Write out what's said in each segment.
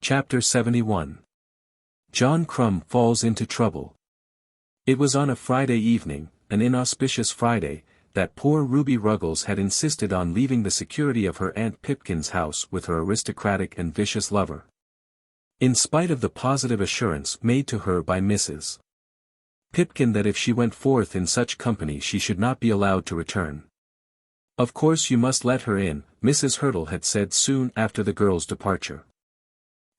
Chapter 71. John Crumb falls into trouble. It was on a Friday evening, an inauspicious Friday, that poor Ruby Ruggles had insisted on leaving the security of her Aunt Pipkin's house with her aristocratic and vicious lover. In spite of the positive assurance made to her by Mrs. Pipkin that if she went forth in such company she should not be allowed to return. "Of course you must let her in," Mrs. Hurtle had said soon after the girl's departure.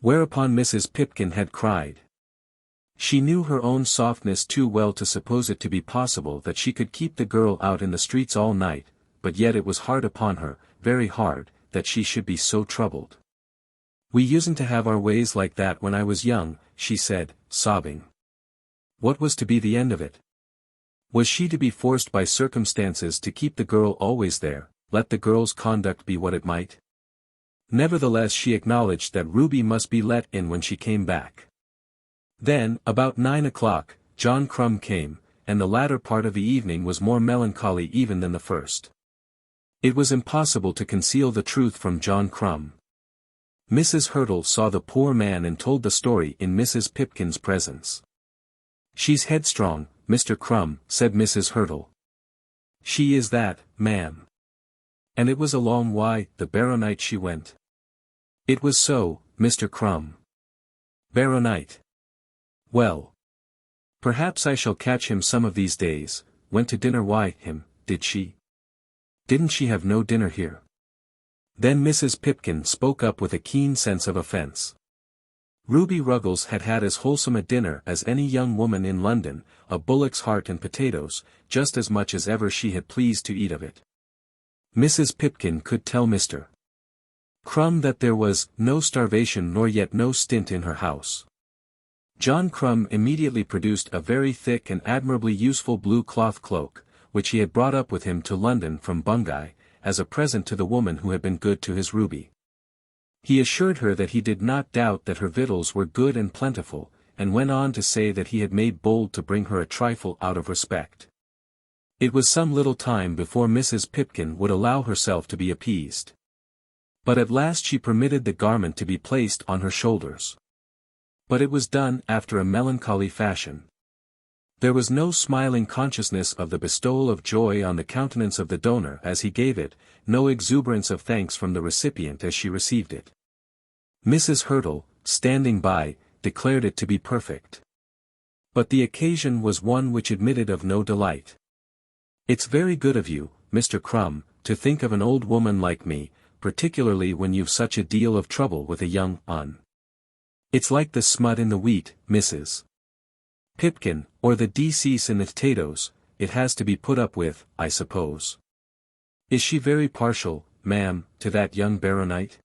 Whereupon Mrs. Pipkin had cried. She knew her own softness too well to suppose it to be possible that she could keep the girl out in the streets all night, but yet it was hard upon her, very hard, that she should be so troubled. "We usen't to have our ways like that when I was young," she said, sobbing. What was to be the end of it? Was she to be forced by circumstances to keep the girl always there, let the girl's conduct be what it might? Nevertheless she acknowledged that Ruby must be let in when she came back. Then, about 9 o'clock, John Crumb came, and the latter part of the evening was more melancholy even than the first. It was impossible to conceal the truth from John Crumb. Mrs. Hurtle saw the poor man and told the story in Mrs. Pipkin's presence. "She's headstrong, Mr. Crumb," said Mrs. Hurtle. "She is that, ma'am. And it was a long way, the baronight she went." "It was so, Mr. Crumb." "Baronight. Well. Perhaps I shall catch him some of these days. Went to dinner. Why, him, did she? Didn't she have no dinner here?" Then Mrs. Pipkin spoke up with a keen sense of offence. Ruby Ruggles had had as wholesome a dinner as any young woman in London, a bullock's heart and potatoes, just as much as ever she had pleased to eat of it. Mrs. Pipkin could tell Mr. Crumb that there was no starvation nor yet no stint in her house. John Crumb immediately produced a very thick and admirably useful blue cloth cloak, which he had brought up with him to London from Bungay, as a present to the woman who had been good to his Ruby. He assured her that he did not doubt that her victuals were good and plentiful, and went on to say that he had made bold to bring her a trifle out of respect. It was some little time before Mrs. Pipkin would allow herself to be appeased. But at last she permitted the garment to be placed on her shoulders. But it was done after a melancholy fashion. There was no smiling consciousness of the bestowal of joy on the countenance of the donor as he gave it, no exuberance of thanks from the recipient as she received it. Mrs. Hurtle, standing by, declared it to be perfect. But the occasion was one which admitted of no delight. "It's very good of you, Mr. Crumb, to think of an old woman like me, particularly when you've such a deal of trouble with a young un. It's like the smut in the wheat, Mrs. Pipkin, or the decease in the potatoes, it has to be put up with, I suppose. Is she very partial, ma'am, to that young baronight?"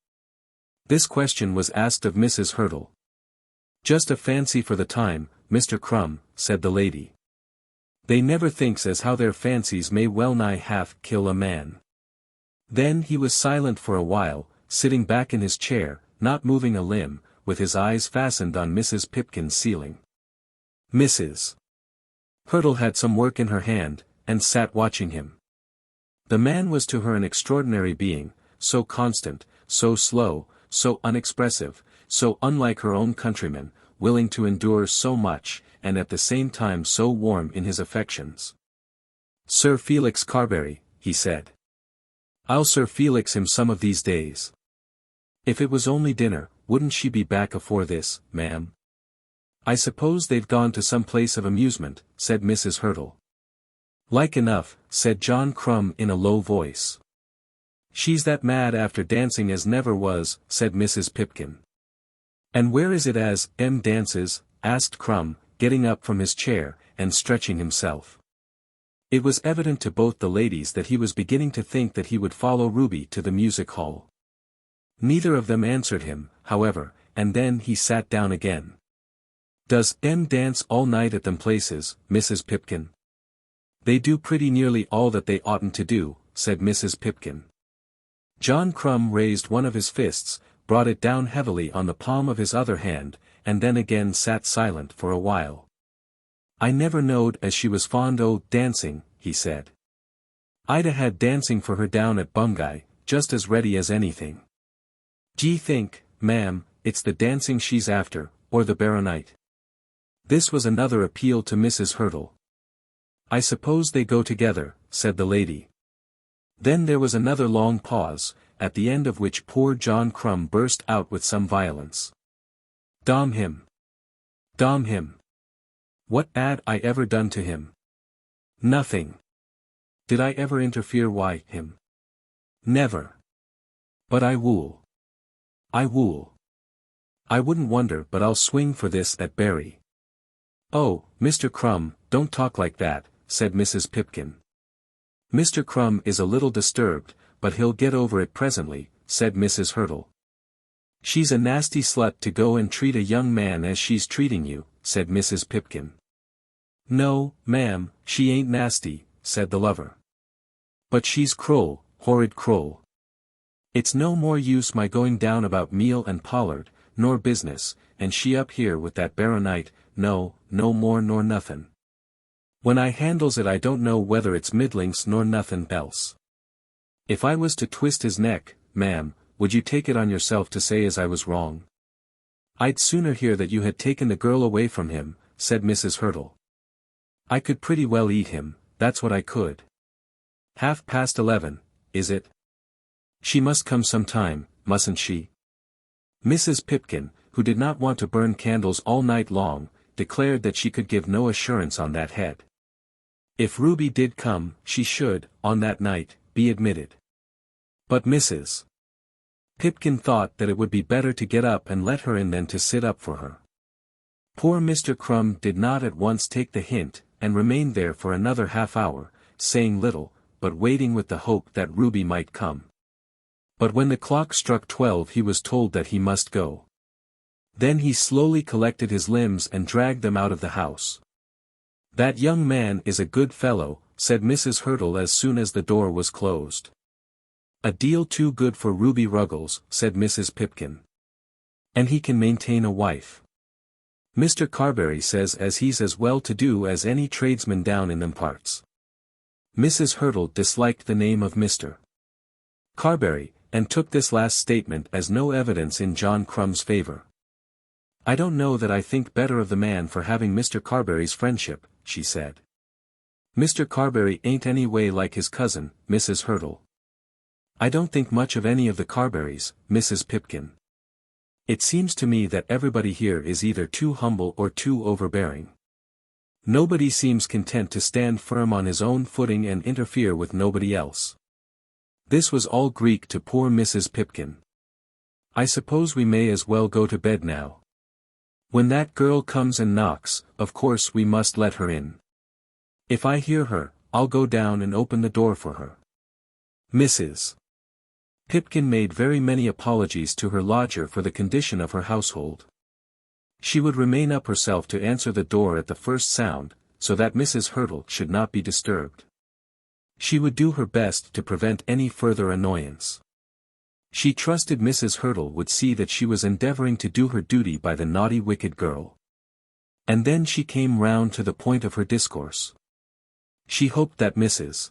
This question was asked of Mrs. Hurtle. "Just a fancy for the time, Mr. Crumb," said the lady. "They never thinks as how their fancies may well nigh half kill a man." Then he was silent for a while, sitting back in his chair, not moving a limb, with his eyes fastened on Mrs. Pipkin's ceiling. Mrs. Hurtle had some work in her hand, and sat watching him. The man was to her an extraordinary being, so constant, so slow, so unexpressive, so unlike her own countrymen, willing to endure so much, and at the same time so warm in his affections. "Sir Felix Carbury," he said. "I'll Sir Felix him some of these days. If it was only dinner, wouldn't she be back afore this, ma'am?" "I suppose they've gone to some place of amusement," said Mrs. Hurtle. "Like enough," said John Crumb in a low voice. "She's that mad after dancing as never was," said Mrs. Pipkin. "And where is it as dances?" asked Crumb, getting up from his chair, and stretching himself. It was evident to both the ladies that he was beginning to think that he would follow Ruby to the music hall. Neither of them answered him, however, and then he sat down again. "Does dance all night at them places, Mrs. Pipkin?" "They do pretty nearly all that they oughtn't to do," said Mrs. Pipkin. John Crumb raised one of his fists, brought it down heavily on the palm of his other hand, and then again sat silent for a while. "I never knowed as she was fond o' dancing," he said. "I'd had dancing for her down at Bungay, just as ready as anything. D'ye think, ma'am, it's the dancing she's after, or the baronet. This was another appeal to Mrs. Hurtle. I suppose they go together, said the lady. Then there was another long pause, at the end of which poor John Crumb burst out with some violence. Damn him! Damn him! What had I ever done to him? Nothing. Did I ever interfere? Why, him? Never. But I wool. I wool. I wouldn't wonder, but I'll swing for this at Barry. Oh, Mr. Crumb, don't talk like that, said Mrs. Pipkin. Mr. Crumb is a little disturbed, but he'll get over it presently, said Mrs. Hurtle. She's a nasty slut to go and treat a young man as she's treating you, said Mrs. Pipkin. No, ma'am, she ain't nasty, said the lover. But she's cruel, horrid cruel. It's no more use my going down about meal and pollard, nor business, and she up here with that baronet, no more nor nothin'. When I handles it I don't know whether it's middlings nor nothin' else. If I was to twist his neck, ma'am, would you take it on yourself to say as I was wrong? I'd sooner hear that you had taken the girl away from him, said Mrs. Hurtle. I could pretty well eat him, that's what I could. 11:30, is it? She must come some time, mustn't she? Mrs. Pipkin, who did not want to burn candles all night long, declared that she could give no assurance on that head. If Ruby did come, she should, on that night, be admitted. But Mrs. Pipkin thought that it would be better to get up and let her in than to sit up for her. Poor Mr. Crumb did not at once take the hint, and remained there for another half-hour, saying little, but waiting with the hope that Ruby might come. But when the clock struck 12 he was told that he must go. Then he slowly collected his limbs and dragged them out of the house. That young man is a good fellow, said Mrs. Hurtle as soon as the door was closed. A deal too good for Ruby Ruggles, said Mrs. Pipkin. And he can maintain a wife. Mr. Carbury says as he's as well to do as any tradesman down in them parts. Mrs. Hurtle disliked the name of Mr. Carbury, and took this last statement as no evidence in John Crumb's favor. I don't know that I think better of the man for having Mr. Carbury's friendship, she said. Mr. Carbury ain't any way like his cousin, Mrs. Hurtle. I don't think much of any of the Carburys, Mrs. Pipkin. It seems to me that everybody here is either too humble or too overbearing. Nobody seems content to stand firm on his own footing and interfere with nobody else. This was all Greek to poor Mrs. Pipkin. I suppose we may as well go to bed now. When that girl comes and knocks, of course we must let her in. If I hear her, I'll go down and open the door for her. Mrs. Pipkin made very many apologies to her lodger for the condition of her household. She would remain up herself to answer the door at the first sound, so that Mrs. Hurtle should not be disturbed. She would do her best to prevent any further annoyance. She trusted Mrs. Hurtle would see that she was endeavoring to do her duty by the naughty wicked girl. And then she came round to the point of her discourse. She hoped that Mrs.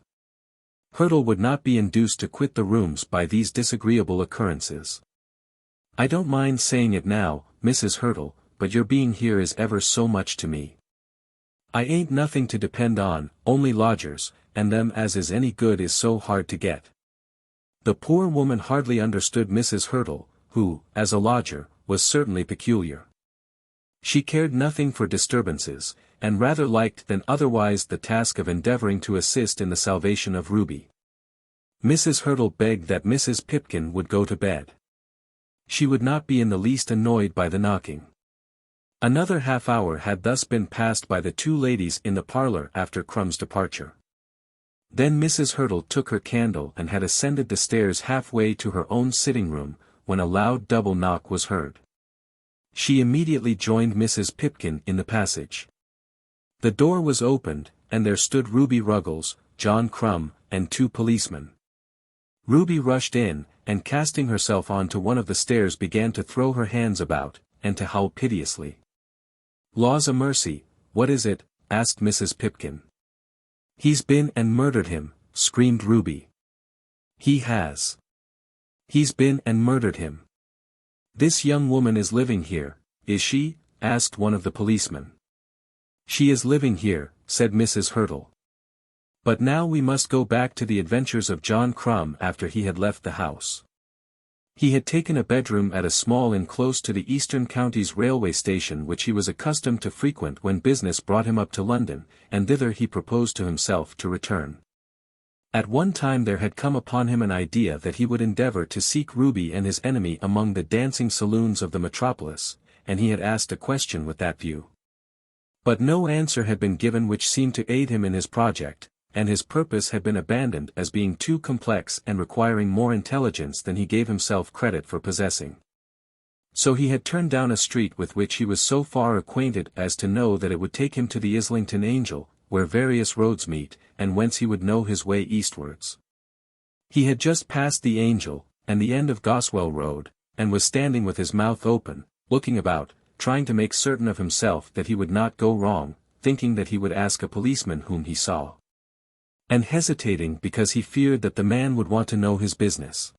Hurtle would not be induced to quit the rooms by these disagreeable occurrences. I don't mind saying it now, Mrs. Hurtle, but your being here is ever so much to me. I ain't nothing to depend on, only lodgers, and them as is any good is so hard to get. The poor woman hardly understood Mrs. Hurtle, who, as a lodger, was certainly peculiar. She cared nothing for disturbances, and rather liked than otherwise the task of endeavoring to assist in the salvation of Ruby. Mrs. Hurtle begged that Mrs. Pipkin would go to bed. She would not be in the least annoyed by the knocking. Another half-hour had thus been passed by the two ladies in the parlour after Crumb's departure. Then Mrs. Hurtle took her candle and had ascended the stairs halfway to her own sitting-room, when a loud double knock was heard. She immediately joined Mrs. Pipkin in the passage. The door was opened, and there stood Ruby Ruggles, John Crumb, and two policemen. Ruby rushed in, and casting herself onto one of the stairs began to throw her hands about, and to howl piteously. "Laws a mercy, what is it?" asked Mrs. Pipkin. "He's been and murdered him," screamed Ruby. "He has. He's been and murdered him." "This young woman is living here, is she?" asked one of the policemen. "She is living here," said Mrs. Hurtle. But now we must go back to the adventures of John Crumb after he had left the house. He had taken a bedroom at a small inn close to the Eastern Counties Railway Station which he was accustomed to frequent when business brought him up to London, and thither he proposed to himself to return. At one time there had come upon him an idea that he would endeavour to seek Ruby and his enemy among the dancing saloons of the metropolis, and he had asked a question with that view. But no answer had been given which seemed to aid him in his project, and his purpose had been abandoned as being too complex and requiring more intelligence than he gave himself credit for possessing. So he had turned down a street with which he was so far acquainted as to know that it would take him to the Islington Angel, where various roads meet, and whence he would know his way eastwards. He had just passed the Angel, and the end of Goswell Road, and was standing with his mouth open, looking about, trying to make certain of himself that he would not go wrong, thinking that he would ask a policeman whom he saw, and hesitating because he feared that the man would want to know his business.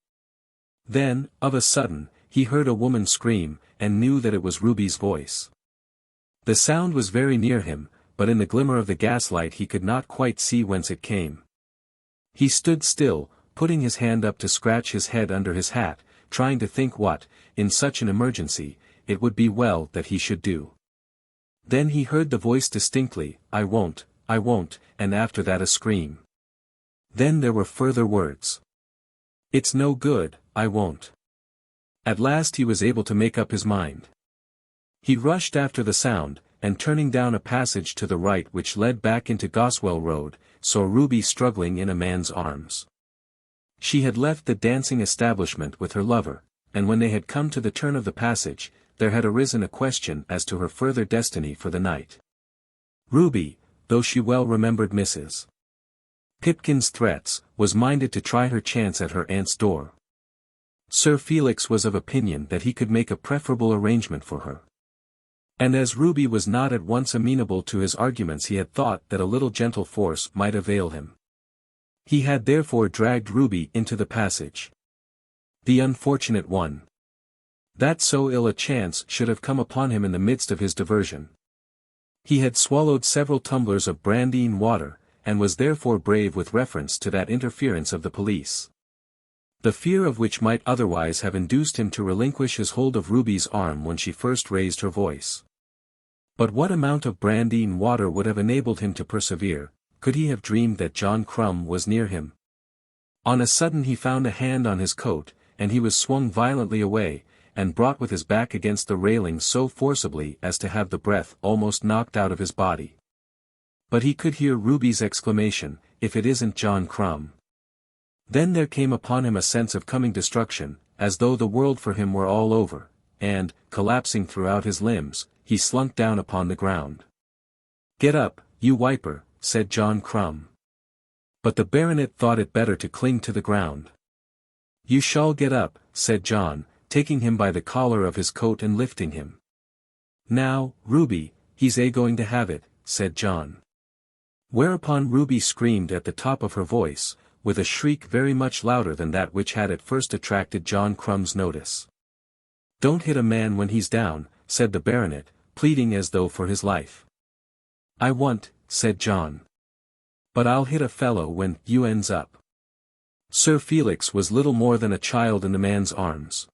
Then, of a sudden, he heard a woman scream, and knew that it was Ruby's voice. The sound was very near him, but in the glimmer of the gaslight he could not quite see whence it came. He stood still, putting his hand up to scratch his head under his hat, trying to think what, in such an emergency, it would be well that he should do. Then he heard the voice distinctly, I won't, and after that a scream. Then there were further words. It's no good, I won't. At last he was able to make up his mind. He rushed after the sound, and turning down a passage to the right which led back into Goswell Road, saw Ruby struggling in a man's arms. She had left the dancing establishment with her lover, and when they had come to the turn of the passage, there had arisen a question as to her further destiny for the night. Ruby, though she well remembered Mrs. Pipkin's threats, was minded to try her chance at her aunt's door. Sir Felix was of opinion that he could make a preferable arrangement for her. And as Ruby was not at once amenable to his arguments, he had thought that a little gentle force might avail him. He had therefore dragged Ruby into the passage. The unfortunate one. That so ill a chance should have come upon him in the midst of his diversion. He had swallowed several tumblers of brandy water, and was therefore brave with reference to that interference of the police, the fear of which might otherwise have induced him to relinquish his hold of Ruby's arm when she first raised her voice. But what amount of brandy water would have enabled him to persevere, could he have dreamed that John Crumb was near him? On a sudden he found a hand on his coat, and he was swung violently away, and brought with his back against the railing so forcibly as to have the breath almost knocked out of his body. But he could hear Ruby's exclamation, "If it isn't John Crumb." Then there came upon him a sense of coming destruction, as though the world for him were all over, and, collapsing throughout his limbs, he slunk down upon the ground. "Get up, you wiper," said John Crumb. But the baronet thought it better to cling to the ground. "You shall get up," said John, taking him by the collar of his coat and lifting him. "Now, Ruby, he's going to have it," said John. Whereupon Ruby screamed at the top of her voice, with a shriek very much louder than that which had at first attracted John Crumb's notice. "Don't hit a man when he's down," said the baronet, pleading as though for his life. "I won't," said John. "But I'll hit a fellow when you ends up." Sir Felix was little more than a child in the man's arms.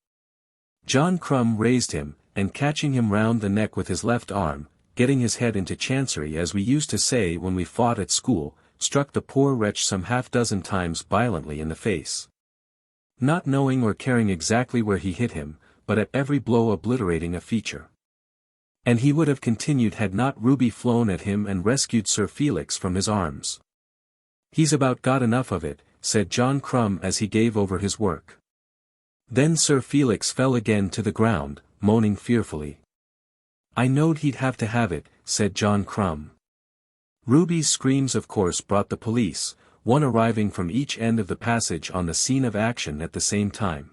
John Crumb raised him, and catching him round the neck with his left arm, getting his head into chancery as we used to say when we fought at school, struck the poor wretch some half-dozen times violently in the face. Not knowing or caring exactly where he hit him, but at every blow obliterating a feature. And he would have continued had not Ruby flown at him and rescued Sir Felix from his arms. "He's about got enough of it," said John Crumb as he gave over his work. Then Sir Felix fell again to the ground, moaning fearfully. "I knowed he'd have it," said John Crumb. Ruby's screams of course brought the police, one arriving from each end of the passage on the scene of action at the same time.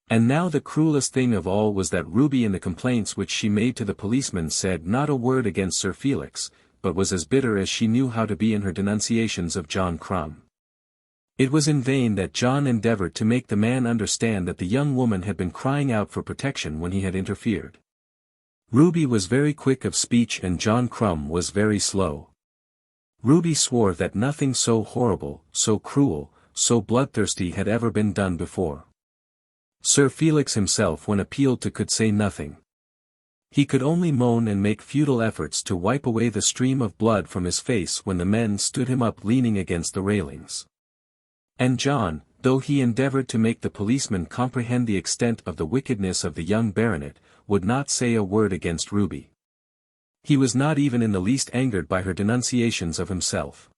And now the cruelest thing of all was that Ruby in the complaints which she made to the policeman said not a word against Sir Felix, but was as bitter as she knew how to be in her denunciations of John Crumb. It was in vain that John endeavored to make the man understand that the young woman had been crying out for protection when he had interfered. Ruby was very quick of speech and John Crumb was very slow. Ruby swore that nothing so horrible, so cruel, so bloodthirsty had ever been done before. Sir Felix himself when appealed to could say nothing. He could only moan and make futile efforts to wipe away the stream of blood from his face when the men stood him up leaning against the railings. And John, though he endeavored to make the policeman comprehend the extent of the wickedness of the young baronet, would not say a word against Ruby. He was not even in the least angered by her denunciations of himself.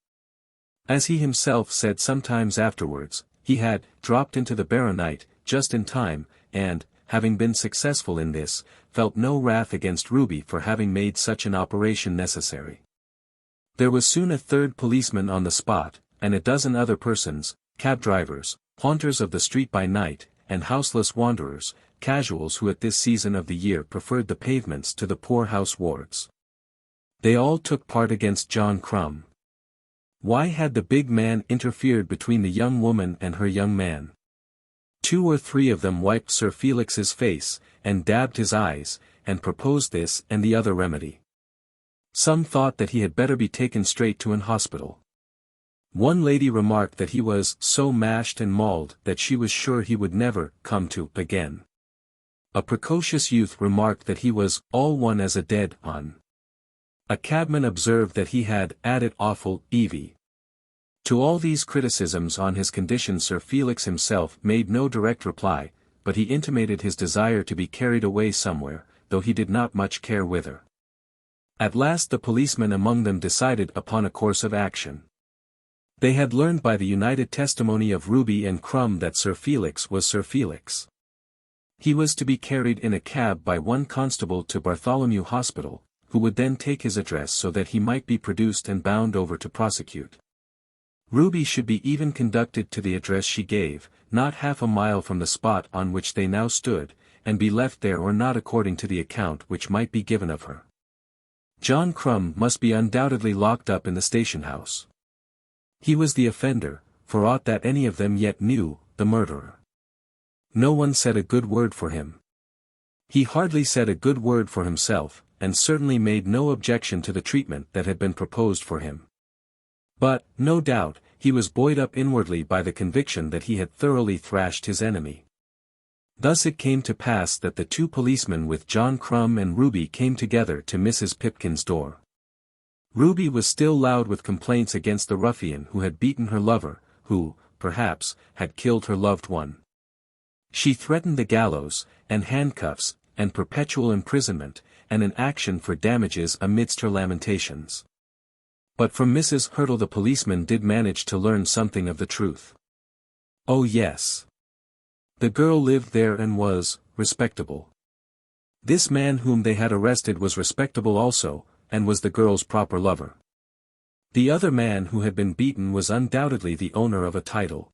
As he himself said sometimes afterwards, he had dropped into the baronite just in time, and, having been successful in this, felt no wrath against Ruby for having made such an operation necessary. There was soon a third policeman on the spot, and a dozen other persons, cab drivers, haunters of the street by night, and houseless wanderers, casuals who at this season of the year preferred the pavements to the poor-house wards. They all took part against John Crumb. Why had the big man interfered between the young woman and her young man? 2 or 3 of them wiped Sir Felix's face, and dabbed his eyes, and proposed this and the other remedy. Some thought that he had better be taken straight to an hospital. One lady remarked that he was so mashed and mauled that she was sure he would never come to again. A precocious youth remarked that he was all one as a dead un. A cabman observed that he had added awful Evie. To all these criticisms on his condition Sir Felix himself made no direct reply, but he intimated his desire to be carried away somewhere, though he did not much care whither. At last the policemen among them decided upon a course of action. They had learned by the united testimony of Ruby and Crumb that Sir Felix was Sir Felix. He was to be carried in a cab by one constable to Bartholomew Hospital, who would then take his address so that he might be produced and bound over to prosecute. Ruby should be even conducted to the address she gave, not half a mile from the spot on which they now stood, and be left there or not according to the account which might be given of her. John Crumb must be undoubtedly locked up in the station house. He was the offender, for aught that any of them yet knew, the murderer. No one said a good word for him. He hardly said a good word for himself, and certainly made no objection to the treatment that had been proposed for him. But, no doubt, he was buoyed up inwardly by the conviction that he had thoroughly thrashed his enemy. Thus it came to pass that the 2 policemen with John Crumb and Ruby came together to Mrs. Pipkin's door. Ruby was still loud with complaints against the ruffian who had beaten her lover, who, perhaps, had killed her loved one. She threatened the gallows, and handcuffs, and perpetual imprisonment, and an action for damages amidst her lamentations. But from Mrs. Hurtle the policeman did manage to learn something of the truth. Oh yes. The girl lived there and was respectable. This man whom they had arrested was respectable also, and was the girl's proper lover. The other man who had been beaten was undoubtedly the owner of a title.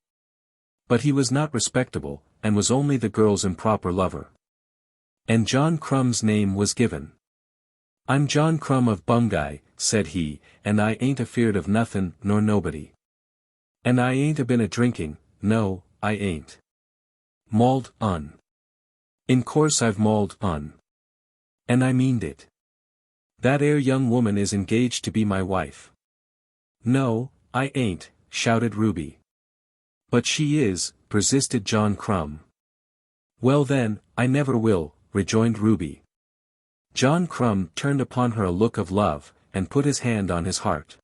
But he was not respectable, and was only the girl's improper lover. And John Crumb's name was given. "I'm John Crumb of Bungay," said he, "and I ain't afeard of nothin' nor nobody. And I ain't a-been a-drinking, no, I ain't. Mauled un. In course I've mauled un. And I meaned it. That 'ere young woman is engaged to be my wife." "No, I ain't," shouted Ruby. "But she is," persisted John Crumb. "Well then, I never will," rejoined Ruby. John Crumb turned upon her a look of love, and put his hand on his heart.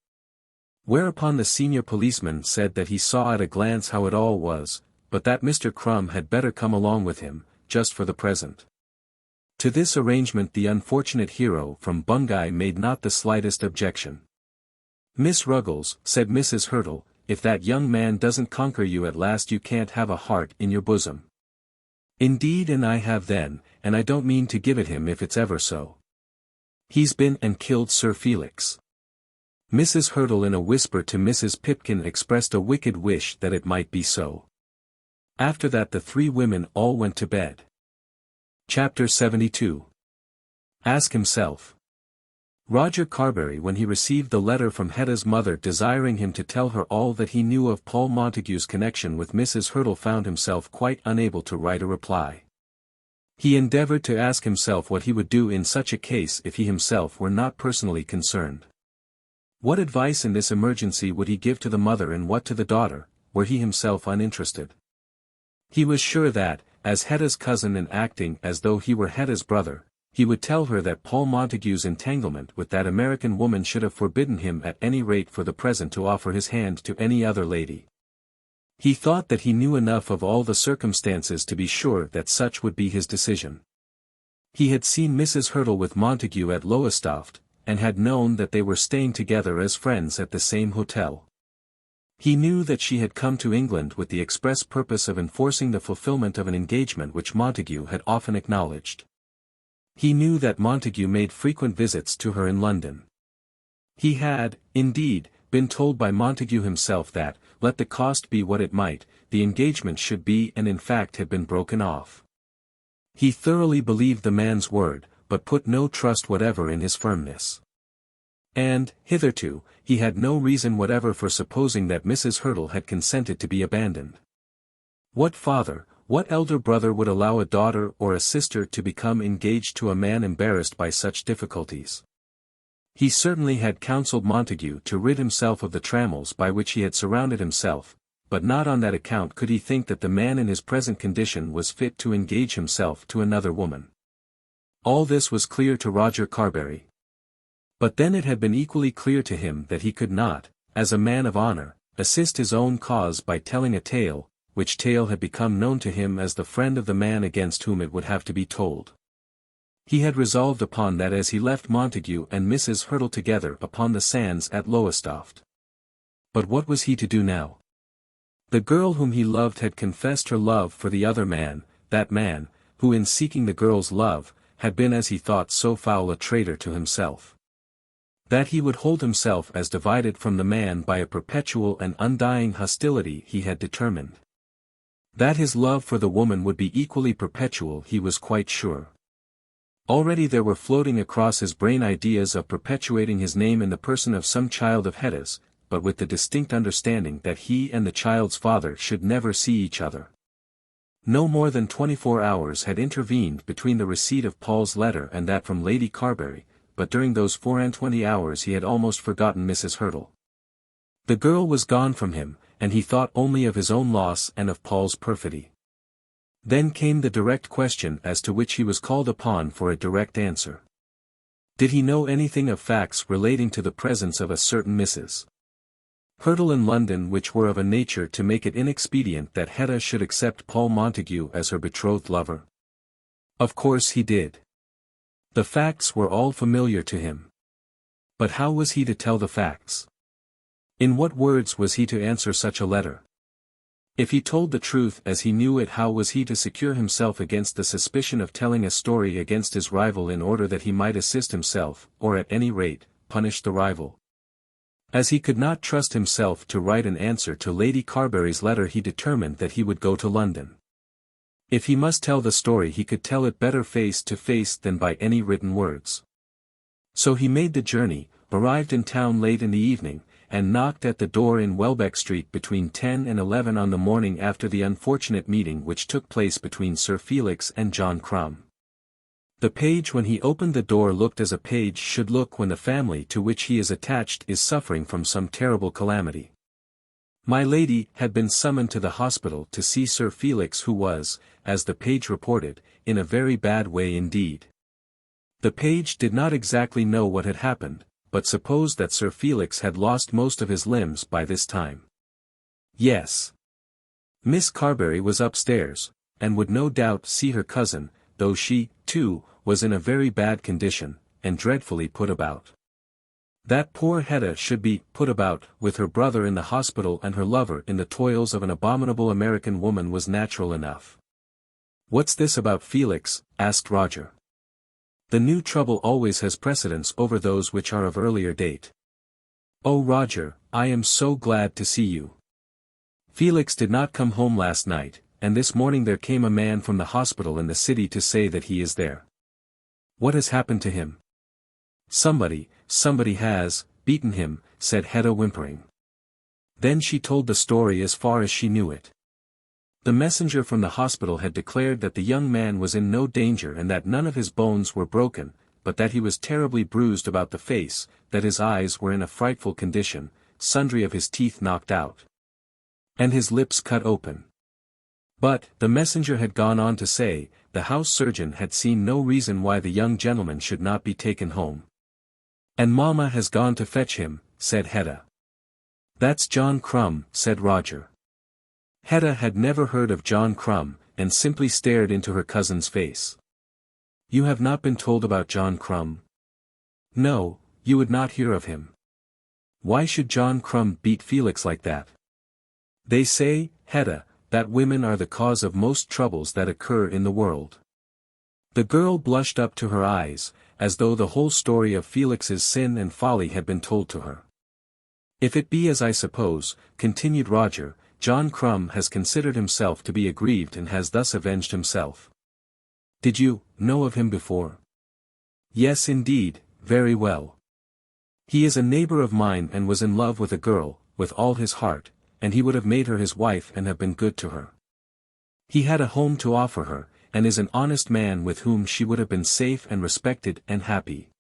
Whereupon the senior policeman said that he saw at a glance how it all was, but that Mr. Crumb had better come along with him, just for the present. To this arrangement the unfortunate hero from Bungay made not the slightest objection. "Miss Ruggles," said Mrs. Hurtle, "if that young man doesn't conquer you at last you can't have a heart in your bosom." "Indeed and I have then, and I don't mean to give it him if it's ever so. He's been and killed Sir Felix." Mrs. Hurtle in a whisper to Mrs. Pipkin expressed a wicked wish that it might be so. After that the 3 women all went to bed. Chapter 72. Ask himself. Roger Carbury, when he received the letter from Hetta's mother desiring him to tell her all that he knew of Paul Montague's connection with Mrs. Hurtle, found himself quite unable to write a reply. He endeavored to ask himself what he would do in such a case if he himself were not personally concerned. What advice in this emergency would he give to the mother and what to the daughter, were he himself uninterested? He was sure that, as Hetta's cousin and acting as though he were Hetta's brother, he would tell her that Paul Montague's entanglement with that American woman should have forbidden him at any rate for the present to offer his hand to any other lady. He thought that he knew enough of all the circumstances to be sure that such would be his decision. He had seen Mrs. Hurtle with Montague at Lowestoft, and had known that they were staying together as friends at the same hotel. He knew that she had come to England with the express purpose of enforcing the fulfilment of an engagement which Montague had often acknowledged. He knew that Montague made frequent visits to her in London. He had, indeed, been told by Montague himself that, let the cost be what it might, the engagement should be, and in fact had been broken off. He thoroughly believed the man's word, but put no trust whatever in his firmness. And, hitherto, he had no reason whatever for supposing that Mrs. Hurtle had consented to be abandoned. What father, what elder brother would allow a daughter or a sister to become engaged to a man embarrassed by such difficulties? He certainly had counselled Montague to rid himself of the trammels by which he had surrounded himself, but not on that account could he think that the man in his present condition was fit to engage himself to another woman. All this was clear to Roger Carbury. But then it had been equally clear to him that he could not, as a man of honour, assist his own cause by telling a tale, which tale had become known to him as the friend of the man against whom it would have to be told. He had resolved upon that as he left Montague and Mrs. Hurtle together upon the sands at Lowestoft. But what was he to do now? The girl whom he loved had confessed her love for the other man, that man, who in seeking the girl's love, had been as he thought so foul a traitor to himself. That he would hold himself as divided from the man by a perpetual and undying hostility he had determined. That his love for the woman would be equally perpetual he was quite sure. Already there were floating across his brain ideas of perpetuating his name in the person of some child of Hetta's, but with the distinct understanding that he and the child's father should never see each other. No more than 24 hours had intervened between the receipt of Paul's letter and that from Lady Carbury, but during those 24 hours he had almost forgotten Mrs. Hurtle. The girl was gone from him, and he thought only of his own loss and of Paul's perfidy. Then came the direct question as to which he was called upon for a direct answer. Did he know anything of facts relating to the presence of a certain Mrs. Hurtle in London which were of a nature to make it inexpedient that Hetta should accept Paul Montague as her betrothed lover? Of course he did. The facts were all familiar to him. But how was he to tell the facts? In what words was he to answer such a letter? If he told the truth as he knew it, how was he to secure himself against the suspicion of telling a story against his rival in order that he might assist himself, or at any rate, punish the rival? As he could not trust himself to write an answer to Lady Carbury's letter, he determined that he would go to London. If he must tell the story, he could tell it better face to face than by any written words. So he made the journey, arrived in town late in the evening, and knocked at the door in Welbeck Street between 10 and 11 on the morning after the unfortunate meeting which took place between Sir Felix and John Crumb. The page when he opened the door looked as a page should look when the family to which he is attached is suffering from some terrible calamity. My lady had been summoned to the hospital to see Sir Felix, who was, as the page reported, in a very bad way indeed. The page did not exactly know what had happened, but supposed that Sir Felix had lost most of his limbs by this time. Yes. Miss Carbury was upstairs, and would no doubt see her cousin, though she, too, was in a very bad condition, and dreadfully put about. That poor Hetta should be put about with her brother in the hospital and her lover in the toils of an abominable American woman was natural enough. "What's this about Felix?" asked Roger. "The new trouble always has precedence over those which are of earlier date." "Oh, Roger, I am so glad to see you. Felix did not come home last night, and this morning there came a man from the hospital in the city to say that he is there." "What has happened to him?" Somebody has beaten him," said Hetta whimpering. Then she told the story as far as she knew it. The messenger from the hospital had declared that the young man was in no danger and that none of his bones were broken, but that he was terribly bruised about the face, that his eyes were in a frightful condition, sundry of his teeth knocked out, and his lips cut open. But, the messenger had gone on to say, the house surgeon had seen no reason why the young gentleman should not be taken home. "And mamma has gone to fetch him," said Hetta. "That's John Crumb," said Roger. Hetta had never heard of John Crumb, and simply stared into her cousin's face. "You have not been told about John Crumb?" "No, you would not hear of him." "Why should John Crumb beat Felix like that?" "They say, Hetta, that women are the cause of most troubles that occur in the world." The girl blushed up to her eyes, as though the whole story of Felix's sin and folly had been told to her. "If it be as I suppose," continued Roger, "John Crumb has considered himself to be aggrieved and has thus avenged himself." "Did you know of him before?" "Yes indeed, very well. He is a neighbor of mine and was in love with a girl, with all his heart, and he would have made her his wife and have been good to her. He had a home to offer her, and is an honest man with whom she would have been safe and respected and happy.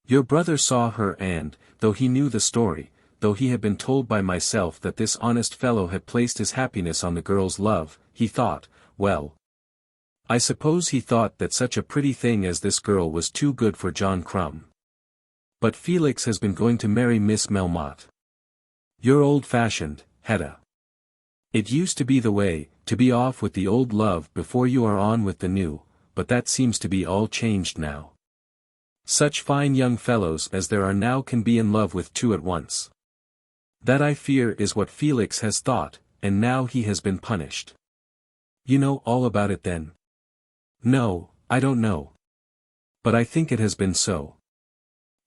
Your brother saw her and, though he knew the story, though he had been told by myself that this honest fellow had placed his happiness on the girl's love, he thought, well, I suppose he thought that such a pretty thing as this girl was too good for John Crumb. But Felix has been going to marry Miss Melmotte. You're old-fashioned, Hetta. It used to be the way, to be off with the old love before you are on with the new, but that seems to be all changed now. Such fine young fellows as there are now can be in love with two at once. That I fear is what Felix has thought, and now he has been punished." "You know all about it then?" "No, I don't know. But I think it has been so.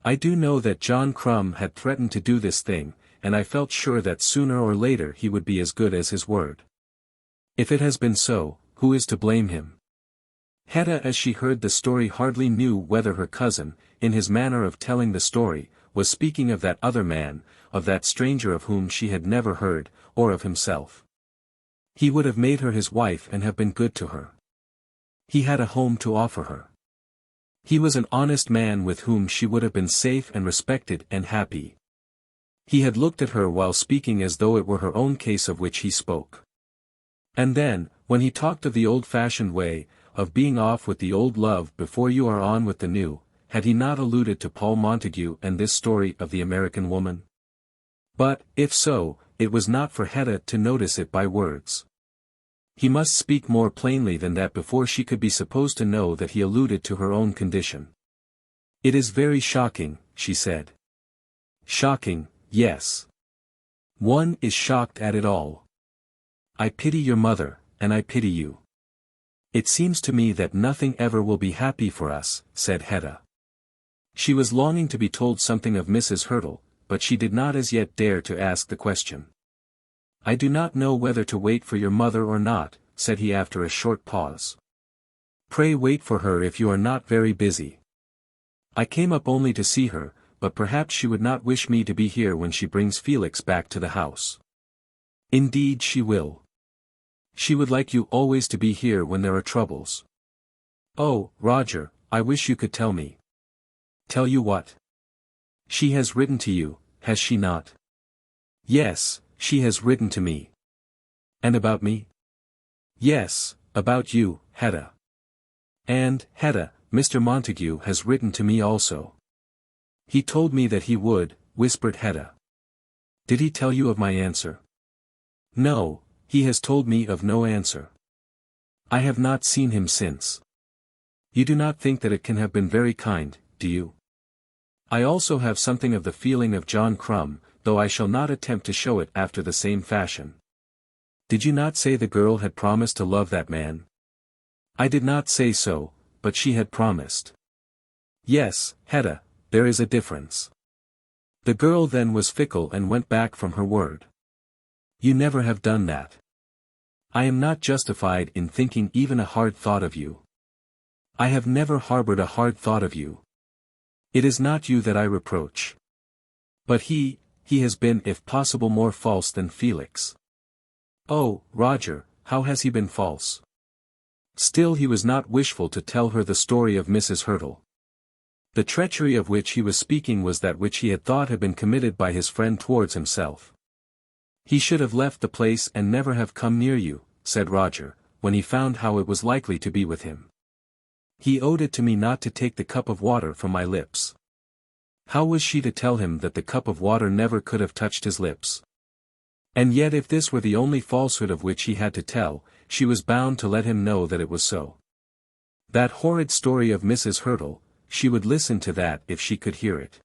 I do know that John Crumb had threatened to do this thing, and I felt sure that sooner or later he would be as good as his word. If it has been so, who is to blame him?" Hetta as she heard the story hardly knew whether her cousin, in his manner of telling the story, was speaking of that other man, of that stranger of whom she had never heard, or of himself. He would have made her his wife and have been good to her. He had a home to offer her. He was an honest man with whom she would have been safe and respected and happy. He had looked at her while speaking as though it were her own case of which he spoke. And then, when he talked of the old-fashioned way, of being off with the old love before you are on with the new, had he not alluded to Paul Montague and this story of the American woman? But, if so, it was not for Hetta to notice it by words. He must speak more plainly than that before she could be supposed to know that he alluded to her own condition. "It is very shocking," she said. "Shocking, yes. One is shocked at it all. I pity your mother, and I pity you. It seems to me that nothing ever will be happy for us," said Hetta. She was longing to be told something of Mrs. Hurtle, but she did not as yet dare to ask the question. "I do not know whether to wait for your mother or not," said he after a short pause. "Pray wait for her if you are not very busy. I came up only to see her, but perhaps she would not wish me to be here when she brings Felix back to the house." "Indeed she will. She would like you always to be here when there are troubles." "Oh, Roger, I wish you could tell me." "Tell you what?" "She has written to you, has she not?" "Yes, she has written to me." "And about me?" "Yes, about you, Hetta." "And, Hetta, Mr. Montague has written to me also." "He told me that he would," whispered Hetta. "Did he tell you of my answer?" "No, he has told me of no answer. I have not seen him since." "You do not think that it can have been very kind, do you?" "I also have something of the feeling of John Crumb, though I shall not attempt to show it after the same fashion." "Did you not say the girl had promised to love that man?" "I did not say so, but she had promised." "Yes, Hetta, there is a difference. The girl then was fickle and went back from her word. You never have done that. I am not justified in thinking even a hard thought of you. I have never harbored a hard thought of you. It is not you that I reproach. But he has been if possible more false than Felix. Oh, Roger, how has he been false? Still he was not wishful to tell her the story of Mrs. Hurtle. The treachery of which he was speaking was that which he had thought had been committed by his friend towards himself. He should have left the place and never have come near you, said Roger, when he found how it was likely to be with him. He owed it to me not to take the cup of water from my lips. How was she to tell him that the cup of water never could have touched his lips? And yet if this were the only falsehood of which he had to tell, she was bound to let him know that it was so. That horrid story of Mrs. Hurtle, she would listen to that if she could hear it.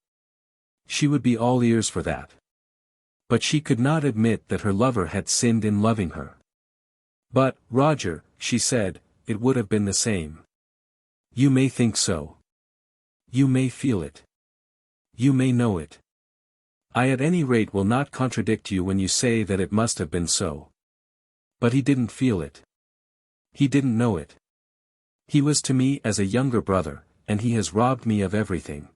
She would be all ears for that. But she could not admit that her lover had sinned in loving her. But, Roger, she said, it would have been the same. You may think so. You may feel it. You may know it. I at any rate will not contradict you when you say that it must have been so. But he didn't feel it. He didn't know it. He was to me as a younger brother, and he has robbed me of everything.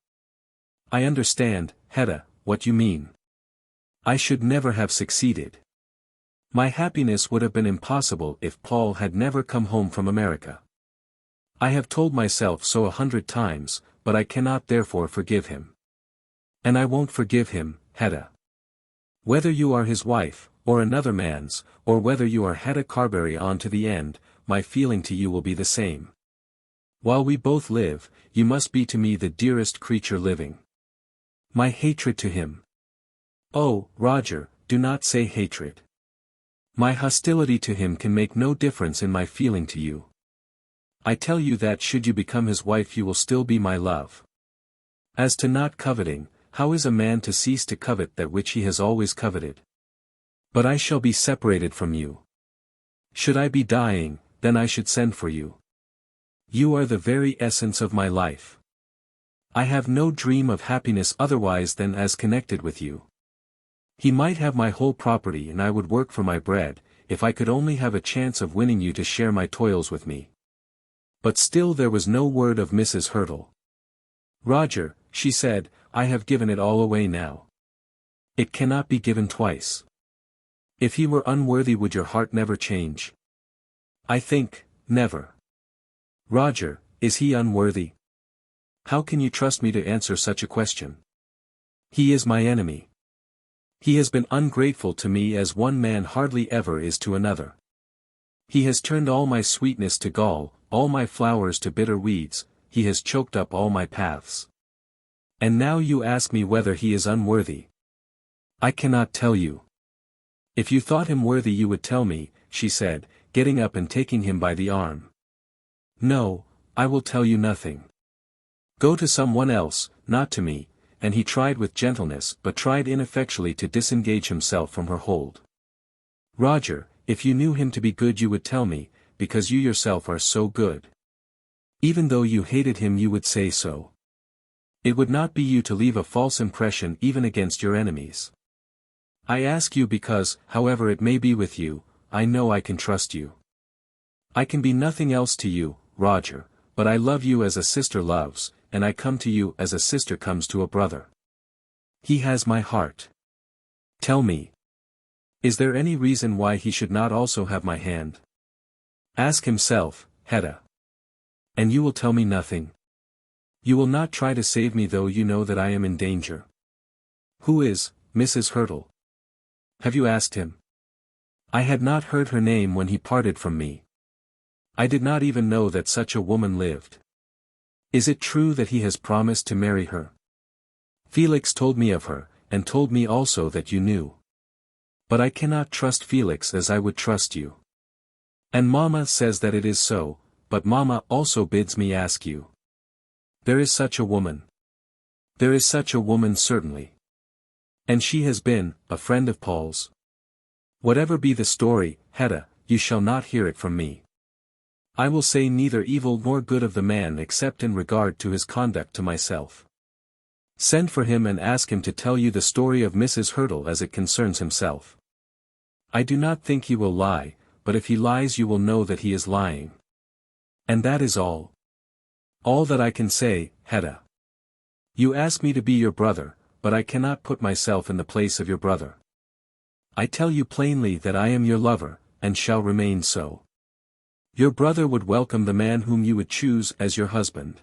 I understand, Hetta, what you mean. I should never have succeeded. My happiness would have been impossible if Paul had never come home from America. I have told myself so 100 times, but I cannot therefore forgive him. And I won't forgive him, Hetta. Whether you are his wife, or another man's, or whether you are Hetta Carbury on to the end, my feeling to you will be the same. While we both live, you must be to me the dearest creature living. My hatred to him. Oh, Roger, do not say hatred. My hostility to him can make no difference in my feeling to you. I tell you that should you become his wife you will still be my love. As to not coveting, how is a man to cease to covet that which he has always coveted? But I shall be separated from you. Should I be dying, then I should send for you. You are the very essence of my life. I have no dream of happiness otherwise than as connected with you. He might have my whole property and I would work for my bread, if I could only have a chance of winning you to share my toils with me. But still there was no word of Mrs. Hurtle. Roger, she said, I have given it all away now. It cannot be given twice. If he were unworthy would your heart never change? I think, never. Roger, is he unworthy? How can you trust me to answer such a question? He is my enemy. He has been ungrateful to me as one man hardly ever is to another. He has turned all my sweetness to gall, all my flowers to bitter weeds, he has choked up all my paths. And now you ask me whether he is unworthy. I cannot tell you. If you thought him worthy you would tell me, she said, getting up and taking him by the arm. No, I will tell you nothing. Go to someone else, not to me, and he tried with gentleness but tried ineffectually to disengage himself from her hold. Roger, if you knew him to be good you would tell me, because you yourself are so good. Even though you hated him you would say so. It would not be you to leave a false impression even against your enemies. I ask you because, however it may be with you, I know I can trust you. I can be nothing else to you, Roger, but I love you as a sister loves, and I come to you as a sister comes to a brother. He has my heart. Tell me. Is there any reason why he should not also have my hand? Ask himself, Hetta. And you will tell me nothing. You will not try to save me though you know that I am in danger. Who is Mrs. Hurtle? Have you asked him? I had not heard her name when he parted from me. I did not even know that such a woman lived. Is it true that he has promised to marry her? Felix told me of her, and told me also that you knew. But I cannot trust Felix as I would trust you. And Mamma says that it is so, but Mamma also bids me ask you. There is such a woman. There is such a woman certainly. And she has been a friend of Paul's. Whatever be the story, Hetta, you shall not hear it from me. I will say neither evil nor good of the man except in regard to his conduct to myself. Send for him and ask him to tell you the story of Mrs. Hurtle as it concerns himself. I do not think he will lie, but if he lies you will know that he is lying. And that is all. All that I can say, Hetta. You ask me to be your brother, but I cannot put myself in the place of your brother. I tell you plainly that I am your lover, and shall remain so. Your brother would welcome the man whom you would choose as your husband.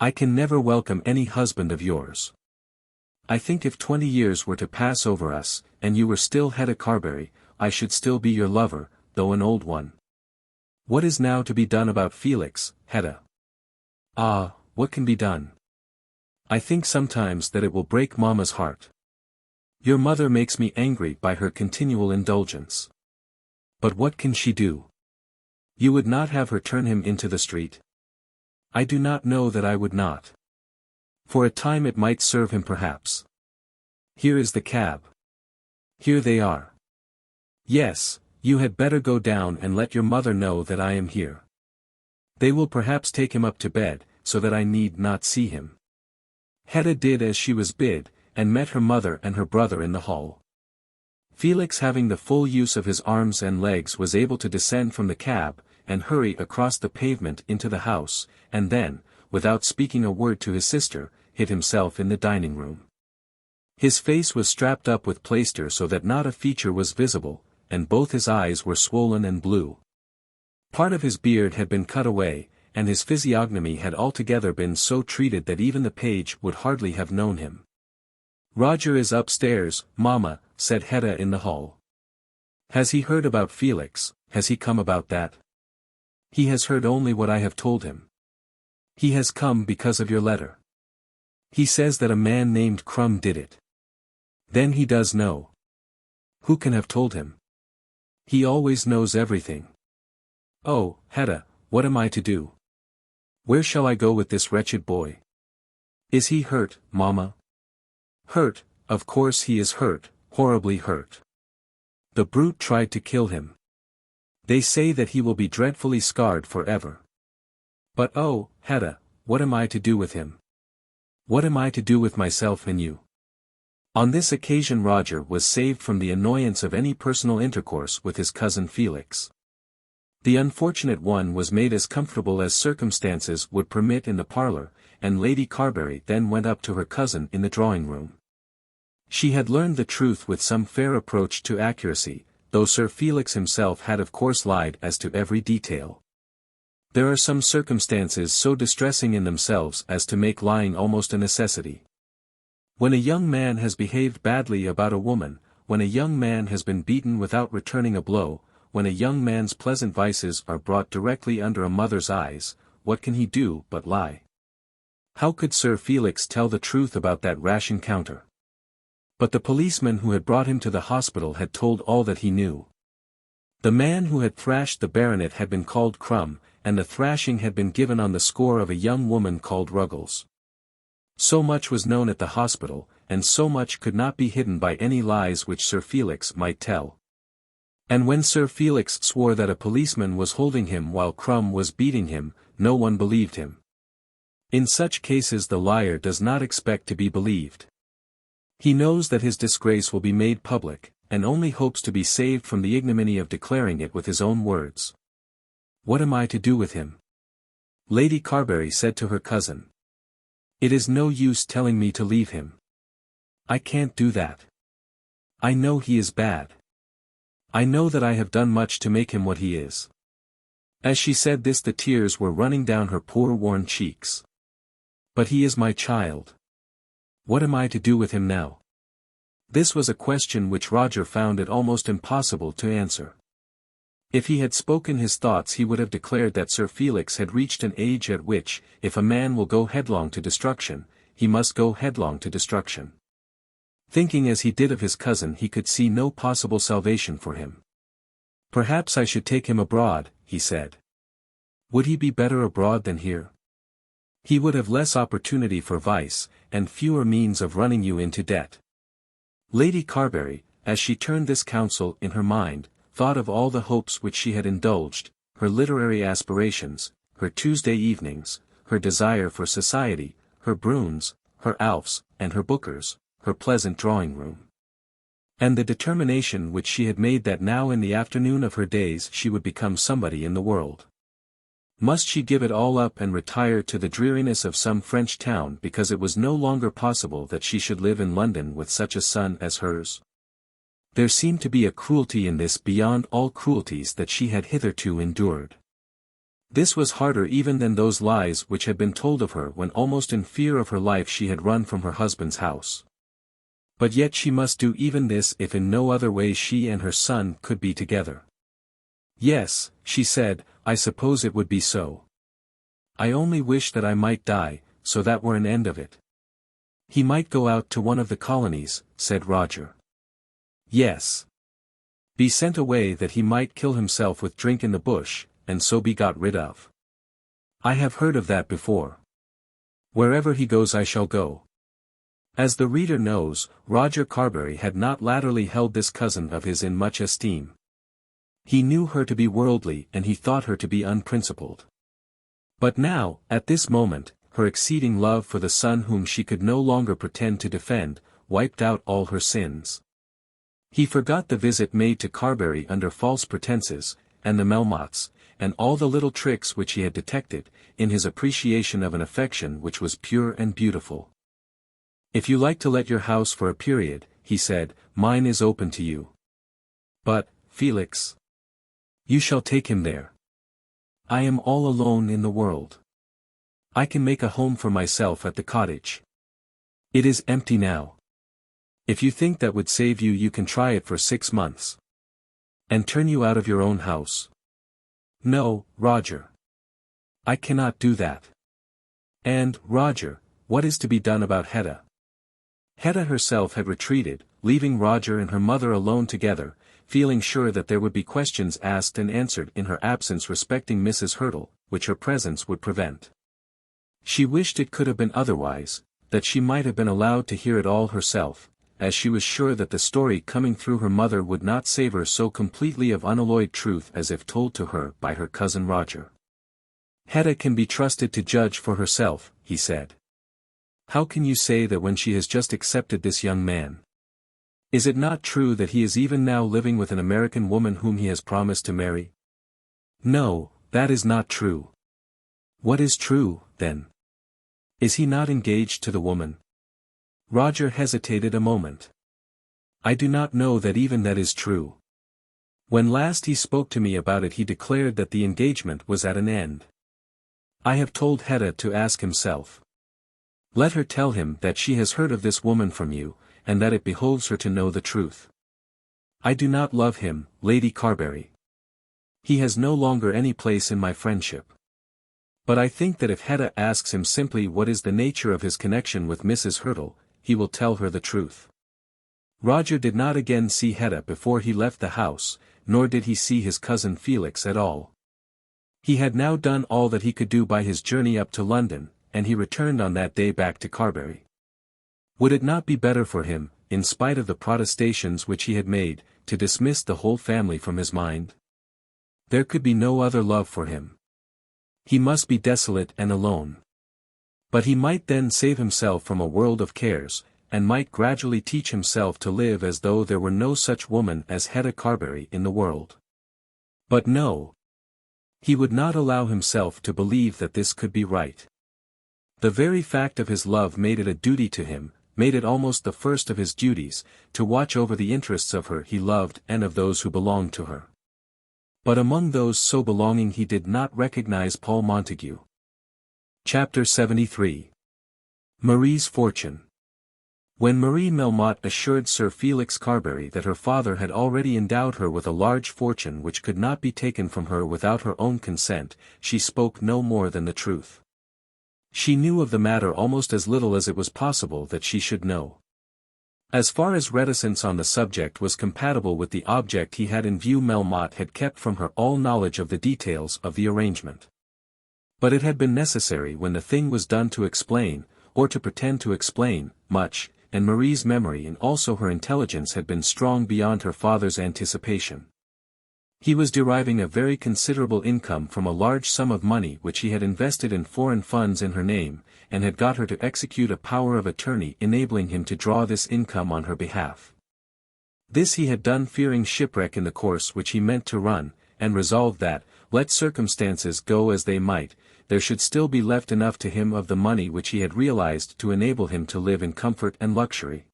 I can never welcome any husband of yours. I think if 20 years were to pass over us, and you were still Hetta Carbury, I should still be your lover, though an old one. What is now to be done about Felix, Hetta? Ah, what can be done? I think sometimes that it will break Mamma's heart. Your mother makes me angry by her continual indulgence. But what can she do? You would not have her turn him into the street? I do not know that I would not. For a time it might serve him perhaps. Here is the cab. Here they are. Yes, you had better go down and let your mother know that I am here. They will perhaps take him up to bed, so that I need not see him. Hetta did as she was bid, and met her mother and her brother in the hall. Felix, having the full use of his arms and legs, was able to descend from the cab, and hurry across the pavement into the house, and then, without speaking a word to his sister, hid himself in the dining room. His face was strapped up with plaister so that not a feature was visible, and both his eyes were swollen and blue. Part of his beard had been cut away, and his physiognomy had altogether been so treated that even the page would hardly have known him. "Roger is upstairs, Mamma," said Hetta in the hall. "Has he heard about Felix? Has he come about that?" "He has heard only what I have told him. He has come because of your letter. He says that a man named Crumb did it. Then he does know. Who can have told him? He always knows everything. Oh, Hetta, what am I to do? Where shall I go with this wretched boy? Is he hurt, Mamma?" "Hurt, of course he is hurt, horribly hurt. The brute tried to kill him. They say that he will be dreadfully scarred forever. But oh, Hetta, what am I to do with him? What am I to do with myself and you?" On this occasion Roger was saved from the annoyance of any personal intercourse with his cousin Felix. The unfortunate one was made as comfortable as circumstances would permit in the parlour, and Lady Carbury then went up to her cousin in the drawing-room. She had learned the truth with some fair approach to accuracy, though Sir Felix himself had of course lied as to every detail. There are some circumstances so distressing in themselves as to make lying almost a necessity. When a young man has behaved badly about a woman, when a young man has been beaten without returning a blow, when a young man's pleasant vices are brought directly under a mother's eyes, what can he do but lie? How could Sir Felix tell the truth about that rash encounter? But the policeman who had brought him to the hospital had told all that he knew. The man who had thrashed the baronet had been called Crumb, and the thrashing had been given on the score of a young woman called Ruggles. So much was known at the hospital, and so much could not be hidden by any lies which Sir Felix might tell. And when Sir Felix swore that a policeman was holding him while Crumb was beating him, no one believed him. In such cases the liar does not expect to be believed. He knows that his disgrace will be made public, and only hopes to be saved from the ignominy of declaring it with his own words. "What am I to do with him?" Lady Carbury said to her cousin. "It is no use telling me to leave him. I can't do that. I know he is bad. I know that I have done much to make him what he is." As she said this the tears were running down her poor worn cheeks. "But he is my child. What am I to do with him now?" This was a question which Roger found it almost impossible to answer. If he had spoken his thoughts he would have declared that Sir Felix had reached an age at which, if a man will go headlong to destruction, he must go headlong to destruction. Thinking as he did of his cousin he could see no possible salvation for him. "Perhaps I should take him abroad," he said. "Would he be better abroad than here? He would have less opportunity for vice, and fewer means of running you into debt." Lady Carbury, as she turned this counsel in her mind, thought of all the hopes which she had indulged, her literary aspirations, her Tuesday evenings, her desire for society, her Bruns, her Alfs, and her Bookers, her pleasant drawing-room. And the determination which she had made that now in the afternoon of her days she would become somebody in the world. Must she give it all up and retire to the dreariness of some French town because it was no longer possible that she should live in London with such a son as hers? There seemed to be a cruelty in this beyond all cruelties that she had hitherto endured. This was harder even than those lies which had been told of her when almost in fear of her life she had run from her husband's house. But yet she must do even this if in no other way she and her son could be together. Yes, she said, I suppose it would be so. I only wish that I might die, so that were an end of it. He might go out to one of the colonies, said Roger. Yes. Be sent away that he might kill himself with drink in the bush, and so be got rid of. I have heard of that before. Wherever he goes I shall go. As the reader knows, Roger Carbury had not latterly held this cousin of his in much esteem. He knew her to be worldly and he thought her to be unprincipled. But now, at this moment, her exceeding love for the son whom she could no longer pretend to defend, wiped out all her sins. He forgot the visit made to Carbury under false pretenses, and the Melmottes, and all the little tricks which he had detected, in his appreciation of an affection which was pure and beautiful. If you like to let your house for a period, he said, mine is open to you. But, Felix, you shall take him there. I am all alone in the world. I can make a home for myself at the cottage. It is empty now. If you think that would save you, you can try it for 6 months. And turn you out of your own house. No, Roger. I cannot do that. And, Roger, what is to be done about Hetta? Hetta herself had retreated, leaving Roger and her mother alone together, feeling sure that there would be questions asked and answered in her absence respecting Mrs. Hurtle, which her presence would prevent. She wished it could have been otherwise, that she might have been allowed to hear it all herself, as she was sure that the story coming through her mother would not savour so completely of unalloyed truth as if told to her by her cousin Roger. Hetta can be trusted to judge for herself, he said. How can you say that when she has just accepted this young man? Is it not true that he is even now living with an American woman whom he has promised to marry? No, that is not true. What is true, then? Is he not engaged to the woman? Roger hesitated a moment. I do not know that even that is true. When last he spoke to me about it he declared that the engagement was at an end. I have told Hetta to ask himself. Let her tell him that she has heard of this woman from you, and that it behoves her to know the truth. I do not love him, Lady Carbury. He has no longer any place in my friendship. But I think that if Hetta asks him simply what is the nature of his connection with Mrs. Hurtle, he will tell her the truth. Roger did not again see Hetta before he left the house, nor did he see his cousin Felix at all. He had now done all that he could do by his journey up to London, and he returned on that day back to Carbury. Would it not be better for him, in spite of the protestations which he had made, to dismiss the whole family from his mind? There could be no other love for him. He must be desolate and alone. But he might then save himself from a world of cares, and might gradually teach himself to live as though there were no such woman as Hetta Carbury in the world. But no. He would not allow himself to believe that this could be right. The very fact of his love made it a duty to him, made it almost the first of his duties, to watch over the interests of her he loved and of those who belonged to her. But among those so belonging he did not recognize Paul Montague. Chapter 73. Marie's Fortune. When Marie Melmotte assured Sir Felix Carbury that her father had already endowed her with a large fortune which could not be taken from her without her own consent, she spoke no more than the truth. She knew of the matter almost as little as it was possible that she should know. As far as reticence on the subject was compatible with the object he had in view, Melmotte had kept from her all knowledge of the details of the arrangement. But it had been necessary when the thing was done to explain, or to pretend to explain, much, and Marie's memory and also her intelligence had been strong beyond her father's anticipation. He was deriving a very considerable income from a large sum of money which he had invested in foreign funds in her name, and had got her to execute a power of attorney enabling him to draw this income on her behalf. This he had done fearing shipwreck in the course which he meant to run, and resolved that, let circumstances go as they might, there should still be left enough to him of the money which he had realized to enable him to live in comfort and luxury.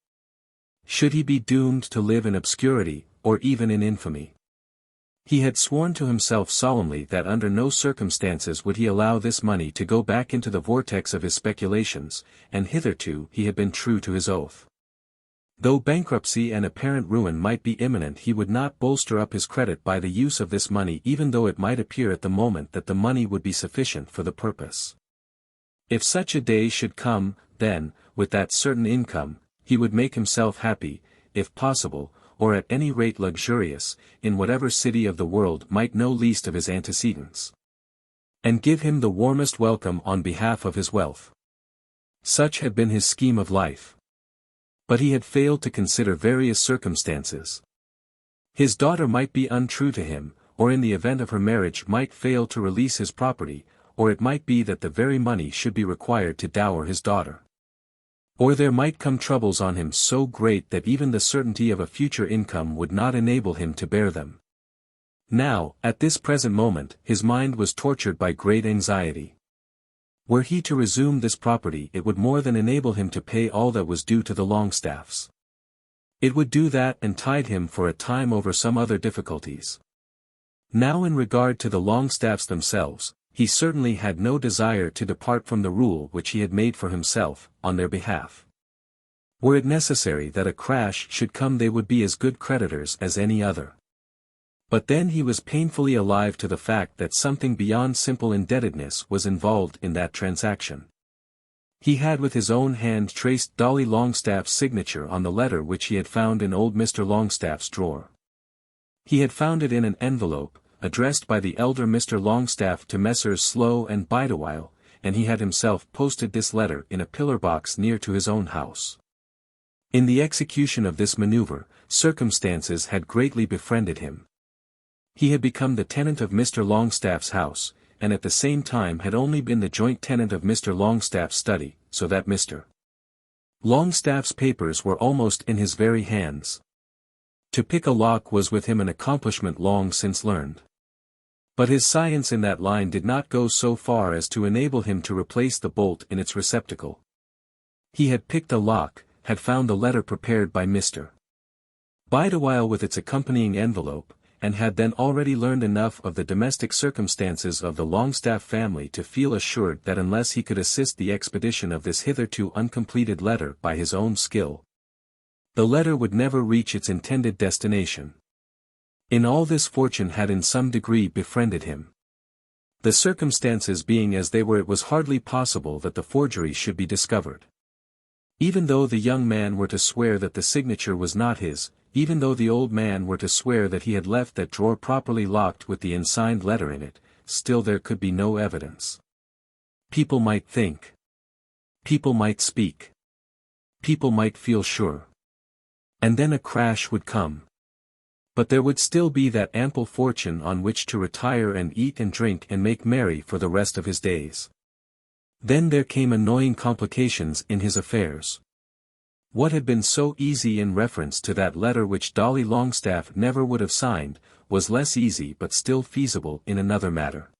Should he be doomed to live in obscurity, or even in infamy? He had sworn to himself solemnly that under no circumstances would he allow this money to go back into the vortex of his speculations, and hitherto he had been true to his oath. Though bankruptcy and apparent ruin might be imminent, he would not bolster up his credit by the use of this money, even though it might appear at the moment that the money would be sufficient for the purpose. If such a day should come, then, with that certain income, he would make himself happy, if possible, or at any rate luxurious, in whatever city of the world might know least of his antecedents, and give him the warmest welcome on behalf of his wealth. Such had been his scheme of life. But he had failed to consider various circumstances. His daughter might be untrue to him, or in the event of her marriage might fail to release his property, or it might be that the very money should be required to dower his daughter. Or there might come troubles on him so great that even the certainty of a future income would not enable him to bear them. Now, at this present moment, his mind was tortured by great anxiety. Were he to resume this property, it would more than enable him to pay all that was due to the Longstaffs. It would do that and tide him for a time over some other difficulties. Now, in regard to the Longstaffs themselves, he certainly had no desire to depart from the rule which he had made for himself, on their behalf. Were it necessary that a crash should come, they would be as good creditors as any other. But then he was painfully alive to the fact that something beyond simple indebtedness was involved in that transaction. He had with his own hand traced Dolly Longstaff's signature on the letter which he had found in old Mr. Longstaff's drawer. He had found it in an envelope, addressed by the elder Mr. Longstaff to Messrs. Slow and Bideawhile, and he had himself posted this letter in a pillar box near to his own house. In the execution of this maneuver, circumstances had greatly befriended him. He had become the tenant of Mr. Longstaff's house, and at the same time had only been the joint tenant of Mr. Longstaff's study, so that Mr. Longstaff's papers were almost in his very hands. To pick a lock was with him an accomplishment long since learned. But his science in that line did not go so far as to enable him to replace the bolt in its receptacle. He had picked a lock, had found the letter prepared by Mr. Bideawhile with its accompanying envelope, and had then already learned enough of the domestic circumstances of the Longstaff family to feel assured that unless he could assist the expedition of this hitherto uncompleted letter by his own skill, the letter would never reach its intended destination. In all this fortune had in some degree befriended him. The circumstances being as they were, it was hardly possible that the forgery should be discovered. Even though the young man were to swear that the signature was not his, even though the old man were to swear that he had left that drawer properly locked with the unsigned letter in it, still there could be no evidence. People might think. People might speak. People might feel sure. And then a crash would come. But there would still be that ample fortune on which to retire and eat and drink and make merry for the rest of his days. Then there came annoying complications in his affairs. What had been so easy in reference to that letter which Dolly Longstaff never would have signed, was less easy but still feasible in another matter.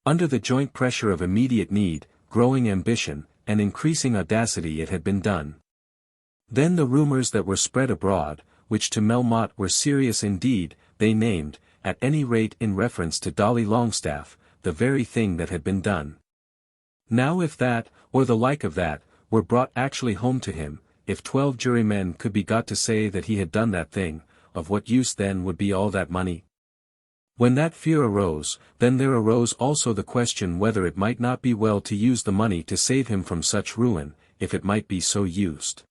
Under the joint pressure of immediate need, growing ambition, and increasing audacity, it had been done. Then the rumors that were spread abroad, which to Melmotte were serious indeed, they named, at any rate in reference to Dolly Longstaff, the very thing that had been done. Now if that, or the like of that, were brought actually home to him, if 12 jurymen could be got to say that he had done that thing, of what use then would be all that money? When that fear arose, then there arose also the question whether it might not be well to use the money to save him from such ruin, if it might be so used.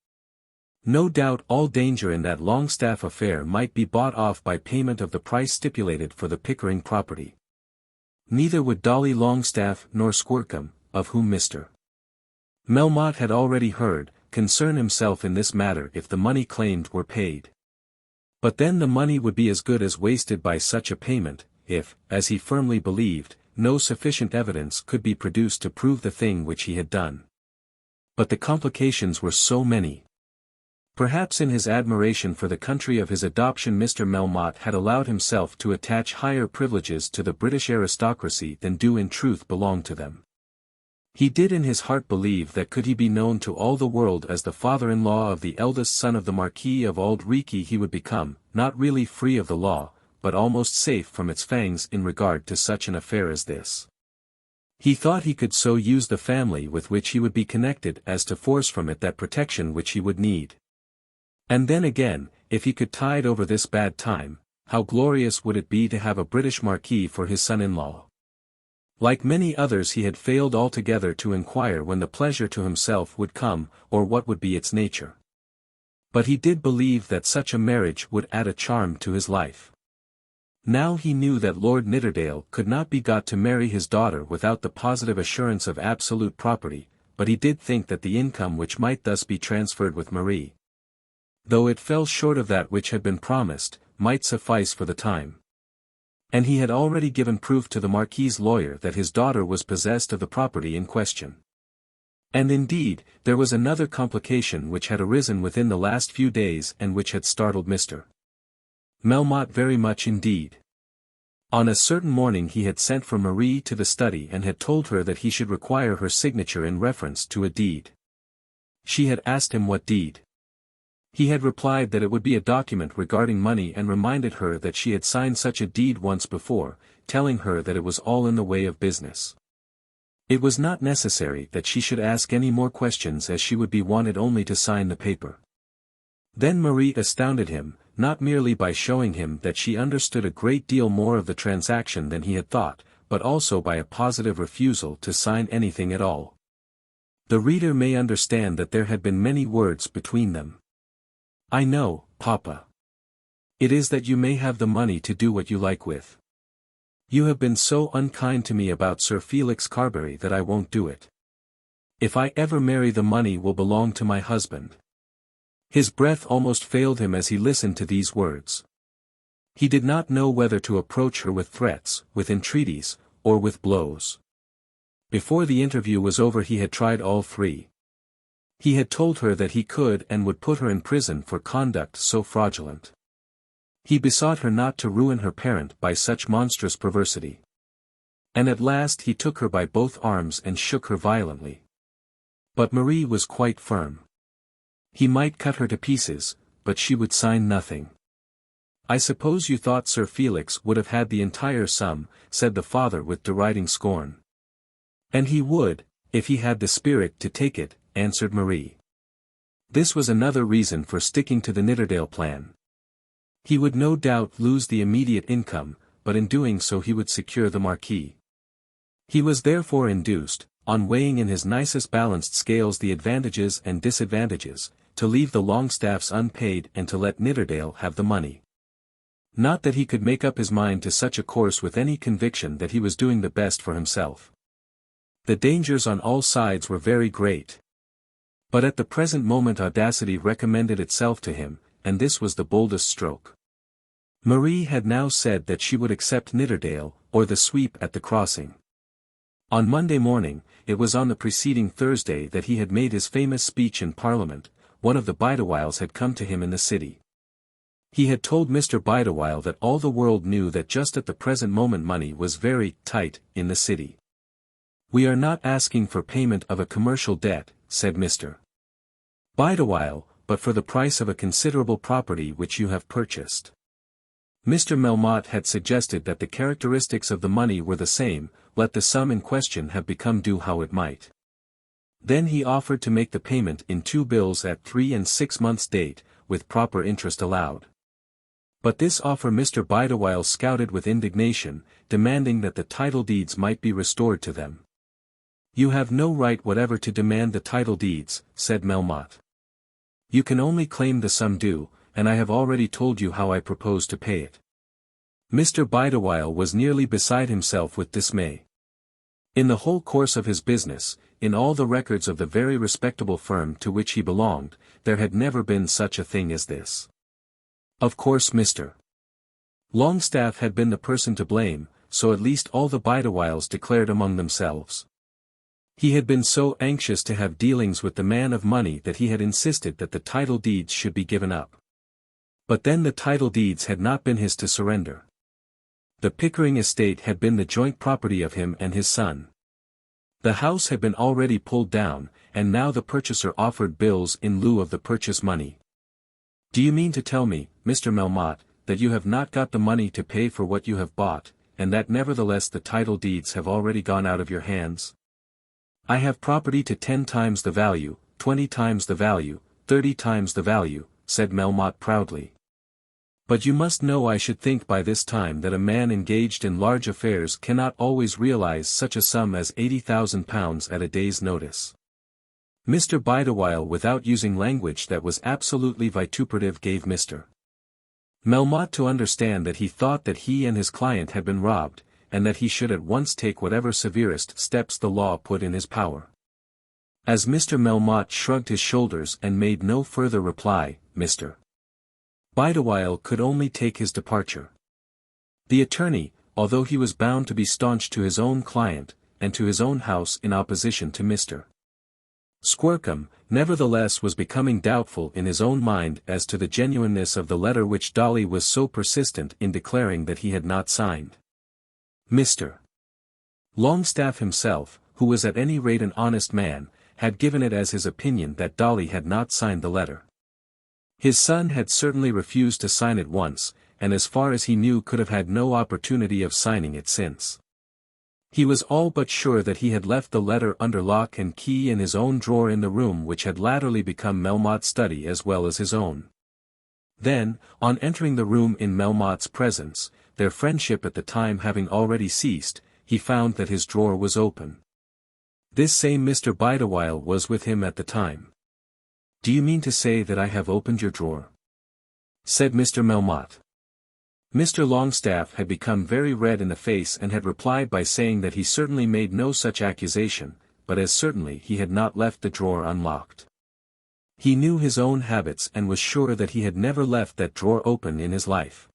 No doubt all danger in that Longstaff affair might be bought off by payment of the price stipulated for the Pickering property. Neither would Dolly Longstaff nor Squercum, of whom Mr. Melmotte had already heard, concern himself in this matter if the money claimed were paid. But then the money would be as good as wasted by such a payment, if, as he firmly believed, no sufficient evidence could be produced to prove the thing which he had done. But the complications were so many. Perhaps in his admiration for the country of his adoption Mr. Melmotte had allowed himself to attach higher privileges to the British aristocracy than do in truth belong to them. He did in his heart believe that could he be known to all the world as the father-in-law of the eldest son of the Marquis of Auld Reekie he would become, not really free of the law, but almost safe from its fangs in regard to such an affair as this. He thought he could so use the family with which he would be connected as to force from it that protection which he would need. And then again, if he could tide over this bad time, how glorious would it be to have a British Marquis for his son-in-law. Like many others he had failed altogether to inquire when the pleasure to himself would come, or what would be its nature. But he did believe that such a marriage would add a charm to his life. Now he knew that Lord Nidderdale could not be got to marry his daughter without the positive assurance of absolute property, but he did think that the income which might thus be transferred with Marie, though it fell short of that which had been promised, might suffice for the time. And he had already given proof to the Marquis's lawyer that his daughter was possessed of the property in question. And indeed, there was another complication which had arisen within the last few days and which had startled Mr. Melmotte very much indeed. On a certain morning he had sent for Marie to the study and had told her that he should require her signature in reference to a deed. She had asked him what deed. He had replied that it would be a document regarding money and reminded her that she had signed such a deed once before, telling her that it was all in the way of business. It was not necessary that she should ask any more questions as she would be wanted only to sign the paper. Then Marie astounded him, not merely by showing him that she understood a great deal more of the transaction than he had thought, but also by a positive refusal to sign anything at all. The reader may understand that there had been many words between them. "I know, Papa. It is that you may have the money to do what you like with. You have been so unkind to me about Sir Felix Carbury that I won't do it. If I ever marry the money will belong to my husband." His breath almost failed him as he listened to these words. He did not know whether to approach her with threats, with entreaties, or with blows. Before the interview was over he had tried all three. He had told her that he could and would put her in prison for conduct so fraudulent. He besought her not to ruin her parent by such monstrous perversity. And at last he took her by both arms and shook her violently. But Marie was quite firm. He might cut her to pieces, but she would sign nothing. "I suppose you thought Sir Felix would have had the entire sum," said the father with deriding scorn. "And he would, if he had the spirit to take it," answered Marie. This was another reason for sticking to the Nidderdale plan. He would no doubt lose the immediate income, but in doing so he would secure the Marquis. He was therefore induced, on weighing in his nicest balanced scales the advantages and disadvantages, to leave the Longstaffs unpaid and to let Nidderdale have the money. Not that he could make up his mind to such a course with any conviction that he was doing the best for himself. The dangers on all sides were very great. But at the present moment audacity recommended itself to him, and this was the boldest stroke. Marie had now said that she would accept Nidderdale, or the sweep at the crossing. On Monday morning, it was on the preceding Thursday that he had made his famous speech in Parliament. One of the Bideawhiles had come to him in the city. He had told Mr. Bideawhile that all the world knew that just at the present moment money was very tight in the city. "We are not asking for payment of a commercial debt," said Mr. Bideawhile, "but for the price of a considerable property which you have purchased." Mr. Melmotte had suggested that the characteristics of the money were the same, let the sum in question have become due how it might. Then he offered to make the payment in 2 bills at 3 and 6 months' date, with proper interest allowed. But this offer Mr. Bideawhile scouted with indignation, demanding that the title deeds might be restored to them. "You have no right whatever to demand the title deeds," said Melmotte. "You can only claim the sum due, and I have already told you how I propose to pay it." Mr. Bideawhile was nearly beside himself with dismay. In the whole course of his business, in all the records of the very respectable firm to which he belonged, there had never been such a thing as this. Of course Mr. Longstaff had been the person to blame, so at least all the Bideawhiles declared among themselves. He had been so anxious to have dealings with the man of money that he had insisted that the title deeds should be given up. But then the title deeds had not been his to surrender. The Pickering estate had been the joint property of him and his son. The house had been already pulled down, and now the purchaser offered bills in lieu of the purchase money. "Do you mean to tell me, Mr. Melmotte, that you have not got the money to pay for what you have bought, and that nevertheless the title deeds have already gone out of your hands?" "I have property to 10 times the value, 20 times the value, 30 times the value," said Melmotte proudly. "But you must know I should think by this time that a man engaged in large affairs cannot always realize such a sum as £80,000 at a day's notice." Mr. Bideawhile, without using language that was absolutely vituperative, gave Mr. Melmotte to understand that he thought that he and his client had been robbed, and that he should at once take whatever severest steps the law put in his power. As Mr. Melmotte shrugged his shoulders and made no further reply, Mr. Bideawhile could only take his departure. The attorney, although he was bound to be staunch to his own client, and to his own house in opposition to Mr. Squercum, nevertheless was becoming doubtful in his own mind as to the genuineness of the letter which Dolly was so persistent in declaring that he had not signed. Mr. Longstaff himself, who was at any rate an honest man, had given it as his opinion that Dolly had not signed the letter. His son had certainly refused to sign it once, and as far as he knew could have had no opportunity of signing it since. He was all but sure that he had left the letter under lock and key in his own drawer in the room which had latterly become Melmotte's study as well as his own. Then, on entering the room in Melmotte's presence, their friendship at the time having already ceased, he found that his drawer was open. This same Mr. Bideawhile was with him at the time. "Do you mean to say that I have opened your drawer?" said Mr. Melmotte. Mr. Longstaff had become very red in the face and had replied by saying that he certainly made no such accusation, but as certainly he had not left the drawer unlocked. He knew his own habits and was sure that he had never left that drawer open in his life.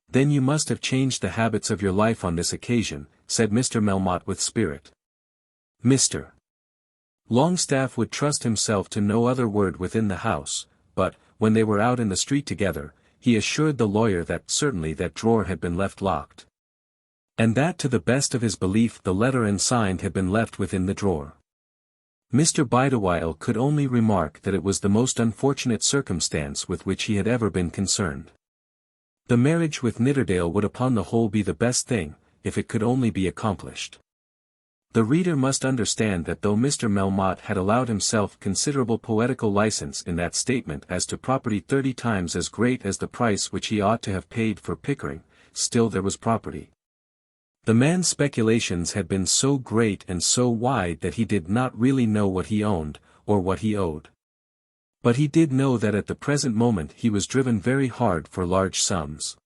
"Then you must have changed the habits of your life on this occasion," said Mr. Melmotte with spirit. Mr. Longstaff would trust himself to no other word within the house, but, when they were out in the street together, he assured the lawyer that certainly that drawer had been left locked. And that to the best of his belief the letter and signed had been left within the drawer. Mr. Bideawhile could only remark that it was the most unfortunate circumstance with which he had ever been concerned. The marriage with Nidderdale would upon the whole be the best thing, if it could only be accomplished. The reader must understand that though Mr. Melmotte had allowed himself considerable poetical license in that statement as to property 30 times as great as the price which he ought to have paid for Pickering, still there was property. The man's speculations had been so great and so wide that he did not really know what he owned, or what he owed. But he did know that at the present moment he was driven very hard for large sums.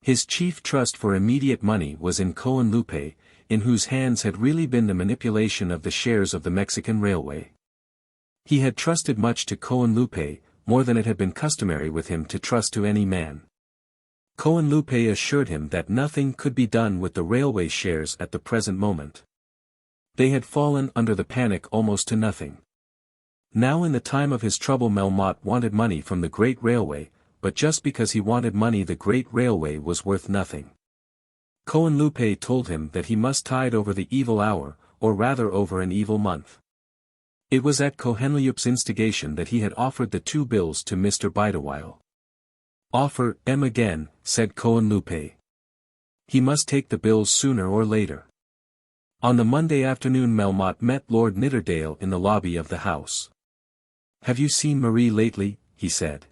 His chief trust for immediate money was in Cohenlupe, in whose hands had really been the manipulation of the shares of the Mexican Railway. He had trusted much to Cohenlupe, more than it had been customary with him to trust to any man. Cohenlupe assured him that nothing could be done with the railway shares at the present moment. They had fallen under the panic almost to nothing. Now in the time of his trouble Melmotte wanted money from the great railway, but just because he wanted money the great railway was worth nothing. Cohenlupe told him that he must tide over the evil hour, or rather over an evil month. It was at Cohenlupe's instigation that he had offered the 2 bills to Mr. Bideawhile. "Offer 'em again," said Cohenlupe. He must take the bills sooner or later. On the Monday afternoon Melmotte met Lord Nidderdale in the lobby of the house. "Have you seen Marie lately?" he said.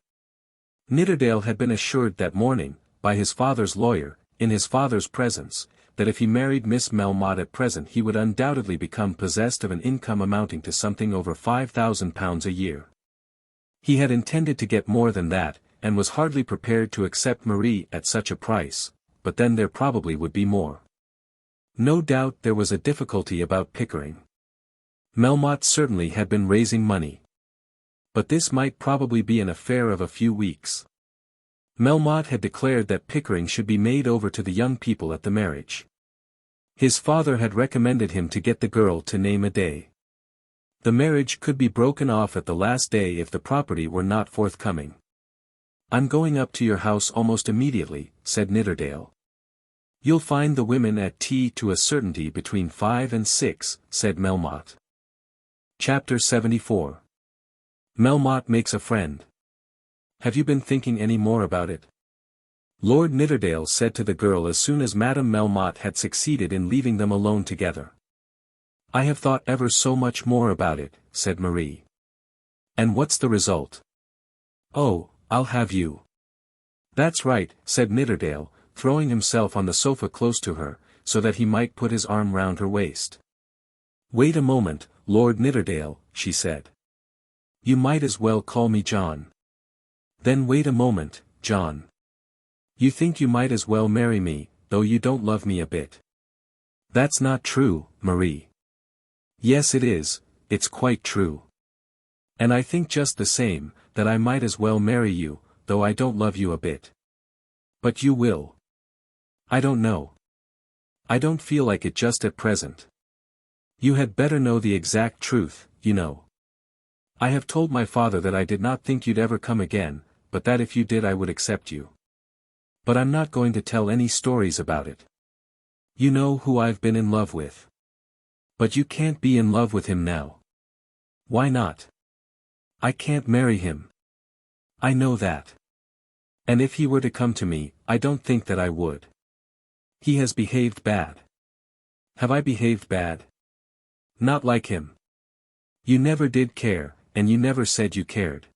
Nidderdale had been assured that morning, by his father's lawyer, in his father's presence, that if he married Miss Melmotte at present he would undoubtedly become possessed of an income amounting to something over £5,000 a year. He had intended to get more than that, and was hardly prepared to accept Marie at such a price, but then there probably would be more. No doubt there was a difficulty about Pickering. Melmotte certainly had been raising money. But this might probably be an affair of a few weeks. Melmotte had declared that Pickering should be made over to the young people at the marriage. His father had recommended him to get the girl to name a day. The marriage could be broken off at the last day if the property were not forthcoming. "I'm going up to your house almost immediately," said Nidderdale. "You'll find the women at tea to a certainty between 5 and 6, said Melmotte. Chapter 74. Melmotte makes a friend. "Have you been thinking any more about it?" Lord Nidderdale said to the girl as soon as Madame Melmotte had succeeded in leaving them alone together. "I have thought ever so much more about it," said Marie. "And what's the result?" "Oh, I'll have you." "That's right," said Nidderdale, throwing himself on the sofa close to her, so that he might put his arm round her waist. "Wait a moment, Lord Nidderdale," she said. "You might as well call me John." "Then wait a moment, John. You think you might as well marry me, though you don't love me a bit." "That's not true, Marie." "Yes it is, it's quite true. And I think just the same, that I might as well marry you, though I don't love you a bit." "But you will." "I don't know. I don't feel like it just at present. You had better know the exact truth, you know. I have told my father that I did not think you'd ever come again, but that if you did I would accept you. But I'm not going to tell any stories about it. You know who I've been in love with. But you can't be in love with him now." "Why not?" "I can't marry him." "I know that. And if he were to come to me, I don't think that I would. He has behaved bad." "Have I behaved bad?" "Not like him. You never did care, and you never said you cared."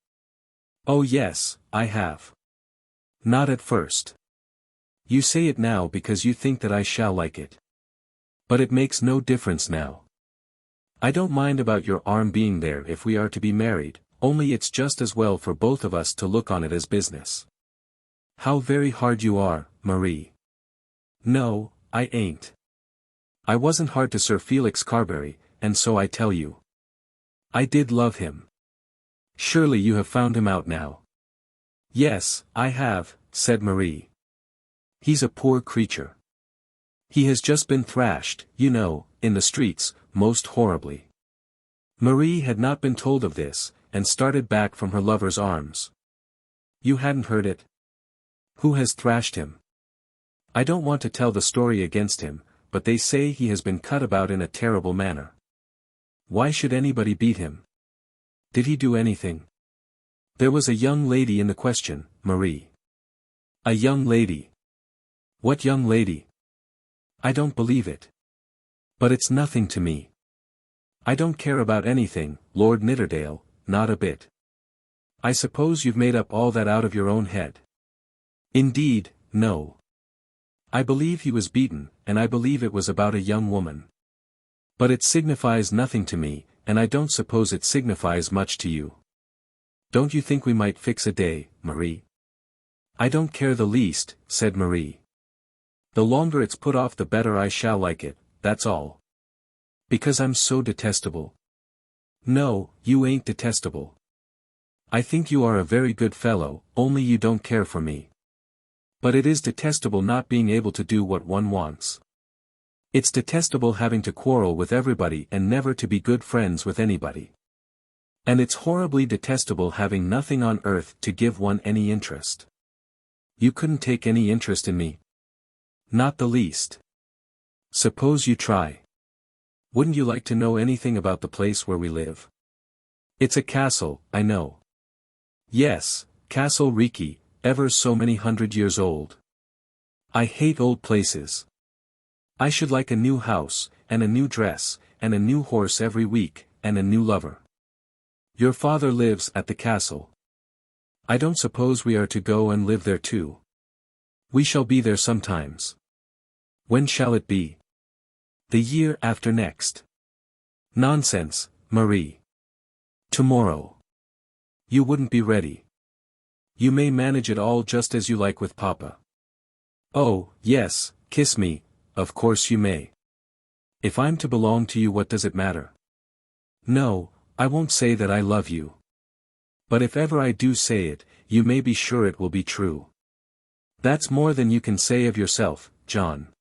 "Oh yes, I have." "Not at first. You say it now because you think that I shall like it. But it makes no difference now. I don't mind about your arm being there if we are to be married, only it's just as well for both of us to look on it as business." "How very hard you are, Marie." "No, I ain't. I wasn't hard to Sir Felix Carbury, and so I tell you. I did love him." "Surely you have found him out now." "Yes, I have," said Marie. "He's a poor creature. He has just been thrashed, you know, in the streets, most horribly." Marie had not been told of this, and started back from her lover's arms. "You hadn't heard it? Who has thrashed him?" "I don't want to tell the story against him, but they say he has been cut about in a terrible manner." "Why should anybody beat him? Did he do anything?" "There was a young lady in the question, Marie." "A young lady? What young lady?" "I don't believe it. But it's nothing to me. I don't care about anything, Lord Nidderdale, not a bit." "I suppose you've made up all that out of your own head." "Indeed, no. I believe he was beaten, and I believe it was about a young woman. But it signifies nothing to me, and I don't suppose it signifies much to you. Don't you think we might fix a day, Marie?" "I don't care the least," said Marie. "The longer it's put off the better I shall like it, that's all. Because I'm so detestable." "No, you ain't detestable. I think you are a very good fellow, only you don't care for me. But it is detestable not being able to do what one wants. It's detestable having to quarrel with everybody and never to be good friends with anybody. And it's horribly detestable having nothing on earth to give one any interest." "You couldn't take any interest in me?" "Not the least." "Suppose you try. Wouldn't you like to know anything about the place where we live?" "It's a castle, I know." "Yes, Castle Reekie, ever so many 100 years old." "I hate old places. I should like a new house, and a new dress, and a new horse every week, and a new lover." "Your father lives at the castle." "I don't suppose we are to go and live there too." "We shall be there sometimes." "When shall it be?" "The year after next." "Nonsense, Marie. Tomorrow." "You wouldn't be ready." "You may manage it all just as you like with Papa." "Oh, yes, kiss me, of course you may. If I'm to belong to you, what does it matter?" "No, I won't say that I love you. But if ever I do say it, you may be sure it will be true." "That's more than you can say of yourself, John."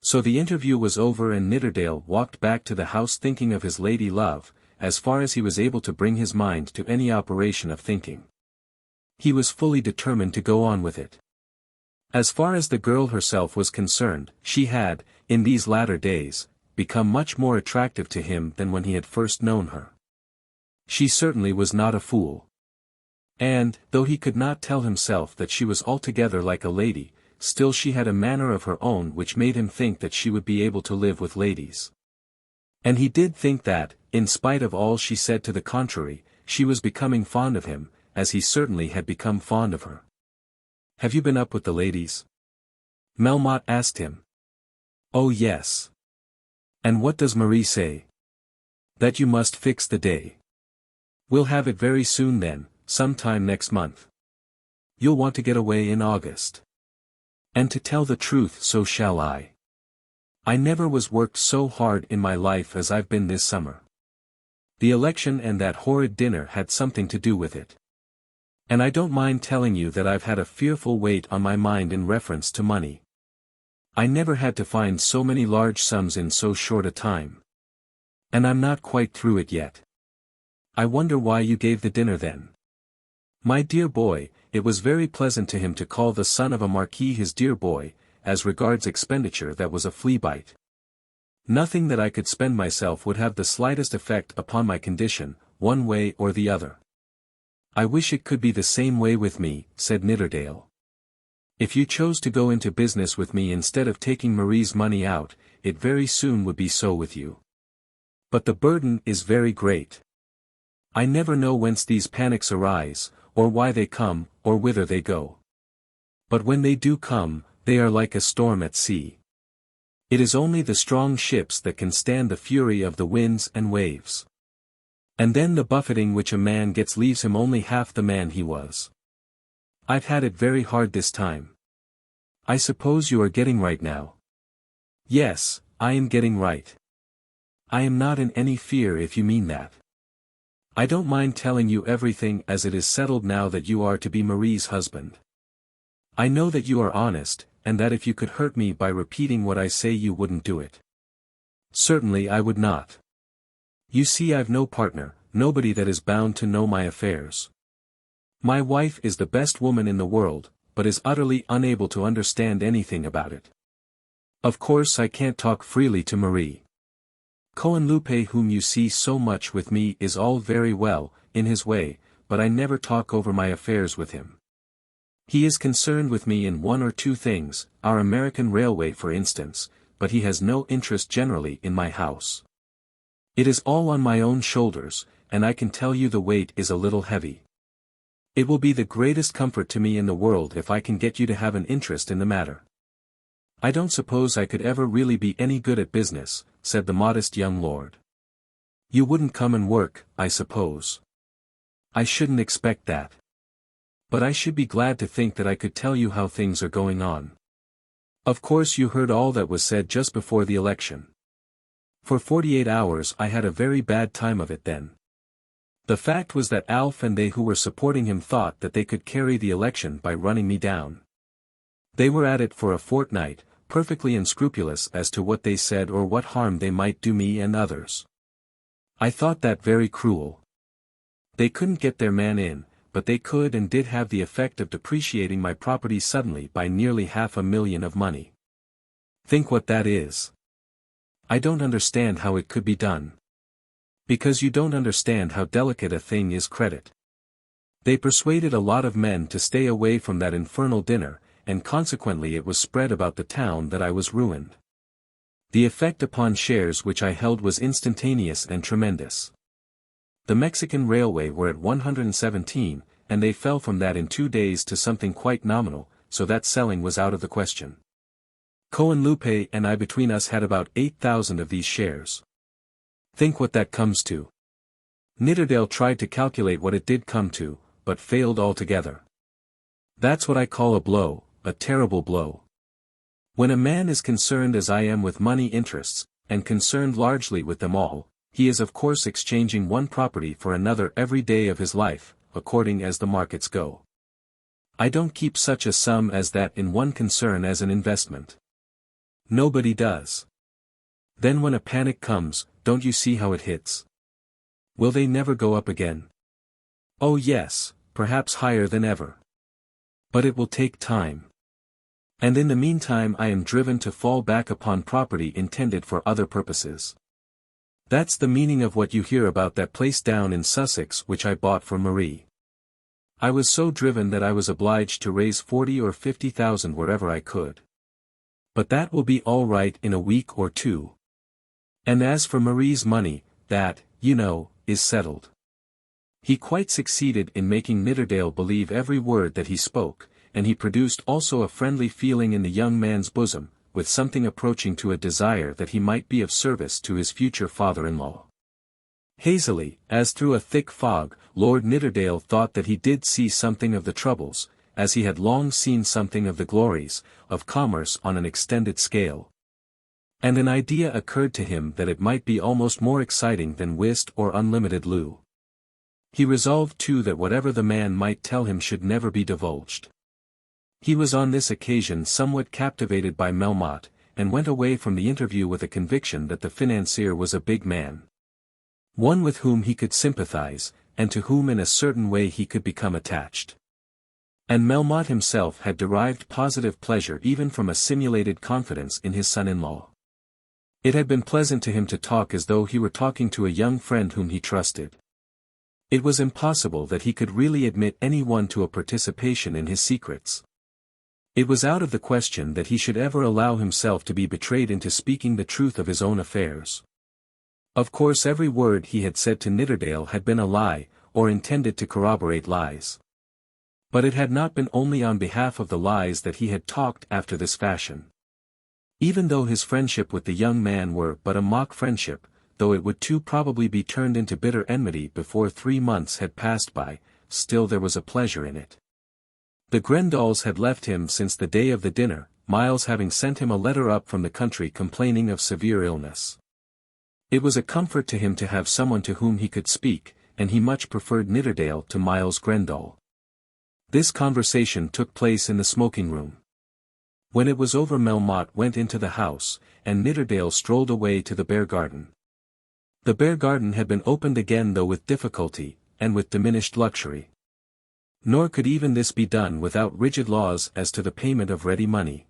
So the interview was over and Nidderdale walked back to the house thinking of his lady love, as far as he was able to bring his mind to any operation of thinking. He was fully determined to go on with it. As far as the girl herself was concerned, she had, in these latter days, become much more attractive to him than when he had first known her. She certainly was not a fool. And, though he could not tell himself that she was altogether like a lady, still she had a manner of her own which made him think that she would be able to live with ladies. And he did think that, in spite of all she said to the contrary, she was becoming fond of him, as he certainly had become fond of her. "Have you been up with the ladies?" Melmotte asked him. "Oh yes." "And what does Marie say?" "That you must fix the day. We'll have it very soon then, sometime next month. You'll want to get away in August. And to tell the truth, so shall I. I never was worked so hard in my life as I've been this summer. The election and that horrid dinner had something to do with it. And I don't mind telling you that I've had a fearful weight on my mind in reference to money. I never had to find so many large sums in so short a time. And I'm not quite through it yet. I wonder why you gave the dinner then." My dear boy, it was very pleasant to him to call the son of a marquis his dear boy. As regards expenditure, that was a flea bite. Nothing that I could spend myself would have the slightest effect upon my condition, one way or the other. "I wish it could be the same way with me," said Nidderdale. "If you chose to go into business with me instead of taking Marie's money out, it very soon would be so with you. But the burden is very great. I never know whence these panics arise, or why they come, or whither they go. But when they do come, they are like a storm at sea. It is only the strong ships that can stand the fury of the winds and waves. And then the buffeting which a man gets leaves him only half the man he was. I've had it very hard this time. I suppose you are getting right now." "Yes, I am getting right. I am not in any fear if you mean that. I don't mind telling you everything as it is settled now that you are to be Marie's husband. I know that you are honest, and that if you could hurt me by repeating what I say you wouldn't do it." "Certainly I would not. You see, I've no partner, nobody that is bound to know my affairs. My wife is the best woman in the world, but is utterly unable to understand anything about it. Of course I can't talk freely to Marie. Coenlupe, whom you see so much with me, is all very well, in his way, but I never talk over my affairs with him. He is concerned with me in one or two things, our American railway for instance, but he has no interest generally in my house. It is all on my own shoulders, and I can tell you the weight is a little heavy. It will be the greatest comfort to me in the world if I can get you to have an interest in the matter." "I don't suppose I could ever really be any good at business," said the modest young lord. "You wouldn't come and work, I suppose." "I shouldn't expect that. But I should be glad to think that I could tell you how things are going on. Of course you heard all that was said just before the election. For 48 hours I had a very bad time of it then. The fact was that Alf and they who were supporting him thought that they could carry the election by running me down. They were at it for a fortnight, perfectly unscrupulous as to what they said or what harm they might do me and others. I thought that very cruel. They couldn't get their man in, but they could and did have the effect of depreciating my property suddenly by nearly $500,000 of money. Think what that is. I don't understand how it could be done. Because you don't understand how delicate a thing is credit. They persuaded a lot of men to stay away from that infernal dinner, and consequently it was spread about the town that I was ruined. The effect upon shares which I held was instantaneous and tremendous. The Mexican Railway were at 117, and they fell from that in 2 days to something quite nominal, so that selling was out of the question. Coenlupe and I between us had about 8,000 of these shares. Think what that comes to. Nidderdale tried to calculate what it did come to, but failed altogether. That's what I call a blow, a terrible blow. When a man is concerned as I am with money interests, and concerned largely with them all, he is of course exchanging one property for another every day of his life, according as the markets go. I don't keep such a sum as that in one concern as an investment. Nobody does. Then when a panic comes, don't you see how it hits? Will they never go up again? Oh yes, perhaps higher than ever. But it will take time. And in the meantime I am driven to fall back upon property intended for other purposes. That's the meaning of what you hear about that place down in Sussex which I bought for Marie. I was so driven that I was obliged to raise 40 or 50,000 wherever I could. But that will be all right in a week or two. And as for Marie's money, that, you know, is settled. He quite succeeded in making Nidderdale believe every word that he spoke, and he produced also a friendly feeling in the young man's bosom, with something approaching to a desire that he might be of service to his future father-in-law. Hazily, as through a thick fog, Lord Nidderdale thought that he did see something of the troubles, as he had long seen something of the glories, of commerce on an extended scale. And an idea occurred to him that it might be almost more exciting than whist or unlimited loo. He resolved too that whatever the man might tell him should never be divulged. He was on this occasion somewhat captivated by Melmotte, and went away from the interview with a conviction that the financier was a big man. One with whom he could sympathize, and to whom in a certain way he could become attached. And Melmotte himself had derived positive pleasure even from a simulated confidence in his son-in-law. It had been pleasant to him to talk as though he were talking to a young friend whom he trusted. It was impossible that he could really admit any one to a participation in his secrets. It was out of the question that he should ever allow himself to be betrayed into speaking the truth of his own affairs. Of course every word he had said to Nidderdale had been a lie, or intended to corroborate lies. But it had not been only on behalf of the lies that he had talked after this fashion. Even though his friendship with the young man were but a mock friendship, though it would too probably be turned into bitter enmity before 3 months had passed by, still there was a pleasure in it. The Grendalls had left him since the day of the dinner, Miles having sent him a letter up from the country complaining of severe illness. It was a comfort to him to have someone to whom he could speak, and he much preferred Nidderdale to Miles Grendall. This conversation took place in the smoking room. When it was over Melmotte went into the house, and Nidderdale strolled away to the bear garden. The bear garden had been opened again though with difficulty, and with diminished luxury. Nor could even this be done without rigid laws as to the payment of ready money.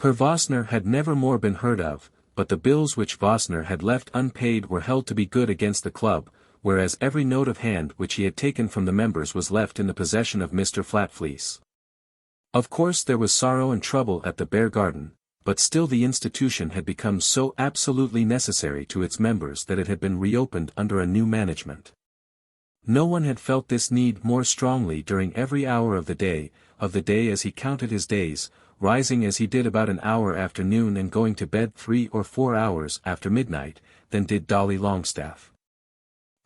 Herr Vossner had never more been heard of, but the bills which Vossner had left unpaid were held to be good against the club, whereas every note of hand which he had taken from the members was left in the possession of Mr. Flatfleece. Of course there was sorrow and trouble at the bear garden, but still the institution had become so absolutely necessary to its members that it had been reopened under a new management. No one had felt this need more strongly during every hour of the day as he counted his days, rising as he did about an hour after noon and going to bed 3 or 4 hours after midnight, than did Dolly Longstaff.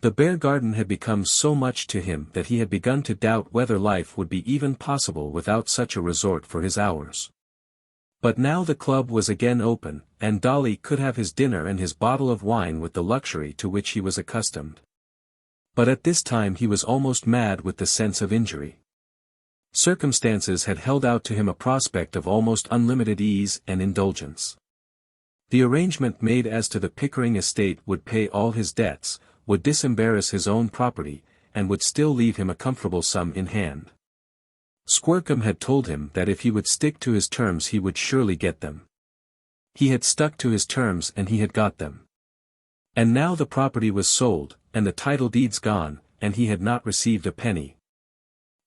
The bear garden had become so much to him that he had begun to doubt whether life would be even possible without such a resort for his hours. But now the club was again open, and Dolly could have his dinner and his bottle of wine with the luxury to which he was accustomed. But at this time he was almost mad with the sense of injury. Circumstances had held out to him a prospect of almost unlimited ease and indulgence. The arrangement made as to the Pickering estate would pay all his debts, would disembarrass his own property, and would still leave him a comfortable sum in hand. Squercum had told him that if he would stick to his terms he would surely get them. He had stuck to his terms and he had got them. And now the property was sold, and the title deeds gone, and he had not received a penny.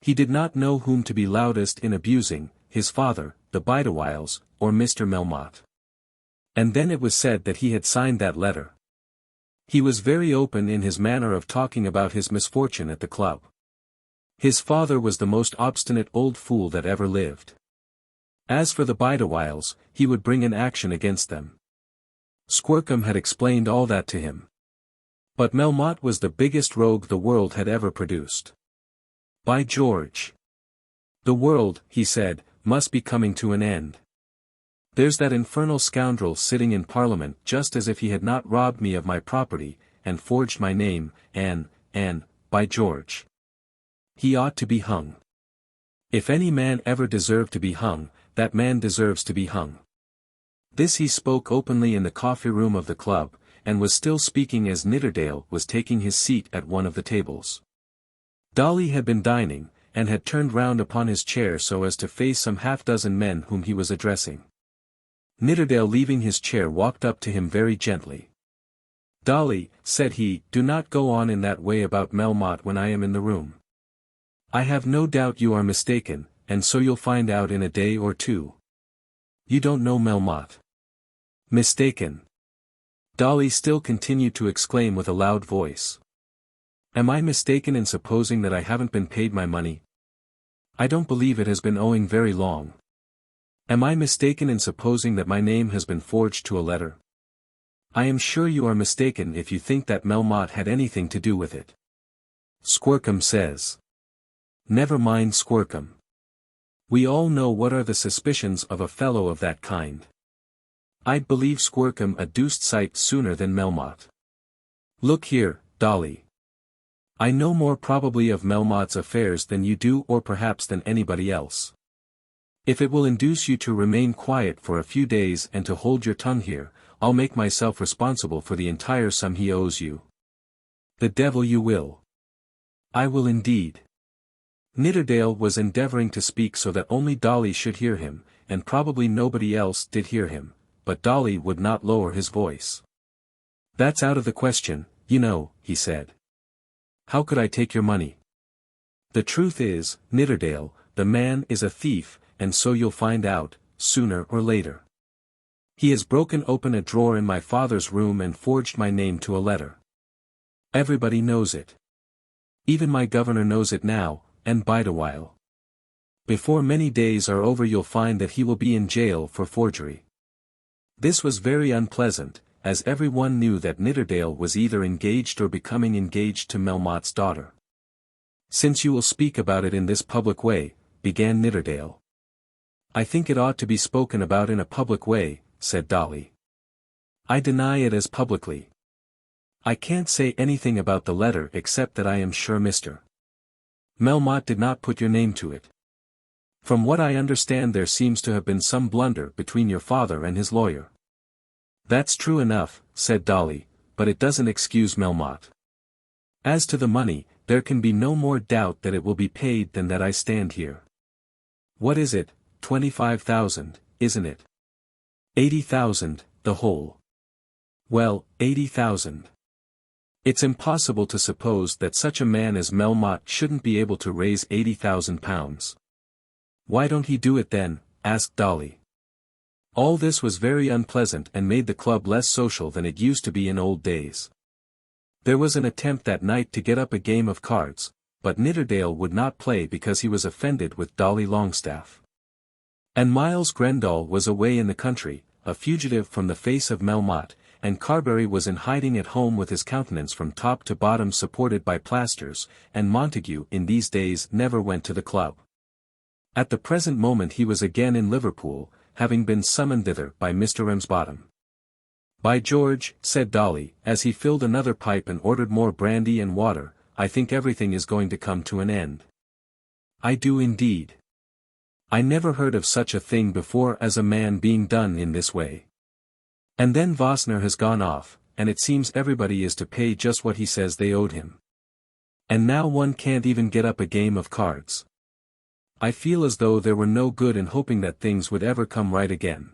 He did not know whom to be loudest in abusing, his father, the Bideawhiles, or Mr. Melmotte. And then it was said that he had signed that letter. He was very open in his manner of talking about his misfortune at the club. His father was the most obstinate old fool that ever lived. As for the Bideawhiles, he would bring an action against them. Squercum had explained all that to him. But Melmotte was the biggest rogue the world had ever produced. By George! The world, he said, must be coming to an end. There's that infernal scoundrel sitting in Parliament just as if he had not robbed me of my property, and forged my name, and, by George! He ought to be hung. If any man ever deserved to be hung, that man deserves to be hung. This he spoke openly in the coffee-room of the club, and was still speaking as Nidderdale was taking his seat at one of the tables. Dolly had been dining, and had turned round upon his chair so as to face some half-dozen men whom he was addressing. Nidderdale, leaving his chair, walked up to him very gently. "Dolly," said he, "do not go on in that way about Melmotte when I am in the room. I have no doubt you are mistaken, and so you'll find out in a day or two. You don't know Melmotte." "Mistaken?" Dolly still continued to exclaim with a loud voice. "Am I mistaken in supposing that I haven't been paid my money? I don't believe it has been owing very long. Am I mistaken in supposing that my name has been forged to a letter? I am sure you are mistaken if you think that Melmotte had anything to do with it. Squircum says. Never mind Squircum. We all know what are the suspicions of a fellow of that kind. I'd believe Squircum a deuced sight sooner than Melmotte. Look here, Dolly. I know more probably of Melmotte's affairs than you do, or perhaps than anybody else. If it will induce you to remain quiet for a few days and to hold your tongue here, I'll make myself responsible for the entire sum he owes you." "The devil you will." "I will indeed." Nidderdale was endeavoring to speak so that only Dolly should hear him, and probably nobody else did hear him, but Dolly would not lower his voice. "That's out of the question, you know," he said. "How could I take your money? The truth is, Nidderdale, the man is a thief, and so you'll find out, sooner or later. He has broken open a drawer in my father's room and forged my name to a letter. Everybody knows it. Even my governor knows it now, and bide a while. Before many days are over you'll find that he will be in jail for forgery." This was very unpleasant, as everyone knew that Nidderdale was either engaged or becoming engaged to Melmotte's daughter. "Since you will speak about it in this public way," began Nidderdale. "I think it ought to be spoken about in a public way," said Dolly. "I deny it as publicly. I can't say anything about the letter except that I am sure Mr. Melmotte did not put your name to it. From what I understand there seems to have been some blunder between your father and his lawyer." "That's true enough," said Dolly, "but it doesn't excuse Melmotte. As to the money, there can be no more doubt that it will be paid than that I stand here. What is it, 25,000, isn't it? 80,000, the whole. Well, 80,000. It's impossible to suppose that such a man as Melmotte shouldn't be able to raise £80,000. "Why don't he do it then?" asked Dolly. All this was very unpleasant and made the club less social than it used to be in old days. There was an attempt that night to get up a game of cards, but Nidderdale would not play because he was offended with Dolly Longstaff. And Miles Grendall was away in the country, a fugitive from the face of Melmotte, and Carbury was in hiding at home with his countenance from top to bottom supported by plasters, and Montague in these days never went to the club. At the present moment he was again in Liverpool, having been summoned thither by Mr. Ramsbottom. "By George," said Dolly, as he filled another pipe and ordered more brandy and water, "I think everything is going to come to an end." "I do indeed. I never heard of such a thing before as a man being done in this way. And then Vossner has gone off, and it seems everybody is to pay just what he says they owed him. And now one can't even get up a game of cards. I feel as though there were no good in hoping that things would ever come right again."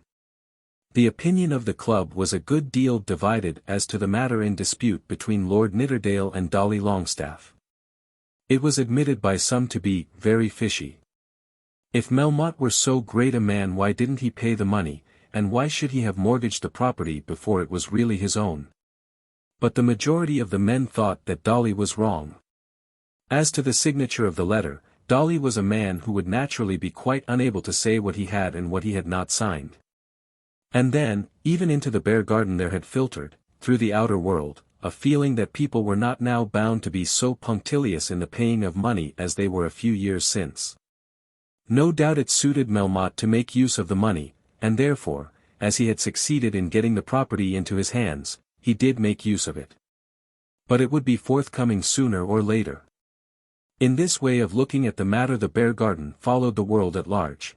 The opinion of the club was a good deal divided as to the matter in dispute between Lord Nidderdale and Dolly Longstaff. It was admitted by some to be very fishy. If Melmotte were so great a man, why didn't he pay the money, and why should he have mortgaged the property before it was really his own? But the majority of the men thought that Dolly was wrong. As to the signature of the letter, Dolly was a man who would naturally be quite unable to say what he had and what he had not signed. And then, even into the Bear Garden there had filtered, through the outer world, a feeling that people were not now bound to be so punctilious in the paying of money as they were a few years since. No doubt it suited Melmotte to make use of the money, and therefore, as he had succeeded in getting the property into his hands, he did make use of it. But it would be forthcoming sooner or later. In this way of looking at the matter the Bear Garden followed the world at large.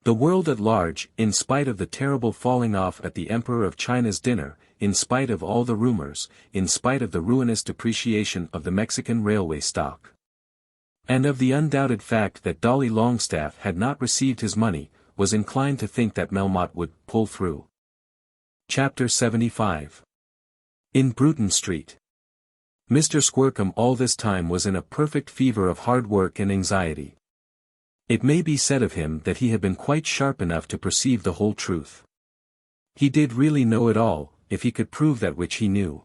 The world at large, in spite of the terrible falling off at the Emperor of China's dinner, in spite of all the rumors, in spite of the ruinous depreciation of the Mexican railway stock, and of the undoubted fact that Dolly Longstaff had not received his money, was inclined to think that Melmotte would pull through. Chapter 75. In Bruton Street. Mr. Squercum all this time was in a perfect fever of hard work and anxiety. It may be said of him that he had been quite sharp enough to perceive the whole truth. He did really know it all, if he could prove that which he knew.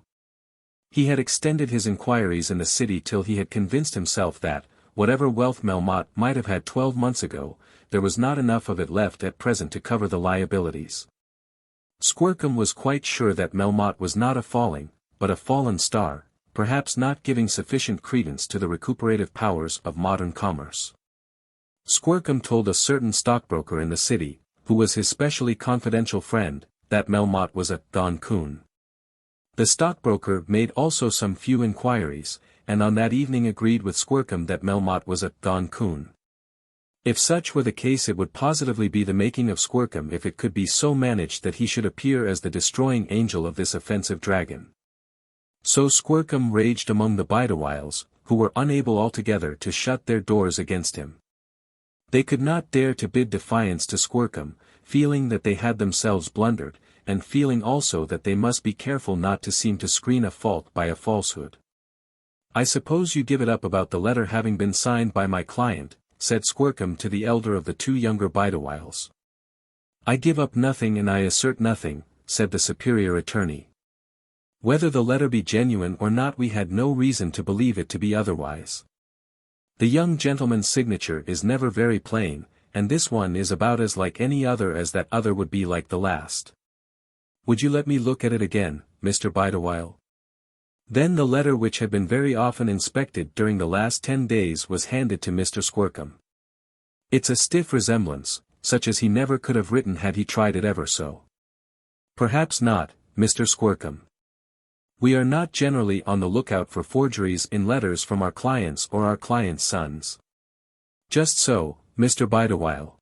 He had extended his inquiries in the city till he had convinced himself that, whatever wealth Melmotte might have had 12 months ago, there was not enough of it left at present to cover the liabilities. Squercum was quite sure that Melmotte was not a falling, but a fallen star, perhaps not giving sufficient credence to the recuperative powers of modern commerce. Squercum told a certain stockbroker in the city, who was his specially confidential friend, that Melmotte was a "gone coon." The stockbroker made also some few inquiries, and on that evening agreed with Squercum that Melmotte was a "gone coon." If such were the case, it would positively be the making of Squercum if it could be so managed that he should appear as the destroying angel of this offensive dragon. So Squercum raged among the Bideawhiles, who were unable altogether to shut their doors against him. They could not dare to bid defiance to Squercum, feeling that they had themselves blundered, and feeling also that they must be careful not to seem to screen a fault by a falsehood. "I suppose you give it up about the letter having been signed by my client," said Squercum to the elder of the two younger Bideawhiles. "I give up nothing and I assert nothing," said the superior attorney. "Whether the letter be genuine or not, we had no reason to believe it to be otherwise. The young gentleman's signature is never very plain, and this one is about as like any other as that other would be like the last. Would you let me look at it again, Mr. Bideawhile?" Then the letter, which had been very often inspected during the last 10 days, was handed to Mr. Squercum. "It's a stiff resemblance, such as he never could have written had he tried it ever so." "Perhaps not, Mr. Squercum. We are not generally on the lookout for forgeries in letters from our clients or our clients' sons." "Just so, Mr. Bideawhile.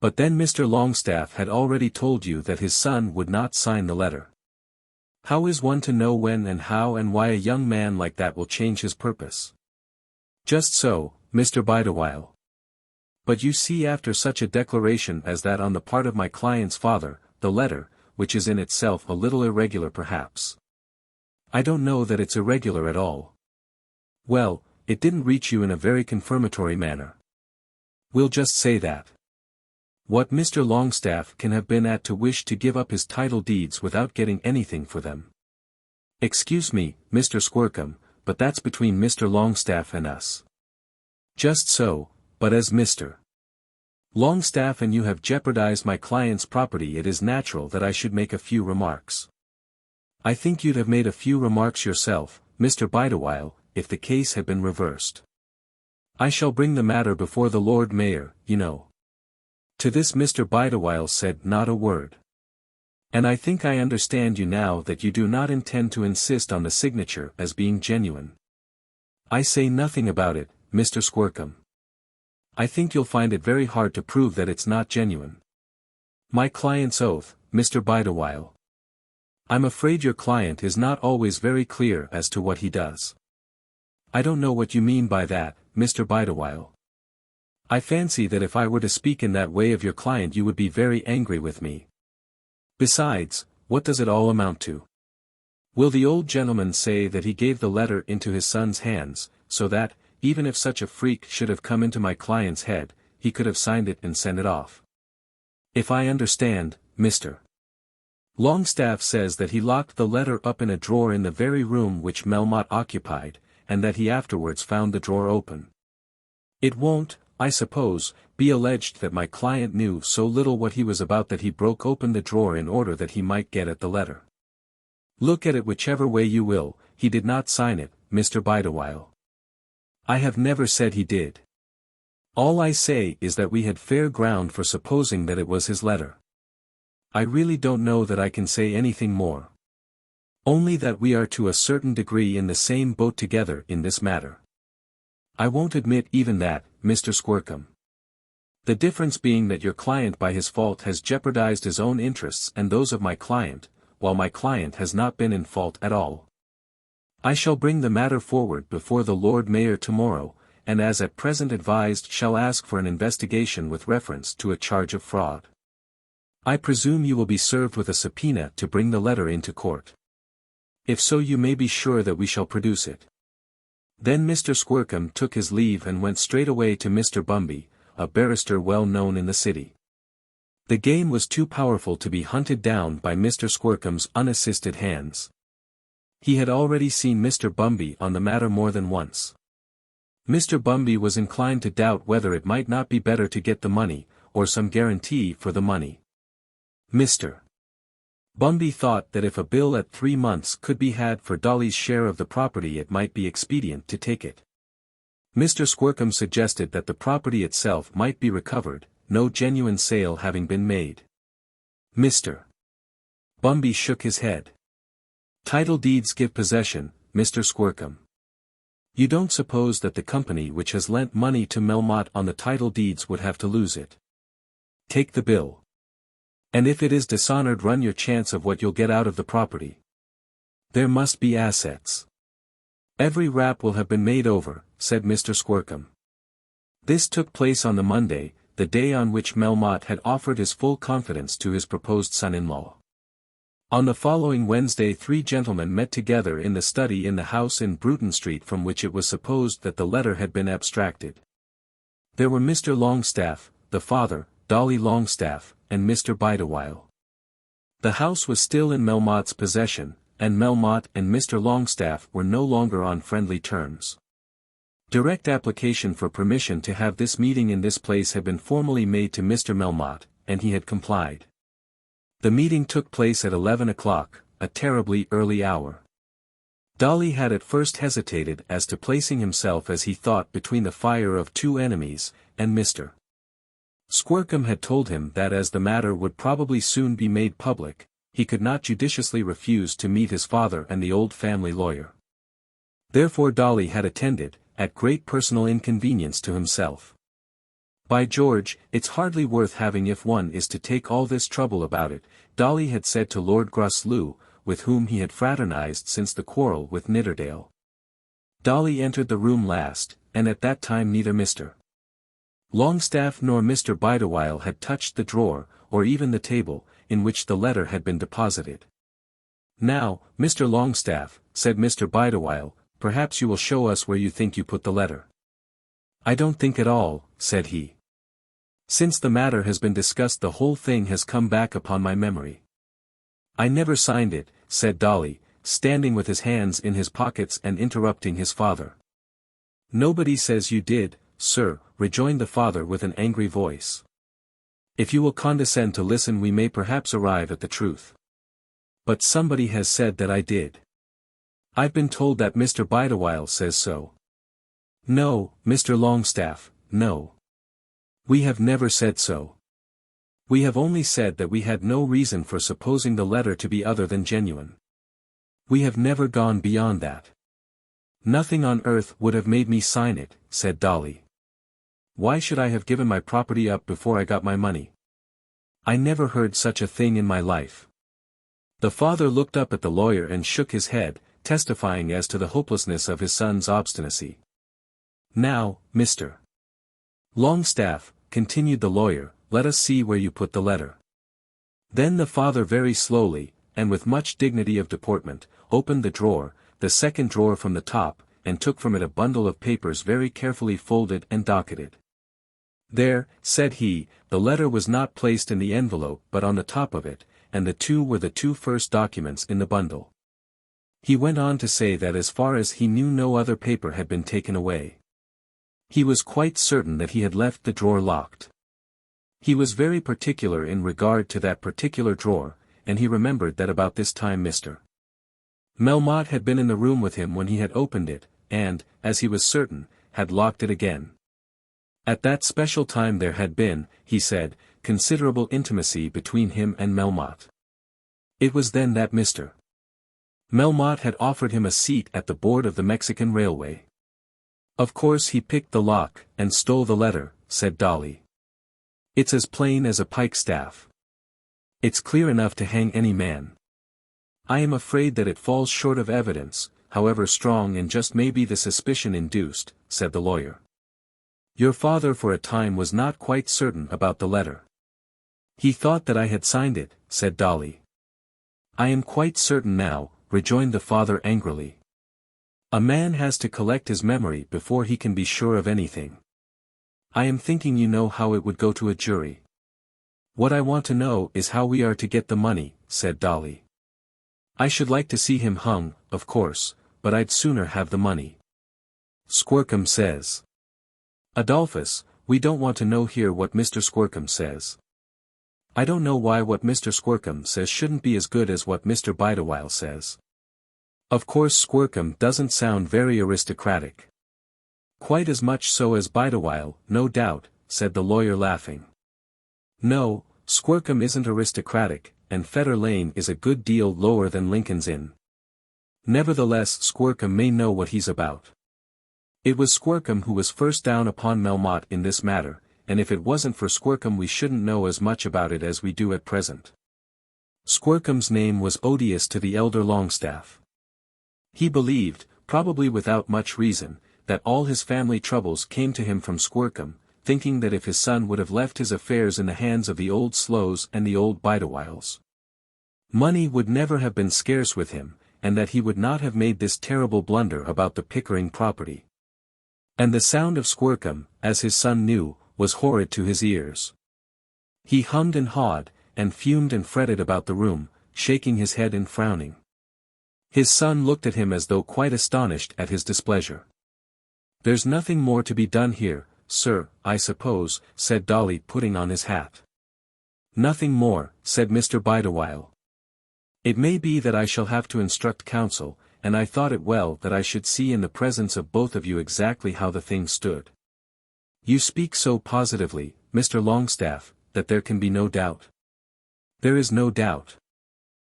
But then Mr. Longstaff had already told you that his son would not sign the letter. How is one to know when and how and why a young man like that will change his purpose?" "Just so, Mr. Bideawhile. But you see, after such a declaration as that on the part of my client's father, the letter, which is in itself a little irregular perhaps." "I don't know that it's irregular at all." "Well, it didn't reach you in a very confirmatory manner. We'll just say that. What Mr. Longstaff can have been at to wish to give up his title deeds without getting anything for them. Excuse me, Mr. Squercum, but that's between Mr. Longstaff and us." "Just so, but as Mr. Longstaff and you have jeopardized my client's property, it is natural that I should make a few remarks." "I think you'd have made a few remarks yourself, Mr. Bideawhile, if the case had been reversed." "I shall bring the matter before the Lord Mayor, you know." To this Mr. Bideawhile said not a word. "And I think I understand you now that you do not intend to insist on the signature as being genuine." "I say nothing about it, Mr. Squercum. I think you'll find it very hard to prove that it's not genuine." "My client's oath, Mr. Bideawhile." "I'm afraid your client is not always very clear as to what he does." "I don't know what you mean by that, Mr. Bideawhile. I fancy that if I were to speak in that way of your client you would be very angry with me. Besides, what does it all amount to? Will the old gentleman say that he gave the letter into his son's hands, so that, even if such a freak should have come into my client's head, he could have signed it and sent it off? If I understand, Mr. Longstaff says that he locked the letter up in a drawer in the very room which Melmotte occupied, and that he afterwards found the drawer open. It won't, I suppose, be alleged that my client knew so little what he was about that he broke open the drawer in order that he might get at the letter. Look at it whichever way you will, he did not sign it, Mr. Bideawhile. I have never said he did. All I say is that we had fair ground for supposing that it was his letter. I really don't know that I can say anything more. Only that we are to a certain degree in the same boat together in this matter. I won't admit even that, Mr. Squercum. The difference being that your client by his fault has jeopardized his own interests and those of my client, while my client has not been in fault at all. I shall bring the matter forward before the Lord Mayor tomorrow, and as at present advised shall ask for an investigation with reference to a charge of fraud. I presume you will be served with a subpoena to bring the letter into court. If so, you may be sure that we shall produce it. Then Mr. Squercum took his leave and went straight away to Mr. Bumby, a barrister well known in the city. The game was too powerful to be hunted down by Mr. Squercum's unassisted hands. He had already seen Mr. Bumby on the matter more than once. Mr. Bumby was inclined to doubt whether it might not be better to get the money, or some guarantee for the money. Mr. Bumby thought that if a bill at 3 months could be had for Dolly's share of the property, it might be expedient to take it. Mr. Squercum suggested that the property itself might be recovered, no genuine sale having been made. Mr. Bumby shook his head. Title deeds give possession, Mr. Squercum. You don't suppose that the company which has lent money to Melmotte on the title deeds would have to lose it? Take the bill. And if it is dishonored, run your chance of what you'll get out of the property. There must be assets. Every rap will have been made over, said Mr. Squercum. This took place on the Monday, the day on which Melmotte had offered his full confidence to his proposed son-in-law. On the following Wednesday 3 gentlemen met together in the study in the house in Bruton Street from which it was supposed that the letter had been abstracted. There were Mr. Longstaff, the father, Dolly Longstaff, and Mr. Bideawhile. The house was still in Melmotte's possession, and Melmotte and Mr. Longstaff were no longer on friendly terms. Direct application for permission to have this meeting in this place had been formally made to Mr. Melmotte, and he had complied. The meeting took place at 11 o'clock, a terribly early hour. Dolly had at first hesitated as to placing himself as he thought between the fire of 2 enemies, and Mr. Squercum had told him that as the matter would probably soon be made public, he could not judiciously refuse to meet his father and the old family lawyer. Therefore Dolly had attended, at great personal inconvenience to himself. By George, it's hardly worth having if one is to take all this trouble about it, Dolly had said to Lord Groslow, with whom he had fraternized since the quarrel with Nidderdale. Dolly entered the room last, and at that time neither Mr. Longstaff nor Mr. Bideawhile had touched the drawer, or even the table, in which the letter had been deposited. Now, Mr. Longstaff, said Mr. Bideawhile, perhaps you will show us where you think you put the letter. I don't think at all, said he. Since the matter has been discussed, the whole thing has come back upon my memory. I never signed it, said Dolly, standing with his hands in his pockets and interrupting his father. Nobody says you did, sir, rejoined the father with an angry voice. If you will condescend to listen, we may perhaps arrive at the truth. But somebody has said that I did. I've been told that Mr. Bideawhile says so. No, Mr. Longstaff, no. We have never said so. We have only said that we had no reason for supposing the letter to be other than genuine. We have never gone beyond that. Nothing on earth would have made me sign it, said Dolly. Why should I have given my property up before I got my money? I never heard such a thing in my life. The father looked up at the lawyer and shook his head, testifying as to the hopelessness of his son's obstinacy. Now, Mr. Longstaff, continued the lawyer, let us see where you put the letter. Then the father very slowly, and with much dignity of deportment, opened the drawer, the second drawer from the top, and took from it a bundle of papers very carefully folded and docketed. There, said he, the letter was not placed in the envelope but on the top of it, and the 2 were the 2 first documents in the bundle. He went on to say that as far as he knew no other paper had been taken away. He was quite certain that he had left the drawer locked. He was very particular in regard to that particular drawer, and he remembered that about this time Mr. Melmotte had been in the room with him when he had opened it, and, as he was certain, had locked it again. At that special time there had been, he said, considerable intimacy between him and Melmotte. It was then that Mr. Melmotte had offered him a seat at the board of the Mexican Railway. Of course he picked the lock, and stole the letter, said Dolly. It's as plain as a pikestaff. It's clear enough to hang any man. I am afraid that it falls short of evidence, however strong, and just may be the suspicion induced," said the lawyer. "Your father for a time was not quite certain about the letter. He thought that I had signed it," said Dolly. "I am quite certain now," rejoined the father angrily. "A man has to collect his memory before he can be sure of anything. I am thinking you know how it would go to a jury." "What I want to know is how we are to get the money," said Dolly. "I should like to see him hung, of course, but I'd sooner have the money. Squircum says." "Adolphus, we don't want to know here what Mr. Squircum says. I don't know why what Mr. Squircum says shouldn't be as good as what Mr. Bideawhile says. Of course Squircum doesn't sound very aristocratic." "Quite as much so as Bideawhile, no doubt," said the lawyer laughing. "No, Squircum isn't aristocratic, and Fetter Lane is a good deal lower than Lincoln's Inn. Nevertheless Squircum may know what he's about. It was Squircum who was first down upon Melmotte in this matter, and if it wasn't for Squircum we shouldn't know as much about it as we do at present." Squircum's name was odious to the elder Longstaff. He believed, probably without much reason, that all his family troubles came to him from Squircum, thinking that if his son would have left his affairs in the hands of the old Slows and the old Bideawhiles, money would never have been scarce with him, and that he would not have made this terrible blunder about the Pickering property. And the sound of Squircum, as his son knew, was horrid to his ears. He hummed and hawed, and fumed and fretted about the room, shaking his head and frowning. His son looked at him as though quite astonished at his displeasure. "There's nothing more to be done here, sir, I suppose," said Dolly, putting on his hat. "Nothing more," said Mr. Bideawhile. "It may be that I shall have to instruct counsel, and I thought it well that I should see in the presence of both of you exactly how the thing stood." "You speak so positively, Mr. Longstaff, that there can be no doubt." "There is no doubt.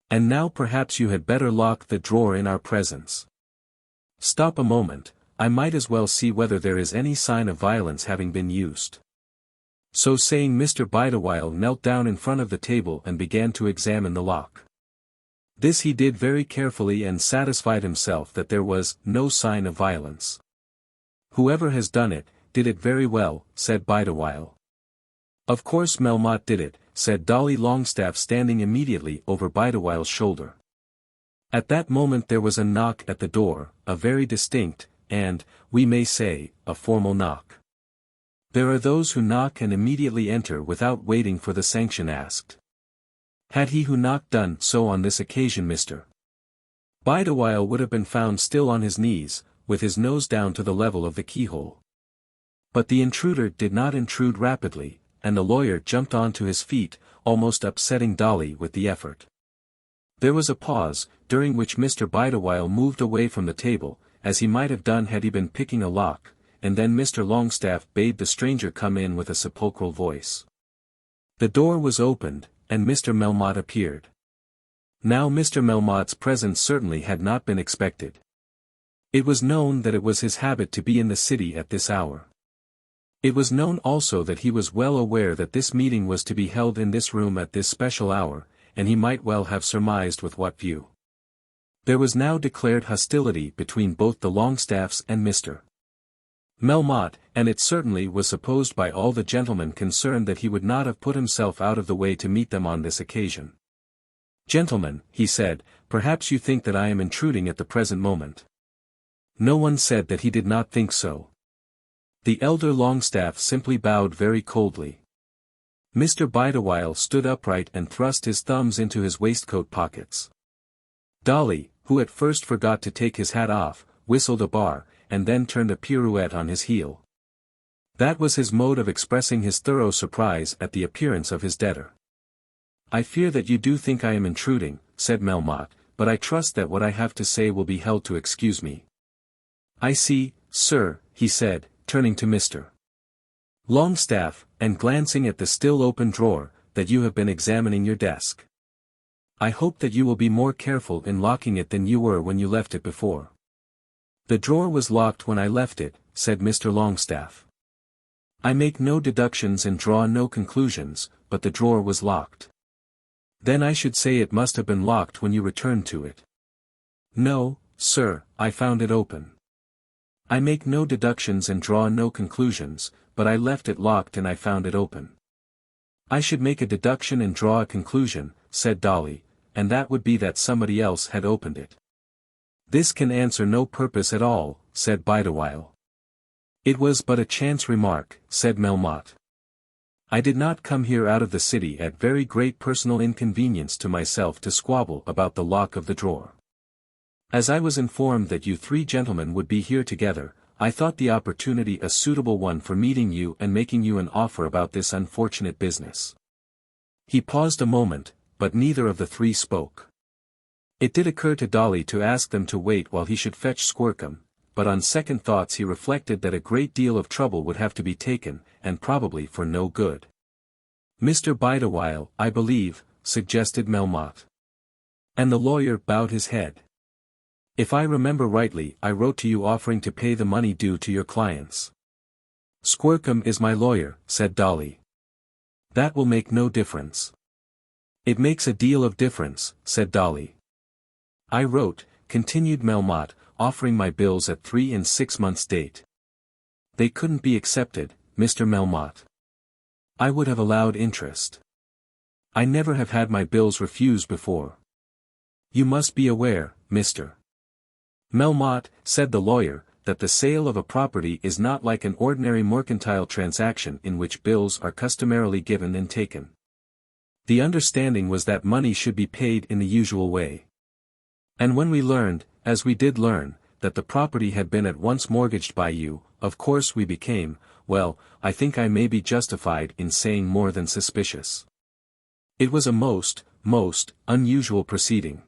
And now perhaps you had better lock the drawer in our presence. Stop a moment, I might as well see whether there is any sign of violence having been used." So saying Mr. Bideawhile knelt down in front of the table and began to examine the lock. This he did very carefully and satisfied himself that there was no sign of violence. "Whoever has done it, did it very well," said Bideawhile. "Of course Melmotte did it," said Dolly Longstaff, standing immediately over Bideawhile's shoulder. At that moment there was a knock at the door, a very distinct, and, we may say, a formal knock. There are those who knock and immediately enter without waiting for the sanction asked. Had he who knocked done so on this occasion, Mr. Bideawhile would have been found still on his knees, with his nose down to the level of the keyhole. But the intruder did not intrude rapidly, and the lawyer jumped on to his feet, almost upsetting Dolly with the effort. There was a pause, during which Mr. Bideawhile moved away from the table, as he might have done had he been picking a lock, and then Mr. Longstaff bade the stranger come in with a sepulchral voice. The door was opened, and Mr. Melmotte appeared. Now Mr. Melmotte's presence certainly had not been expected. It was known that it was his habit to be in the city at this hour. It was known also that he was well aware that this meeting was to be held in this room at this special hour, and he might well have surmised with what view. There was now declared hostility between both the Longstaffs and Mr. Melmotte, and it certainly was supposed by all the gentlemen concerned that he would not have put himself out of the way to meet them on this occasion. "Gentlemen," he said, "perhaps you think that I am intruding at the present moment." No one said that he did not think so. The elder Longstaff simply bowed very coldly. Mr. Bideawhile stood upright and thrust his thumbs into his waistcoat pockets. Dolly, who at first forgot to take his hat off, whistled a bar, and then turned a pirouette on his heel. That was his mode of expressing his thorough surprise at the appearance of his debtor. "I fear that you do think I am intruding," said Melmotte, "but I trust that what I have to say will be held to excuse me." "I see, sir," he said, turning to Mr. Longstaff, and glancing at the still open drawer, "that you have been examining your desk. I hope that you will be more careful in locking it than you were when you left it before." "The drawer was locked when I left it," said Mr. Longstaff. I make no deductions and draw no conclusions, but the drawer was locked. Then I should say it must have been locked when you returned to it. No, sir, I found it open. I make no deductions and draw no conclusions, but I left it locked and I found it open. I should make a deduction and draw a conclusion, said Dolly, and that would be that somebody else had opened it. This can answer no purpose at all, said Bideawhile. It was but a chance remark, said Melmotte. I did not come here out of the city at very great personal inconvenience to myself to squabble about the lock of the drawer. As I was informed that you three gentlemen would be here together, I thought the opportunity a suitable one for meeting you and making you an offer about this unfortunate business. He paused a moment, but neither of the three spoke. It did occur to Dolly to ask them to wait while he should fetch Squircum, but on second thoughts he reflected that a great deal of trouble would have to be taken, and probably for no good. Mr. Bideawhile, I believe, suggested Melmotte. And the lawyer bowed his head. If I remember rightly, I wrote to you offering to pay the money due to your clients. Squircum is my lawyer, said Dolly. That will make no difference. It makes a deal of difference, said Dolly. I wrote, continued Melmotte, offering my bills at 3 and 6 months' date. They couldn't be accepted, Mr. Melmotte. I would have allowed interest. I never have had my bills refused before. You must be aware, Mr. Melmotte, said the lawyer, that the sale of a property is not like an ordinary mercantile transaction in which bills are customarily given and taken. The understanding was that money should be paid in the usual way. And when we learned, as we did learn, that the property had been at once mortgaged by you, of course we became, well, I think I may be justified in saying more than suspicious. It was a most unusual proceeding.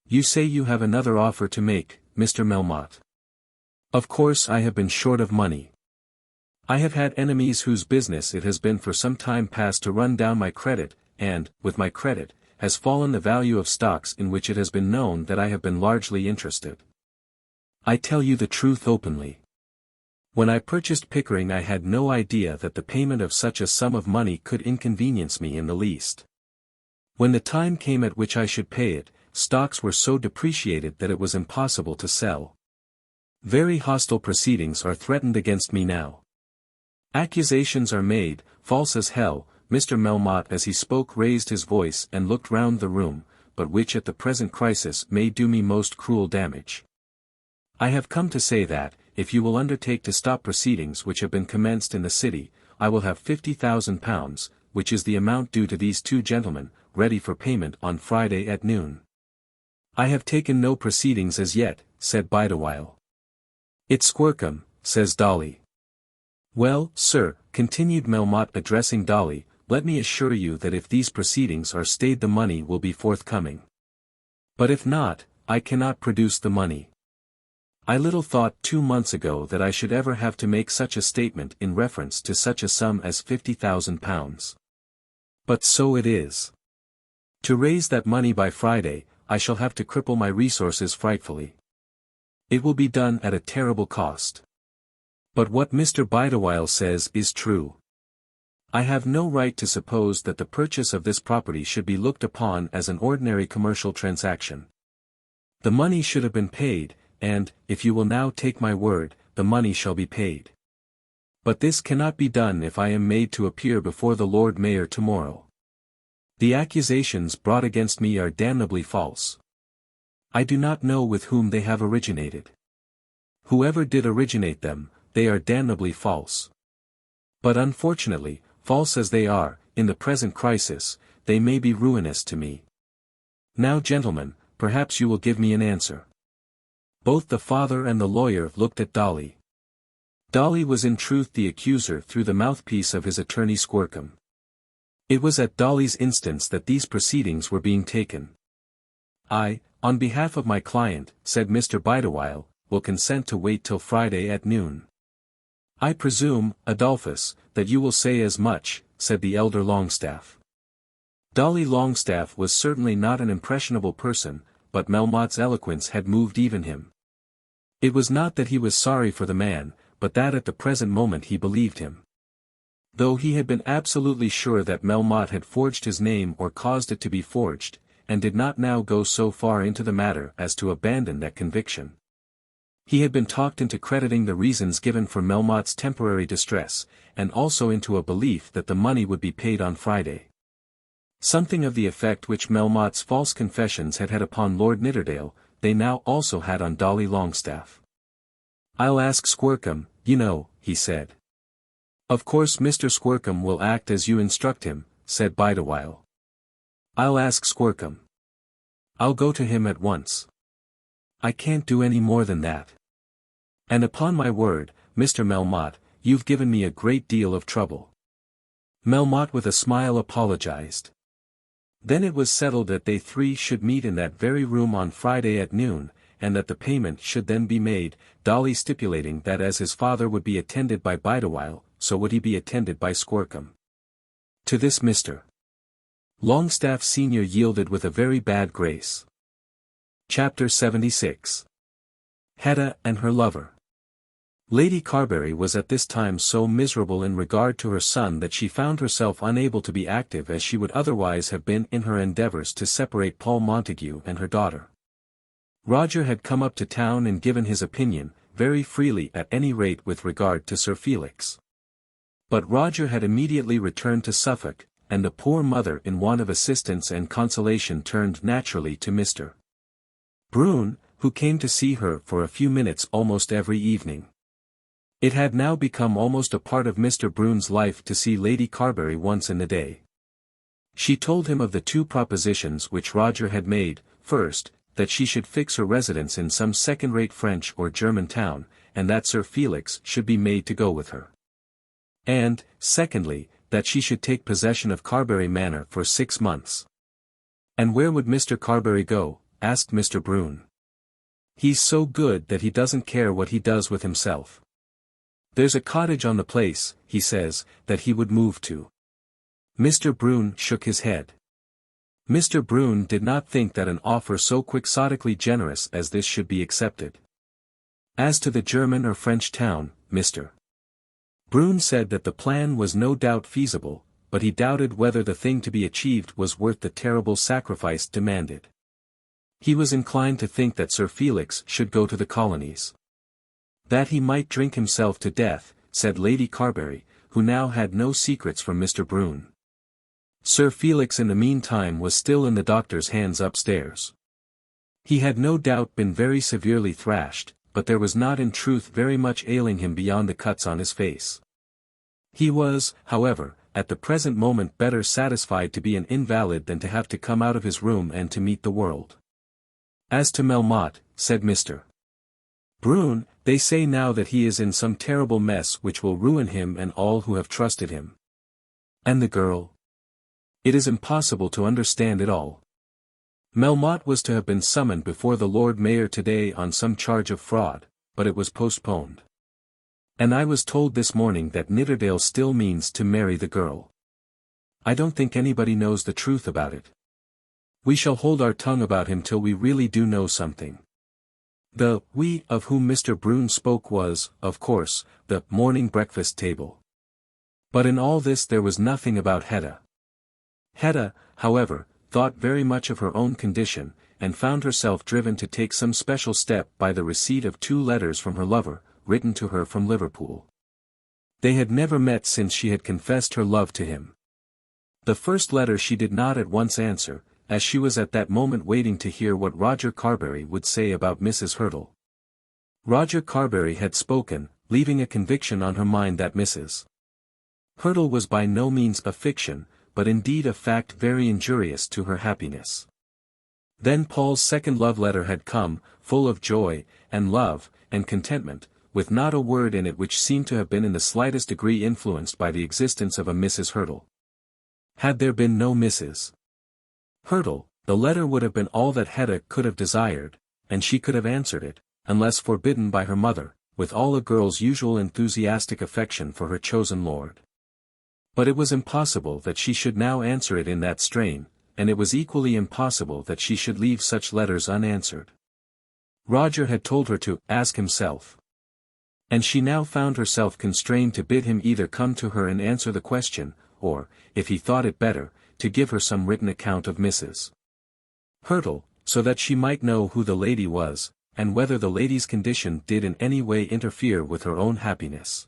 You say you have another offer to make, Mr. Melmotte. Of course I have been short of money. I have had enemies whose business it has been for some time past to run down my credit, and, with my credit, has fallen the value of stocks in which it has been known that I have been largely interested. I tell you the truth openly. When I purchased Pickering I had no idea that the payment of such a sum of money could inconvenience me in the least. When the time came at which I should pay it, stocks were so depreciated that it was impossible to sell. Very hostile proceedings are threatened against me now. Accusations are made, false as hell. Mr. Melmotte as he spoke raised his voice and looked round the room, but which at the present crisis may do me most cruel damage. I have come to say that, if you will undertake to stop proceedings which have been commenced in the city, I will have £50,000, which is the amount due to these two gentlemen, ready for payment on Friday at noon. I have taken no proceedings as yet, said Bideawhile. It's Squircum, says Dolly. Well, sir, continued Melmotte addressing Dolly, let me assure you that if these proceedings are stayed the money will be forthcoming. But if not, I cannot produce the money. I little thought 2 months ago that I should ever have to make such a statement in reference to such a sum as £50,000. But so it is. To raise that money by Friday, I shall have to cripple my resources frightfully. It will be done at a terrible cost. But what Mr. Bideawhile says is true. I have no right to suppose that the purchase of this property should be looked upon as an ordinary commercial transaction. The money should have been paid, and, if you will now take my word, the money shall be paid. But this cannot be done if I am made to appear before the Lord Mayor tomorrow. The accusations brought against me are damnably false. I do not know with whom they have originated. Whoever did originate them, they are damnably false. But unfortunately, false as they are, in the present crisis, they may be ruinous to me. Now gentlemen, perhaps you will give me an answer. Both the father and the lawyer looked at Dolly. Dolly was in truth the accuser through the mouthpiece of his attorney Squircum. It was at Dolly's instance that these proceedings were being taken. I, on behalf of my client, said Mr. Bideawhile, will consent to wait till Friday at noon. I presume, Adolphus, that you will say as much, said the elder Longstaff. Dolly Longstaff was certainly not an impressionable person, but Melmotte's eloquence had moved even him. It was not that he was sorry for the man, but that at the present moment he believed him. Though he had been absolutely sure that Melmotte had forged his name or caused it to be forged, and did not now go so far into the matter as to abandon that conviction. He had been talked into crediting the reasons given for Melmotte's temporary distress, and also into a belief that the money would be paid on Friday. Something of the effect which Melmotte's false confessions had had upon Lord Nidderdale, they now also had on Dolly Longstaff. "I'll ask Squercum, you know," he said. "Of course Mr. Squercum will act as you instruct him," said Bideawhile. "I'll ask Squercum. I'll go to him at once. I can't do any more than that. And upon my word, Mr. Melmotte, you've given me a great deal of trouble." Melmotte with a smile apologized. Then it was settled that they three should meet in that very room on Friday at noon, and that the payment should then be made, Dolly stipulating that as his father would be attended by Bideawhile, so would he be attended by Squercum. To this Mr. Longstaff Sr. yielded with a very bad grace. Chapter 76. Hetta and her lover. Lady Carbury was at this time so miserable in regard to her son that she found herself unable to be active as she would otherwise have been in her endeavours to separate Paul Montague and her daughter. Roger had come up to town and given his opinion, very freely at any rate with regard to Sir Felix. But Roger had immediately returned to Suffolk, and the poor mother in want of assistance and consolation turned naturally to Mr. Brune, who came to see her for a few minutes almost every evening. It had now become almost a part of Mr. Brune's life to see Lady Carbury once in the day. She told him of the two propositions which Roger had made: first, that she should fix her residence in some second-rate French or German town, and that Sir Felix should be made to go with her. And, secondly, that she should take possession of Carbury Manor for 6 months. "And where would Mr. Carbury go?" asked Mr. Brune. "He's so good that he doesn't care what he does with himself. There's a cottage on the place, he says, that he would move to." Mr. Brune shook his head. Mr. Brune did not think that an offer so quixotically generous as this should be accepted. As to the German or French town, Mr. Brune said that the plan was no doubt feasible, but he doubted whether the thing to be achieved was worth the terrible sacrifice demanded. He was inclined to think that Sir Felix should go to the colonies. That he might drink himself to death, said Lady Carbury, who now had no secrets from Mr. Brune. Sir Felix in the meantime was still in the doctor's hands upstairs. He had no doubt been very severely thrashed, but there was not in truth very much ailing him beyond the cuts on his face. He was, however, at the present moment better satisfied to be an invalid than to have to come out of his room and to meet the world. "As to Melmotte," said Mr. Brune, "they say now that he is in some terrible mess which will ruin him and all who have trusted him. And the girl? It is impossible to understand it all. Melmotte was to have been summoned before the Lord Mayor today on some charge of fraud, but it was postponed. And I was told this morning that Nidderdale still means to marry the girl. I don't think anybody knows the truth about it. We shall hold our tongue about him till we really do know something." The "we" of whom Mr. Brune spoke was, of course, the morning breakfast table. But in all this there was nothing about Hetta. Hetta, however, thought very much of her own condition, and found herself driven to take some special step by the receipt of 2 letters from her lover, written to her from Liverpool. They had never met since she had confessed her love to him. The first letter she did not at once answer, as she was at that moment waiting to hear what Roger Carbury would say about Mrs. Hurtle. Roger Carbury had spoken, leaving a conviction on her mind that Mrs. Hurtle was by no means a fiction, but indeed a fact very injurious to her happiness. Then Paul's second love letter had come, full of joy, and love, and contentment, with not a word in it which seemed to have been in the slightest degree influenced by the existence of a Mrs. Hurtle. Had there been no Mrs. Hurtle, the letter would have been all that Hetta could have desired, and she could have answered it, unless forbidden by her mother, with all a girl's usual enthusiastic affection for her chosen lord. But it was impossible that she should now answer it in that strain, and it was equally impossible that she should leave such letters unanswered. Roger had told her to ask himself. And she now found herself constrained to bid him either come to her and answer the question, or, if he thought it better, to give her some written account of Mrs. Hurtle, so that she might know who the lady was, and whether the lady's condition did in any way interfere with her own happiness.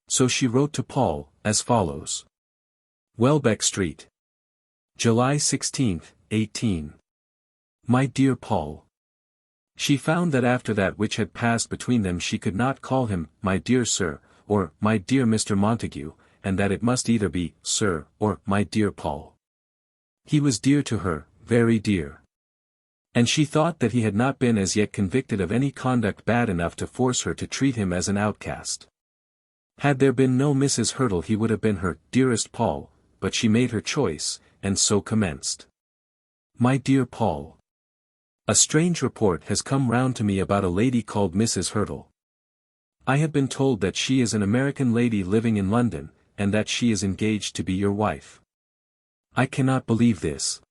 So she wrote to Paul, as follows. Welbeck Street. July 16, 18. My dear Paul. She found that after that which had passed between them she could not call him, my dear sir, or my dear Mr. Montague, and that it must either be, sir, or my dear Paul. He was dear to her, very dear. And she thought that he had not been as yet convicted of any conduct bad enough to force her to treat him as an outcast. Had there been no Mrs. Hurtle he would have been her dearest Paul, but she made her choice, and so commenced. My dear Paul. A strange report has come round to me about a lady called Mrs. Hurtle. I have been told that she is an American lady living in London, and that she is engaged to be your wife. I cannot believe this.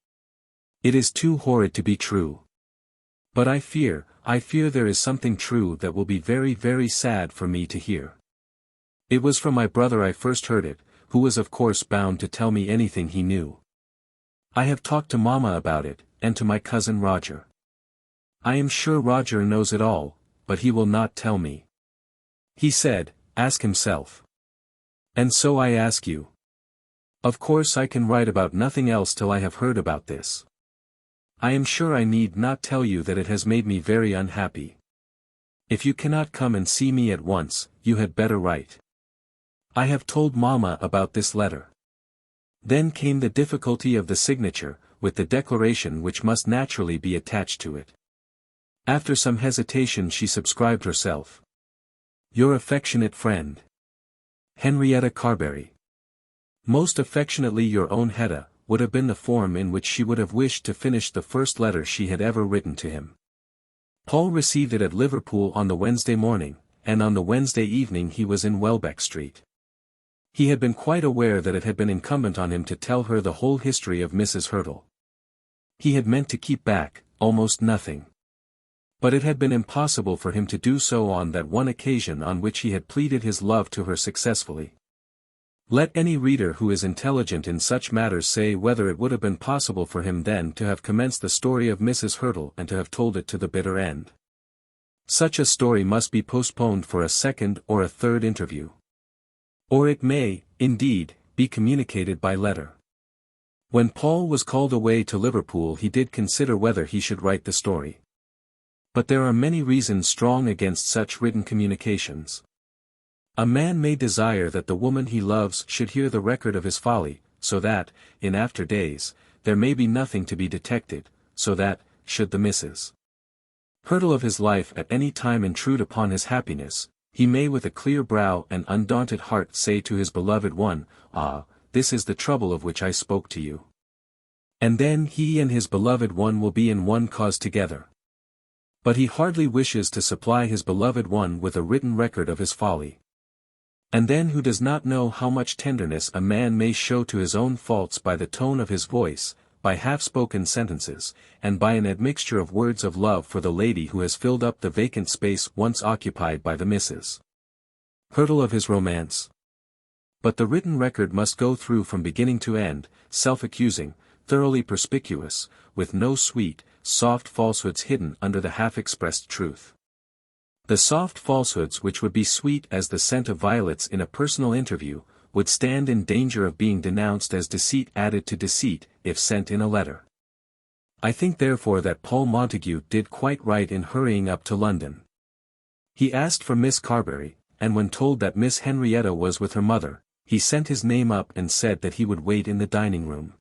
It is too horrid to be true. But I fear there is something true that will be very, very sad for me to hear. It was from my brother I first heard it, who was of course bound to tell me anything he knew. I have talked to Mamma about it, and to my cousin Roger. I am sure Roger knows it all, but he will not tell me. He said, ask himself. And so I ask you. Of course I can write about nothing else till I have heard about this. I am sure I need not tell you that it has made me very unhappy. If you cannot come and see me at once, you had better write. I have told Mamma about this letter. Then came the difficulty of the signature, with the declaration which must naturally be attached to it. After some hesitation she subscribed herself. Your affectionate friend, Henrietta Carbury. Most affectionately your own Hetta, would have been the form in which she would have wished to finish the first letter she had ever written to him. Paul received it at Liverpool on the Wednesday morning, and on the Wednesday evening he was in Welbeck Street. He had been quite aware that it had been incumbent on him to tell her the whole history of Mrs. Hurtle. He had meant to keep back, almost nothing. But it had been impossible for him to do so on that one occasion on which he had pleaded his love to her successfully. Let any reader who is intelligent in such matters say whether it would have been possible for him then to have commenced the story of Mrs. Hurtle and to have told it to the bitter end. Such a story must be postponed for a second or a third interview. Or it may, indeed, be communicated by letter. When Paul was called away to Liverpool he did consider whether he should write the story. But there are many reasons strong against such written communications. A man may desire that the woman he loves should hear the record of his folly, so that, in after days, there may be nothing to be detected, so that, should the Mrs. Hurtle of his life at any time intrude upon his happiness, he may with a clear brow and undaunted heart say to his beloved one, ah, this is the trouble of which I spoke to you. And then he and his beloved one will be in one cause together. But he hardly wishes to supply his beloved one with a written record of his folly. And then who does not know how much tenderness a man may show to his own faults by the tone of his voice, by half-spoken sentences, and by an admixture of words of love for the lady who has filled up the vacant space once occupied by the Mrs. Hurtle of his romance? But the written record must go through from beginning to end, self-accusing, thoroughly perspicuous, with no sweet, soft falsehoods hidden under the half-expressed truth. The soft falsehoods which would be sweet as the scent of violets in a personal interview, would stand in danger of being denounced as deceit added to deceit, if sent in a letter. I think therefore that Paul Montague did quite right in hurrying up to London. He asked for Miss Carbury, and when told that Miss Henrietta was with her mother, he sent his name up and said that he would wait in the dining-room.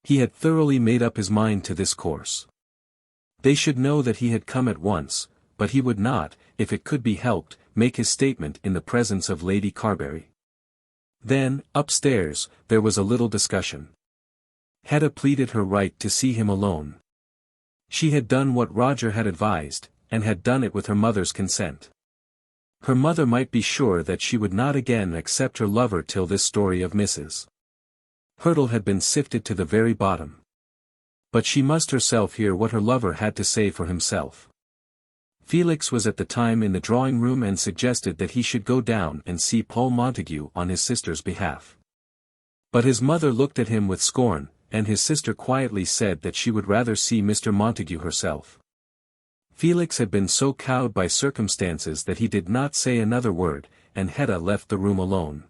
He had thoroughly made up his mind to this course. They should know that he had come at once, but he would not, if it could be helped, make his statement in the presence of Lady Carbury. Then, upstairs, there was a little discussion. Hetta pleaded her right to see him alone. She had done what Roger had advised, and had done it with her mother's consent. Her mother might be sure that she would not again accept her lover till this story of Mrs. Hurtle had been sifted to the very bottom. But she must herself hear what her lover had to say for himself. Felix was at the time in the drawing-room and suggested that he should go down and see Paul Montague on his sister's behalf. But his mother looked at him with scorn, and his sister quietly said that she would rather see Mr. Montague herself. Felix had been so cowed by circumstances that he did not say another word, and Hetta left the room alone.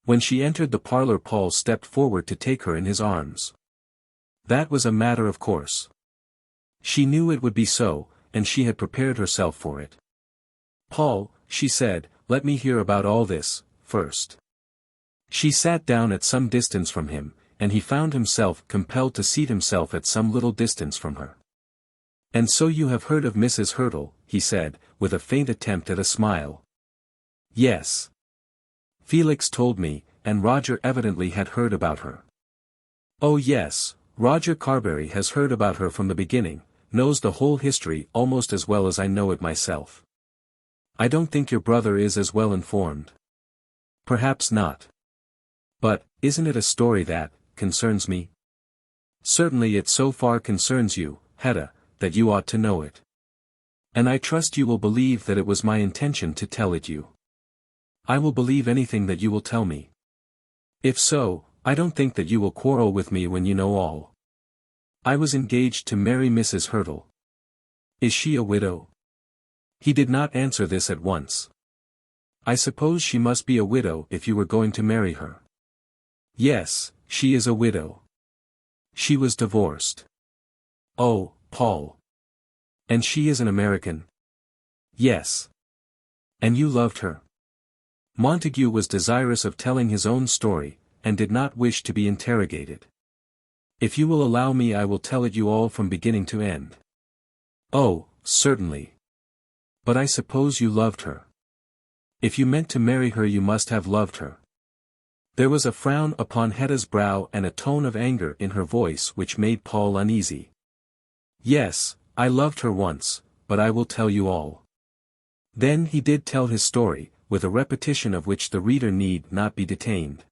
When she entered the parlour, Paul stepped forward to take her in his arms. That was a matter of course. She knew it would be so, and she had prepared herself for it. "Paul," she said, "let me hear about all this, first." She sat down at some distance from him, and he found himself compelled to seat himself at some little distance from her. "And so you have heard of Mrs. Hurtle," he said, with a faint attempt at a smile. "Yes. Felix told me, and Roger evidently had heard about her." "Oh yes, Roger Carbury has heard about her from the beginning, knows the whole history almost as well as I know it myself." "I don't think your brother is as well informed." "Perhaps not. But, isn't it a story that concerns me?" "Certainly it so far concerns you, Hetta, that you ought to know it. And I trust you will believe that it was my intention to tell it you." "I will believe anything that you will tell me. If so, I don't think that you will quarrel with me when you know all. I was engaged to marry Mrs. Hurtle." "Is she a widow?" He did not answer this at once. "I suppose she must be a widow if you were going to marry her." "Yes, she is a widow. She was divorced." "Oh, Paul. And she is an American?" "Yes." "And you loved her?" Montague was desirous of telling his own story, and did not wish to be interrogated. "If you will allow me, I will tell it you all from beginning to end." "Oh, certainly. But I suppose you loved her. If you meant to marry her you must have loved her." There was a frown upon Hetta's brow and a tone of anger in her voice which made Paul uneasy. "Yes, I loved her once, but I will tell you all." Then he did tell his story, with a repetition of which the reader need not be detained.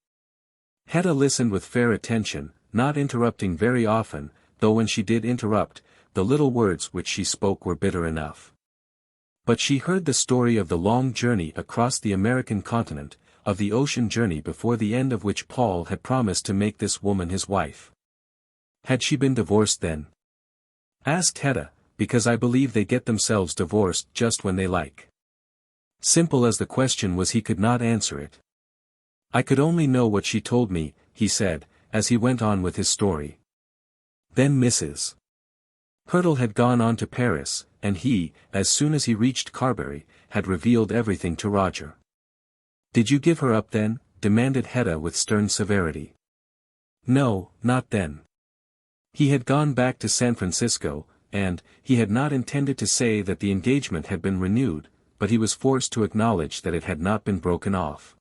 Hetta listened with fair attention, not interrupting very often, though when she did interrupt, the little words which she spoke were bitter enough. But she heard the story of the long journey across the American continent, of the ocean journey before the end of which Paul had promised to make this woman his wife. Had she been divorced then? Asked Hetta, because I believe they get themselves divorced just when they like. Simple as the question was, he could not answer it. "I could only know what she told me," he said, as he went on with his story. Then Mrs. Hurtle had gone on to Paris, and he, as soon as he reached Carbury, had revealed everything to Roger. "Did you give her up then?" demanded Hetta with stern severity. "No, not then. He had gone back to San Francisco, and, he had not intended to say that the engagement had been renewed, but he was forced to acknowledge that it had not been broken off.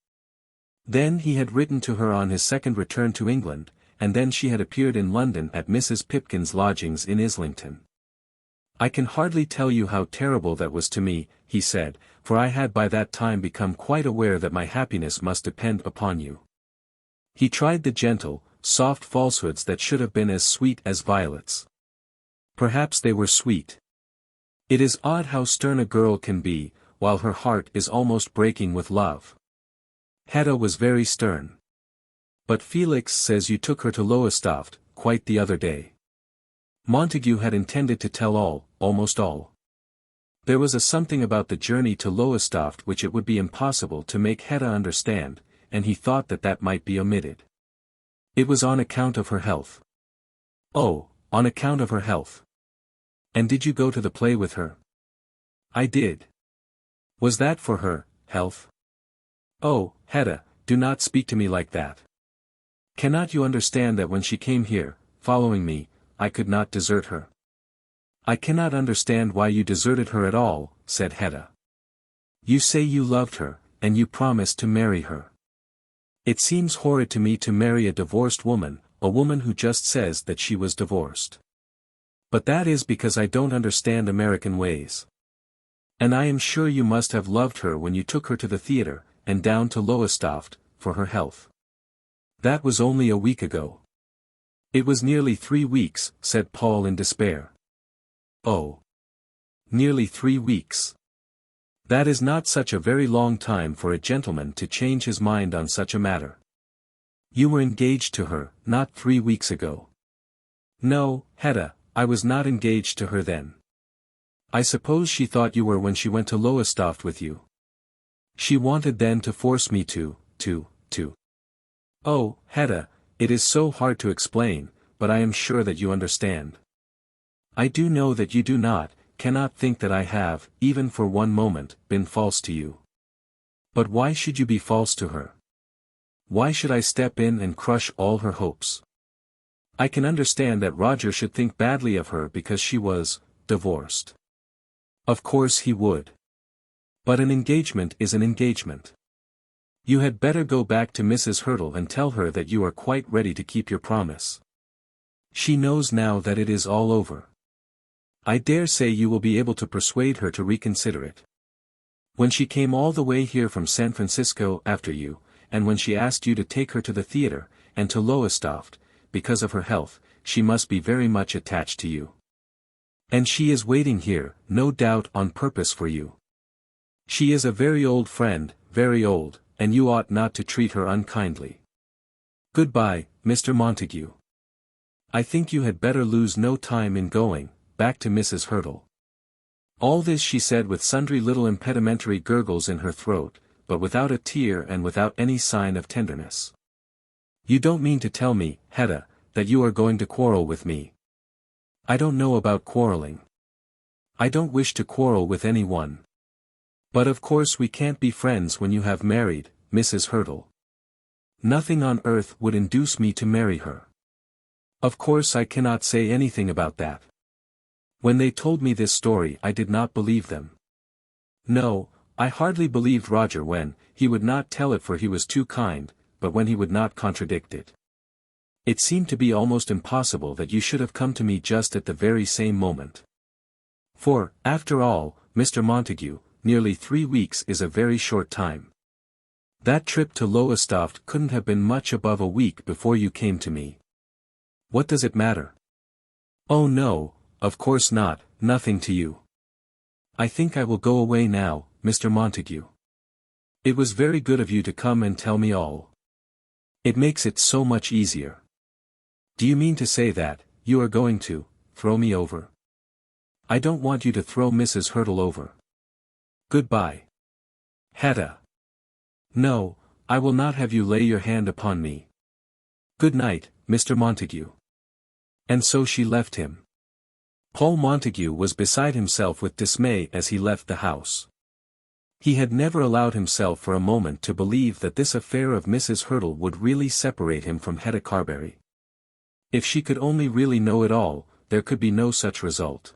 Then he had written to her on his second return to England, and then she had appeared in London at Mrs. Pipkin's lodgings in Islington. "I can hardly tell you how terrible that was to me," he said, "for I had by that time become quite aware that my happiness must depend upon you." He tried the gentle, soft falsehoods that should have been as sweet as violets. Perhaps they were sweet. It is odd how stern a girl can be, while her heart is almost breaking with love. Hetta was very stern. "But Felix says you took her to Lowestoft, quite the other day." Montague had intended to tell all, almost all. There was a something about the journey to Lowestoft which it would be impossible to make Hetta understand, and he thought that that might be omitted. "It was on account of her health." "Oh, on account of her health. And did you go to the play with her?" "I did." "Was that for her health?" "Oh, Hetta, do not speak to me like that. Cannot you understand that when she came here, following me, I could not desert her?" "I cannot understand why you deserted her at all," said Hetta. "You say you loved her, and you promised to marry her. It seems horrid to me to marry a divorced woman, a woman who just says that she was divorced. But that is because I don't understand American ways. And I am sure you must have loved her when you took her to the theatre, and down to Lowestoft, for her health. That was only a week ago." "It was nearly 3 weeks," said Paul in despair. "Oh. Nearly 3 weeks. That is not such a very long time for a gentleman to change his mind on such a matter. You were engaged to her, not 3 weeks ago. No, Hetta, I was not engaged to her then. I suppose she thought you were when she went to Lowestoft with you. She wanted then to force me to. Oh, Hetta, it is so hard to explain, but I am sure that you understand. I do know that you do not, cannot think that I have, even for one moment, been false to you. But why should you be false to her? Why should I step in and crush all her hopes? I can understand that Roger should think badly of her because she was divorced. Of course he would. But an engagement is an engagement. You had better go back to Mrs. Hurtle and tell her that you are quite ready to keep your promise. She knows now that it is all over. I dare say you will be able to persuade her to reconsider it. When she came all the way here from San Francisco after you, and when she asked you to take her to the theatre, and to Lowestoft, because of her health, she must be very much attached to you. And she is waiting here, no doubt on purpose for you. She is a very old friend, very old, and you ought not to treat her unkindly. Goodbye, Mr. Montague. I think you had better lose no time in going back to Mrs. Hurtle. All this she said with sundry little impedimentary gurgles in her throat, but without a tear and without any sign of tenderness. You don't mean to tell me, Hetta, that you are going to quarrel with me. I don't know about quarreling. I don't wish to quarrel with any one. But of course we can't be friends when you have married Mrs. Hurtle. Nothing on earth would induce me to marry her. Of course I cannot say anything about that. When they told me this story I did not believe them. No, I hardly believed Roger when he would not tell it for he was too kind, but when he would not contradict it. It seemed to be almost impossible that you should have come to me just at the very same moment. For, after all, Mr. Montague, nearly 3 weeks is a very short time. That trip to Lowestoft couldn't have been much above a week before you came to me. What does it matter? Oh no, of course not, nothing to you. I think I will go away now, Mr. Montague. It was very good of you to come and tell me all. It makes it so much easier. Do you mean to say that you are going to throw me over? I don't want you to throw Mrs. Hurtle over. Goodbye. Hetta. No, I will not have you lay your hand upon me. Good night, Mr. Montague. And so she left him. Paul Montague was beside himself with dismay as he left the house. He had never allowed himself for a moment to believe that this affair of Mrs. Hurtle would really separate him from Hetta Carbury. If she could only really know it all, there could be no such result.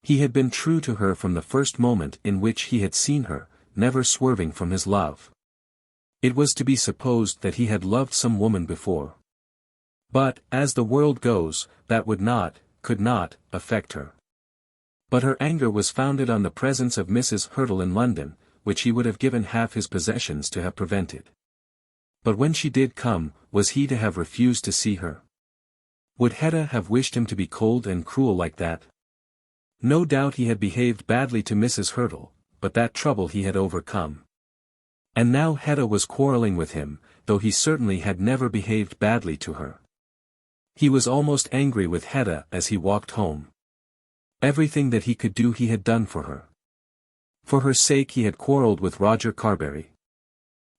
He had been true to her from the first moment in which he had seen her, never swerving from his love. It was to be supposed that he had loved some woman before. But, as the world goes, that would not, could not, affect her. But her anger was founded on the presence of Mrs. Hurtle in London, which he would have given half his possessions to have prevented. But when she did come, was he to have refused to see her? Would Hetta have wished him to be cold and cruel like that? No doubt he had behaved badly to Mrs. Hurtle, but that trouble he had overcome. And now Hetta was quarrelling with him, though he certainly had never behaved badly to her. He was almost angry with Hetta as he walked home. Everything that he could do he had done for her. For her sake he had quarrelled with Roger Carbury.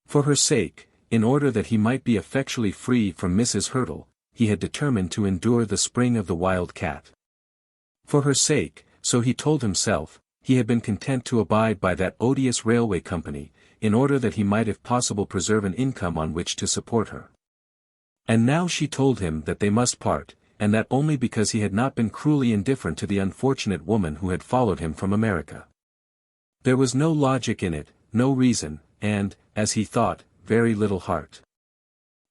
For her sake, in order that he might be effectually free from Mrs. Hurtle, he had determined to endure the spring of the wild cat. For her sake, so he told himself, he had been content to abide by that odious railway company, in order that he might if possible preserve an income on which to support her. And now she told him that they must part, and that only because he had not been cruelly indifferent to the unfortunate woman who had followed him from America. There was no logic in it, no reason, and, as he thought, very little heart.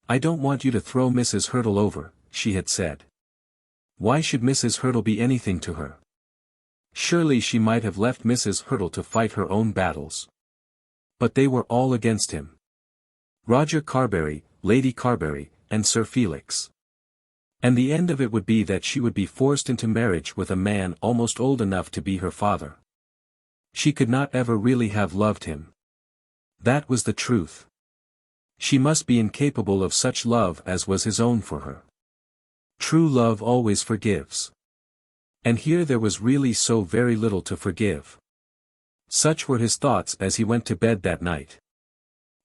I don't want you to throw Mrs. Hurtle over, she had said. Why should Mrs. Hurtle be anything to her? Surely she might have left Mrs. Hurtle to fight her own battles. But they were all against him. Roger Carbury, Lady Carbury, and Sir Felix. And the end of it would be that she would be forced into marriage with a man almost old enough to be her father. She could not ever really have loved him. That was the truth. She must be incapable of such love as was his own for her. True love always forgives. And here there was really so very little to forgive. Such were his thoughts as he went to bed that night.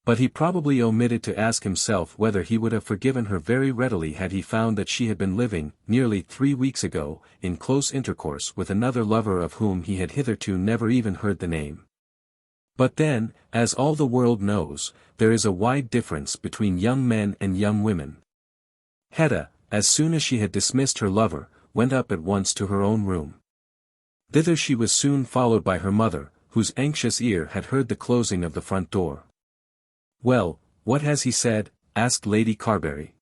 But he probably omitted to ask himself whether he would have forgiven her very readily had he found that she had been living, nearly 3 weeks ago, in close intercourse with another lover of whom he had hitherto never even heard the name. But then, as all the world knows, there is a wide difference between young men and young women. Hetta, as soon as she had dismissed her lover, went up at once to her own room. Thither she was soon followed by her mother, whose anxious ear had heard the closing of the front door. "Well, what has he said?" asked Lady Carbury.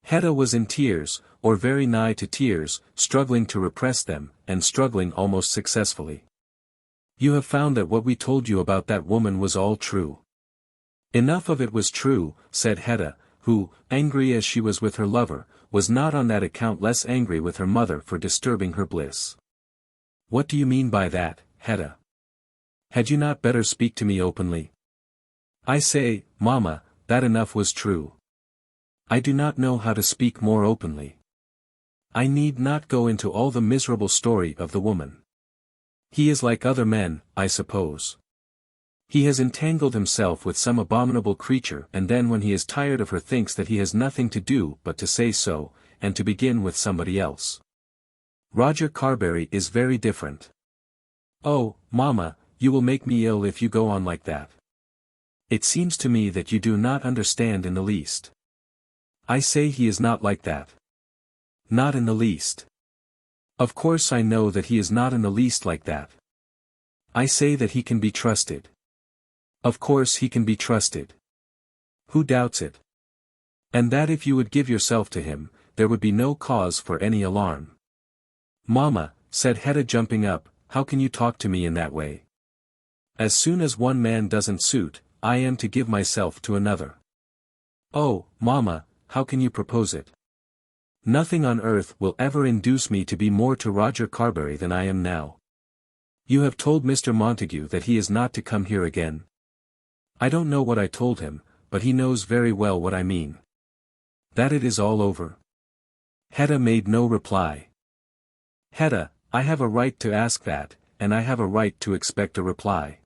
Hetta was in tears, or very nigh to tears, struggling to repress them, and struggling almost successfully. "You have found that what we told you about that woman was all true." "Enough of it was true," said Hetta, who, angry as she was with her lover, was not on that account less angry with her mother for disturbing her bliss. "What do you mean by that, Hetta? Had you not better speak to me openly?" "I say, mamma, that enough was true. I do not know how to speak more openly. I need not go into all the miserable story of the woman. He is like other men, I suppose. He has entangled himself with some abominable creature and then when he is tired of her thinks that he has nothing to do but to say so, and to begin with somebody else. Roger Carbury is very different. Oh, mamma, you will make me ill if you go on like that. It seems to me that you do not understand in the least. I say he is not like that. Not in the least. Of course I know that he is not in the least like that. I say that he can be trusted. Of course he can be trusted. Who doubts it? And that if you would give yourself to him, there would be no cause for any alarm." "Mamma," said Hetta jumping up, "how can you talk to me in that way? As soon as one man doesn't suit, I am to give myself to another." "Oh, mamma, how can you propose it? Nothing on earth will ever induce me to be more to Roger Carbury than I am now. You have told Mr. Montague that he is not to come here again." "I don't know what I told him, but he knows very well what I mean." "That it is all over?" Hetta made no reply. "Hetta, I have a right to ask that, and I have a right to expect a reply.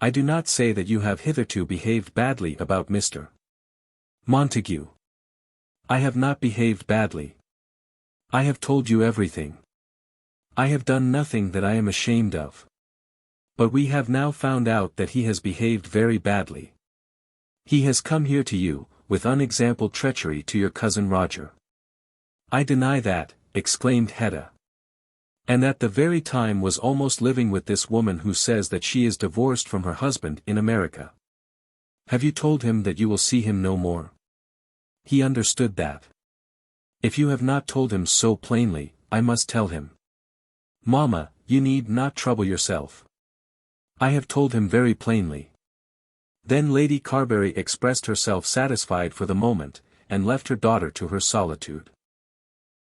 I do not say that you have hitherto behaved badly about Mr. Montague. I have not behaved badly. I have told you everything. I have done nothing that I am ashamed of. But we have now found out that he has behaved very badly. He has come here to you, with unexampled treachery to your cousin Roger." "I deny that," exclaimed Hetta. "And at the very time was almost living with this woman who says that she is divorced from her husband in America. Have you told him that you will see him no more? He understood that. If you have not told him so plainly, I must tell him." "Mamma, you need not trouble yourself. I have told him very plainly." Then Lady Carbury expressed herself satisfied for the moment, and left her daughter to her solitude.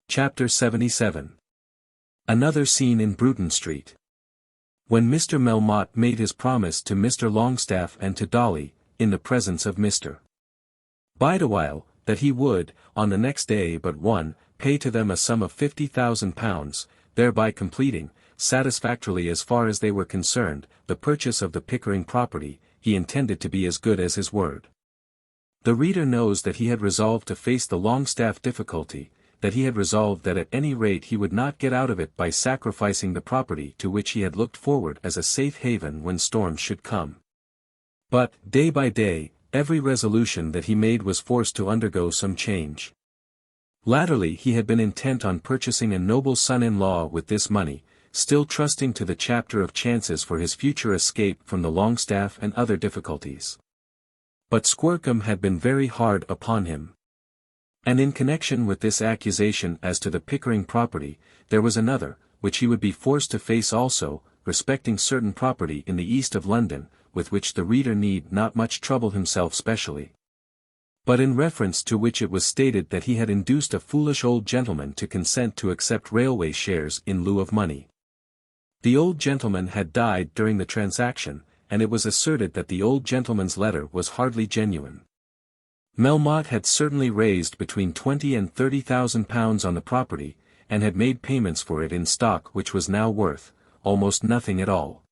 Chapter 77. Another scene in Bruton Street. When Mr. Melmotte made his promise to Mr. Longstaff and to Dolly, in the presence of Mr. Bideawhile, that he would, on the next day but one, pay to them a sum of £50,000, thereby completing, satisfactorily as far as they were concerned, the purchase of the Pickering property, he intended to be as good as his word. The reader knows that he had resolved to face the Longstaff difficulty, that he had resolved that at any rate he would not get out of it by sacrificing the property to which he had looked forward as a safe haven when storms should come. But, day by day, every resolution that he made was forced to undergo some change. Latterly he had been intent on purchasing a noble son-in-law with this money, still trusting to the chapter of chances for his future escape from the Longstaff and other difficulties. But Squercum had been very hard upon him. And in connection with this accusation as to the Pickering property, there was another, which he would be forced to face also, respecting certain property in the east of London, with which the reader need not much trouble himself specially. but in reference to which it was stated that he had induced a foolish old gentleman to consent to accept railway shares in lieu of money. The old gentleman had died during the transaction, and it was asserted that the old gentleman's letter was hardly genuine. Melmotte had certainly raised between £20,000 and £30,000 on the property, and had made payments for it in stock which was now worth almost nothing at all.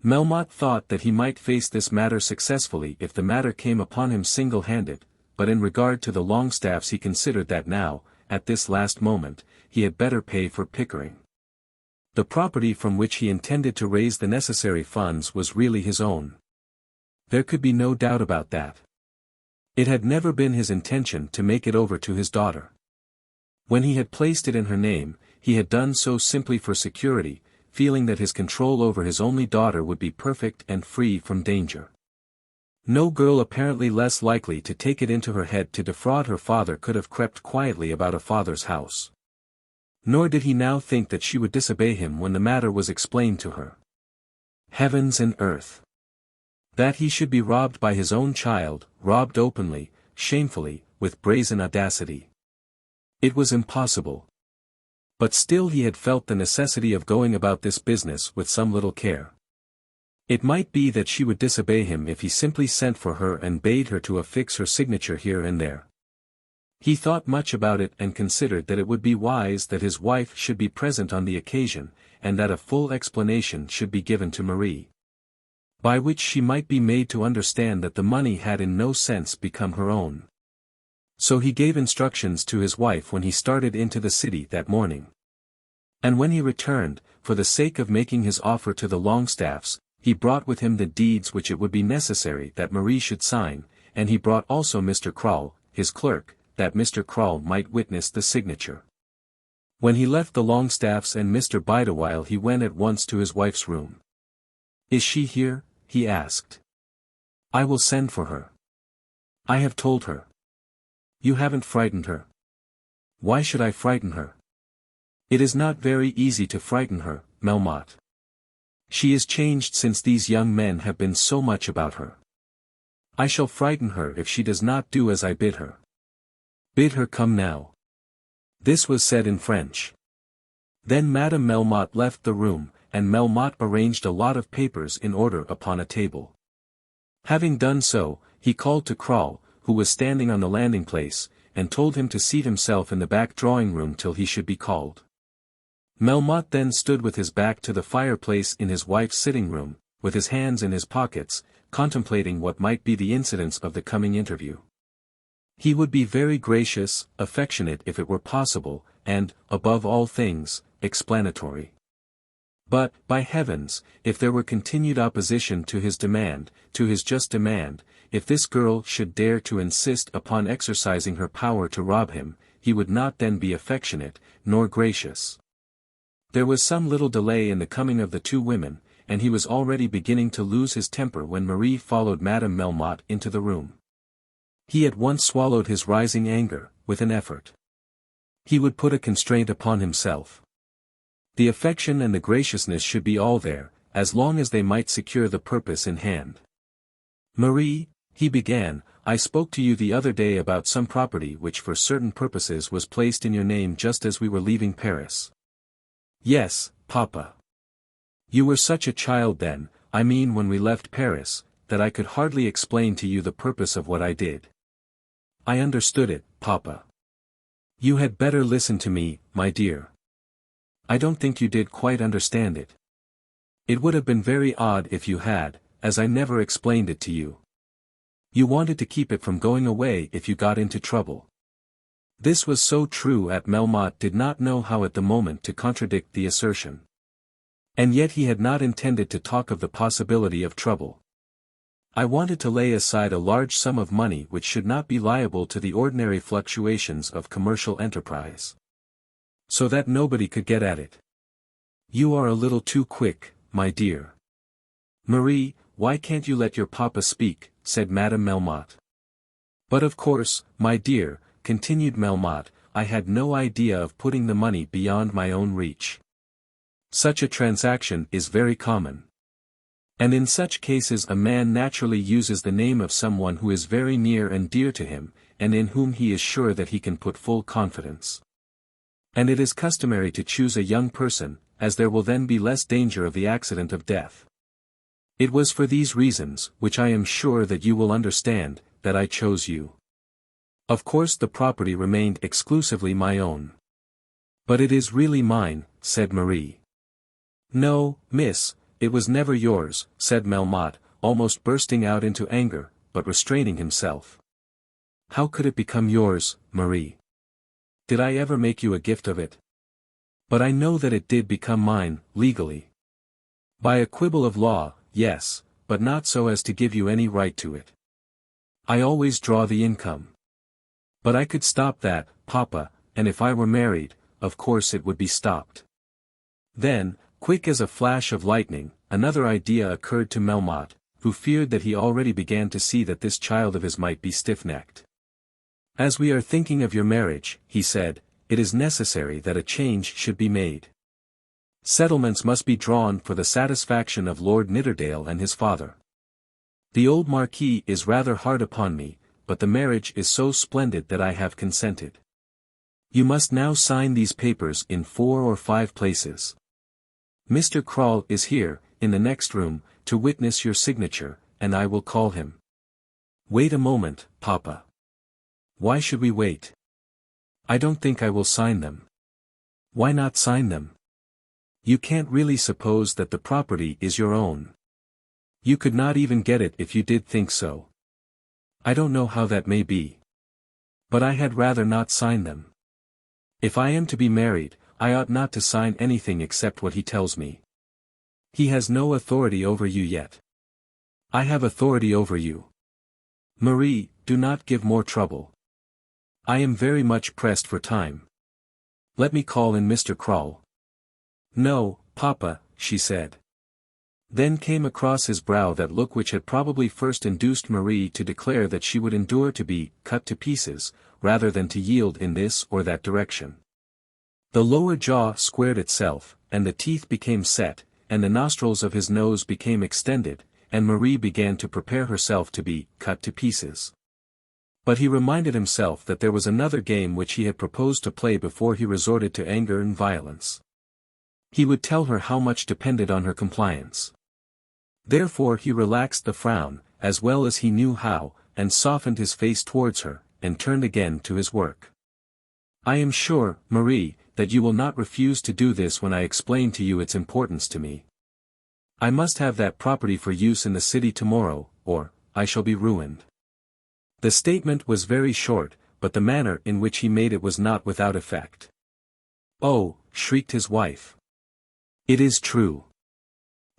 Melmotte thought that he might face this matter successfully if the matter came upon him single-handed, but in regard to the Longstaffs he considered that now, at this last moment, he had better pay for Pickering. The property from which he intended to raise the necessary funds was really his own. There could be no doubt about that. It had never been his intention to make it over to his daughter. When he had placed it in her name, he had done so simply for security, feeling that his control over his only daughter would be perfect and free from danger. No girl apparently less likely to take it into her head to defraud her father could have crept quietly about a father's house. Nor did he now think that she would disobey him when the matter was explained to her. Heavens and earth! That he should be robbed by his own child, robbed openly, shamefully, with brazen audacity. It was impossible. But still he had felt the necessity of going about this business with some little care. It might be that she would disobey him if he simply sent for her and bade her to affix her signature here and there. He thought much about it and considered that it would be wise that his wife should be present on the occasion, and that a full explanation should be given to Marie, by which she might be made to understand that the money had in no sense become her own. So he gave instructions to his wife when he started into the city that morning. And when he returned, for the sake of making his offer to the Longstaffs, he brought with him the deeds which it would be necessary that Marie should sign, and he brought also Mr. Croll, his clerk, that Mr. Croll might witness the signature. When he left the Longstaffs and Mr. Bideawhile he went at once to his wife's room. "Is she here?" he asked. "I will send for her." "I have told her." "You haven't frightened her." "Why should I frighten her?" "It is not very easy to frighten her, Melmotte. She is changed since these young men have been so much about her. I shall frighten her if she does not do as I bid her." "Bid her come now." This was said in French. Then Madame Melmotte left the room, and Melmotte arranged a lot of papers in order upon a table. Having done so, he called to Croll, who was standing on the landing-place, and told him to seat himself in the back drawing-room till he should be called. Melmotte then stood with his back to the fireplace in his wife's sitting-room, with his hands in his pockets, contemplating what might be the incidents of the coming interview. He would be very gracious, affectionate if it were possible, and, above all things, explanatory. But, by heavens, if there were continued opposition to his demand, to his just demand, if this girl should dare to insist upon exercising her power to rob him, he would not then be affectionate, nor gracious. There was some little delay in the coming of the two women, and he was already beginning to lose his temper when Marie followed Madame Melmotte into the room. He at once swallowed his rising anger, with an effort. He would put a constraint upon himself. The affection and the graciousness should be all there, as long as they might secure the purpose in hand. "Marie," he began, "I spoke to you the other day about some property which for certain purposes was placed in your name just as we were leaving Paris." "Yes, Papa. You were such a child then, I mean when we left Paris, that I could hardly explain to you the purpose of what I did." "I understood it, Papa." "You had better listen to me, my dear. I don't think you did quite understand it. It would have been very odd if you had, as I never explained it to you. You wanted to keep it from going away if you got into trouble." This was so true that Melmotte did not know how at the moment to contradict the assertion. And yet he had not intended to talk of the possibility of trouble. "I wanted to lay aside a large sum of money which should not be liable to the ordinary fluctuations of commercial enterprise, so that nobody could get at it." "You are a little too quick, my dear." "Marie, why can't you let your papa speak?" said Madame Melmotte. "But of course, my dear," continued Melmotte, "I had no idea of putting the money beyond my own reach. Such a transaction is very common." And in such cases a man naturally uses the name of someone who is very near and dear to him, and in whom he is sure that he can put full confidence. And it is customary to choose a young person, as there will then be less danger of the accident of death. It was for these reasons, which I am sure that you will understand, that I chose you. Of course the property remained exclusively my own. But it is really mine, said Marie. No, miss, it was never yours, said Melmotte, almost bursting out into anger, but restraining himself. How could it become yours, Marie? Did I ever make you a gift of it? But I know that it did become mine, legally. By a quibble of law, yes, but not so as to give you any right to it. I always draw the income. But I could stop that, Papa, and if I were married, of course it would be stopped. Then, quick as a flash of lightning, another idea occurred to Melmotte, who feared that he already began to see that this child of his might be stiff-necked. As we are thinking of your marriage, he said, it is necessary that a change should be made. Settlements must be drawn for the satisfaction of Lord Nidderdale and his father. The old Marquis is rather hard upon me, but the marriage is so splendid that I have consented. You must now sign these papers in 4 or 5 places. Mr. Krall is here, in the next room, to witness your signature, and I will call him. Wait a moment, Papa. Why should we wait? I don't think I will sign them. Why not sign them? You can't really suppose that the property is your own. You could not even get it if you did think so. I don't know how that may be. But I had rather not sign them. If I am to be married, I ought not to sign anything except what he tells me. He has no authority over you yet. I have authority over you. Marie, do not give more trouble. I am very much pressed for time. Let me call in Mr. Krall. No, Papa, she said. Then came across his brow that look which had probably first induced Marie to declare that she would endure to be cut to pieces, rather than to yield in this or that direction. The lower jaw squared itself, and the teeth became set, and the nostrils of his nose became extended, and Marie began to prepare herself to be cut to pieces. But he reminded himself that there was another game which he had proposed to play before he resorted to anger and violence. He would tell her how much depended on her compliance. Therefore he relaxed the frown, as well as he knew how, and softened his face towards her, and turned again to his work. I am sure, Marie, that you will not refuse to do this when I explain to you its importance to me. I must have that property for use in the city tomorrow, or I shall be ruined. The statement was very short, but the manner in which he made it was not without effect. Oh, shrieked his wife. It is true.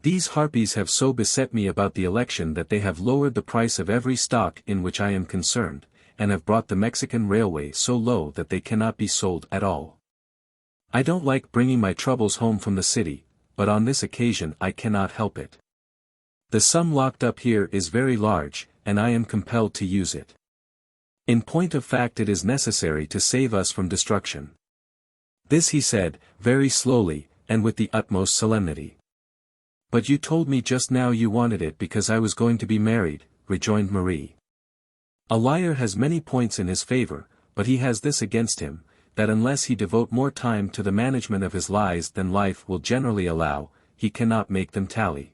These harpies have so beset me about the election that they have lowered the price of every stock in which I am concerned, and have brought the Mexican railway so low that they cannot be sold at all. I don't like bringing my troubles home from the city, but on this occasion I cannot help it. The sum locked up here is very large, and I am compelled to use it. In point of fact it is necessary to save us from destruction. This he said, very slowly, and with the utmost solemnity. But you told me just now you wanted it because I was going to be married, rejoined Marie. A liar has many points in his favor, but he has this against him, that unless he devote more time to the management of his lies than life will generally allow, he cannot make them tally.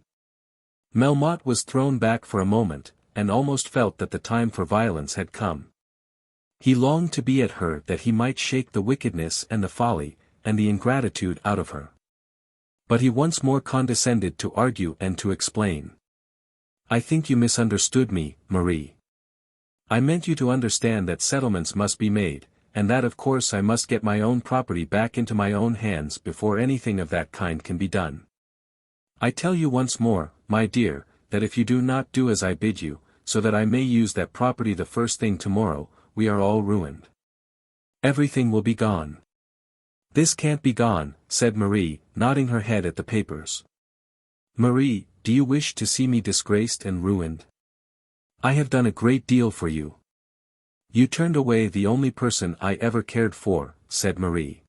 Melmotte was thrown back for a moment, and almost felt that the time for violence had come. He longed to be at her that he might shake the wickedness and the folly, and the ingratitude out of her. But he once more condescended to argue and to explain. I think you misunderstood me, Marie. I meant you to understand that settlements must be made, and that of course I must get my own property back into my own hands before anything of that kind can be done. I tell you once more, my dear, that if you do not do as I bid you, so that I may use that property the first thing tomorrow, we are all ruined. Everything will be gone. This can't be gone, said Marie, nodding her head at the papers. Marie, do you wish to see me disgraced and ruined? I have done a great deal for you. You turned away the only person I ever cared for, said Marie.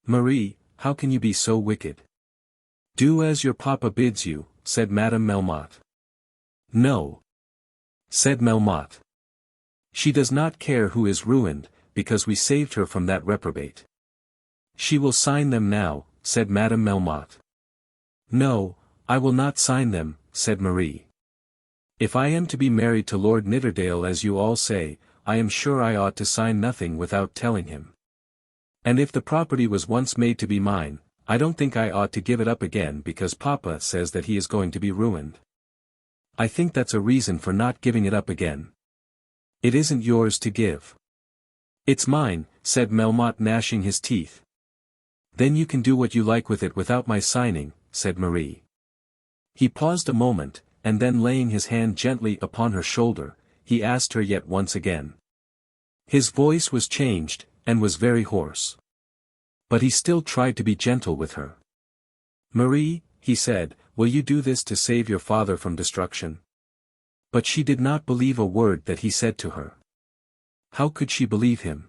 Marie, how can you be so wicked? Do as your papa bids you, said Madame Melmotte. No, said Melmotte. She does not care who is ruined, because we saved her from that reprobate. She will sign them now, said Madame Melmotte. No, I will not sign them, said Marie. If I am to be married to Lord Nidderdale as you all say, I am sure I ought to sign nothing without telling him. And if the property was once made to be mine, I don't think I ought to give it up again because Papa says that he is going to be ruined. I think that's a reason for not giving it up again. It isn't yours to give. It's mine, said Melmotte, gnashing his teeth. Then you can do what you like with it without my signing, said Marie. He paused a moment, and then laying his hand gently upon her shoulder, he asked her yet once again. His voice was changed, and was very hoarse. But he still tried to be gentle with her. Marie, he said, will you do this to save your father from destruction? But she did not believe a word that he said to her. How could she believe him?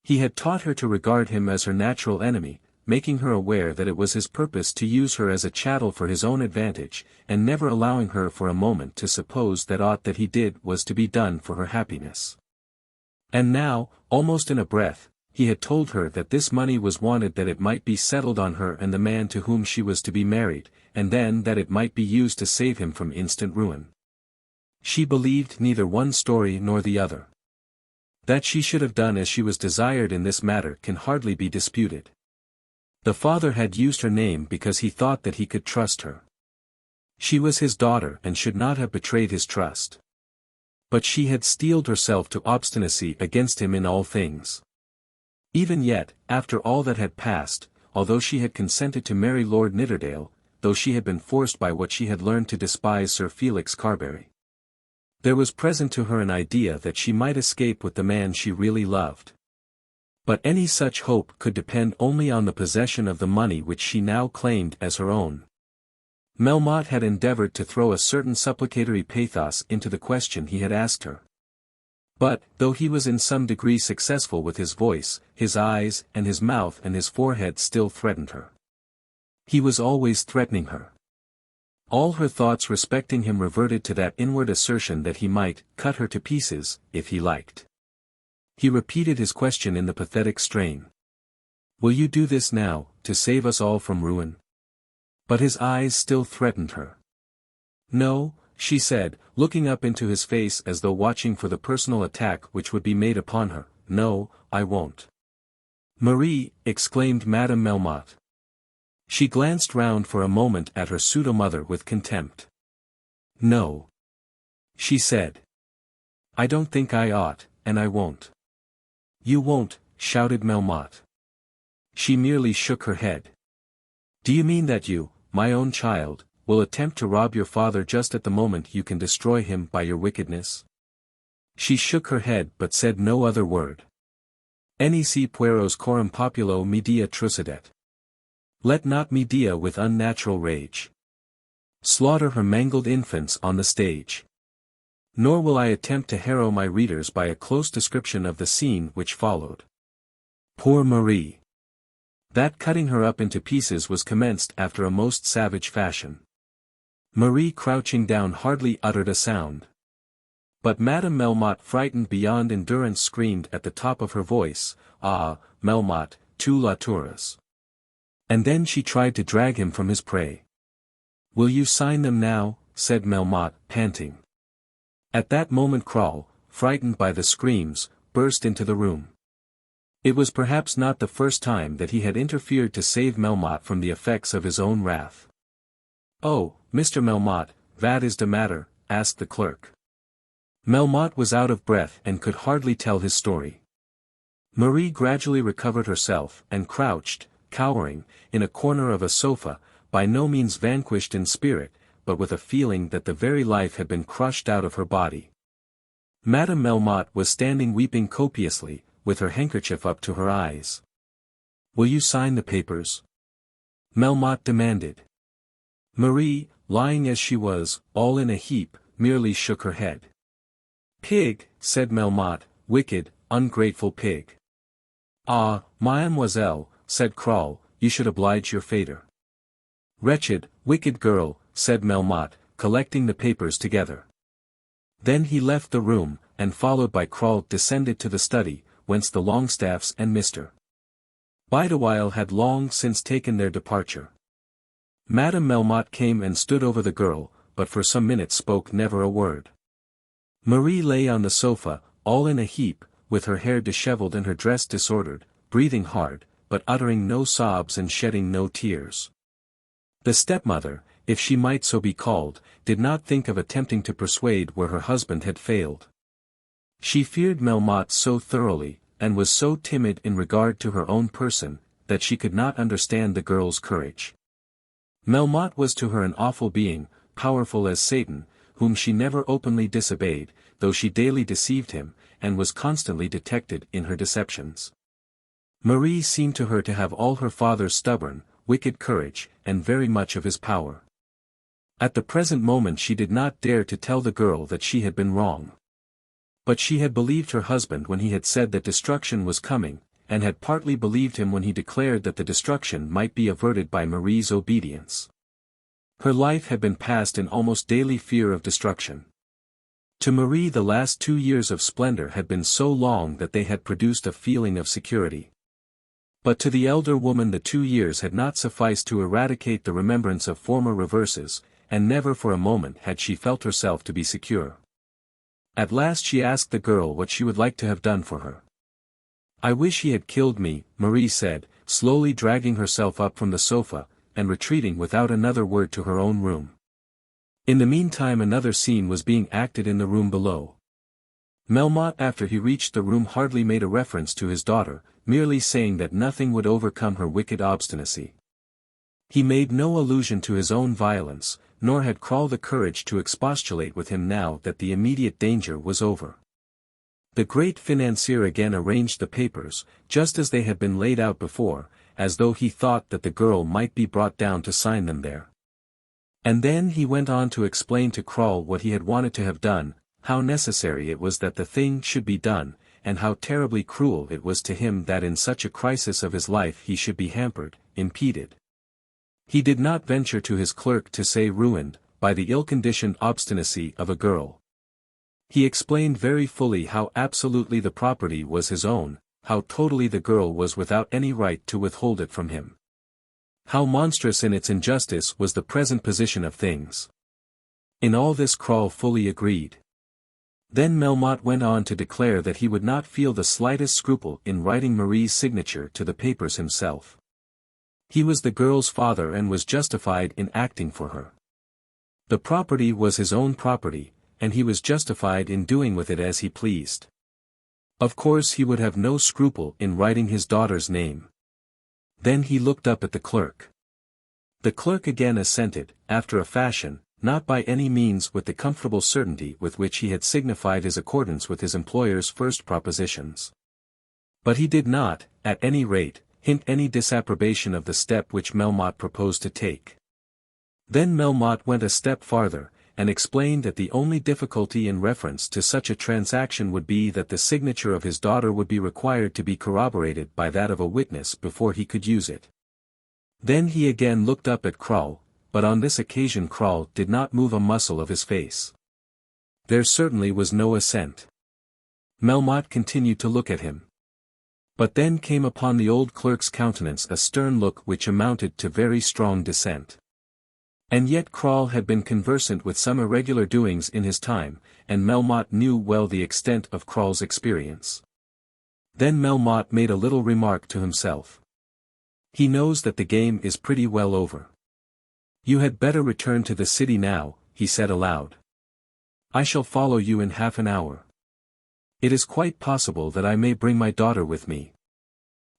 He had taught her to regard him as her natural enemy, making her aware that it was his purpose to use her as a chattel for his own advantage, and never allowing her for a moment to suppose that aught that he did was to be done for her happiness. And now, almost in a breath, he had told her that this money was wanted that it might be settled on her and the man to whom she was to be married, and then that it might be used to save him from instant ruin. She believed neither one story nor the other. That she should have done as she was desired in this matter can hardly be disputed. The father had used her name because he thought that he could trust her. She was his daughter and should not have betrayed his trust. But she had steeled herself to obstinacy against him in all things. Even yet, after all that had passed, although she had consented to marry Lord Nidderdale, though she had been forced by what she had learned to despise Sir Felix Carbury, there was present to her an idea that she might escape with the man she really loved. But any such hope could depend only on the possession of the money which she now claimed as her own. Melmotte had endeavoured to throw a certain supplicatory pathos into the question he had asked her. But, though he was in some degree successful with his voice, his eyes and his mouth and his forehead still threatened her. He was always threatening her. All her thoughts respecting him reverted to that inward assertion that he might cut her to pieces, if he liked. He repeated his question in the pathetic strain. Will you do this now, to save us all from ruin? But his eyes still threatened her. No, she said, looking up into his face as though watching for the personal attack which would be made upon her. No, I won't. Marie, exclaimed Madame Melmotte. She glanced round for a moment at her pseudo-mother with contempt. No, she said. I don't think I ought, and I won't. You won't, shouted Melmotte. She merely shook her head. Do you mean that you, my own child, will attempt to rob your father just at the moment you can destroy him by your wickedness? She shook her head but said no other word. Nec pueros coram populo media trucidet. Let not Medea with unnatural rage slaughter her mangled infants on the stage. Nor will I attempt to harrow my readers by a close description of the scene which followed. Poor Marie! That cutting her up into pieces was commenced after a most savage fashion. Marie crouching down hardly uttered a sound. But Madame Melmotte, frightened beyond endurance, screamed at the top of her voice, Ah, Melmotte, tu la tueras. And then she tried to drag him from his prey. Will you sign them now? Said Melmotte, panting. At that moment Crawl, frightened by the screams, burst into the room. It was perhaps not the first time that he had interfered to save Melmotte from the effects of his own wrath. Oh, Mr. Melmotte, vad is the matter? Asked the clerk. Melmotte was out of breath and could hardly tell his story. Marie gradually recovered herself and crouched, cowering, in a corner of a sofa, by no means vanquished in spirit, but with a feeling that the very life had been crushed out of her body. Madame Melmotte was standing weeping copiously, with her handkerchief up to her eyes. Will you sign the papers? Melmotte demanded. Marie, lying as she was, all in a heap, merely shook her head. Pig, said Melmotte, wicked, ungrateful pig. Ah, mademoiselle, said Crawl, you should oblige your fater. Wretched, wicked girl, said Melmotte, collecting the papers together. Then he left the room, and followed by Crawl descended to the study, whence the Longstaffs and Mr. Bideawhile had long since taken their departure. Madame Melmotte came and stood over the girl, but for some minutes spoke never a word. Marie lay on the sofa, all in a heap, with her hair dishevelled and her dress disordered, breathing hard, but uttering no sobs and shedding no tears. The stepmother, if she might so be called, did not think of attempting to persuade where her husband had failed. She feared Melmotte so thoroughly, and was so timid in regard to her own person, that she could not understand the girl's courage. Melmotte was to her an awful being, powerful as Satan, whom she never openly disobeyed, though she daily deceived him, and was constantly detected in her deceptions. Marie seemed to her to have all her father's stubborn, wicked courage, and very much of his power. At the present moment she did not dare to tell the girl that she had been wrong. But she had believed her husband when he had said that destruction was coming, and had partly believed him when he declared that the destruction might be averted by Marie's obedience. Her life had been passed in almost daily fear of destruction. To Marie the last 2 years of splendor had been so long that they had produced a feeling of security. But to the elder woman the 2 years had not sufficed to eradicate the remembrance of former reverses, and never for a moment had she felt herself to be secure. At last she asked the girl what she would like to have done for her. "I wish he had killed me," Marie said, slowly dragging herself up from the sofa, and retreating without another word to her own room. In the meantime another scene was being acted in the room below. Melmotte after he reached the room hardly made a reference to his daughter, merely saying that nothing would overcome her wicked obstinacy. He made no allusion to his own violence, nor had Crawl the courage to expostulate with him now that the immediate danger was over. The great financier again arranged the papers, just as they had been laid out before, as though he thought that the girl might be brought down to sign them there. And then he went on to explain to Crawl what he had wanted to have done, how necessary it was that the thing should be done, and how terribly cruel it was to him that in such a crisis of his life he should be hampered, impeded. He did not venture to his clerk to say ruined, by the ill-conditioned obstinacy of a girl. He explained very fully how absolutely the property was his own, how totally the girl was without any right to withhold it from him. How monstrous in its injustice was the present position of things. In all this Crawl fully agreed. Then Melmotte went on to declare that he would not feel the slightest scruple in writing Marie's signature to the papers himself. He was the girl's father and was justified in acting for her. The property was his own property, and he was justified in doing with it as he pleased. Of course he would have no scruple in writing his daughter's name. Then he looked up at the clerk. The clerk again assented, after a fashion, not by any means with the comfortable certainty with which he had signified his accordance with his employer's first propositions. But he did not, at any rate, hint any disapprobation of the step which Melmotte proposed to take. Then Melmotte went a step farther, and explained that the only difficulty in reference to such a transaction would be that the signature of his daughter would be required to be corroborated by that of a witness before he could use it. Then he again looked up at Crawl, but on this occasion Crawl did not move a muscle of his face. There certainly was no assent. Melmotte continued to look at him. But then came upon the old clerk's countenance a stern look which amounted to very strong dissent. And yet Crawl had been conversant with some irregular doings in his time, and Melmotte knew well the extent of Crawl's experience. Then Melmotte made a little remark to himself. "He knows that the game is pretty well over. You had better return to the city now," he said aloud. "I shall follow you in half an hour. It is quite possible that I may bring my daughter with me.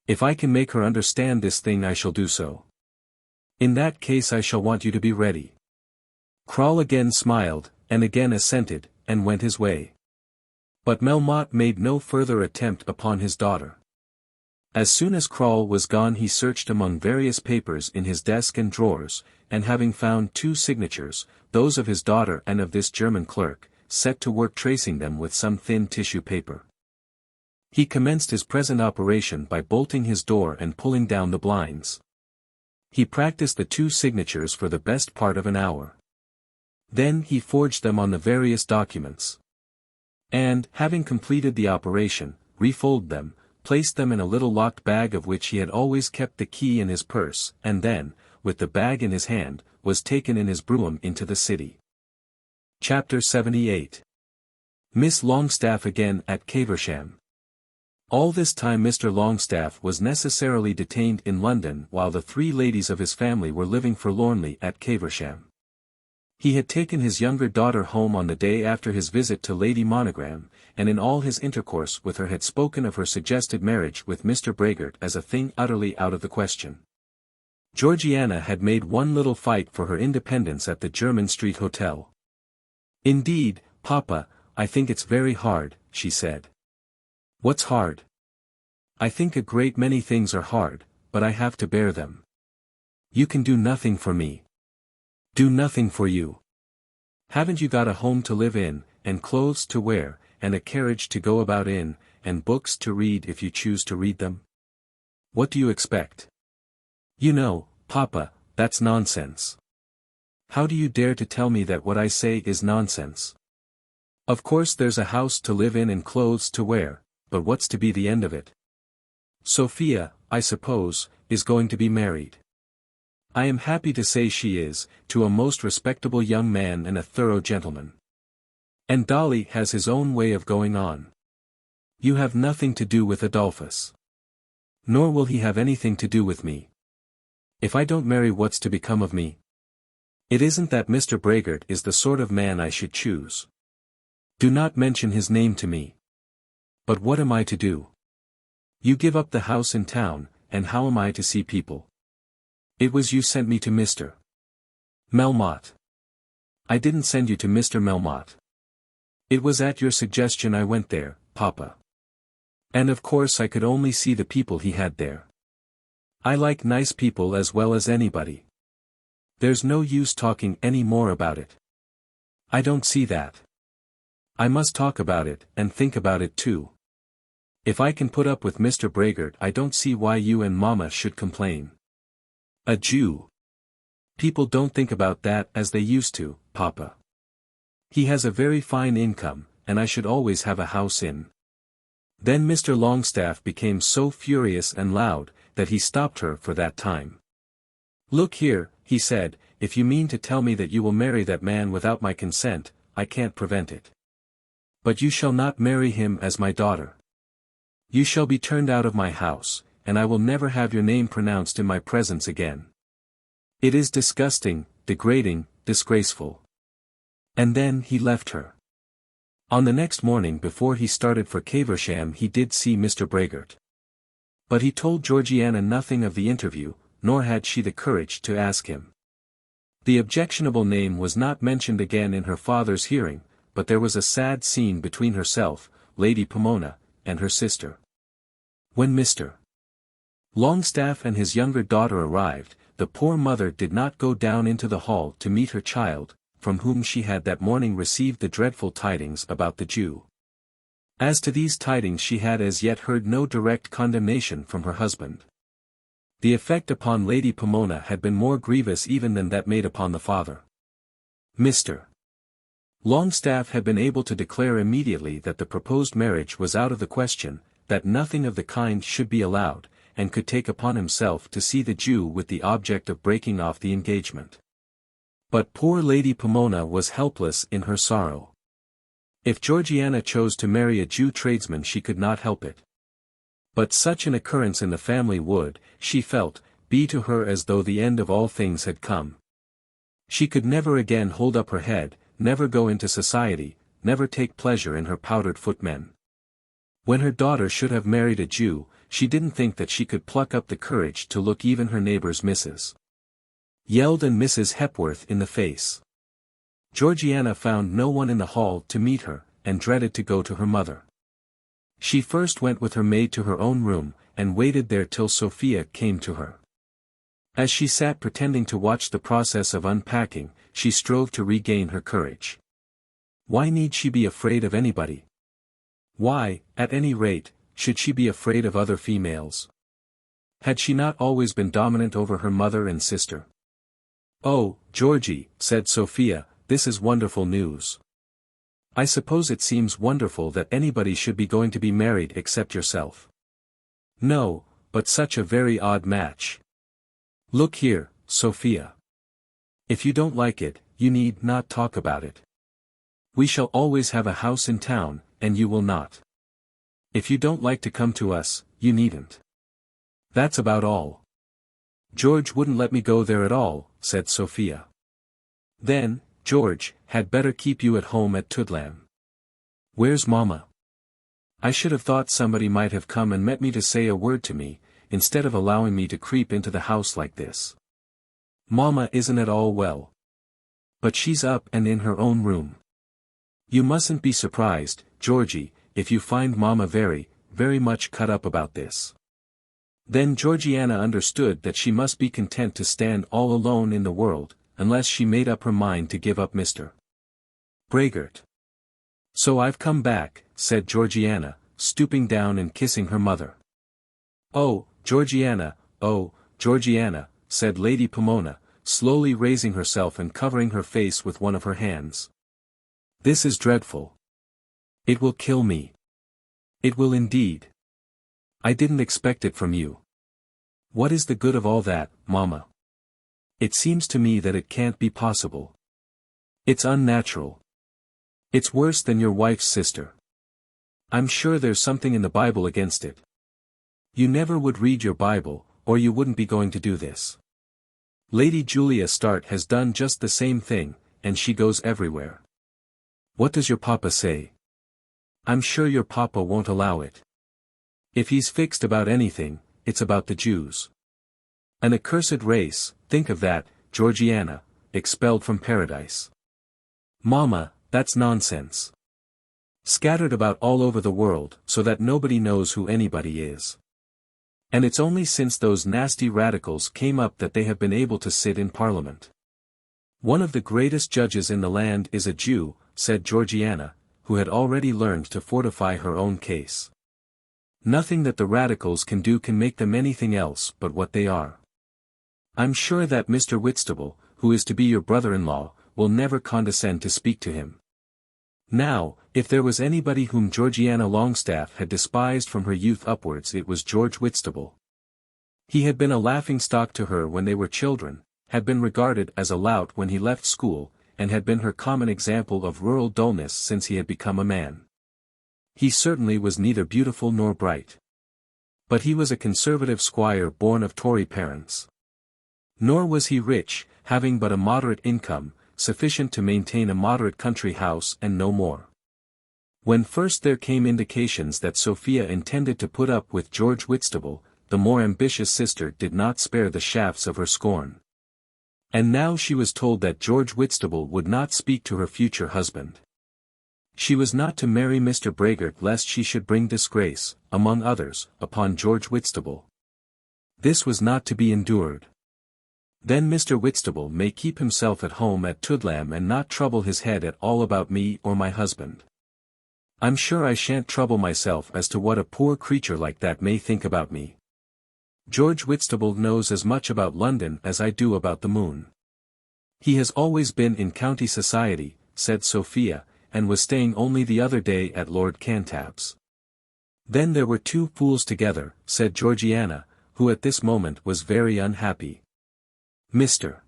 If I can make her understand this thing I shall do so. In that case I shall want you to be ready." Crawl again smiled, and again assented, and went his way. But Melmotte made no further attempt upon his daughter. As soon as Crawl was gone he searched among various papers in his desk and drawers, and having found 2 signatures, those of his daughter and of this German clerk, set to work tracing them with some thin tissue paper. He commenced his present operation by bolting his door and pulling down the blinds. He practiced the 2 signatures for the best part of an hour. Then he forged them on the various documents. And, having completed the operation, refolded them, placed them in a little locked bag of which he had always kept the key in his purse, and then, with the bag in his hand, was taken in his brougham into the city. Chapter 78. Miss Longstaff again at Caversham. All this time Mr. Longstaff was necessarily detained in London while the three ladies of his family were living forlornly at Caversham. He had taken his younger daughter home on the day after his visit to Lady Monogram, and in all his intercourse with her had spoken of her suggested marriage with Mr. Braggart as a thing utterly out of the question. Georgiana had made one little fight for her independence at the Jermyn Street Hotel. "Indeed, Papa, I think it's very hard," she said. "What's hard?" "I think a great many things are hard, but I have to bear them." "You can do nothing for me." "Do nothing for you. Haven't you got a home to live in, and clothes to wear, and a carriage to go about in, and books to read if you choose to read them? What do you expect?" "You know, Papa, that's nonsense." "How do you dare to tell me that what I say is nonsense? Of course there's a house to live in and clothes to wear, but what's to be the end of it? Sophia, I suppose, is going to be married. I am happy to say she is, to a most respectable young man and a thorough gentleman. And Dolly has his own way of going on. You have nothing to do with Adolphus. Nor will he have anything to do with me. If I don't marry, what's to become of me? It isn't that Mr. Braggart is the sort of man I should choose. Do not mention his name to me. But what am I to do? You give up the house in town, and how am I to see people? It was you sent me to Mr. Melmotte. I didn't send you to Mr. Melmotte. It was at your suggestion I went there, Papa. And of course I could only see the people he had there. I like nice people as well as anybody. There's no use talking any more about it. I don't see that. I must talk about it, and think about it too. If I can put up with Mr. Braggart, I don't see why you and Mamma should complain. A Jew. People don't think about that as they used to, Papa. He has a very fine income, and I should always have a house in. Then Mr. Longstaff became so furious and loud, that he stopped her for that time. "Look here," he said, "if you mean to tell me that you will marry that man without my consent, I can't prevent it. But you shall not marry him as my daughter. You shall be turned out of my house, and I will never have your name pronounced in my presence again. It is disgusting, degrading, disgraceful." And then he left her. On the next morning before he started for Caversham he did see Mr. Braggart. But he told Georgiana nothing of the interview, nor had she the courage to ask him. The objectionable name was not mentioned again in her father's hearing, but there was a sad scene between herself, Lady Pomona, and her sister. When Mr. Longstaff and his younger daughter arrived, the poor mother did not go down into the hall to meet her child, from whom she had that morning received the dreadful tidings about the Jew. As to these tidings she had as yet heard no direct condemnation from her husband. The effect upon Lady Pomona had been more grievous even than that made upon the father. Mr. Longstaff had been able to declare immediately that the proposed marriage was out of the question, that nothing of the kind should be allowed, and could take upon himself to see the Jew with the object of breaking off the engagement. But poor Lady Pomona was helpless in her sorrow. If Georgiana chose to marry a Jew tradesman she could not help it. But such an occurrence in the family would, she felt, be to her as though the end of all things had come. She could never again hold up her head, never go into society, never take pleasure in her powdered footmen. When her daughter should have married a Jew, she didn't think that she could pluck up the courage to look even her neighbor's Mrs. Yeld and Mrs. Hepworth in the face. Georgiana found no one in the hall to meet her, and dreaded to go to her mother. She first went with her maid to her own room, and waited there till Sophia came to her. As she sat pretending to watch the process of unpacking, she strove to regain her courage. Why need she be afraid of anybody? Why, at any rate, should she be afraid of other females? Had she not always been dominant over her mother and sister? "Oh, Georgie," said Sophia, this is wonderful news. I suppose it seems wonderful that anybody should be going to be married except yourself. No, but such a very odd match. Look here, Sophia. If you don't like it, you need not talk about it. We shall always have a house in town, and you will not. If you don't like to come to us, you needn't. That's about all. George wouldn't let me go there at all, said Sophia. Then, George had better keep you at home at Tudlam. Where's Mamma? I should have thought somebody might have come and met me to say a word to me, instead of allowing me to creep into the house like this. Mamma isn't at all well. But she's up and in her own room. You mustn't be surprised, Georgie, if you find Mamma very, very much cut up about this. Then Georgiana understood that she must be content to stand all alone in the world, unless she made up her mind to give up Mr. Braggart. So I've come back, said Georgiana, stooping down and kissing her mother. Oh, Georgiana, said Lady Pomona, slowly raising herself and covering her face with one of her hands. This is dreadful. It will kill me. It will indeed. I didn't expect it from you. What is the good of all that, Mamma? It seems to me that it can't be possible. It's unnatural. It's worse than your wife's sister. I'm sure there's something in the Bible against it. You never would read your Bible, or you wouldn't be going to do this. Lady Julia Start has done just the same thing, and she goes everywhere. What does your papa say? I'm sure your papa won't allow it. If he's fixed about anything, it's about the Jews. An accursed race, think of that, Georgiana, expelled from paradise. Mamma, that's nonsense. Scattered about all over the world, so that nobody knows who anybody is. And it's only since those nasty radicals came up that they have been able to sit in Parliament. One of the greatest judges in the land is a Jew, said Georgiana, who had already learned to fortify her own case. Nothing that the radicals can do can make them anything else but what they are. I'm sure that Mr. Whitstable, who is to be your brother-in-law, will never condescend to speak to him. Now, if there was anybody whom Georgiana Longstaff had despised from her youth upwards, it was George Whitstable. He had been a laughing-stock to her when they were children, had been regarded as a lout when he left school, and had been her common example of rural dullness since he had become a man. He certainly was neither beautiful nor bright. But he was a conservative squire born of Tory parents. Nor was he rich, having but a moderate income, sufficient to maintain a moderate country house and no more. When first there came indications that Sophia intended to put up with George Whitstable, the more ambitious sister did not spare the shafts of her scorn. And now she was told that George Whitstable would not speak to her future husband. She was not to marry Mr. Braggart lest she should bring disgrace, among others, upon George Whitstable. This was not to be endured. Then Mr. Whitstable may keep himself at home at Tudlam and not trouble his head at all about me or my husband. I'm sure I shan't trouble myself as to what a poor creature like that may think about me. George Whitstable knows as much about London as I do about the moon. He has always been in county society, said Sophia, and was staying only the other day at Lord Cantab's. Then there were two fools together, said Georgiana, who at this moment was very unhappy. Mr.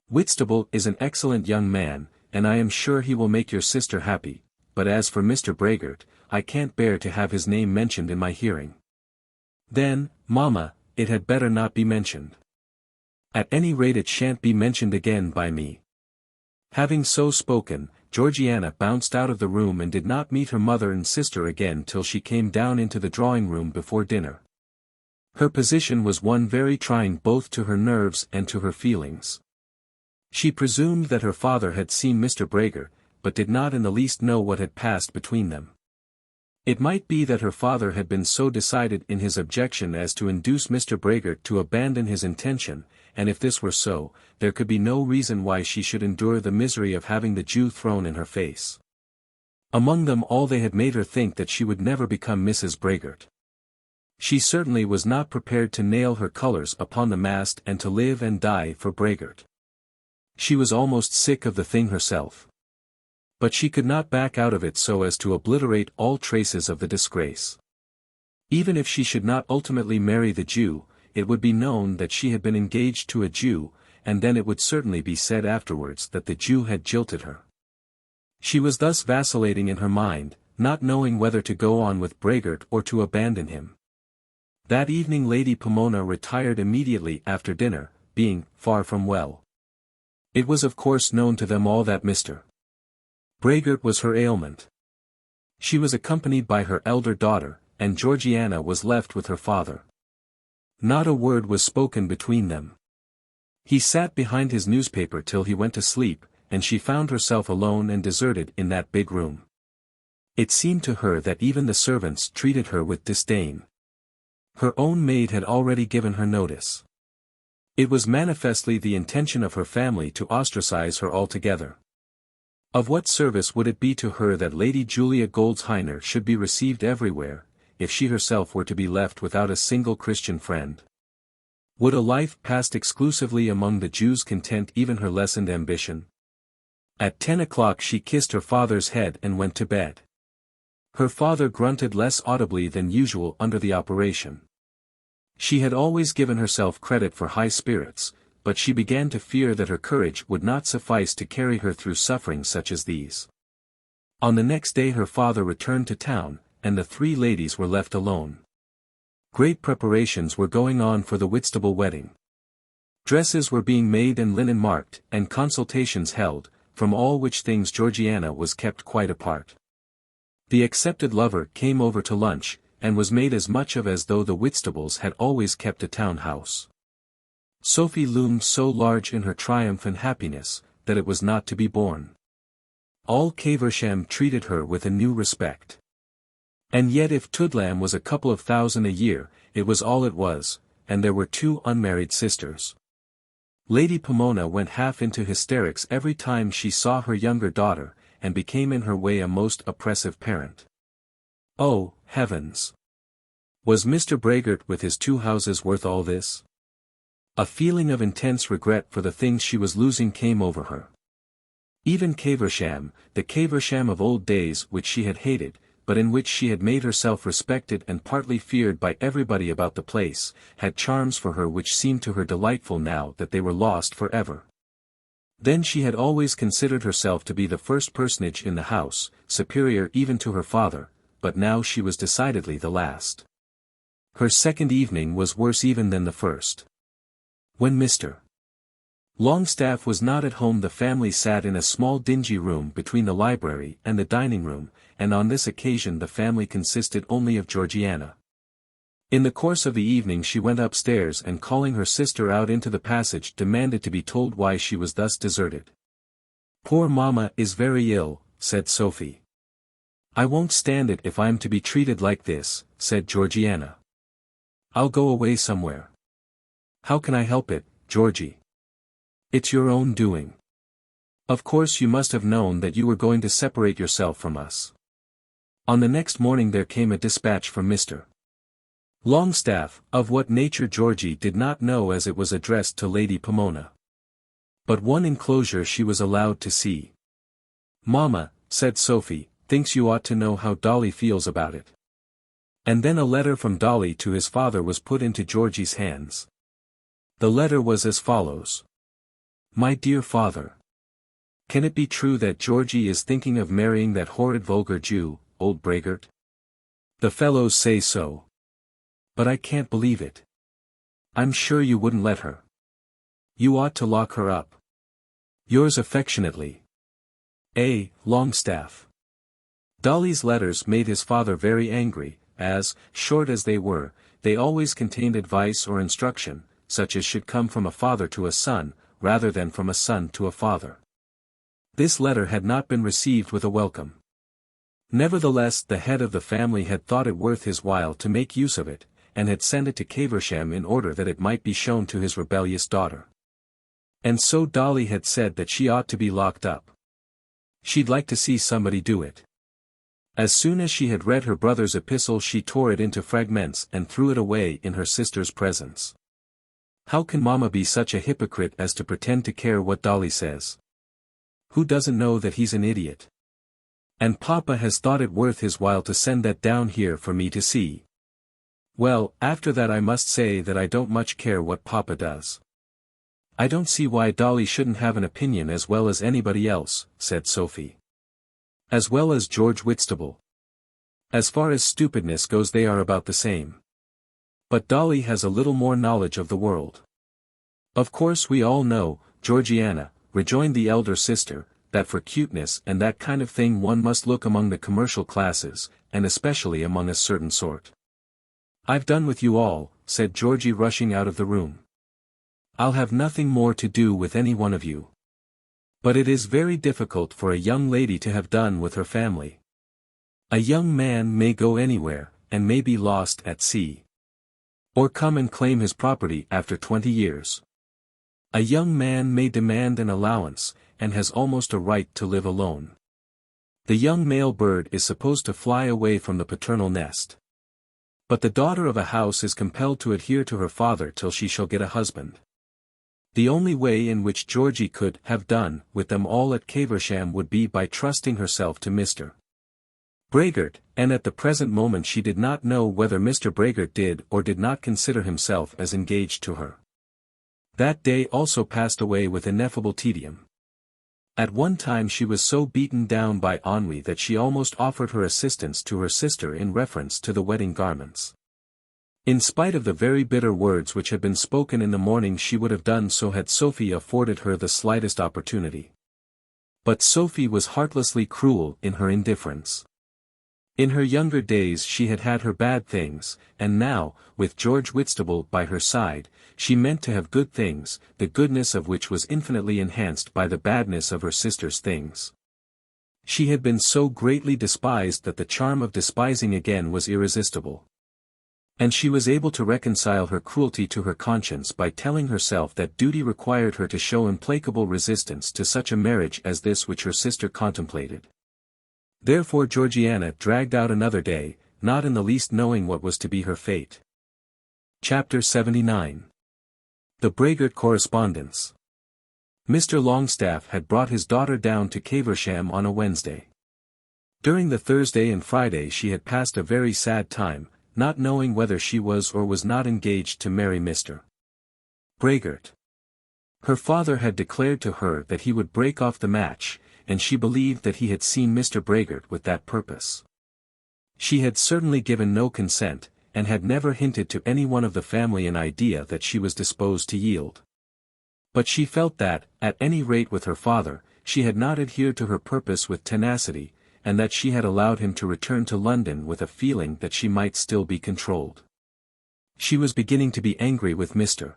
Whitstable is an excellent young man, and I am sure he will make your sister happy, but as for Mr. Braggart, I can't bear to have his name mentioned in my hearing. Then, Mamma, it had better not be mentioned. At any rate it shan't be mentioned again by me. Having so spoken, Georgiana bounced out of the room and did not meet her mother and sister again till she came down into the drawing-room before dinner. Her position was one very trying both to her nerves and to her feelings. She presumed that her father had seen Mr. Braggart, but did not in the least know what had passed between them. It might be that her father had been so decided in his objection as to induce Mr. Braggart to abandon his intention, and if this were so, there could be no reason why she should endure the misery of having the Jew thrown in her face. Among them all they had made her think that she would never become Mrs. Braggart. She certainly was not prepared to nail her colours upon the mast and to live and die for Braggart. She was almost sick of the thing herself. But she could not back out of it so as to obliterate all traces of the disgrace. Even if she should not ultimately marry the Jew, it would be known that she had been engaged to a Jew, and then it would certainly be said afterwards that the Jew had jilted her. She was thus vacillating in her mind, not knowing whether to go on with Braggart or to abandon him. That evening Lady Pomona retired immediately after dinner, being far from well. It was of course known to them all that Mr. Braggart was her ailment. She was accompanied by her elder daughter, and Georgiana was left with her father. Not a word was spoken between them. He sat behind his newspaper till he went to sleep, and she found herself alone and deserted in that big room. It seemed to her that even the servants treated her with disdain. Her own maid had already given her notice. It was manifestly the intention of her family to ostracize her altogether. Of what service would it be to her that Lady Julia Goldshiner should be received everywhere, if she herself were to be left without a single Christian friend? Would a life passed exclusively among the Jews content even her lessened ambition? At 10 o'clock she kissed her father's head and went to bed. Her father grunted less audibly than usual under the operation. She had always given herself credit for high spirits, but she began to fear that her courage would not suffice to carry her through sufferings such as these. On the next day her father returned to town, and the three ladies were left alone. Great preparations were going on for the Whitstable wedding. Dresses were being made and linen marked, and consultations held, from all which things Georgiana was kept quite apart. The accepted lover came over to lunch, and was made as much of as though the Whitstables had always kept a town house. Sophie loomed so large in her triumph and happiness, that it was not to be borne. All Caversham treated her with a new respect. And yet if Toodlam was a couple of thousand a year, it was all it was, and there were two unmarried sisters. Lady Pomona went half into hysterics every time she saw her younger daughter, and became in her way a most oppressive parent. Oh, heavens! Was Mr. Braggart with his two houses worth all this? A feeling of intense regret for the things she was losing came over her. Even Caversham, the Caversham of old days which she had hated, but in which she had made herself respected and partly feared by everybody about the place, had charms for her which seemed to her delightful now that they were lost for ever. Then she had always considered herself to be the first personage in the house, superior even to her father, but now she was decidedly the last. Her second evening was worse even than the first. When Mr. Longstaff was not at home the family sat in a small dingy room between the library and the dining room, and on this occasion the family consisted only of Georgiana. In the course of the evening she went upstairs and calling her sister out into the passage demanded to be told why she was thus deserted. "Poor mamma is very ill," said Sophie. "I won't stand it if I'm to be treated like this," said Georgiana. "I'll go away somewhere." "How can I help it, Georgie? It's your own doing. Of course you must have known that you were going to separate yourself from us." On the next morning there came a dispatch from Mr. Longstaff, of what nature Georgie did not know as it was addressed to Lady Pomona. But one enclosure she was allowed to see. "Mamma," said Sophie, "thinks you ought to know how Dolly feels about it." And then a letter from Dolly to his father was put into Georgie's hands. The letter was as follows. "My dear father. Can it be true that Georgie is thinking of marrying that horrid vulgar Jew, old Braggart? The fellows say so. But I can't believe it. I'm sure you wouldn't let her. You ought to lock her up. Yours affectionately, A. Longstaff." Dolly's letters made his father very angry, as, short as they were, they always contained advice or instruction, such as should come from a father to a son, rather than from a son to a father. This letter had not been received with a welcome. Nevertheless the head of the family had thought it worth his while to make use of it, and had sent it to Caversham in order that it might be shown to his rebellious daughter. And so Dolly had said that she ought to be locked up. She'd like to see somebody do it. As soon as she had read her brother's epistle she tore it into fragments and threw it away in her sister's presence. How can Mama be such a hypocrite as to pretend to care what Dolly says? Who doesn't know that he's an idiot? And Papa has thought it worth his while to send that down here for me to see. Well, after that I must say that I don't much care what Papa does. I don't see why Dolly shouldn't have an opinion as well as anybody else, said Sophie. As well as George Whitstable. As far as stupidness goes they are about the same. But Dolly has a little more knowledge of the world. Of course we all know, Georgiana, rejoined the elder sister, that for cuteness and that kind of thing one must look among the commercial classes, and especially among a certain sort. I've done with you all, said Georgie rushing out of the room. I'll have nothing more to do with any one of you. But it is very difficult for a young lady to have done with her family. A young man may go anywhere, and may be lost at sea. Or come and claim his property after 20 years. A young man may demand an allowance, and has almost a right to live alone. The young male bird is supposed to fly away from the paternal nest. But the daughter of a house is compelled to adhere to her father till she shall get a husband. The only way in which Georgie could have done with them all at Caversham would be by trusting herself to Mr. Braggart, and at the present moment she did not know whether Mr. Braggart did or did not consider himself as engaged to her. That day also passed away with ineffable tedium. At one time she was so beaten down by ennui that she almost offered her assistance to her sister in reference to the wedding garments. In spite of the very bitter words which had been spoken in the morning she would have done so had Sophie afforded her the slightest opportunity. But Sophie was heartlessly cruel in her indifference. In her younger days she had had her bad things, and now, with George Whitstable by her side, she meant to have good things, the goodness of which was infinitely enhanced by the badness of her sister's things. She had been so greatly despised that the charm of despising again was irresistible. And she was able to reconcile her cruelty to her conscience by telling herself that duty required her to show implacable resistance to such a marriage as this which her sister contemplated. Therefore Georgiana dragged out another day, not in the least knowing what was to be her fate. Chapter 79. The Braggart Correspondence. Mr. Longstaff had brought his daughter down to Caversham on a Wednesday. During the Thursday and Friday she had passed a very sad time, not knowing whether she was or was not engaged to marry Mr. Braggart. Her father had declared to her that he would break off the match, and she believed that he had seen Mr. Braggart with that purpose. She had certainly given no consent, and had never hinted to any one of the family an idea that she was disposed to yield. But she felt that, at any rate with her father, she had not adhered to her purpose with tenacity, and that she had allowed him to return to London with a feeling that she might still be controlled. She was beginning to be angry with Mr.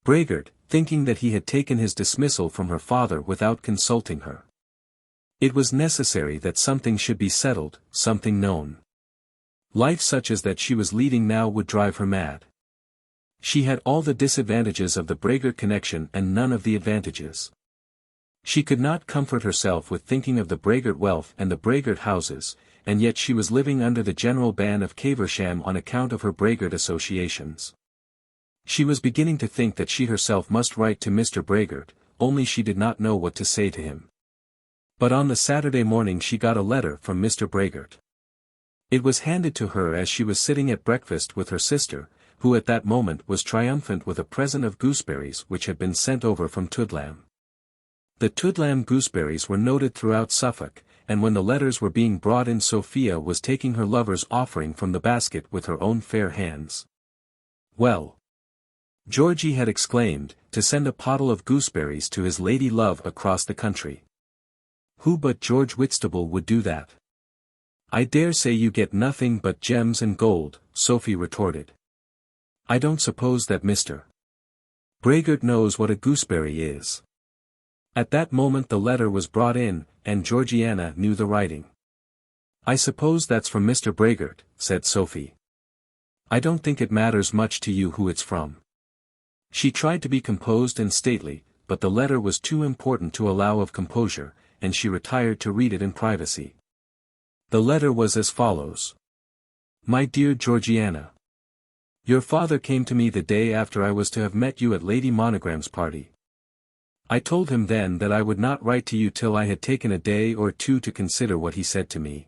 Braggart, thinking that he had taken his dismissal from her father without consulting her. It was necessary that something should be settled, something known. Life such as that she was leading now would drive her mad. She had all the disadvantages of the Braggart connection and none of the advantages. She could not comfort herself with thinking of the Braggart wealth and the Braggart houses, and yet she was living under the general ban of Caversham on account of her Braggart associations. She was beginning to think that she herself must write to Mr. Braggart, only she did not know what to say to him. But on the Saturday morning she got a letter from Mr. Braggart. It was handed to her as she was sitting at breakfast with her sister, who at that moment was triumphant with a present of gooseberries which had been sent over from Tudlam. The Tudlam gooseberries were noted throughout Suffolk, and when the letters were being brought in Sophia was taking her lover's offering from the basket with her own fair hands. Well, Georgie had exclaimed, to send a pottle of gooseberries to his lady love across the country. Who but George Whitstable would do that? I dare say you get nothing but gems and gold, Sophie retorted. I don't suppose that Mr. Braggart knows what a gooseberry is. At that moment the letter was brought in, and Georgiana knew the writing. I suppose that's from Mr. Braggart, said Sophie. I don't think it matters much to you who it's from. She tried to be composed and stately, but the letter was too important to allow of composure, and she retired to read it in privacy. The letter was as follows. My dear Georgiana. Your father came to me the day after I was to have met you at Lady Monogram's party. I told him then that I would not write to you till I had taken a day or two to consider what he said to me.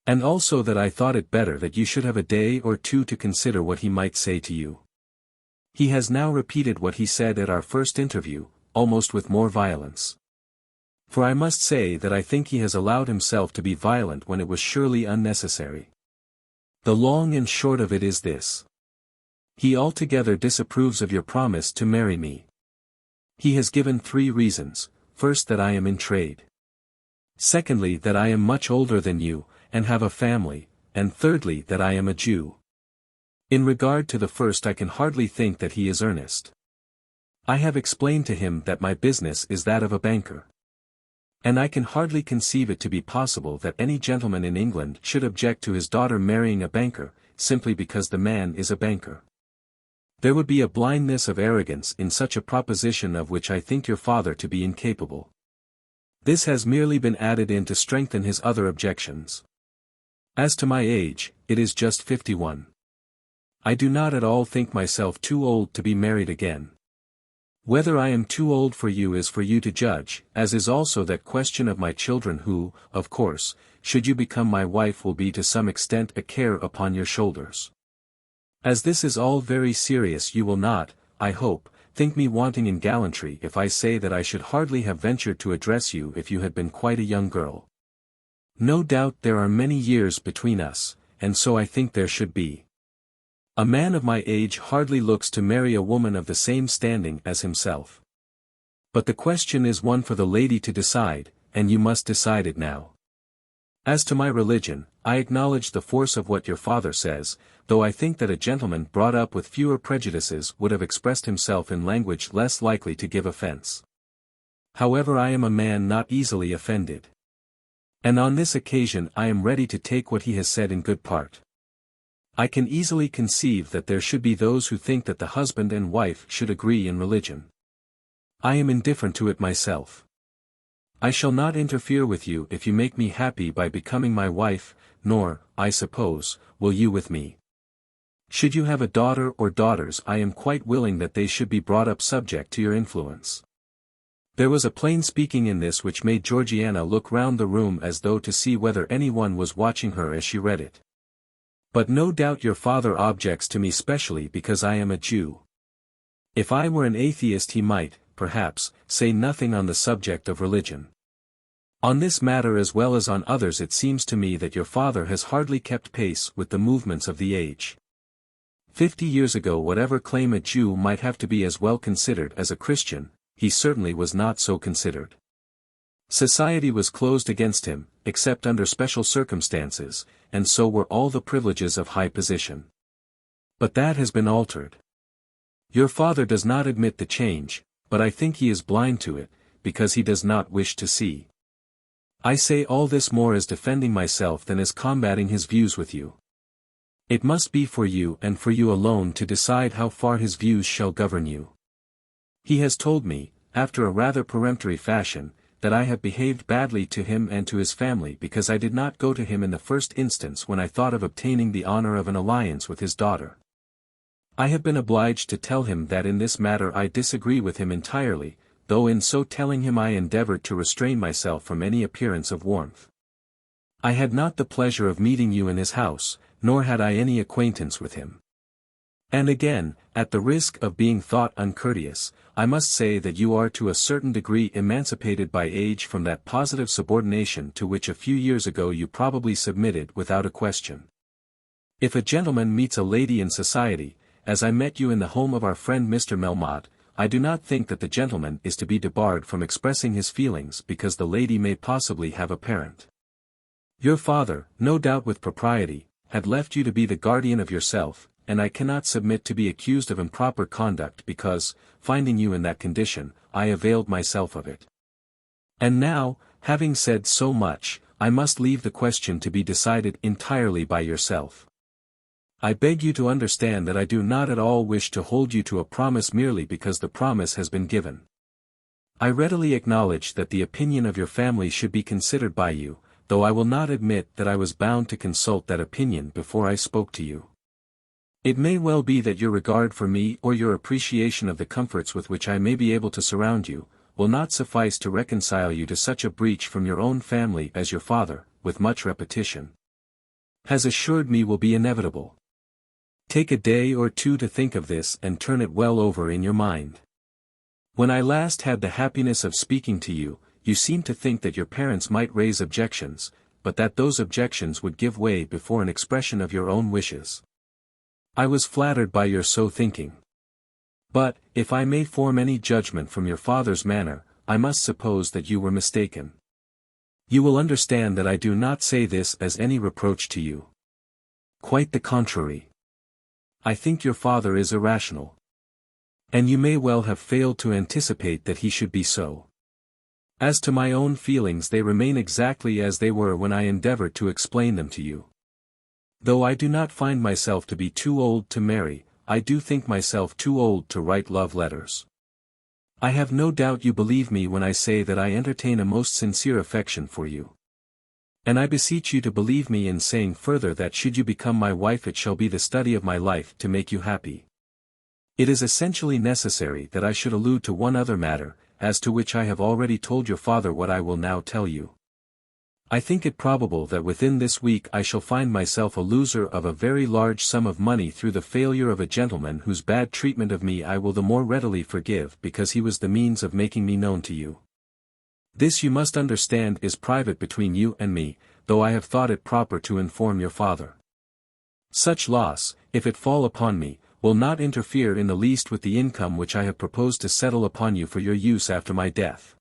And also that I thought it better that you should have a day or two to consider what he might say to you. He has now repeated what he said at our first interview, almost with more violence. For I must say that I think he has allowed himself to be violent when it was surely unnecessary. The long and short of it is this. He altogether disapproves of your promise to marry me. He has given 3 reasons: first, that I am in trade; secondly, that I am much older than you, and have a family; and thirdly, that I am a Jew. In regard to the first, I can hardly think that he is earnest. I have explained to him that my business is that of a banker. And I can hardly conceive it to be possible that any gentleman in England should object to his daughter marrying a banker, simply because the man is a banker. There would be a blindness of arrogance in such a proposition of which I think your father to be incapable. This has merely been added in to strengthen his other objections. As to my age, it is just 51. I do not at all think myself too old to be married again. Whether I am too old for you is for you to judge, as is also that question of my children who, of course, should you become my wife, will be to some extent a care upon your shoulders. As this is all very serious, you will not, I hope, think me wanting in gallantry if I say that I should hardly have ventured to address you if you had been quite a young girl. No doubt there are many years between us, and so I think there should be. A man of my age hardly looks to marry a woman of the same standing as himself. But the question is one for the lady to decide, and you must decide it now. As to my religion, I acknowledge the force of what your father says, though I think that a gentleman brought up with fewer prejudices would have expressed himself in language less likely to give offence. However, I am a man not easily offended. And on this occasion I am ready to take what he has said in good part. I can easily conceive that there should be those who think that the husband and wife should agree in religion. I am indifferent to it myself. I shall not interfere with you if you make me happy by becoming my wife, nor, I suppose, will you with me. Should you have a daughter or daughters, I am quite willing that they should be brought up subject to your influence. There was a plain speaking in this which made Georgiana look round the room as though to see whether any one was watching her as she read it. But no doubt your father objects to me specially because I am a Jew. If I were an atheist he might, perhaps, say nothing on the subject of religion. On this matter as well as on others it seems to me that your father has hardly kept pace with the movements of the age. 50 years ago, whatever claim a Jew might have to be as well considered as a Christian, he certainly was not so considered. Society was closed against him, except under special circumstances, and so were all the privileges of high position. But that has been altered. Your father does not admit the change, but I think he is blind to it, because he does not wish to see. I say all this more as defending myself than as combating his views with you. It must be for you and for you alone to decide how far his views shall govern you. He has told me, after a rather peremptory fashion, that I have behaved badly to him and to his family because I did not go to him in the first instance when I thought of obtaining the honor of an alliance with his daughter. I have been obliged to tell him that in this matter I disagree with him entirely, though in so telling him I endeavored to restrain myself from any appearance of warmth. I had not the pleasure of meeting you in his house, nor had I any acquaintance with him. And again, at the risk of being thought uncourteous, I must say that you are to a certain degree emancipated by age from that positive subordination to which a few years ago you probably submitted without a question. If a gentleman meets a lady in society, as I met you in the home of our friend Mr. Melmotte, I do not think that the gentleman is to be debarred from expressing his feelings because the lady may possibly have a parent. Your father, no doubt with propriety, had left you to be the guardian of yourself, and I cannot submit to be accused of improper conduct because, finding you in that condition, I availed myself of it. And now, having said so much, I must leave the question to be decided entirely by yourself. I beg you to understand that I do not at all wish to hold you to a promise merely because the promise has been given. I readily acknowledge that the opinion of your family should be considered by you, though I will not admit that I was bound to consult that opinion before I spoke to you. It may well be that your regard for me or your appreciation of the comforts with which I may be able to surround you, will not suffice to reconcile you to such a breach from your own family as your father, with much repetition, has assured me will be inevitable. Take a day or two to think of this and turn it well over in your mind. When I last had the happiness of speaking to you, you seemed to think that your parents might raise objections, but that those objections would give way before an expression of your own wishes. I was flattered by your so thinking. But, if I may form any judgment from your father's manner, I must suppose that you were mistaken. You will understand that I do not say this as any reproach to you. Quite the contrary. I think your father is irrational. And you may well have failed to anticipate that he should be so. As to my own feelings, they remain exactly as they were when I endeavored to explain them to you. Though I do not find myself to be too old to marry, I do think myself too old to write love letters. I have no doubt you believe me when I say that I entertain a most sincere affection for you. And I beseech you to believe me in saying further that should you become my wife it shall be the study of my life to make you happy. It is essentially necessary that I should allude to one other matter, as to which I have already told your father what I will now tell you. I think it probable that within this week I shall find myself a loser of a very large sum of money through the failure of a gentleman whose bad treatment of me I will the more readily forgive because he was the means of making me known to you. This you must understand is private between you and me, though I have thought it proper to inform your father. Such loss, if it fall upon me, will not interfere in the least with the income which I have proposed to settle upon you for your use after my death.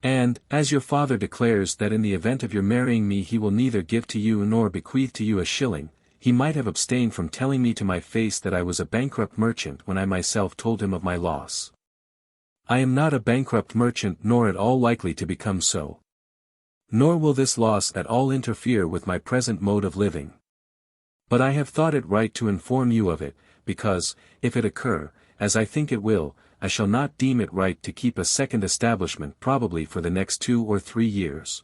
And, as your father declares that in the event of your marrying me he will neither give to you nor bequeath to you a shilling, he might have abstained from telling me to my face that I was a bankrupt merchant when I myself told him of my loss. I am not a bankrupt merchant nor at all likely to become so. Nor will this loss at all interfere with my present mode of living. But I have thought it right to inform you of it, because, if it occur, as I think it will, I shall not deem it right to keep a second establishment probably for the next 2 or 3 years.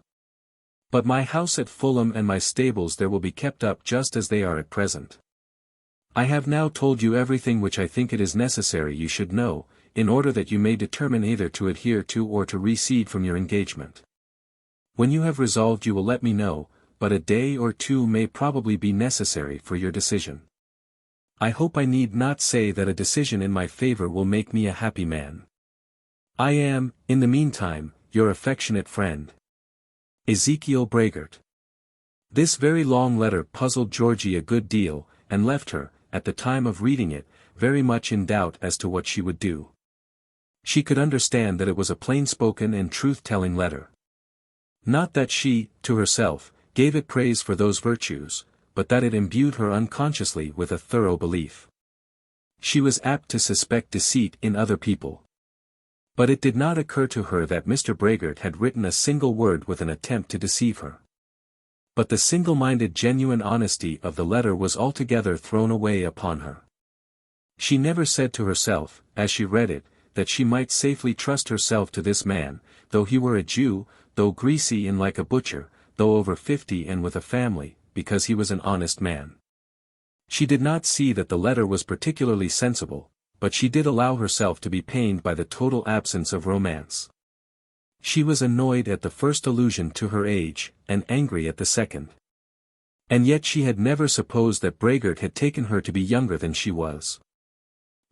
But my house at Fulham and my stables there will be kept up just as they are at present. I have now told you everything which I think it is necessary you should know, in order that you may determine either to adhere to or to recede from your engagement. When you have resolved you will let me know, but a day or 2 may probably be necessary for your decision. I hope I need not say that a decision in my favor will make me a happy man. I am, in the meantime, your affectionate friend, Ezekiel Bragart. This very long letter puzzled Georgie a good deal, and left her, at the time of reading it, very much in doubt as to what she would do. She could understand that it was a plain-spoken and truth-telling letter. Not that she, to herself, gave it praise for those virtues, but that it imbued her unconsciously with a thorough belief. She was apt to suspect deceit in other people. But it did not occur to her that Mr. Bragart had written a single word with an attempt to deceive her. But the single-minded genuine honesty of the letter was altogether thrown away upon her. She never said to herself, as she read it, that she might safely trust herself to this man, though he were a Jew, though greasy and like a butcher, though over 50 and with a family, because he was an honest man. She did not see that the letter was particularly sensible, but she did allow herself to be pained by the total absence of romance. She was annoyed at the first allusion to her age, and angry at the second. And yet she had never supposed that Bragart had taken her to be younger than she was.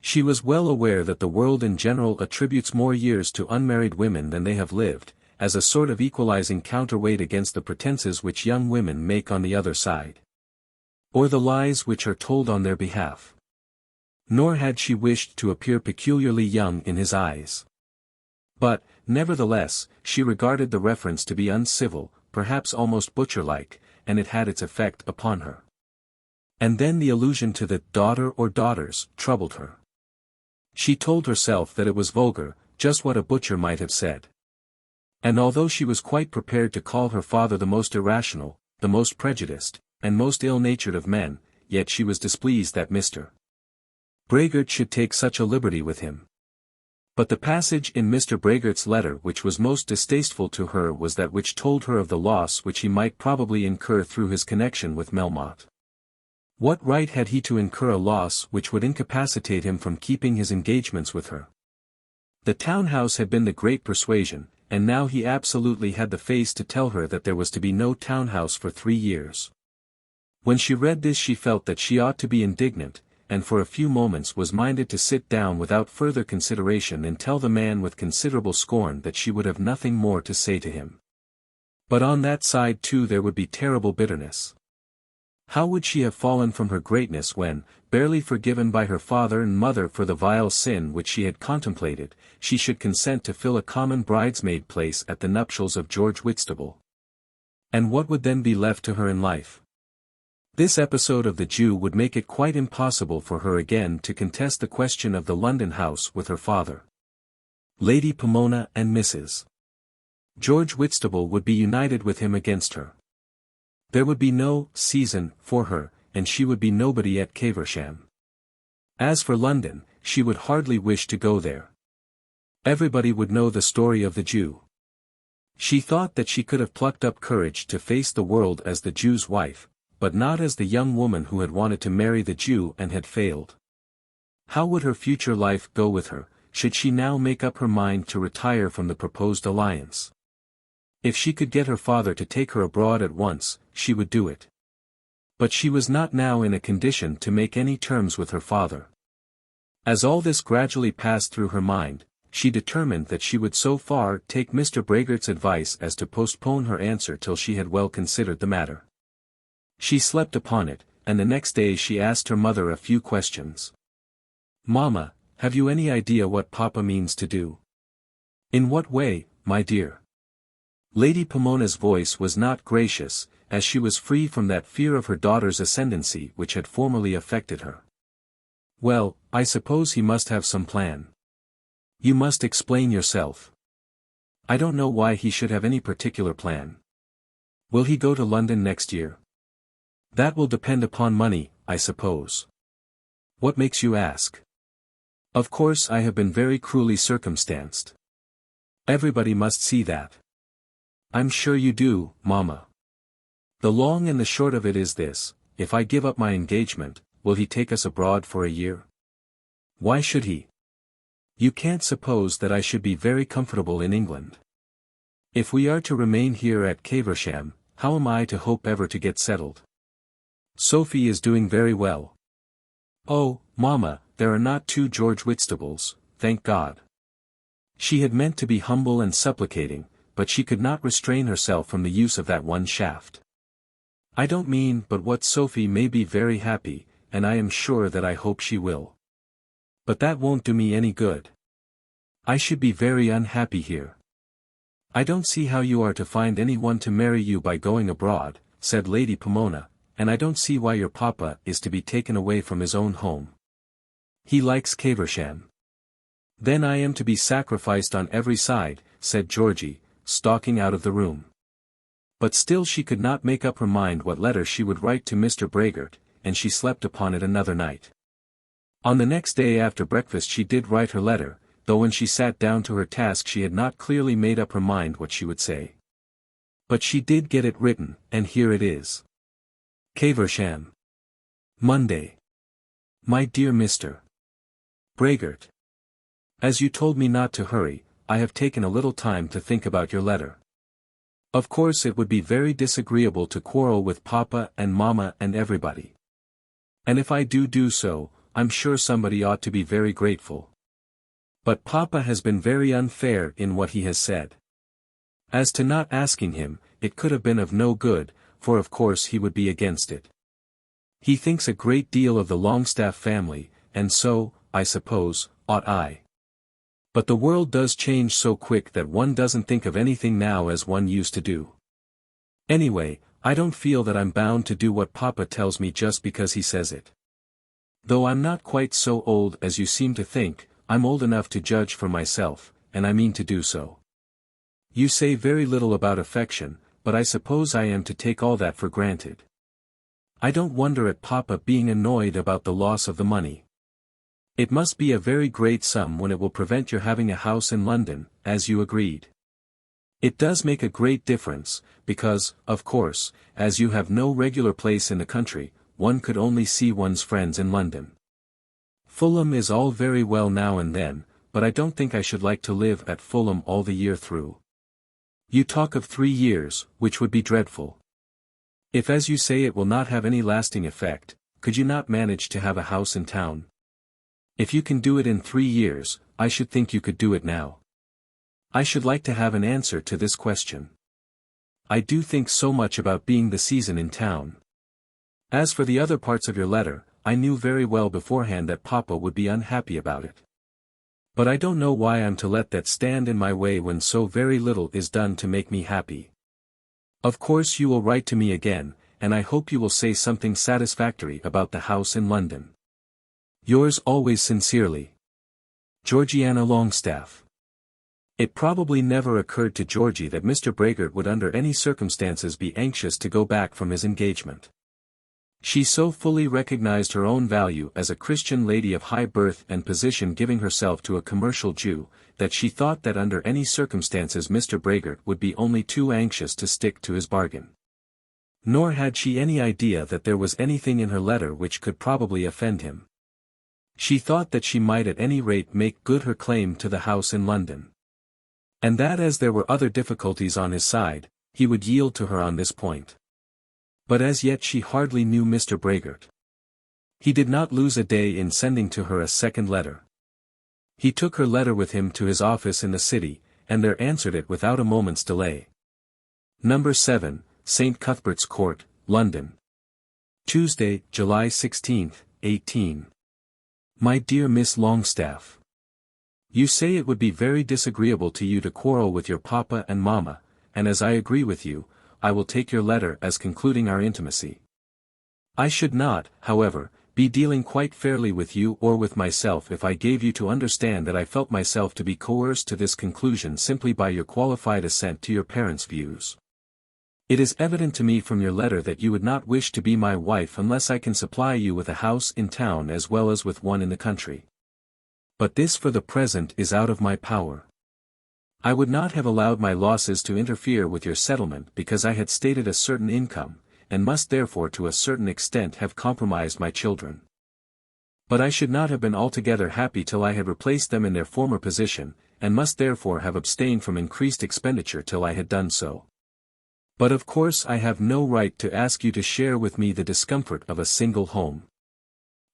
She was well aware that the world in general attributes more years to unmarried women than they have lived, as a sort of equalizing counterweight against the pretenses which young women make on the other side, or the lies which are told on their behalf. Nor had she wished to appear peculiarly young in his eyes. But, nevertheless, she regarded the reference to be uncivil, perhaps almost butcher-like, and it had its effect upon her. And then the allusion to the daughter or daughters troubled her. She told herself that it was vulgar, just what a butcher might have said. And although she was quite prepared to call her father the most irrational, the most prejudiced, and most ill-natured of men, yet she was displeased that Mr. Bragart should take such a liberty with him. But the passage in Mr. Bragart's letter which was most distasteful to her was that which told her of the loss which he might probably incur through his connection with Melmotte. What right had he to incur a loss which would incapacitate him from keeping his engagements with her? The townhouse had been the great persuasion, and now he absolutely had the face to tell her that there was to be no townhouse for 3 years. When she read this she felt that she ought to be indignant, and for a few moments was minded to sit down without further consideration and tell the man with considerable scorn that she would have nothing more to say to him. But on that side too there would be terrible bitterness. How would she have fallen from her greatness when, barely forgiven by her father and mother for the vile sin which she had contemplated, she should consent to fill a common bridesmaid place at the nuptials of George Whitstable? And what would then be left to her in life? This episode of the Jew would make it quite impossible for her again to contest the question of the London house with her father. Lady Pomona and Mrs. George Whitstable would be united with him against her. There would be no season for her, and she would be nobody at Caversham. As for London, she would hardly wish to go there. Everybody would know the story of the Jew. She thought that she could have plucked up courage to face the world as the Jew's wife, but not as the young woman who had wanted to marry the Jew and had failed. How would her future life go with her, should she now make up her mind to retire from the proposed alliance? If she could get her father to take her abroad at once, she would do it. But she was not now in a condition to make any terms with her father. As all this gradually passed through her mind, she determined that she would so far take Mr. Braigert's advice as to postpone her answer till she had well considered the matter. She slept upon it, and the next day she asked her mother a few questions. "Mamma, have you any idea what Papa means to do?" "In what way, my dear?" Lady Pomona's voice was not gracious, as she was free from that fear of her daughter's ascendancy which had formerly affected her. "Well, I suppose he must have some plan. You must explain yourself." "I don't know why he should have any particular plan." "Will he go to London next year?" "That will depend upon money, I suppose." "What makes you ask?" "Of course I have been very cruelly circumstanced. Everybody must see that." "I'm sure you do, Mamma. The long and the short of it is this: if I give up my engagement, will he take us abroad for a year?" "Why should he? You can't suppose that I should be very comfortable in England. If we are to remain here at Caversham, how am I to hope ever to get settled?" "Sophie is doing very well." "Oh, Mamma, there are not 2 George Whitstables, thank God." She had meant to be humble and supplicating, but she could not restrain herself from the use of that one shaft. "I don't mean but what Sophie may be very happy, and I am sure that I hope she will. But that won't do me any good. I should be very unhappy here." "I don't see how you are to find any one to marry you by going abroad," said Lady Pomona, "and I don't see why your papa is to be taken away from his own home. He likes Caversham." "Then I am to be sacrificed on every side," said Georgie, stalking out of the room. But still she could not make up her mind what letter she would write to Mr. Braigert, and she slept upon it another night. On the next day after breakfast she did write her letter, though when she sat down to her task she had not clearly made up her mind what she would say. But she did get it written, and here it is. Caversham. Monday. My dear Mr. Braigert. As you told me not to hurry, I have taken a little time to think about your letter. Of course it would be very disagreeable to quarrel with Papa and Mamma and everybody. And if I do so, I'm sure somebody ought to be very grateful. But Papa has been very unfair in what he has said. As to not asking him, it could have been of no good, for of course he would be against it. He thinks a great deal of the Longstaff family, and so, I suppose, ought I. But the world does change so quick that one doesn't think of anything now as one used to do. Anyway, I don't feel that I'm bound to do what Papa tells me just because he says it. Though I'm not quite so old as you seem to think, I'm old enough to judge for myself, and I mean to do so. You say very little about affection, but I suppose I am to take all that for granted. I don't wonder at Papa being annoyed about the loss of the money. It must be a very great sum when it will prevent your having a house in London, as you agreed. It does make a great difference, because, of course, as you have no regular place in the country, one could only see one's friends in London. Fulham is all very well now and then, but I don't think I should like to live at Fulham all the year through. You talk of 3 years, which would be dreadful. If as you say it will not have any lasting effect, could you not manage to have a house in town? If you can do it in 3 years, I should think you could do it now. I should like to have an answer to this question. I do think so much about being the season in town. As for the other parts of your letter, I knew very well beforehand that Papa would be unhappy about it. But I don't know why I'm to let that stand in my way when so very little is done to make me happy. Of course you will write to me again, and I hope you will say something satisfactory about the house in London. Yours always sincerely, Georgiana Longstaff. It probably never occurred to Georgie that Mr. Braggart would under any circumstances be anxious to go back from his engagement. She so fully recognized her own value as a Christian lady of high birth and position giving herself to a commercial Jew, that she thought that under any circumstances Mr. Braggart would be only too anxious to stick to his bargain. Nor had she any idea that there was anything in her letter which could probably offend him. She thought that she might at any rate make good her claim to the house in London. And that as there were other difficulties on his side, he would yield to her on this point. But as yet she hardly knew Mr. Braggart. He did not lose a day in sending to her a second letter. He took her letter with him to his office in the city, and there answered it without a moment's delay. Number 7, St. Cuthbert's Court, London. Tuesday, July 16, 18. My dear Miss Longstaff. You say it would be very disagreeable to you to quarrel with your papa and mamma, and as I agree with you, I will take your letter as concluding our intimacy. I should not, however, be dealing quite fairly with you or with myself if I gave you to understand that I felt myself to be coerced to this conclusion simply by your qualified assent to your parents' views. It is evident to me from your letter that you would not wish to be my wife unless I can supply you with a house in town as well as with one in the country. But this for the present is out of my power. I would not have allowed my losses to interfere with your settlement because I had stated a certain income, and must therefore to a certain extent have compromised my children. But I should not have been altogether happy till I had replaced them in their former position, and must therefore have abstained from increased expenditure till I had done so. But of course I have no right to ask you to share with me the discomfort of a single home.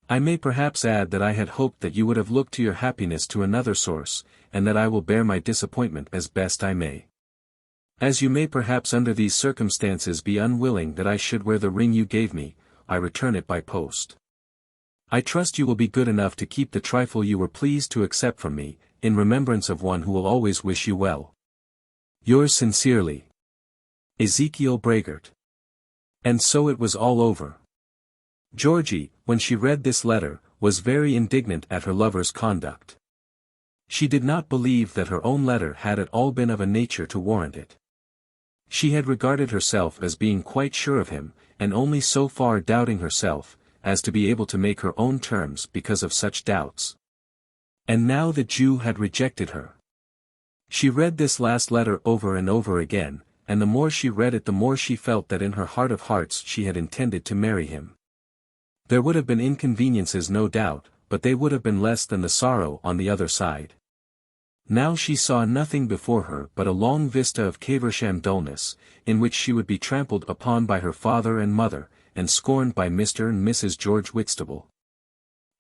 I may perhaps add that I had hoped that you would have looked to your happiness to another source, and that I will bear my disappointment as best I may. As you may perhaps under these circumstances be unwilling that I should wear the ring you gave me, I return it by post. I trust you will be good enough to keep the trifle you were pleased to accept from me, in remembrance of one who will always wish you well. Yours sincerely, Ezekiel Braggart. And so it was all over. Georgie, when she read this letter, was very indignant at her lover's conduct. She did not believe that her own letter had at all been of a nature to warrant it. She had regarded herself as being quite sure of him, and only so far doubting herself, as to be able to make her own terms because of such doubts. And now the Jew had rejected her. She read this last letter over and over again, and the more she read it the more she felt that in her heart of hearts she had intended to marry him. There would have been inconveniences no doubt, but they would have been less than the sorrow on the other side. Now she saw nothing before her but a long vista of Caversham dullness, in which she would be trampled upon by her father and mother, and scorned by Mr. and Mrs. George Whitstable.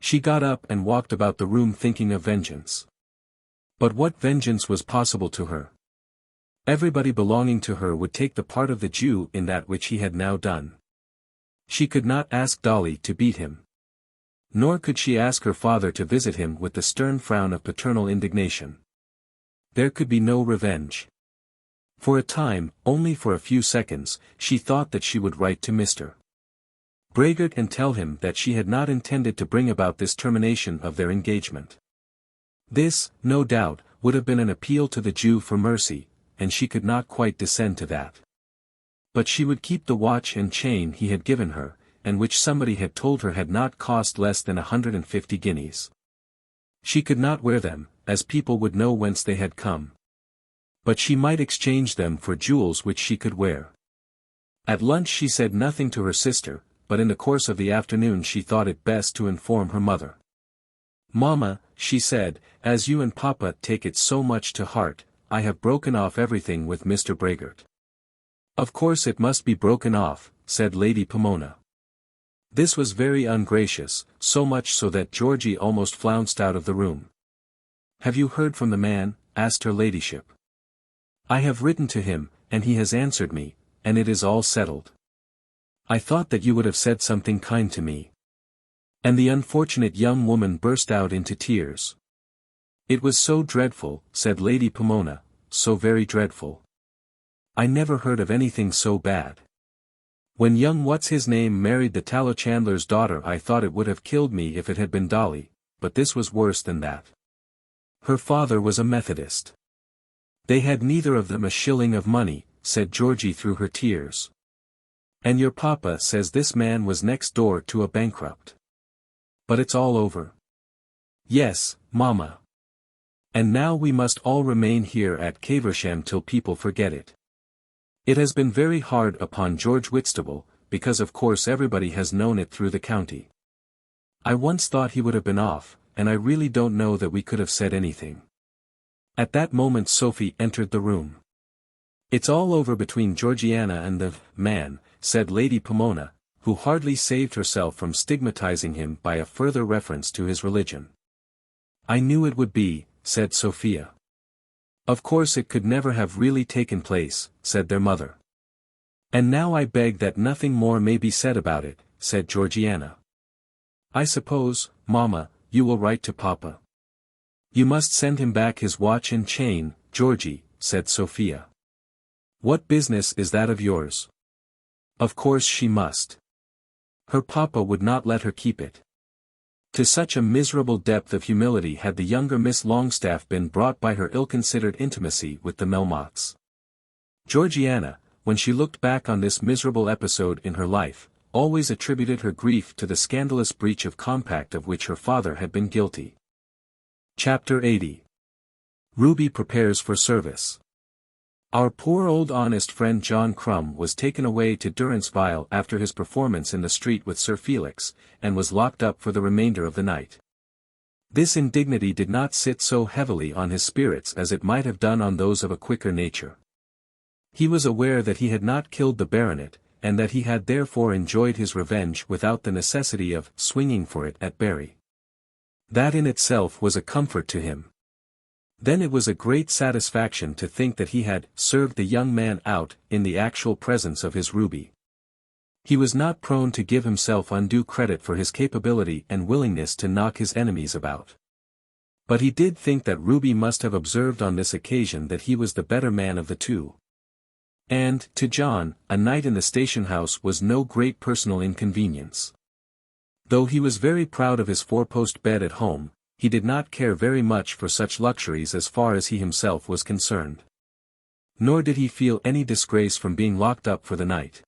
She got up and walked about the room thinking of vengeance. But what vengeance was possible to her? Everybody belonging to her would take the part of the Jew in that which he had now done. She could not ask Dolly to beat him. Nor could she ask her father to visit him with the stern frown of paternal indignation. There could be no revenge. For a time, only for a few seconds, she thought that she would write to Mr. Braggart and tell him that she had not intended to bring about this termination of their engagement. This, no doubt, would have been an appeal to the Jew for mercy, and she could not quite descend to that. But she would keep the watch and chain he had given her, and which somebody had told her had not cost less than 150 guineas. She could not wear them, as people would know whence they had come. But she might exchange them for jewels which she could wear. At lunch she said nothing to her sister, but in the course of the afternoon she thought it best to inform her mother. "Mamma," she said, "as you and Papa take it so much to heart, I have broken off everything with Mr. Braggart." "Of course it must be broken off," said Lady Pomona. This was very ungracious, so much so that Georgie almost flounced out of the room. "Have you heard from the man?" asked her ladyship. "I have written to him, and he has answered me, and it is all settled." "I thought that you would have said something kind to me." And the unfortunate young woman burst out into tears. "It was so dreadful," said Lady Pomona, "so very dreadful. I never heard of anything so bad. When young what's-his-name married the tallow chandler's daughter I thought it would have killed me if it had been Dolly, but this was worse than that. Her father was a Methodist. They had neither of them a shilling of money," said Georgie through her tears. "And your papa says this man was next door to a bankrupt. But it's all over." "Yes, mamma. And now we must all remain here at Caversham till people forget it. It has been very hard upon George Whitstable, because of course everybody has known it through the county. I once thought he would have been off, and I really don't know that we could have said anything." At that moment Sophie entered the room. "It's all over between Georgiana and the man," said Lady Pomona, who hardly saved herself from stigmatizing him by a further reference to his religion. "I knew it would be," said Sophia. "Of course it could never have really taken place," said their mother. "And now I beg that nothing more may be said about it," said Georgiana. "I suppose, mamma, you will write to Papa. You must send him back his watch and chain, Georgie," said Sophia. "What business is that of yours?" "Of course she must. Her papa would not let her keep it." To such a miserable depth of humility had the younger Miss Longstaff been brought by her ill-considered intimacy with the Melmottes. Georgiana, when she looked back on this miserable episode in her life, always attributed her grief to the scandalous breach of compact of which her father had been guilty. Chapter 80. Ruby prepares for service. Our poor old honest friend John Crumb was taken away to Durance-Vile after his performance in the street with Sir Felix, and was locked up for the remainder of the night. This indignity did not sit so heavily on his spirits as it might have done on those of a quicker nature. He was aware that he had not killed the baronet, and that he had therefore enjoyed his revenge without the necessity of swinging for it at Bury. That in itself was a comfort to him. Then it was a great satisfaction to think that he had served the young man out in the actual presence of his Ruby. He was not prone to give himself undue credit for his capability and willingness to knock his enemies about. But he did think that Ruby must have observed on this occasion that he was the better man of the two. And, to John, a night in the station house was no great personal inconvenience. Though he was very proud of his four-post bed at home, he did not care very much for such luxuries as far as he himself was concerned. Nor did he feel any disgrace from being locked up for the night.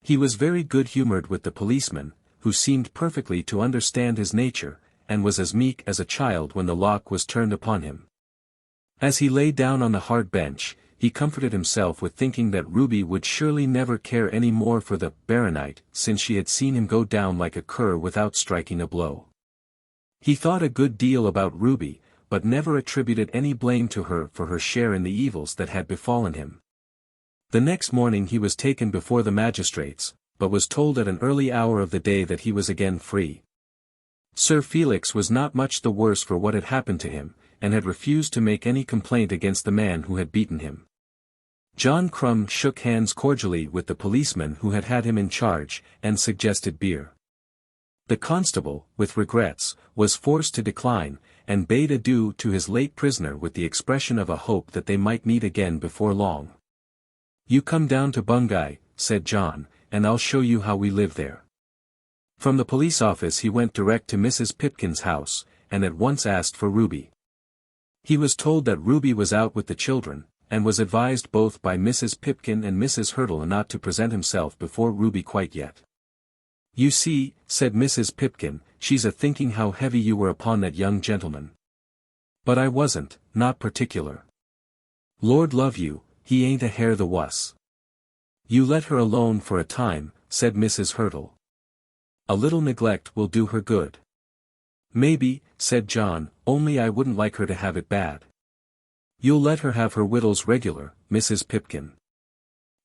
He was very good-humored with the policeman, who seemed perfectly to understand his nature, and was as meek as a child when the lock was turned upon him. As he lay down on the hard bench, he comforted himself with thinking that Ruby would surely never care any more for the baronet since she had seen him go down like a cur without striking a blow. He thought a good deal about Ruby, but never attributed any blame to her for her share in the evils that had befallen him. The next morning he was taken before the magistrates, but was told at an early hour of the day that he was again free. Sir Felix was not much the worse for what had happened to him, and had refused to make any complaint against the man who had beaten him. John Crumb shook hands cordially with the policeman who had him in charge, and suggested beer. The constable, with regrets, was forced to decline, and bade adieu to his late prisoner with the expression of a hope that they might meet again before long. "You come down to Bungay," said John, "and I'll show you how we live there." From the police office he went direct to Mrs. Pipkin's house, and at once asked for Ruby. He was told that Ruby was out with the children, and was advised both by Mrs. Pipkin and Mrs. Hurtle not to present himself before Ruby quite yet. "You see," said Mrs. Pipkin, "she's a-thinking how heavy you were upon that young gentleman." "But I wasn't, not particular. Lord love you, he ain't a hair the wuss." "You let her alone for a time," said Mrs. Hurtle. A little neglect will do her good. Maybe, said John, only I wouldn't like her to have it bad. You'll let her have her wittles regular, Mrs. Pipkin.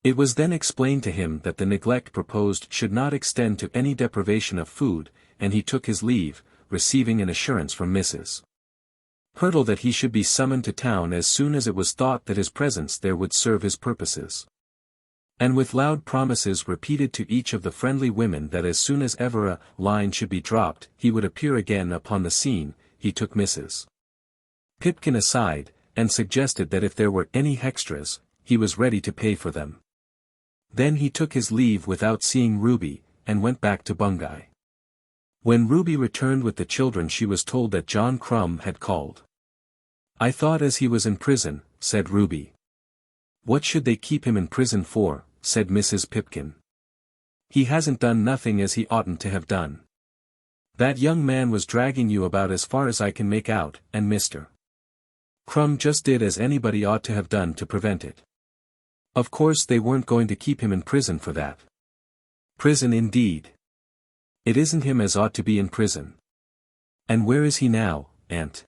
It was then explained to him that the neglect proposed should not extend to any deprivation of food, and he took his leave, receiving an assurance from Mrs. Hurtle that he should be summoned to town as soon as it was thought that his presence there would serve his purposes. And with loud promises repeated to each of the friendly women that as soon as ever a line should be dropped, he would appear again upon the scene, he took Mrs. Pipkin aside, and suggested that if there were any extras, he was ready to pay for them. Then he took his leave without seeing Ruby, and went back to Bungay. When Ruby returned with the children she was told that John Crumb had called. I thought as he was in prison, said Ruby. What should they keep him in prison for, said Mrs. Pipkin. He hasn't done nothing as he oughtn't to have done. That young man was dragging you about as far as I can make out, and Mr. Crumb just did as anybody ought to have done to prevent it. Of course they weren't going to keep him in prison for that. Prison indeed. It isn't him as ought to be in prison. And where is he now, Aunt?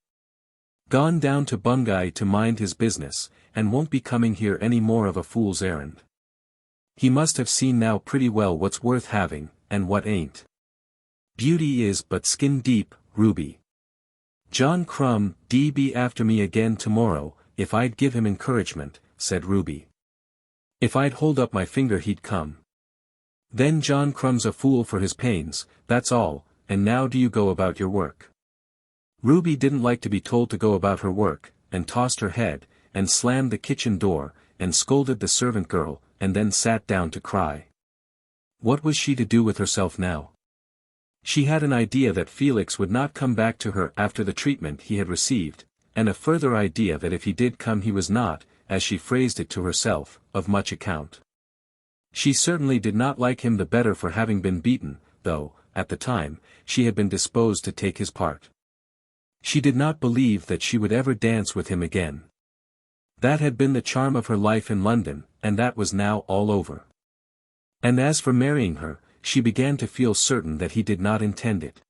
Gone down to Bungay to mind his business, and won't be coming here any more of a fool's errand. He must have seen now pretty well what's worth having, and what ain't. Beauty is but skin deep, Ruby. John Crumb be after me again tomorrow, if I'd give him encouragement, said Ruby. If I'd hold up my finger he'd come. Then John Crumb's a fool for his pains, that's all, and now do you go about your work. Ruby didn't like to be told to go about her work, and tossed her head, and slammed the kitchen door, and scolded the servant girl, and then sat down to cry. What was she to do with herself now? She had an idea that Felix would not come back to her after the treatment he had received, and a further idea that if he did come he was not, as she phrased it to herself, of much account. She certainly did not like him the better for having been beaten, though, at the time, she had been disposed to take his part. She did not believe that she would ever dance with him again. That had been the charm of her life in London, and that was now all over. And as for marrying her, she began to feel certain that he did not intend it.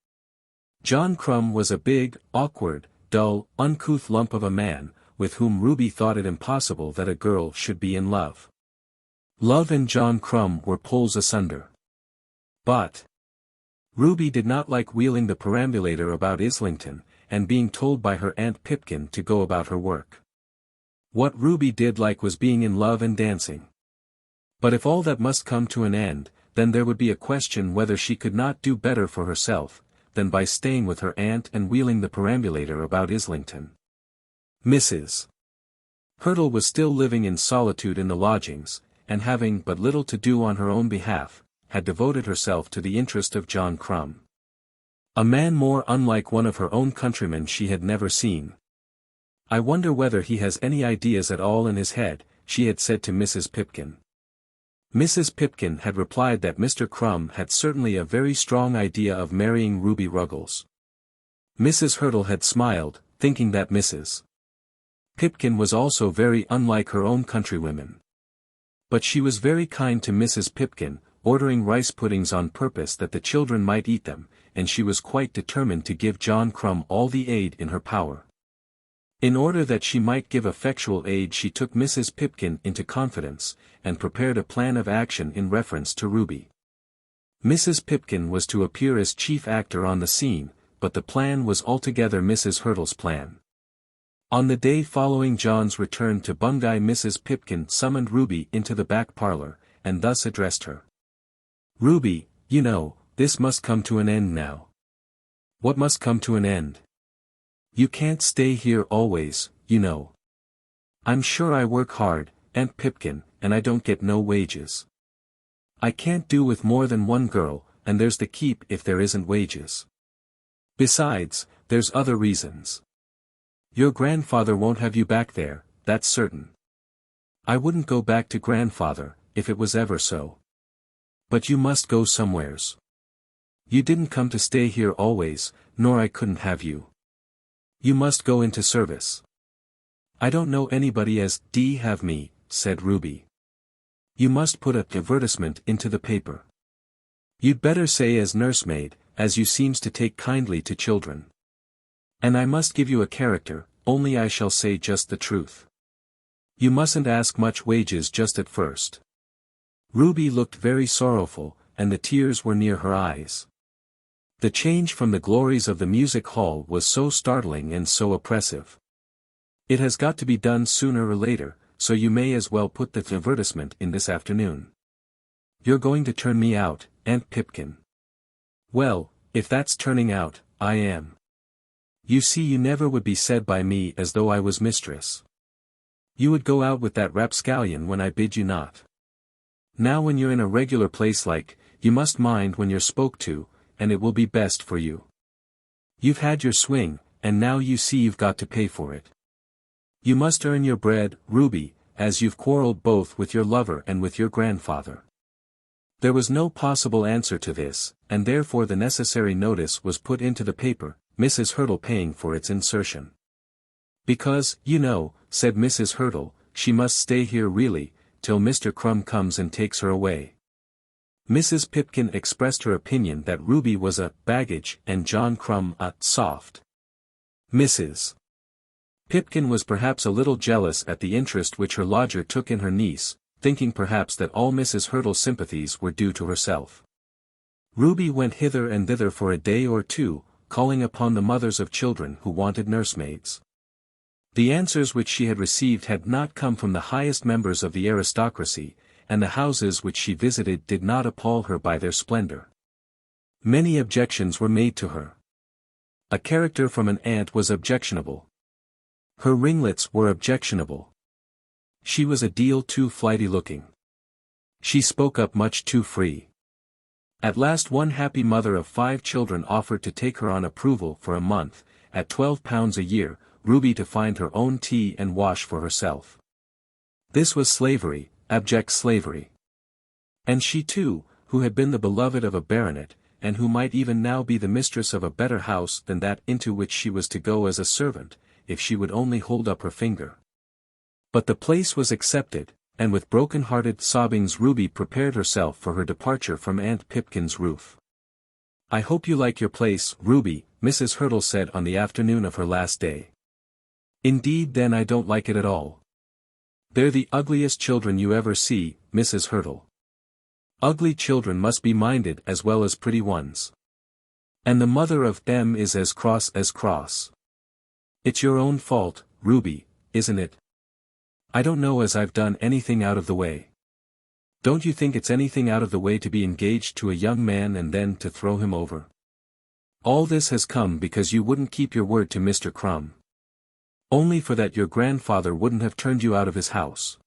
John Crumb was a big, awkward, dull, uncouth lump of a man, with whom Ruby thought it impossible that a girl should be in love. Love and John Crumb were poles asunder. But Ruby did not like wheeling the perambulator about Islington, and being told by her Aunt Pipkin to go about her work. What Ruby did like was being in love and dancing. But if all that must come to an end, then there would be a question whether she could not do better for herself, than by staying with her aunt and wheeling the perambulator about Islington. Mrs. Hurtle was still living in solitude in the lodgings, and having but little to do on her own behalf, had devoted herself to the interest of John Crumb. A man more unlike one of her own countrymen she had never seen. I wonder whether he has any ideas at all in his head, she had said to Mrs. Pipkin. Mrs. Pipkin had replied that Mr. Crumb had certainly a very strong idea of marrying Ruby Ruggles. Mrs. Hurtle had smiled, thinking that Mrs. Pipkin was also very unlike her own countrywomen. But she was very kind to Mrs. Pipkin, ordering rice puddings on purpose that the children might eat them, and she was quite determined to give John Crumb all the aid in her power. In order that she might give effectual aid she took Mrs. Pipkin into confidence, and prepared a plan of action in reference to Ruby. Mrs. Pipkin was to appear as chief actor on the scene, but the plan was altogether Mrs. Hurtle's plan. On the day following John's return to Bungay Mrs. Pipkin summoned Ruby into the back parlour, and thus addressed her. Ruby, you know, this must come to an end now. What must come to an end? You can't stay here always, you know. I'm sure I work hard, Aunt Pipkin, and I don't get no wages. I can't do with more than one girl, and there's the keep if there isn't wages. Besides, there's other reasons. Your grandfather won't have you back there, that's certain. I wouldn't go back to grandfather, if it was ever so. But you must go somewheres. You didn't come to stay here always, nor I couldn't have you. You must go into service. I don't know anybody as have me, said Ruby. You must put an advertisement into the paper. You'd better say as nursemaid, as you seems to take kindly to children. And I must give you a character, only I shall say just the truth. You mustn't ask much wages just at first. Ruby looked very sorrowful, and the tears were near her eyes. The change from the glories of the music hall was so startling and so oppressive. It has got to be done sooner or later, so you may as well put the advertisement in this afternoon. You're going to turn me out, Aunt Pipkin. Well, if that's turning out, I am. You see, you never would be said by me as though I was mistress. You would go out with that rapscallion when I bid you not. Now when you're in a regular place like, you must mind when you're spoke to, and it will be best for you. You've had your swing, and now you see you've got to pay for it. You must earn your bread, Ruby, as you've quarrelled both with your lover and with your grandfather. There was no possible answer to this, and therefore the necessary notice was put into the paper, Mrs. Hurtle paying for its insertion. Because, you know, said Mrs. Hurtle, she must stay here really, till Mr. Crumb comes and takes her away. Mrs. Pipkin expressed her opinion that Ruby was a baggage and John Crumb a soft. Mrs. Pipkin was perhaps a little jealous at the interest which her lodger took in her niece, thinking perhaps that all Mrs. Hurtle's sympathies were due to herself. Ruby went hither and thither for a day or two, calling upon the mothers of children who wanted nursemaids. The answers which she had received had not come from the highest members of the aristocracy, and the houses which she visited did not appall her by their splendor. Many objections were made to her. A character from an aunt was objectionable. Her ringlets were objectionable. She was a deal too flighty-looking. She spoke up much too free. At last one happy mother of 5 children offered to take her on approval for a month, at £12 a year, Ruby to find her own tea and wash for herself. This was slavery, abject slavery. And she too, who had been the beloved of a baronet, and who might even now be the mistress of a better house than that into which she was to go as a servant, if she would only hold up her finger. But the place was accepted, and with broken-hearted sobbings Ruby prepared herself for her departure from Aunt Pipkin's roof. "I hope you like your place, Ruby," Mrs. Hurtle said on the afternoon of her last day. "Indeed then I don't like it at all. They're the ugliest children you ever see, Mrs. Hurtle. Ugly children must be minded as well as pretty ones. And the mother of them is as cross as cross. It's your own fault, Ruby, isn't it? I don't know as I've done anything out of the way. Don't you think it's anything out of the way to be engaged to a young man and then to throw him over? All this has come because you wouldn't keep your word to Mr. Crumb. Only for that your grandfather wouldn't have turned you out of his house.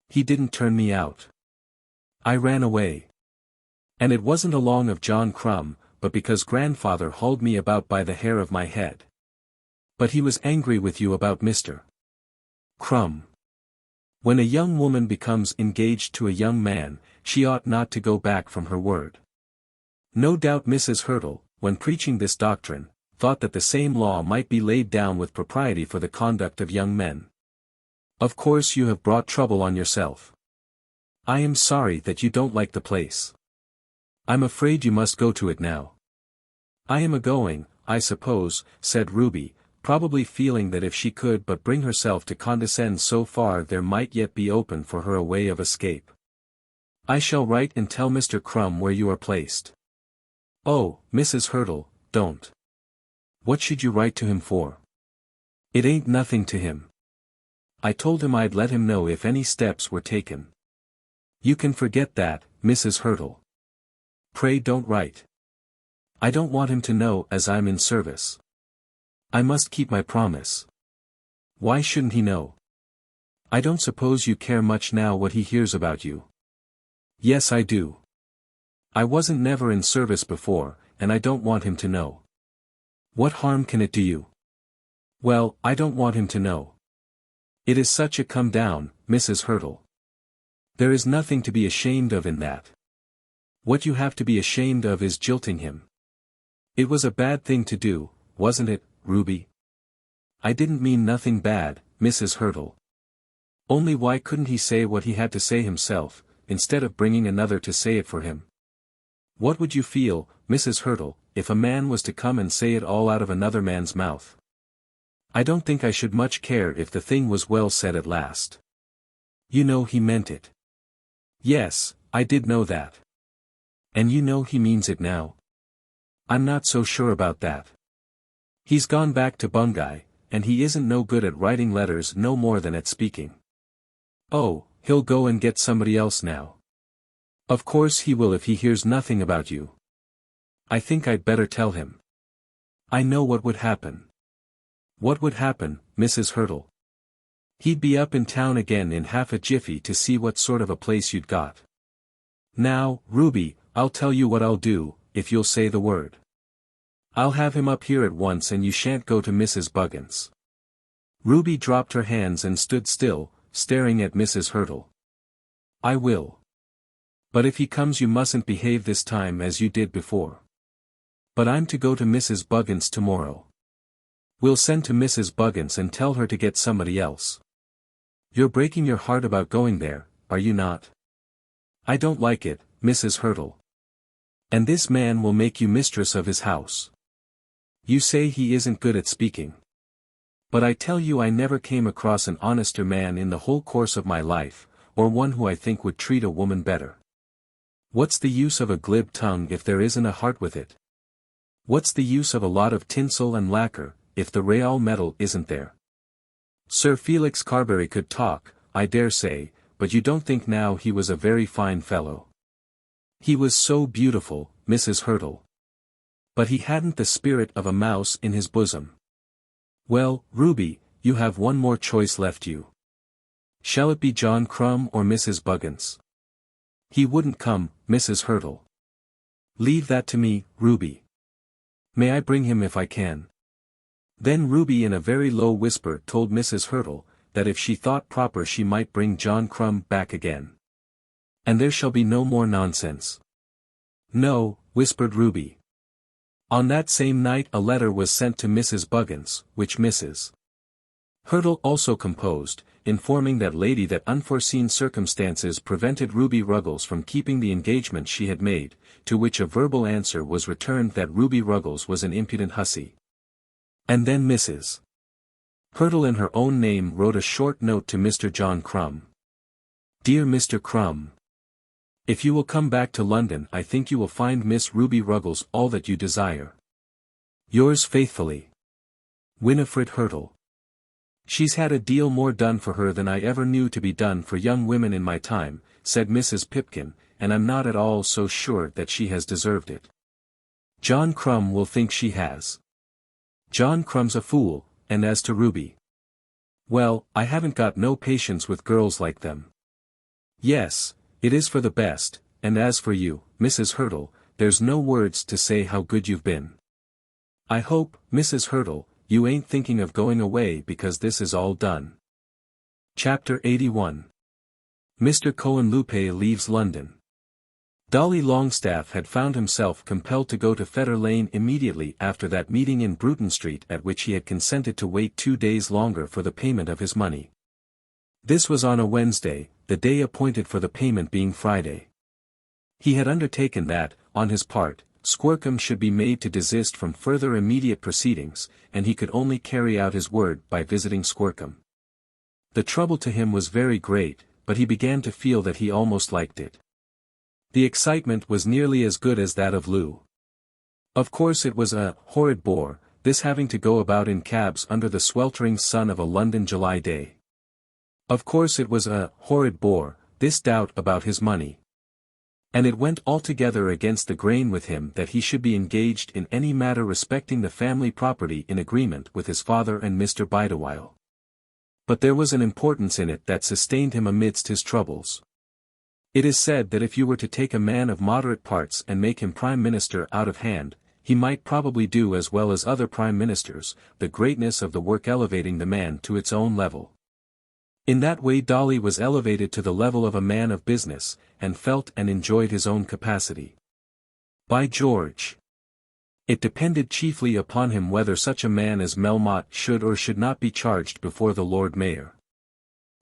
He didn't turn me out. I ran away. And it wasn't along of John Crumb, but because grandfather hauled me about by the hair of my head. But he was angry with you about Mr. Crumb. When a young woman becomes engaged to a young man, she ought not to go back from her word. No doubt Mrs. Hurtle, when preaching this doctrine, thought that the same law might be laid down with propriety for the conduct of young men. Of course you have brought trouble on yourself. I am sorry that you don't like the place. I'm afraid you must go to it now. I am a-going, I suppose, said Ruby, probably feeling that if she could but bring herself to condescend so far there might yet be open for her a way of escape. I shall write and tell Mr. Crumb where you are placed. Oh, Mrs. Hurtle, don't. What should you write to him for? It ain't nothing to him. I told him I'd let him know if any steps were taken. You can forget that, Mrs. Hurtle. Pray don't write. I don't want him to know as I'm in service. I must keep my promise. Why shouldn't he know? I don't suppose you care much now what he hears about you. Yes I do. I wasn't never in service before, and I don't want him to know. What harm can it do you? Well, I don't want him to know. It is such a come down, Mrs. Hurtle. There is nothing to be ashamed of in that. What you have to be ashamed of is jilting him. It was a bad thing to do, wasn't it, Ruby? I didn't mean nothing bad, Mrs. Hurtle. Only why couldn't he say what he had to say himself, instead of bringing another to say it for him? What would you feel, Mrs. Hurtle, if a man was to come and say it all out of another man's mouth? I don't think I should much care if the thing was well said at last. You know he meant it. Yes, I did know that. And you know he means it now? I'm not so sure about that. He's gone back to Bungay, and he isn't no good at writing letters no more than at speaking. Oh, he'll go and get somebody else now. Of course he will if he hears nothing about you. I think I'd better tell him. I know what would happen. What would happen, Mrs. Hurtle? He'd be up in town again in half a jiffy to see what sort of a place you'd got. Now, Ruby, I'll tell you what I'll do, if you'll say the word. I'll have him up here at once and you shan't go to Mrs. Buggins. Ruby dropped her hands and stood still, staring at Mrs. Hurtle. I will. But if he comes you mustn't behave this time as you did before. But I'm to go to Mrs. Buggins tomorrow. We'll send to Mrs. Buggins and tell her to get somebody else. You're breaking your heart about going there, are you not? I don't like it, Mrs. Hurtle. And this man will make you mistress of his house. You say he isn't good at speaking. But I tell you I never came across an honester man in the whole course of my life, or one who I think would treat a woman better. What's the use of a glib tongue if there isn't a heart with it? What's the use of a lot of tinsel and lacquer, if the real metal isn't there? Sir Felix Carbury could talk, I dare say, but you don't think now he was a very fine fellow. He was so beautiful, Mrs. Hurtle. But he hadn't the spirit of a mouse in his bosom. Well, Ruby, you have one more choice left you. Shall it be John Crumb or Mrs. Buggins? He wouldn't come, Mrs. Hurtle. Leave that to me, Ruby. May I bring him if I can? Then Ruby in a very low whisper told Mrs. Hurtle, that if she thought proper she might bring John Crumb back again. And there shall be no more nonsense. No, whispered Ruby. On that same night a letter was sent to Mrs. Buggins, which Mrs. Hurtle also composed, informing that lady that unforeseen circumstances prevented Ruby Ruggles from keeping the engagement she had made, to which a verbal answer was returned that Ruby Ruggles was an impudent hussy. And then Mrs. Hurtle in her own name wrote a short note to Mr. John Crumb. Dear Mr. Crumb, if you will come back to London I think you will find Miss Ruby Ruggles all that you desire. Yours faithfully, Winifred Hurtle. She's had a deal more done for her than I ever knew to be done for young women in my time, said Mrs. Pipkin, and I'm not at all so sure that she has deserved it. John Crumb will think she has. John Crumb's a fool, and as to Ruby. Well, I haven't got no patience with girls like them. Yes, it is for the best, and as for you, Mrs. Hurtle, there's no words to say how good you've been. I hope, Mrs. Hurtle, you ain't thinking of going away because this is all done. Chapter 81. Mr. Cohenlupe leaves London. Dolly Longstaff had found himself compelled to go to Fetter Lane immediately after that meeting in Bruton Street at which he had consented to wait 2 days longer for the payment of his money. This was on a Wednesday, the day appointed for the payment being Friday. He had undertaken that, on his part, Squercum should be made to desist from further immediate proceedings, and he could only carry out his word by visiting Squercum. The trouble to him was very great, but he began to feel that he almost liked it. The excitement was nearly as good as that of Lou. Of course it was a horrid bore, this having to go about in cabs under the sweltering sun of a London July day. Of course it was a horrid bore, this doubt about his money. And it went altogether against the grain with him that he should be engaged in any matter respecting the family property in agreement with his father and Mr. Bideawhile. But there was an importance in it that sustained him amidst his troubles. It is said that if you were to take a man of moderate parts and make him Prime Minister out of hand, he might probably do as well as other Prime Ministers, the greatness of the work elevating the man to its own level. In that way Dolly was elevated to the level of a man of business, and felt and enjoyed his own capacity. By George! It depended chiefly upon him whether such a man as Melmotte should or should not be charged before the Lord Mayor.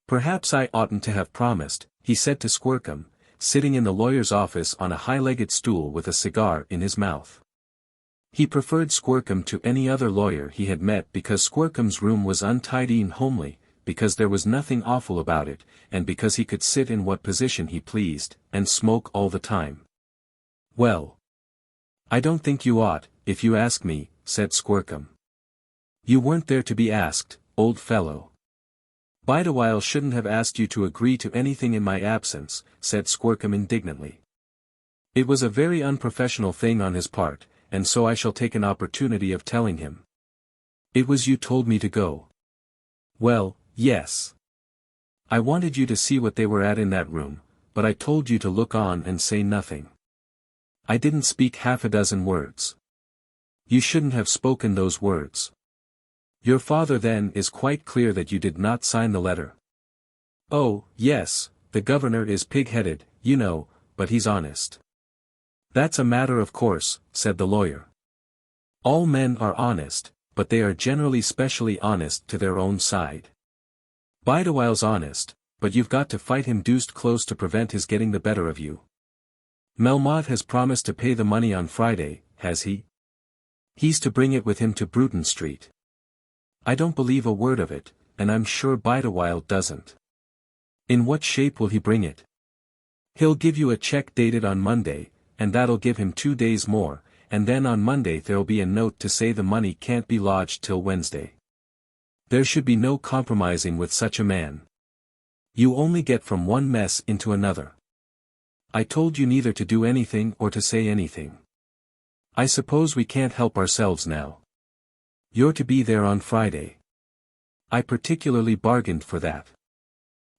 Perhaps I oughtn't to have promised, he said to Squercum, sitting in the lawyer's office on a high-legged stool with a cigar in his mouth. He preferred Squercum to any other lawyer he had met because Squercum's room was untidy and homely, because there was nothing awful about it, and because he could sit in what position he pleased, and smoke all the time. "Well, I don't think you ought, if you ask me," said Squercum. "You weren't there to be asked, old fellow." "Bideawhile shouldn't have asked you to agree to anything in my absence," said Squercum indignantly. "It was a very unprofessional thing on his part, and so I shall take an opportunity of telling him." "It was you told me to go." "Well, yes. I wanted you to see what they were at in that room, but I told you to look on and say nothing. I didn't speak half a dozen words." "You shouldn't have spoken those words. Your father then is quite clear that you did not sign the letter." "Oh, yes, the governor is pig-headed, you know, but he's honest." "That's a matter of course," said the lawyer. "All men are honest, but they are generally specially honest to their own side. Bideawhile's honest, but you've got to fight him deuced close to prevent his getting the better of you." "Melmotte has promised to pay the money on Friday, has he?" "He's to bring it with him to Bruton Street." "I don't believe a word of it, and I'm sure Bideawhile doesn't." "In what shape will he bring it?" "He'll give you a check dated on Monday, and that'll give him 2 days more, and then on Monday there'll be a note to say the money can't be lodged till Wednesday. There should be no compromising with such a man. You only get from one mess into another. I told you neither to do anything or to say anything. I suppose we can't help ourselves now. You're to be there on Friday. I particularly bargained for that.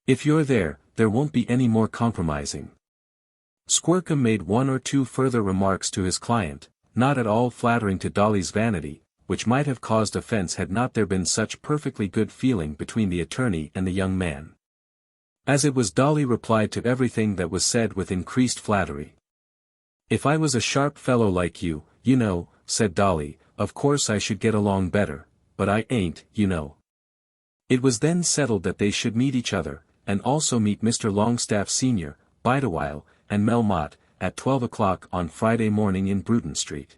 If you're there, there won't be any more compromising." Squercum made 1 or 2 further remarks to his client, not at all flattering to Dolly's vanity, which might have caused offence had not there been such perfectly good feeling between the attorney and the young man. As it was, Dolly replied to everything that was said with increased flattery. "If I was a sharp fellow like you, you know," said Dolly, "of course I should get along better, but I ain't, you know." It was then settled that they should meet each other, and also meet Mr. Longstaff Sr., Bideawhile, and Melmotte, at 12 o'clock on Friday morning in Bruton Street.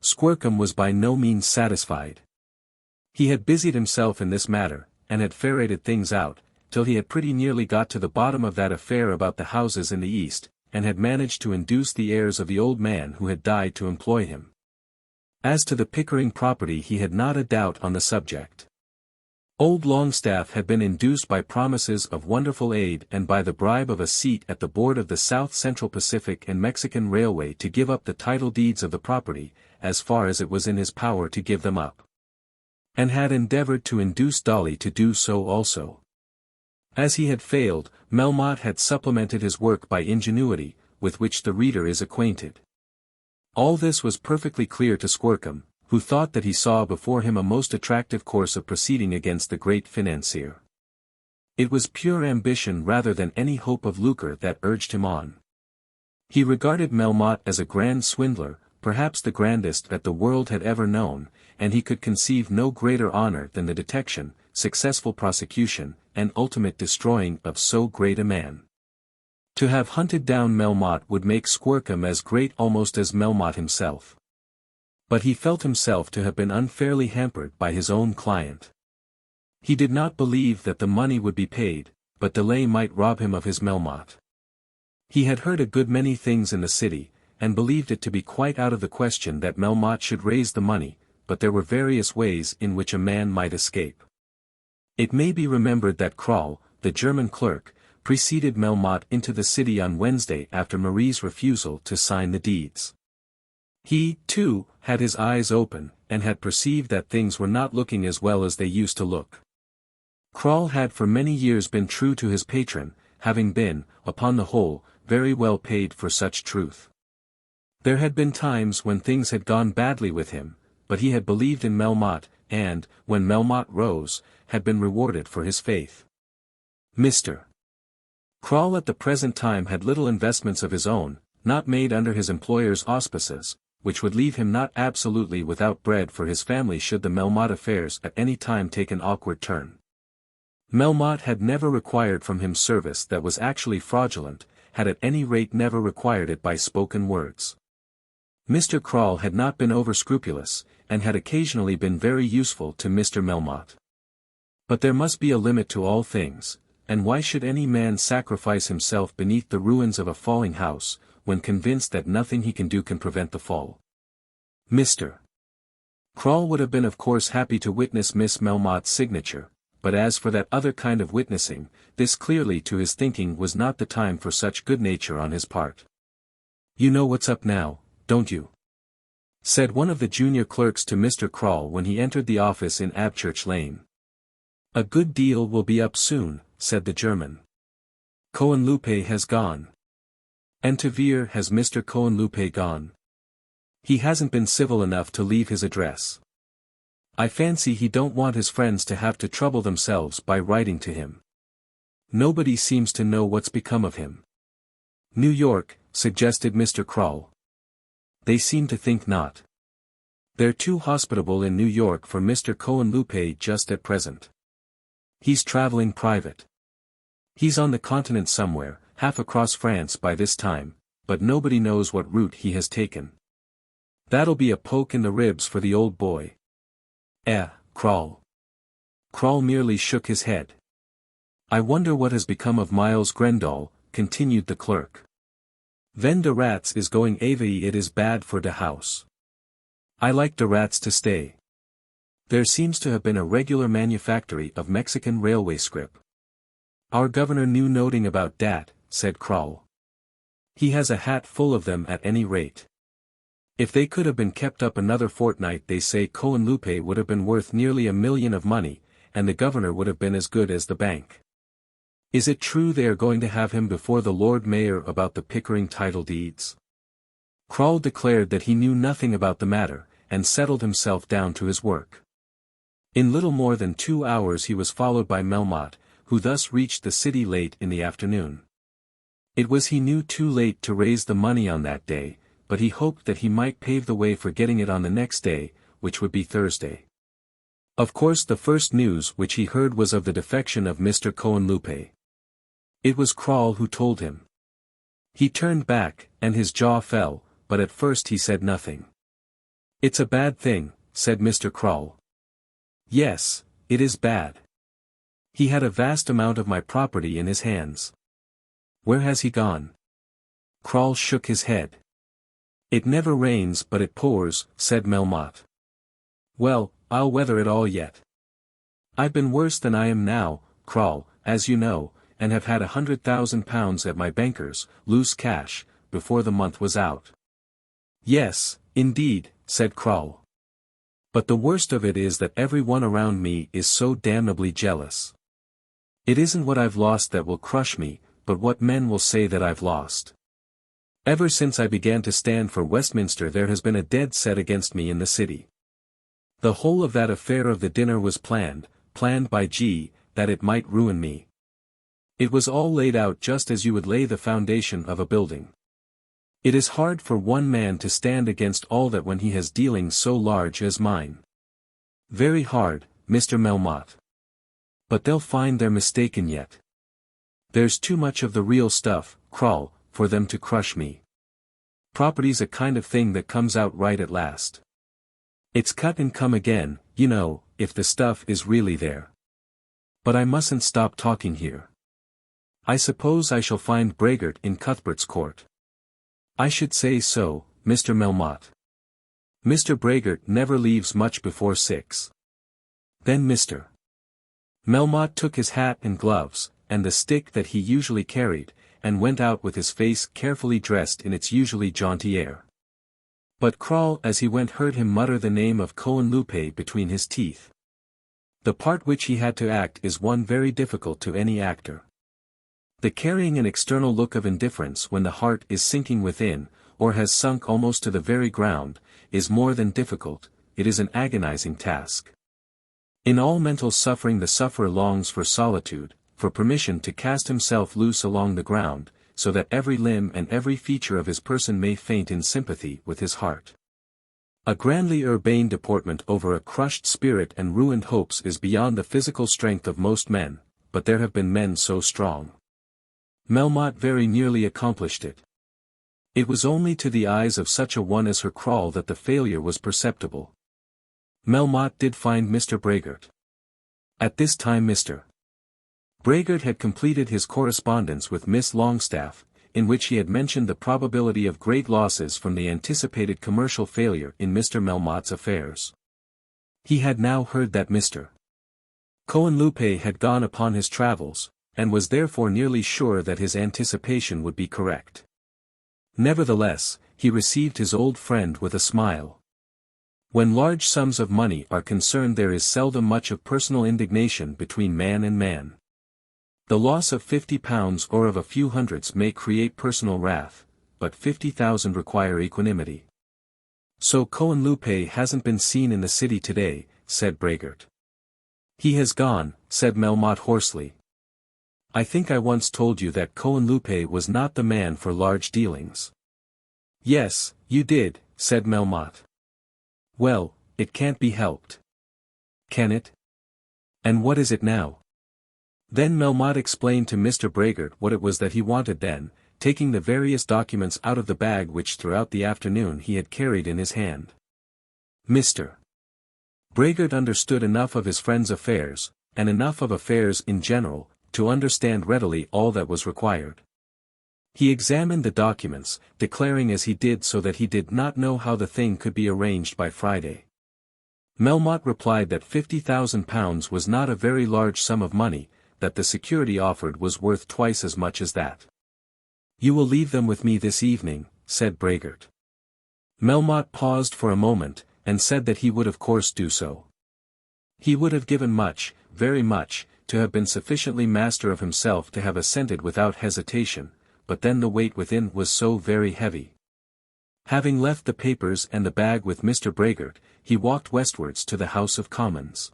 Squercum was by no means satisfied. He had busied himself in this matter, and had ferreted things out, till he had pretty nearly got to the bottom of that affair about the houses in the East, and had managed to induce the heirs of the old man who had died to employ him. As to the Pickering property, he had not a doubt on the subject. Old Longstaff had been induced by promises of wonderful aid and by the bribe of a seat at the board of the South Central Pacific and Mexican Railway to give up the title deeds of the property, as far as it was in his power to give them up. And had endeavored to induce Dolly to do so also. As he had failed, Melmotte had supplemented his work by ingenuity, with which the reader is acquainted. All this was perfectly clear to Squercum, who thought that he saw before him a most attractive course of proceeding against the great financier. It was pure ambition rather than any hope of lucre that urged him on. He regarded Melmotte as a grand swindler, perhaps the grandest that the world had ever known, and he could conceive no greater honor than the detection, successful prosecution, and ultimate destroying of so great a man. To have hunted down Melmotte would make Squercum as great almost as Melmotte himself. But he felt himself to have been unfairly hampered by his own client. He did not believe that the money would be paid, but delay might rob him of his Melmotte. He had heard a good many things in the city, and believed it to be quite out of the question that Melmotte should raise the money, but there were various ways in which a man might escape. It may be remembered that Kroll, the German clerk, preceded Melmotte into the city on Wednesday after Marie's refusal to sign the deeds. He, too, had his eyes open, and had perceived that things were not looking as well as they used to look. Kroll had for many years been true to his patron, having been, upon the whole, very well paid for such truth. There had been times when things had gone badly with him, but he had believed in Melmotte, and, when Melmotte rose, had been rewarded for his faith. Mr. Kroll at the present time had little investments of his own, not made under his employer's auspices, which would leave him not absolutely without bread for his family should the Melmotte affairs at any time take an awkward turn. Melmotte had never required from him service that was actually fraudulent, had at any rate never required it by spoken words. Mr. Crawl had not been over-scrupulous, and had occasionally been very useful to Mr. Melmotte. But there must be a limit to all things, and why should any man sacrifice himself beneath the ruins of a falling house, when convinced that nothing he can do can prevent the fall? Mr. Crawl would have been of course happy to witness Miss Melmotte's signature, but as for that other kind of witnessing, this clearly to his thinking was not the time for such good nature on his part. "You know what's up now, don't you?" said one of the junior clerks to Mr. Crawl when he entered the office in Abchurch Lane. "A good deal will be up soon," said the German. "Cohenlupe has gone." "And to Vere has Mr. Cohenlupe gone?" "He hasn't been civil enough to leave his address. I fancy he don't want his friends to have to trouble themselves by writing to him. Nobody seems to know what's become of him." "New York," suggested Mr. Crawl. "They seem to think not. They're too hospitable in New York for Mr. Cohenlupe just at present. He's traveling private. He's on the continent somewhere, half across France by this time, but nobody knows what route he has taken. That'll be a poke in the ribs for the old boy." Crawl." Crawl merely shook his head. "I wonder what has become of Miles Grendall," continued the clerk. "Ven de Rats is going avie it is bad for de house. I like de Rats to stay. There seems to have been a regular manufactory of Mexican railway scrip." "Our governor knew noting about dat," said Crawl. "He has a hat full of them at any rate. If they could have been kept up another fortnight they say Cohenlupe would have been worth nearly $1 million of money, and the governor would have been as good as the bank. Is it true they are going to have him before the Lord Mayor about the Pickering title deeds?" Crawl declared that he knew nothing about the matter, and settled himself down to his work. In little more than 2 hours he was followed by Melmotte, who thus reached the city late in the afternoon. It was he knew too late to raise the money on that day, but he hoped that he might pave the way for getting it on the next day, which would be Thursday. Of course the first news which he heard was of the defection of Mr. Cohenlupe. It was Crawl who told him. He turned back, and his jaw fell, but at first he said nothing. "It's a bad thing," said Mr. Crawl. "Yes, it is bad. He had a vast amount of my property in his hands." "Where has he gone?" Crawl shook his head. "It never rains but it pours," said Melmotte. "Well, I'll weather it all yet. I've been worse than I am now, Crawl, as you know, and have had £100,000 at my banker's, loose cash, before the month was out." "Yes, indeed," said Crawl. "But the worst of it is that every one around me is so damnably jealous. It isn't what I've lost that will crush me, but what men will say that I've lost. Ever since I began to stand for Westminster there has been a dead set against me in the city. The whole of that affair of the dinner was planned by G, that it might ruin me. It was all laid out just as you would lay the foundation of a building. It is hard for one man to stand against all that when he has dealings so large as mine. Very hard, Mr. Melmotte. But they'll find they're mistaken yet. There's too much of the real stuff, Crawl, for them to crush me. Property's a kind of thing that comes out right at last. It's cut and come again, you know, if the stuff is really there. But I mustn't stop talking here. I suppose I shall find Braggart in Cuthbert's Court." "I should say so, Mr. Melmotte. Mr. Braggart never leaves much before 6. Then Mr. Melmotte took his hat and gloves, and the stick that he usually carried, and went out with his face carefully dressed in its usually jaunty air. But Crawl as he went heard him mutter the name of Cohenlupe between his teeth. The part which he had to act is one very difficult to any actor. The carrying an external look of indifference when the heart is sinking within, or has sunk almost to the very ground, is more than difficult, it is an agonizing task. In all mental suffering the sufferer longs for solitude, for permission to cast himself loose along the ground, so that every limb and every feature of his person may faint in sympathy with his heart. A grandly urbane deportment over a crushed spirit and ruined hopes is beyond the physical strength of most men, but there have been men so strong. Melmotte very nearly accomplished it. It was only to the eyes of such a one as Hurtle that the failure was perceptible. Melmotte did find Mr. Braggart. At this time Mr. Braggart had completed his correspondence with Miss Longstaff, in which he had mentioned the probability of great losses from the anticipated commercial failure in Mr. Melmotte's affairs. He had now heard that Mr. Cohenlupe had gone upon his travels, and was therefore nearly sure that his anticipation would be correct. Nevertheless, he received his old friend with a smile. When large sums of money are concerned there is seldom much of personal indignation between man and man. The loss of £50 or of a few hundreds may create personal wrath, but 50,000 require equanimity. So Cohenlupe hasn't been seen in the city today, said Braggart. He has gone, said Melmotte hoarsely. I think I once told you that Cohenlupe was not the man for large dealings. Yes, you did, said Melmotte. Well, it can't be helped. Can it? And what is it now? Then Melmotte explained to Mr. Braggart what it was that he wanted then, taking the various documents out of the bag which throughout the afternoon he had carried in his hand. Mr. Braggart understood enough of his friend's affairs, and enough of affairs in general, to understand readily all that was required. He examined the documents, declaring as he did so that he did not know how the thing could be arranged by Friday. Melmotte replied that £50,000 was not a very large sum of money, that the security offered was worth twice as much as that. You will leave them with me this evening, said Braggart. Melmotte paused for a moment, and said that he would of course do so. He would have given much, very much, to have been sufficiently master of himself to have assented without hesitation, but then the weight within was so very heavy. Having left the papers and the bag with Mr. Braggart, he walked westwards to the House of Commons.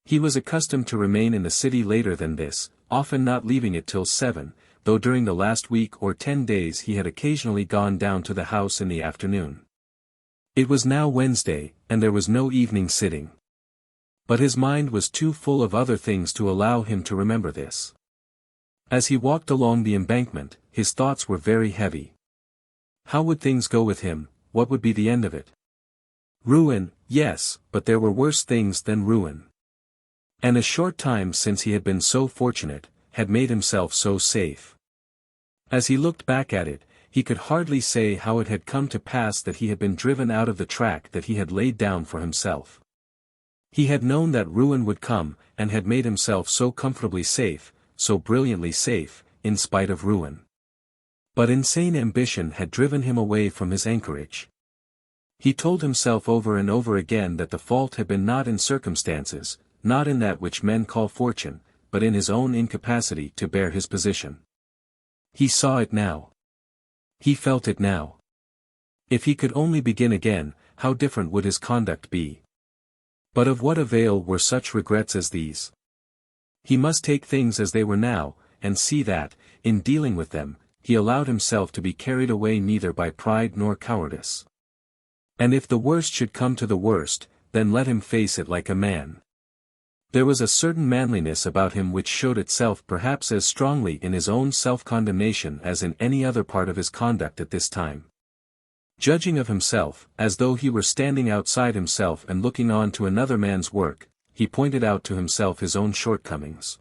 He was accustomed to remain in the city later than this, often not leaving it till 7, though during the last week or 10 days he had occasionally gone down to the House in the afternoon. It was now Wednesday, and there was no evening sitting. But his mind was too full of other things to allow him to remember this. As he walked along the embankment, his thoughts were very heavy. How would things go with him, what would be the end of it? Ruin, yes, but there were worse things than ruin. And a short time since he had been so fortunate, had made himself so safe. As he looked back at it, he could hardly say how it had come to pass that he had been driven out of the track that he had laid down for himself. He had known that ruin would come, and had made himself so comfortably safe, so brilliantly safe, in spite of ruin. But insane ambition had driven him away from his anchorage. He told himself over and over again that the fault had been not in circumstances, not in that which men call fortune, but in his own incapacity to bear his position. He saw it now. He felt it now. If he could only begin again, how different would his conduct be? But of what avail were such regrets as these? He must take things as they were now, and see that, in dealing with them, he allowed himself to be carried away neither by pride nor cowardice. And if the worst should come to the worst, then let him face it like a man. There was a certain manliness about him which showed itself perhaps as strongly in his own self-condemnation as in any other part of his conduct at this time. Judging of himself, as though he were standing outside himself and looking on to another man's work, he pointed out to himself his own shortcomings.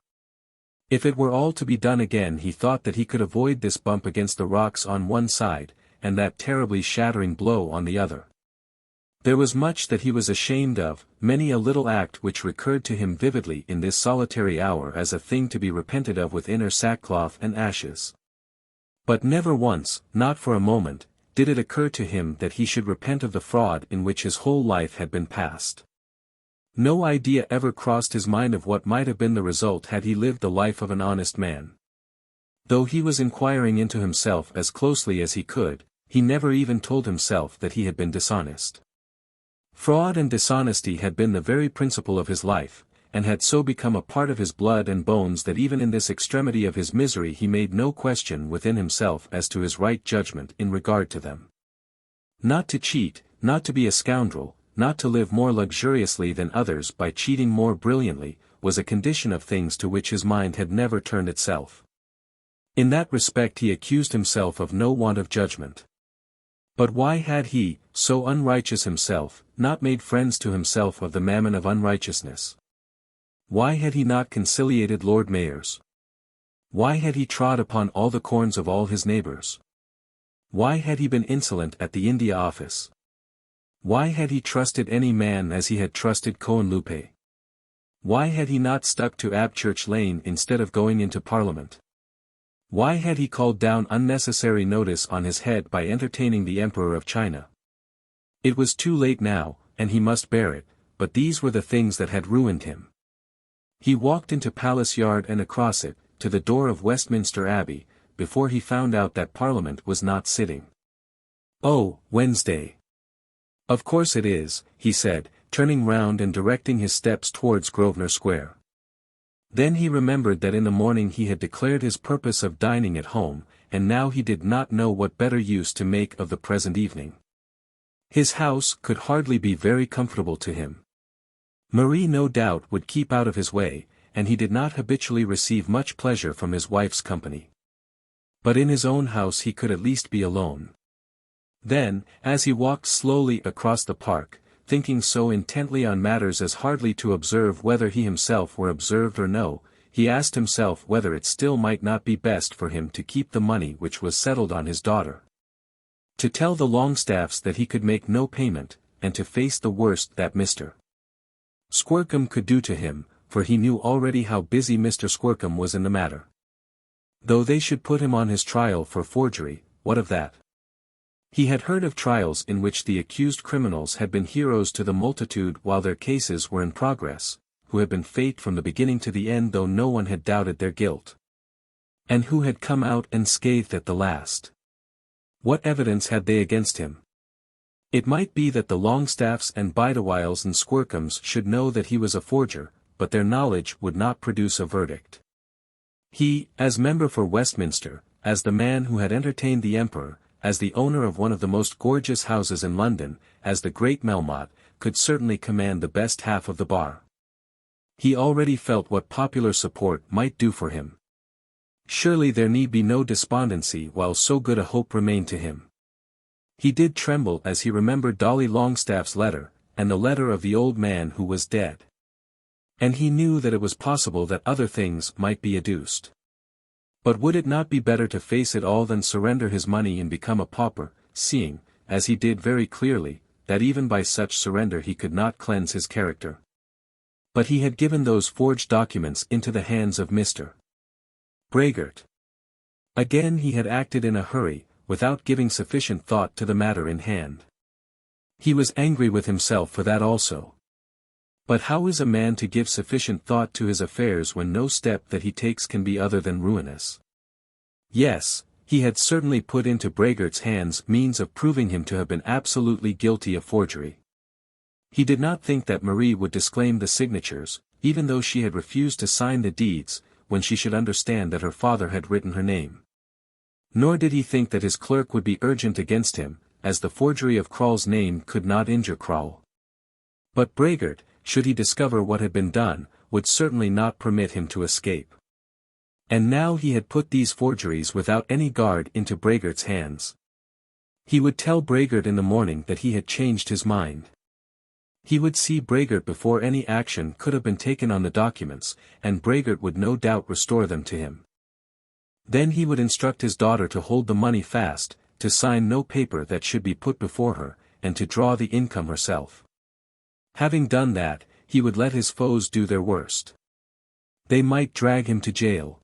If it were all to be done again he thought that he could avoid this bump against the rocks on one side, and that terribly shattering blow on the other. There was much that he was ashamed of, many a little act which recurred to him vividly in this solitary hour as a thing to be repented of with inner sackcloth and ashes. But never once, not for a moment, did it occur to him that he should repent of the fraud in which his whole life had been passed. No idea ever crossed his mind of what might have been the result had he lived the life of an honest man. Though he was inquiring into himself as closely as he could, he never even told himself that he had been dishonest. Fraud and dishonesty had been the very principle of his life, and had so become a part of his blood and bones that even in this extremity of his misery he made no question within himself as to his right judgment in regard to them. Not to cheat, not to be a scoundrel, not to live more luxuriously than others by cheating more brilliantly, was a condition of things to which his mind had never turned itself. In that respect he accused himself of no want of judgment. But why had he, so unrighteous himself, not made friends to himself of the mammon of unrighteousness? Why had he not conciliated Lord Mayors? Why had he trod upon all the corns of all his neighbours? Why had he been insolent at the India Office? Why had he trusted any man as he had trusted Cohenlupe? Why had he not stuck to Abchurch Lane instead of going into Parliament? Why had he called down unnecessary notice on his head by entertaining the Emperor of China? It was too late now, and he must bear it, but these were the things that had ruined him. He walked into Palace Yard and across it, to the door of Westminster Abbey, before he found out that Parliament was not sitting. "Oh, Wednesday. Of course it is," he said, turning round and directing his steps towards Grosvenor Square. Then he remembered that in the morning he had declared his purpose of dining at home, and now he did not know what better use to make of the present evening. His house could hardly be very comfortable to him. Marie no doubt would keep out of his way, and he did not habitually receive much pleasure from his wife's company. But in his own house he could at least be alone. Then, as he walked slowly across the park, thinking so intently on matters as hardly to observe whether he himself were observed or no, he asked himself whether it still might not be best for him to keep the money which was settled on his daughter. To tell the Longstaffs that he could make no payment, and to face the worst that Mr. Squercum could do to him, for he knew already how busy Mr. Squercum was in the matter. Though they should put him on his trial for forgery, what of that? He had heard of trials in which the accused criminals had been heroes to the multitude while their cases were in progress, who had been faked from the beginning to the end though no one had doubted their guilt. And who had come out unscathed at the last. What evidence had they against him? It might be that the Longstaffs and Bideawhiles and Squercums should know that he was a forger, but their knowledge would not produce a verdict. He, as member for Westminster, as the man who had entertained the Emperor, as the owner of one of the most gorgeous houses in London, as the great Melmotte, could certainly command the best half of the bar. He already felt what popular support might do for him. Surely there need be no despondency while so good a hope remained to him. He did tremble as he remembered Dolly Longstaff's letter, and the letter of the old man who was dead. And he knew that it was possible that other things might be adduced. But would it not be better to face it all than surrender his money and become a pauper, seeing, as he did very clearly, that even by such surrender he could not cleanse his character? But he had given those forged documents into the hands of Mr. Braggart. Again he had acted in a hurry, without giving sufficient thought to the matter in hand. He was angry with himself for that also. But how is a man to give sufficient thought to his affairs when no step that he takes can be other than ruinous? Yes, he had certainly put into Braggart's hands means of proving him to have been absolutely guilty of forgery. He did not think that Marie would disclaim the signatures, even though she had refused to sign the deeds, when she should understand that her father had written her name. Nor did he think that his clerk would be urgent against him, as the forgery of Crawl's name could not injure Crawl. But Braggart, should he discover what had been done, would certainly not permit him to escape. And now he had put these forgeries without any guard into Braggart's hands. He would tell Braggart in the morning that he had changed his mind. He would see Braggart before any action could have been taken on the documents, and Braggart would no doubt restore them to him. Then he would instruct his daughter to hold the money fast, to sign no paper that should be put before her, and to draw the income herself. Having done that, he would let his foes do their worst. They might drag him to jail.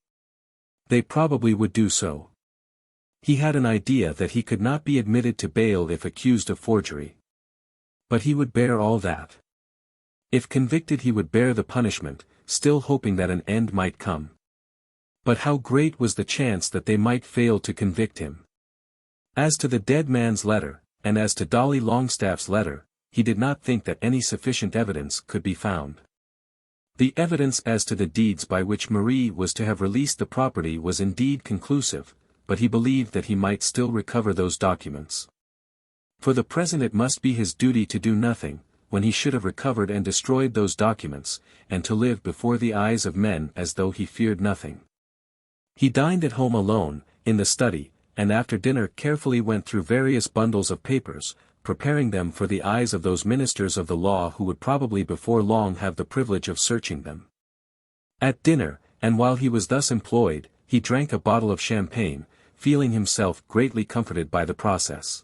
They probably would do so. He had an idea that he could not be admitted to bail if accused of forgery. But he would bear all that. If convicted he would bear the punishment, still hoping that an end might come. But how great was the chance that they might fail to convict him. As to the dead man's letter, and as to Dolly Longstaff's letter, he did not think that any sufficient evidence could be found. The evidence as to the deeds by which Marie was to have released the property was indeed conclusive, but he believed that he might still recover those documents. For the present it must be his duty to do nothing, when he should have recovered and destroyed those documents, and to live before the eyes of men as though he feared nothing. He dined at home alone, in the study, and after dinner carefully went through various bundles of papers, preparing them for the eyes of those ministers of the law who would probably before long have the privilege of searching them. At dinner, and while he was thus employed, he drank a bottle of champagne, feeling himself greatly comforted by the process.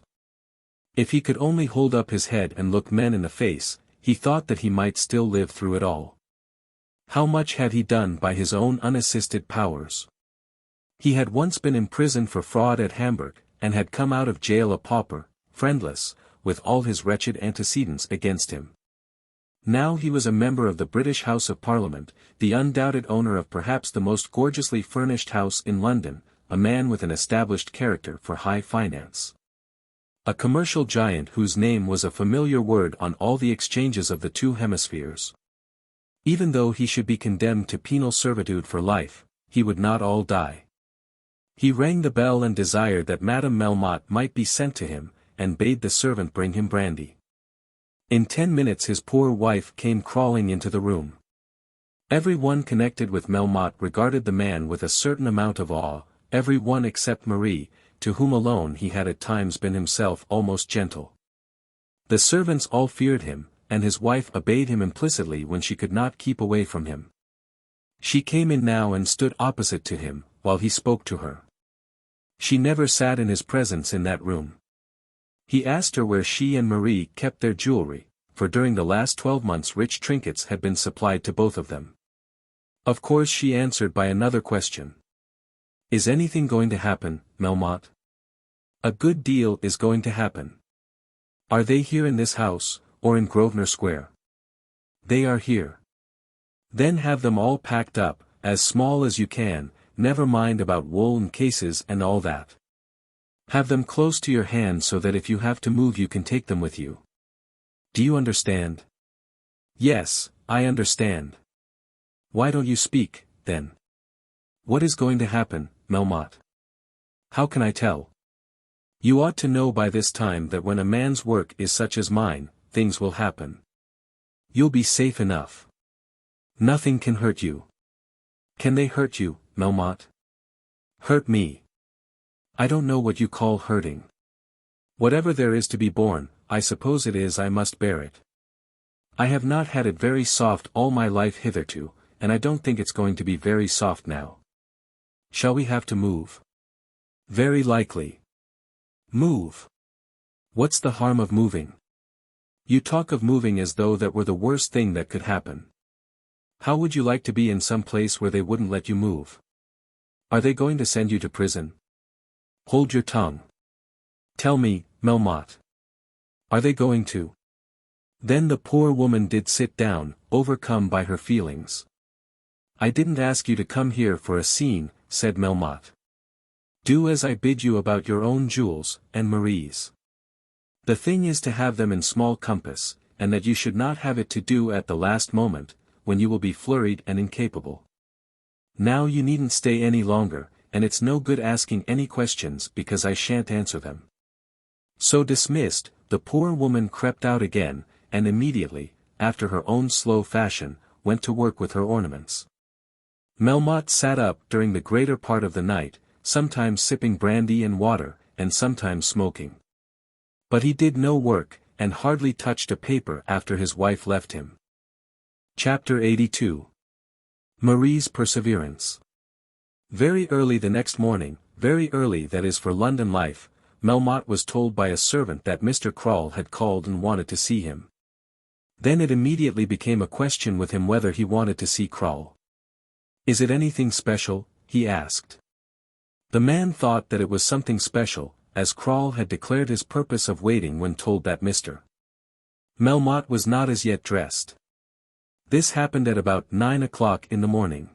If he could only hold up his head and look men in the face, he thought that he might still live through it all. How much had he done by his own unassisted powers? He had once been imprisoned for fraud at Hamburg, and had come out of jail a pauper, friendless, with all his wretched antecedents against him. Now he was a member of the British House of Parliament, the undoubted owner of perhaps the most gorgeously furnished house in London, a man with an established character for high finance. A commercial giant whose name was a familiar word on all the exchanges of the two hemispheres. Even though he should be condemned to penal servitude for life, he would not all die. He rang the bell and desired that Madame Melmotte might be sent to him, and bade the servant bring him brandy. In 10 minutes his poor wife came crawling into the room. Every one connected with Melmotte regarded the man with a certain amount of awe, every one except Marie, to whom alone he had at times been himself almost gentle. The servants all feared him, and his wife obeyed him implicitly when she could not keep away from him. She came in now and stood opposite to him, while he spoke to her. She never sat in his presence in that room. He asked her where she and Marie kept their jewelry, for during the last 12 months rich trinkets had been supplied to both of them. Of course she answered by another question. Is anything going to happen, Melmotte? A good deal is going to happen. Are they here in this house, or in Grosvenor Square? They are here. Then have them all packed up, as small as you can, never mind about woolen cases and all that. Have them close to your hand so that if you have to move you can take them with you. Do you understand? Yes, I understand. Why don't you speak, then? What is going to happen, Melmotte? How can I tell? You ought to know by this time that when a man's work is such as mine, things will happen. You'll be safe enough. Nothing can hurt you. Can they hurt you, Melmotte? Hurt me? I don't know what you call hurting. Whatever there is to be borne, I suppose it is I must bear it. I have not had it very soft all my life hitherto, and I don't think it's going to be very soft now. Shall we have to move? Very likely. Move? What's the harm of moving? You talk of moving as though that were the worst thing that could happen. How would you like to be in some place where they wouldn't let you move? Are they going to send you to prison? Hold your tongue. Tell me, Melmotte. Are they going to? Then the poor woman did sit down, overcome by her feelings. I didn't ask you to come here for a scene, said Melmotte. Do as I bid you about your own jewels, and Marie's. The thing is to have them in small compass, and that you should not have it to do at the last moment, when you will be flurried and incapable. Now you needn't stay any longer, and it's no good asking any questions because I shan't answer them. So dismissed, the poor woman crept out again, and immediately, after her own slow fashion, went to work with her ornaments. Melmotte sat up during the greater part of the night, sometimes sipping brandy and water, and sometimes smoking. But he did no work, and hardly touched a paper after his wife left him. Chapter 82. Marie's Perseverance. Very early the next morning, very early that is for London life, Melmotte was told by a servant that Mr. Croll had called and wanted to see him. Then it immediately became a question with him whether he wanted to see Croll. Is it anything special? He asked. The man thought that it was something special, as Croll had declared his purpose of waiting when told that Mr. Melmotte was not as yet dressed. This happened at about 9 o'clock in the morning.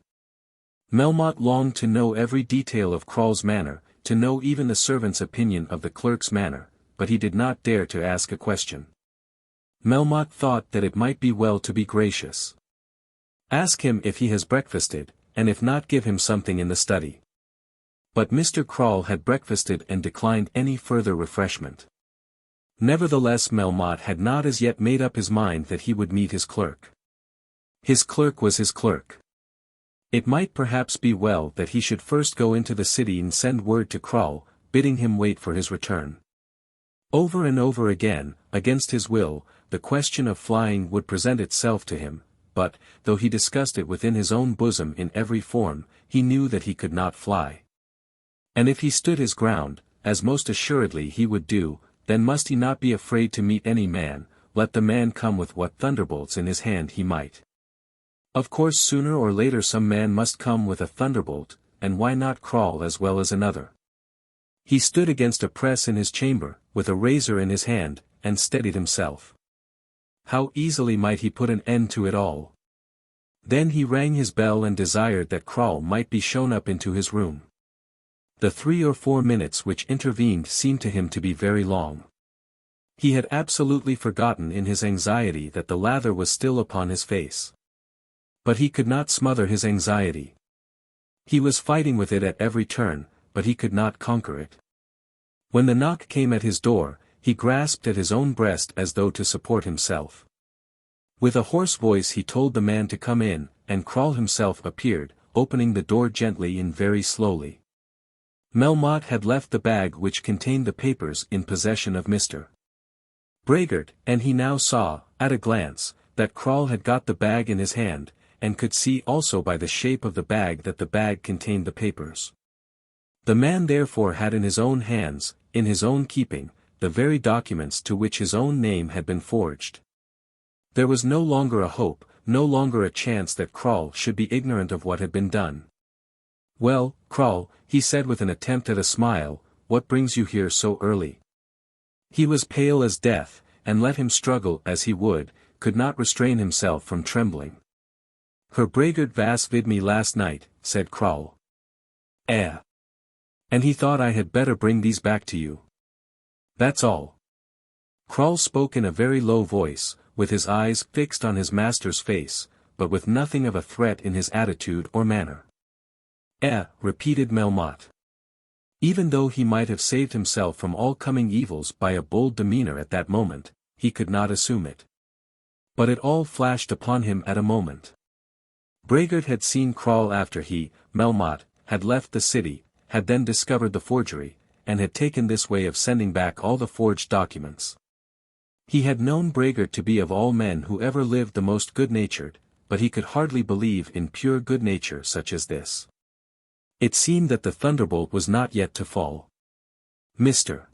Melmotte longed to know every detail of Croll's manner, to know even the servant's opinion of the clerk's manner, but he did not dare to ask a question. Melmotte thought that it might be well to be gracious. Ask him if he has breakfasted, and if not give him something in the study. But Mr. Croll had breakfasted and declined any further refreshment. Nevertheless Melmotte had not as yet made up his mind that he would meet his clerk. His clerk was his clerk. It might perhaps be well that he should first go into the city and send word to Krull, bidding him wait for his return. Over and over again, against his will, the question of flying would present itself to him, but, though he discussed it within his own bosom in every form, he knew that he could not fly. And if he stood his ground, as most assuredly he would do, then must he not be afraid to meet any man, let the man come with what thunderbolts in his hand he might. Of course sooner or later some man must come with a thunderbolt, and why not Krull as well as another? He stood against a press in his chamber, with a razor in his hand, and steadied himself. How easily might he put an end to it all! Then he rang his bell and desired that Krull might be shown up into his room. The 3 or 4 minutes which intervened seemed to him to be very long. He had absolutely forgotten in his anxiety that the lather was still upon his face. But he could not smother his anxiety. He was fighting with it at every turn, but he could not conquer it. When the knock came at his door, he grasped at his own breast as though to support himself. With a hoarse voice he told the man to come in, and Krull himself appeared, opening the door gently and very slowly. Melmotte had left the bag which contained the papers in possession of Mr. Braggart, and he now saw, at a glance, that Krull had got the bag in his hand, and could see also by the shape of the bag that the bag contained the papers. The man therefore had in his own hands, in his own keeping, the very documents to which his own name had been forged. There was no longer a hope, no longer a chance that Krull should be ignorant of what had been done. "Well, Krull," he said with an attempt at a smile, "what brings you here so early?" He was pale as death, and let him struggle as he would, could not restrain himself from trembling. "Her Braggart vas vid me last night," said Krull. And he thought I had better bring these back to you. That's all." Krull spoke in a very low voice, with his eyes fixed on his master's face, but with nothing of a threat in his attitude or manner. Repeated Melmotte. Even though he might have saved himself from all coming evils by a bold demeanor at that moment, he could not assume it. But it all flashed upon him at a moment. Braggart had seen Krull after he, Melmotte, had left the city, had then discovered the forgery, and had taken this way of sending back all the forged documents. He had known Braggart to be of all men who ever lived the most good-natured, but he could hardly believe in pure good nature such as this. It seemed that the thunderbolt was not yet to fall. "Mr.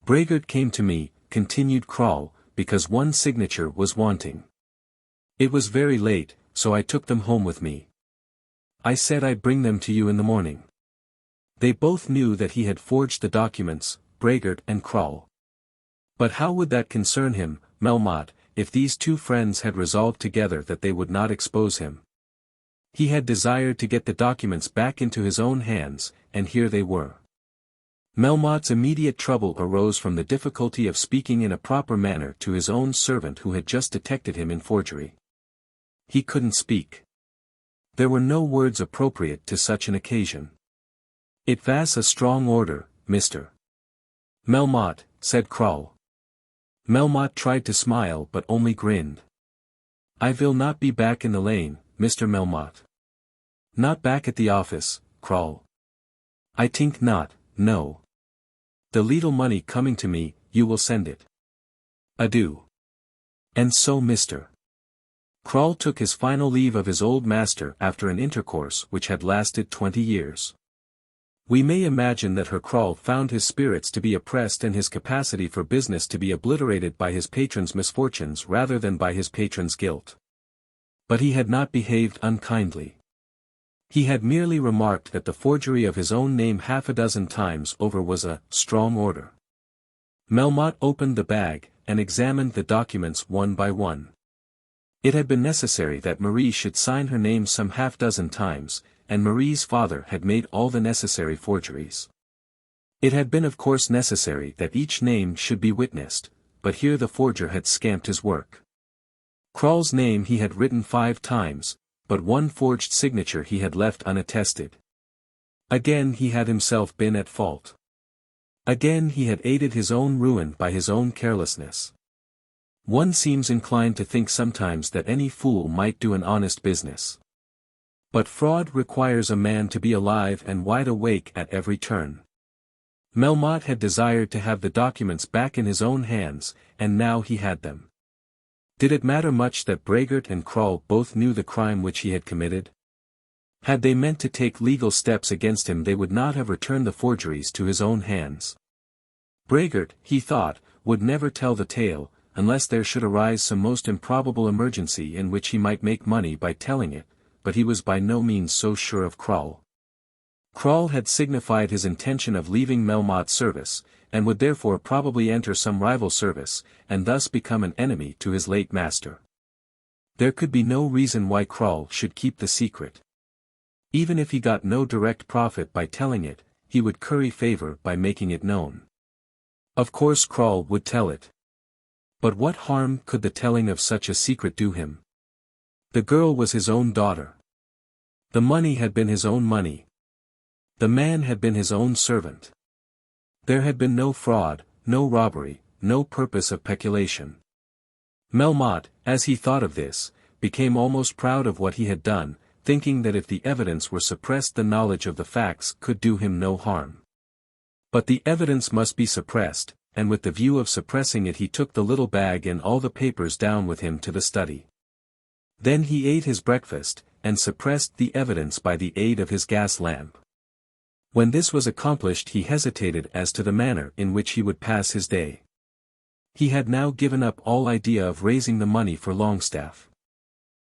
Braggart came to me," continued Krull, "because one signature was wanting. It was very late, so I took them home with me. I said I'd bring them to you in the morning." They both knew that he had forged the documents, Braggart and Krull. But how would that concern him, Melmotte, if these two friends had resolved together that they would not expose him? He had desired to get the documents back into his own hands, and here they were. Melmotte's immediate trouble arose from the difficulty of speaking in a proper manner to his own servant who had just detected him in forgery. He couldn't speak. There were no words appropriate to such an occasion. "It vas a strong order, Mr. Melmotte," said Krull. Melmotte tried to smile but only grinned. "I will not be back in the lane, Mr. Melmotte." "Not back at the office, Krull?" "I think not, no. The little money coming to me, you will send it. Adieu." And so Mr. Krull took his final leave of his old master after an intercourse which had lasted 20 years. We may imagine that Herr Krull found his spirits to be oppressed and his capacity for business to be obliterated by his patron's misfortunes rather than by his patron's guilt. But he had not behaved unkindly. He had merely remarked that the forgery of his own name half a dozen times over was a strong order. Melmotte opened the bag, and examined the documents one by one. It had been necessary that Marie should sign her name some half-dozen times, and Marie's father had made all the necessary forgeries. It had been of course necessary that each name should be witnessed, but here the forger had scamped his work. Krull's name he had written 5 times, but one forged signature he had left unattested. Again he had himself been at fault. Again he had aided his own ruin by his own carelessness. One seems inclined to think sometimes that any fool might do an honest business. But fraud requires a man to be alive and wide awake at every turn. Melmotte had desired to have the documents back in his own hands, and now he had them. Did it matter much that Braggart and Krull both knew the crime which he had committed? Had they meant to take legal steps against him, they would not have returned the forgeries to his own hands. Braggart, he thought, would never tell the tale, unless there should arise some most improbable emergency in which he might make money by telling it, but he was by no means so sure of Krull. Krull had signified his intention of leaving Melmotte's service, and would therefore probably enter some rival service, and thus become an enemy to his late master. There could be no reason why Krull should keep the secret. Even if he got no direct profit by telling it, he would curry favor by making it known. Of course Krull would tell it. But what harm could the telling of such a secret do him? The girl was his own daughter. The money had been his own money. The man had been his own servant. There had been no fraud, no robbery, no purpose of peculation. Melmotte, as he thought of this, became almost proud of what he had done, thinking that if the evidence were suppressed, the knowledge of the facts could do him no harm. But the evidence must be suppressed, and with the view of suppressing it he took the little bag and all the papers down with him to the study. Then he ate his breakfast, and suppressed the evidence by the aid of his gas lamp. When this was accomplished he hesitated as to the manner in which he would pass his day. He had now given up all idea of raising the money for Longstaff.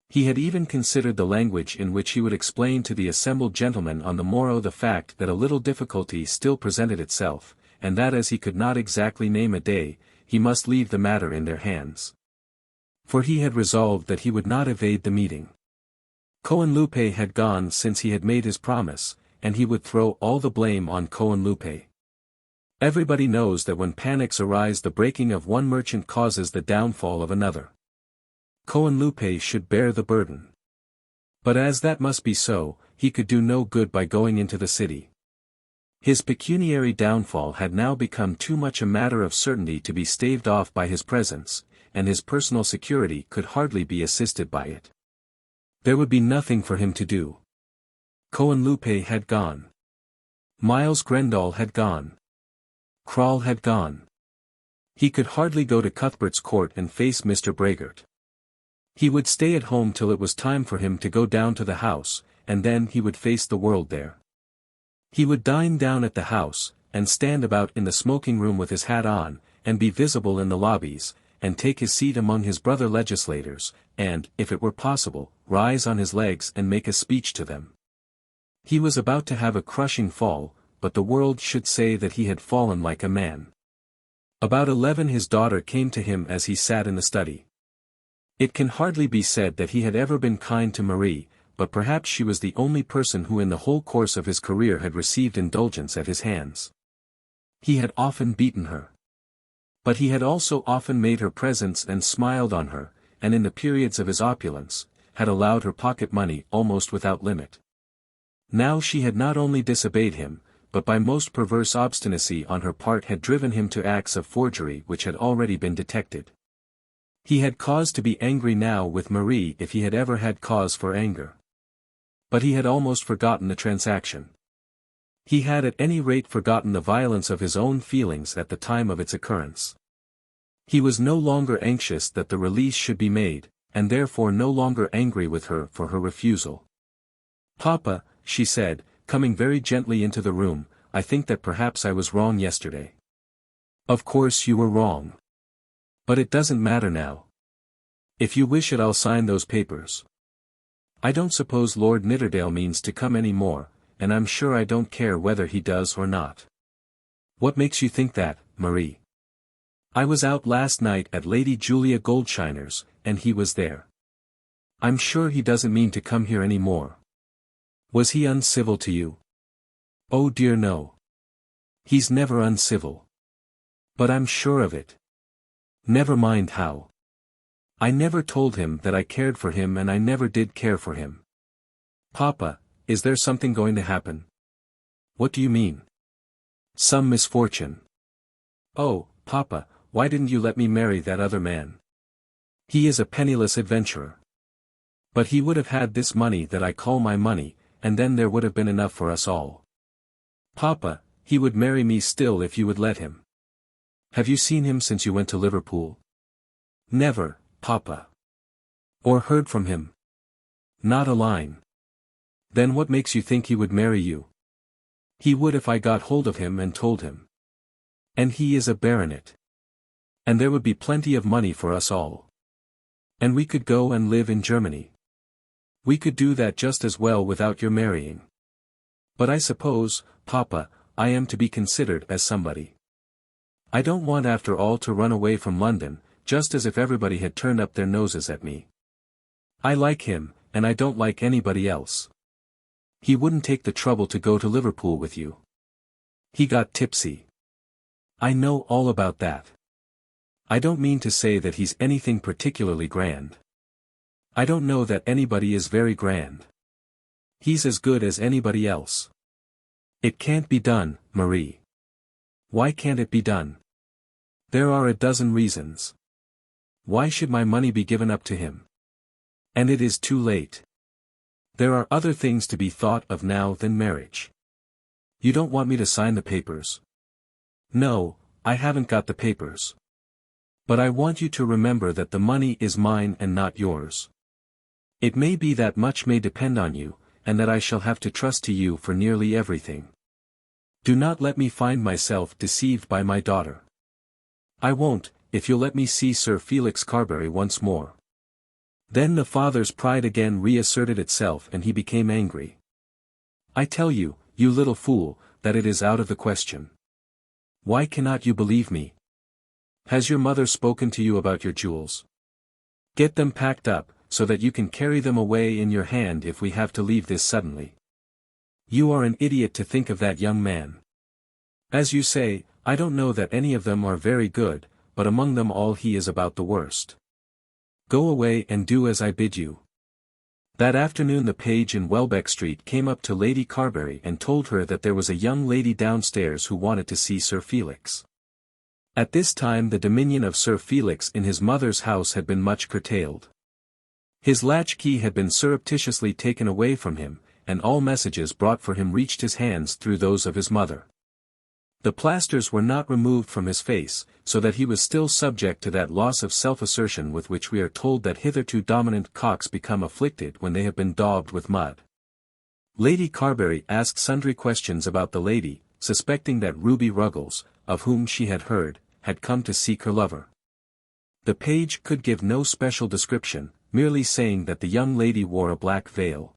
He had even considered the language in which he would explain to the assembled gentlemen on the morrow the fact that a little difficulty still presented itself, and that as he could not exactly name a day, he must leave the matter in their hands. For he had resolved that he would not evade the meeting. Cohenlupe had gone since he had made his promise, and he would throw all the blame on Cohenlupe. Everybody knows that when panics arise the breaking of one merchant causes the downfall of another. Cohenlupe should bear the burden. But as that must be so, he could do no good by going into the city. His pecuniary downfall had now become too much a matter of certainty to be staved off by his presence, and his personal security could hardly be assisted by it. There would be nothing for him to do. Cohenlupe had gone. Miles Grendall had gone. Krull had gone. He could hardly go to Cuthbert's Court and face Mr. Braggart. He would stay at home till it was time for him to go down to the house, and then he would face the world there. He would dine down at the house, and stand about in the smoking room with his hat on, and be visible in the lobbies, and take his seat among his brother legislators, and, if it were possible, rise on his legs and make a speech to them. He was about to have a crushing fall, but the world should say that he had fallen like a man. About 11 his daughter came to him as he sat in the study. It can hardly be said that he had ever been kind to Marie, but perhaps she was the only person who in the whole course of his career had received indulgence at his hands. He had often beaten her. But he had also often made her presents and smiled on her, and in the periods of his opulence, had allowed her pocket money almost without limit. Now she had not only disobeyed him, but by most perverse obstinacy on her part had driven him to acts of forgery which had already been detected. He had cause to be angry now with Marie if he had ever had cause for anger. But he had almost forgotten the transaction. He had at any rate forgotten the violence of his own feelings at the time of its occurrence. He was no longer anxious that the release should be made, and therefore no longer angry with her for her refusal. "Papa," she said, coming very gently into the room, "I think that perhaps I was wrong yesterday." "Of course you were wrong. But it doesn't matter now. If you wish it I'll sign those papers. I don't suppose Lord Nidderdale means to come any more, and I'm sure I don't care whether he does or not." "What makes you think that, Marie?" "I was out last night at Lady Julia Goldshiner's, and he was there." "I'm sure he doesn't mean to come here any more." "Was he uncivil to you?" "Oh dear no. He's never uncivil. But I'm sure of it. Never mind how. I never told him that I cared for him and I never did care for him." "Papa, is there something going to happen?" "What do you mean?" "Some misfortune." "Oh, Papa, why didn't you let me marry that other man? He is a penniless adventurer." But he would have had this money that I call my money, and then there would have been enough for us all. Papa, he would marry me still if you would let him. Have you seen him since you went to Liverpool? Never, Papa. Or heard from him? Not a line. Then what makes you think he would marry you? He would if I got hold of him and told him. And he is a baronet. And there would be plenty of money for us all. And we could go and live in Germany. We could do that just as well without your marrying. But I suppose, Papa, I am to be considered as somebody. I don't want after all to run away from London, just as if everybody had turned up their noses at me. I like him, and I don't like anybody else. He wouldn't take the trouble to go to Liverpool with you. He got tipsy. I know all about that. I don't mean to say that he's anything particularly grand. I don't know that anybody is very grand. He's as good as anybody else. It can't be done, Marie. Why can't it be done? There are a dozen reasons. Why should my money be given up to him? And it is too late. There are other things to be thought of now than marriage. You don't want me to sign the papers? No, I haven't got the papers. But I want you to remember that the money is mine and not yours. It may be that much may depend on you, and that I shall have to trust to you for nearly everything. Do not let me find myself deceived by my daughter. I won't, if you'll let me see Sir Felix Carbury once more. Then the father's pride again reasserted itself and he became angry. I tell you, you little fool, that it is out of the question. Why cannot you believe me? Has your mother spoken to you about your jewels? Get them packed up, so that you can carry them away in your hand if we have to leave this suddenly. You are an idiot to think of that young man. As you say, I don't know that any of them are very good, but among them all he is about the worst. Go away and do as I bid you. That afternoon the page in Welbeck Street came up to Lady Carbury and told her that there was a young lady downstairs who wanted to see Sir Felix. At this time the dominion of Sir Felix in his mother's house had been much curtailed. His latchkey had been surreptitiously taken away from him, and all messages brought for him reached his hands through those of his mother. The plasters were not removed from his face, so that he was still subject to that loss of self-assertion with which we are told that hitherto dominant cocks become afflicted when they have been daubed with mud. Lady Carbury asked sundry questions about the lady, suspecting that Ruby Ruggles, of whom she had heard, had come to seek her lover. The page could give no special description, merely saying that the young lady wore a black veil.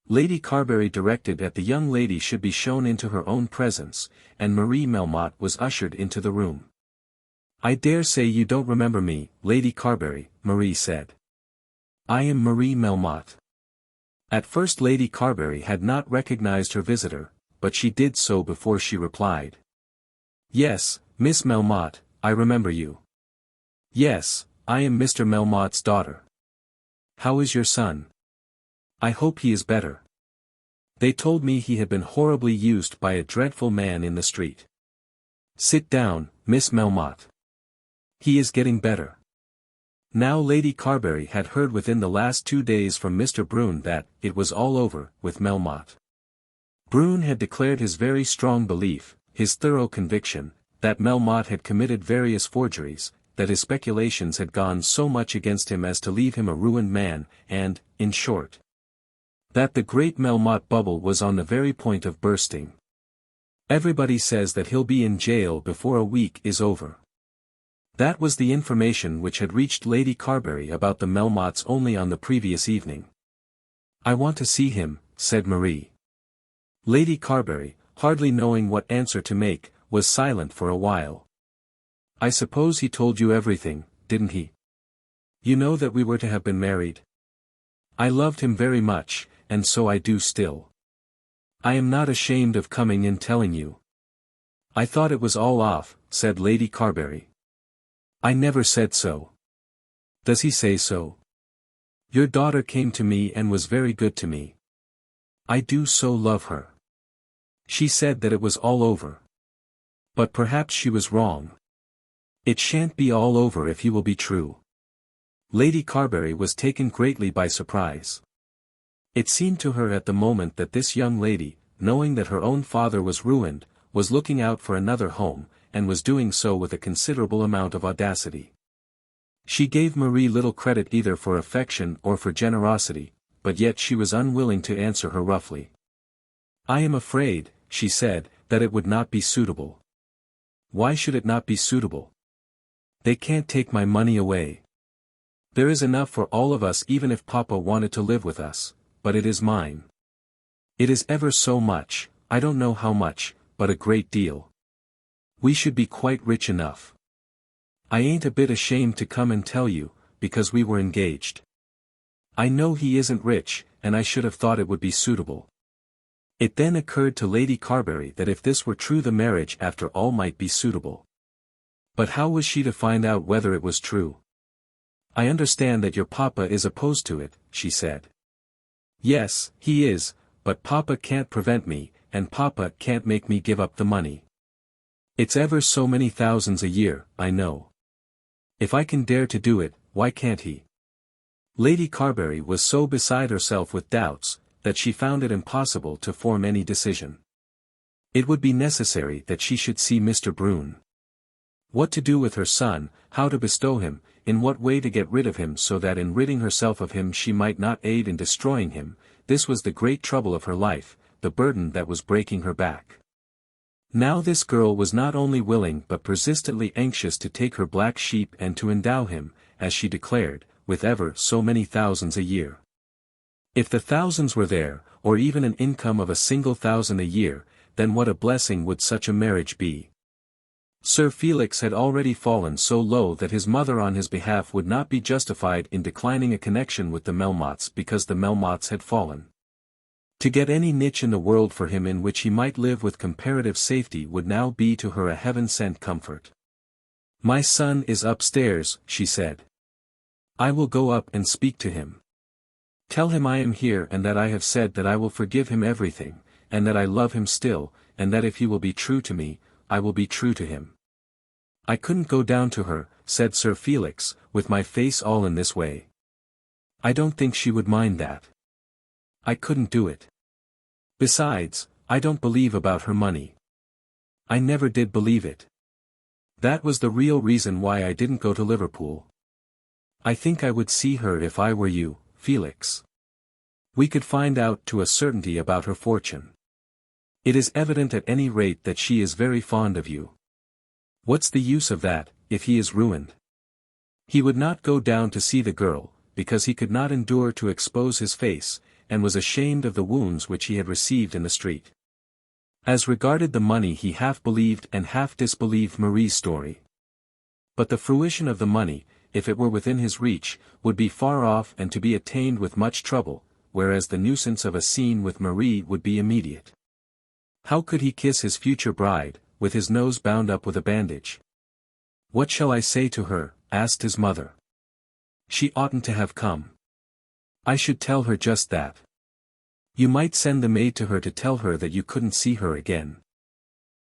Lady Carbury directed that the young lady should be shown into her own presence, and Marie Melmotte was ushered into the room. I dare say you don't remember me, Lady Carbury, Marie said. I am Marie Melmotte. At first Lady Carbury had not recognized her visitor, but she did so before she replied. Yes, Miss Melmotte, I remember you. Yes, I am Mr. Melmotte's daughter. How is your son? I hope he is better. They told me he had been horribly used by a dreadful man in the street. Sit down, Miss Melmotte. He is getting better. Now Lady Carbury had heard within the last 2 days from Mr. Brune that it was all over with Melmotte. Brune had declared his very strong belief, his thorough conviction, that Melmotte had committed various forgeries, that his speculations had gone so much against him as to leave him a ruined man, and, in short, that the great Melmotte bubble was on the very point of bursting. Everybody says that he'll be in jail before a week is over. That was the information which had reached Lady Carbury about the Melmottes only on the previous evening. I want to see him, said Marie. Lady Carbury, hardly knowing what answer to make, was silent for a while. I suppose he told you everything, didn't he? You know that we were to have been married. I loved him very much, and so I do still. I am not ashamed of coming and telling you. I thought it was all off, said Lady Carbury. I never said so. Does he say so? Your daughter came to me and was very good to me. I do so love her. She said that it was all over. But perhaps she was wrong. It shan't be all over if he will be true. Lady Carbury was taken greatly by surprise. It seemed to her at the moment that this young lady, knowing that her own father was ruined, was looking out for another home, and was doing so with a considerable amount of audacity. She gave Marie little credit either for affection or for generosity, but yet she was unwilling to answer her roughly. "I am afraid," she said, "that it would not be suitable." "Why should it not be suitable?" "They can't take my money away. There is enough for all of us even if Papa wanted to live with us, but it is mine. It is ever so much, I don't know how much, but a great deal. We should be quite rich enough. I ain't a bit ashamed to come and tell you, because we were engaged. I know he isn't rich, and I should have thought it would be suitable." It then occurred to Lady Carbury that if this were true the marriage after all might be suitable. But how was she to find out whether it was true? "I understand that your papa is opposed to it," she said. "Yes, he is, but Papa can't prevent me, and Papa can't make me give up the money. It's ever so many thousands a year, I know. If I can dare to do it, why can't he?" Lady Carbury was so beside herself with doubts, that she found it impossible to form any decision. It would be necessary that she should see Mr. Brune. What to do with her son, how to bestow him, in what way to get rid of him so that in ridding herself of him she might not aid in destroying him, this was the great trouble of her life, the burden that was breaking her back. Now this girl was not only willing but persistently anxious to take her black sheep and to endow him, as she declared, with ever so many thousands a year. If the thousands were there, or even an income of 1,000 a year, then what a blessing would such a marriage be. Sir Felix had already fallen so low that his mother on his behalf would not be justified in declining a connection with the Melmottes because the Melmottes had fallen. To get any niche in the world for him in which he might live with comparative safety would now be to her a heaven-sent comfort. "My son is upstairs," she said. "I will go up and speak to him. Tell him I am here and that I have said that I will forgive him everything, and that I love him still, and that if he will be true to me, I will be true to him." "I couldn't go down to her," said Sir Felix, "with my face all in this way. I don't think she would mind that. I couldn't do it. Besides, I don't believe about her money. I never did believe it. That was the real reason why I didn't go to Liverpool. I think I would see her if I were you, Felix. We could find out to a certainty about her fortune. It is evident at any rate that she is very fond of you. What's the use of that, if he is ruined?" He would not go down to see the girl, because he could not endure to expose his face, and was ashamed of the wounds which he had received in the street. As regarded the money he half believed and half disbelieved Marie's story. But the fruition of the money, if it were within his reach, would be far off and to be attained with much trouble, whereas the nuisance of a scene with Marie would be immediate. How could he kiss his future bride, with his nose bound up with a bandage? "What shall I say to her?" asked his mother. "She oughtn't to have come." "I should tell her just that. You might send the maid to her to tell her that you couldn't see her again."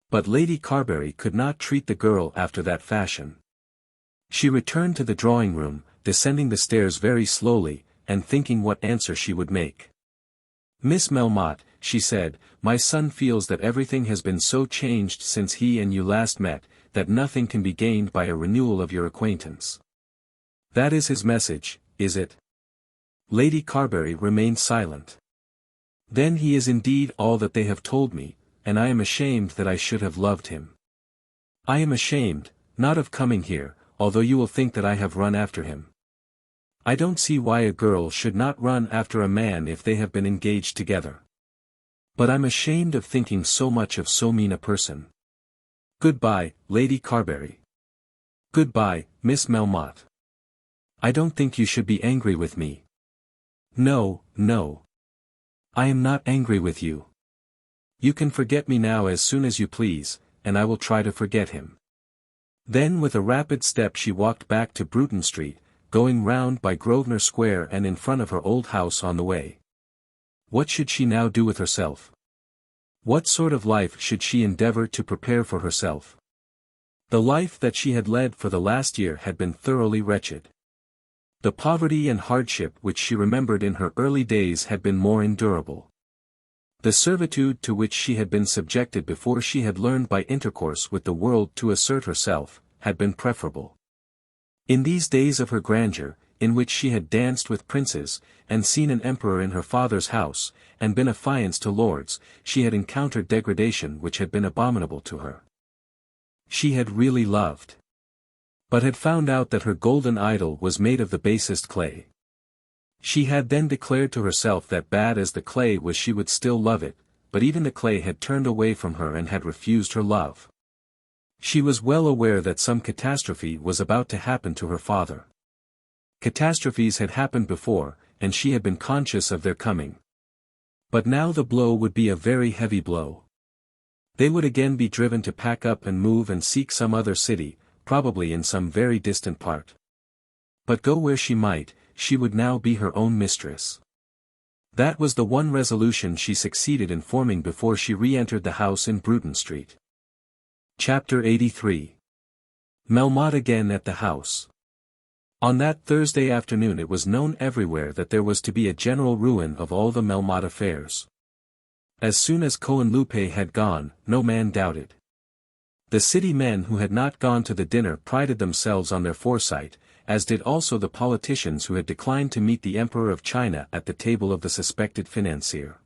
But Lady Carbury could not treat the girl after that fashion. She returned to the drawing-room, descending the stairs very slowly, and thinking what answer she would make. "Miss Melmotte," she said, "my son feels that everything has been so changed since he and you last met, that nothing can be gained by a renewal of your acquaintance. That is his message, is it?" Lady Carbury remained silent. "Then he is indeed all that they have told me, and I am ashamed that I should have loved him. I am ashamed, not of coming here, although you will think that I have run after him. I don't see why a girl should not run after a man if they have been engaged together. But I'm ashamed of thinking so much of so mean a person. Goodbye, Lady Carbury. Goodbye, Miss Melmotte. I don't think you should be angry with me." "No, no. I am not angry with you. You can forget me now as soon as you please, and I will try to forget him." Then with a rapid step she walked back to Bruton Street, going round by Grosvenor Square and in front of her old house on the way. What should she now do with herself? What sort of life should she endeavour to prepare for herself? The life that she had led for the last year had been thoroughly wretched. The poverty and hardship which she remembered in her early days had been more endurable. The servitude to which she had been subjected before she had learned by intercourse with the world to assert herself, had been preferable. In these days of her grandeur, in which she had danced with princes, and seen an emperor in her father's house, and been affianced to lords, she had encountered degradation which had been abominable to her. She had really loved, but had found out that her golden idol was made of the basest clay. She had then declared to herself that bad as the clay was she would still love it, but even the clay had turned away from her and had refused her love. She was well aware that some catastrophe was about to happen to her father. Catastrophes had happened before, and she had been conscious of their coming. But now the blow would be a very heavy blow. They would again be driven to pack up and move and seek some other city, probably in some very distant part. But go where she might, she would now be her own mistress. That was the one resolution she succeeded in forming before she re-entered the house in Bruton Street. Chapter 83. Melmotte again at the house. On that Thursday afternoon it was known everywhere that there was to be a general ruin of all the Melmotte affairs. As soon as Cohenlupe had gone, no man doubted. The city men who had not gone to the dinner prided themselves on their foresight, as did also the politicians who had declined to meet the Emperor of China at the table of the suspected financier.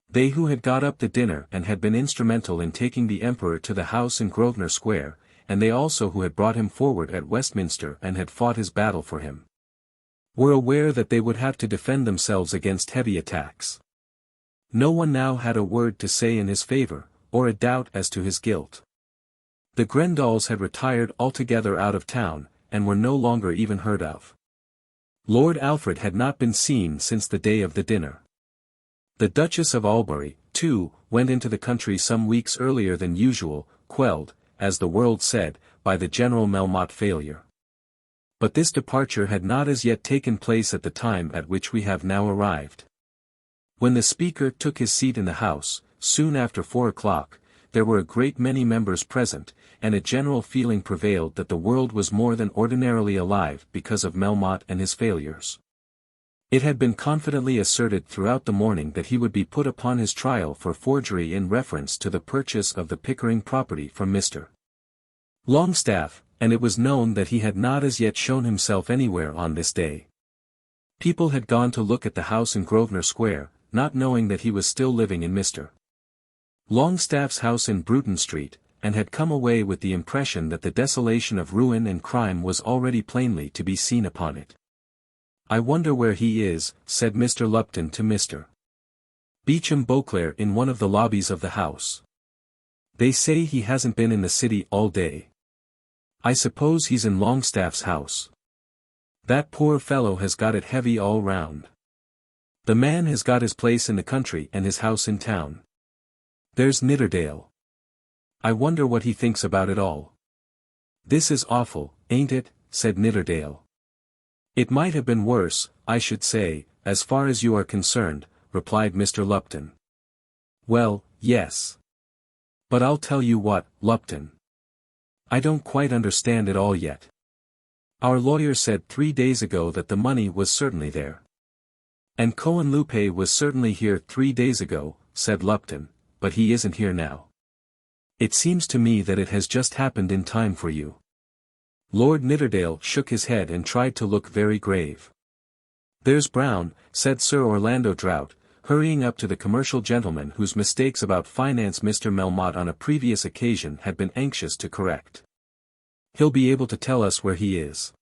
They who had got up the dinner and had been instrumental in taking the Emperor to the house in Grosvenor Square, and they also who had brought him forward at Westminster and had fought his battle for him, were aware that they would have to defend themselves against heavy attacks. No one now had a word to say in his favour, or a doubt as to his guilt. The Grendals had retired altogether out of town, and were no longer even heard of. Lord Alfred had not been seen since the day of the dinner. The Duchess of Albury, too, went into the country some weeks earlier than usual, quelled, as the world said, by the general Melmotte failure. But this departure had not as yet taken place at the time at which we have now arrived. When the Speaker took his seat in the House, soon after 4 o'clock, there were a great many members present, and a general feeling prevailed that the world was more than ordinarily alive because of Melmotte and his failures. It had been confidently asserted throughout the morning that he would be put upon his trial for forgery in reference to the purchase of the Pickering property from Mr. Longstaff, and it was known that he had not as yet shown himself anywhere on this day. People had gone to look at the house in Grosvenor Square, not knowing that he was still living in Mr. Longstaff's house in Bruton Street, and had come away with the impression that the desolation of ruin and crime was already plainly to be seen upon it. "I wonder where he is," said Mr. Lupton to Mr. Beauchamp Beauclerk in one of the lobbies of the house. "They say he hasn't been in the city all day. I suppose he's in Longstaff's house. That poor fellow has got it heavy all round. The man has got his place in the country and his house in town. There's Nidderdale. I wonder what he thinks about it all." "This is awful, ain't it?" said Nidderdale. "It might have been worse, I should say, as far as you are concerned," replied Mr. Lupton. "Well, yes. But I'll tell you what, Lupton. I don't quite understand it all yet. Our lawyer said 3 days ago that the money was certainly there. And Cohenlupe was certainly here 3 days ago," said Lupton, "but he isn't here now. It seems to me that it has just happened in time for you." Lord Nidderdale shook his head and tried to look very grave. "There's Brown," said Sir Orlando Drought, hurrying up to the commercial gentleman whose mistakes about finance Mr. Melmotte on a previous occasion had been anxious to correct. "He'll be able to tell us where he is.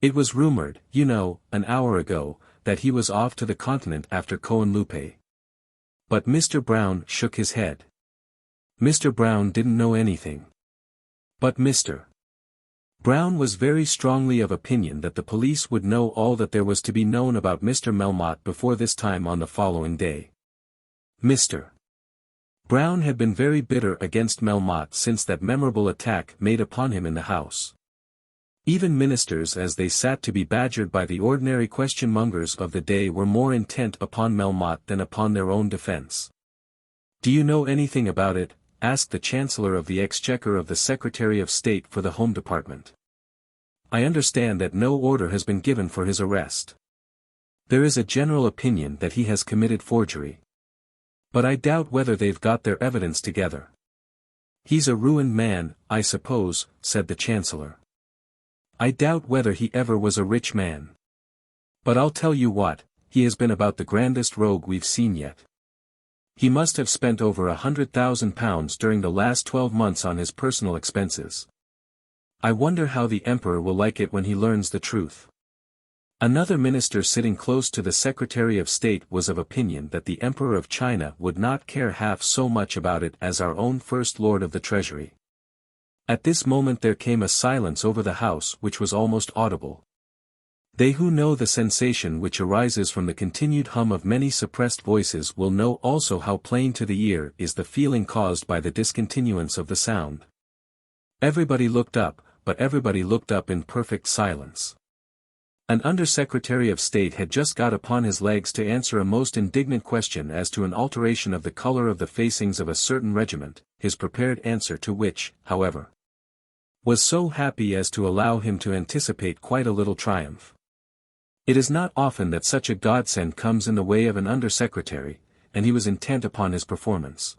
It was rumoured, you know, an hour ago, that he was off to the Continent after Cohenlupe." But Mr. Brown shook his head. Mr. Brown didn't know anything. But Mr. Brown was very strongly of opinion that the police would know all that there was to be known about Mr. Melmotte before this time on the following day. Mr. Brown had been very bitter against Melmotte since that memorable attack made upon him in the House. Even ministers as they sat to be badgered by the ordinary question-mongers of the day were more intent upon Melmotte than upon their own defence. "Do you know anything about it?" asked the Chancellor of the Exchequer of the Secretary of State for the Home Department. I understand that no order has been given for his arrest. There is a general opinion that he has committed forgery. But I doubt whether they've got their evidence together. He's a ruined man, I suppose, said the Chancellor. I doubt whether he ever was a rich man. But I'll tell you what, he has been about the grandest rogue we've seen yet. He must have spent over £100,000 during the last 12 months on his personal expenses. I wonder how the Emperor will like it when he learns the truth. Another minister sitting close to the Secretary of State was of opinion that the Emperor of China would not care half so much about it as our own First Lord of the Treasury. At this moment there came a silence over the house which was almost audible. They who know the sensation which arises from the continued hum of many suppressed voices will know also how plain to the ear is the feeling caused by the discontinuance of the sound. Everybody looked up, but everybody looked up in perfect silence. An Under-Secretary of State had just got upon his legs to answer a most indignant question as to an alteration of the color of the facings of a certain regiment, his prepared answer to which, however, was so happy as to allow him to anticipate quite a little triumph. It is not often that such a godsend comes in the way of an Under-Secretary, and he was intent upon his performance.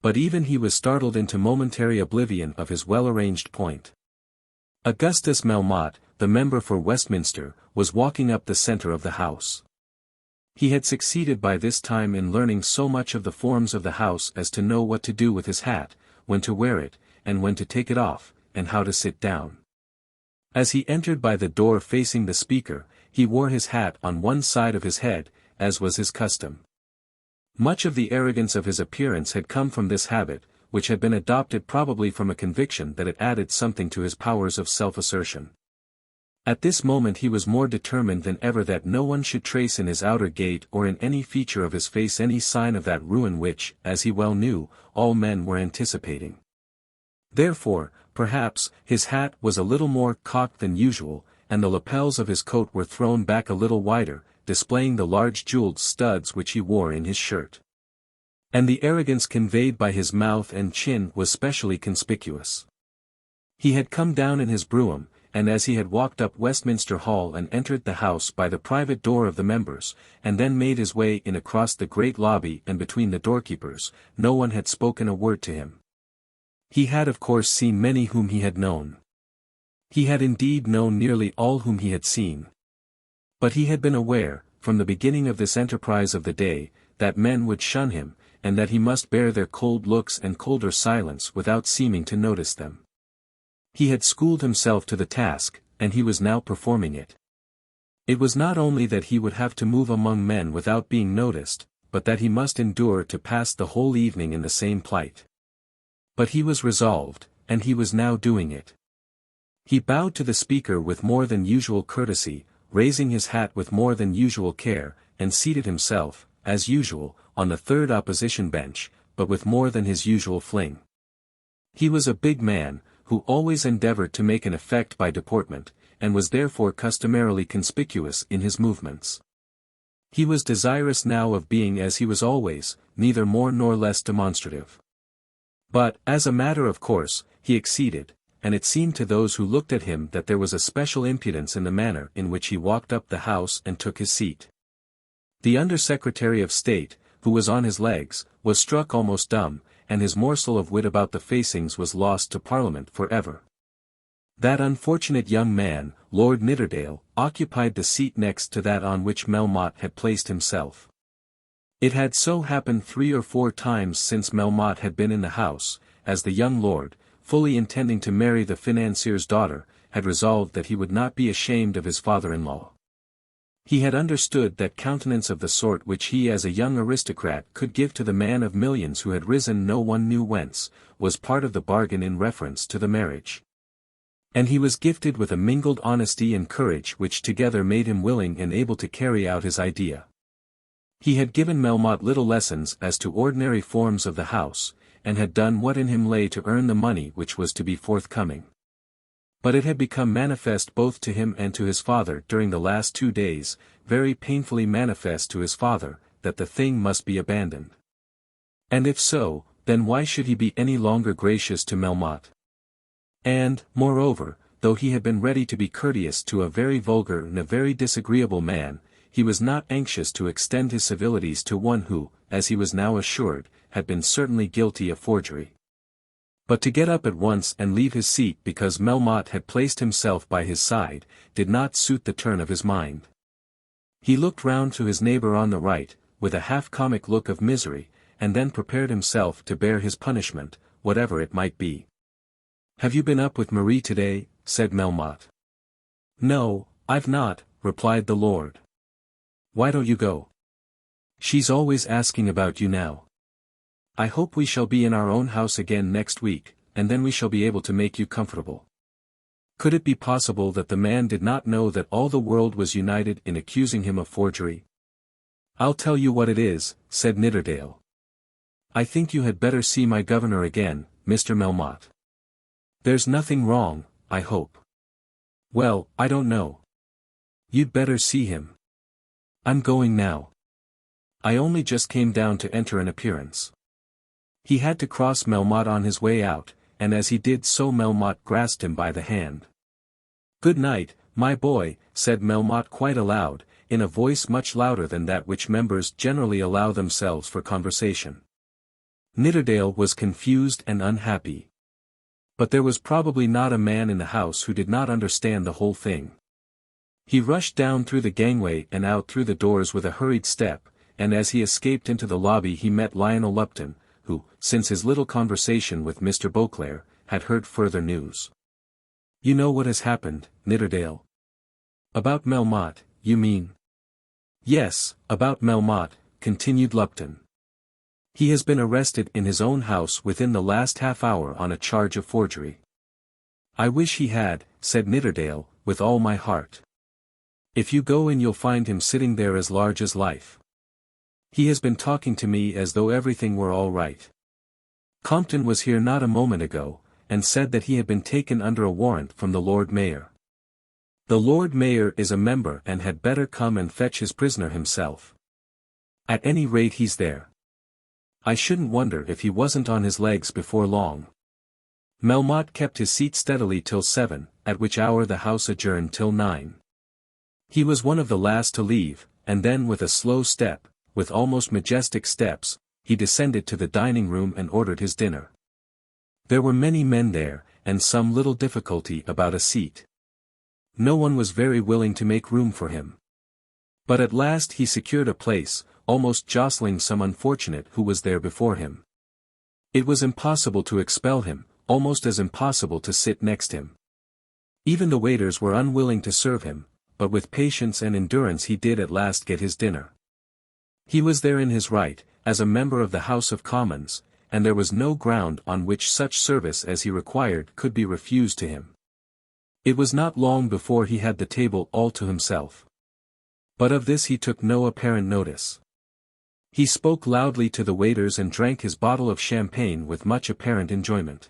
But even he was startled into momentary oblivion of his well-arranged point. Augustus Melmotte, the member for Westminster, was walking up the centre of the house. He had succeeded by this time in learning so much of the forms of the house as to know what to do with his hat, when to wear it, and when to take it off, and how to sit down. As he entered by the door facing the Speaker, he wore his hat on one side of his head, as was his custom. Much of the arrogance of his appearance had come from this habit, which had been adopted probably from a conviction that it added something to his powers of self-assertion. At this moment he was more determined than ever that no one should trace in his outer gait or in any feature of his face any sign of that ruin which, as he well knew, all men were anticipating. Therefore, perhaps, his hat was a little more cocked than usual, and the lapels of his coat were thrown back a little wider, displaying the large jewelled studs which he wore in his shirt. And the arrogance conveyed by his mouth and chin was specially conspicuous. He had come down in his brougham, and as he had walked up Westminster Hall and entered the House by the private door of the members, and then made his way in across the great lobby and between the doorkeepers, no one had spoken a word to him. He had of course seen many whom he had known. He had indeed known nearly all whom he had seen. But he had been aware, from the beginning of this enterprise of the day, that men would shun him, and that he must bear their cold looks and colder silence without seeming to notice them. He had schooled himself to the task, and he was now performing it. It was not only that he would have to move among men without being noticed, but that he must endure to pass the whole evening in the same plight. But he was resolved, and he was now doing it. He bowed to the Speaker with more than usual courtesy, raising his hat with more than usual care, and seated himself, as usual, on the third opposition bench, but with more than his usual fling. He was a big man, who always endeavoured to make an effect by deportment, and was therefore customarily conspicuous in his movements. He was desirous now of being as he was always, neither more nor less demonstrative. But, as a matter of course, he exceeded, and it seemed to those who looked at him that there was a special impudence in the manner in which he walked up the House and took his seat. The Under-Secretary of State, who was on his legs, was struck almost dumb, and his morsel of wit about the facings was lost to Parliament for ever. That unfortunate young man, Lord Nidderdale, occupied the seat next to that on which Melmotte had placed himself. It had so happened 3 or 4 times since Melmotte had been in the House, as the young lord, fully intending to marry the financier's daughter, had resolved that he would not be ashamed of his father-in-law. He had understood that countenance of the sort which he as a young aristocrat could give to the man of millions who had risen no one knew whence, was part of the bargain in reference to the marriage. And he was gifted with a mingled honesty and courage which together made him willing and able to carry out his idea. He had given Melmotte little lessons as to ordinary forms of the house, and had done what in him lay to earn the money which was to be forthcoming. But it had become manifest both to him and to his father during the last 2 days, very painfully manifest to his father, that the thing must be abandoned. And if so, then why should he be any longer gracious to Melmotte? And, moreover, though he had been ready to be courteous to a very vulgar and a very disagreeable man, he was not anxious to extend his civilities to one who, as he was now assured, had been certainly guilty of forgery. But to get up at once and leave his seat because Melmotte had placed himself by his side, did not suit the turn of his mind. He looked round to his neighbour on the right, with a half-comic look of misery, and then prepared himself to bear his punishment, whatever it might be. "Have you been up with Marie today?" said Melmotte. "No, I've not," replied the lord. "Why don't you go? She's always asking about you now. I hope we shall be in our own house again next week, and then we shall be able to make you comfortable." Could it be possible that the man did not know that all the world was united in accusing him of forgery? "I'll tell you what it is," said Nidderdale. "I think you had better see my governor again, Mr. Melmotte. There's nothing wrong, I hope." "Well, I don't know. You'd better see him. I'm going now. I only just came down to enter an appearance." He had to cross Melmotte on his way out, and as he did so Melmotte grasped him by the hand. "Good night, my boy," said Melmotte quite aloud, in a voice much louder than that which members generally allow themselves for conversation. Nidderdale was confused and unhappy. But there was probably not a man in the house who did not understand the whole thing. He rushed down through the gangway and out through the doors with a hurried step, and as he escaped into the lobby he met Lionel Lupton, who, since his little conversation with Mr. Beauclerk, had heard further news. "You know what has happened, Nidderdale?" "About Melmotte, you mean?" "Yes, about Melmotte," continued Lupton. "He has been arrested in his own house within the last half-hour on a charge of forgery." "I wish he had," said Nidderdale, "with all my heart. If you go in you'll find him sitting there as large as life. He has been talking to me as though everything were all right. Compton was here not a moment ago, and said that he had been taken under a warrant from the Lord Mayor. The Lord Mayor is a member and had better come and fetch his prisoner himself. At any rate he's there. I shouldn't wonder if he wasn't on his legs before long." Melmotte kept his seat steadily till 7, at which hour the house adjourned till 9. He was one of the last to leave, and then with a slow step, with almost majestic steps, he descended to the dining room and ordered his dinner. There were many men there, and some little difficulty about a seat. No one was very willing to make room for him. But at last he secured a place, almost jostling some unfortunate who was there before him. It was impossible to expel him, almost as impossible to sit next him. Even the waiters were unwilling to serve him, but with patience and endurance he did at last get his dinner. He was there in his right, as a member of the House of Commons, and there was no ground on which such service as he required could be refused to him. It was not long before he had the table all to himself. But of this he took no apparent notice. He spoke loudly to the waiters and drank his bottle of champagne with much apparent enjoyment.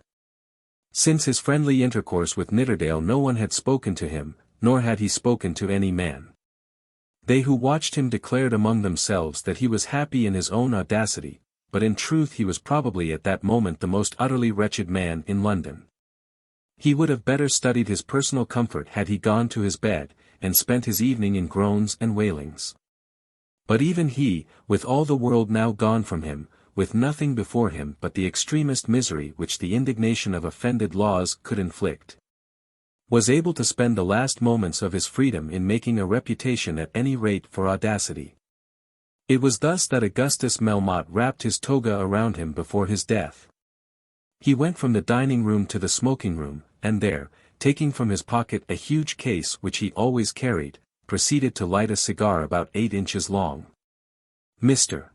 Since his friendly intercourse with Nidderdale no one had spoken to him, nor had he spoken to any man. They who watched him declared among themselves that he was happy in his own audacity, but in truth he was probably at that moment the most utterly wretched man in London. He would have better studied his personal comfort had he gone to his bed, and spent his evening in groans and wailings. But even he, with all the world now gone from him, with nothing before him but the extremest misery which the indignation of offended laws could inflict, was able to spend the last moments of his freedom in making a reputation at any rate for audacity. It was thus that Augustus Melmotte wrapped his toga around him before his death. He went from the dining room to the smoking room, and there, taking from his pocket a huge case which he always carried, proceeded to light a cigar about 8 inches long. Mr.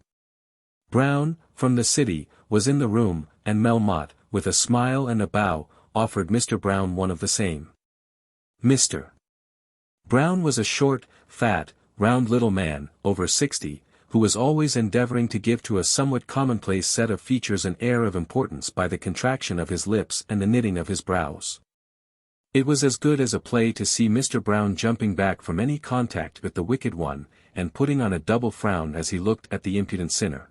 Brown, from the city, was in the room, and Melmotte, with a smile and a bow, offered Mr. Brown one of the same. Mr. Brown was a short, fat, round little man, over 60, who was always endeavoring to give to a somewhat commonplace set of features an air of importance by the contraction of his lips and the knitting of his brows. It was as good as a play to see Mr. Brown jumping back from any contact with the wicked one, and putting on a double frown as he looked at the impudent sinner.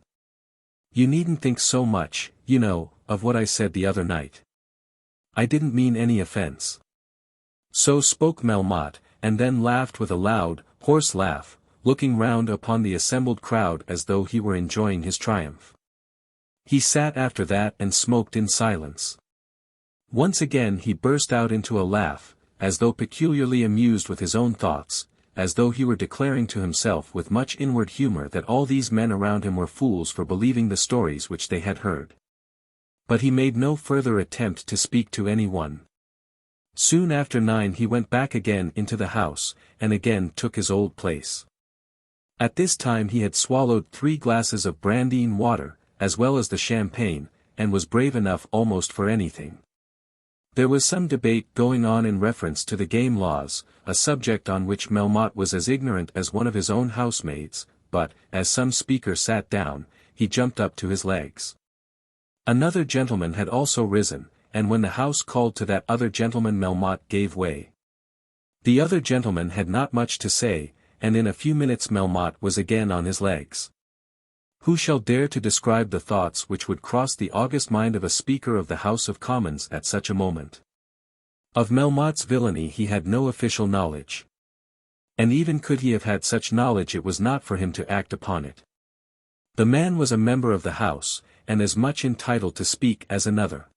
"You needn't think so much, you know, of what I said the other night. I didn't mean any offense. So spoke Melmotte, and then laughed with a loud, hoarse laugh, looking round upon the assembled crowd as though he were enjoying his triumph. He sat after that and smoked in silence. Once again he burst out into a laugh, as though peculiarly amused with his own thoughts, as though he were declaring to himself with much inward humour that all these men around him were fools for believing the stories which they had heard. But he made no further attempt to speak to any one. Soon after 9 he went back again into the house, and again took his old place. At this time he had swallowed 3 glasses of brandy and water, as well as the champagne, and was brave enough almost for anything. There was some debate going on in reference to the game laws, a subject on which Melmotte was as ignorant as one of his own housemaids, but, as some speaker sat down, he jumped up to his legs. Another gentleman had also risen, and when the house called to that other gentleman Melmotte gave way. The other gentleman had not much to say, and in a few minutes Melmotte was again on his legs. Who shall dare to describe the thoughts which would cross the august mind of a Speaker of the House of Commons at such a moment? Of Melmotte's villainy he had no official knowledge. And even could he have had such knowledge it was not for him to act upon it. The man was a member of the House, and as much entitled to speak as another.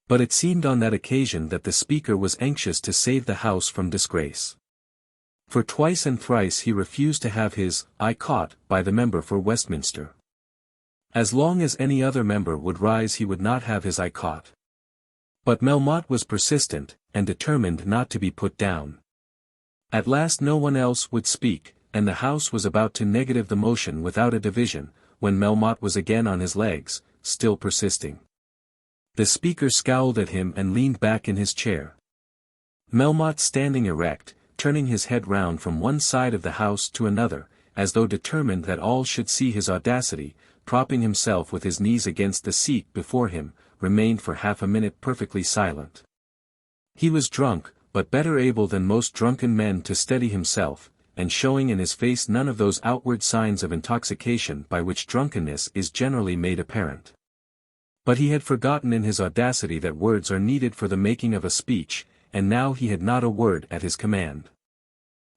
But it seemed on that occasion that the Speaker was anxious to save the House from disgrace. For twice and thrice he refused to have his eye caught by the member for Westminster. As long as any other member would rise he would not have his eye caught. But Melmotte was persistent, and determined not to be put down. At last no one else would speak, and the House was about to negative the motion without a division, when Melmotte was again on his legs, still persisting. The Speaker scowled at him and leaned back in his chair. Melmotte standing erect, turning his head round from one side of the house to another, as though determined that all should see his audacity, propping himself with his knees against the seat before him, remained for half a minute perfectly silent. He was drunk, but better able than most drunken men to steady himself, and showing in his face none of those outward signs of intoxication by which drunkenness is generally made apparent. But he had forgotten in his audacity that words are needed for the making of a speech, and now he had not a word at his command.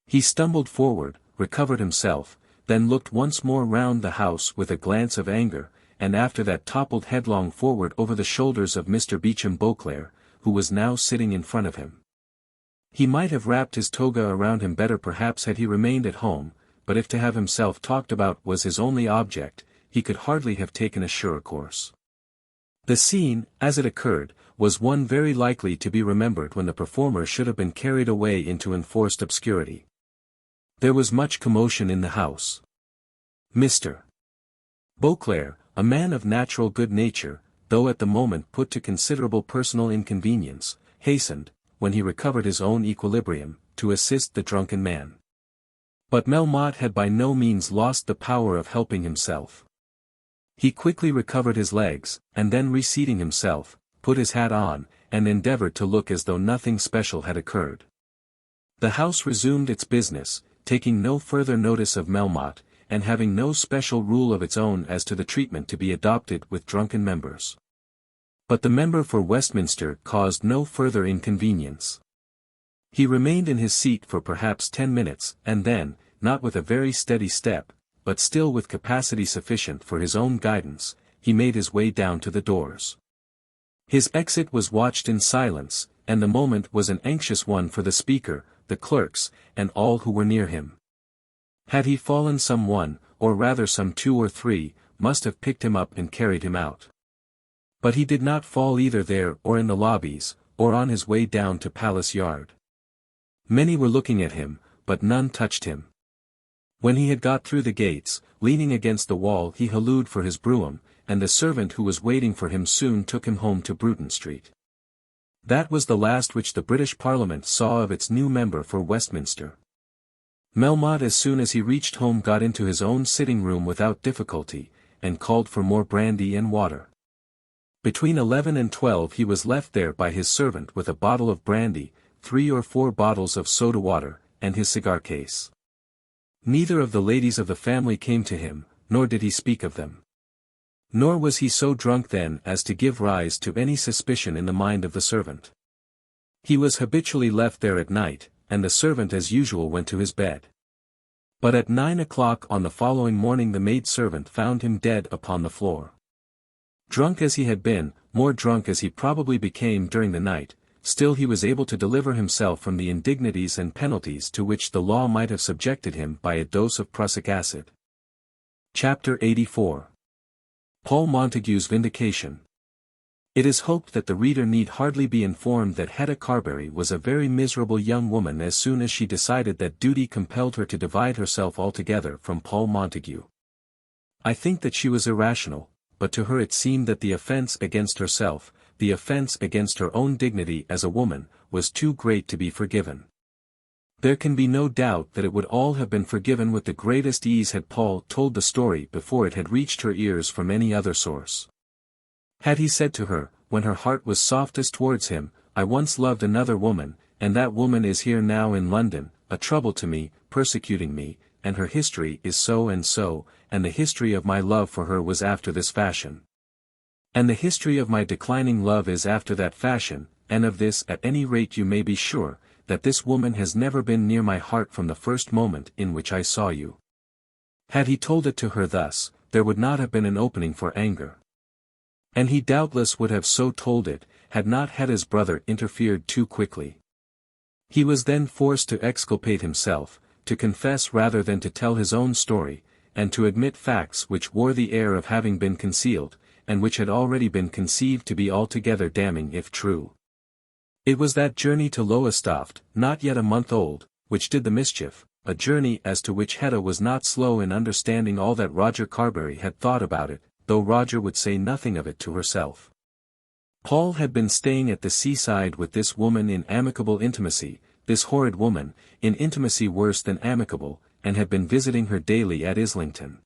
He stumbled forward, recovered himself, then looked once more round the house with a glance of anger, and after that toppled headlong forward over the shoulders of Mr. Beauchamp Beauclerk, who was now sitting in front of him. He might have wrapped his toga around him better perhaps had he remained at home, but if to have himself talked about was his only object, he could hardly have taken a surer course. The scene, as it occurred, was one very likely to be remembered when the performer should have been carried away into enforced obscurity. There was much commotion in the house. Mr. Beauclerk, a man of natural good nature, though at the moment put to considerable personal inconvenience, hastened, when he recovered his own equilibrium, to assist the drunken man. But Melmotte had by no means lost the power of helping himself. He quickly recovered his legs, and then reseating himself, put his hat on, and endeavored to look as though nothing special had occurred. The House resumed its business, taking no further notice of Melmotte, and having no special rule of its own as to the treatment to be adopted with drunken members. But the member for Westminster caused no further inconvenience. He remained in his seat for perhaps 10 minutes, and then, not with a very steady step, but still with capacity sufficient for his own guidance, he made his way down to the doors. His exit was watched in silence, and the moment was an anxious one for the Speaker, the clerks, and all who were near him. Had he fallen some one, or rather some 2 or 3, must have picked him up and carried him out. But he did not fall either there or in the lobbies, or on his way down to Palace Yard. Many were looking at him, but none touched him. When he had got through the gates, leaning against the wall he hallooed for his brougham, and the servant who was waiting for him soon took him home to Bruton Street. That was the last which the British Parliament saw of its new member for Westminster. Melmotte as soon as he reached home got into his own sitting-room without difficulty, and called for more brandy and water. Between 11 and 12 he was left there by his servant with a bottle of brandy, 3 or 4 bottles of soda water, and his cigar-case. Neither of the ladies of the family came to him, nor did he speak of them. Nor was he so drunk then as to give rise to any suspicion in the mind of the servant. He was habitually left there at night, and the servant as usual went to his bed. But at 9 o'clock on the following morning the maid-servant found him dead upon the floor. Drunk as he had been, more drunk as he probably became during the night, still he was able to deliver himself from the indignities and penalties to which the law might have subjected him by a dose of prussic acid. Chapter 84. Paul Montague's Vindication. It is hoped that the reader need hardly be informed that Hetta Carbury was a very miserable young woman as soon as she decided that duty compelled her to divide herself altogether from Paul Montague. I think that she was irrational, but to her it seemed that the offence against herself, the offence against her own dignity as a woman, was too great to be forgiven. There can be no doubt that it would all have been forgiven with the greatest ease had Paul told the story before it had reached her ears from any other source. Had he said to her, when her heart was softest towards him, I once loved another woman, and that woman is here now in London, a trouble to me, persecuting me, and her history is so and so, and the history of my love for her was after this fashion. And the history of my declining love is after that fashion, and of this at any rate you may be sure, that this woman has never been near my heart from the first moment in which I saw you. Had he told it to her thus, there would not have been an opening for anger. And he doubtless would have so told it, had not Hetta's brother interfered too quickly. He was then forced to exculpate himself, to confess rather than to tell his own story, and to admit facts which wore the air of having been concealed, and which had already been conceived to be altogether damning if true. It was that journey to Lowestoft, not yet a month old, which did the mischief, a journey as to which Hetta was not slow in understanding all that Roger Carbury had thought about it, though Roger would say nothing of it to herself. Paul had been staying at the seaside with this woman in amicable intimacy, this horrid woman, in intimacy worse than amicable, and had been visiting her daily at Islington.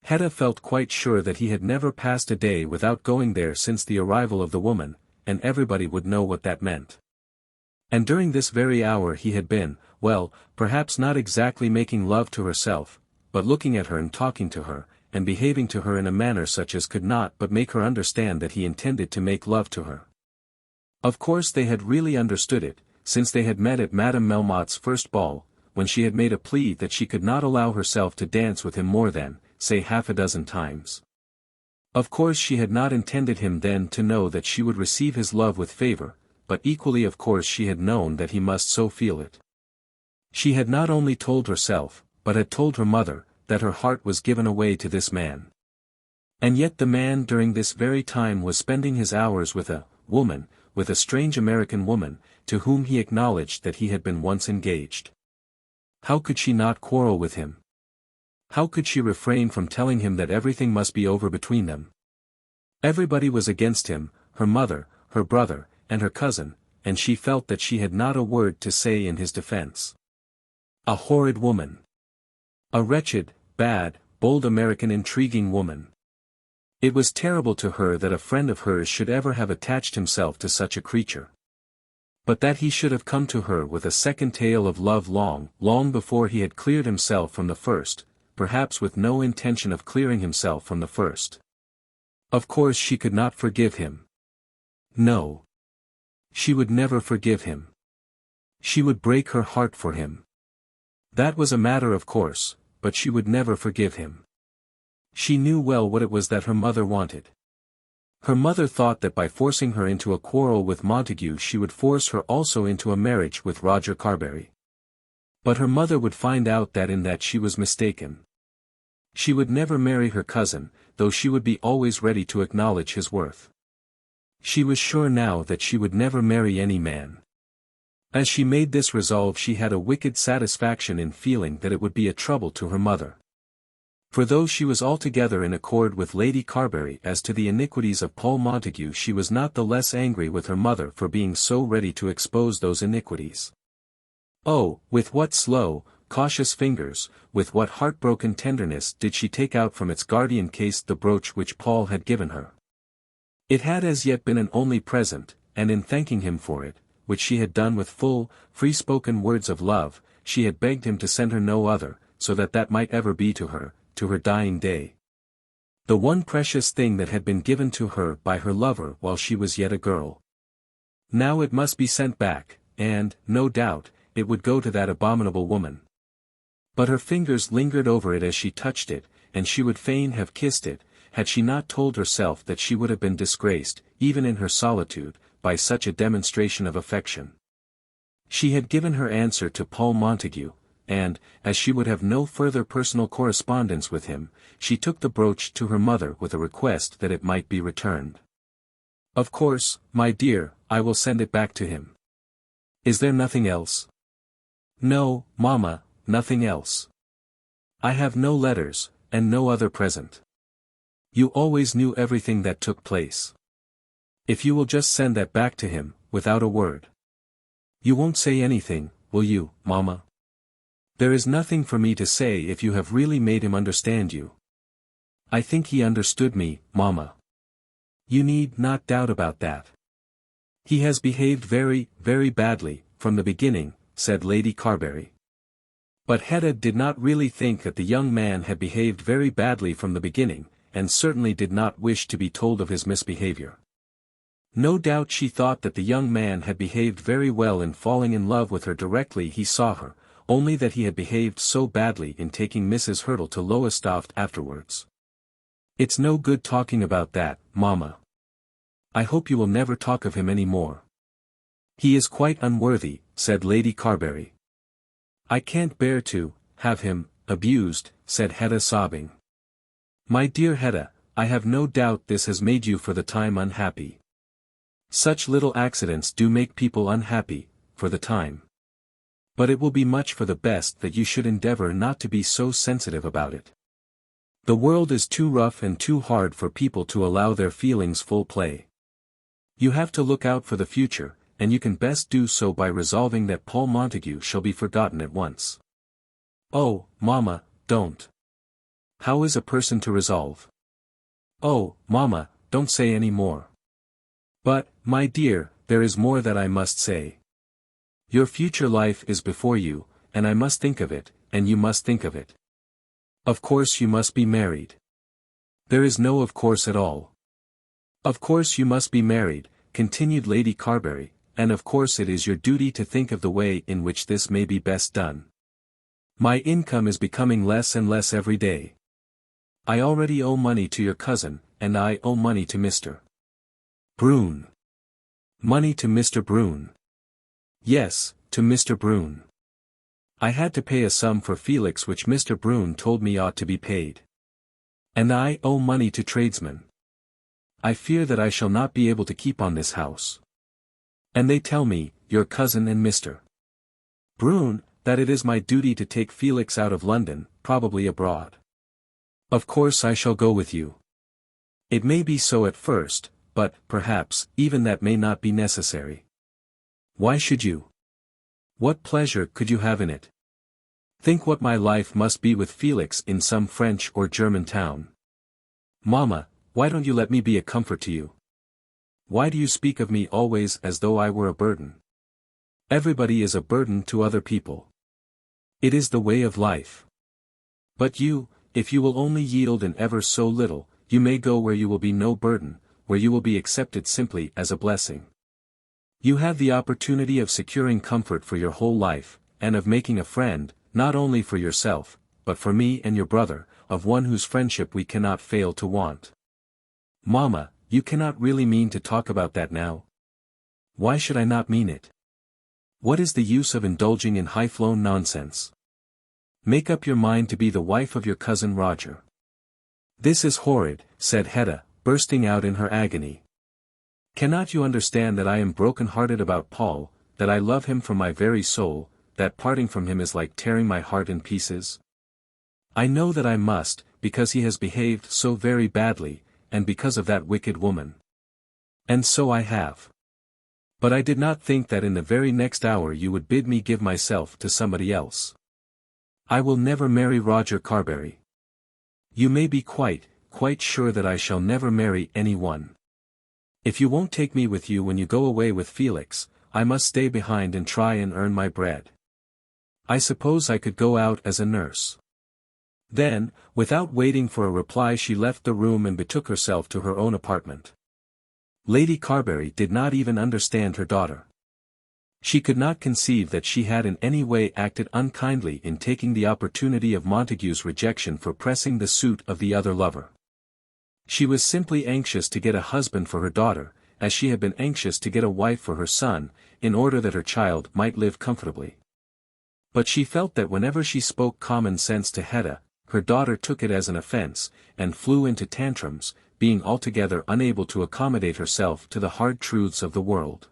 Hetta felt quite sure that he had never passed a day without going there since the arrival of the woman, and everybody would know what that meant. And during this very hour he had been, well, perhaps not exactly making love to herself, but looking at her and talking to her, and behaving to her in a manner such as could not but make her understand that he intended to make love to her. Of course they had really understood it, since they had met at Madame Melmotte's first ball, when she had made a plea that she could not allow herself to dance with him more than, say, half a dozen times. Of course she had not intended him then to know that she would receive his love with favor, but equally of course she had known that he must so feel it. She had not only told herself, but had told her mother, that her heart was given away to this man. And yet the man during this very time was spending his hours with a woman, with a strange American woman, to whom he acknowledged that he had been once engaged. How could she not quarrel with him? How could she refrain from telling him that everything must be over between them? Everybody was against him, her mother, her brother, and her cousin, and she felt that she had not a word to say in his defense. A horrid woman. A wretched, bad, bold American intriguing woman. It was terrible to her that a friend of hers should ever have attached himself to such a creature. But that he should have come to her with a second tale of love long, long before he had cleared himself from the first, perhaps with no intention of clearing himself from the first. Of course she could not forgive him. No. She would never forgive him. She would break her heart for him. That was a matter of course, but she would never forgive him. She knew well what it was that her mother wanted. Her mother thought that by forcing her into a quarrel with Montague she would force her also into a marriage with Roger Carbury. But her mother would find out that in that she was mistaken. She would never marry her cousin, though she would be always ready to acknowledge his worth. She was sure now that she would never marry any man. As she made this resolve she had a wicked satisfaction in feeling that it would be a trouble to her mother. For though she was altogether in accord with Lady Carbury as to the iniquities of Paul Montague she was not the less angry with her mother for being so ready to expose those iniquities. Oh, with what slow, cautious fingers, with what heartbroken tenderness did she take out from its guardian case the brooch which Paul had given her. It had as yet been an only present, and in thanking him for it, which she had done with full, free-spoken words of love, she had begged him to send her no other, so that that might ever be to her dying day. The one precious thing that had been given to her by her lover while she was yet a girl. Now it must be sent back, and, no doubt, it would go to that abominable woman. But her fingers lingered over it as she touched it, and she would fain have kissed it, had she not told herself that she would have been disgraced, even in her solitude, by such a demonstration of affection. She had given her answer to Paul Montague, and, as she would have no further personal correspondence with him, she took the brooch to her mother with a request that it might be returned. "Of course, my dear, I will send it back to him. Is there nothing else?" "No, mamma, nothing else. I have no letters, and no other present. You always knew everything that took place. If you will just send that back to him, without a word. You won't say anything, will you, mamma? There is nothing for me to say if you have really made him understand you." "I think he understood me, mamma. You need not doubt about that. He has behaved very, very badly, from the beginning," said Lady Carbury. But Hetta did not really think that the young man had behaved very badly from the beginning, and certainly did not wish to be told of his misbehavior. No doubt she thought that the young man had behaved very well in falling in love with her directly he saw her, only that he had behaved so badly in taking Mrs. Hurtle to Lowestoft afterwards. "It's no good talking about that, mamma. I hope you will never talk of him any more." "He is quite unworthy," said Lady Carbury. "I can't bear to have him abused," said Hetta sobbing. "My dear Hetta, I have no doubt this has made you for the time unhappy. Such little accidents do make people unhappy, for the time. But it will be much for the best that you should endeavor not to be so sensitive about it. The world is too rough and too hard for people to allow their feelings full play. You have to look out for the future, and you can best do so by resolving that Paul Montague shall be forgotten at once." "Oh, mamma, don't. How is a person to resolve?" "Oh, mamma, don't say any more." "But, my dear, there is more that I must say. Your future life is before you, and I must think of it, and you must think of it. Of course you must be married." "There is no of course at all. Of course you must be married," continued Lady Carbury, "and of course it is your duty to think of the way in which this may be best done. My income is becoming less and less every day. I already owe money to your cousin, and I owe money to Mr. Brune." "Money to Mr. Brune?" "Yes, to Mr. Brune. I had to pay a sum for Felix which Mr. Brune told me ought to be paid. And I owe money to tradesmen. I fear that I shall not be able to keep on this house. And they tell me, your cousin and Mr. Brune, that it is my duty to take Felix out of London, probably abroad. Of course I shall go with you. It may be so at first, but, perhaps, even that may not be necessary. Why should you? What pleasure could you have in it? Think what my life must be with Felix in some French or German town. Mamma, why don't you let me be a comfort to you? Why do you speak of me always as though I were a burden? Everybody is a burden to other people. It is the way of life. But you, if you will only yield in ever so little, you may go where you will be no burden, where you will be accepted simply as a blessing. You have the opportunity of securing comfort for your whole life, and of making a friend, not only for yourself, but for me and your brother, of one whose friendship we cannot fail to want. Mamma, you cannot really mean to talk about that now? Why should I not mean it? What is the use of indulging in high-flown nonsense? Make up your mind to be the wife of your cousin Roger. This is horrid, said Hetta, bursting out in her agony. Cannot you understand that I am broken-hearted about Paul, that I love him from my very soul, that parting from him is like tearing my heart in pieces? I know that I must, because he has behaved so very badly, and because of that wicked woman. And so I have. But I did not think that in the very next hour you would bid me give myself to somebody else. I will never marry Roger Carbury. You may be quite sure that I shall never marry anyone. If you won't take me with you when you go away with Felix, I must stay behind and try and earn my bread. I suppose I could go out as a nurse. Then, without waiting for a reply, she left the room and betook herself to her own apartment. Lady Carbury did not even understand her daughter. She could not conceive that she had in any way acted unkindly in taking the opportunity of Montague's rejection for pressing the suit of the other lover. She was simply anxious to get a husband for her daughter, as she had been anxious to get a wife for her son, in order that her child might live comfortably. But she felt that whenever she spoke common sense to Hetta, her daughter took it as an offense, and flew into tantrums, being altogether unable to accommodate herself to the hard truths of the world.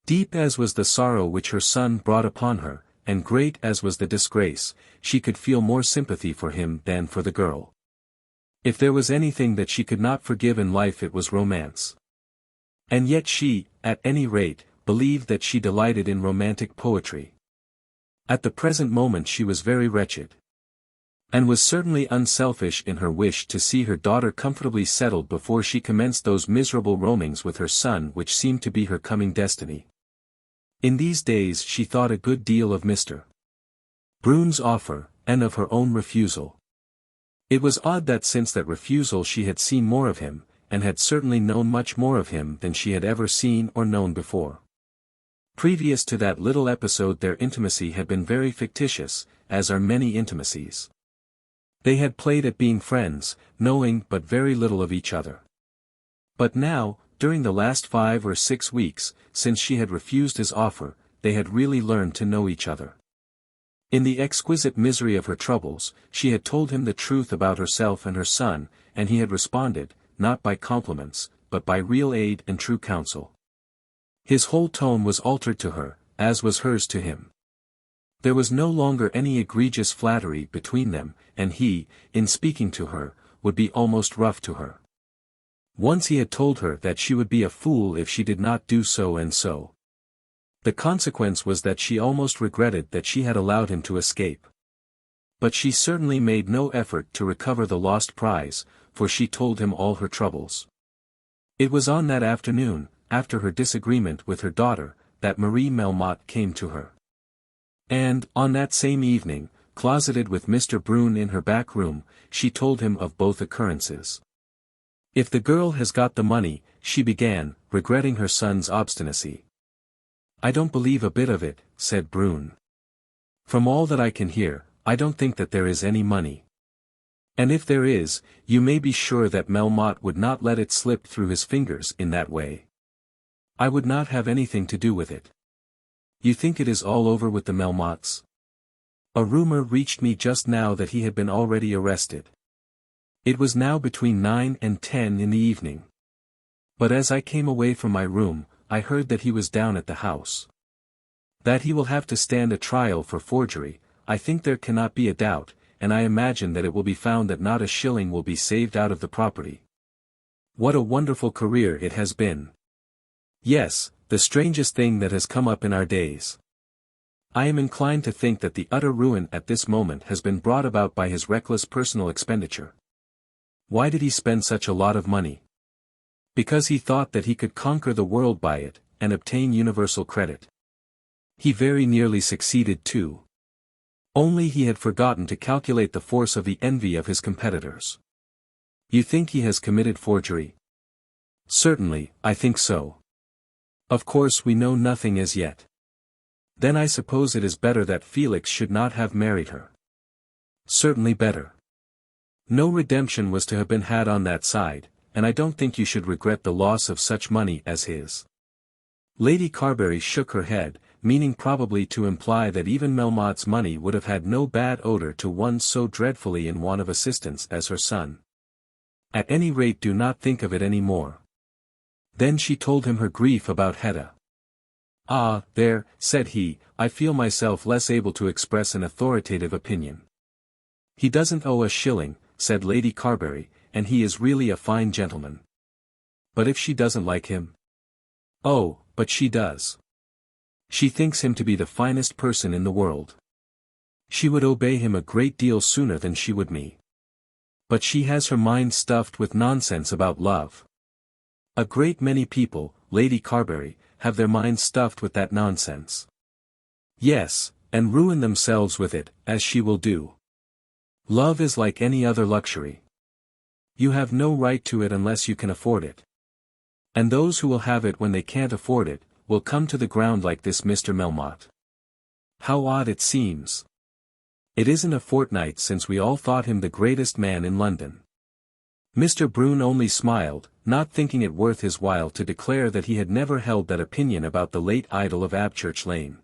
Deep as was the sorrow which her son brought upon her, and great as was the disgrace, she could feel more sympathy for him than for the girl. If there was anything that she could not forgive in life, it was romance. And yet she, at any rate, believed that she delighted in romantic poetry. At the present moment she was very wretched. And was certainly unselfish in her wish to see her daughter comfortably settled before she commenced those miserable roamings with her son which seemed to be her coming destiny. In these days she thought a good deal of Mr. Brune's offer, and of her own refusal. It was odd that since that refusal she had seen more of him, and had certainly known much more of him than she had ever seen or known before. Previous to that little episode their intimacy had been very fictitious, as are many intimacies. They had played at being friends, knowing but very little of each other. But now, during the last 5 or 6 weeks, since she had refused his offer, they had really learned to know each other. In the exquisite misery of her troubles, she had told him the truth about herself and her son, and he had responded, not by compliments, but by real aid and true counsel. His whole tone was altered to her, as was hers to him. There was no longer any egregious flattery between them, and he, in speaking to her, would be almost rough to her. Once he had told her that she would be a fool if she did not do so and so. The consequence was that she almost regretted that she had allowed him to escape. But she certainly made no effort to recover the lost prize, for she told him all her troubles. It was on that afternoon, after her disagreement with her daughter, that Marie Melmotte came to her. And, on that same evening, closeted with Mr. Brune in her back room, she told him of both occurrences. "If the girl has got the money," she began, regretting her son's obstinacy. "I don't believe a bit of it," said Brune. "From all that I can hear, I don't think that there is any money. And if there is, you may be sure that Melmotte would not let it slip through his fingers in that way. I would not have anything to do with it." "You think it is all over with the Melmottes?" "A rumor reached me just now that he had been already arrested." It was now between 9 and 10 in the evening. But as I came away from my room, I heard that he was down at the house. That he will have to stand a trial for forgery, I think there cannot be a doubt, and I imagine that it will be found that not a shilling will be saved out of the property. What a wonderful career it has been! Yes, the strangest thing that has come up in our days. I am inclined to think that the utter ruin at this moment has been brought about by his reckless personal expenditure. Why did he spend such a lot of money? Because he thought that he could conquer the world by it, and obtain universal credit. He very nearly succeeded too. Only he had forgotten to calculate the force of the envy of his competitors. You think he has committed forgery? Certainly, I think so. Of course we know nothing as yet. Then I suppose it is better that Felix should not have married her. Certainly better. No redemption was to have been had on that side, and I don't think you should regret the loss of such money as his. Lady Carbury shook her head, meaning probably to imply that even Melmotte's money would have had no bad odor to one so dreadfully in want of assistance as her son. At any rate, do not think of it any more. Then she told him her grief about Hetta. "Ah, there," said he, "I feel myself less able to express an authoritative opinion." "He doesn't owe a shilling," said Lady Carbury, "and he is really a fine gentleman." "But if she doesn't like him?" "Oh, but she does. She thinks him to be the finest person in the world. She would obey him a great deal sooner than she would me. But she has her mind stuffed with nonsense about love. A great many people, Lady Carbury, have their minds stuffed with that nonsense. Yes, and ruin themselves with it, as she will do. Love is like any other luxury. You have no right to it unless you can afford it. And those who will have it when they can't afford it, will come to the ground like this Mr. Melmotte. How odd it seems. It isn't a fortnight since we all thought him the greatest man in London. Mr. Brune only smiled, not thinking it worth his while to declare that he had never held that opinion about the late idol of Abchurch Lane.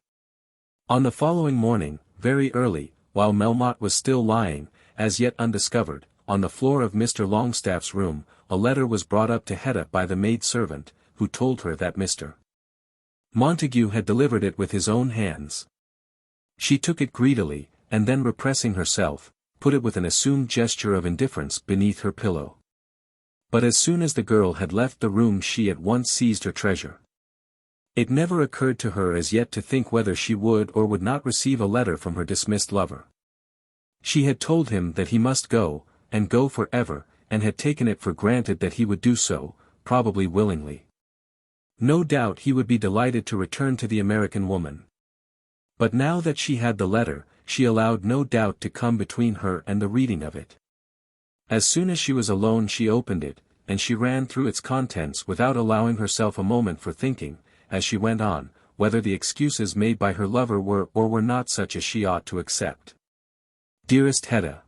On the following morning, very early, while Melmotte was still lying, as yet undiscovered, on the floor of Mr. Longstaff's room, a letter was brought up to Hetta by the maid-servant, who told her that Mr. Montague had delivered it with his own hands. She took it greedily, and then repressing herself, put it with an assumed gesture of indifference beneath her pillow. But as soon as the girl had left the room she at once seized her treasure. It never occurred to her as yet to think whether she would or would not receive a letter from her dismissed lover. She had told him that he must go, and go for ever, and had taken it for granted that he would do so, probably willingly. No doubt he would be delighted to return to the American woman. But now that she had the letter, she allowed no doubt to come between her and the reading of it. As soon as she was alone she opened it, and she ran through its contents without allowing herself a moment for thinking, as she went on, whether the excuses made by her lover were or were not such as she ought to accept. Dearest Hetta,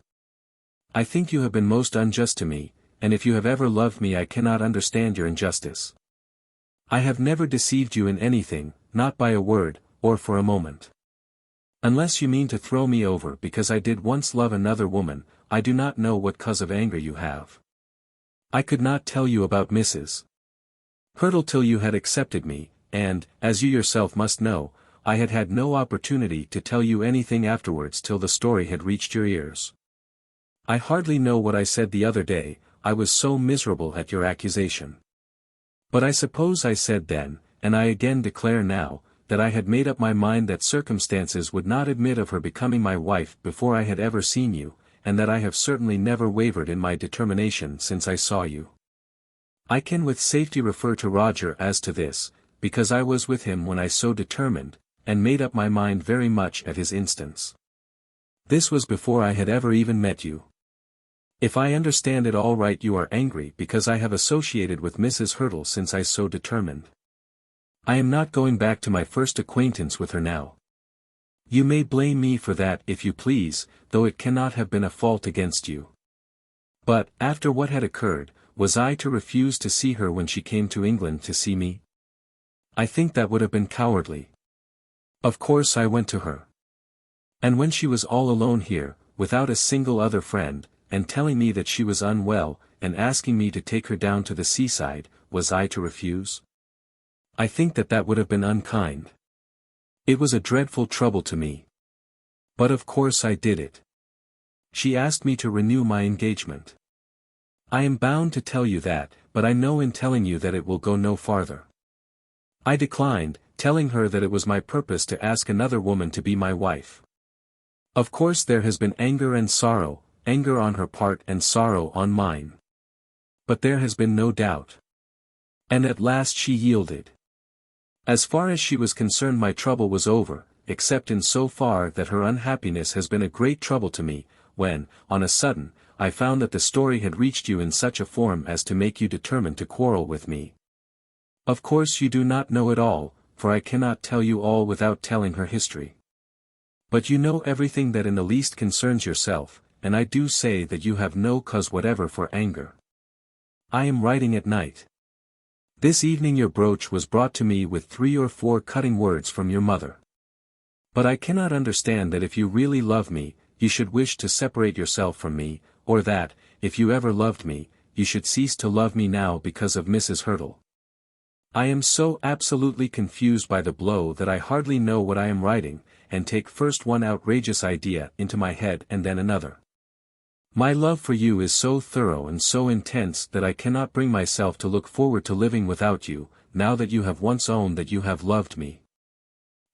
I think you have been most unjust to me, and if you have ever loved me I cannot understand your injustice. I have never deceived you in anything, not by a word, or for a moment. Unless you mean to throw me over because I did once love another woman, I do not know what cause of anger you have. I could not tell you about Mrs. Hurtle till you had accepted me, and, as you yourself must know, I had had no opportunity to tell you anything afterwards till the story had reached your ears. I hardly know what I said the other day, I was so miserable at your accusation. But I suppose I said then, and I again declare now, that I had made up my mind that circumstances would not admit of her becoming my wife before I had ever seen you, and that I have certainly never wavered in my determination since I saw you. I can with safety refer to Roger as to this, because I was with him when I so determined, and made up my mind very much at his instance. This was before I had ever even met you. If I understand it all right you are angry because I have associated with Mrs. Hurtle since I so determined. I am not going back to my first acquaintance with her now. You may blame me for that if you please, though it cannot have been a fault against you. But, after what had occurred, was I to refuse to see her when she came to England to see me? I think that would have been cowardly. Of course I went to her. And when she was all alone here, without a single other friend, and telling me that she was unwell, and asking me to take her down to the seaside, was I to refuse? I think that would have been unkind. It was a dreadful trouble to me. But of course I did it. She asked me to renew my engagement. I am bound to tell you that, but I know in telling you that it will go no farther. I declined, telling her that it was my purpose to ask another woman to be my wife. Of course there has been anger and sorrow, anger on her part and sorrow on mine. But there has been no doubt. And at last she yielded. As far as she was concerned my trouble was over, except in so far that her unhappiness has been a great trouble to me, when, on a sudden, I found that the story had reached you in such a form as to make you determined to quarrel with me. Of course you do not know it all, for I cannot tell you all without telling her history. But you know everything that in the least concerns yourself, and I do say that you have no cause whatever for anger. I am writing at night. This evening your brooch was brought to me with 3 or 4 cutting words from your mother. But I cannot understand that if you really love me, you should wish to separate yourself from me, or that, if you ever loved me, you should cease to love me now because of Mrs. Hurtle. I am so absolutely confused by the blow that I hardly know what I am writing, and take first one outrageous idea into my head and then another. My love for you is so thorough and so intense that I cannot bring myself to look forward to living without you, now that you have once owned that you have loved me.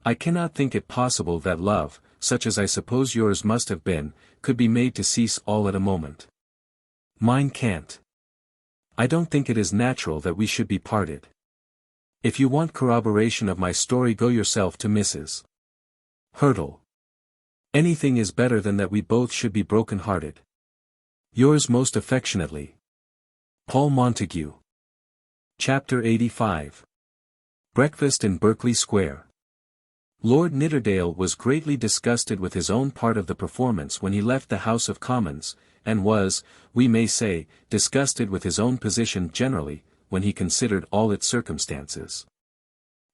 I cannot think it possible that love, such as I suppose yours must have been, could be made to cease all at a moment. Mine can't. I don't think it is natural that we should be parted. If you want corroboration of my story go yourself to Mrs. Hurtle. Anything is better than that we both should be broken-hearted. Yours most affectionately, Paul Montague. Chapter 85. Breakfast in Berkeley Square. Lord Nidderdale was greatly disgusted with his own part of the performance when he left the House of Commons, and was, we may say, disgusted with his own position generally, when he considered all its circumstances.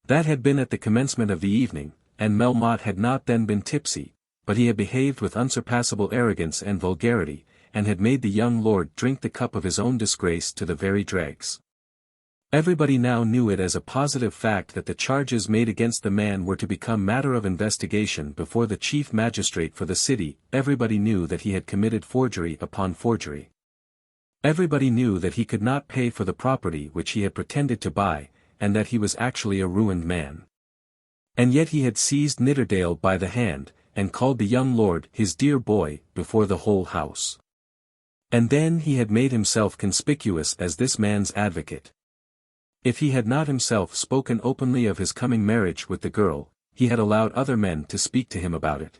That had been at the commencement of the evening, and Melmotte had not then been tipsy, but he had behaved with unsurpassable arrogance and vulgarity, and had made the young lord drink the cup of his own disgrace to the very dregs. Everybody now knew it as a positive fact that the charges made against the man were to become matter of investigation before the chief magistrate for the city. Everybody knew that he had committed forgery upon forgery. Everybody knew that he could not pay for the property which he had pretended to buy, and that he was actually a ruined man. And yet he had seized Nidderdale by the hand, and called the young lord his dear boy, before the whole house. And then he had made himself conspicuous as this man's advocate. If he had not himself spoken openly of his coming marriage with the girl, he had allowed other men to speak to him about it.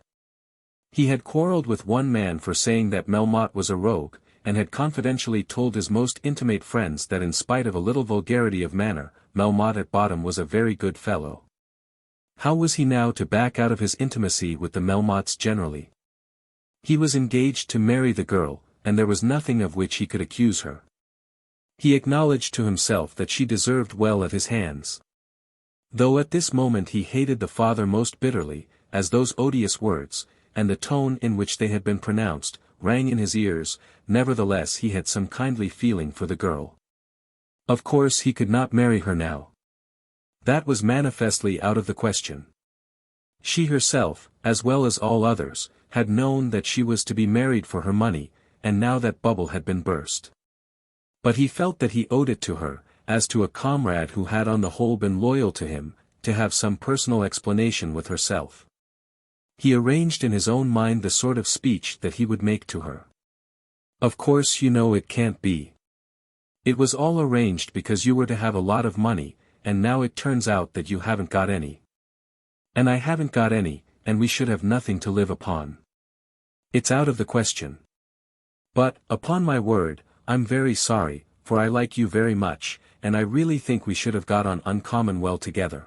He had quarrelled with one man for saying that Melmotte was a rogue, and had confidentially told his most intimate friends that in spite of a little vulgarity of manner, Melmotte at bottom was a very good fellow. How was he now to back out of his intimacy with the Melmottes generally? He was engaged to marry the girl, and there was nothing of which he could accuse her. He acknowledged to himself that she deserved well at his hands. Though at this moment he hated the father most bitterly, as those odious words, and the tone in which they had been pronounced, rang in his ears, nevertheless he had some kindly feeling for the girl. Of course he could not marry her now. That was manifestly out of the question. She herself, as well as all others, had known that she was to be married for her money, and now that bubble had been burst. But he felt that he owed it to her, as to a comrade who had on the whole been loyal to him, to have some personal explanation with herself. He arranged in his own mind the sort of speech that he would make to her. Of course you know it can't be. It was all arranged because you were to have a lot of money, and now it turns out that you haven't got any. And I haven't got any, and we should have nothing to live upon. It's out of the question. But, upon my word, I'm very sorry, for I like you very much, and I really think we should have got on uncommon well together.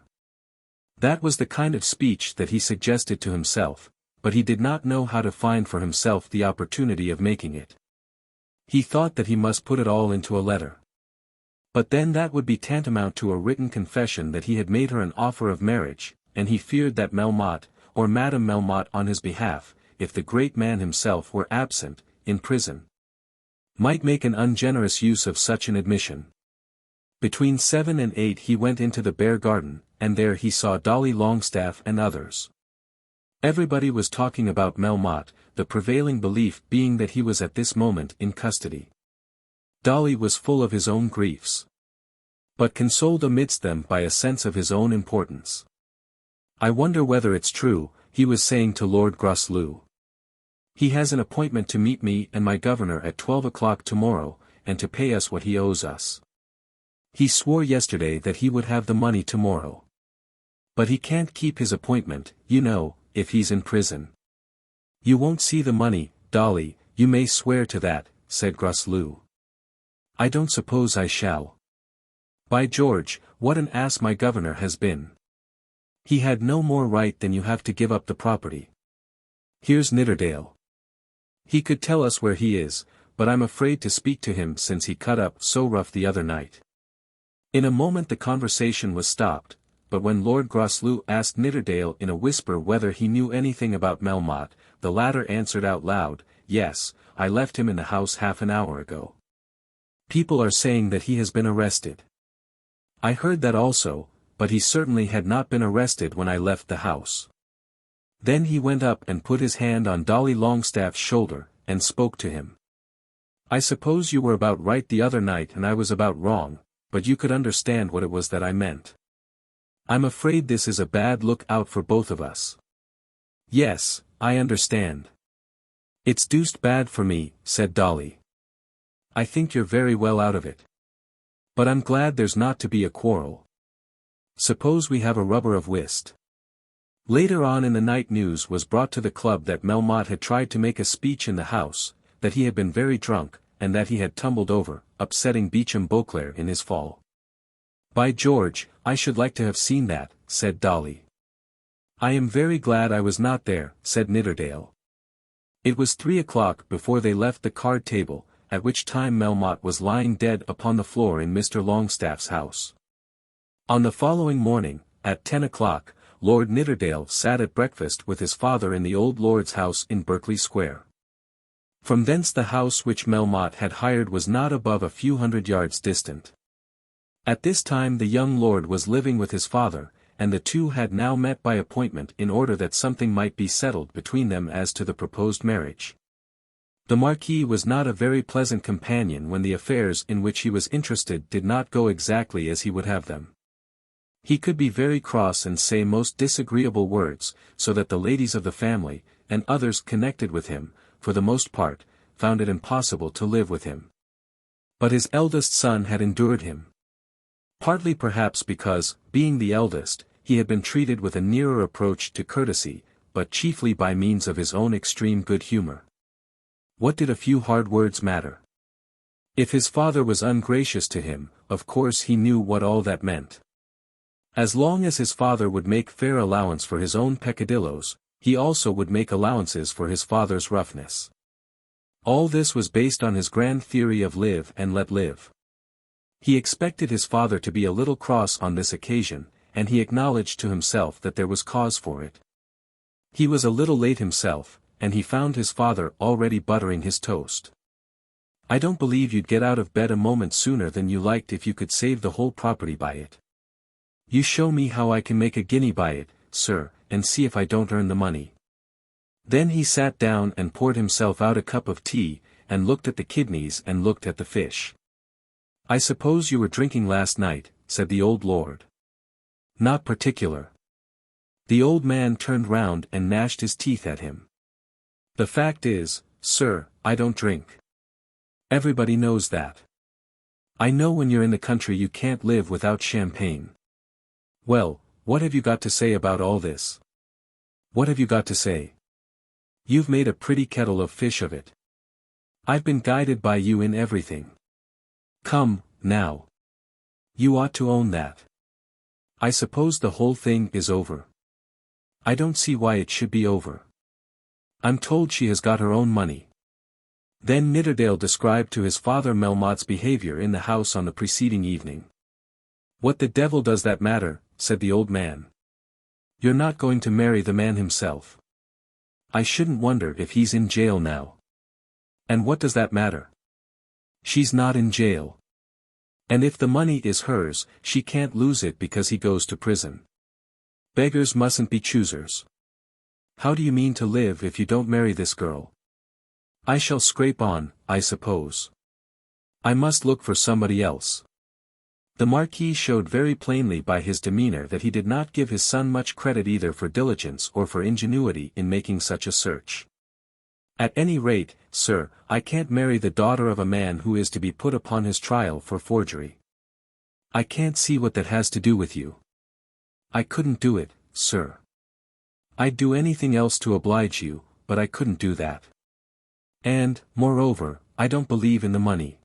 That was the kind of speech that he suggested to himself, but he did not know how to find for himself the opportunity of making it. He thought that he must put it all into a letter. But then that would be tantamount to a written confession that he had made her an offer of marriage, and he feared that Melmotte, or Madame Melmotte on his behalf, if the great man himself were absent, in prison, might make an ungenerous use of such an admission. Between 7 and 8 he went into the Bear Garden, and there he saw Dolly Longstaff and others. Everybody was talking about Melmotte, the prevailing belief being that he was at this moment in custody. Dolly was full of his own griefs, but consoled amidst them by a sense of his own importance. I wonder whether it's true, he was saying to Lord Groslow. He has an appointment to meet me and my governor at 12 o'clock tomorrow, and to pay us what he owes us. He swore yesterday that he would have the money tomorrow. But he can't keep his appointment, you know, if he's in prison. You won't see the money, Dolly, you may swear to that, said Groslow. I don't suppose I shall. By George, what an ass my governor has been. He had no more right than you have to give up the property. Here's Nidderdale. He could tell us where he is, but I'm afraid to speak to him since he cut up so rough the other night. In a moment the conversation was stopped, but when Lord Groslow asked Nidderdale in a whisper whether he knew anything about Melmotte, the latter answered out loud, "Yes, I left him in the house half an hour ago. People are saying that he has been arrested." I heard that also, but he certainly had not been arrested when I left the house. Then he went up and put his hand on Dolly Longstaff's shoulder, and spoke to him. I suppose you were about right the other night and I was about wrong, but you could understand what it was that I meant. I'm afraid this is a bad look out for both of us. Yes, I understand. It's deuced bad for me, said Dolly. I think you're very well out of it. But I'm glad there's not to be a quarrel. Suppose we have a rubber of whist. Later on in the night news was brought to the club that Melmotte had tried to make a speech in the house, that he had been very drunk, and that he had tumbled over, upsetting Beauchamp Beauclerk in his fall. By George, I should like to have seen that, said Dolly. I am very glad I was not there, said Nidderdale. It was 3 o'clock before they left the card table, at which time Melmotte was lying dead upon the floor in Mr. Longstaff's house. On the following morning, at 10 o'clock, Lord Nidderdale sat at breakfast with his father in the old lord's house in Berkeley Square. From thence the house which Melmotte had hired was not above a few hundred yards distant. At this time the young lord was living with his father, and the two had now met by appointment in order that something might be settled between them as to the proposed marriage. The Marquis was not a very pleasant companion when the affairs in which he was interested did not go exactly as he would have them. He could be very cross and say most disagreeable words, so that the ladies of the family, and others connected with him, for the most part, found it impossible to live with him. But his eldest son had endured him. Partly perhaps because, being the eldest, he had been treated with a nearer approach to courtesy, but chiefly by means of his own extreme good humour. What did a few hard words matter? If his father was ungracious to him, of course he knew what all that meant. As long as his father would make fair allowance for his own peccadilloes, he also would make allowances for his father's roughness. All this was based on his grand theory of live and let live. He expected his father to be a little cross on this occasion, and he acknowledged to himself that there was cause for it. He was a little late himself, and he found his father already buttering his toast. I don't believe you'd get out of bed a moment sooner than you liked if you could save the whole property by it. You show me how I can make a guinea by it, sir, and see if I don't earn the money. Then he sat down and poured himself out a cup of tea, and looked at the kidneys and looked at the fish. I suppose you were drinking last night, said the old lord. Not particular. The old man turned round and gnashed his teeth at him. The fact is, sir, I don't drink. Everybody knows that. I know when you're in the country you can't live without champagne. Well, what have you got to say about all this? What have you got to say? You've made a pretty kettle of fish of it. I've been guided by you in everything. Come, now. You ought to own that. I suppose the whole thing is over. I don't see why it should be over. I'm told she has got her own money. Then Nidderdale described to his father Melmotte's behavior in the house on the preceding evening. What the devil does that matter, said the old man. You're not going to marry the man himself. I shouldn't wonder if he's in jail now. And what does that matter? She's not in jail. And if the money is hers, she can't lose it because he goes to prison. Beggars mustn't be choosers. How do you mean to live if you don't marry this girl? I shall scrape on, I suppose. I must look for somebody else. The Marquis showed very plainly by his demeanour that he did not give his son much credit either for diligence or for ingenuity in making such a search. At any rate, sir, I can't marry the daughter of a man who is to be put upon his trial for forgery. I can't see what that has to do with you. I couldn't do it, sir. I'd do anything else to oblige you, but I couldn't do that. And, moreover, I don't believe in the money.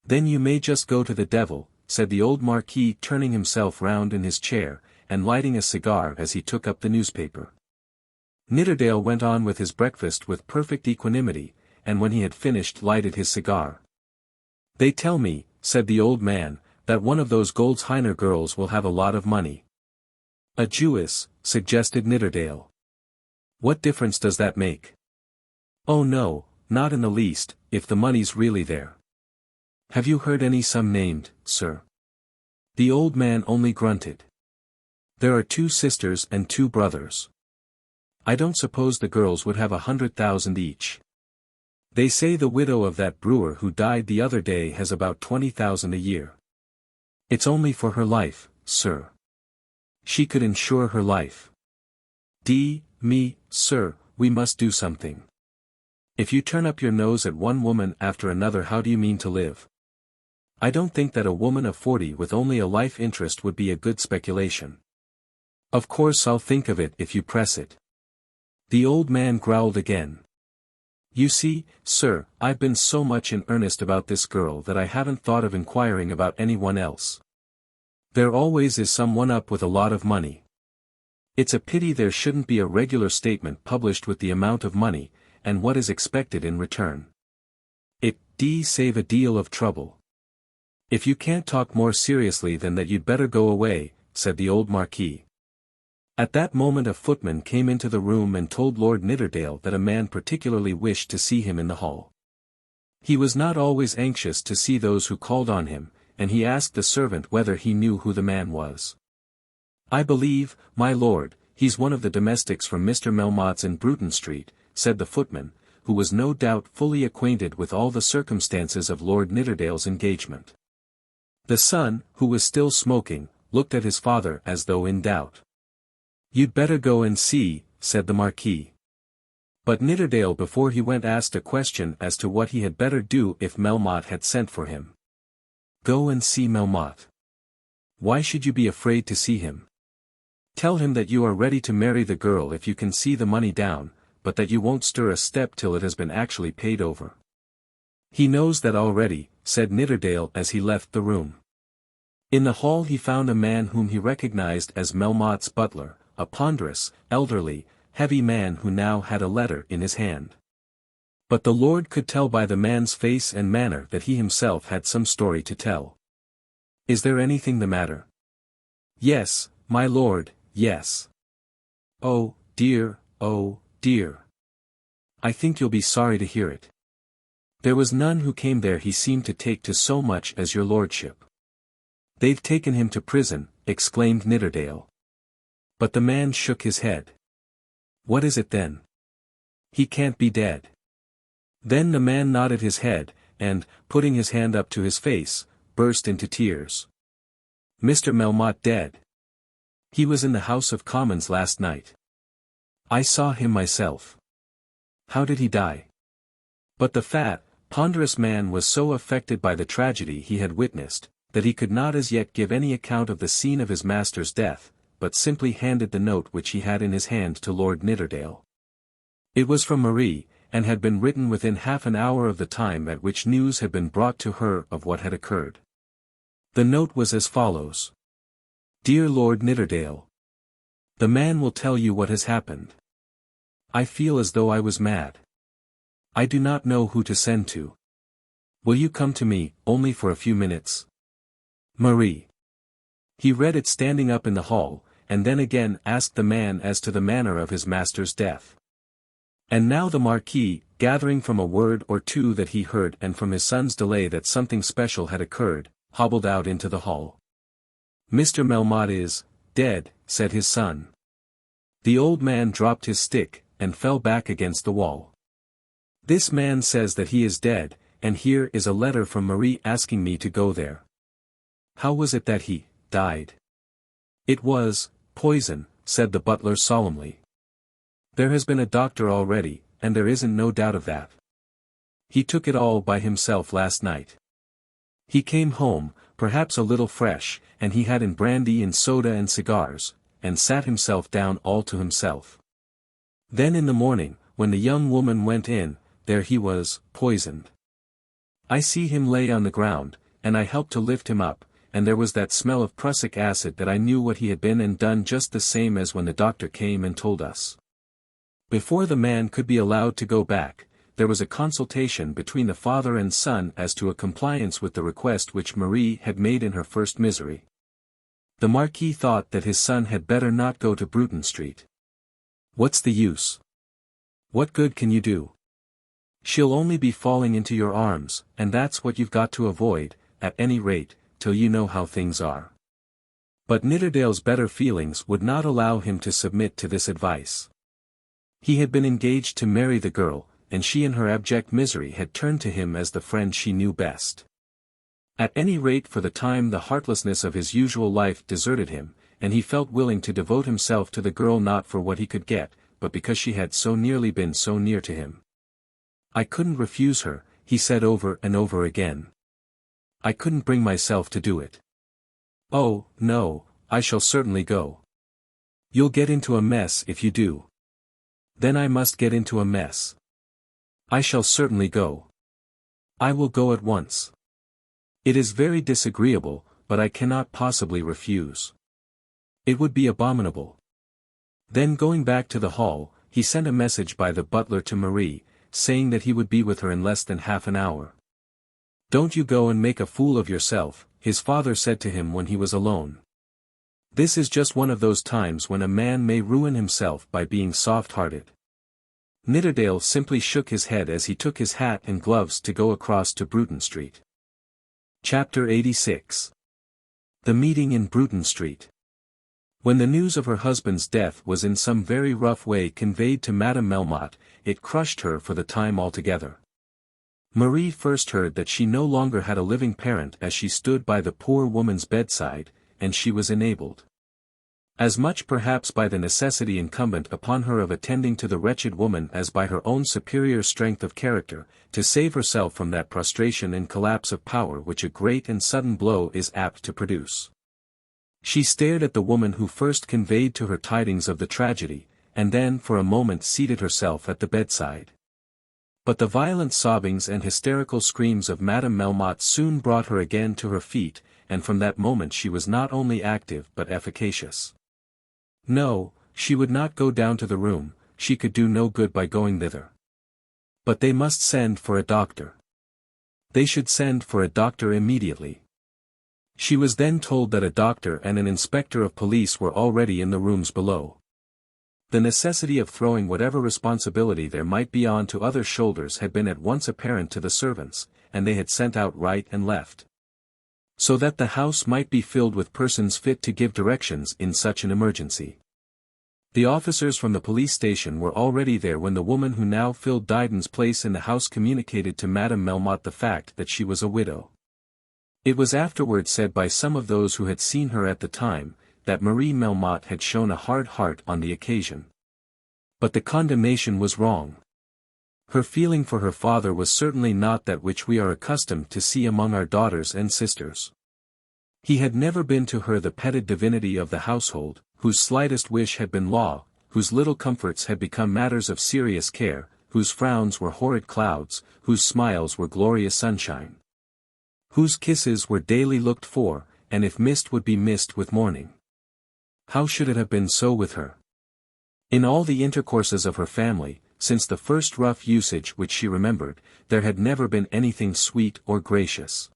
Then you may just go to the devil, said the old Marquis, turning himself round in his chair, and lighting a cigar as he took up the newspaper. Nidderdale went on with his breakfast with perfect equanimity, and when he had finished lighted his cigar. They tell me, said the old man, that one of those Goldsheimer girls will have a lot of money. A Jewess, suggested Nidderdale. What difference does that make? Oh no, not in the least, if the money's really there. Have you heard any sum named, sir? The old man only grunted. There are 2 sisters and 2 brothers. I don't suppose the girls would have 100,000 each. They say the widow of that brewer who died the other day has about 20,000 a year. It's only for her life, sir. She could insure her life. Me, sir, we must do something. If you turn up your nose at one woman after another, how do you mean to live? I don't think that a woman of 40 with only a life interest would be a good speculation. Of course I'll think of it if you press it. The old man growled again. You see, sir, I've been so much in earnest about this girl that I haven't thought of inquiring about anyone else. There always is someone up with a lot of money. It's a pity there shouldn't be a regular statement published with the amount of money, and what is expected in return. It'd save a deal of trouble. If you can't talk more seriously than that, you'd better go away, said the old Marquis. At that moment a footman came into the room and told Lord Nidderdale that a man particularly wished to see him in the hall. He was not always anxious to see those who called on him, and he asked the servant whether he knew who the man was. "I believe, my lord, he's one of the domestics from Mr. Melmotte's in Bruton Street," said the footman, who was no doubt fully acquainted with all the circumstances of Lord Nidderdale's engagement. The son, who was still smoking, looked at his father as though in doubt. "You'd better go and see," said the Marquis. But Nidderdale before he went asked a question as to what he had better do if Melmotte had sent for him. "Go and see Melmotte. Why should you be afraid to see him? Tell him that you are ready to marry the girl if you can see the money down, but that you won't stir a step till it has been actually paid over." "He knows that already," said Nidderdale as he left the room. In the hall he found a man whom he recognized as Melmotte's butler, a ponderous, elderly, heavy man who now had a letter in his hand. But the lord could tell by the man's face and manner that he himself had some story to tell. "Is there anything the matter?" "Yes, my lord, yes." Oh, dear, oh, dear. I think you'll be sorry to hear it. There was none who came there he seemed to take to so much as your lordship." "They've taken him to prison," exclaimed Nidderdale. But the man shook his head. "What is it then?" "He can't be dead." Then the man nodded his head, and, putting his hand up to his face, burst into tears. "Mr. Melmotte dead? He was in the House of Commons last night. I saw him myself." "How did he die?" But the fat, ponderous man was so affected by the tragedy he had witnessed, that he could not as yet give any account of the scene of his master's death, but simply handed the note which he had in his hand to Lord Nidderdale. It was from Marie, and had been written within half an hour of the time at which news had been brought to her of what had occurred. The note was as follows. "Dear Lord Nidderdale. The man will tell you what has happened. I feel as though I was mad. I do not know who to send to. Will you come to me, only for a few minutes? Marie." He read it standing up in the hall, and then again asked the man as to the manner of his master's death. And now the Marquis, gathering from a word or two that he heard and from his son's delay that something special had occurred, hobbled out into the hall. "Mr. Melmotte is dead," said his son. The old man dropped his stick, and fell back against the wall. "This man says that he is dead, and here is a letter from Marie asking me to go there. How was it that he died?" "It was poison," said the butler solemnly. "There has been a doctor already, and there isn't no doubt of that. He took it all by himself last night. He came home, perhaps a little fresh, and he had in brandy and soda and cigars, and sat himself down all to himself. Then in the morning, when the young woman went in, there he was, poisoned. I see him lay on the ground, and I helped to lift him up, and there was that smell of prussic acid that I knew what he had been and done just the same as when the doctor came and told us." Before the man could be allowed to go back, there was a consultation between the father and son as to a compliance with the request which Marie had made in her first misery. The Marquis thought that his son had better not go to Bruton Street. "What's the use? What good can you do? She'll only be falling into your arms, and that's what you've got to avoid, at any rate, till you know how things are." But Nidderdale's better feelings would not allow him to submit to this advice. He had been engaged to marry the girl, and she in her abject misery had turned to him as the friend she knew best. At any rate for the time the heartlessness of his usual life deserted him, and he felt willing to devote himself to the girl not for what he could get, but because she had so nearly been so near to him. "I couldn't refuse her," he said over and over again. "I couldn't bring myself to do it. Oh, no, I shall certainly go." "You'll get into a mess if you do." "Then I must get into a mess. I shall certainly go. I will go at once. It is very disagreeable, but I cannot possibly refuse. It would be abominable. Then going back to the hall, he sent a message by the butler to Marie, saying that he would be with her in less than half an hour. "Don't you go and make a fool of yourself," his father said to him when he was alone. "This is just one of those times when a man may ruin himself by being soft-hearted." Nidderdale simply shook his head as he took his hat and gloves to go across to Bruton Street. Chapter 86. The meeting in Bruton Street. When the news of her husband's death was in some very rough way conveyed to Madame Melmotte, it crushed her for the time altogether. Marie first heard that she no longer had a living parent as she stood by the poor woman's bedside, and she was enabled, as much perhaps by the necessity incumbent upon her of attending to the wretched woman as by her own superior strength of character, to save herself from that prostration and collapse of power which a great and sudden blow is apt to produce. She stared at the woman who first conveyed to her tidings of the tragedy, and then for a moment seated herself at the bedside. But the violent sobbings and hysterical screams of Madame Melmotte soon brought her again to her feet, and from that moment she was not only active but efficacious. No, she would not go down to the room, she could do no good by going thither. But they must send for a doctor. They should send for a doctor immediately. She was then told that a doctor and an inspector of police were already in the rooms below. The necessity of throwing whatever responsibility there might be on to other shoulders had been at once apparent to the servants, and they had sent out right and left, so that the house might be filled with persons fit to give directions in such an emergency. The officers from the police station were already there when the woman who now filled Dryden's place in the house communicated to Madame Melmotte the fact that she was a widow. It was afterwards said by some of those who had seen her at the time, that Marie Melmotte had shown a hard heart on the occasion. But the condemnation was wrong. Her feeling for her father was certainly not that which we are accustomed to see among our daughters and sisters. He had never been to her the petted divinity of the household, whose slightest wish had been law, whose little comforts had become matters of serious care, whose frowns were horrid clouds, whose smiles were glorious sunshine, whose kisses were daily looked for, and if missed would be missed with mourning. How should it have been so with her? In all the intercourses of her family, since the first rough usage which she remembered, there had never been anything sweet or gracious.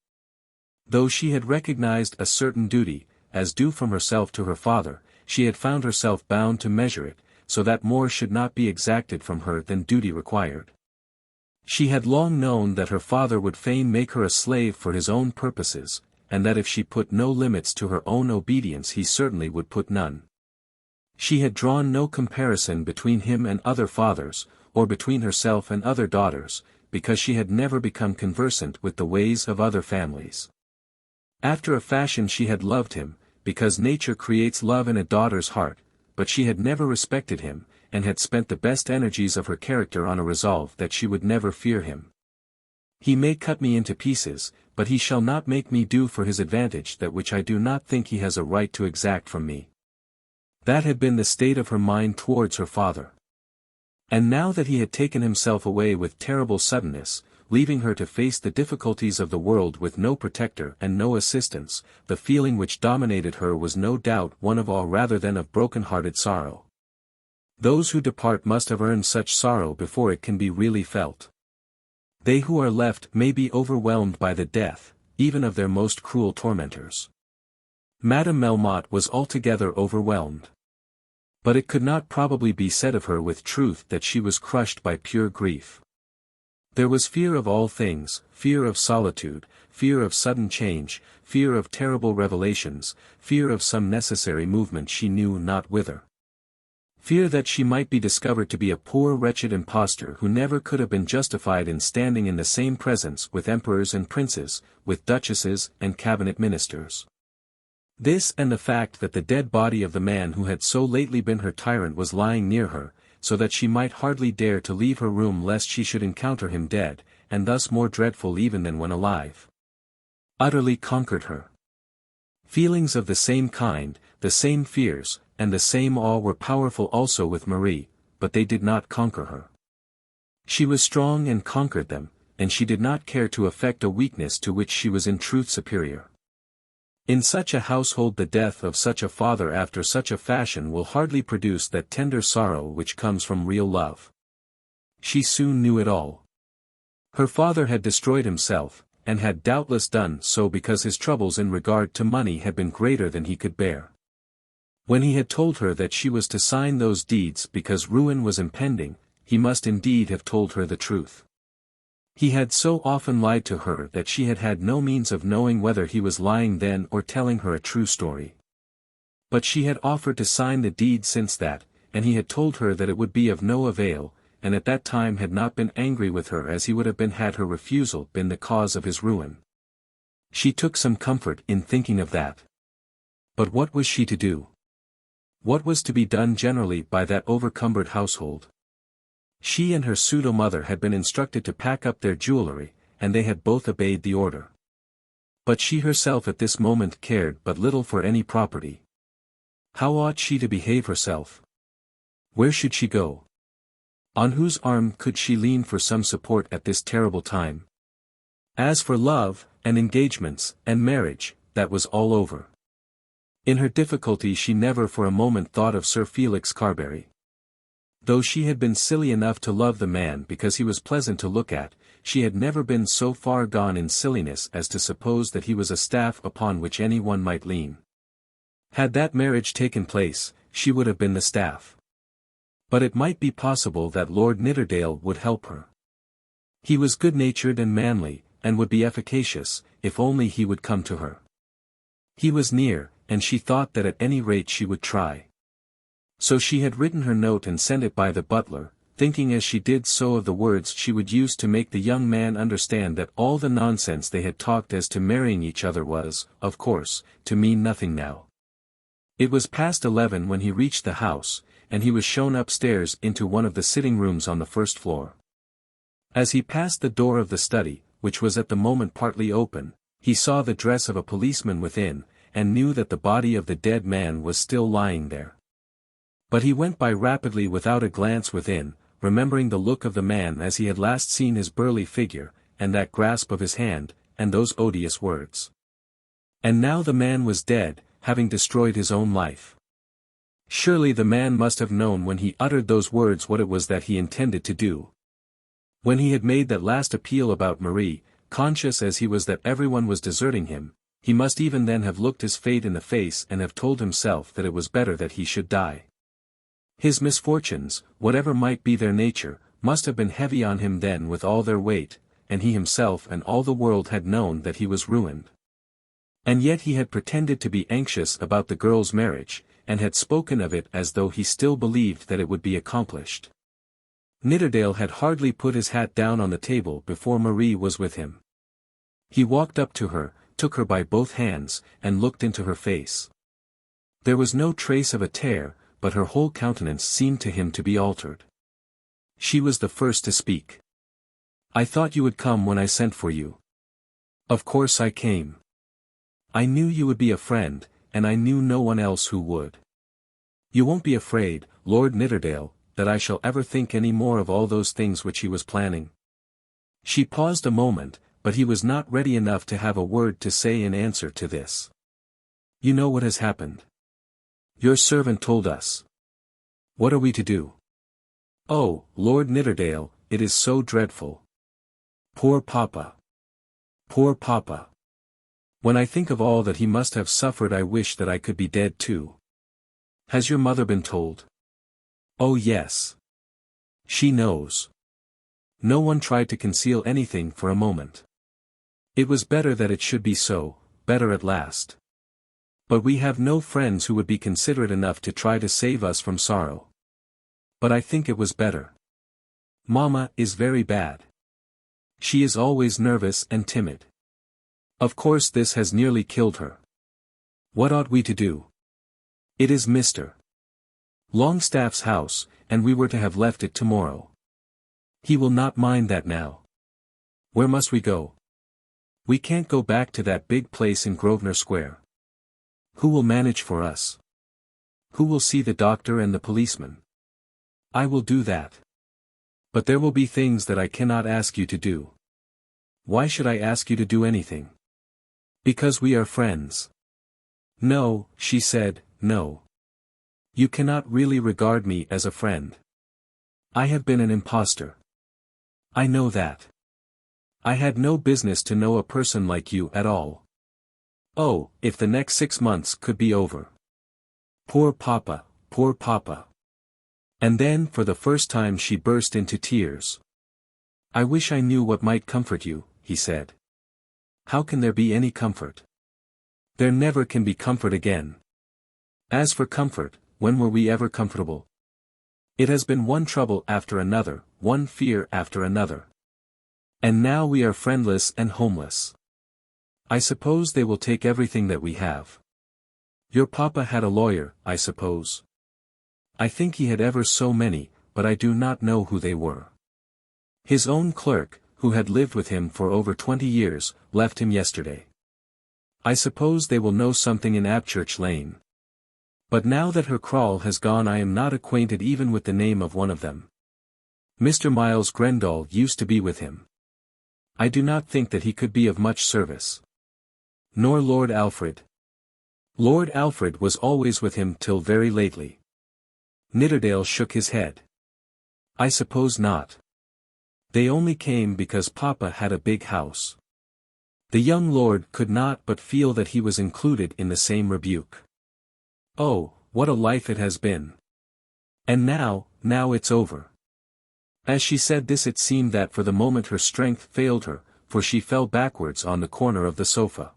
Though she had recognized a certain duty, as due from herself to her father, she had found herself bound to measure it, so that more should not be exacted from her than duty required. She had long known that her father would fain make her a slave for his own purposes, and that if she put no limits to her own obedience he certainly would put none. She had drawn no comparison between him and other fathers, or between herself and other daughters, because she had never become conversant with the ways of other families. After a fashion she had loved him, because nature creates love in a daughter's heart, but she had never respected him, and had spent the best energies of her character on a resolve that she would never fear him. He may cut me into pieces, but he shall not make me do for his advantage that which I do not think he has a right to exact from me. That had been the state of her mind towards her father. And now that he had taken himself away with terrible suddenness, leaving her to face the difficulties of the world with no protector and no assistance, the feeling which dominated her was no doubt one of awe rather than of broken-hearted sorrow. Those who depart must have earned such sorrow before it can be really felt. They who are left may be overwhelmed by the death, even of their most cruel tormentors. Madame Melmotte was altogether overwhelmed. But it could not probably be said of her with truth that she was crushed by pure grief. There was fear of all things, fear of solitude, fear of sudden change, fear of terrible revelations, fear of some necessary movement she knew not whither. Fear that she might be discovered to be a poor wretched impostor who never could have been justified in standing in the same presence with emperors and princes, with duchesses and cabinet ministers. This and the fact that the dead body of the man who had so lately been her tyrant was lying near her, so that she might hardly dare to leave her room lest she should encounter him dead, and thus more dreadful even than when alive, utterly conquered her. Feelings of the same kind, the same fears, and the same awe were powerful also with Marie, but they did not conquer her. She was strong and conquered them, and she did not care to affect a weakness to which she was in truth superior. In such a household the death of such a father after such a fashion will hardly produce that tender sorrow which comes from real love. She soon knew it all. Her father had destroyed himself, and had doubtless done so because his troubles in regard to money had been greater than he could bear. When he had told her that she was to sign those deeds because ruin was impending, he must indeed have told her the truth. He had so often lied to her that she had had no means of knowing whether he was lying then or telling her a true story. But she had offered to sign the deed since that, and he had told her that it would be of no avail, and at that time had not been angry with her as he would have been had her refusal been the cause of his ruin. She took some comfort in thinking of that. But what was she to do? What was to be done generally by that overcumbered household? She and her pseudo-mother had been instructed to pack up their jewellery, and they had both obeyed the order. But she herself at this moment cared but little for any property. How ought she to behave herself? Where should she go? On whose arm could she lean for some support at this terrible time? As for love, and engagements, and marriage, that was all over. In her difficulty she never for a moment thought of Sir Felix Carbury. Though she had been silly enough to love the man because he was pleasant to look at, she had never been so far gone in silliness as to suppose that he was a staff upon which any one might lean. Had that marriage taken place, she would have been the staff. But it might be possible that Lord Nidderdale would help her. He was good-natured and manly, and would be efficacious, if only he would come to her. He was near, and she thought that at any rate she would try. So she had written her note and sent it by the butler, thinking as she did so of the words she would use to make the young man understand that all the nonsense they had talked as to marrying each other was, of course, to mean nothing now. It was past 11 when he reached the house, and he was shown upstairs into one of the sitting rooms on the first floor. As he passed the door of the study, which was at the moment partly open, he saw the dress of a policeman within, and knew that the body of the dead man was still lying there. But he went by rapidly without a glance within, remembering the look of the man as he had last seen his burly figure, and that grasp of his hand, and those odious words. And now the man was dead, having destroyed his own life. Surely the man must have known when he uttered those words what it was that he intended to do. When he had made that last appeal about Marie, conscious as he was that everyone was deserting him, he must even then have looked his fate in the face and have told himself that it was better that he should die. His misfortunes, whatever might be their nature, must have been heavy on him then with all their weight, and he himself and all the world had known that he was ruined. And yet he had pretended to be anxious about the girl's marriage, and had spoken of it as though he still believed that it would be accomplished. Nidderdale had hardly put his hat down on the table before Marie was with him. He walked up to her, took her by both hands, and looked into her face. There was no trace of a tear, but her whole countenance seemed to him to be altered. She was the first to speak. "I thought you would come when I sent for you. Of course I came. I knew you would be a friend, and I knew no one else who would. You won't be afraid, Lord Nidderdale, that I shall ever think any more of all those things which he was planning?" She paused a moment, but he was not ready enough to have a word to say in answer to this. "You know what has happened. Your servant told us. What are we to do?" "Oh, Lord Nidderdale, it is so dreadful. Poor papa. Poor papa. When I think of all that he must have suffered I wish that I could be dead too." "Has your mother been told?" "Oh yes. She knows." No one tried to conceal anything for a moment. It was better that it should be so, better at last. But we have no friends who would be considerate enough to try to save us from sorrow. But I think it was better. Mamma is very bad. She is always nervous and timid. Of course this has nearly killed her. What ought we to do? It is Mr. Longstaff's house, and we were to have left it tomorrow. He will not mind that now. Where must we go? We can't go back to that big place in Grosvenor Square. Who will manage for us? Who will see the doctor and the policeman? I will do that. But there will be things that I cannot ask you to do. Why should I ask you to do anything? Because we are friends. No, she said, no. You cannot really regard me as a friend. I have been an impostor. I know that. I had no business to know a person like you at all. Oh, if the next 6 months could be over. Poor papa, poor papa. And then for the first time she burst into tears. I wish I knew what might comfort you, he said. How can there be any comfort? There never can be comfort again. As for comfort, when were we ever comfortable? It has been one trouble after another, one fear after another. And now we are friendless and homeless. I suppose they will take everything that we have. Your papa had a lawyer, I suppose. I think he had ever so many, but I do not know who they were. His own clerk, who had lived with him for over 20 years, left him yesterday. I suppose they will know something in Abchurch Lane. But now that her crawl has gone I am not acquainted even with the name of one of them. Mr. Miles Grendall used to be with him. I do not think that he could be of much service. Nor Lord Alfred. Lord Alfred was always with him till very lately. Nidderdale shook his head. I suppose not. They only came because papa had a big house. The young lord could not but feel that he was included in the same rebuke. Oh, what a life it has been. And now it's over. As she said this it seemed that for the moment her strength failed her, for she fell backwards on the corner of the sofa.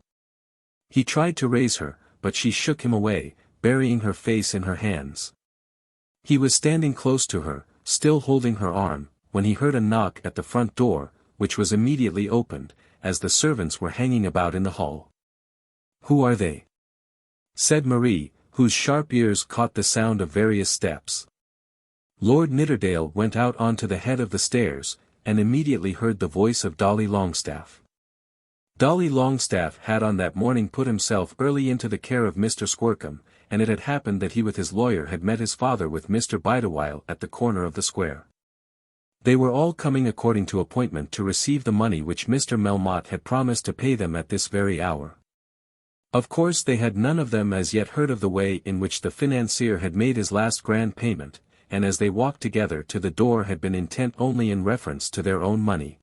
He tried to raise her, but she shook him away, burying her face in her hands. He was standing close to her, still holding her arm, when he heard a knock at the front door, which was immediately opened, as the servants were hanging about in the hall. Who are they? Said Marie, whose sharp ears caught the sound of various steps. Lord Nidderdale went out onto the head of the stairs, and immediately heard the voice of Dolly Longstaff. Dolly Longstaff had on that morning put himself early into the care of Mr. Squercum, and it had happened that he with his lawyer had met his father with Mr. Bideawhile at the corner of the square. They were all coming according to appointment to receive the money which Mr. Melmotte had promised to pay them at this very hour. Of course they had none of them as yet heard of the way in which the financier had made his last grand payment, and as they walked together to the door had been intent only in reference to their own money.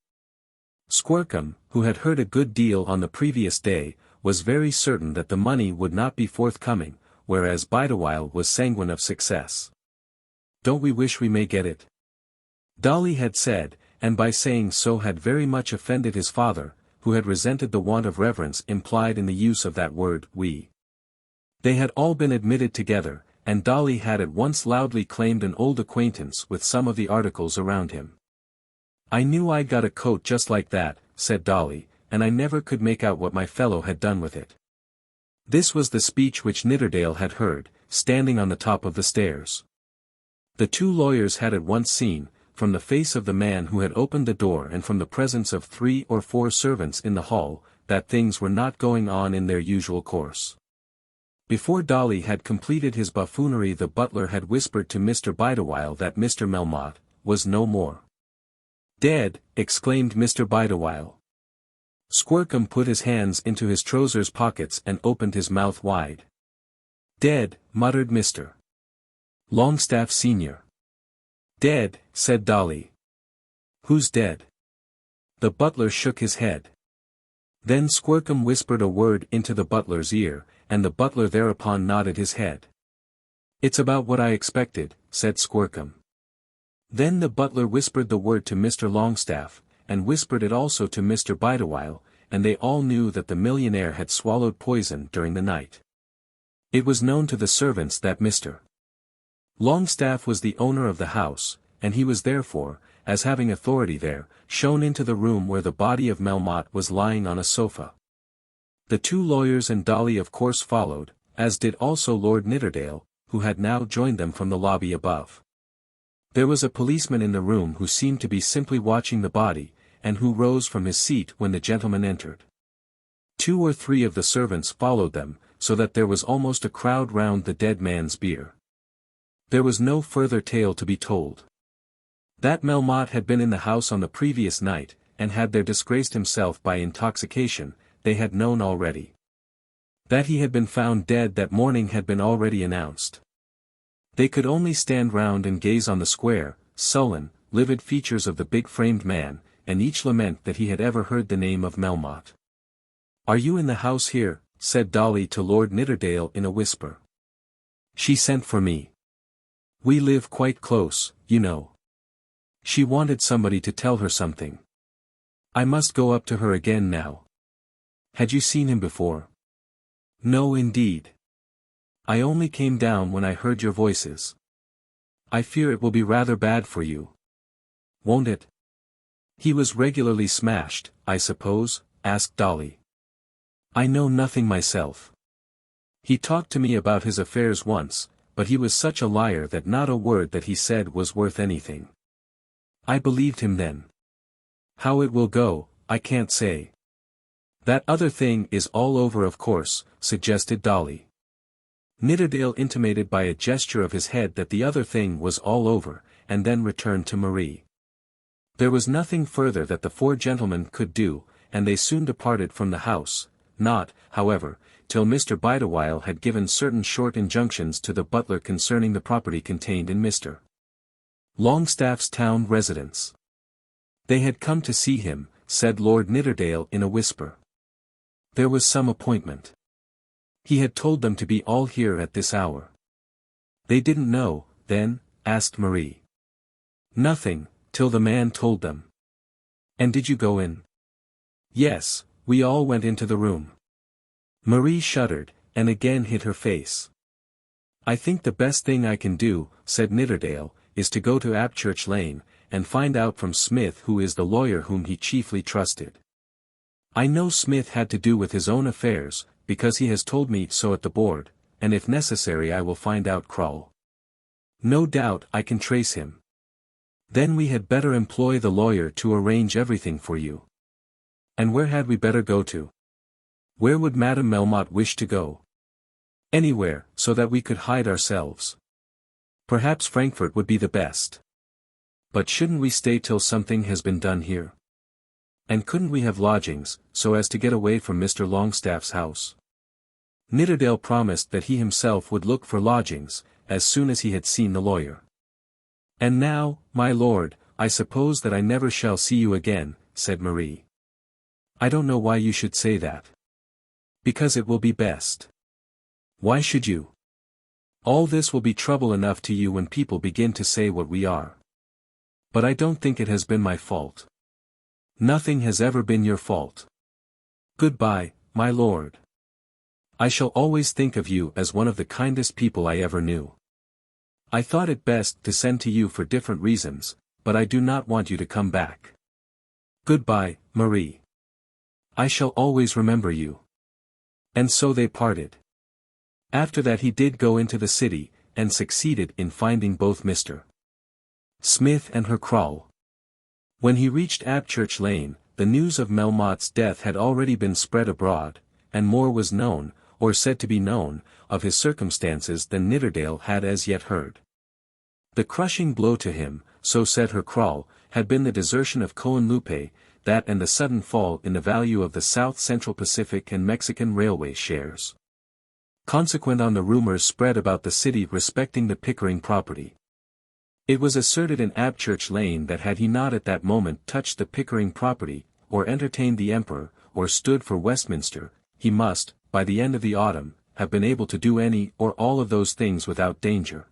Squercum, who had heard a good deal on the previous day, was very certain that the money would not be forthcoming, whereas Bideawhile was sanguine of success. Don't we wish we may get it? Dolly had said, and by saying so had very much offended his father, who had resented the want of reverence implied in the use of that word, we. They had all been admitted together, and Dolly had at once loudly claimed an old acquaintance with some of the articles around him. I knew I'd got a coat just like that, said Dolly, and I never could make out what my fellow had done with it. This was the speech which Nidderdale had heard, standing on the top of the stairs. The two lawyers had at once seen, from the face of the man who had opened the door and from the presence of 3 or 4 servants in the hall, that things were not going on in their usual course. Before Dolly had completed his buffoonery the butler had whispered to Mr. Bideawhile that Mr. Melmotte was no more. Dead, exclaimed Mr. Bideawhile. Squercum put his hands into his trousers pockets and opened his mouth wide. Dead, muttered Mr. Longstaff Sr. Dead, said Dolly. Who's dead? The butler shook his head. Then Squercum whispered a word into the butler's ear, and the butler thereupon nodded his head. It's about what I expected, said Squercum. Then the butler whispered the word to Mr. Longstaff, and whispered it also to Mr. Bideawhile, and they all knew that the millionaire had swallowed poison during the night. It was known to the servants that Mr. Longstaff was the owner of the house, and he was therefore, as having authority there, shown into the room where the body of Melmotte was lying on a sofa. The two lawyers and Dolly of course followed, as did also Lord Nidderdale, who had now joined them from the lobby above. There was a policeman in the room who seemed to be simply watching the body, and who rose from his seat when the gentleman entered. 2 or 3 of the servants followed them, so that there was almost a crowd round the dead man's bier. There was no further tale to be told. That Melmotte had been in the house on the previous night, and had there disgraced himself by intoxication, they had known already. That he had been found dead that morning had been already announced. They could only stand round and gaze on the square, sullen, livid features of the big-framed man, and each lament that he had ever heard the name of Melmotte. "Are you in the house here?" said Dolly to Lord Nidderdale in a whisper. "She sent for me. We live quite close, you know. She wanted somebody to tell her something. I must go up to her again now." "Had you seen him before?" "No indeed. I only came down when I heard your voices. I fear it will be rather bad for you." "Won't it?" "He was regularly smashed, I suppose?" asked Dolly. "I know nothing myself. He talked to me about his affairs once, but he was such a liar that not a word that he said was worth anything. I believed him then. How it will go, I can't say." "That other thing is all over of course," suggested Dolly. Nidderdale intimated by a gesture of his head that the other thing was all over, and then returned to Marie. There was nothing further that the four gentlemen could do, and they soon departed from the house, not, however, till Mr. Bideawhile had given certain short injunctions to the butler concerning the property contained in Mr. Longstaff's town residence. They had come to see him, said Lord Nidderdale in a whisper. There was some appointment. He had told them to be all here at this hour. "They didn't know, then?" asked Marie. "Nothing, till the man told them." "And did you go in?" "Yes, we all went into the room." Marie shuddered, and again hid her face. "I think the best thing I can do," said Nidderdale, "is to go to Abchurch Lane, and find out from Smith who is the lawyer whom he chiefly trusted. I know Smith had to do with his own affairs, because he has told me so at the board, and if necessary I will find out Krull. No doubt I can trace him. Then we had better employ the lawyer to arrange everything for you." "And where had we better go to?" "Where would Madame Melmotte wish to go?" "Anywhere, so that we could hide ourselves. Perhaps Frankfurt would be the best. But shouldn't we stay till something has been done here? And couldn't we have lodgings, so as to get away from Mr. Longstaff's house?" Nidderdale promised that he himself would look for lodgings, as soon as he had seen the lawyer. "And now, my lord, I suppose that I never shall see you again," said Marie. "I don't know why you should say that." "Because it will be best." "Why should you? All this will be trouble enough to you when people begin to say what we are. But I don't think it has been my fault." "Nothing has ever been your fault. Goodbye, my lord. I shall always think of you as one of the kindest people I ever knew. I thought it best to send to you for different reasons, but I do not want you to come back. Goodbye, Marie. I shall always remember you." And so they parted. After that he did go into the city, and succeeded in finding both Mr. Smith and her Krull. When he reached Abchurch Lane, the news of Melmotte's death had already been spread abroad, and more was known, or said to be known, of his circumstances than Nidderdale had as yet heard. The crushing blow to him, so said her Krull, had been the desertion of Cohenlupe, that and the sudden fall in the value of the South Central Pacific and Mexican Railway shares. Consequent on the rumors spread about the city respecting the Pickering property. It was asserted in Abchurch Lane that had he not at that moment touched the Pickering property, or entertained the Emperor, or stood for Westminster, he must, by the end of the autumn, have been able to do any or all of those things without danger.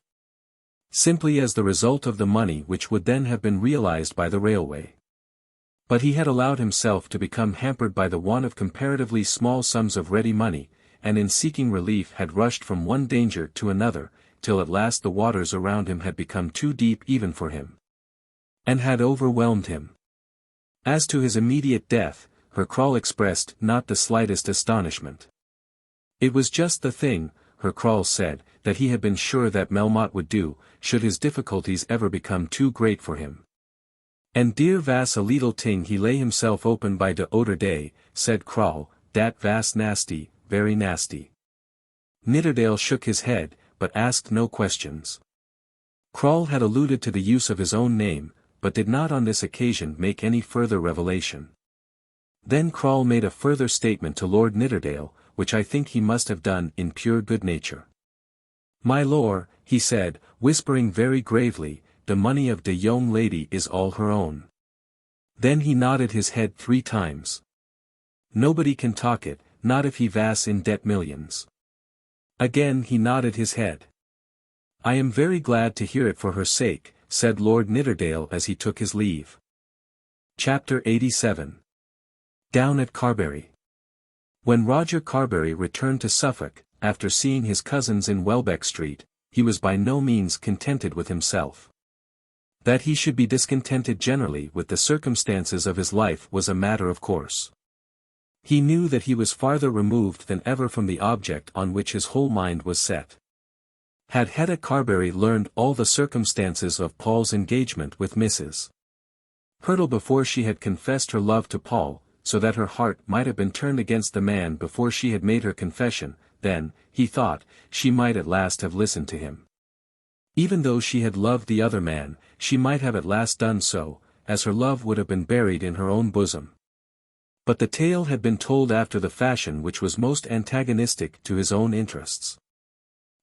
Simply as the result of the money which would then have been realized by the railway. But he had allowed himself to become hampered by the want of comparatively small sums of ready money, and in seeking relief had rushed from one danger to another, till at last the waters around him had become too deep even for him, and had overwhelmed him. As to his immediate death, her Krull expressed not the slightest astonishment. It was just the thing, her Krull said, that he had been sure that Melmotte would do, should his difficulties ever become too great for him. "And dear vas a leetle ting he lay himself open by de oder day," said Krull, "dat vas nasty, very nasty." Nidderdale shook his head, but asked no questions. Krull had alluded to the use of his own name, but did not on this occasion make any further revelation. Then Krull made a further statement to Lord Nidderdale, which I think he must have done in pure good nature. "My lord," he said, whispering very gravely, "the money of de young lady is all her own." Then he nodded his head 3 times. "Nobody can talk it, not if he vas in debt millions." Again he nodded his head. "I am very glad to hear it for her sake," said Lord Nidderdale as he took his leave. Chapter 87. Down at Carbury. When Roger Carbury returned to Suffolk, after seeing his cousins in Welbeck Street, he was by no means contented with himself. That he should be discontented generally with the circumstances of his life was a matter of course. He knew that he was farther removed than ever from the object on which his whole mind was set. Had Hetta Carbury learned all the circumstances of Paul's engagement with Mrs. Hurtle before she had confessed her love to Paul, so that her heart might have been turned against the man before she had made her confession, then, he thought, she might at last have listened to him. Even though she had loved the other man, she might have at last done so, as her love would have been buried in her own bosom. But the tale had been told after the fashion which was most antagonistic to his own interests.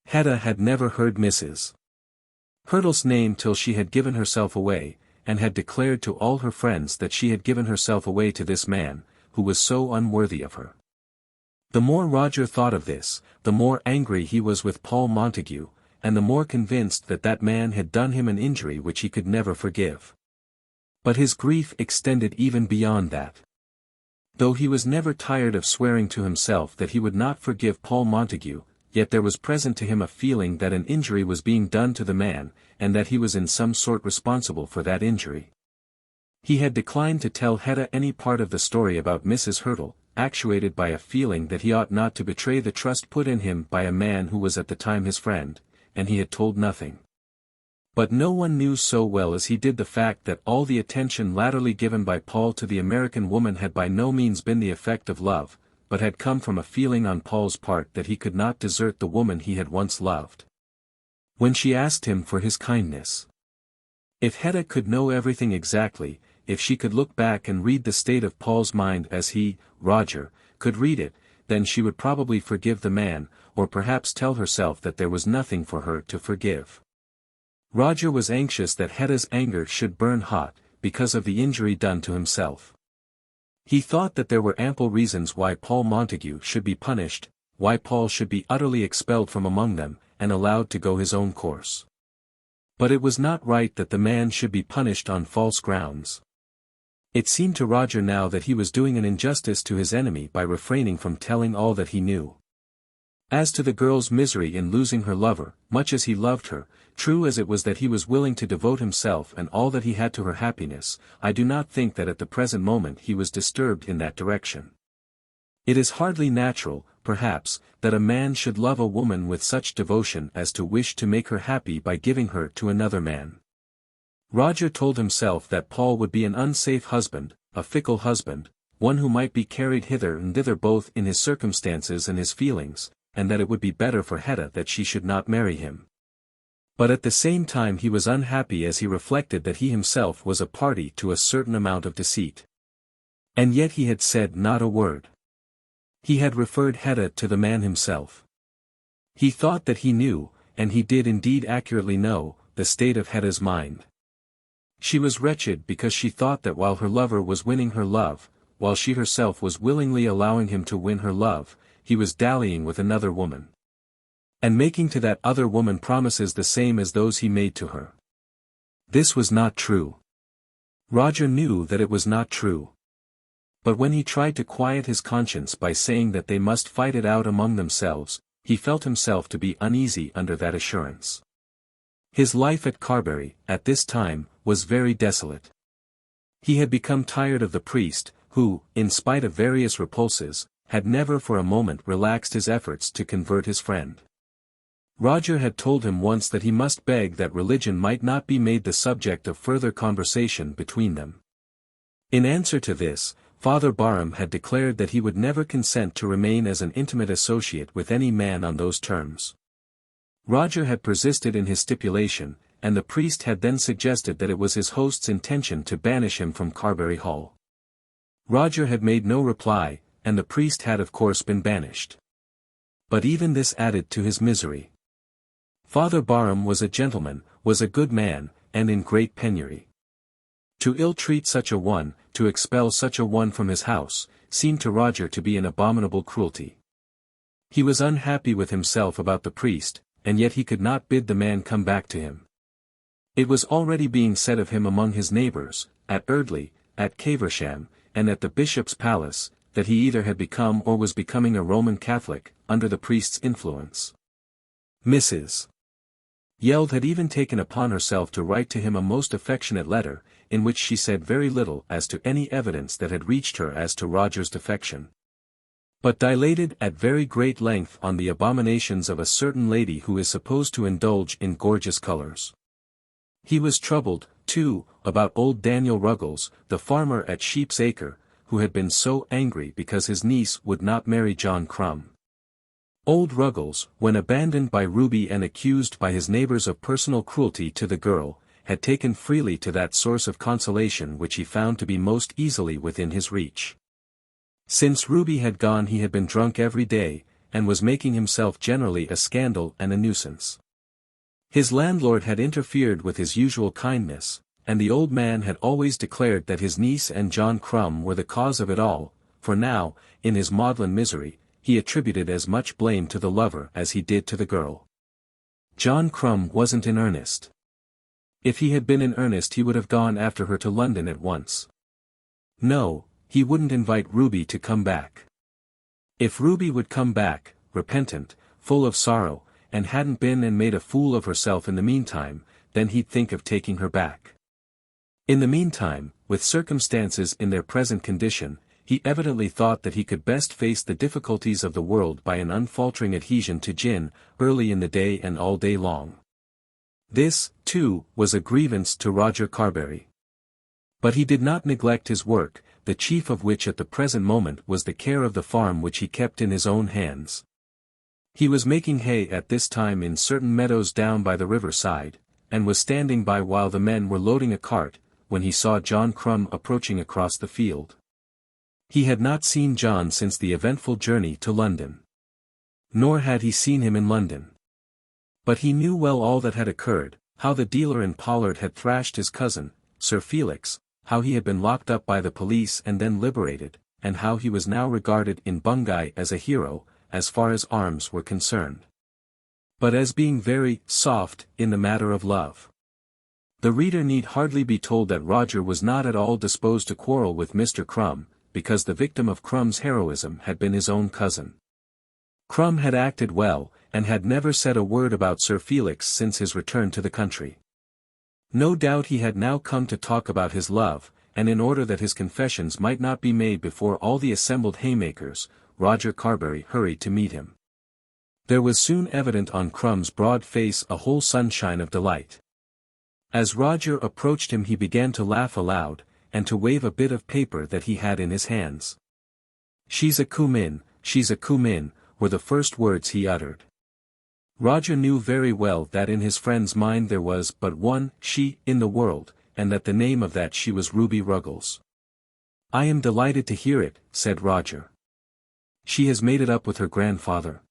Hetta had never heard Mrs. Hurtle's name till she had given herself away, and had declared to all her friends that she had given herself away to this man, who was so unworthy of her. The more Roger thought of this, the more angry he was with Paul Montague, and the more convinced that that man had done him an injury which he could never forgive. But his grief extended even beyond that. Though he was never tired of swearing to himself that he would not forgive Paul Montague, yet there was present to him a feeling that an injury was being done to the man, and that he was in some sort responsible for that injury. He had declined to tell Hetta any part of the story about Mrs. Hurtle, actuated by a feeling that he ought not to betray the trust put in him by a man who was at the time his friend, and he had told nothing. But no one knew so well as he did the fact that all the attention latterly given by Paul to the American woman had by no means been the effect of love, but had come from a feeling on Paul's part that he could not desert the woman he had once loved. When she asked him for his kindness. If Hetta could know everything exactly, if she could look back and read the state of Paul's mind as he, Roger, could read it, then she would probably forgive the man, or perhaps tell herself that there was nothing for her to forgive. Roger was anxious that Hetta's anger should burn hot, because of the injury done to himself. He thought that there were ample reasons why Paul Montague should be punished, why Paul should be utterly expelled from among them, and allowed to go his own course. But it was not right that the man should be punished on false grounds. It seemed to Roger now that he was doing an injustice to his enemy by refraining from telling all that he knew. As to the girl's misery in losing her lover, much as he loved her, true as it was that he was willing to devote himself and all that he had to her happiness, I do not think that at the present moment he was disturbed in that direction. It is hardly natural, perhaps, that a man should love a woman with such devotion as to wish to make her happy by giving her to another man. Roger told himself that Paul would be an unsafe husband, a fickle husband, one who might be carried hither and thither both in his circumstances and his feelings, and that it would be better for Hetta that she should not marry him. But at the same time he was unhappy as he reflected that he himself was a party to a certain amount of deceit. And yet he had said not a word. He had referred Hetta to the man himself. He thought that he knew, and he did indeed accurately know, the state of Hetta's mind. She was wretched because she thought that while her lover was winning her love, while she herself was willingly allowing him to win her love, he was dallying with another woman. And making to that other woman promises the same as those he made to her. This was not true. Roger knew that it was not true. But when he tried to quiet his conscience by saying that they must fight it out among themselves, he felt himself to be uneasy under that assurance. His life at Carbury, at this time, was very desolate. He had become tired of the priest, who, in spite of various repulses, had never for a moment relaxed his efforts to convert his friend. Roger had told him once that he must beg that religion might not be made the subject of further conversation between them. In answer to this, Father Barham had declared that he would never consent to remain as an intimate associate with any man on those terms. Roger had persisted in his stipulation, and the priest had then suggested that it was his host's intention to banish him from Carbury Hall. Roger had made no reply, and the priest had of course been banished. But even this added to his misery. Father Barham was a gentleman, was a good man, and in great penury. To ill-treat such a one, to expel such a one from his house, seemed to Roger to be an abominable cruelty. He was unhappy with himself about the priest, and yet he could not bid the man come back to him. It was already being said of him among his neighbours, at Erdley, at Caversham, and at the bishop's palace, that he either had become or was becoming a Roman Catholic, under the priest's influence. Mrs. Yeld had even taken upon herself to write to him a most affectionate letter, in which she said very little as to any evidence that had reached her as to Roger's defection, but dilated at very great length on the abominations of a certain lady who is supposed to indulge in gorgeous colours. He was troubled, too, about old Daniel Ruggles, the farmer at Sheep's Acre, who had been so angry because his niece would not marry John Crumb. Old Ruggles, when abandoned by Ruby and accused by his neighbours of personal cruelty to the girl, had taken freely to that source of consolation which he found to be most easily within his reach. Since Ruby had gone he had been drunk every day, and was making himself generally a scandal and a nuisance. His landlord had interfered with his usual kindness, and the old man had always declared that his niece and John Crumb were the cause of it all, for now, in his maudlin misery, he attributed as much blame to the lover as he did to the girl. John Crumb wasn't in earnest. If he had been in earnest he would have gone after her to London at once. No, he wouldn't invite Ruby to come back. If Ruby would come back, repentant, full of sorrow, and hadn't been and made a fool of herself in the meantime, then he'd think of taking her back. In the meantime, with circumstances in their present condition, he evidently thought that he could best face the difficulties of the world by an unfaltering adhesion to gin, early in the day and all day long. This, too, was a grievance to Roger Carbury. But he did not neglect his work, the chief of which at the present moment was the care of the farm which he kept in his own hands. He was making hay at this time in certain meadows down by the river side, and was standing by while the men were loading a cart, when he saw John Crumb approaching across the field. He had not seen John since the eventful journey to London. Nor had he seen him in London. But he knew well all that had occurred, how the dealer in Pollard had thrashed his cousin, Sir Felix, how he had been locked up by the police and then liberated, and how he was now regarded in Bungay as a hero, as far as arms were concerned. But as being very soft in the matter of love. The reader need hardly be told that Roger was not at all disposed to quarrel with Mr. Crumb, because the victim of Crumb's heroism had been his own cousin. Crumb had acted well, and had never said a word about Sir Felix since his return to the country. No doubt he had now come to talk about his love, and in order that his confessions might not be made before all the assembled haymakers, Roger Carbury hurried to meet him. There was soon evident on Crumb's broad face a whole sunshine of delight. As Roger approached him he began to laugh aloud, and to wave a bit of paper that he had in his hands. "She's a Cumin, she's a Cumin," were the first words he uttered. Roger knew very well that in his friend's mind there was but one she in the world, and that the name of that she was Ruby Ruggles. "I am delighted to hear it," said Roger. "She has made it up with her grandfather."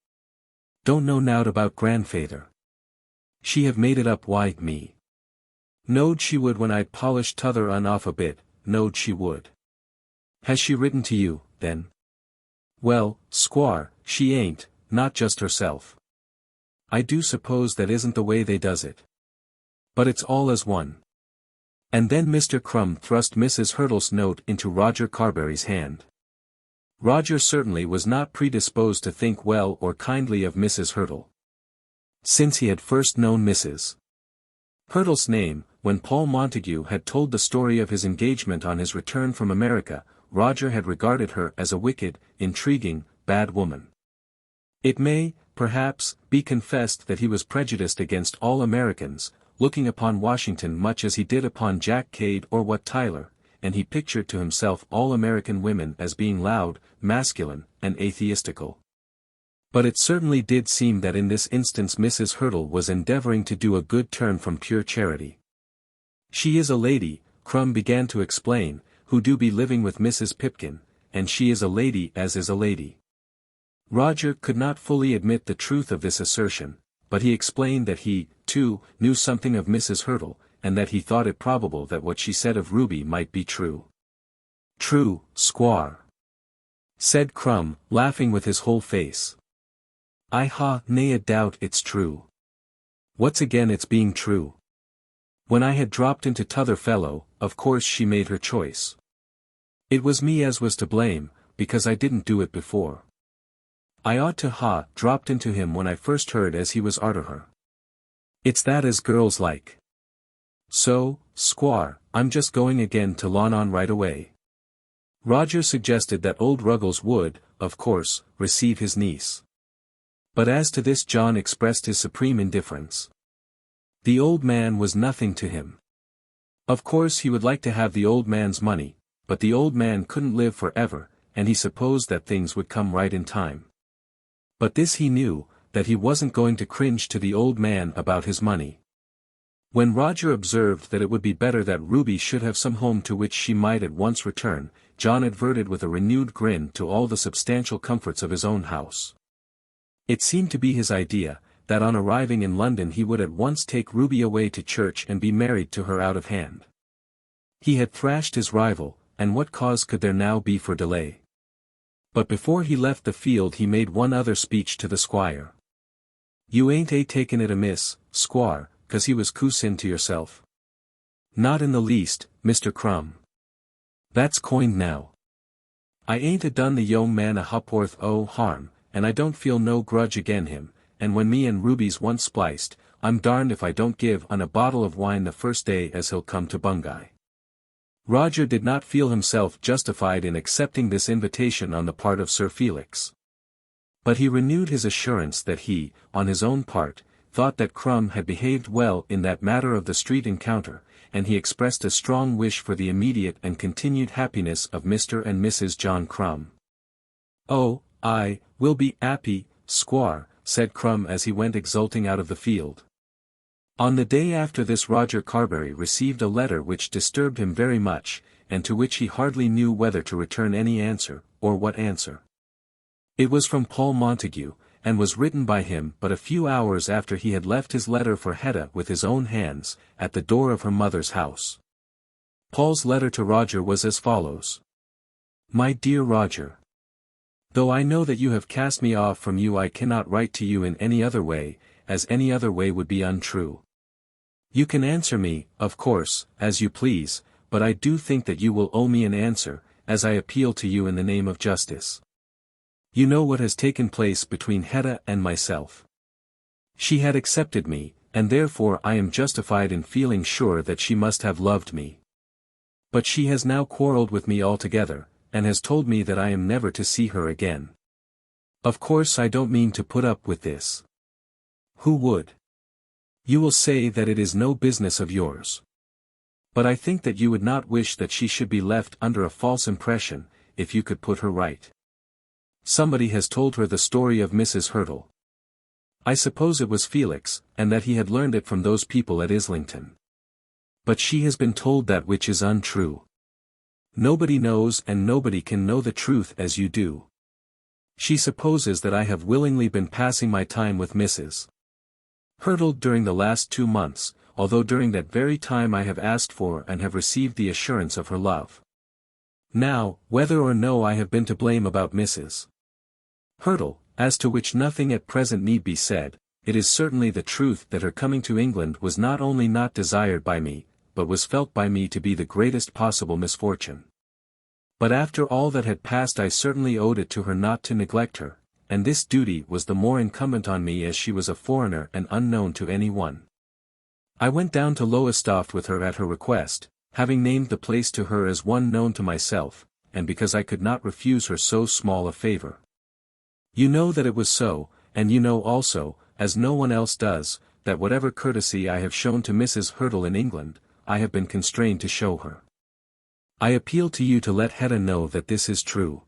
"Don't know nowt about grandfeyther." "She have made it up wi' me." "Knowed she would when I'd polished t'other un off a bit, knowed she would." "Has she written to you, then?" "Well, squire, she ain't, not just herself. I do suppose that isn't the way they does it. But it's all as one." And then Mr. Crumb thrust Mrs. Hurtle's note into Roger Carbury's hand. Roger certainly was not predisposed to think well or kindly of Mrs. Hurtle. Since he had first known Mrs. Hurtle's name, when Paul Montague had told the story of his engagement on his return from America, Roger had regarded her as a wicked, intriguing, bad woman. It may, perhaps, be confessed that he was prejudiced against all Americans, looking upon Washington much as he did upon Jack Cade or Wat Tyler, and he pictured to himself all American women as being loud, masculine, and atheistical. But it certainly did seem that in this instance Mrs. Hurtle was endeavoring to do a good turn from pure charity. "She is a lady," Crumb began to explain, "who do be living with Mrs. Pipkin, and she is a lady as is a lady." Roger could not fully admit the truth of this assertion, but he explained that he, too, knew something of Mrs. Hurtle, and that he thought it probable that what she said of Ruby might be true. "True, squire," said Crumb, laughing with his whole face. "I ha nae a doubt it's true. What's again its being true? When I had dropped into t'other fellow, of course she made her choice. It was me as was to blame, because I didn't do it before. I ought to ha dropped into him when I first heard as he was arter her. It's that as girls like. So, squire, I'm just going again to lawn on right away." Roger suggested that old Ruggles would, of course, receive his niece. But as to this John expressed his supreme indifference. The old man was nothing to him. Of course he would like to have the old man's money, but the old man couldn't live forever, and he supposed that things would come right in time. But this he knew, that he wasn't going to cringe to the old man about his money. When Roger observed that it would be better that Ruby should have some home to which she might at once return, John adverted with a renewed grin to all the substantial comforts of his own house. It seemed to be his idea, that on arriving in London he would at once take Ruby away to church and be married to her out of hand. He had thrashed his rival, and what cause could there now be for delay? But before he left the field he made one other speech to the squire. "You ain't taken it amiss, squire, 'cause he was coosin to yourself?" "Not in the least, Mr. Crumb. That's coined now. I ain't done the young man a hupworth o' harm, and I don't feel no grudge again him, and when me and Ruby's once spliced, I'm darned if I don't give on a bottle of wine the first day as he'll come to Bungay." Roger did not feel himself justified in accepting this invitation on the part of Sir Felix. But he renewed his assurance that he, on his own part, thought that Crumb had behaved well in that matter of the street encounter, and he expressed a strong wish for the immediate and continued happiness of Mr. and Mrs. John Crumb. "Oh, I will be 'appy, squire," said Crumb as he went exulting out of the field. On the day after this Roger Carbury received a letter which disturbed him very much, and to which he hardly knew whether to return any answer, or what answer. It was from Paul Montague, and was written by him but a few hours after he had left his letter for Hetta with his own hands, at the door of her mother's house. Paul's letter to Roger was as follows. "My dear Roger, though I know that you have cast me off from you, I cannot write to you in any other way, as any other way would be untrue. You can answer me, of course, as you please, but I do think that you will owe me an answer, as I appeal to you in the name of justice. You know what has taken place between Hetta and myself. She had accepted me, and therefore I am justified in feeling sure that she must have loved me. But she has now quarrelled with me altogether, and has told me that I am never to see her again. Of course I don't mean to put up with this. Who would? You will say that it is no business of yours. But I think that you would not wish that she should be left under a false impression, if you could put her right. Somebody has told her the story of Mrs. Hurtle. I suppose it was Felix, and that he had learned it from those people at Islington. But she has been told that which is untrue. Nobody knows and nobody can know the truth as you do. She supposes that I have willingly been passing my time with Mrs. Hurtle during the last 2 months, although during that very time I have asked for and have received the assurance of her love. Now, whether or no I have been to blame about Mrs. Hurtle, as to which nothing at present need be said, it is certainly the truth that her coming to England was not only not desired by me, but was felt by me to be the greatest possible misfortune. But after all that had passed I certainly owed it to her not to neglect her, and this duty was the more incumbent on me as she was a foreigner and unknown to any one. I went down to Lowestoft with her at her request, having named the place to her as one known to myself, and because I could not refuse her so small a favour. You know that it was so, and you know also, as no one else does, that whatever courtesy I have shown to Mrs. Hurtle in England, I have been constrained to show her. I appeal to you to let Hetta know that this is true.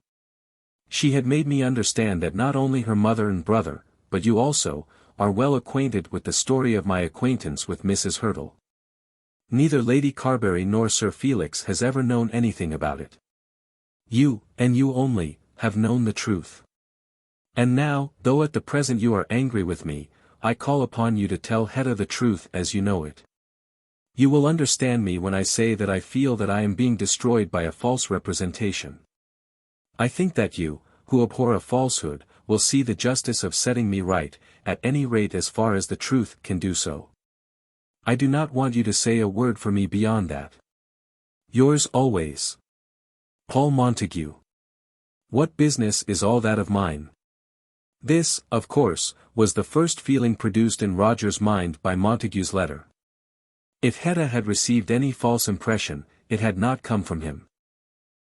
She had made me understand that not only her mother and brother, but you also, are well acquainted with the story of my acquaintance with Mrs. Hurtle. Neither Lady Carbury nor Sir Felix has ever known anything about it. You, and you only, have known the truth. And now, though at the present you are angry with me, I call upon you to tell Hetta the truth as you know it. You will understand me when I say that I feel that I am being destroyed by a false representation. I think that you, who abhor a falsehood, will see the justice of setting me right, at any rate as far as the truth can do so. I do not want you to say a word for me beyond that. Yours always, Paul Montague. What business is all that of mine? This, of course, was the first feeling produced in Roger's mind by Montague's letter. If Hetta had received any false impression, it had not come from him.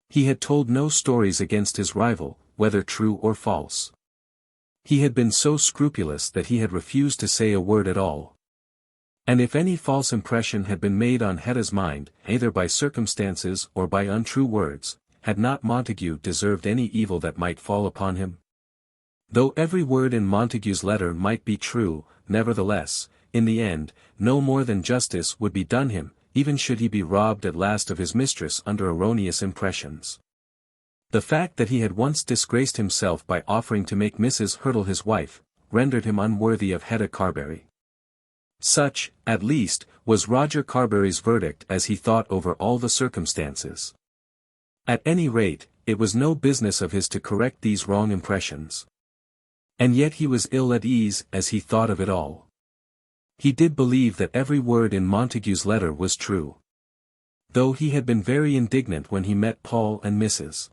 He had told no stories against his rival, whether true or false. He had been so scrupulous that he had refused to say a word at all. And if any false impression had been made on Hetta's mind, either by circumstances or by untrue words, had not Montague deserved any evil that might fall upon him? Though every word in Montague's letter might be true, nevertheless, in the end, no more than justice would be done him, even should he be robbed at last of his mistress under erroneous impressions. The fact that he had once disgraced himself by offering to make Mrs. Hurtle his wife, rendered him unworthy of Hetta Carbury. Such, at least, was Roger Carbury's verdict as he thought over all the circumstances. At any rate, it was no business of his to correct these wrong impressions. And yet he was ill at ease as he thought of it all. He did believe that every word in Montague's letter was true. Though he had been very indignant when he met Paul and Mrs.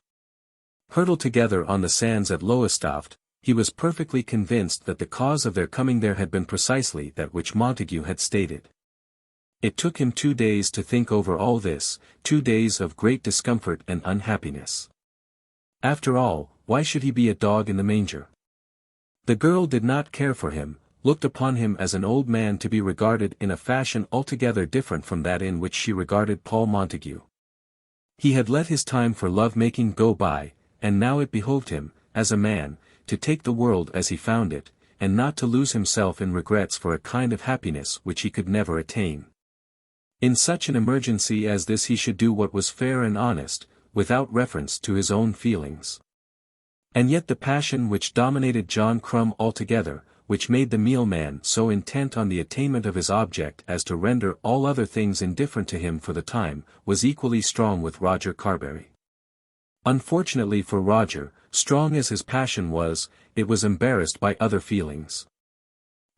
Hurtle together on the sands at Lowestoft, he was perfectly convinced that the cause of their coming there had been precisely that which Montague had stated. It took him 2 days to think over all this, 2 days of great discomfort and unhappiness. After all, why should he be a dog in the manger? The girl did not care for him, looked upon him as an old man to be regarded in a fashion altogether different from that in which she regarded Paul Montague. He had let his time for love-making go by, and now it behoved him, as a man, to take the world as he found it, and not to lose himself in regrets for a kind of happiness which he could never attain. In such an emergency as this he should do what was fair and honest, without reference to his own feelings. And yet the passion which dominated John Crumb altogether, which made the mealman so intent on the attainment of his object as to render all other things indifferent to him for the time, was equally strong with Roger Carbury. Unfortunately for Roger, strong as his passion was, it was embarrassed by other feelings.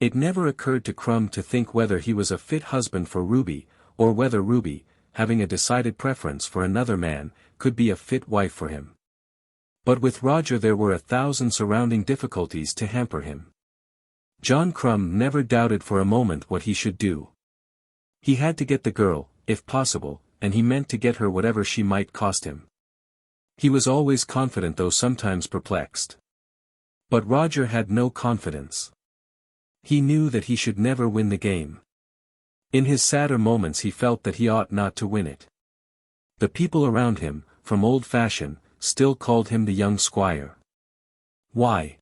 It never occurred to Crumb to think whether he was a fit husband for Ruby, or whether Ruby, having a decided preference for another man, could be a fit wife for him. But with Roger there were 1,000 surrounding difficulties to hamper him. John Crumb never doubted for a moment what he should do. He had to get the girl, if possible, and he meant to get her whatever she might cost him. He was always confident though sometimes perplexed. But Roger had no confidence. He knew that he should never win the game. In his sadder moments he felt that he ought not to win it. The people around him, from old fashion, still called him the young squire. Why?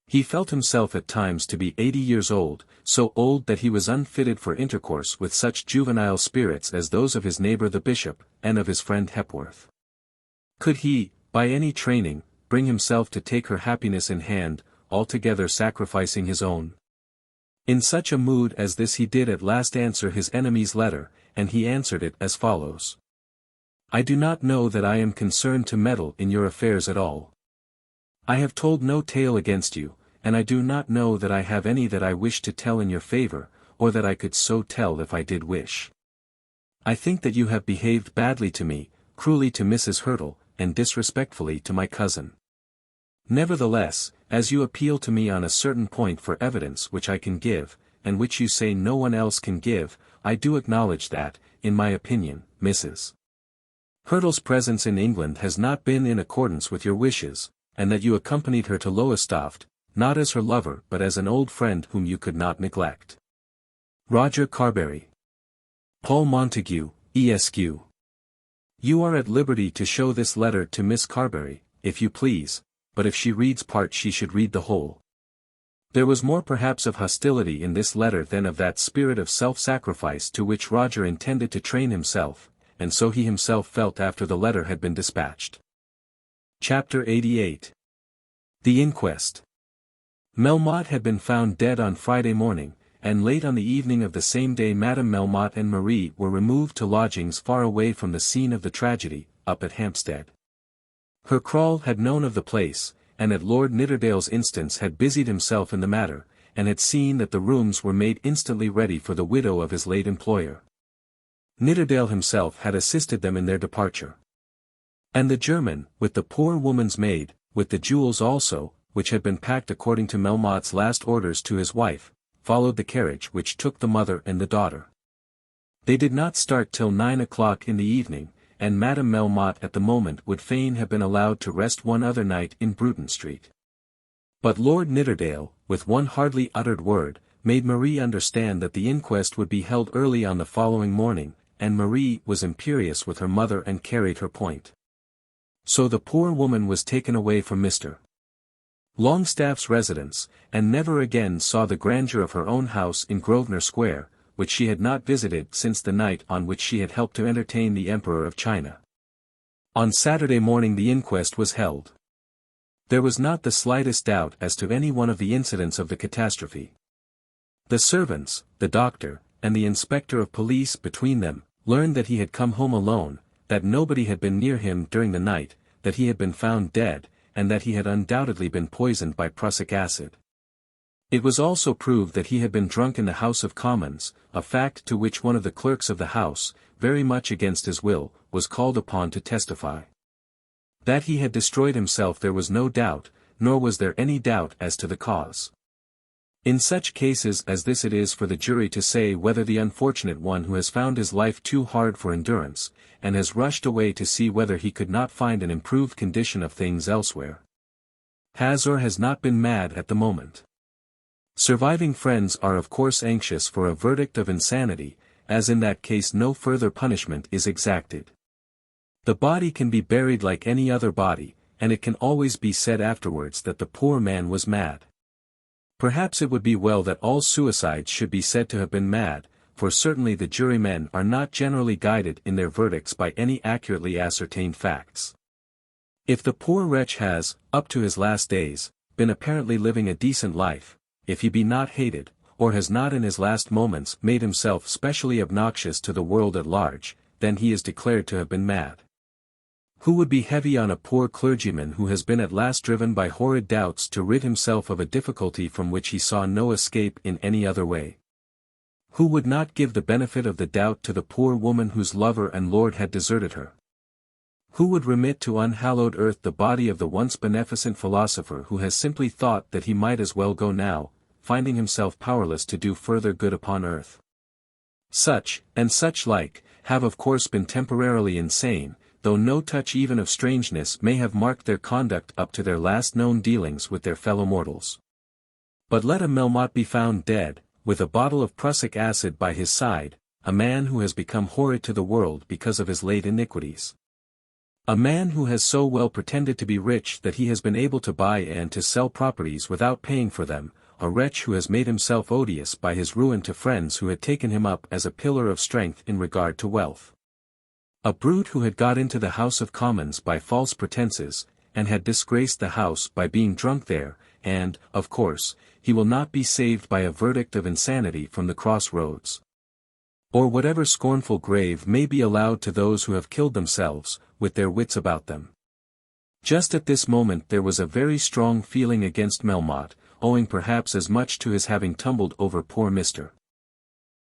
He felt himself at times to be 80 years old, so old that he was unfitted for intercourse with such juvenile spirits as those of his neighbour the bishop, and of his friend Hepworth. Could he, by any training, bring himself to take her happiness in hand, altogether sacrificing his own? In such a mood as this he did at last answer his enemy's letter, and he answered it as follows. I do not know that I am concerned to meddle in your affairs at all. I have told no tale against you, and I do not know that I have any that I wish to tell in your favour, or that I could so tell if I did wish. I think that you have behaved badly to me, cruelly to Mrs. Hurtle, and disrespectfully to my cousin. Nevertheless, as you appeal to me on a certain point for evidence which I can give, and which you say no one else can give, I do acknowledge that, in my opinion, Mrs. Hurtle's presence in England has not been in accordance with your wishes, and that you accompanied her to Lowestoft, not as her lover but as an old friend whom you could not neglect. Roger Carbury. Paul Montague, Esq. You are at liberty to show this letter to Miss Carbury, if you please, but if she reads part she should read the whole. There was more perhaps of hostility in this letter than of that spirit of self-sacrifice to which Roger intended to train himself, and so he himself felt after the letter had been dispatched. Chapter 88. The Inquest. Melmotte had been found dead on Friday morning, and late on the evening of the same day Madame Melmotte and Marie were removed to lodgings far away from the scene of the tragedy, up at Hampstead. Hurtle had known of the place, and at Lord Nidderdale's instance had busied himself in the matter, and had seen that the rooms were made instantly ready for the widow of his late employer. Nidderdale himself had assisted them in their departure. And the German, with the poor woman's maid, with the jewels also, which had been packed according to Melmotte's last orders to his wife, followed the carriage which took the mother and the daughter. They did not start till 9 o'clock in the evening, and Madame Melmotte at the moment would fain have been allowed to rest one other night in Bruton Street. But Lord Nidderdale, with one hardly uttered word, made Marie understand that the inquest would be held early on the following morning, and Marie was imperious with her mother and carried her point. So the poor woman was taken away from Mr. Longstaff's residence, and never again saw the grandeur of her own house in Grosvenor Square, which she had not visited since the night on which she had helped to entertain the Emperor of China. On Saturday morning the inquest was held. There was not the slightest doubt as to any one of the incidents of the catastrophe. The servants, the doctor, and the inspector of police between them, learned that he had come home alone, that nobody had been near him during the night, that he had been found dead, and that he had undoubtedly been poisoned by prussic acid. It was also proved that he had been drunk in the House of Commons, a fact to which one of the clerks of the House, very much against his will, was called upon to testify. That he had destroyed himself there was no doubt, nor was there any doubt as to the cause. In such cases as this it is for the jury to say whether the unfortunate one who has found his life too hard for endurance, and has rushed away to see whether he could not find an improved condition of things elsewhere, has or has not been mad at the moment. Surviving friends are of course anxious for a verdict of insanity, as in that case no further punishment is exacted. The body can be buried like any other body, and it can always be said afterwards that the poor man was mad. Perhaps it would be well that all suicides should be said to have been mad, for certainly the jurymen are not generally guided in their verdicts by any accurately ascertained facts. If the poor wretch has, up to his last days, been apparently living a decent life, if he be not hated, or has not in his last moments made himself specially obnoxious to the world at large, then he is declared to have been mad. Who would be heavy on a poor clergyman who has been at last driven by horrid doubts to rid himself of a difficulty from which he saw no escape in any other way? Who would not give the benefit of the doubt to the poor woman whose lover and lord had deserted her? Who would remit to unhallowed earth the body of the once beneficent philosopher who has simply thought that he might as well go now, finding himself powerless to do further good upon earth? Such, and such like, have of course been temporarily insane, though no touch even of strangeness may have marked their conduct up to their last known dealings with their fellow mortals. But let a Melmotte be found dead, with a bottle of prussic acid by his side, a man who has become horrid to the world because of his late iniquities. A man who has so well pretended to be rich that he has been able to buy and to sell properties without paying for them, a wretch who has made himself odious by his ruin to friends who had taken him up as a pillar of strength in regard to wealth. A brute who had got into the House of Commons by false pretenses, and had disgraced the House by being drunk there, and, of course, he will not be saved by a verdict of insanity from the cross-roads. Or whatever scornful grave may be allowed to those who have killed themselves, with their wits about them. Just at this moment there was a very strong feeling against Melmotte, owing perhaps as much to his having tumbled over poor Mr.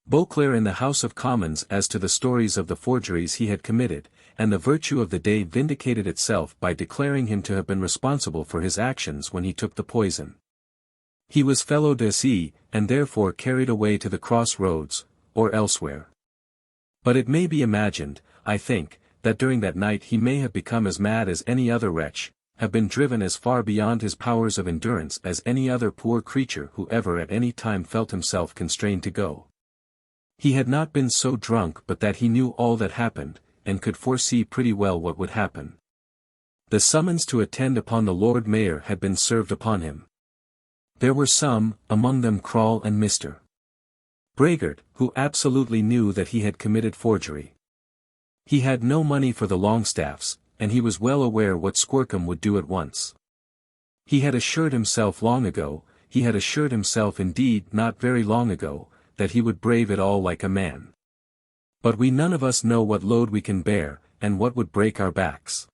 Beauclerk in the House of Commons as to the stories of the forgeries he had committed, and the virtue of the day vindicated itself by declaring him to have been responsible for his actions when he took the poison. He was felo de se, and therefore carried away to the cross-roads, or elsewhere. But it may be imagined, I think, that during that night he may have become as mad as any other wretch, have been driven as far beyond his powers of endurance as any other poor creature who ever at any time felt himself constrained to go. He had not been so drunk but that he knew all that happened, and could foresee pretty well what would happen. The summons to attend upon the Lord Mayor had been served upon him. There were some, among them Krall and Mr. Braggart, who absolutely knew that he had committed forgery. He had no money for the Longstaffs, and he was well aware what Squercum would do at once. He had assured himself long ago, he had assured himself indeed not very long ago, that he would brave it all like a man. But we none of us know what load we can bear, and what would break our backs.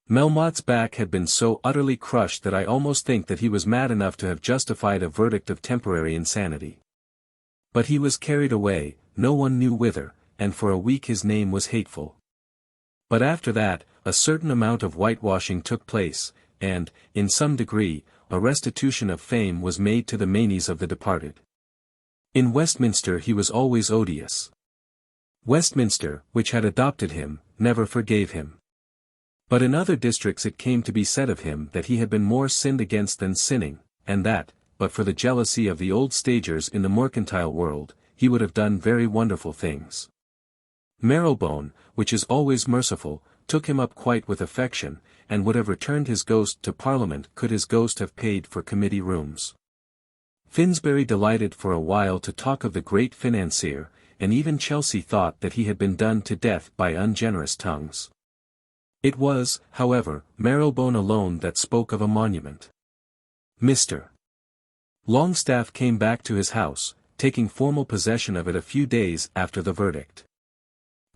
Melmotte's back had been so utterly crushed that I almost think that he was mad enough to have justified a verdict of temporary insanity. But he was carried away, no one knew whither, and for a week his name was hateful. But after that, a certain amount of whitewashing took place, and, in some degree, a restitution of fame was made to the manes of the departed. In Westminster he was always odious. Westminster, which had adopted him, never forgave him. But in other districts it came to be said of him that he had been more sinned against than sinning, and that, but for the jealousy of the old stagers in the mercantile world, he would have done very wonderful things. Marylebone, which is always merciful, took him up quite with affection, and would have returned his ghost to Parliament could his ghost have paid for committee rooms. Finsbury delighted for a while to talk of the great financier, and even Chelsea thought that he had been done to death by ungenerous tongues. It was, however, Marylebone alone that spoke of a monument. Mr. Longstaff came back to his house, taking formal possession of it a few days after the verdict.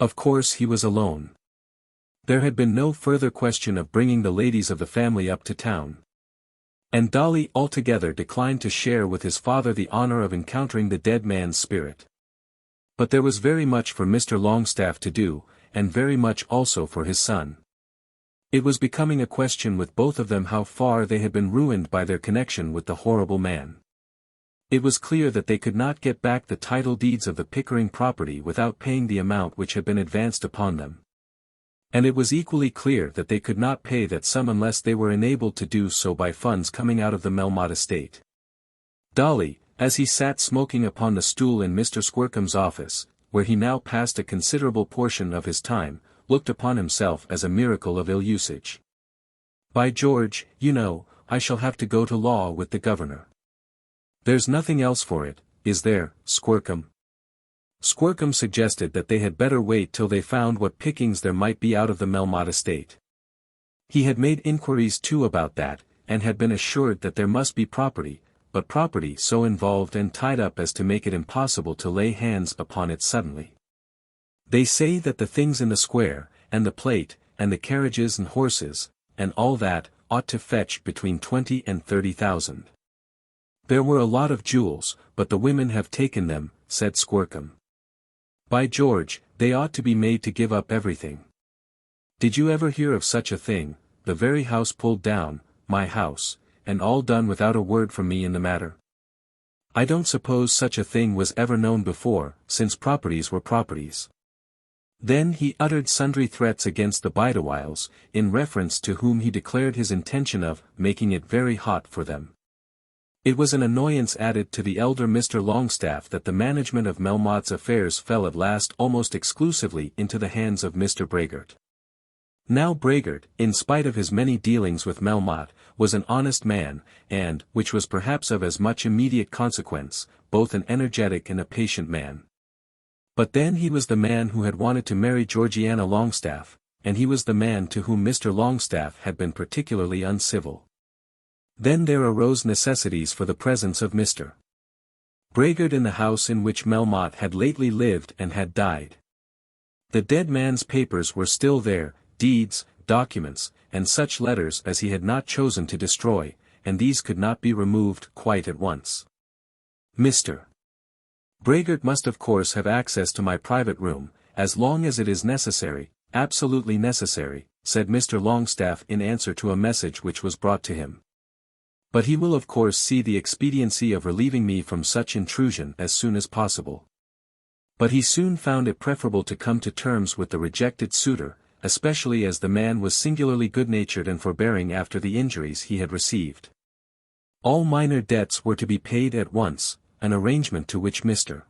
Of course he was alone. There had been no further question of bringing the ladies of the family up to town. And Dolly altogether declined to share with his father the honor of encountering the dead man's spirit. But there was very much for Mr. Longstaff to do, and very much also for his son. It was becoming a question with both of them how far they had been ruined by their connection with the horrible man. It was clear that they could not get back the title deeds of the Pickering property without paying the amount which had been advanced upon them. And it was equally clear that they could not pay that sum unless they were enabled to do so by funds coming out of the Melmotte estate. Dolly, as he sat smoking upon the stool in Mr. Squercum's office, where he now passed a considerable portion of his time, looked upon himself as a miracle of ill-usage. By George, you know, I shall have to go to law with the governor. There's nothing else for it, is there, Squercum? Squercum suggested that they had better wait till they found what pickings there might be out of the Melmotte estate. He had made inquiries too about that, and had been assured that there must be property, but property so involved and tied up as to make it impossible to lay hands upon it suddenly. They say that the things in the square, and the plate, and the carriages and horses, and all that, ought to fetch between 20 and 30,000. There were a lot of jewels, but the women have taken them, said Squercum. By George, they ought to be made to give up everything. Did you ever hear of such a thing, the very house pulled down, my house, and all done without a word from me in the matter? I don't suppose such a thing was ever known before, since properties were properties. Then he uttered sundry threats against the Bideawhiles, in reference to whom he declared his intention of making it very hot for them. It was an annoyance added to the elder Mr. Longstaff that the management of Melmotte's affairs fell at last almost exclusively into the hands of Mr. Braggart. Now Braggart, in spite of his many dealings with Melmotte, was an honest man, and, which was perhaps of as much immediate consequence, both an energetic and a patient man. But then he was the man who had wanted to marry Georgiana Longstaff, and he was the man to whom Mr. Longstaff had been particularly uncivil. Then there arose necessities for the presence of Mr. Braggart in the house in which Melmotte had lately lived and had died. The dead man's papers were still there, deeds, documents, and such letters as he had not chosen to destroy, and these could not be removed quite at once. Mr. Braggart must of course have access to my private room, as long as it is necessary, absolutely necessary, said Mr. Longstaff in answer to a message which was brought to him. But he will of course see the expediency of relieving me from such intrusion as soon as possible. But he soon found it preferable to come to terms with the rejected suitor, especially as the man was singularly good-natured and forbearing after the injuries he had received. All minor debts were to be paid at once, an arrangement to which Mr.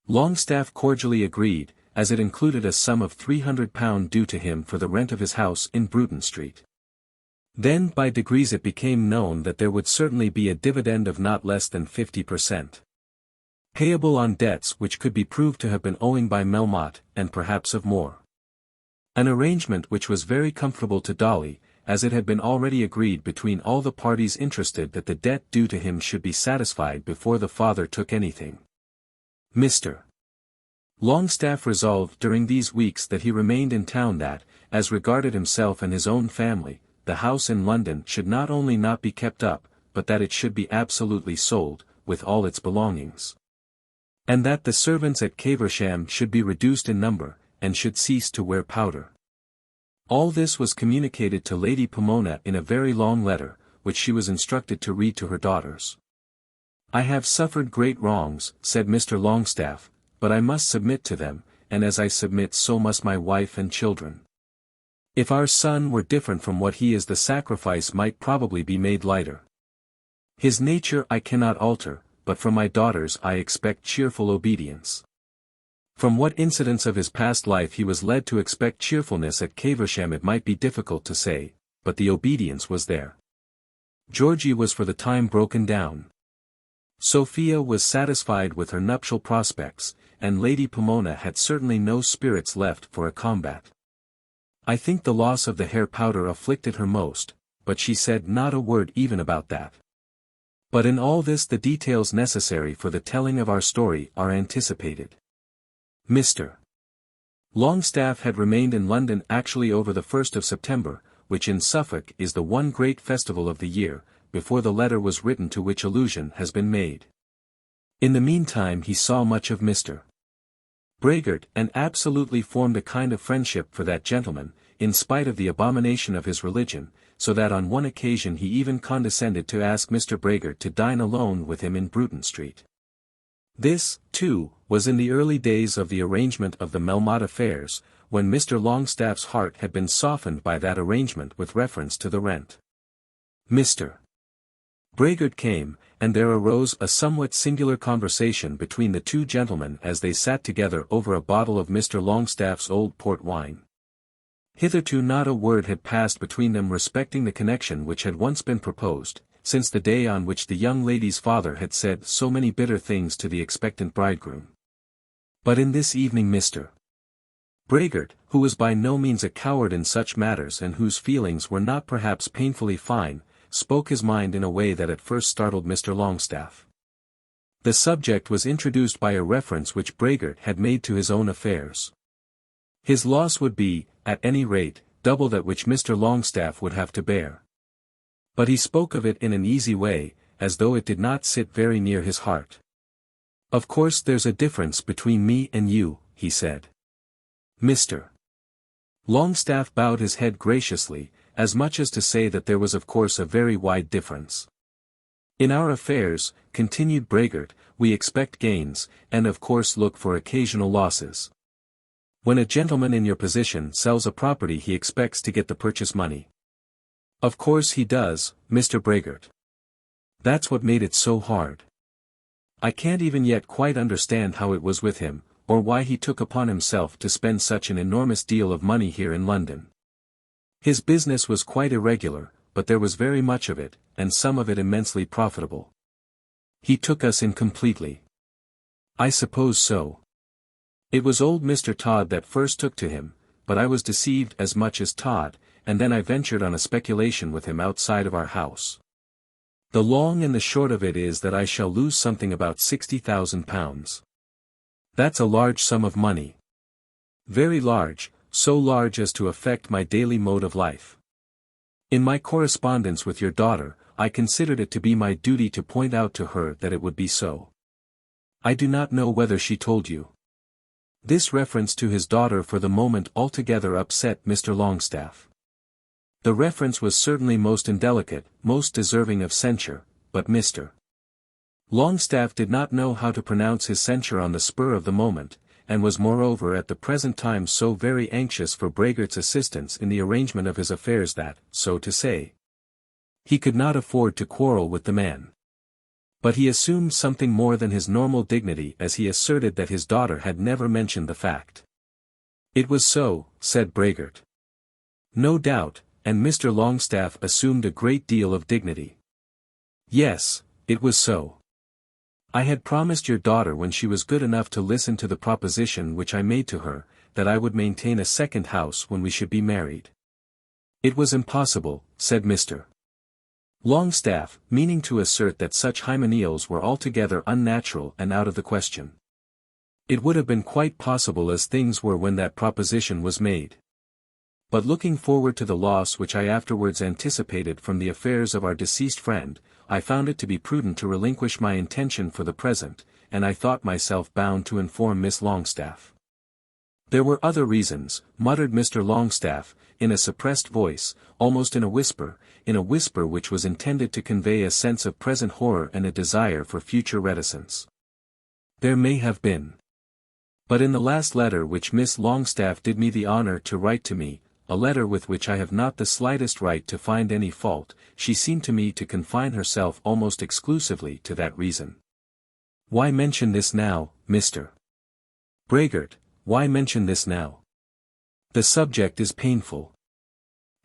Longstaff cordially agreed, as it included a sum of £300 due to him for the rent of his house in Bruton Street. Then by degrees it became known that there would certainly be a dividend of not less than 50%. Payable on debts which could be proved to have been owing by Melmotte, and perhaps of more. An arrangement which was very comfortable to Dolly, as it had been already agreed between all the parties interested that the debt due to him should be satisfied before the father took anything. Mr. Longstaff resolved during these weeks that he remained in town that, as regarded himself and his own family, the house in London should not only not be kept up, but that it should be absolutely sold, with all its belongings. And that the servants at Caversham should be reduced in number, and should cease to wear powder. All this was communicated to Lady Pomona in a very long letter, which she was instructed to read to her daughters. "I have suffered great wrongs," said Mr. Longstaff, "but I must submit to them, and as I submit so must my wife and children. If our son were different from what he is, the sacrifice might probably be made lighter. His nature I cannot alter, but from my daughters I expect cheerful obedience." From what incidents of his past life he was led to expect cheerfulness at Caversham it might be difficult to say, but the obedience was there. Georgie was for the time broken down. Sophia was satisfied with her nuptial prospects, and Lady Pomona had certainly no spirits left for a combat. I think the loss of the hair powder afflicted her most, but she said not a word even about that. But in all this the details necessary for the telling of our story are anticipated. Mr. Longstaff had remained in London actually over the 1st of September, which in Suffolk is the one great festival of the year, before the letter was written to which allusion has been made. In the meantime he saw much of Mr. Braggart and absolutely formed a kind of friendship for that gentleman, in spite of the abomination of his religion, so that on one occasion he even condescended to ask Mr. Braggart to dine alone with him in Bruton Street. This, too, was in the early days of the arrangement of the Melmotte affairs, when Mr. Longstaff's heart had been softened by that arrangement with reference to the rent. Mr. Braggart came, and there arose a somewhat singular conversation between the two gentlemen as they sat together over a bottle of Mr. Longstaff's old port wine. Hitherto not a word had passed between them respecting the connection which had once been proposed, since the day on which the young lady's father had said so many bitter things to the expectant bridegroom. But in this evening Mr. Braggart, who was by no means a coward in such matters and whose feelings were not perhaps painfully fine, spoke his mind in a way that at first startled Mr. Longstaff. The subject was introduced by a reference which Braggart had made to his own affairs. His loss would be, at any rate, double that which Mr. Longstaff would have to bear. But he spoke of it in an easy way, as though it did not sit very near his heart. "Of course there's a difference between me and you," he said. Mr. Longstaff bowed his head graciously, as much as to say that there was of course a very wide difference. "In our affairs," continued Braggart, "we expect gains, and of course look for occasional losses. When a gentleman in your position sells a property he expects to get the purchase money. Of course he does, Mr. Braggart. That's what made it so hard. I can't even yet quite understand how it was with him, or why he took upon himself to spend such an enormous deal of money here in London. His business was quite irregular, but there was very much of it, and some of it immensely profitable. He took us in completely." "I suppose so. It was old Mr. Todd that first took to him, but I was deceived as much as Todd, and then I ventured on a speculation with him outside of our house. The long and the short of it is that I shall lose something about £60,000. That's a large sum of money. Very large, so large as to affect my daily mode of life. In my correspondence with your daughter, I considered it to be my duty to point out to her that it would be so. I do not know whether she told you." This reference to his daughter for the moment altogether upset Mr. Longstaff. The reference was certainly most indelicate, most deserving of censure, but Mr. Longstaff did not know how to pronounce his censure on the spur of the moment, and was moreover at the present time so very anxious for Braggart's assistance in the arrangement of his affairs that, so to say, he could not afford to quarrel with the man. But he assumed something more than his normal dignity as he asserted that his daughter had never mentioned the fact. "It was so," said Braggart. "No doubt," and Mr. Longstaff assumed a great deal of dignity. "Yes, it was so. I had promised your daughter when she was good enough to listen to the proposition which I made to her, that I would maintain a second house when we should be married. It was impossible, said Mr. Longstaff, meaning to assert that such hymeneals were altogether unnatural and out of the question. It would have been quite possible as things were when that proposition was made. But looking forward to the loss which I afterwards anticipated from the affairs of our deceased friend, I found it to be prudent to relinquish my intention for the present, and I thought myself bound to inform Miss Longstaff. There were other reasons, muttered Mr. Longstaff, in a suppressed voice, almost in a whisper which was intended to convey a sense of present horror and a desire for future reticence. There may have been. But in the last letter which Miss Longstaff did me the honor to write to me, a letter with which I have not the slightest right to find any fault, she seemed to me to confine herself almost exclusively to that reason. Why mention this now, Mr. Braggart, why mention this now? The subject is painful.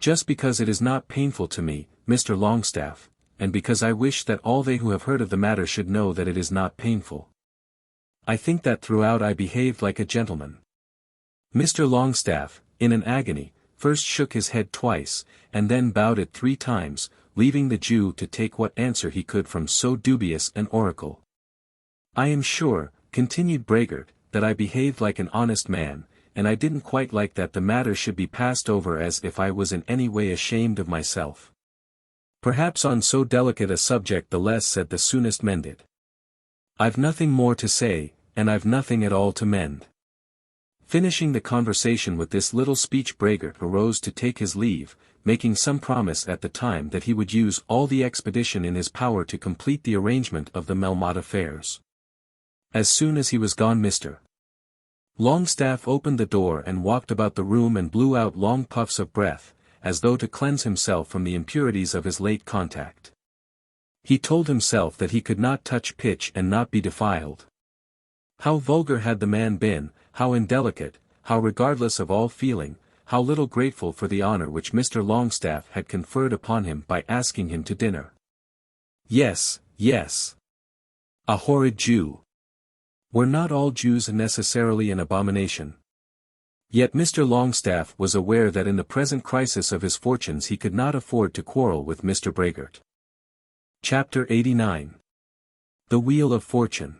Just because it is not painful to me, Mr. Longstaff, and because I wish that all they who have heard of the matter should know that it is not painful. I think that throughout I behaved like a gentleman. Mr. Longstaff, in an agony, first shook his head twice, and then bowed it 3 times, leaving the Jew to take what answer he could from so dubious an oracle. I am sure, continued Braggart, that I behaved like an honest man, and I didn't quite like that the matter should be passed over as if I was in any way ashamed of myself. Perhaps on so delicate a subject the less said the soonest mended. I've nothing more to say, and I've nothing at all to mend. Finishing the conversation with this little speech, Braggart arose to take his leave, making some promise at the time that he would use all the expedition in his power to complete the arrangement of the Melmotte affairs. As soon as he was gone, Mr. Longstaff opened the door and walked about the room and blew out long puffs of breath, as though to cleanse himself from the impurities of his late contact. He told himself that he could not touch pitch and not be defiled. How vulgar had the man been, how indelicate, how regardless of all feeling, how little grateful for the honor which Mr. Longstaff had conferred upon him by asking him to dinner. Yes, yes. A horrid Jew. Were not all Jews necessarily an abomination? Yet Mr. Longstaff was aware that in the present crisis of his fortunes he could not afford to quarrel with Mr. Braggart. Chapter 89. The Wheel of Fortune.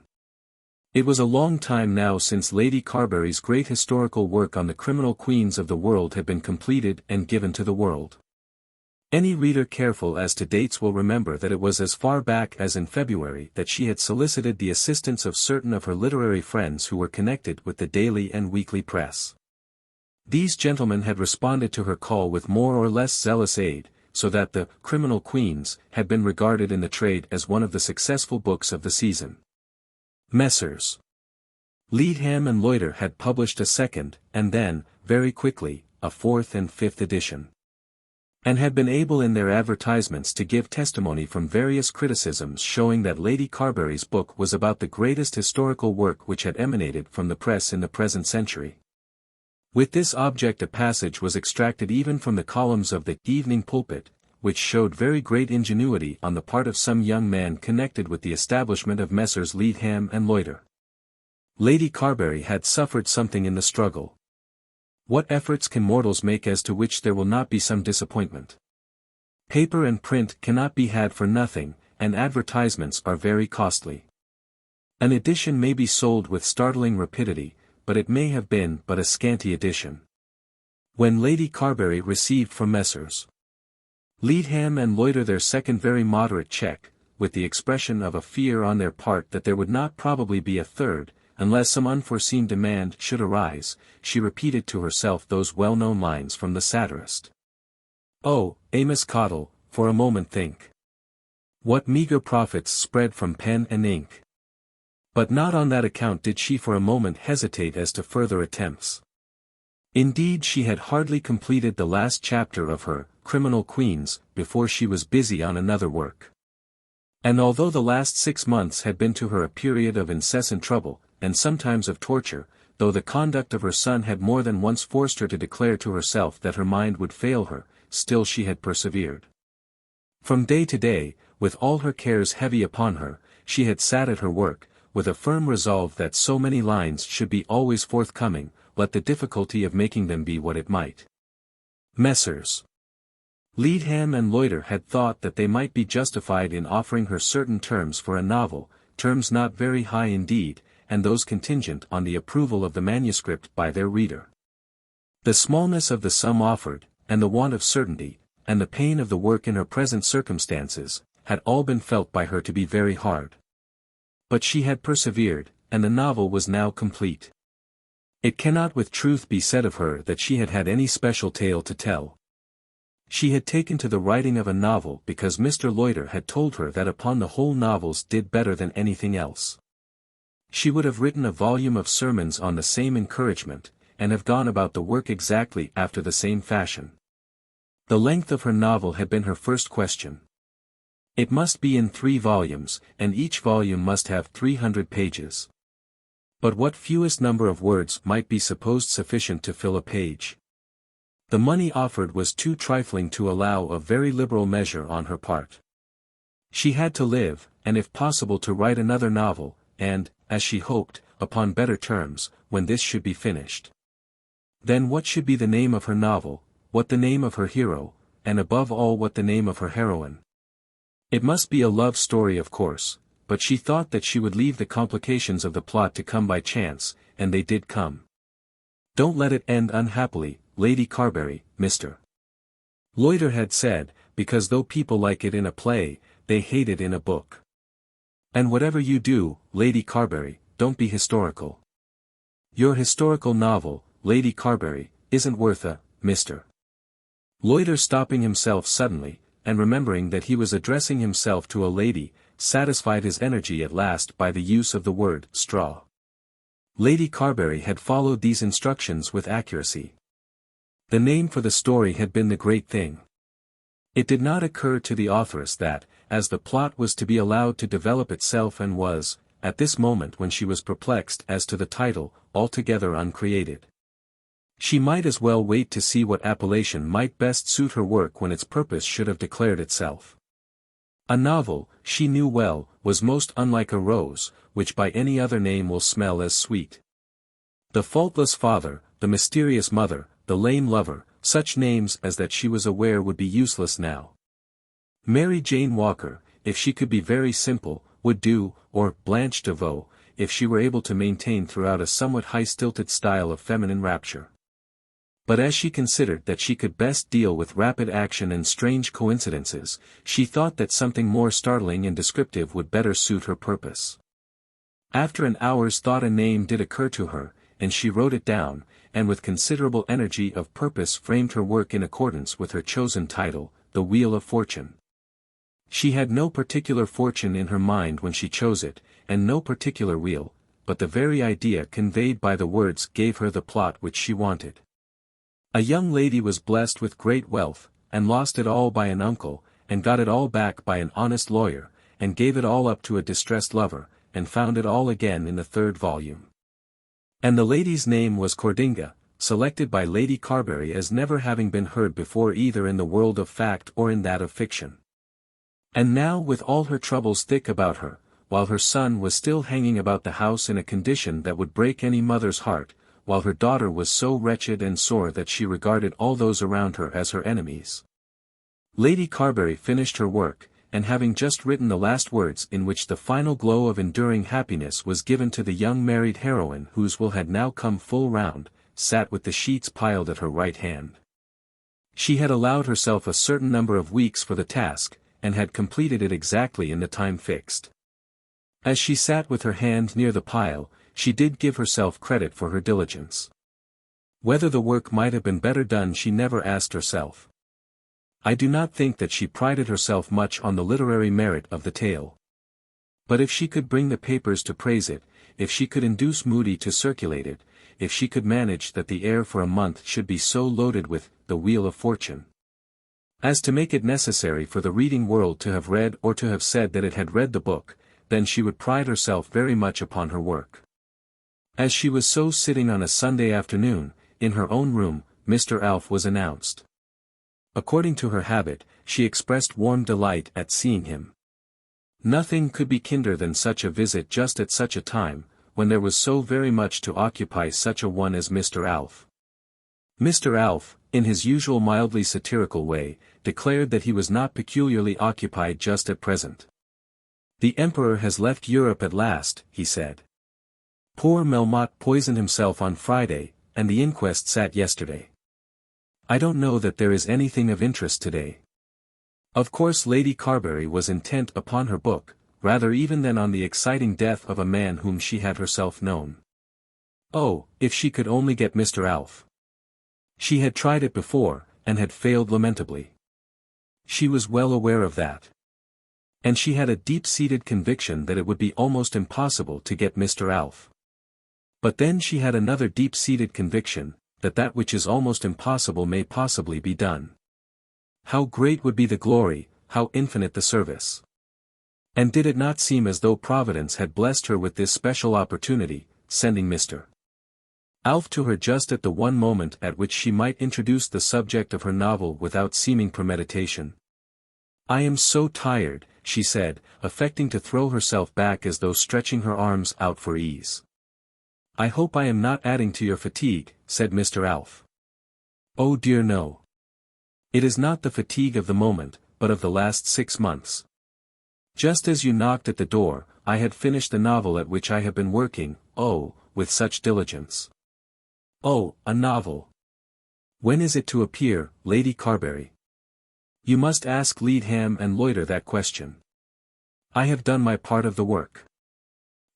It was a long time now since Lady Carbury's great historical work on the criminal queens of the world had been completed and given to the world. Any reader careful as to dates will remember that it was as far back as in February that she had solicited the assistance of certain of her literary friends who were connected with the daily and weekly press. These gentlemen had responded to her call with more or less zealous aid, so that the Criminal Queens had been regarded in the trade as one of the successful books of the season. Messrs. Leadham and Loiter had published a second, and then, very quickly, a 4th and 5th edition. And had been able in their advertisements to give testimony from various criticisms showing that Lady Carbury's book was about the greatest historical work which had emanated from the press in the present century. With this object a passage was extracted even from the columns of the Evening Pulpit, which showed very great ingenuity on the part of some young man connected with the establishment of Messrs. Leadham and Loiter. Lady Carbury had suffered something in the struggle. What efforts can mortals make as to which there will not be some disappointment? Paper and print cannot be had for nothing, and advertisements are very costly. An edition may be sold with startling rapidity, but it may have been but a scanty edition. When Lady Carbury received from Messrs. Leadham and Loiter their second very moderate cheque, with the expression of a fear on their part that there would not probably be a third, unless some unforeseen demand should arise, she repeated to herself those well-known lines from the satirist. Oh, Amos Cottle, for a moment think. What meagre profits spread from pen and ink. But not on that account did she for a moment hesitate as to further attempts. Indeed, she had hardly completed the last chapter of her Criminal Queens before she was busy on another work. And although the last 6 months had been to her a period of incessant trouble, and sometimes of torture, though the conduct of her son had more than once forced her to declare to herself that her mind would fail her, still she had persevered. From day to day, with all her cares heavy upon her, she had sat at her work, with a firm resolve that so many lines should be always forthcoming, let the difficulty of making them be what it might. Messrs. Leadham and Loiter had thought that they might be justified in offering her certain terms for a novel, terms not very high indeed, and those contingent on the approval of the manuscript by their reader. The smallness of the sum offered, and the want of certainty, and the pain of the work in her present circumstances, had all been felt by her to be very hard. But she had persevered, and the novel was now complete. It cannot with truth be said of her that she had had any special tale to tell. She had taken to the writing of a novel because Mr. Loiter had told her that upon the whole novels did better than anything else. She would have written a volume of sermons on the same encouragement, and have gone about the work exactly after the same fashion. The length of her novel had been her first question. It must be in 3 volumes, and each volume must have 300 pages. But what fewest number of words might be supposed sufficient to fill a page? The money offered was too trifling to allow of very liberal measure on her part. She had to live, and if possible to write another novel, and, as she hoped, upon better terms, when this should be finished. Then what should be the name of her novel, what the name of her hero, and above all what the name of her heroine? It must be a love story of course, but she thought that she would leave the complications of the plot to come by chance, and they did come. Don't let it end unhappily, Lady Carbury, Mr. Loiter had said, because though people like it in a play, they hate it in a book. And whatever you do, Lady Carbury, don't be historical. Your historical novel, Lady Carbury, isn't worth a, Mr. Loiter stopping himself suddenly, and remembering that he was addressing himself to a lady, satisfied his energy at last by the use of the word straw. Lady Carbury had followed these instructions with accuracy. The name for the story had been the great thing. It did not occur to the authoress that, as the plot was to be allowed to develop itself and was, at this moment when she was perplexed as to the title, altogether uncreated. She might as well wait to see what appellation might best suit her work when its purpose should have declared itself. A novel, she knew well, was most unlike a rose, which by any other name will smell as sweet. The faultless father, the mysterious mother, the lame lover, such names as that she was aware would be useless now. Mary Jane Walker, if she could be very simple, would do, or Blanche DeVoe, if she were able to maintain throughout a somewhat high-stilted style of feminine rapture. But as she considered that she could best deal with rapid action and strange coincidences, she thought that something more startling and descriptive would better suit her purpose. After an hour's thought a name did occur to her, and she wrote it down, and with considerable energy of purpose framed her work in accordance with her chosen title, The Wheel of Fortune. She had no particular fortune in her mind when she chose it, and no particular wheel, but the very idea conveyed by the words gave her the plot which she wanted. A young lady was blessed with great wealth, and lost it all by an uncle, and got it all back by an honest lawyer, and gave it all up to a distressed lover, and found it all again in the 3rd volume. And the lady's name was Cordinga, selected by Lady Carbury as never having been heard before either in the world of fact or in that of fiction. And now with all her troubles thick about her, while her son was still hanging about the house in a condition that would break any mother's heart, while her daughter was so wretched and sore that she regarded all those around her as her enemies. Lady Carbury finished her work, and having just written the last words in which the final glow of enduring happiness was given to the young married heroine whose will had now come full round, sat with the sheets piled at her right hand. She had allowed herself a certain number of weeks for the task, and had completed it exactly in the time fixed. As she sat with her hand near the pile, she did give herself credit for her diligence. Whether the work might have been better done she never asked herself. I do not think that she prided herself much on the literary merit of the tale. But if she could bring the papers to praise it, if she could induce Moody to circulate it, if she could manage that the air for a month should be so loaded with The Wheel of Fortune as to make it necessary for the reading world to have read or to have said that it had read the book, then she would pride herself very much upon her work. As she was so sitting on a Sunday afternoon, in her own room, Mr. Alf was announced. According to her habit, she expressed warm delight at seeing him. Nothing could be kinder than such a visit just at such a time, when there was so very much to occupy such a one as Mr. Alf. Mr. Alf, in his usual mildly satirical way, declared that he was not peculiarly occupied just at present. "The Emperor has left Europe at last," he said. "Poor Melmotte poisoned himself on Friday, and the inquest sat yesterday. I don't know that there is anything of interest today." Of course Lady Carbury was intent upon her book, rather even than on the exciting death of a man whom she had herself known. Oh, if she could only get Mr. Alf. She had tried it before, and had failed lamentably. She was well aware of that. And she had a deep-seated conviction that it would be almost impossible to get Mr. Alf. But then she had another deep-seated conviction, that that which is almost impossible may possibly be done. How great would be the glory, how infinite the service. And did it not seem as though Providence had blessed her with this special opportunity, sending Mr. Alf to her just at the one moment at which she might introduce the subject of her novel without seeming premeditation? "I am so tired," she said, affecting to throw herself back as though stretching her arms out for ease. "I hope I am not adding to your fatigue," said Mr. Alf. "Oh dear no. It is not the fatigue of the moment, but of the last 6 months. Just as you knocked at the door, I had finished the novel at which I have been working, oh, with such diligence." "Oh, a novel. When is it to appear, Lady Carbury?" "You must ask Leadham and Loiter that question. I have done my part of the work."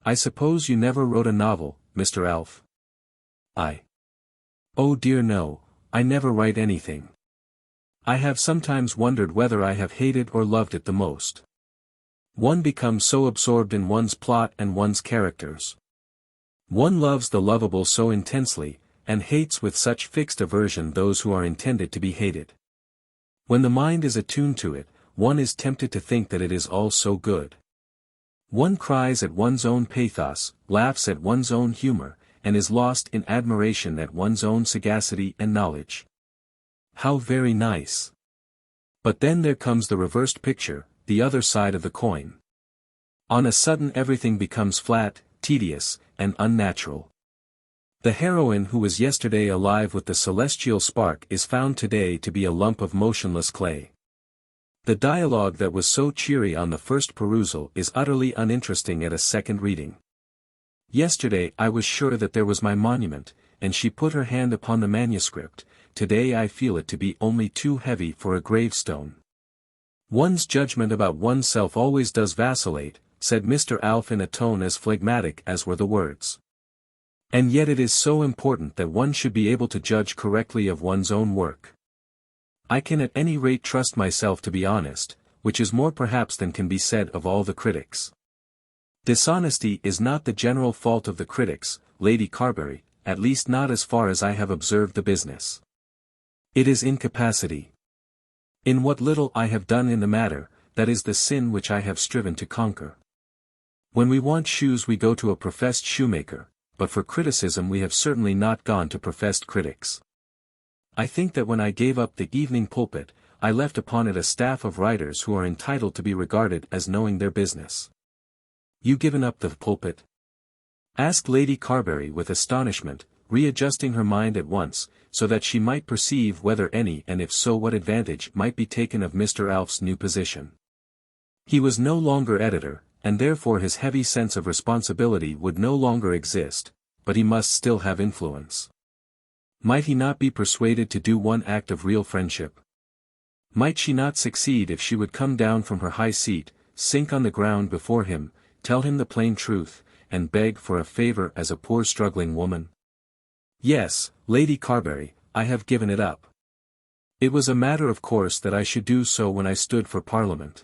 "I suppose you never wrote a novel, Mr. Alf?" "Oh dear no, I never write anything. I have sometimes wondered whether I have hated or loved it the most. One becomes so absorbed in one's plot and one's characters. One loves the lovable so intensely, and hates with such fixed aversion those who are intended to be hated. When the mind is attuned to it, one is tempted to think that it is all so good. One cries at one's own pathos, laughs at one's own humor, and is lost in admiration at one's own sagacity and knowledge. How very nice! But then there comes the reversed picture, the other side of the coin. On a sudden everything becomes flat, tedious, and unnatural. The heroine who was yesterday alive with the celestial spark is found today to be a lump of motionless clay. The dialogue that was so cheery on the first perusal is utterly uninteresting at a second reading. Yesterday I was sure that there was my monument, and she put her hand upon the manuscript. Today I feel it to be only too heavy for a gravestone. One's judgment about oneself always does vacillate, said Mr. Alf in a tone as phlegmatic as were the words. And yet it is so important that one should be able to judge correctly of one's own work. I can at any rate trust myself to be honest, which is more perhaps than can be said of all the critics. Dishonesty is not the general fault of the critics, Lady Carbury, at least not as far as I have observed the business. It is incapacity. In what little I have done in the matter, that is the sin which I have striven to conquer. When we want shoes we go to a professed shoemaker, but for criticism we have certainly not gone to professed critics. I think that when I gave up the evening pulpit, I left upon it a staff of writers who are entitled to be regarded as knowing their business. You given up the pulpit? Asked Lady Carbury with astonishment, readjusting her mind at once, so that she might perceive whether any and if so what advantage might be taken of Mr. Alf's new position. He was no longer editor, and therefore his heavy sense of responsibility would no longer exist, but he must still have influence. Might he not be persuaded to do one act of real friendship? Might she not succeed if she would come down from her high seat, sink on the ground before him, tell him the plain truth, and beg for a favor as a poor struggling woman? Yes, Lady Carbury, I have given it up. It was a matter of course that I should do so when I stood for Parliament.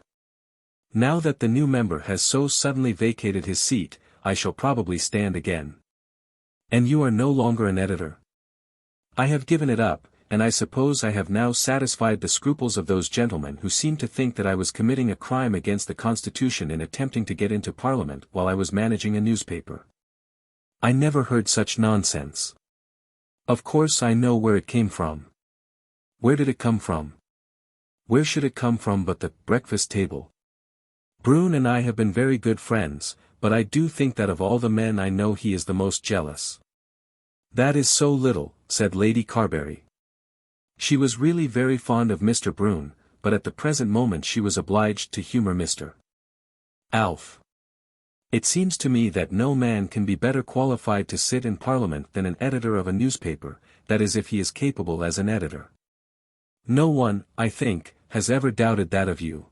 Now that the new member has so suddenly vacated his seat, I shall probably stand again. And you are no longer an editor? I have given it up, and I suppose I have now satisfied the scruples of those gentlemen who seem to think that I was committing a crime against the Constitution in attempting to get into Parliament while I was managing a newspaper. I never heard such nonsense. Of course I know where it came from. Where did it come from? Where should it come from but the breakfast table? Brune and I have been very good friends, but I do think that of all the men I know he is the most jealous. That is so little, said Lady Carbury. She was really very fond of Mr. Brune, but at the present moment she was obliged to humour Mr. Alf. It seems to me that no man can be better qualified to sit in Parliament than an editor of a newspaper, that is if he is capable as an editor. No one, I think, has ever doubted that of you.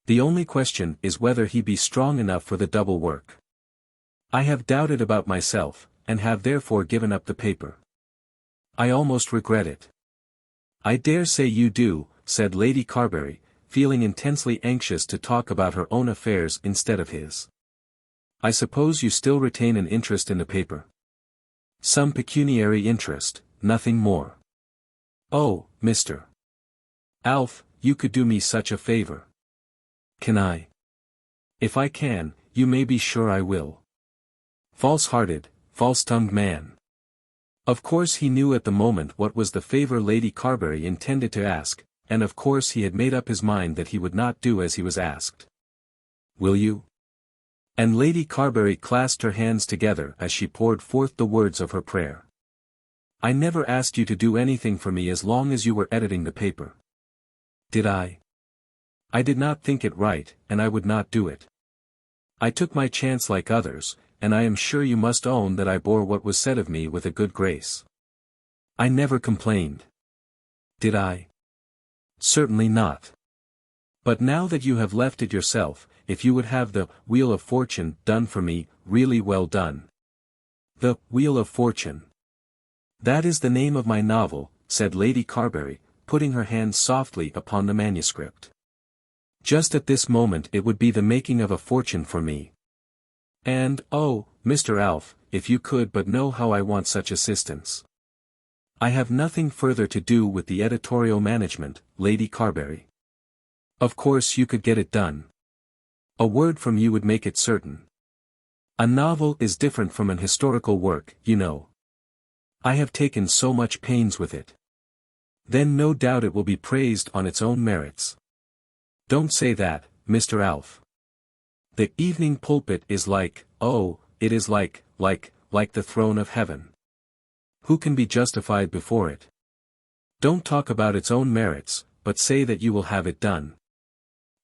The only question is whether he be strong enough for the double work. I have doubted about myself, and have therefore given up the paper. I almost regret it. I dare say you do, said Lady Carbury, feeling intensely anxious to talk about her own affairs instead of his. I suppose you still retain an interest in the paper? Some pecuniary interest, nothing more. Oh, Mr. Alf, you could do me such a favor. Can I? If I can, you may be sure I will. False-hearted, false-tongued man. Of course he knew at the moment what was the favor Lady Carbury intended to ask, and of course he had made up his mind that he would not do as he was asked. Will you? And Lady Carbury clasped her hands together as she poured forth the words of her prayer. I never asked you to do anything for me as long as you were editing the paper. Did I? I did not think it right, and I would not do it. I took my chance like others, and I am sure you must own that I bore what was said of me with a good grace. I never complained. Did I? Certainly not. But now that you have left it yourself, if you would have the Wheel of Fortune done for me, really well done. The Wheel of Fortune. That is the name of my novel, said Lady Carbury, putting her hand softly upon the manuscript. Just at this moment it would be the making of a fortune for me. And, oh, Mr. Alf, if you could but know how I want such assistance. I have nothing further to do with the editorial management, Lady Carbury. Of course you could get it done. A word from you would make it certain. A novel is different from an historical work, you know. I have taken so much pains with it. Then no doubt it will be praised on its own merits. Don't say that, Mr. Alf. The Evening Pulpit is like, oh, it is like the throne of heaven. Who can be justified before it? Don't talk about its own merits, but say that you will have it done.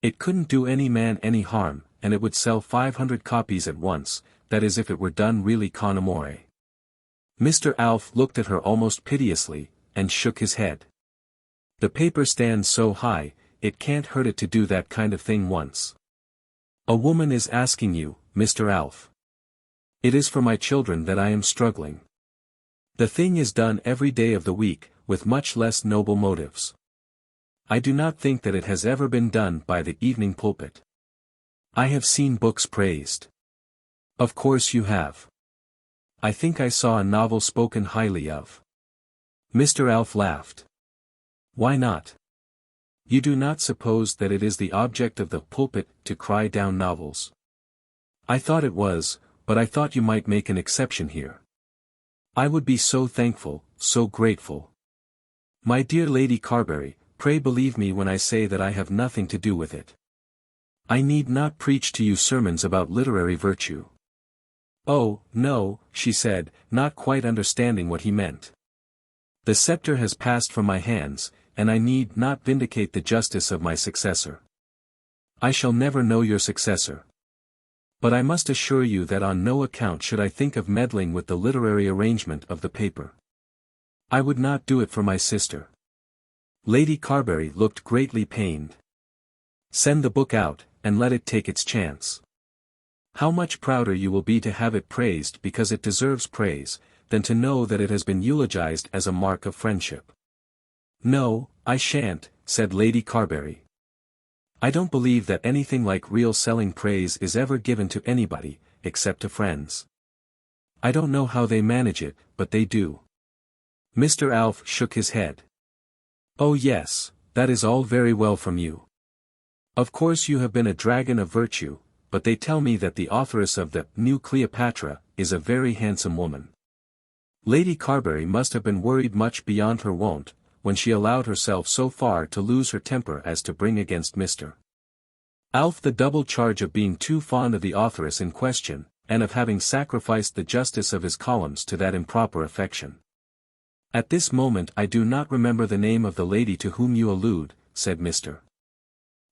It couldn't do any man any harm, and it would sell 500 copies at once, that is if it were done really con amore. Mr. Alf looked at her almost piteously, and shook his head. The paper stands so high, it can't hurt it to do that kind of thing once. A woman is asking you, Mr. Alf. It is for my children that I am struggling. The thing is done every day of the week, with much less noble motives. I do not think that it has ever been done by the Evening Pulpit. I have seen books praised. Of course you have. I think I saw a novel spoken highly of. Mr. Alf laughed. Why not? You do not suppose that it is the object of the pulpit to cry down novels? I thought it was, but I thought you might make an exception here. I would be so thankful, so grateful. My dear Lady Carbury, pray believe me when I say that I have nothing to do with it. I need not preach to you sermons about literary virtue. Oh, no, she said, not quite understanding what he meant. The scepter has passed from my hands, and I need not vindicate the justice of my successor. I shall never know your successor. But I must assure you that on no account should I think of meddling with the literary arrangement of the paper. I would not do it for my sister. Lady Carbury looked greatly pained. Send the book out, and let it take its chance. How much prouder you will be to have it praised because it deserves praise, than to know that it has been eulogized as a mark of friendship. No, I shan't, said Lady Carbury. I don't believe that anything like real selling praise is ever given to anybody, except to friends. I don't know how they manage it, but they do. Mr. Alf shook his head. Oh yes, that is all very well from you. Of course you have been a dragon of virtue, but they tell me that the authoress of the New Cleopatra is a very handsome woman. Lady Carbury must have been worried much beyond her wont, when she allowed herself so far to lose her temper as to bring against Mr. Alf the double charge of being too fond of the authoress in question, and of having sacrificed the justice of his columns to that improper affection. At this moment I do not remember the name of the lady to whom you allude, said Mr.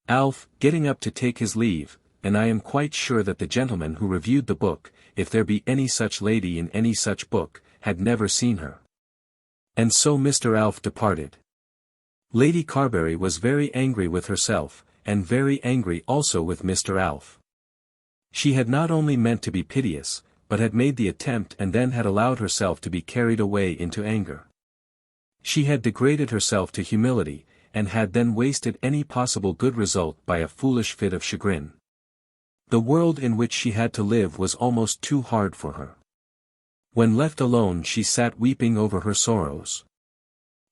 Alf, getting up to take his leave, and I am quite sure that the gentleman who reviewed the book, if there be any such lady in any such book, had never seen her. And so Mr. Alf departed. Lady Carbury was very angry with herself, and very angry also with Mr. Alf. She had not only meant to be piteous, but had made the attempt and then had allowed herself to be carried away into anger. She had degraded herself to humility, and had then wasted any possible good result by a foolish fit of chagrin. The world in which she had to live was almost too hard for her. When left alone she sat weeping over her sorrows.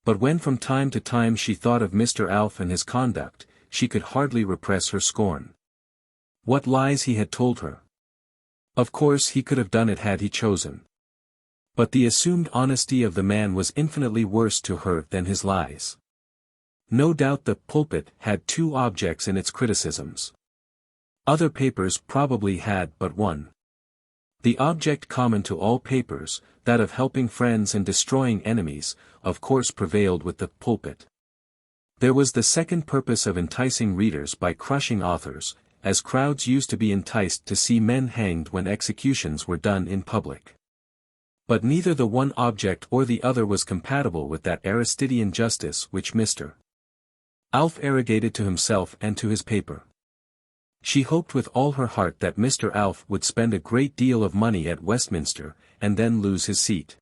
But when from time to time she thought of Mr. Alf and his conduct, she could hardly repress her scorn. What lies he had told her! Of course he could have done it had he chosen. But the assumed honesty of the man was infinitely worse to her than his lies. No doubt the Pulpit had two objects in its criticisms. Other papers probably had but one. The object common to all papers, that of helping friends and destroying enemies, of course prevailed with the Pulpit. There was the second purpose of enticing readers by crushing authors, as crowds used to be enticed to see men hanged when executions were done in public. But neither the one object or the other was compatible with that Aristidean justice which Mr. Alf arrogated to himself and to his paper. She hoped with all her heart that Mr. Alf would spend a great deal of money at Westminster, and then lose his seat.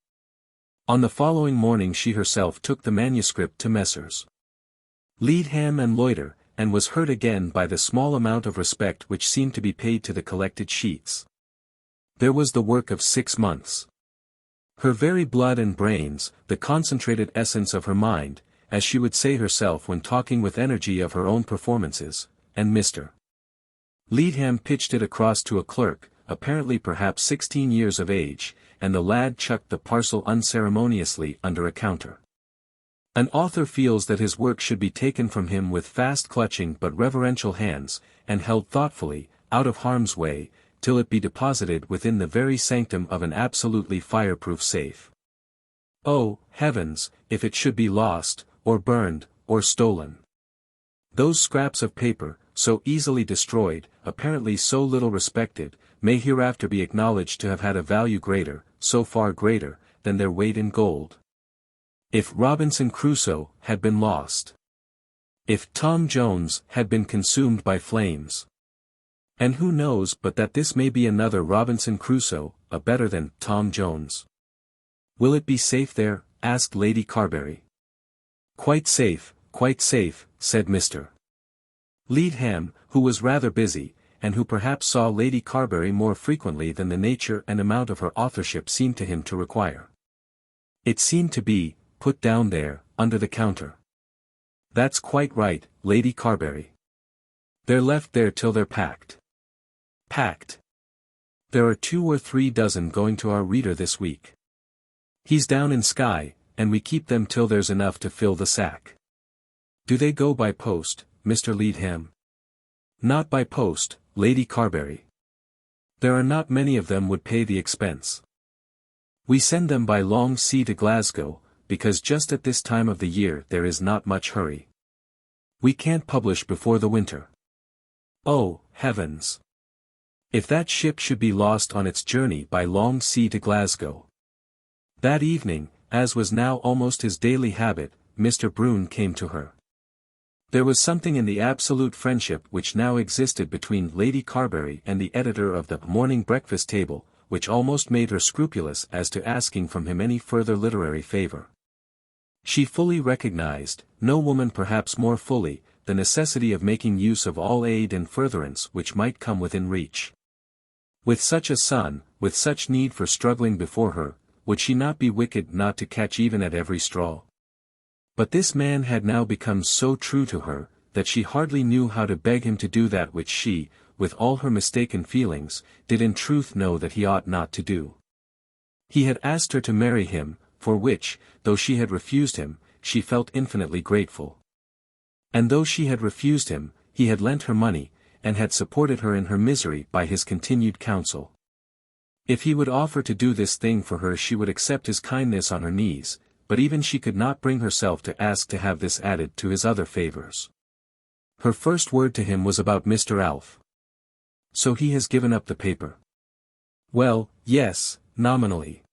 On the following morning she herself took the manuscript to Messrs. Leadham and Loiter, and was hurt again by the small amount of respect which seemed to be paid to the collected sheets. There was the work of 6 months. Her very blood and brains, the concentrated essence of her mind, as she would say herself when talking with energy of her own performances, and Mr. Leadham pitched it across to a clerk, apparently perhaps 16 years of age, and the lad chucked the parcel unceremoniously under a counter. An author feels that his work should be taken from him with fast clutching but reverential hands, and held thoughtfully, out of harm's way, till it be deposited within the very sanctum of an absolutely fireproof safe. Oh, heavens, if it should be lost, or burned, or stolen! Those scraps of paper, so easily destroyed, apparently so little respected, may hereafter be acknowledged to have had a value greater, so far greater, than their weight in gold. If Robinson Crusoe had been lost. If Tom Jones had been consumed by flames. And who knows but that this may be another Robinson Crusoe, a better than Tom Jones. Will it be safe there? Asked Lady Carbury. Quite safe, said Mr. Leadham, who was rather busy, and who perhaps saw Lady Carbury more frequently than the nature and amount of her authorship seemed to him to require. It seemed to be, put down there, under the counter. That's quite right, Lady Carbury. They're left there till they're packed. Packed. There are 2 or 3 dozen going to our reader this week. He's down in Skye, and we keep them till there's enough to fill the sack. Do they go by post, Mr. Leadham? Not by post, Lady Carbury. There are not many of them would pay the expense. We send them by long sea to Glasgow, because just at this time of the year there is not much hurry. We can't publish before the winter. Oh, heavens! If that ship should be lost on its journey by long sea to Glasgow. That evening, as was now almost his daily habit, Mr. Brune came to her. There was something in the absolute friendship which now existed between Lady Carbury and the editor of the Morning Breakfast Table, which almost made her scrupulous as to asking from him any further literary favour. She fully recognized, no woman perhaps more fully, the necessity of making use of all aid and furtherance which might come within reach. With such a son, with such need for struggling before her, would she not be wicked not to catch even at every straw? But this man had now become so true to her, that she hardly knew how to beg him to do that which she, with all her mistaken feelings, did in truth know that he ought not to do. He had asked her to marry him, for which, though she had refused him, she felt infinitely grateful. And though she had refused him, he had lent her money, and had supported her in her misery by his continued counsel. If he would offer to do this thing for her she would accept his kindness on her knees, but even she could not bring herself to ask to have this added to his other favors. Her first word to him was about Mr. Alf. So he has given up the paper. Well, yes, nominally.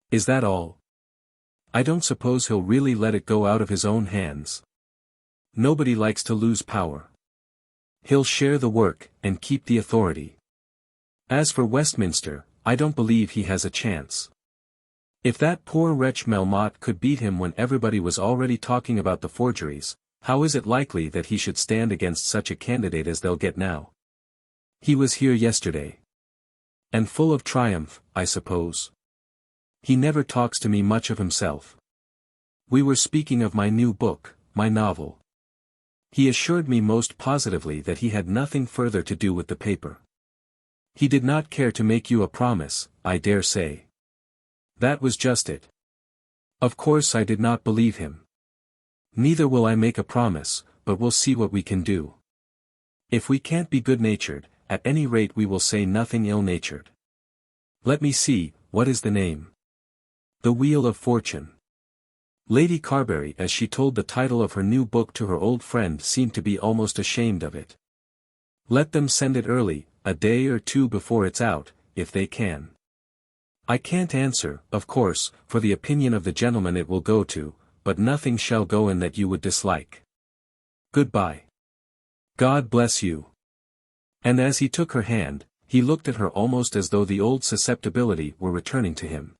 Is that all? I don't suppose he'll really let it go out of his own hands. Nobody likes to lose power. He'll share the work, and keep the authority. As for Westminster, I don't believe he has a chance. If that poor wretch Melmotte could beat him when everybody was already talking about the forgeries, how is it likely that he should stand against such a candidate as they'll get now? He was here yesterday. And full of triumph, I suppose. He never talks to me much of himself. We were speaking of my new book, my novel. He assured me most positively that he had nothing further to do with the paper. He did not care to make you a promise, I dare say. That was just it. Of course I did not believe him. Neither will I make a promise, but we'll see what we can do. If we can't be good-natured, at any rate we will say nothing ill-natured. Let me see, what is the name? The Wheel of Fortune. Lady Carbury, as she told the title of her new book to her old friend, seemed to be almost ashamed of it. Let them send it early, a day or two before it's out, if they can. I can't answer, of course, for the opinion of the gentleman it will go to, but nothing shall go in that you would dislike. Goodbye. God bless you. And as he took her hand, he looked at her almost as though the old susceptibility were returning to him.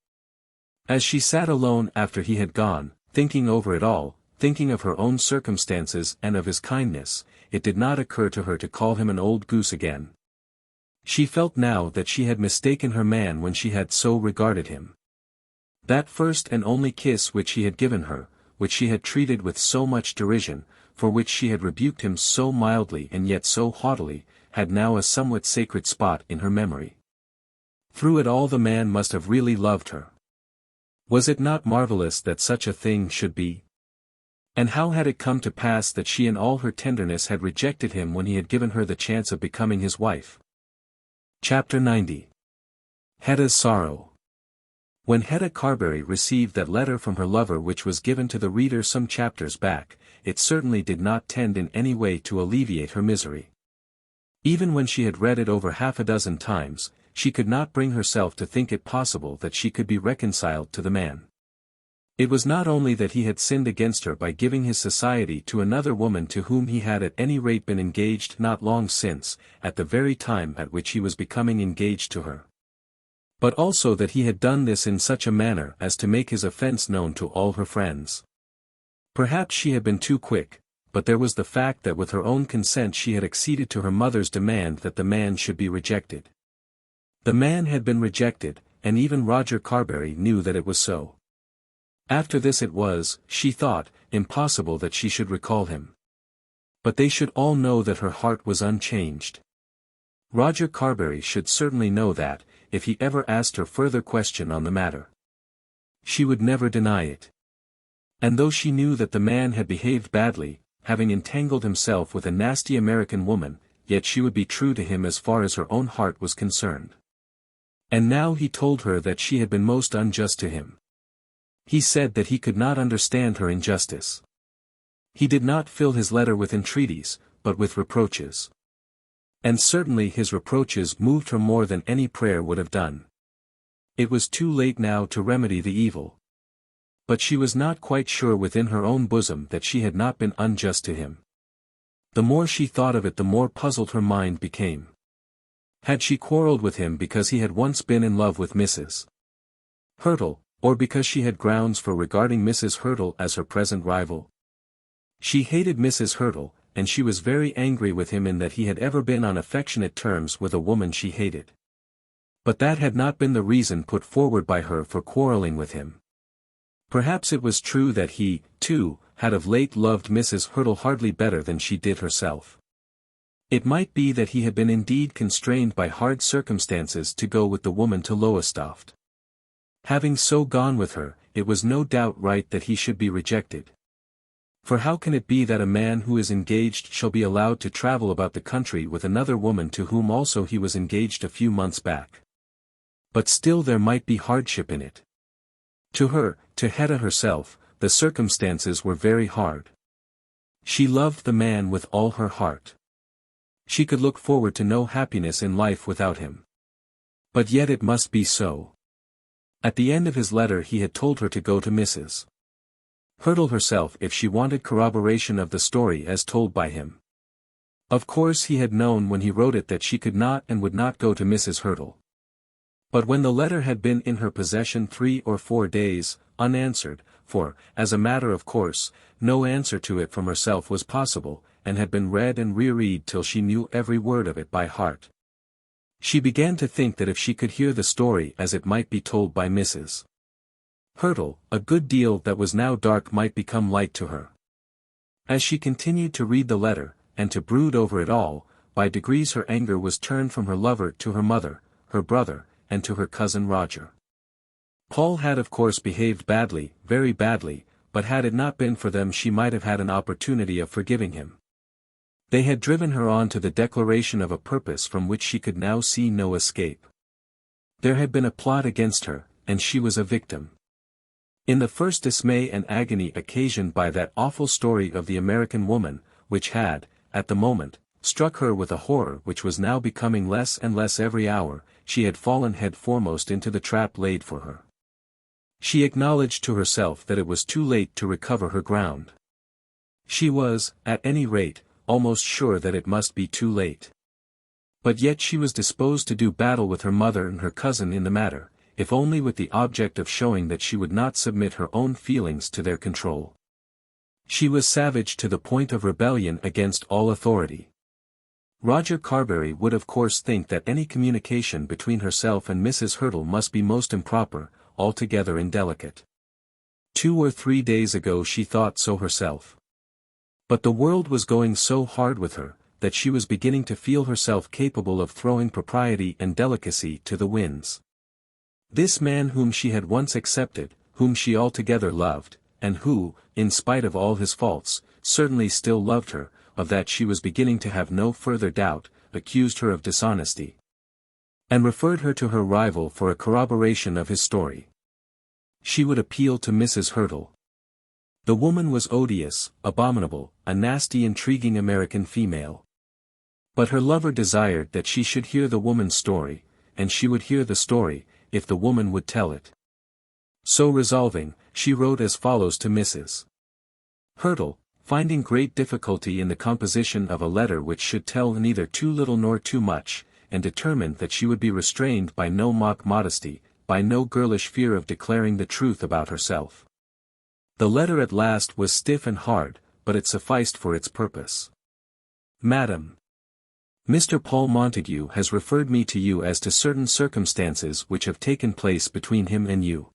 As she sat alone after he had gone, thinking over it all, thinking of her own circumstances and of his kindness, it did not occur to her to call him an old goose again. She felt now that she had mistaken her man when she had so regarded him. That first and only kiss which he had given her, which she had treated with so much derision, for which she had rebuked him so mildly and yet so haughtily, had now a somewhat sacred spot in her memory. Through it all the man must have really loved her. Was it not marvelous that such a thing should be? And how had it come to pass that she in all her tenderness had rejected him when he had given her the chance of becoming his wife? Chapter 90. Hetta's Sorrow. When Hetta Carbury received that letter from her lover which was given to the reader some chapters back, it certainly did not tend in any way to alleviate her misery. Even when she had read it over half a dozen times, she could not bring herself to think it possible that she could be reconciled to the man. It was not only that he had sinned against her by giving his society to another woman to whom he had at any rate been engaged not long since, at the very time at which he was becoming engaged to her, but also that he had done this in such a manner as to make his offense known to all her friends. Perhaps she had been too quick, but there was the fact that with her own consent she had acceded to her mother's demand that the man should be rejected. The man had been rejected, and even Roger Carbury knew that it was so. After this it was, she thought, impossible that she should recall him. But they should all know that her heart was unchanged. Roger Carbury should certainly know that, if he ever asked her further question on the matter. She would never deny it. And though she knew that the man had behaved badly, having entangled himself with a nasty American woman, yet she would be true to him as far as her own heart was concerned. And now he told her that she had been most unjust to him. He said that he could not understand her injustice. He did not fill his letter with entreaties, but with reproaches. And certainly his reproaches moved her more than any prayer would have done. It was too late now to remedy the evil. But she was not quite sure within her own bosom that she had not been unjust to him. The more she thought of it the more puzzled her mind became. Had she quarrelled with him because he had once been in love with Mrs. Hurtle, or because she had grounds for regarding Mrs. Hurtle as her present rival? She hated Mrs. Hurtle, and she was very angry with him in that he had ever been on affectionate terms with a woman she hated. But that had not been the reason put forward by her for quarrelling with him. Perhaps it was true that he, too, had of late loved Mrs. Hurtle hardly better than she did herself. It might be that he had been indeed constrained by hard circumstances to go with the woman to Lowestoft. Having so gone with her, it was no doubt right that he should be rejected. For how can it be that a man who is engaged shall be allowed to travel about the country with another woman to whom also he was engaged a few months back? But still there might be hardship in it. To her, to Hetta herself, the circumstances were very hard. She loved the man with all her heart. She could look forward to no happiness in life without him. But yet it must be so. At the end of his letter he had told her to go to Mrs. Hurtle herself if she wanted corroboration of the story as told by him. Of course he had known when he wrote it that she could not and would not go to Mrs. Hurtle. But when the letter had been in her possession 3 or 4 days, unanswered, for, as a matter of course, no answer to it from herself was possible, and had been read and reread till she knew every word of it by heart, she began to think that if she could hear the story as it might be told by Mrs. Hurtle, a good deal that was now dark might become light to her. As she continued to read the letter, and to brood over it all, by degrees her anger was turned from her lover to her mother, her brother, and to her cousin Roger. Paul had of course behaved badly, very badly, but had it not been for them she might have had an opportunity of forgiving him. They had driven her on to the declaration of a purpose from which she could now see no escape. There had been a plot against her, and she was a victim. In the first dismay and agony occasioned by that awful story of the American woman, which had, at the moment, struck her with a horror which was now becoming less and less every hour, she had fallen head foremost into the trap laid for her. She acknowledged to herself that it was too late to recover her ground. She was, at any rate, almost sure that it must be too late. But yet she was disposed to do battle with her mother and her cousin in the matter, if only with the object of showing that she would not submit her own feelings to their control. She was savage to the point of rebellion against all authority. Roger Carbury would of course think that any communication between herself and Mrs. Hurtle must be most improper, altogether indelicate. 2 or 3 days ago she thought so herself. But the world was going so hard with her, that she was beginning to feel herself capable of throwing propriety and delicacy to the winds. This man whom she had once accepted, whom she altogether loved, and who, in spite of all his faults, certainly still loved her, of that she was beginning to have no further doubt, accused her of dishonesty, and referred her to her rival for a corroboration of his story. She would appeal to Mrs. Hurtle. The woman was odious, abominable, a nasty intriguing American female. But her lover desired that she should hear the woman's story, and she would hear the story, if the woman would tell it. So resolving, she wrote as follows to Mrs. Hurtle, finding great difficulty in the composition of a letter which should tell neither too little nor too much, and determined that she would be restrained by no mock modesty, by no girlish fear of declaring the truth about herself. The letter at last was stiff and hard, but it sufficed for its purpose. Madam, Mr. Paul Montague has referred me to you as to certain circumstances which have taken place between him and you.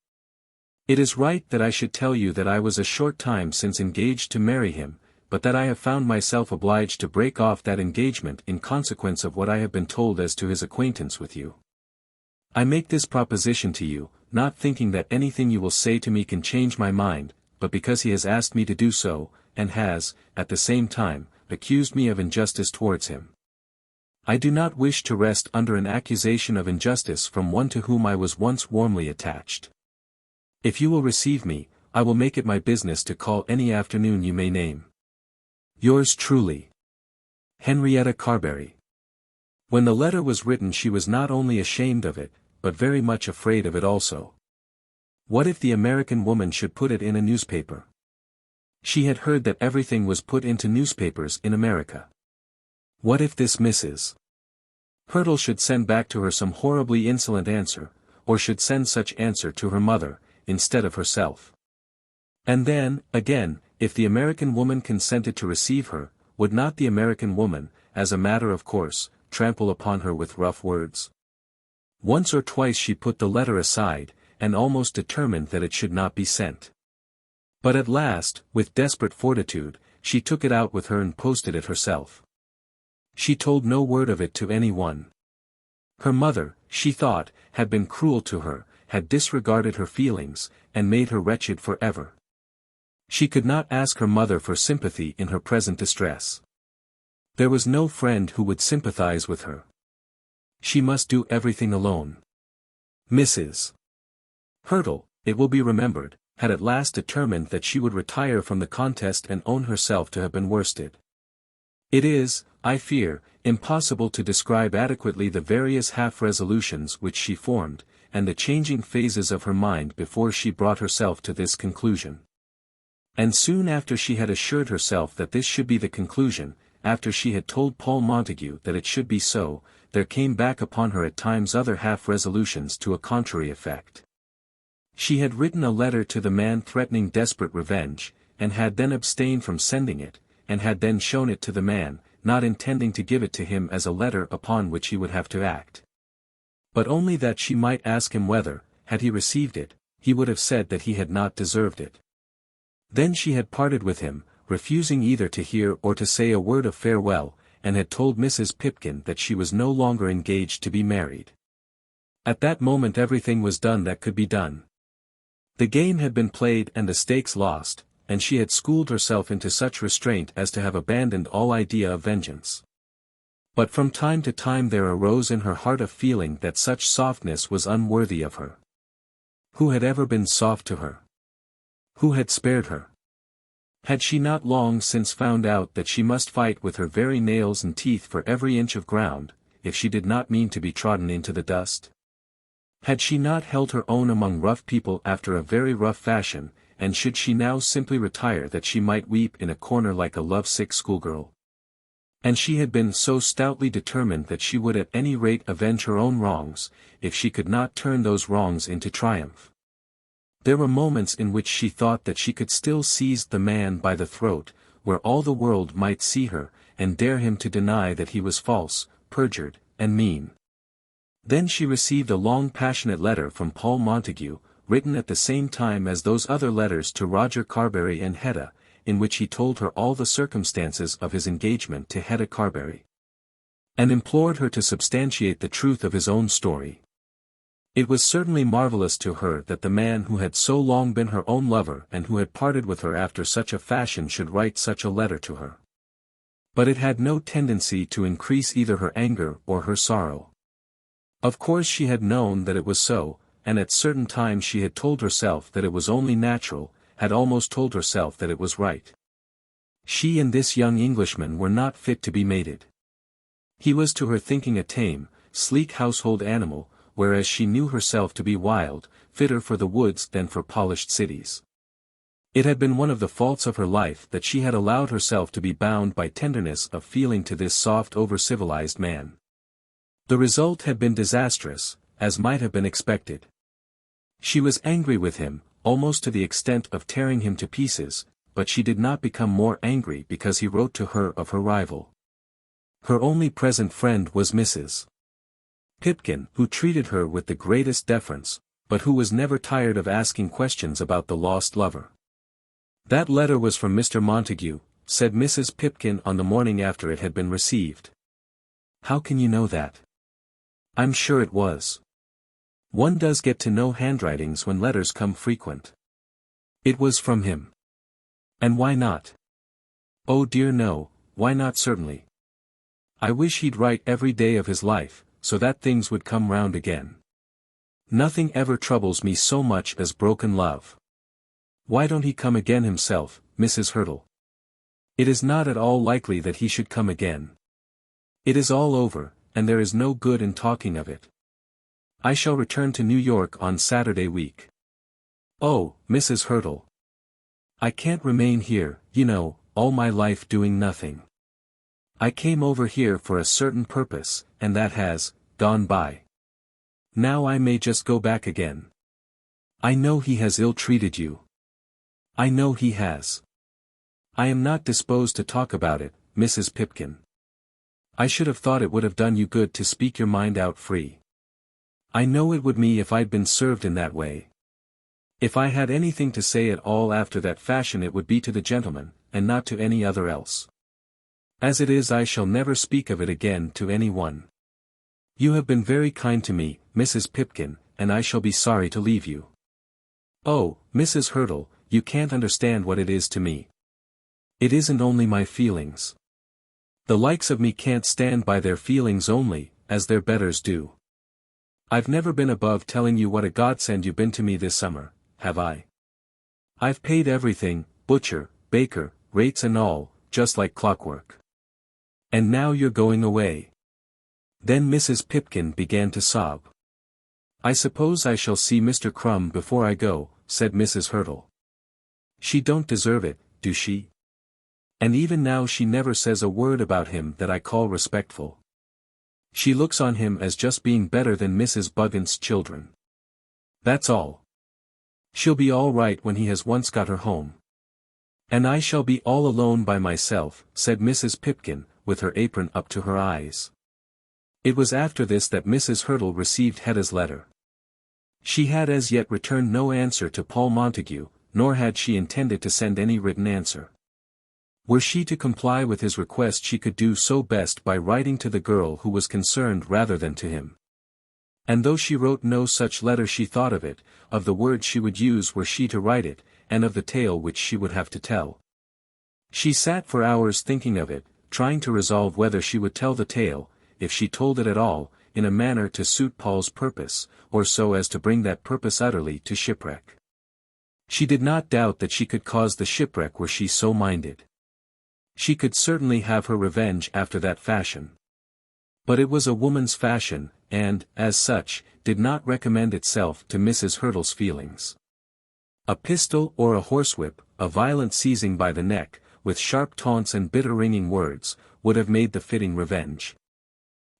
It is right that I should tell you that I was a short time since engaged to marry him, but that I have found myself obliged to break off that engagement in consequence of what I have been told as to his acquaintance with you. I make this proposition to you, not thinking that anything you will say to me can change my mind, but because he has asked me to do so, and has, at the same time, accused me of injustice towards him. I do not wish to rest under an accusation of injustice from one to whom I was once warmly attached. If you will receive me, I will make it my business to call any afternoon you may name. Yours truly, Henrietta Carbury. When the letter was written she was not only ashamed of it, but very much afraid of it also. What if the American woman should put it in a newspaper? She had heard that everything was put into newspapers in America. What if this Mrs. Hurtle should send back to her some horribly insolent answer, or should send such answer to her mother, instead of herself? And then, again, if the American woman consented to receive her, would not the American woman, as a matter of course, trample upon her with rough words? Once or twice she put the letter aside, and almost determined that it should not be sent. But at last, with desperate fortitude, she took it out with her and posted it herself. She told no word of it to any one. Her mother, she thought, had been cruel to her, had disregarded her feelings, and made her wretched forever. She could not ask her mother for sympathy in her present distress. There was no friend who would sympathize with her. She must do everything alone. Mrs. Hurtle, it will be remembered, had at last determined that she would retire from the contest and own herself to have been worsted. It is, I fear, impossible to describe adequately the various half-resolutions which she formed, and the changing phases of her mind before she brought herself to this conclusion. And soon after she had assured herself that this should be the conclusion, after she had told Paul Montague that it should be so, there came back upon her at times other half-resolutions to a contrary effect. She had written a letter to the man threatening desperate revenge, and had then abstained from sending it, and had then shown it to the man, not intending to give it to him as a letter upon which he would have to act. But only that she might ask him whether, had he received it, he would have said that he had not deserved it. Then she had parted with him, refusing either to hear or to say a word of farewell, and had told Mrs. Pipkin that she was no longer engaged to be married. At that moment everything was done that could be done. The game had been played and the stakes lost, and she had schooled herself into such restraint as to have abandoned all idea of vengeance. But from time to time there arose in her heart a feeling that such softness was unworthy of her. Who had ever been soft to her? Who had spared her? Had she not long since found out that she must fight with her very nails and teeth for every inch of ground, if she did not mean to be trodden into the dust? Had she not held her own among rough people after a very rough fashion, and should she now simply retire that she might weep in a corner like a love-sick schoolgirl? And she had been so stoutly determined that she would at any rate avenge her own wrongs, if she could not turn those wrongs into triumph. There were moments in which she thought that she could still seize the man by the throat, where all the world might see her, and dare him to deny that he was false, perjured, and mean. Then she received a long passionate letter from Paul Montague, written at the same time as those other letters to Roger Carbury and Hetta, in which he told her all the circumstances of his engagement to Hetta Carbury, and implored her to substantiate the truth of his own story. It was certainly marvelous to her that the man who had so long been her own lover and who had parted with her after such a fashion should write such a letter to her. But it had no tendency to increase either her anger or her sorrow. Of course she had known that it was so, and at certain times she had told herself that it was only natural, had almost told herself that it was right. She and this young Englishman were not fit to be mated. He was to her thinking a tame, sleek household animal, whereas she knew herself to be wild, fitter for the woods than for polished cities. It had been one of the faults of her life that she had allowed herself to be bound by tenderness of feeling to this soft over-civilized man. The result had been disastrous, as might have been expected. She was angry with him, almost to the extent of tearing him to pieces, but she did not become more angry because he wrote to her of her rival. Her only present friend was Mrs. Pipkin, who treated her with the greatest deference, but who was never tired of asking questions about the lost lover. "That letter was from Mr. Montague," said Mrs. Pipkin on the morning after it had been received. "How can you know that?" "I'm sure it was. One does get to know handwritings when letters come frequent." "It was from him." "And why not?" "Oh dear no, why not certainly. I wish he'd write every day of his life, so that things would come round again. Nothing ever troubles me so much as broken love. Why don't he come again himself, Mrs. Hurtle?" "It is not at all likely that he should come again. It is all over, and there is no good in talking of it. I shall return to New York on Saturday week." "Oh, Mrs. Hurtle. I can't remain here, you know, all my life doing nothing. I came over here for a certain purpose, and that has gone by. Now I may just go back again. I know he has ill-treated you. I know he has. I am not disposed to talk about it, Mrs. Pipkin. I should have thought it would have done you good to speak your mind out free. I know it would me if I'd been served in that way. If I had anything to say at all after that fashion it would be to the gentleman, and not to any other else. As it is I shall never speak of it again to any one. You have been very kind to me, Mrs. Pipkin, and I shall be sorry to leave you. Oh, Mrs. Hurtle, you can't understand what it is to me. It isn't only my feelings. The likes of me can't stand by their feelings only, as their betters do. I've never been above telling you what a godsend you've been to me this summer, have I? I've paid everything, butcher, baker, rates and all, just like clockwork. And now you're going away. Then Mrs. Pipkin began to sob. I suppose I shall see Mr. Crumb before I go, said Mrs. Hurtle. She don't deserve it, do she? And even now she never says a word about him that I call respectful. She looks on him as just being better than Mrs. Buggins' children. That's all. She'll be all right when he has once got her home. And I shall be all alone by myself, said Mrs. Pipkin, with her apron up to her eyes. It was after this that Mrs. Hurtle received Hetta's letter. She had as yet returned no answer to Paul Montague, nor had she intended to send any written answer. Were she to comply with his request she could do so best by writing to the girl who was concerned rather than to him. And though she wrote no such letter she thought of it, of the words she would use were she to write it, and of the tale which she would have to tell. She sat for hours thinking of it, trying to resolve whether she would tell the tale, if she told it at all, in a manner to suit Paul's purpose, or so as to bring that purpose utterly to shipwreck. She did not doubt that she could cause the shipwreck were she so minded. She could certainly have her revenge after that fashion. But it was a woman's fashion, and, as such, did not recommend itself to Mrs. Hurtle's feelings. A pistol or a horsewhip, a violent seizing by the neck, with sharp taunts and bitter ringing words, would have made the fitting revenge.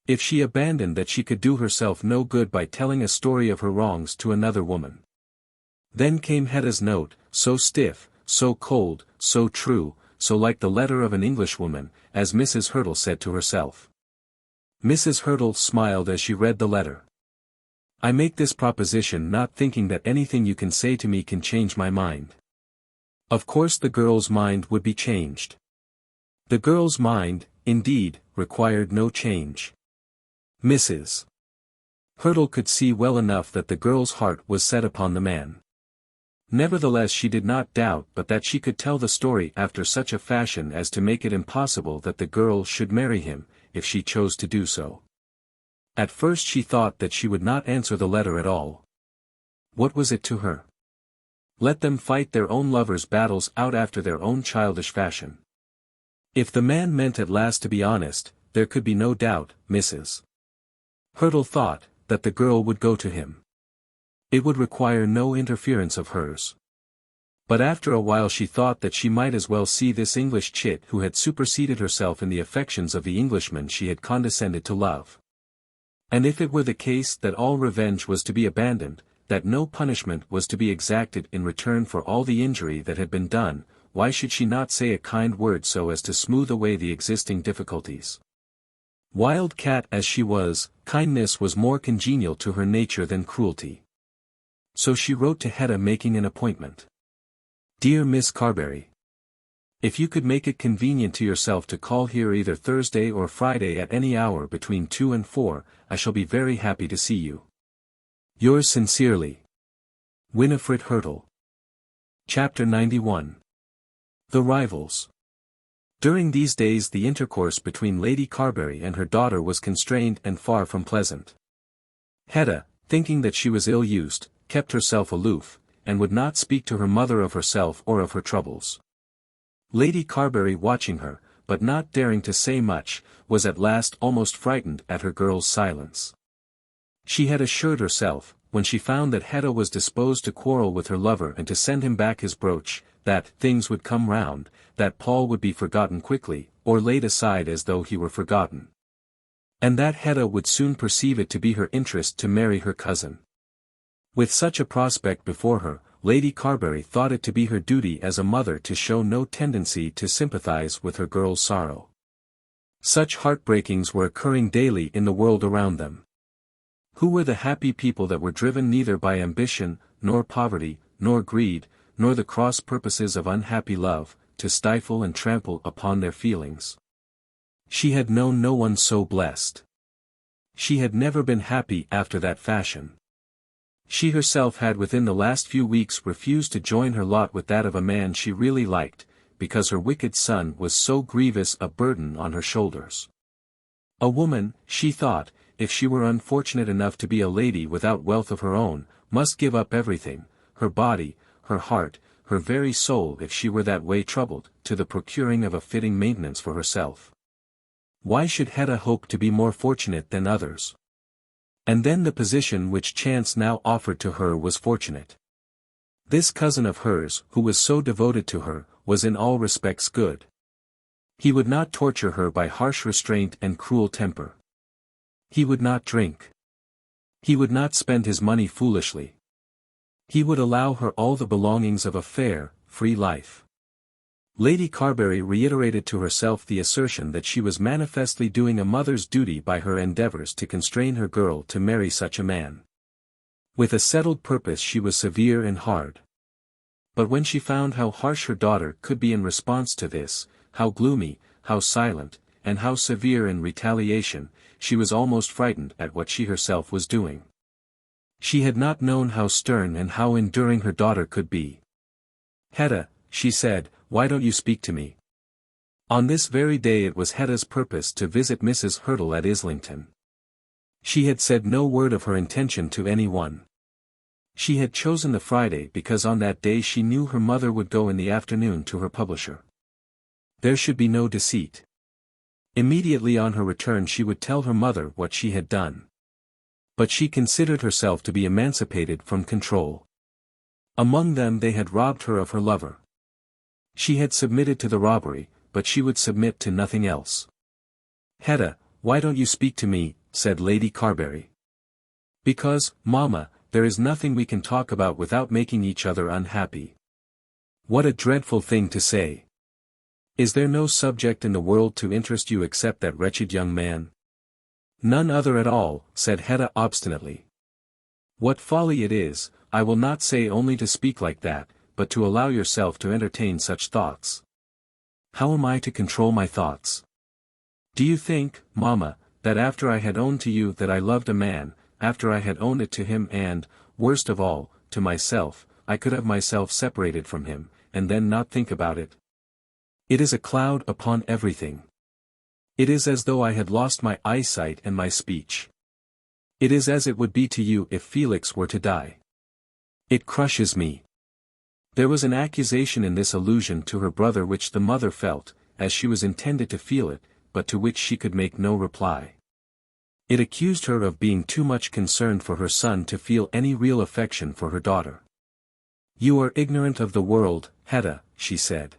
If she abandoned that she could do herself no good by telling a story of her wrongs to another woman. Then came Hetta's note, so stiff, so cold, so true, so like the letter of an Englishwoman, as Mrs. Hurtle said to herself. Mrs. Hurtle smiled as she read the letter. I make this proposition not thinking that anything you can say to me can change my mind. Of course the girl's mind would be changed. The girl's mind, indeed, required no change. Mrs. Hurtle could see well enough that the girl's heart was set upon the man. Nevertheless she did not doubt but that she could tell the story after such a fashion as to make it impossible that the girl should marry him, if she chose to do so. At first she thought that she would not answer the letter at all. What was it to her? Let them fight their own lovers' battles out after their own childish fashion. If the man meant at last to be honest, there could be no doubt, Mrs. Hurtle thought, that the girl would go to him. It would require no interference of hers. But after a while she thought that she might as well see this English chit who had superseded herself in the affections of the Englishman she had condescended to love. And if it were the case that all revenge was to be abandoned, that no punishment was to be exacted in return for all the injury that had been done, why should she not say a kind word so as to smooth away the existing difficulties? Wild cat as she was, kindness was more congenial to her nature than cruelty. So she wrote to Hetta making an appointment. Dear Miss Carbury, if you could make it convenient to yourself to call here either Thursday or Friday at any hour between 2 and 4, I shall be very happy to see you. Yours sincerely, Winifred Hurtle. Chapter 91. The Rivals. During these days the intercourse between Lady Carbury and her daughter was constrained and far from pleasant. Hetta, thinking that she was ill-used, kept herself aloof, and would not speak to her mother of herself or of her troubles. Lady Carbury watching her, but not daring to say much, was at last almost frightened at her girl's silence. She had assured herself, when she found that Hetta was disposed to quarrel with her lover and to send him back his brooch, that things would come round, that Paul would be forgotten quickly, or laid aside as though he were forgotten. And that Hetta would soon perceive it to be her interest to marry her cousin. With such a prospect before her, Lady Carbury thought it to be her duty as a mother to show no tendency to sympathize with her girl's sorrow. Such heartbreakings were occurring daily in the world around them. Who were the happy people that were driven neither by ambition, nor poverty, nor greed, nor the cross purposes of unhappy love, to stifle and trample upon their feelings? She had known no one so blessed. She had never been happy after that fashion. She herself had within the last few weeks refused to join her lot with that of a man she really liked, because her wicked son was so grievous a burden on her shoulders. A woman, she thought, if she were unfortunate enough to be a lady without wealth of her own, must give up everything, her body, her heart, her very soul if she were that way troubled, to the procuring of a fitting maintenance for herself. Why should Hetta hope to be more fortunate than others? And then the position which chance now offered to her was fortunate. This cousin of hers, who was so devoted to her, was in all respects good. He would not torture her by harsh restraint and cruel temper. He would not drink. He would not spend his money foolishly. He would allow her all the belongings of a fair, free life. Lady Carbury reiterated to herself the assertion that she was manifestly doing a mother's duty by her endeavours to constrain her girl to marry such a man. With a settled purpose she was severe and hard. But when she found how harsh her daughter could be in response to this, how gloomy, how silent, and how severe in retaliation, she was almost frightened at what she herself was doing. She had not known how stern and how enduring her daughter could be. "Hetta," she said, "why don't you speak to me?" On this very day it was Hetta's purpose to visit Mrs. Hurtle at Islington. She had said no word of her intention to any one. She had chosen the Friday because on that day she knew her mother would go in the afternoon to her publisher. There should be no deceit. Immediately on her return she would tell her mother what she had done. But she considered herself to be emancipated from control. Among them they had robbed her of her lover. She had submitted to the robbery, but she would submit to nothing else. "Hetta, why don't you speak to me?" said Lady Carbury. "Because, mamma, there is nothing we can talk about without making each other unhappy." What a dreadful thing to say! Is there no subject in the world to interest you except that wretched young man? "None other at all," said Hetta obstinately. "What folly it is, I will not say only to speak like that, but to allow yourself to entertain such thoughts. How am I to control my thoughts? Do you think, mamma, that after I had owned to you that I loved a man, after I had owned it to him and, worst of all, to myself, I could have myself separated from him, and then not think about it? It is a cloud upon everything. It is as though I had lost my eyesight and my speech. It is as it would be to you if Felix were to die. It crushes me." There was an accusation in this allusion to her brother which the mother felt, as she was intended to feel it, but to which she could make no reply. It accused her of being too much concerned for her son to feel any real affection for her daughter. "You are ignorant of the world, Hetta," she said.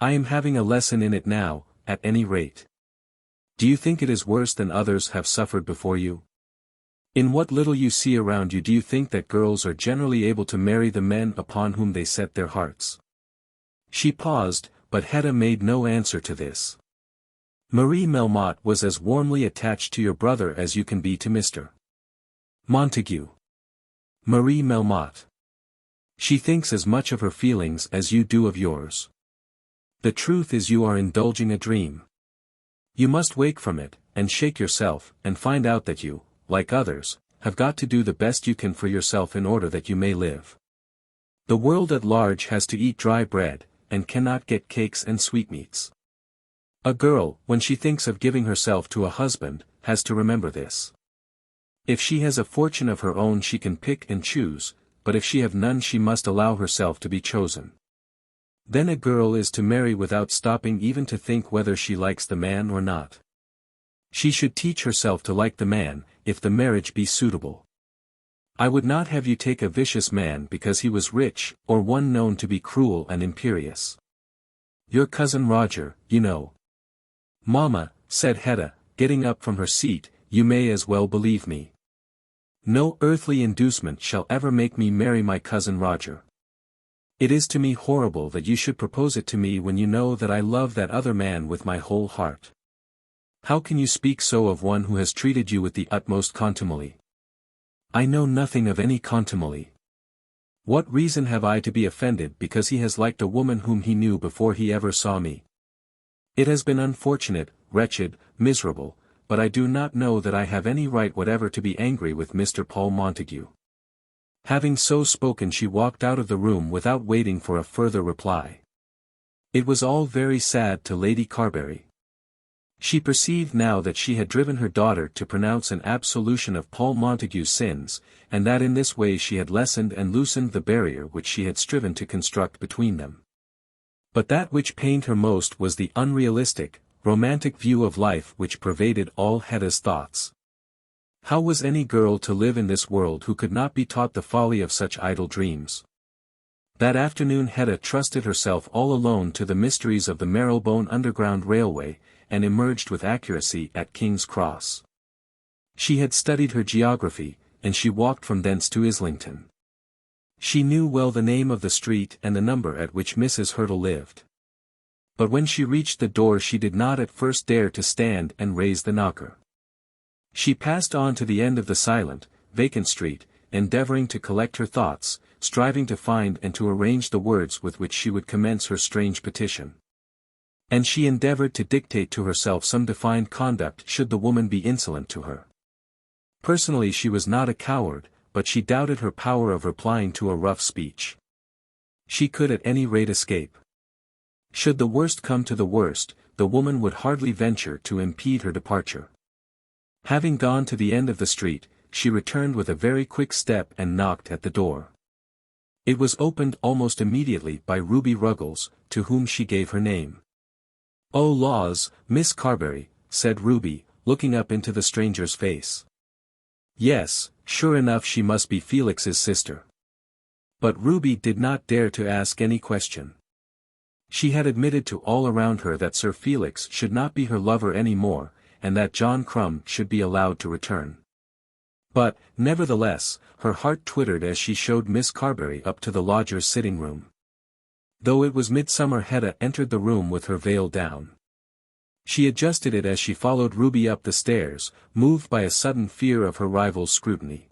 "I am having a lesson in it now, at any rate. Do you think it is worse than others have suffered before you? In what little you see around you do you think that girls are generally able to marry the men upon whom they set their hearts?" She paused, but Hetta made no answer to this. "Marie Melmotte was as warmly attached to your brother as you can be to Mr. Montague. Marie Melmotte. She thinks as much of her feelings as you do of yours. The truth is you are indulging a dream. You must wake from it, and shake yourself, and find out that you, like others, have got to do the best you can for yourself in order that you may live. The world at large has to eat dry bread, and cannot get cakes and sweetmeats. A girl, when she thinks of giving herself to a husband, has to remember this. If she has a fortune of her own she can pick and choose, but if she have none she must allow herself to be chosen. Then a girl is to marry without stopping even to think whether she likes the man or not. She should teach herself to like the man, if the marriage be suitable. I would not have you take a vicious man because he was rich, or one known to be cruel and imperious. Your cousin Roger, you know." "Mamma," said Hetta, getting up from her seat, "you may as well believe me. No earthly inducement shall ever make me marry my cousin Roger. It is to me horrible that you should propose it to me when you know that I love that other man with my whole heart. How can you speak so of one who has treated you with the utmost contumely? I know nothing of any contumely. What reason have I to be offended because he has liked a woman whom he knew before he ever saw me? It has been unfortunate, wretched, miserable, but I do not know that I have any right whatever to be angry with Mr. Paul Montague." Having so spoken she walked out of the room without waiting for a further reply. It was all very sad to Lady Carbury. She perceived now that she had driven her daughter to pronounce an absolution of Paul Montague's sins, and that in this way she had lessened and loosened the barrier which she had striven to construct between them. But that which pained her most was the unrealistic, romantic view of life which pervaded all Hetta's thoughts. How was any girl to live in this world who could not be taught the folly of such idle dreams? That afternoon Hetta trusted herself all alone to the mysteries of the Marylebone Underground Railway, and emerged with accuracy at King's Cross. She had studied her geography, and she walked from thence to Islington. She knew well the name of the street and the number at which Mrs. Hurtle lived. But when she reached the door she did not at first dare to stand and raise the knocker. She passed on to the end of the silent, vacant street, endeavouring to collect her thoughts, striving to find and to arrange the words with which she would commence her strange petition. And she endeavoured to dictate to herself some defined conduct should the woman be insolent to her. Personally she was not a coward, but she doubted her power of replying to a rough speech. She could at any rate escape. Should the worst come to the worst, the woman would hardly venture to impede her departure. Having gone to the end of the street, she returned with a very quick step and knocked at the door. It was opened almost immediately by Ruby Ruggles, to whom she gave her name. "Oh laws, Miss Carbury," said Ruby, looking up into the stranger's face. Yes, sure enough she must be Felix's sister. But Ruby did not dare to ask any question. She had admitted to all around her that Sir Felix should not be her lover any more, and that John Crumb should be allowed to return. But, nevertheless, her heart twittered as she showed Miss Carbury up to the lodger's sitting room. Though it was midsummer Hetta entered the room with her veil down. She adjusted it as she followed Ruby up the stairs, moved by a sudden fear of her rival's scrutiny.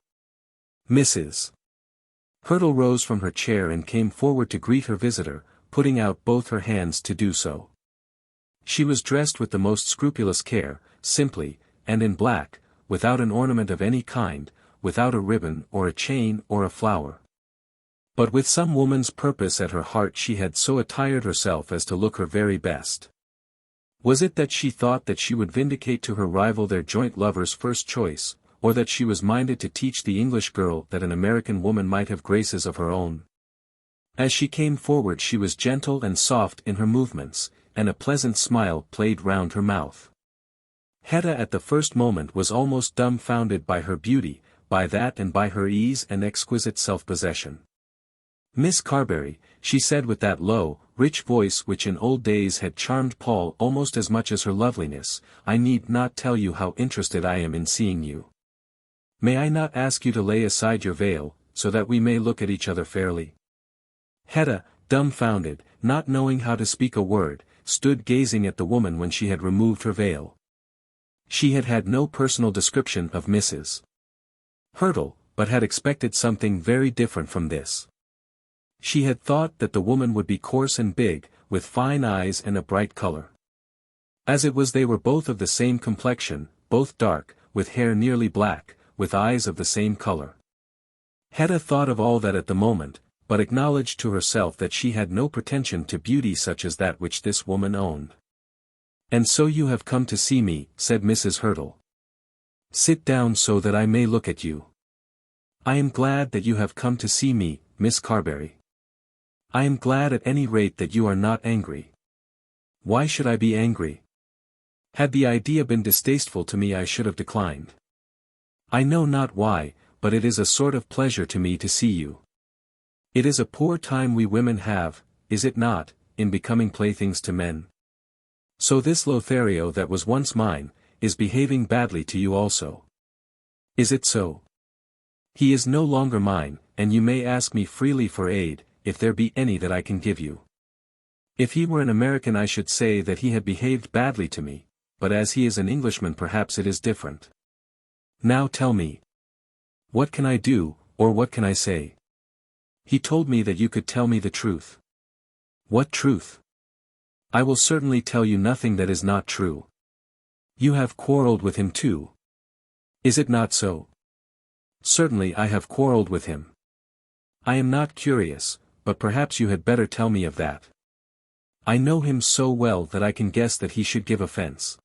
Mrs. Hurtle rose from her chair and came forward to greet her visitor, putting out both her hands to do so. She was dressed with the most scrupulous care, simply, and in black, without an ornament of any kind, without a ribbon or a chain or a flower. But with some woman's purpose at her heart she had so attired herself as to look her very best. Was it that she thought that she would vindicate to her rival their joint lover's first choice, or that she was minded to teach the English girl that an American woman might have graces of her own? As she came forward she was gentle and soft in her movements, and a pleasant smile played round her mouth. Hetta at the first moment was almost dumbfounded by her beauty, by that and by her ease and exquisite self-possession. "Miss Carbury," she said with that low, rich voice which in old days had charmed Paul almost as much as her loveliness, "I need not tell you how interested I am in seeing you. May I not ask you to lay aside your veil, so that we may look at each other fairly?" Hetta, dumbfounded, not knowing how to speak a word, stood gazing at the woman when she had removed her veil. She had had no personal description of Mrs. Hurtle, but had expected something very different from this. She had thought that the woman would be coarse and big, with fine eyes and a bright color. As it was they were both of the same complexion, both dark, with hair nearly black, with eyes of the same color. Hetta thought of all that at the moment, but acknowledged to herself that she had no pretension to beauty such as that which this woman owned. "And so you have come to see me," said Mrs. Hurtle. "Sit down so that I may look at you." "I am glad that you have come to see me, Miss Carbury. I am glad at any rate that you are not angry." "Why should I be angry? Had the idea been distasteful to me I should have declined. I know not why, but it is a sort of pleasure to me to see you. It is a poor time we women have, is it not, in becoming playthings to men? So this Lothario that was once mine, is behaving badly to you also. Is it so? He is no longer mine, and you may ask me freely for aid, if there be any that I can give you. If he were an American I should say that he had behaved badly to me, but as he is an Englishman perhaps it is different. Now tell me. What can I do, or what can I say? He told me that you could tell me the truth." "What truth?" "I will certainly tell you nothing that is not true. You have quarrelled with him too. Is it not so?" "Certainly I have quarrelled with him." "I am not curious, but perhaps you had better tell me of that. I know him so well that I can guess that he should give offence."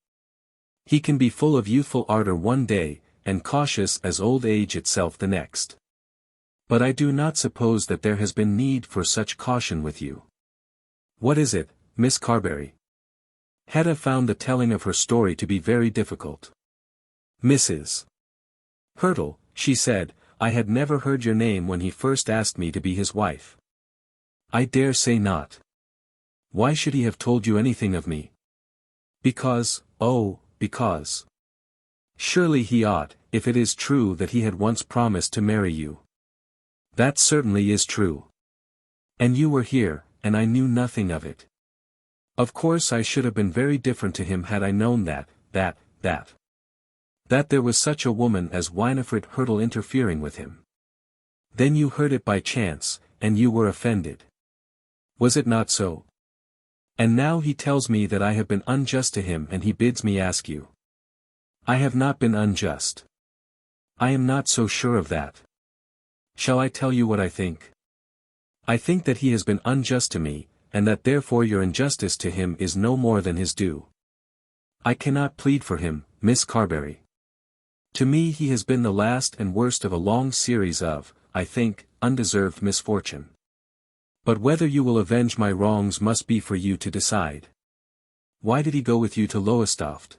He can be full of youthful ardor one day, and cautious as old age itself the next. But I do not suppose that there has been need for such caution with you. What is it, Miss Carbury? Hetta found the telling of her story to be very difficult. Mrs. Hurtle, she said, I had never heard your name when he first asked me to be his wife. I dare say not. Why should he have told you anything of me? Because. Surely he ought, if it is true that he had once promised to marry you. That certainly is true. And you were here, and I knew nothing of it. Of course I should have been very different to him had I known that there was such a woman as Winifred Hurtle interfering with him. Then you heard it by chance, and you were offended. Was it not so? And now he tells me that I have been unjust to him and he bids me ask you. I have not been unjust. I am not so sure of that. Shall I tell you what I think? I think that he has been unjust to me, and that therefore your injustice to him is no more than his due. I cannot plead for him, Miss Carbury. To me he has been the last and worst of a long series of, I think, undeserved misfortune. But whether you will avenge my wrongs must be for you to decide. Why did he go with you to Lowestoft?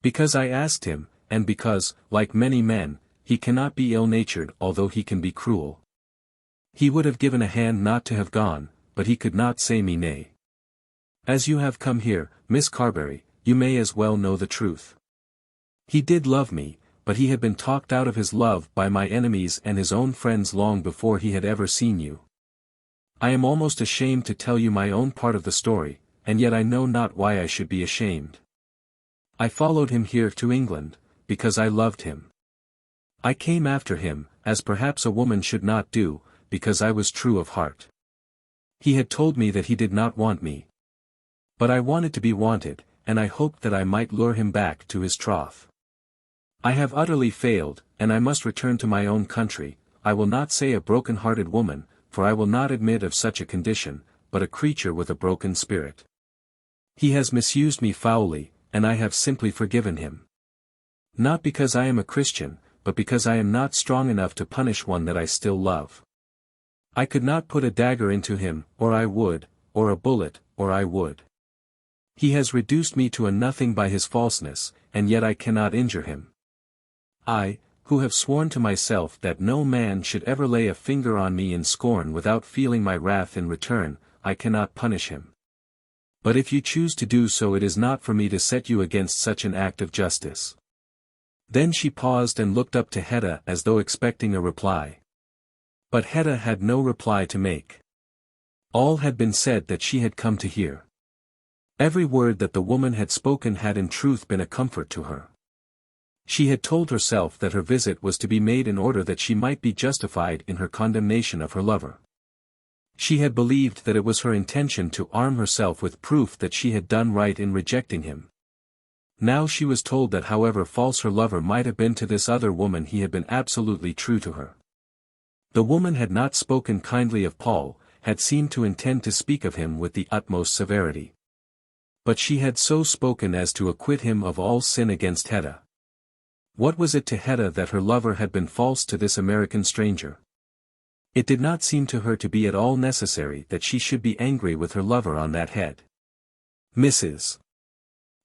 Because I asked him, and because, like many men, he cannot be ill-natured although he can be cruel. He would have given a hand not to have gone, but he could not say me nay. As you have come here, Miss Carbury, you may as well know the truth. He did love me, but he had been talked out of his love by my enemies and his own friends long before he had ever seen you. I am almost ashamed to tell you my own part of the story, and yet I know not why I should be ashamed. I followed him here to England, because I loved him. I came after him, as perhaps a woman should not do, because I was true of heart. He had told me that he did not want me. But I wanted to be wanted, and I hoped that I might lure him back to his troth. I have utterly failed, and I must return to my own country. I will not say a broken-hearted woman, for I will not admit of such a condition, but a creature with a broken spirit. He has misused me foully, and I have simply forgiven him. Not because I am a Christian, but because I am not strong enough to punish one that I still love. I could not put a dagger into him, or I would, or a bullet, or I would. He has reduced me to a nothing by his falseness, and yet I cannot injure him. I, who have sworn to myself that no man should ever lay a finger on me in scorn without feeling my wrath in return, I cannot punish him. But if you choose to do so, it is not for me to set you against such an act of justice. Then she paused and looked up to Hetta as though expecting a reply. But Hetta had no reply to make. All had been said that she had come to hear. Every word that the woman had spoken had in truth been a comfort to her. She had told herself that her visit was to be made in order that she might be justified in her condemnation of her lover. She had believed that it was her intention to arm herself with proof that she had done right in rejecting him. Now she was told that however false her lover might have been to this other woman, he had been absolutely true to her. The woman had not spoken kindly of Paul, had seemed to intend to speak of him with the utmost severity. But she had so spoken as to acquit him of all sin against Hetta. What was it to Hetta that her lover had been false to this American stranger? It did not seem to her to be at all necessary that she should be angry with her lover on that head. Mrs.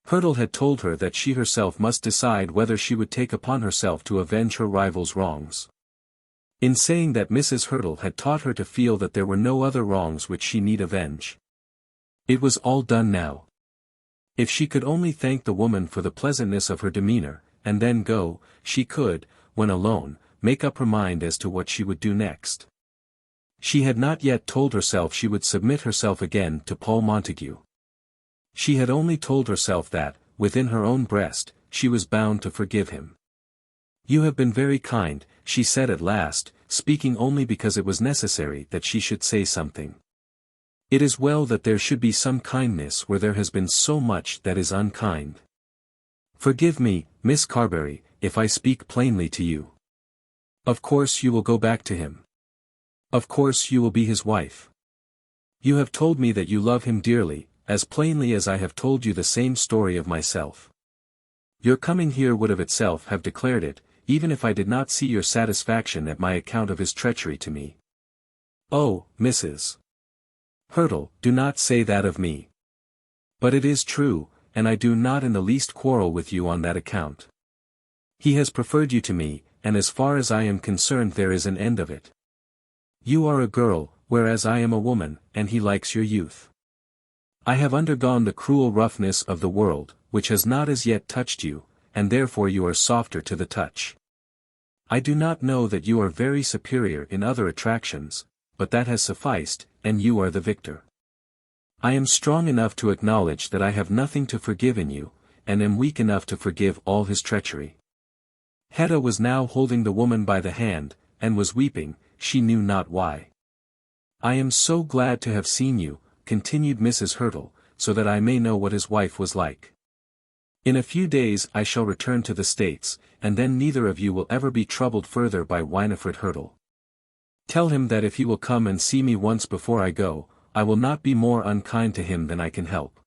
Hurtle had told her that she herself must decide whether she would take upon herself to avenge her rival's wrongs. In saying that, Mrs. Hurtle had taught her to feel that there were no other wrongs which she need avenge. It was all done now. If she could only thank the woman for the pleasantness of her demeanor, and then go, she could, when alone, make up her mind as to what she would do next. She had not yet told herself she would submit herself again to Paul Montague. She had only told herself that, within her own breast, she was bound to forgive him. "You have been very kind," she said at last, speaking only because it was necessary that she should say something. "It is well that there should be some kindness where there has been so much that is unkind. Forgive me, Miss Carbury, if I speak plainly to you. Of course you will go back to him. Of course you will be his wife. You have told me that you love him dearly, as plainly as I have told you the same story of myself. Your coming here would of itself have declared it, even if I did not see your satisfaction at my account of his treachery to me. Oh, Mrs. Hurtle, do not say that of me. But it is true, and I do not in the least quarrel with you on that account. He has preferred you to me, and as far as I am concerned there is an end of it. You are a girl, whereas I am a woman, and he likes your youth. I have undergone the cruel roughness of the world, which has not as yet touched you, and therefore you are softer to the touch. I do not know that you are very superior in other attractions, but that has sufficed, and you are the victor. I am strong enough to acknowledge that I have nothing to forgive in you, and am weak enough to forgive all his treachery. Hetta was now holding the woman by the hand, and was weeping, she knew not why. I am so glad to have seen you, continued Mrs. Hurtle, so that I may know what his wife was like. In a few days I shall return to the States, and then neither of you will ever be troubled further by Winifred Hurtle. Tell him that if he will come and see me once before I go, I will not be more unkind to him than I can help.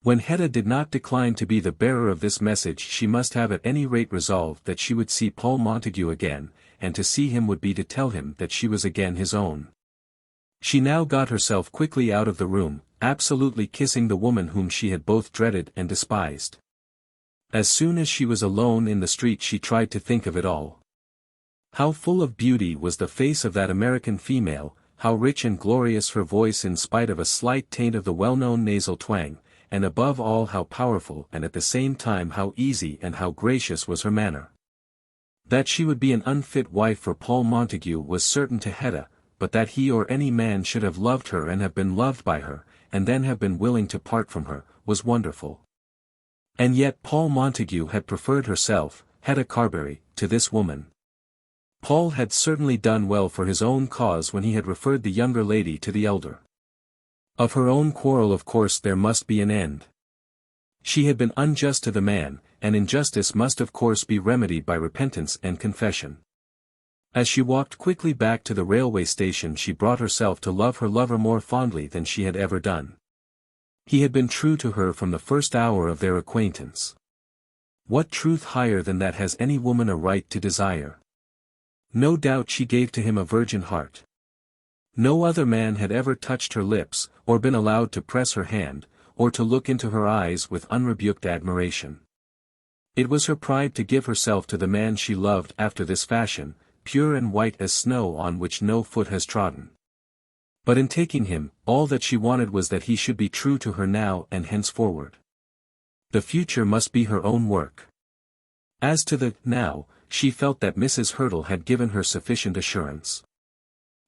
When Hetta did not decline to be the bearer of this message, she must have at any rate resolved that she would see Paul Montague again, and to see him would be to tell him that she was again his own. She now got herself quickly out of the room, absolutely kissing the woman whom she had both dreaded and despised. As soon as she was alone in the street she tried to think of it all. How full of beauty was the face of that American female, how rich and glorious her voice in spite of a slight taint of the well-known nasal twang, and above all how powerful and at the same time how easy and how gracious was her manner. That she would be an unfit wife for Paul Montague was certain to Hetta, but that he or any man should have loved her and have been loved by her, and then have been willing to part from her, was wonderful. And yet Paul Montague had preferred herself, Hetta Carbury, to this woman. Paul had certainly done well for his own cause when he had referred the younger lady to the elder. Of her own quarrel of course there must be an end. She had been unjust to the man, and injustice must of course be remedied by repentance and confession. As she walked quickly back to the railway station she brought herself to love her lover more fondly than she had ever done. He had been true to her from the first hour of their acquaintance. What truth higher than that has any woman a right to desire? No doubt she gave to him a virgin heart. No other man had ever touched her lips, or been allowed to press her hand, or to look into her eyes with unrebuked admiration. It was her pride to give herself to the man she loved after this fashion, pure and white as snow on which no foot has trodden. But in taking him, all that she wanted was that he should be true to her now and henceforward. The future must be her own work. As to the now, she felt that Mrs. Hurtle had given her sufficient assurance.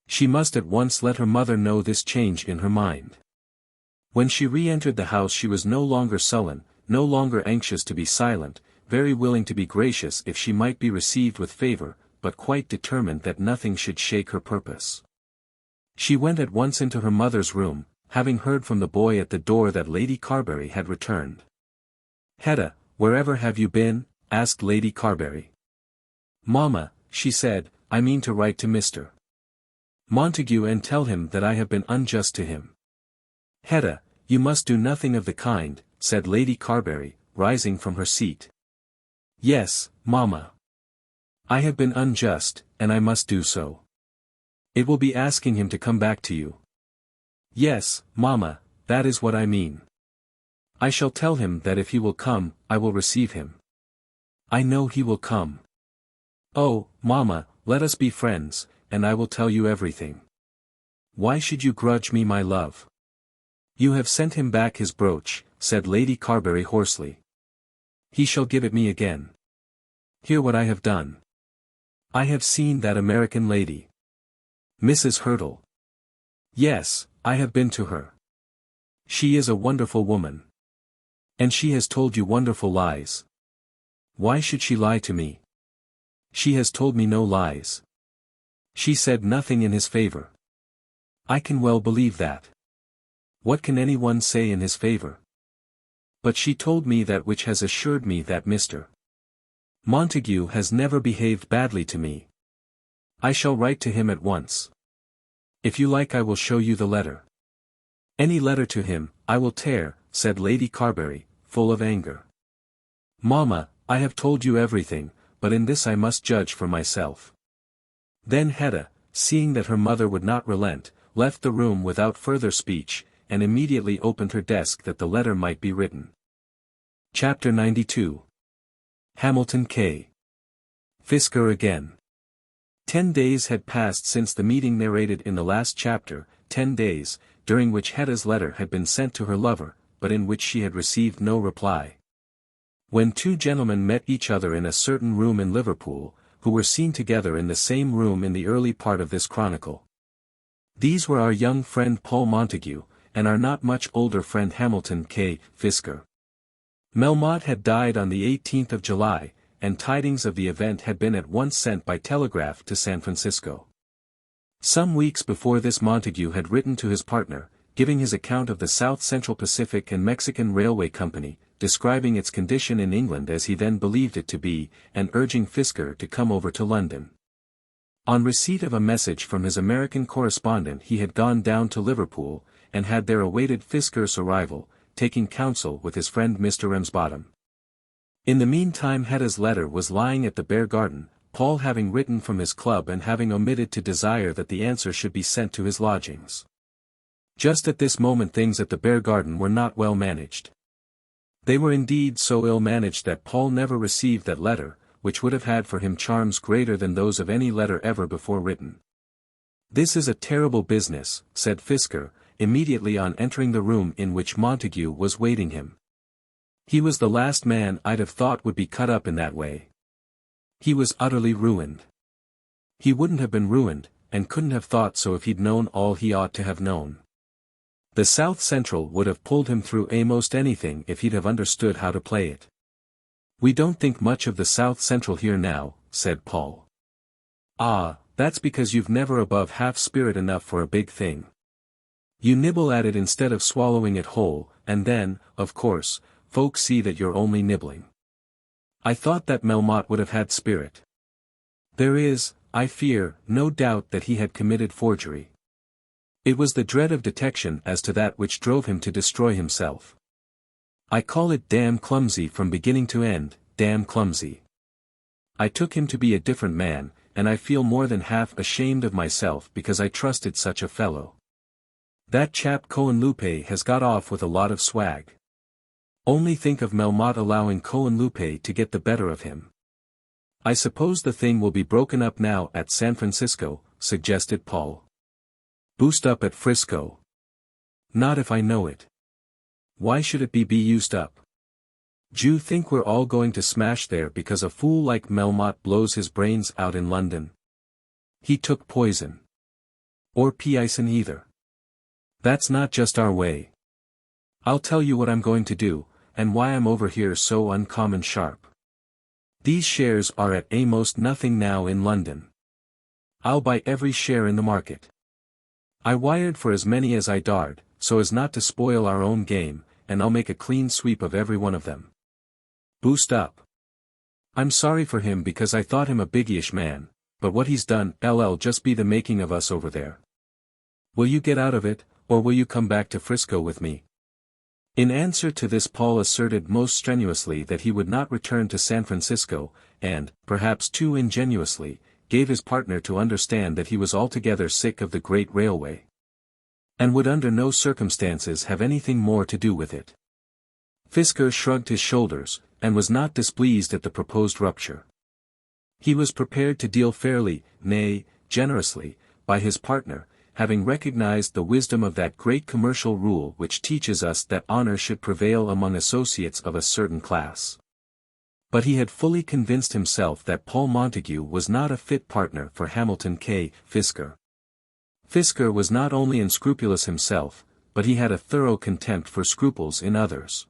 She must at once let her mother know this change in her mind. When she re-entered the house she was no longer sullen, no longer anxious to be silent, very willing to be gracious if she might be received with favor, but quite determined that nothing should shake her purpose. She went at once into her mother's room, having heard from the boy at the door that Lady Carbury had returned. "Hetta, wherever have you been?" asked Lady Carbury. "Mamma," she said, "I mean to write to Mr. Montague and tell him that I have been unjust to him." "Hetta, you must do nothing of the kind," said Lady Carbury, rising from her seat. "Yes, mamma. I have been unjust, and I must do so. It will be asking him to come back to you." "Yes, mamma, that is what I mean. I shall tell him that if he will come, I will receive him. I know he will come. Oh, mamma, let us be friends, and I will tell you everything. Why should you grudge me my love?" "You have sent him back his brooch," said Lady Carbury hoarsely. "He shall give it me again. Hear what I have done. I have seen that American lady. Mrs. Hurtle. Yes, I have been to her. She is a wonderful woman. And she has told you wonderful lies. Why should she lie to me? She has told me no lies. She said nothing in his favor. I can well believe that. What can anyone say in his favor? But she told me that which has assured me that Mr. Montague has never behaved badly to me. I shall write to him at once. If you like I will show you the letter." "Any letter to him, I will tear," said Lady Carbury, full of anger. "Mamma, I have told you everything, but in this I must judge for myself." Then Hetta, seeing that her mother would not relent, left the room without further speech, and immediately opened her desk that the letter might be written. Chapter 92. Hamilton K. Fisker again. 10 days had passed since the meeting narrated in the last chapter, 10 days, during which Hetta's letter had been sent to her lover, but in which she had received no reply. When two gentlemen met each other in a certain room in Liverpool, who were seen together in the same room in the early part of this chronicle. These were our young friend Paul Montague, and our not much older friend Hamilton K. Fisker. Melmotte had died on the 18th of July, and tidings of the event had been at once sent by telegraph to San Francisco. Some weeks before this Montague had written to his partner, giving his account of the South Central Pacific and Mexican Railway Company, describing its condition in England as he then believed it to be, and urging Fisker to come over to London. On receipt of a message from his American correspondent he had gone down to Liverpool, and had there awaited Fisker's arrival, taking counsel with his friend Mr. Ramsbottom. In the meantime Hetta's letter was lying at the Bear Garden, Paul having written from his club and having omitted to desire that the answer should be sent to his lodgings. Just at this moment things at the Bear Garden were not well managed. They were indeed so ill managed that Paul never received that letter, which would have had for him charms greater than those of any letter ever before written. "This is a terrible business," said Fisker, immediately on entering the room in which Montague was waiting him. "He was the last man I'd have thought would be cut up in that way. He was utterly ruined. He wouldn't have been ruined, and couldn't have thought so if he'd known all he ought to have known. The South Central would have pulled him through a'most anything if he'd have understood how to play it." "We don't think much of the South Central here now," said Paul. "Ah, that's because you've never above half spirit enough for a big thing. You nibble at it instead of swallowing it whole, and then, of course, folks see that you're only nibbling. I thought that Melmotte would have had spirit. There is, I fear, no doubt that he had committed forgery. It was the dread of detection as to that which drove him to destroy himself. I call it damn clumsy from beginning to end, damn clumsy. I took him to be a different man, and I feel more than half ashamed of myself because I trusted such a fellow. That chap Cohenlupe has got off with a lot of swag. Only think of Melmotte allowing Cohenlupe to get the better of him." "I suppose the thing will be broken up now at San Francisco," suggested Paul. "Boost up at Frisco." "Not if I know it. Why should it be used up? D'you think we're all going to smash there because a fool like Melmotte blows his brains out in London? He took poison. Or pison either. That's not just our way. I'll tell you what I'm going to do, and why I'm over here so uncommon sharp. These shares are at a'most nothing now in London. I'll buy every share in the market. I wired for as many as I dared, so as not to spoil our own game, and I'll make a clean sweep of every one of them. Boost up. I'm sorry for him because I thought him a biggish man, but what he's done LL just be the making of us over there. Will you get out of it, or will you come back to Frisco with me?" In answer to this Paul asserted most strenuously that he would not return to San Francisco, and, perhaps too ingenuously, gave his partner to understand that he was altogether sick of the great railway, and would under no circumstances have anything more to do with it. Fisker shrugged his shoulders, and was not displeased at the proposed rupture. He was prepared to deal fairly, nay, generously, by his partner, having recognized the wisdom of that great commercial rule which teaches us that honor should prevail among associates of a certain class. But he had fully convinced himself that Paul Montague was not a fit partner for Hamilton K. Fisker. Fisker was not only unscrupulous himself, but he had a thorough contempt for scruples in others.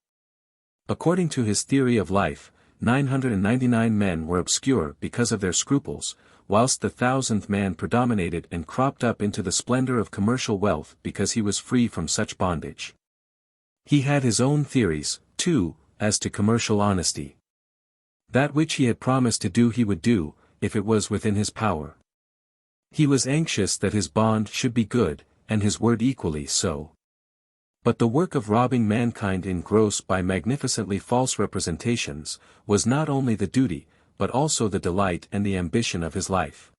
According to his theory of life, 999 men were obscure because of their scruples, whilst the 1000th man predominated and cropped up into the splendor of commercial wealth because he was free from such bondage. He had his own theories, too, as to commercial honesty. That which he had promised to do he would do, if it was within his power. He was anxious that his bond should be good, and his word equally so. But the work of robbing mankind in gross by magnificently false representations, was not only the duty, but also the delight and the ambition of his life.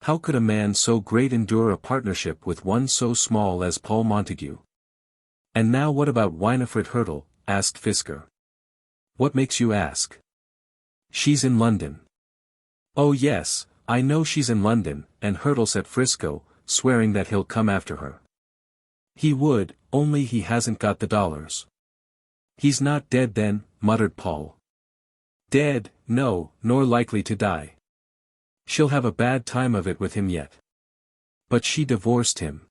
How could a man so great endure a partnership with one so small as Paul Montague? "And now what about Winifred Hurtle?" asked Fisker. "What makes you ask?" "She's in London." "Oh yes, I know she's in London," and Hurtle's at Frisco, swearing that he'll come after her. "He would, only he hasn't got the dollars." "He's not dead then," muttered Paul. "Dead, no, nor likely to die. She'll have a bad time of it with him yet." "But she divorced him."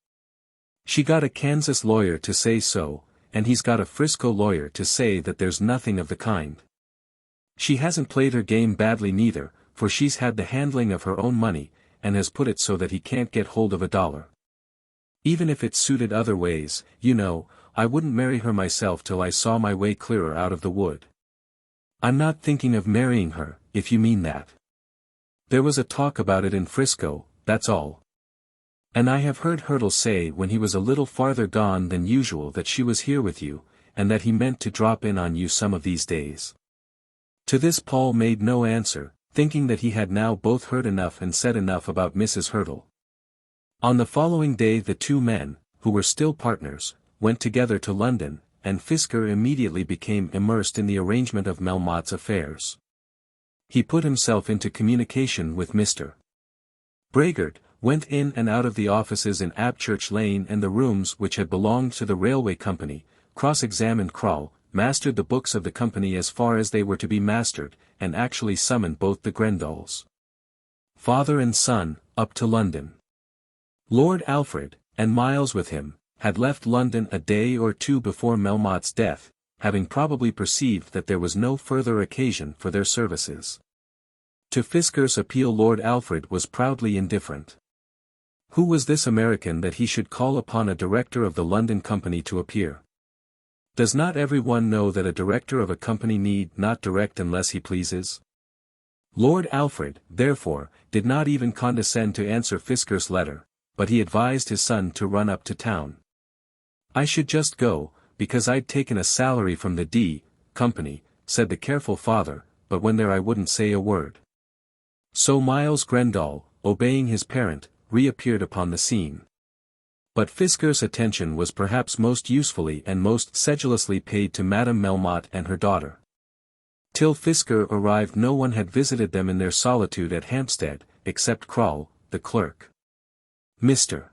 "She got a Kansas lawyer to say so, and he's got a Frisco lawyer to say that there's nothing of the kind. She hasn't played her game badly neither, for she's had the handling of her own money, and has put it so that he can't get hold of a dollar. Even if it suited other ways, you know, I wouldn't marry her myself till I saw my way clearer out of the wood." "I'm not thinking of marrying her, if you mean that. There was a talk about it in Frisco, that's all. And I have heard Hurtle say when he was a little farther gone than usual that she was here with you, and that he meant to drop in on you some of these days." To this Paul made no answer, thinking that he had now both heard enough and said enough about Mrs. Hurtle. On the following day the two men, who were still partners, went together to London, and Fisker immediately became immersed in the arrangement of Melmotte's affairs. He put himself into communication with Mr. Braggart, went in and out of the offices in Abchurch Lane and the rooms which had belonged to the railway company, cross-examined Krull, mastered the books of the company as far as they were to be mastered, and actually summoned both the Grendals, father and son, up to London. Lord Alfred, and Miles with him, had left London a day or two before Melmotte's death, having probably perceived that there was no further occasion for their services. To Fisker's appeal Lord Alfred was proudly indifferent. Who was this American that he should call upon a director of the London company to appear? Does not everyone know that a director of a company need not direct unless he pleases? Lord Alfred, therefore, did not even condescend to answer Fisker's letter, but he advised his son to run up to town. "I should just go, because I'd taken a salary from the D company," said the careful father, "but when there I wouldn't say a word." So Miles Grendall, obeying his parent, reappeared upon the scene. But Fisker's attention was perhaps most usefully and most sedulously paid to Madame Melmotte and her daughter. Till Fisker arrived no one had visited them in their solitude at Hampstead, except Krull, the clerk. Mr.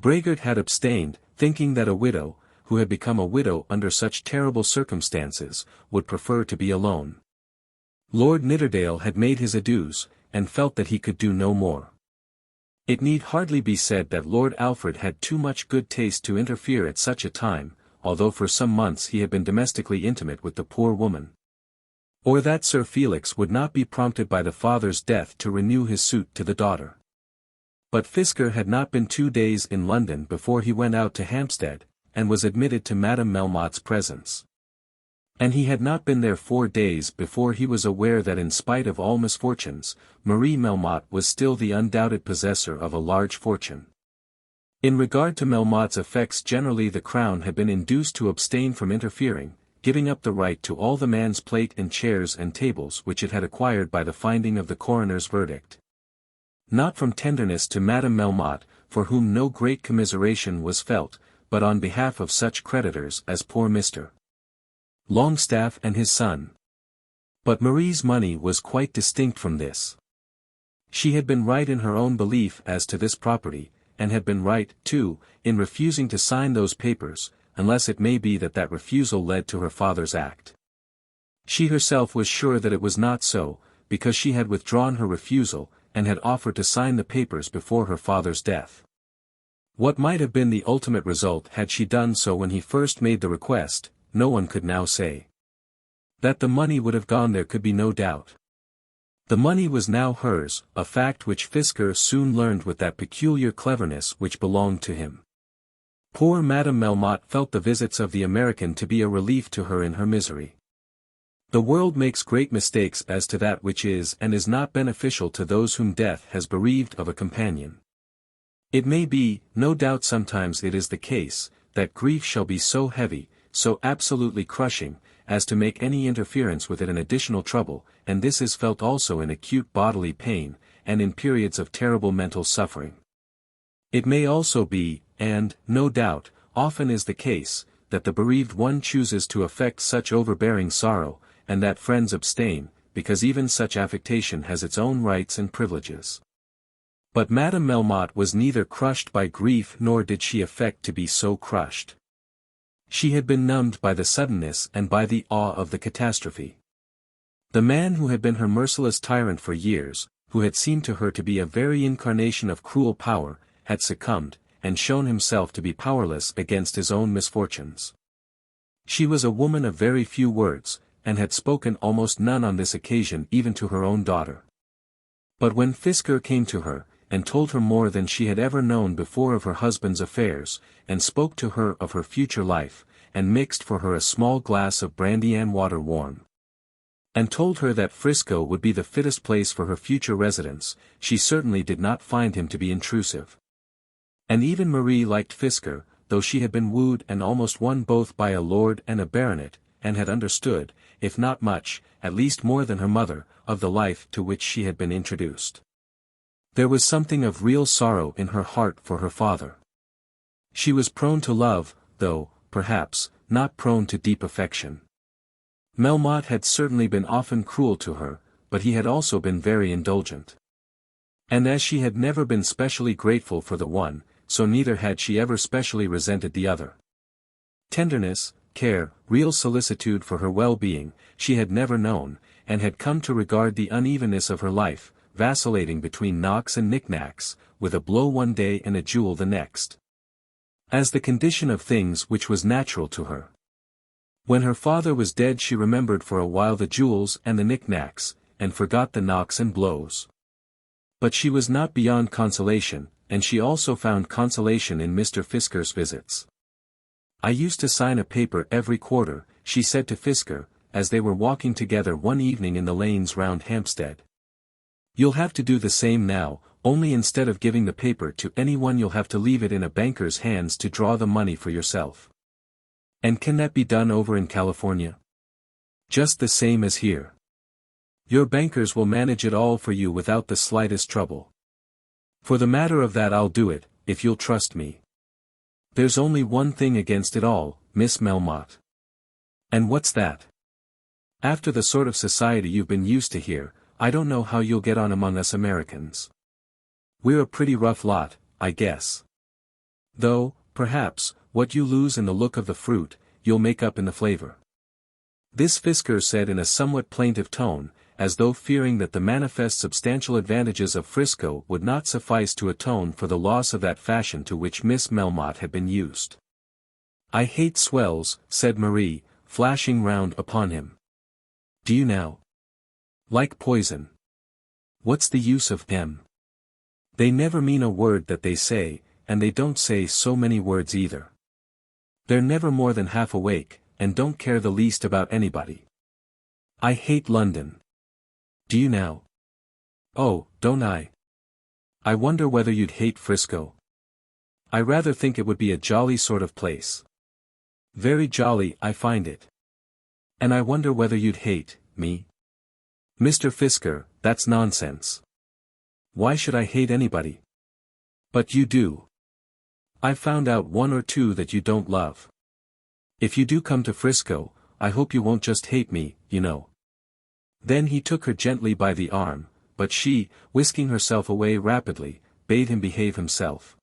Braggart had abstained, thinking that a widow, who had become a widow under such terrible circumstances, would prefer to be alone. Lord Nidderdale had made his adieus, and felt that he could do no more. It need hardly be said that Lord Alfred had too much good taste to interfere at such a time, although for some months he had been domestically intimate with the poor woman. Or that Sir Felix would not be prompted by the father's death to renew his suit to the daughter. But Fisker had not been 2 days in London before he went out to Hampstead, and was admitted to Madame Melmotte's presence. And he had not been there 4 days before he was aware that in spite of all misfortunes, Marie Melmotte was still the undoubted possessor of a large fortune. In regard to Melmotte's effects generally the Crown had been induced to abstain from interfering, giving up the right to all the man's plate and chairs and tables which it had acquired by the finding of the coroner's verdict. Not from tenderness to Madame Melmotte, for whom no great commiseration was felt, but on behalf of such creditors as poor Mr. Longstaff and his son. But Marie's money was quite distinct from this. She had been right in her own belief as to this property, and had been right, too, in refusing to sign those papers, unless it may be that that refusal led to her father's act. She herself was sure that it was not so, because she had withdrawn her refusal, and had offered to sign the papers before her father's death. What might have been the ultimate result had she done so when he first made the request, no one could now say. That the money would have gone there could be no doubt. The money was now hers, a fact which Fisker soon learned with that peculiar cleverness which belonged to him. Poor Madame Melmotte felt the visits of the American to be a relief to her in her misery. The world makes great mistakes as to that which is and is not beneficial to those whom death has bereaved of a companion. It may be, no doubt sometimes it is the case, that grief shall be so heavy, so absolutely crushing, as to make any interference with it an additional trouble, and this is felt also in acute bodily pain, and in periods of terrible mental suffering. It may also be, and, no doubt, often is the case, that the bereaved one chooses to affect such overbearing sorrow, and that friends abstain, because even such affectation has its own rights and privileges. But Madame Melmotte was neither crushed by grief nor did she affect to be so crushed. She had been numbed by the suddenness and by the awe of the catastrophe. The man who had been her merciless tyrant for years, who had seemed to her to be a very incarnation of cruel power, had succumbed, and shown himself to be powerless against his own misfortunes. She was a woman of very few words, and had spoken almost none on this occasion even to her own daughter. But when Fisker came to her, and told her more than she had ever known before of her husband's affairs, and spoke to her of her future life, and mixed for her a small glass of brandy and water warm, and told her that Frisco would be the fittest place for her future residence, she certainly did not find him to be intrusive. And even Marie liked Fisker, though she had been wooed and almost won both by a lord and a baronet, and had understood, if not much, at least more than her mother, of the life to which she had been introduced. There was something of real sorrow in her heart for her father. She was prone to love, though, perhaps, not prone to deep affection. Melmotte had certainly been often cruel to her, but he had also been very indulgent. And as she had never been specially grateful for the one, so neither had she ever specially resented the other. Tenderness, care, real solicitude for her well-being, she had never known, and had come to regard the unevenness of her life, vacillating between knocks and knickknacks, with a blow one day and a jewel the next, as the condition of things which was natural to her. When her father was dead she remembered for a while the jewels and the knickknacks, and forgot the knocks and blows. But she was not beyond consolation, and she also found consolation in Mr. Fisker's visits. "I used to sign a paper every quarter," she said to Fisker, as they were walking together one evening in the lanes round Hampstead. "You'll have to do the same now, only instead of giving the paper to anyone you'll have to leave it in a banker's hands to draw the money for yourself." "And can that be done over in California?" "Just the same as here. Your bankers will manage it all for you without the slightest trouble. For the matter of that I'll do it, if you'll trust me. There's only one thing against it all, Miss Melmotte." "And what's that?" "After the sort of society you've been used to here, I don't know how you'll get on among us Americans. We're a pretty rough lot, I guess. Though, perhaps, what you lose in the look of the fruit, you'll make up in the flavor." This Fisker said in a somewhat plaintive tone, as though fearing that the manifest substantial advantages of Frisco would not suffice to atone for the loss of that fashion to which Miss Melmotte had been used. "I hate swells," said Marie, flashing round upon him. "Do you now? Like poison. What's the use of them? They never mean a word that they say, and they don't say so many words either. They're never more than half awake, and don't care the least about anybody. I hate London. Do you now? Oh, don't I? I wonder whether you'd hate Frisco. I rather think it would be a jolly sort of place. Very jolly, I find it. And I wonder whether you'd hate me." "Mr. Fisker, that's nonsense. Why should I hate anybody?" "But you do. I've found out one or two that you don't love. If you do come to Frisco, I hope you won't just hate me, you know." Then he took her gently by the arm, but she, whisking herself away rapidly, bade him behave himself.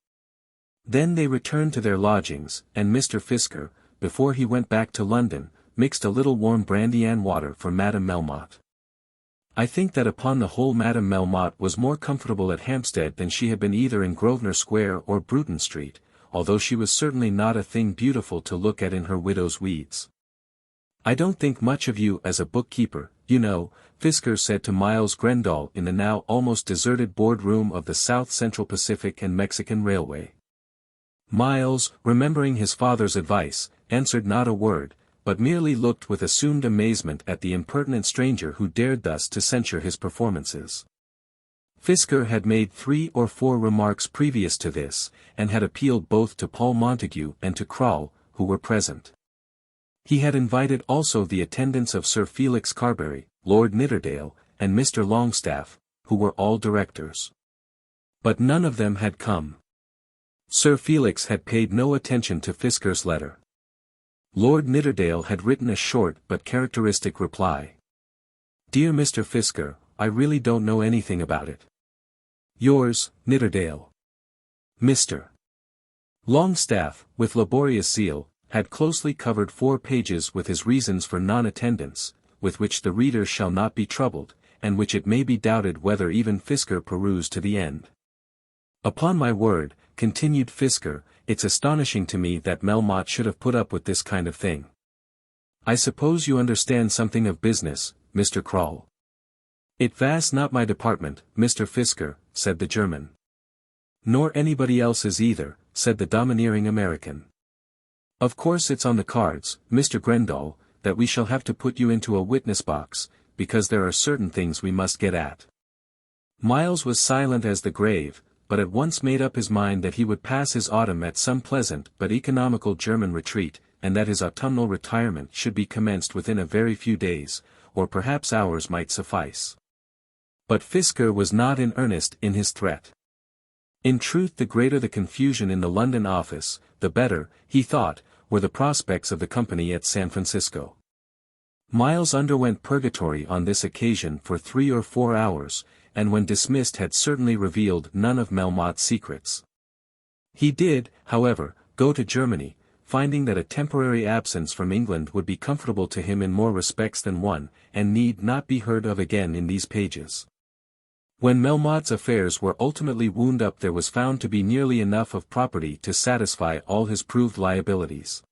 Then they returned to their lodgings, and Mr. Fisker, before he went back to London, mixed a little warm brandy and water for Madame Melmotte. I think that upon the whole Madame Melmotte was more comfortable at Hampstead than she had been either in Grosvenor Square or Bruton Street, although she was certainly not a thing beautiful to look at in her widow's weeds. "I don't think much of you as a bookkeeper, you know," Fisker said to Miles Grendall in the now almost deserted board-room of the South Central Pacific and Mexican Railway. Miles, remembering his father's advice, answered not a word, but merely looked with assumed amazement at the impertinent stranger who dared thus to censure his performances. Fisker had made 3 or 4 remarks previous to this, and had appealed both to Paul Montague and to Hurtle, who were present. He had invited also the attendance of Sir Felix Carbury, Lord Nidderdale, and Mr. Longstaff, who were all directors. But none of them had come. Sir Felix had paid no attention to Fisker's letter. Lord Nidderdale had written a short but characteristic reply. "Dear Mr. Fisker, I really don't know anything about it. Yours, Nidderdale." Mr. Longstaff, with laborious zeal, had closely covered 4 pages with his reasons for non-attendance, with which the reader shall not be troubled, and which it may be doubted whether even Fisker perused to the end. "Upon my word," continued Fisker, "it's astonishing to me that Melmotte should have put up with this kind of thing. I suppose you understand something of business, Mr. Hurtle." "It vas not my department, Mr. Fisker," said the German. "Nor anybody else's either," said the domineering American. "Of course it's on the cards, Mr. Grendall, that we shall have to put you into a witness box, because there are certain things we must get at." Miles was silent as the grave, but at once made up his mind that he would pass his autumn at some pleasant but economical German retreat, and that his autumnal retirement should be commenced within a very few days, or perhaps hours might suffice. But Fisker was not in earnest in his threat. In truth, the greater the confusion in the London office, the better, he thought, were the prospects of the company at San Francisco. Miles underwent purgatory on this occasion for 3 or 4 hours, and when dismissed had certainly revealed none of Melmotte's secrets. He did, however, go to Germany, finding that a temporary absence from England would be comfortable to him in more respects than one, and need not be heard of again in these pages. When Melmotte's affairs were ultimately wound up, there was found to be nearly enough of property to satisfy all his proved liabilities.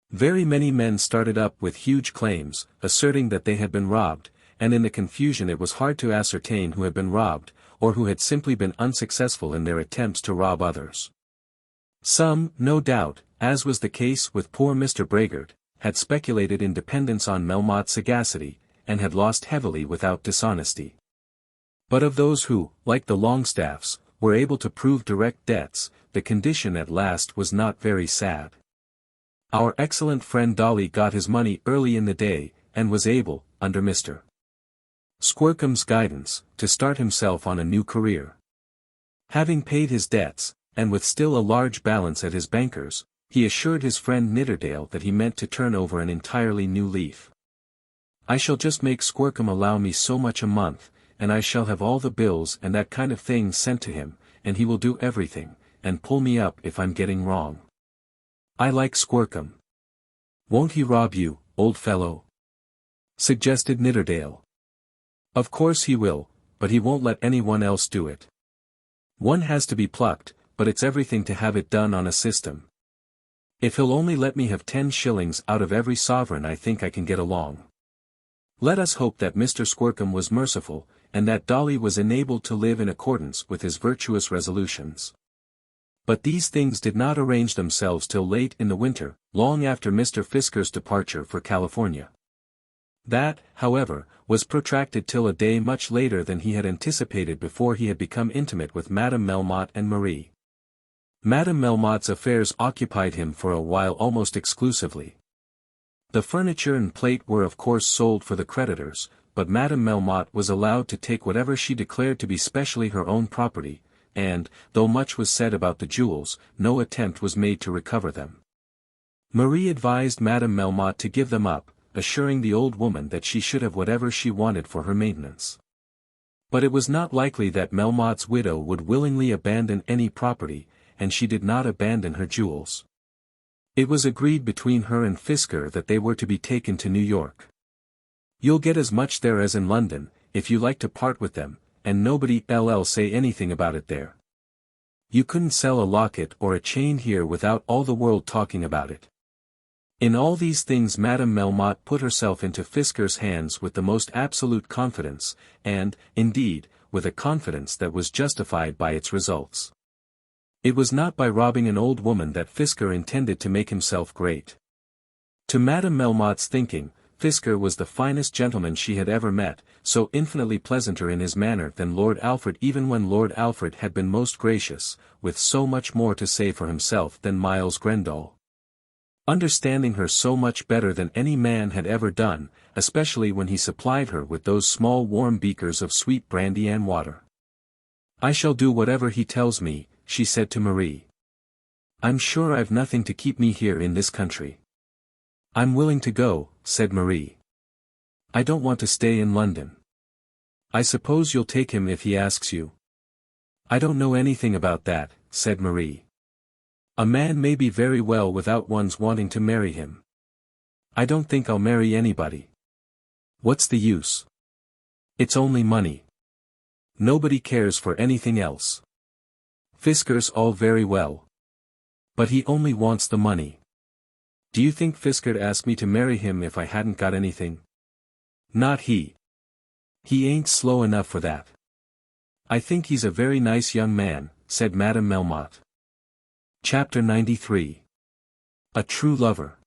Very many men started up with huge claims, asserting that they had been robbed, and in the confusion it was hard to ascertain who had been robbed, or who had simply been unsuccessful in their attempts to rob others. Some, no doubt, as was the case with poor Mr. Braggart, had speculated in dependence on Melmotte's sagacity, and had lost heavily without dishonesty. But of those who, like the Longstaffs, were able to prove direct debts, the condition at last was not very sad. Our excellent friend Dolly got his money early in the day, and was able, under Mr. Squercum's guidance, to start himself on a new career. Having paid his debts, and with still a large balance at his banker's, he assured his friend Nidderdale that he meant to turn over an entirely new leaf. "I shall just make Squercum allow me so much a month, and I shall have all the bills and that kind of thing sent to him, and he will do everything, and pull me up if I'm getting wrong. I like Squercum." "Won't he rob you, old fellow?" suggested Nidderdale. "Of course he will, but he won't let anyone else do it. One has to be plucked, but it's everything to have it done on a system. If he'll only let me have 10 shillings out of every sovereign, I think I can get along." Let us hope that Mr. Squercum was merciful, and that Dolly was enabled to live in accordance with his virtuous resolutions. But these things did not arrange themselves till late in the winter, long after Mr. Fisker's departure for California. That, however, was protracted till a day much later than he had anticipated before he had become intimate with Madame Melmotte and Marie. Madame Melmotte's affairs occupied him for a while almost exclusively. The furniture and plate were of course sold for the creditors, but Madame Melmotte was allowed to take whatever she declared to be specially her own property, and, though much was said about the jewels, no attempt was made to recover them. Marie advised Madame Melmotte to give them up, assuring the old woman that she should have whatever she wanted for her maintenance. But it was not likely that Melmotte's widow would willingly abandon any property, and she did not abandon her jewels. It was agreed between her and Fisker that they were to be taken to New York. "You'll get as much there as in London, if you like to part with them, and nobody'll say anything about it there. You couldn't sell a locket or a chain here without all the world talking about it." In all these things Madame Melmotte put herself into Fisker's hands with the most absolute confidence, and, indeed, with a confidence that was justified by its results. It was not by robbing an old woman that Fisker intended to make himself great. To Madame Melmotte's thinking, Fisker was the finest gentleman she had ever met, so infinitely pleasanter in his manner than Lord Alfred, even when Lord Alfred had been most gracious, with so much more to say for himself than Miles Grendall. Understanding her so much better than any man had ever done, especially when he supplied her with those small warm beakers of sweet brandy and water. "I shall do whatever he tells me," she said to Marie. "I'm sure I've nothing to keep me here in this country." "I'm willing to go," said Marie. "I don't want to stay in London." "I suppose you'll take him if he asks you?" "I don't know anything about that," said Marie. "A man may be very well without one's wanting to marry him." "I don't think I'll marry anybody." "What's the use? It's only money. Nobody cares for anything else. Fisker's all very well. But he only wants the money. Do you think Fisker'd ask me to marry him if I hadn't got anything? Not he. He ain't slow enough for that." "I think he's a very nice young man," said Madame Melmotte. Chapter 93. A True Lover.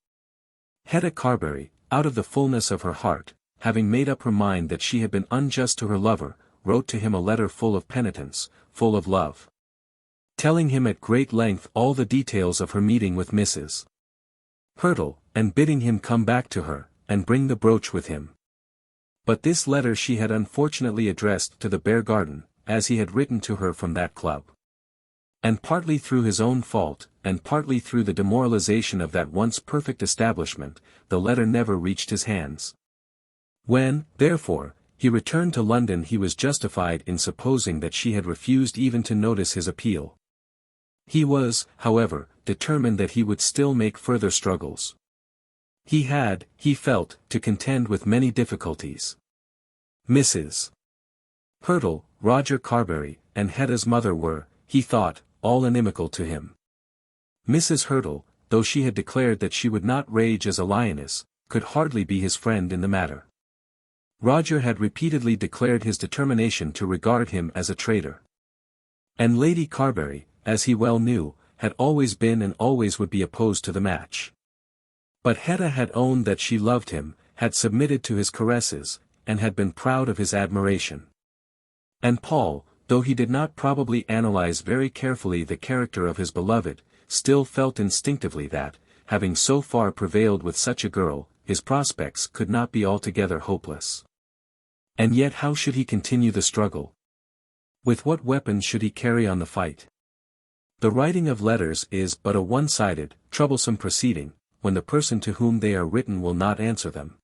Hetta Carbury, out of the fullness of her heart, having made up her mind that she had been unjust to her lover, wrote to him a letter full of penitence, full of love. Telling him at great length all the details of her meeting with Mrs. Hurtle, and bidding him come back to her, and bring the brooch with him. But this letter she had unfortunately addressed to the Bear Garden, as he had written to her from that club. And partly through his own fault, and partly through the demoralization of that once perfect establishment, the letter never reached his hands. When, therefore, he returned to London, he was justified in supposing that she had refused even to notice his appeal. He was, however, determined that he would still make further struggles. He had, he felt, to contend with many difficulties. Mrs. Hurtle, Roger Carbury, and Hetta's mother were, he thought, all inimical to him. Mrs. Hurtle, though she had declared that she would not rage as a lioness, could hardly be his friend in the matter. Roger had repeatedly declared his determination to regard him as a traitor. And Lady Carbury, as he well knew, had always been and always would be opposed to the match. But Hetta had owned that she loved him, had submitted to his caresses, and had been proud of his admiration. And Paul, though he did not probably analyze very carefully the character of his beloved, still felt instinctively that, having so far prevailed with such a girl, his prospects could not be altogether hopeless. And yet how should he continue the struggle? With what weapons should he carry on the fight? The writing of letters is but a one-sided, troublesome proceeding, when the person to whom they are written will not answer them.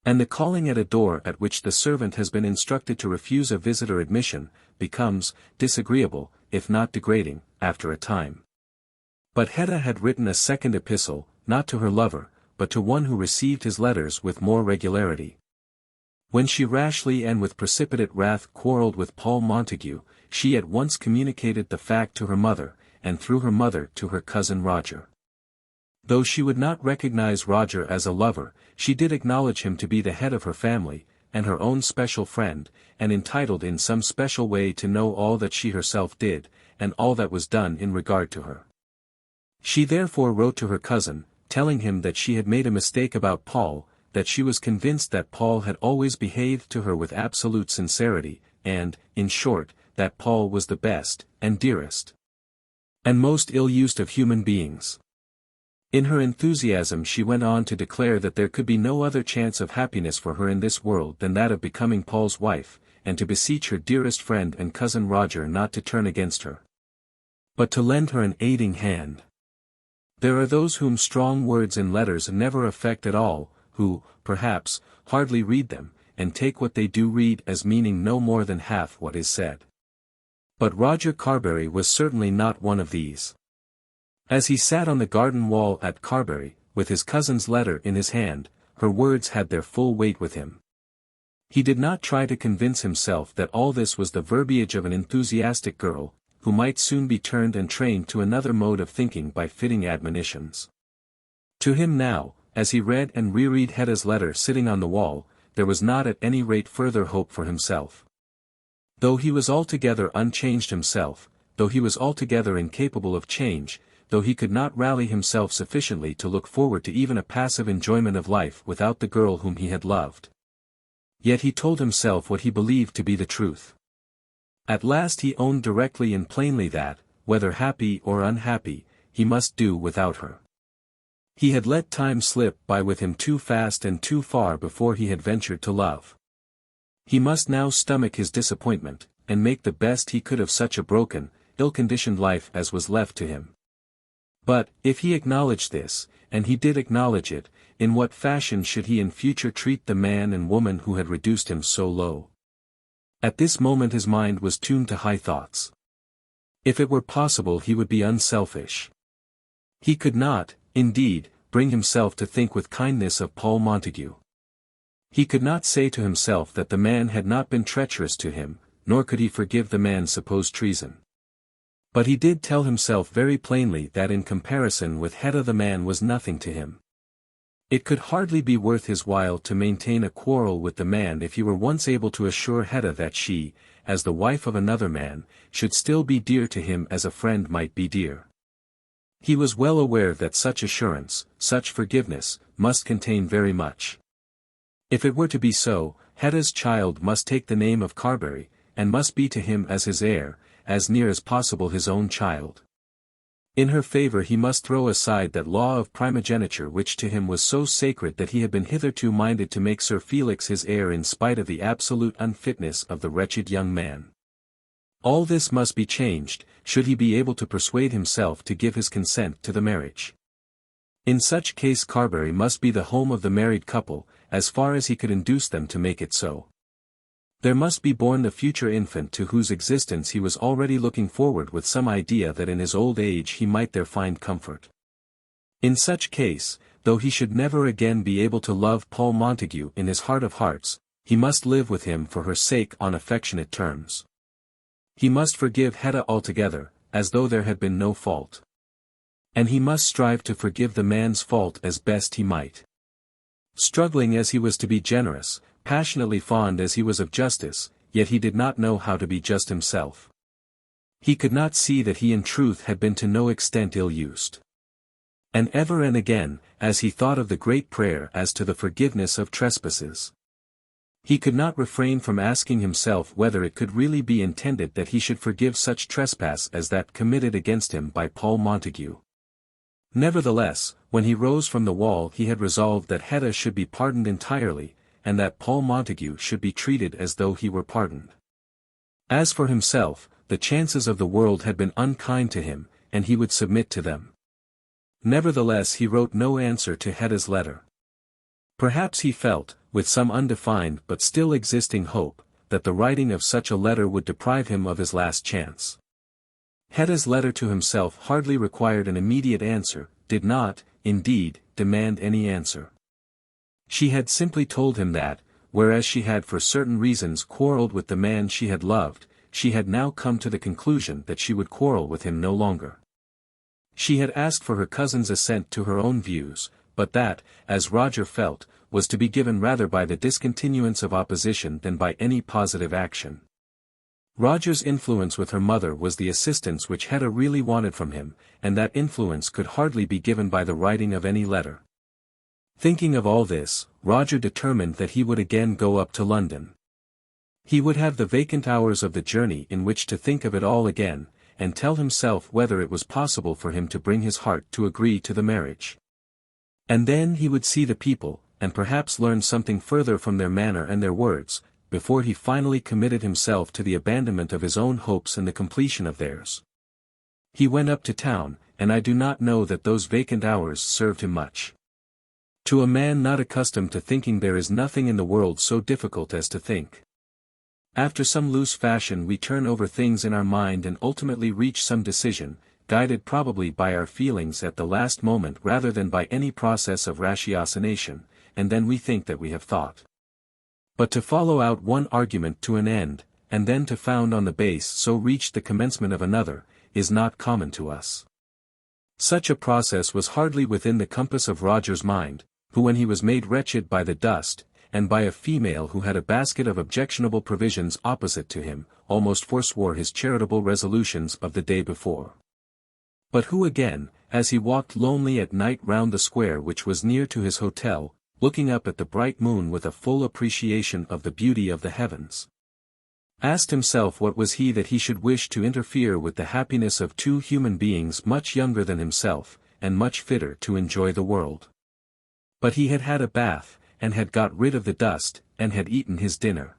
And the calling at a door at which the servant has been instructed to refuse a visitor admission, becomes disagreeable, if not degrading, after a time. But Hetta had written a second epistle, not to her lover, but to one who received his letters with more regularity. When she rashly and with precipitate wrath quarrelled with Paul Montague, she at once communicated the fact to her mother, and through her mother to her cousin Roger. Though she would not recognize Roger as a lover, she did acknowledge him to be the head of her family, and her own special friend, and entitled in some special way to know all that she herself did, and all that was done in regard to her. She therefore wrote to her cousin, telling him that she had made a mistake about Paul, that she was convinced that Paul had always behaved to her with absolute sincerity, and, in short, that Paul was the best, and dearest, and most ill-used of human beings. In her enthusiasm she went on to declare that there could be no other chance of happiness for her in this world than that of becoming Paul's wife, and to beseech her dearest friend and cousin Roger not to turn against her, but to lend her an aiding hand. There are those whom strong words in letters never affect at all, who, perhaps, hardly read them, and take what they do read as meaning no more than half what is said. But Roger Carbury was certainly not one of these. As he sat on the garden wall at Carbury, with his cousin's letter in his hand, her words had their full weight with him. He did not try to convince himself that all this was the verbiage of an enthusiastic girl, who might soon be turned and trained to another mode of thinking by fitting admonitions. To him now, as he read and reread Hetta's letter sitting on the wall, there was not at any rate further hope for himself. Though he was altogether unchanged himself, though he was altogether incapable of change, though he could not rally himself sufficiently to look forward to even a passive enjoyment of life without the girl whom he had loved. Yet he told himself what he believed to be the truth. At last he owned directly and plainly that, whether happy or unhappy, he must do without her. He had let time slip by with him too fast and too far before he had ventured to love. He must now stomach his disappointment, and make the best he could of such a broken, ill-conditioned life as was left to him. But, if he acknowledged this, and he did acknowledge it, in what fashion should he in future treat the man and woman who had reduced him so low? At this moment his mind was tuned to high thoughts. If it were possible he would be unselfish. He could not, indeed, bring himself to think with kindness of Paul Montague. He could not say to himself that the man had not been treacherous to him, nor could he forgive the man's supposed treason. But he did tell himself very plainly that in comparison with Hetta the man was nothing to him. It could hardly be worth his while to maintain a quarrel with the man if he were once able to assure Hetta that she, as the wife of another man, should still be dear to him as a friend might be dear. He was well aware that such assurance, such forgiveness, must contain very much. If it were to be so, Hetta's child must take the name of Carbury, and must be to him as his heir, as near as possible his own child. In her favour he must throw aside that law of primogeniture which to him was so sacred that he had been hitherto minded to make Sir Felix his heir in spite of the absolute unfitness of the wretched young man. All this must be changed, should he be able to persuade himself to give his consent to the marriage. In such case Carbury must be the home of the married couple, as far as he could induce them to make it so. There must be born the future infant to whose existence he was already looking forward with some idea that in his old age he might there find comfort. In such case, though he should never again be able to love Paul Montague in his heart of hearts, he must live with him for her sake on affectionate terms. He must forgive Hetta altogether, as though there had been no fault. And he must strive to forgive the man's fault as best he might. Struggling as he was to be generous, passionately fond as he was of justice, yet he did not know how to be just himself. He could not see that he in truth had been to no extent ill-used. And ever and again, as he thought of the great prayer as to the forgiveness of trespasses, he could not refrain from asking himself whether it could really be intended that he should forgive such trespass as that committed against him by Paul Montague. Nevertheless, when he rose from the wall he had resolved that Hetta should be pardoned entirely, and that Paul Montague should be treated as though he were pardoned. As for himself, the chances of the world had been unkind to him, and he would submit to them. Nevertheless he wrote no answer to Hetta's letter. Perhaps he felt, with some undefined but still existing hope, that the writing of such a letter would deprive him of his last chance. Hetta's letter to himself hardly required an immediate answer, did not, indeed, demand any answer. She had simply told him that, whereas she had for certain reasons quarrelled with the man she had loved, she had now come to the conclusion that she would quarrel with him no longer. She had asked for her cousin's assent to her own views, but that, as Roger felt, was to be given rather by the discontinuance of opposition than by any positive action. Roger's influence with her mother was the assistance which Hetta really wanted from him, and that influence could hardly be given by the writing of any letter. Thinking of all this, Roger determined that he would again go up to London. He would have the vacant hours of the journey in which to think of it all again, and tell himself whether it was possible for him to bring his heart to agree to the marriage. And then he would see the people, and perhaps learn something further from their manner and their words, before he finally committed himself to the abandonment of his own hopes and the completion of theirs. He went up to town, and I do not know that those vacant hours served him much. To a man not accustomed to thinking there is nothing in the world so difficult as to think. After some loose fashion we turn over things in our mind and ultimately reach some decision, guided probably by our feelings at the last moment rather than by any process of ratiocination, and then we think that we have thought. But to follow out one argument to an end, and then to found on the base so reach the commencement of another, is not common to us. Such a process was hardly within the compass of Roger's mind, who when he was made wretched by the dust, and by a female who had a basket of objectionable provisions opposite to him, almost forswore his charitable resolutions of the day before. But who again, as he walked lonely at night round the square which was near to his hotel, looking up at the bright moon with a full appreciation of the beauty of the heavens, asked himself what was he that he should wish to interfere with the happiness of two human beings much younger than himself, and much fitter to enjoy the world. But he had had a bath, and had got rid of the dust, and had eaten his dinner.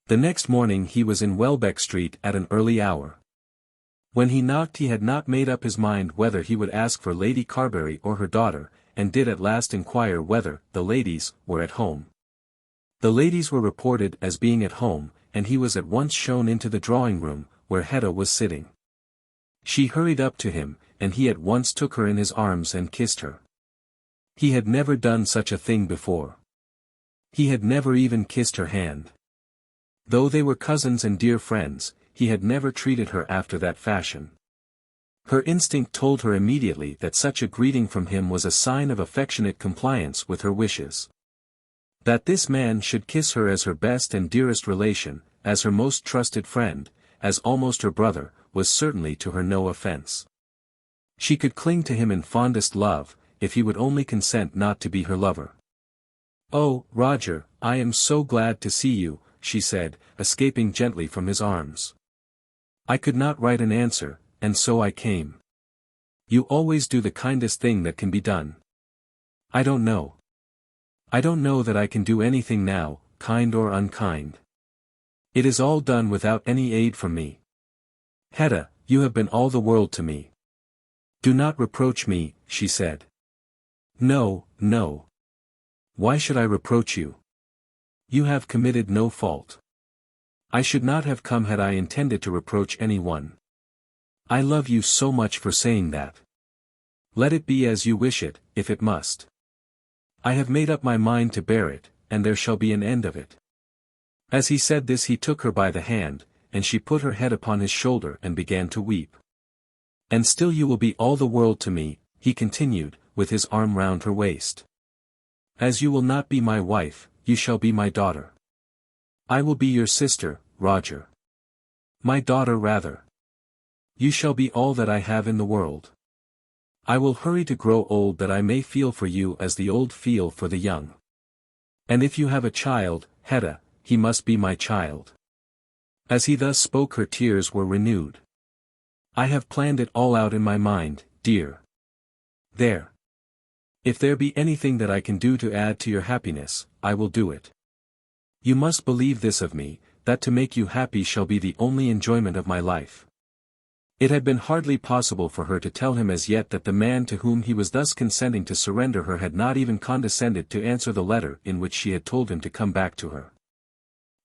The next morning he was in Welbeck Street at an early hour. When he knocked he had not made up his mind whether he would ask for Lady Carbury or her daughter, and did at last inquire whether the ladies were at home. The ladies were reported as being at home, and he was at once shown into the drawing-room, where Hetta was sitting. She hurried up to him, and he at once took her in his arms and kissed her. He had never done such a thing before. He had never even kissed her hand. Though they were cousins and dear friends, he had never treated her after that fashion. Her instinct told her immediately that such a greeting from him was a sign of affectionate compliance with her wishes. That this man should kiss her as her best and dearest relation, as her most trusted friend, as almost her brother, was certainly to her no offense. She could cling to him in fondest love, if he would only consent not to be her lover. "Oh, Roger, I am so glad to see you," she said, escaping gently from his arms. "I could not write an answer, and so I came. You always do the kindest thing that can be done." "I don't know. I don't know that I can do anything now, kind or unkind. It is all done without any aid from me. Hetta, you have been all the world to me. Do not reproach me," she said. "No, no. Why should I reproach you? You have committed no fault. I should not have come had I intended to reproach anyone. I love you so much for saying that. Let it be as you wish it, if it must. I have made up my mind to bear it, and there shall be an end of it." As he said this he took her by the hand, and she put her head upon his shoulder and began to weep. "And still you will be all the world to me," he continued, with his arm round her waist. "As you will not be my wife, you shall be my daughter. I will be your sister, Roger. My daughter rather. You shall be all that I have in the world. I will hurry to grow old that I may feel for you as the old feel for the young. And if you have a child, Hetta, he must be my child." As he thus spoke her tears were renewed. "I have planned it all out in my mind, dear. There. If there be anything that I can do to add to your happiness, I will do it. You must believe this of me, that to make you happy shall be the only enjoyment of my life." It had been hardly possible for her to tell him as yet that the man to whom he was thus consenting to surrender her had not even condescended to answer the letter in which she had told him to come back to her.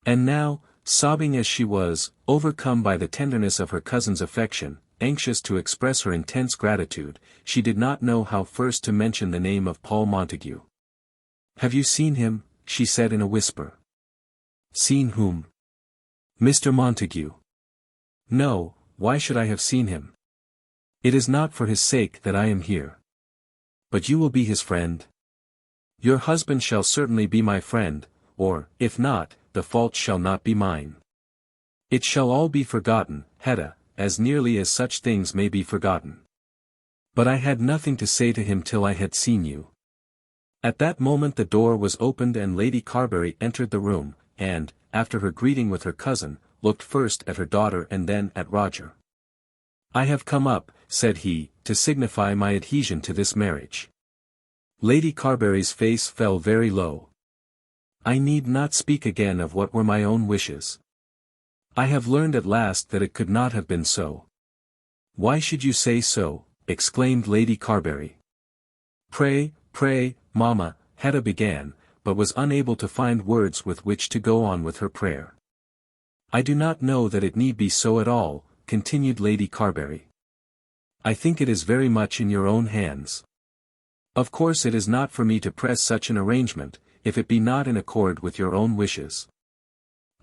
And now, sobbing as she was, overcome by the tenderness of her cousin's affection, anxious to express her intense gratitude, she did not know how first to mention the name of Paul Montague. "Have you seen him?" she said in a whisper. "Seen whom?" "Mr. Montague." "No. Why should I have seen him? It is not for his sake that I am here. But you will be his friend? Your husband shall certainly be my friend, or, if not, the fault shall not be mine. It shall all be forgotten, Hetta, as nearly as such things may be forgotten. But I had nothing to say to him till I had seen you." At that moment the door was opened and Lady Carbury entered the room, and, after her greeting with her cousin, looked first at her daughter and then at Roger. "I have come up," said he, "to signify my adhesion to this marriage." Lady Carbury's face fell very low. "I need not speak again of what were my own wishes. I have learned at last that it could not have been so." "Why should you say so?" exclaimed Lady Carbury. Pray, mamma," Hetta began, but was unable to find words with which to go on with her prayer. "I do not know that it need be so at all," continued Lady Carbury. "I think it is very much in your own hands. Of course it is not for me to press such an arrangement, if it be not in accord with your own wishes."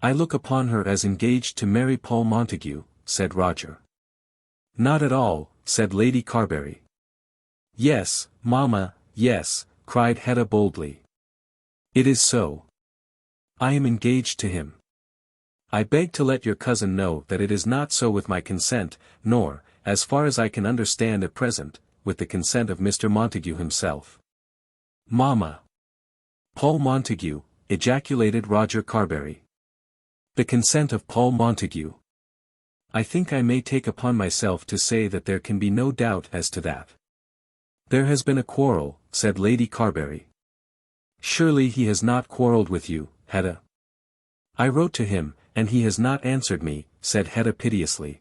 "I look upon her as engaged to marry Paul Montague," said Roger. "Not at all," said Lady Carbury. "Yes, mamma, yes," cried Hetta boldly. "It is so. I am engaged to him. I beg to let your cousin know that it is not so with my consent, nor, as far as I can understand at present, with the consent of Mr. Montague himself. Mamma! Paul Montague, ejaculated Roger Carbury. The consent of Paul Montague. I think I may take upon myself to say that there can be no doubt as to that. There has been a quarrel, said Lady Carbury. Surely he has not quarrelled with you, Hetta. I wrote to him, and he has not answered me, said Hetta piteously.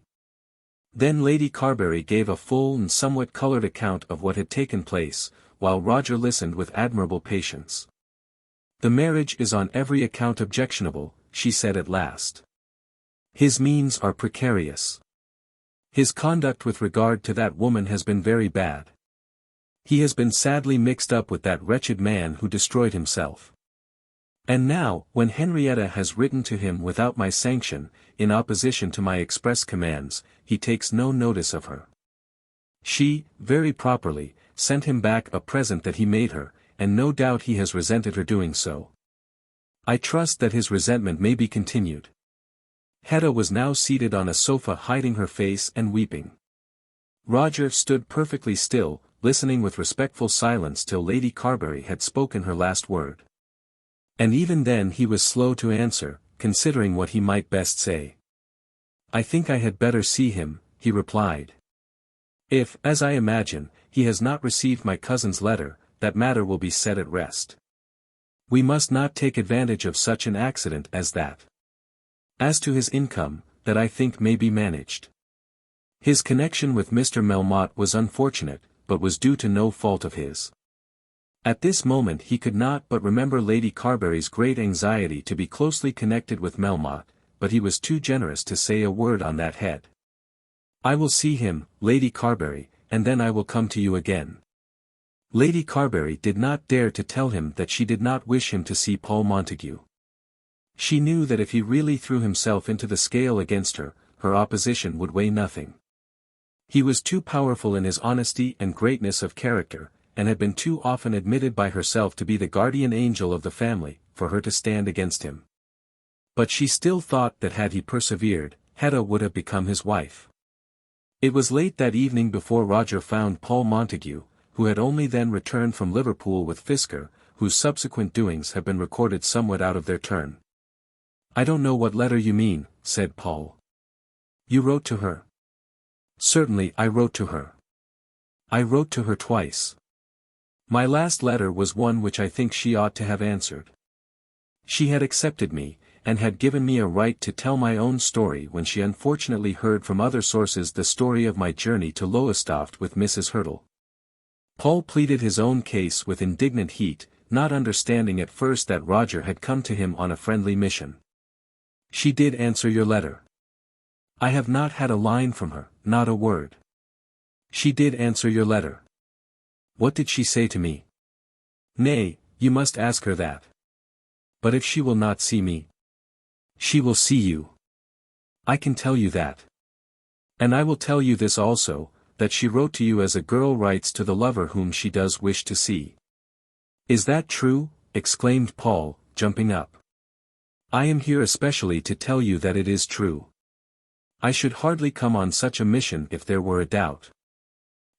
Then Lady Carbury gave a full and somewhat coloured account of what had taken place, while Roger listened with admirable patience. The marriage is on every account objectionable, she said at last. His means are precarious. His conduct with regard to that woman has been very bad. He has been sadly mixed up with that wretched man who destroyed himself. And now, when Henrietta has written to him without my sanction, in opposition to my express commands, he takes no notice of her. She, very properly, sent him back a present that he made her, and no doubt he has resented her doing so. I trust that his resentment may be continued. Hetta was now seated on a sofa hiding her face and weeping. Roger stood perfectly still, listening with respectful silence till Lady Carbury had spoken her last word. And even then he was slow to answer, considering what he might best say. I think I had better see him, he replied. If, as I imagine, he has not received my cousin's letter, that matter will be set at rest. We must not take advantage of such an accident as that. As to his income, that I think may be managed. His connection with Mr. Melmotte was unfortunate, but was due to no fault of his. At this moment he could not but remember Lady Carbury's great anxiety to be closely connected with Melmotte, but he was too generous to say a word on that head. I will see him, Lady Carbury, and then I will come to you again. Lady Carbury did not dare to tell him that she did not wish him to see Paul Montague. She knew that if he really threw himself into the scale against her, her opposition would weigh nothing. He was too powerful in his honesty and greatness of character, and had been too often admitted by herself to be the guardian angel of the family, for her to stand against him. But she still thought that had he persevered, Hetta would have become his wife. It was late that evening before Roger found Paul Montague, who had only then returned from Liverpool with Fisker, whose subsequent doings have been recorded somewhat out of their turn. I don't know what letter you mean, said Paul. You wrote to her? Certainly I wrote to her. I wrote to her twice. My last letter was one which I think she ought to have answered. She had accepted me, and had given me a right to tell my own story when she unfortunately heard from other sources the story of my journey to Lowestoft with Mrs. Hurtle. Paul pleaded his own case with indignant heat, not understanding at first that Roger had come to him on a friendly mission. She did answer your letter. I have not had a line from her, not a word. She did answer your letter. What did she say to me? Nay, you must ask her that. But if she will not see me? She will see you. I can tell you that. And I will tell you this also, that she wrote to you as a girl writes to the lover whom she does wish to see. Is that true? Exclaimed Paul, jumping up. I am here especially to tell you that it is true. I should hardly come on such a mission if there were a doubt.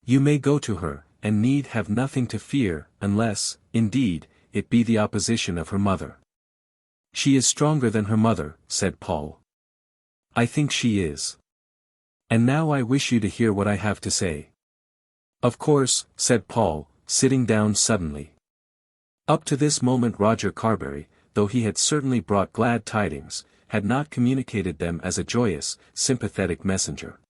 You may go to her, and need have nothing to fear, unless, indeed, it be the opposition of her mother. She is stronger than her mother, said Paul. I think she is. And now I wish you to hear what I have to say. Of course, said Paul, sitting down suddenly. Up to this moment Roger Carbury, though he had certainly brought glad tidings, had not communicated them as a joyous, sympathetic messenger.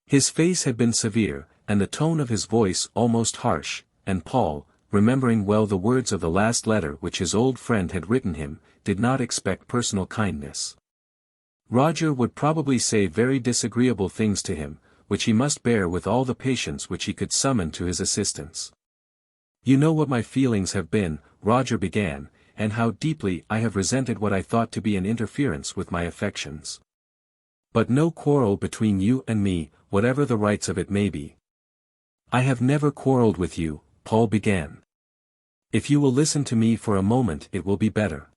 His face had been severe, and the tone of his voice almost harsh, and Paul, remembering well the words of the last letter which his old friend had written him, did not expect personal kindness. Roger would probably say very disagreeable things to him, which he must bear with all the patience which he could summon to his assistance. You know what my feelings have been, Roger began, and how deeply I have resented what I thought to be an interference with my affections. But no quarrel between you and me, whatever the rights of it may be. I have never quarrelled with you, Paul began. If you will listen to me for a moment it will be better.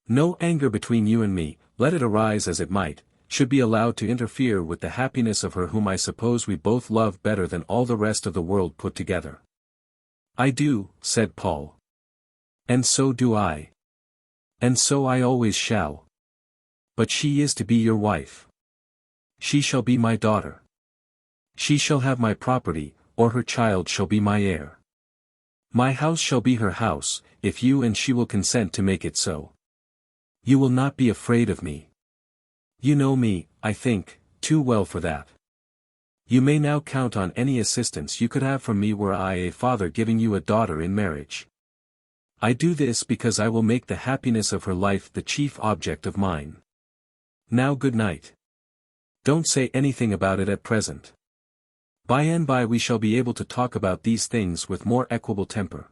No anger between you and me, let it arise as it might, should be allowed to interfere with the happiness of her whom I suppose we both love better than all the rest of the world put together." "I do," said Paul. "And so do I. And so I always shall. But she is to be your wife. She shall be my daughter. She shall have my property, or her child shall be my heir. My house shall be her house, if you and she will consent to make it so. You will not be afraid of me. You know me, I think, too well for that. You may now count on any assistance you could have from me were I a father giving you a daughter in marriage. I do this because I will make the happiness of her life the chief object of mine. Now good night. Don't say anything about it at present. By and by we shall be able to talk about these things with more equable temper."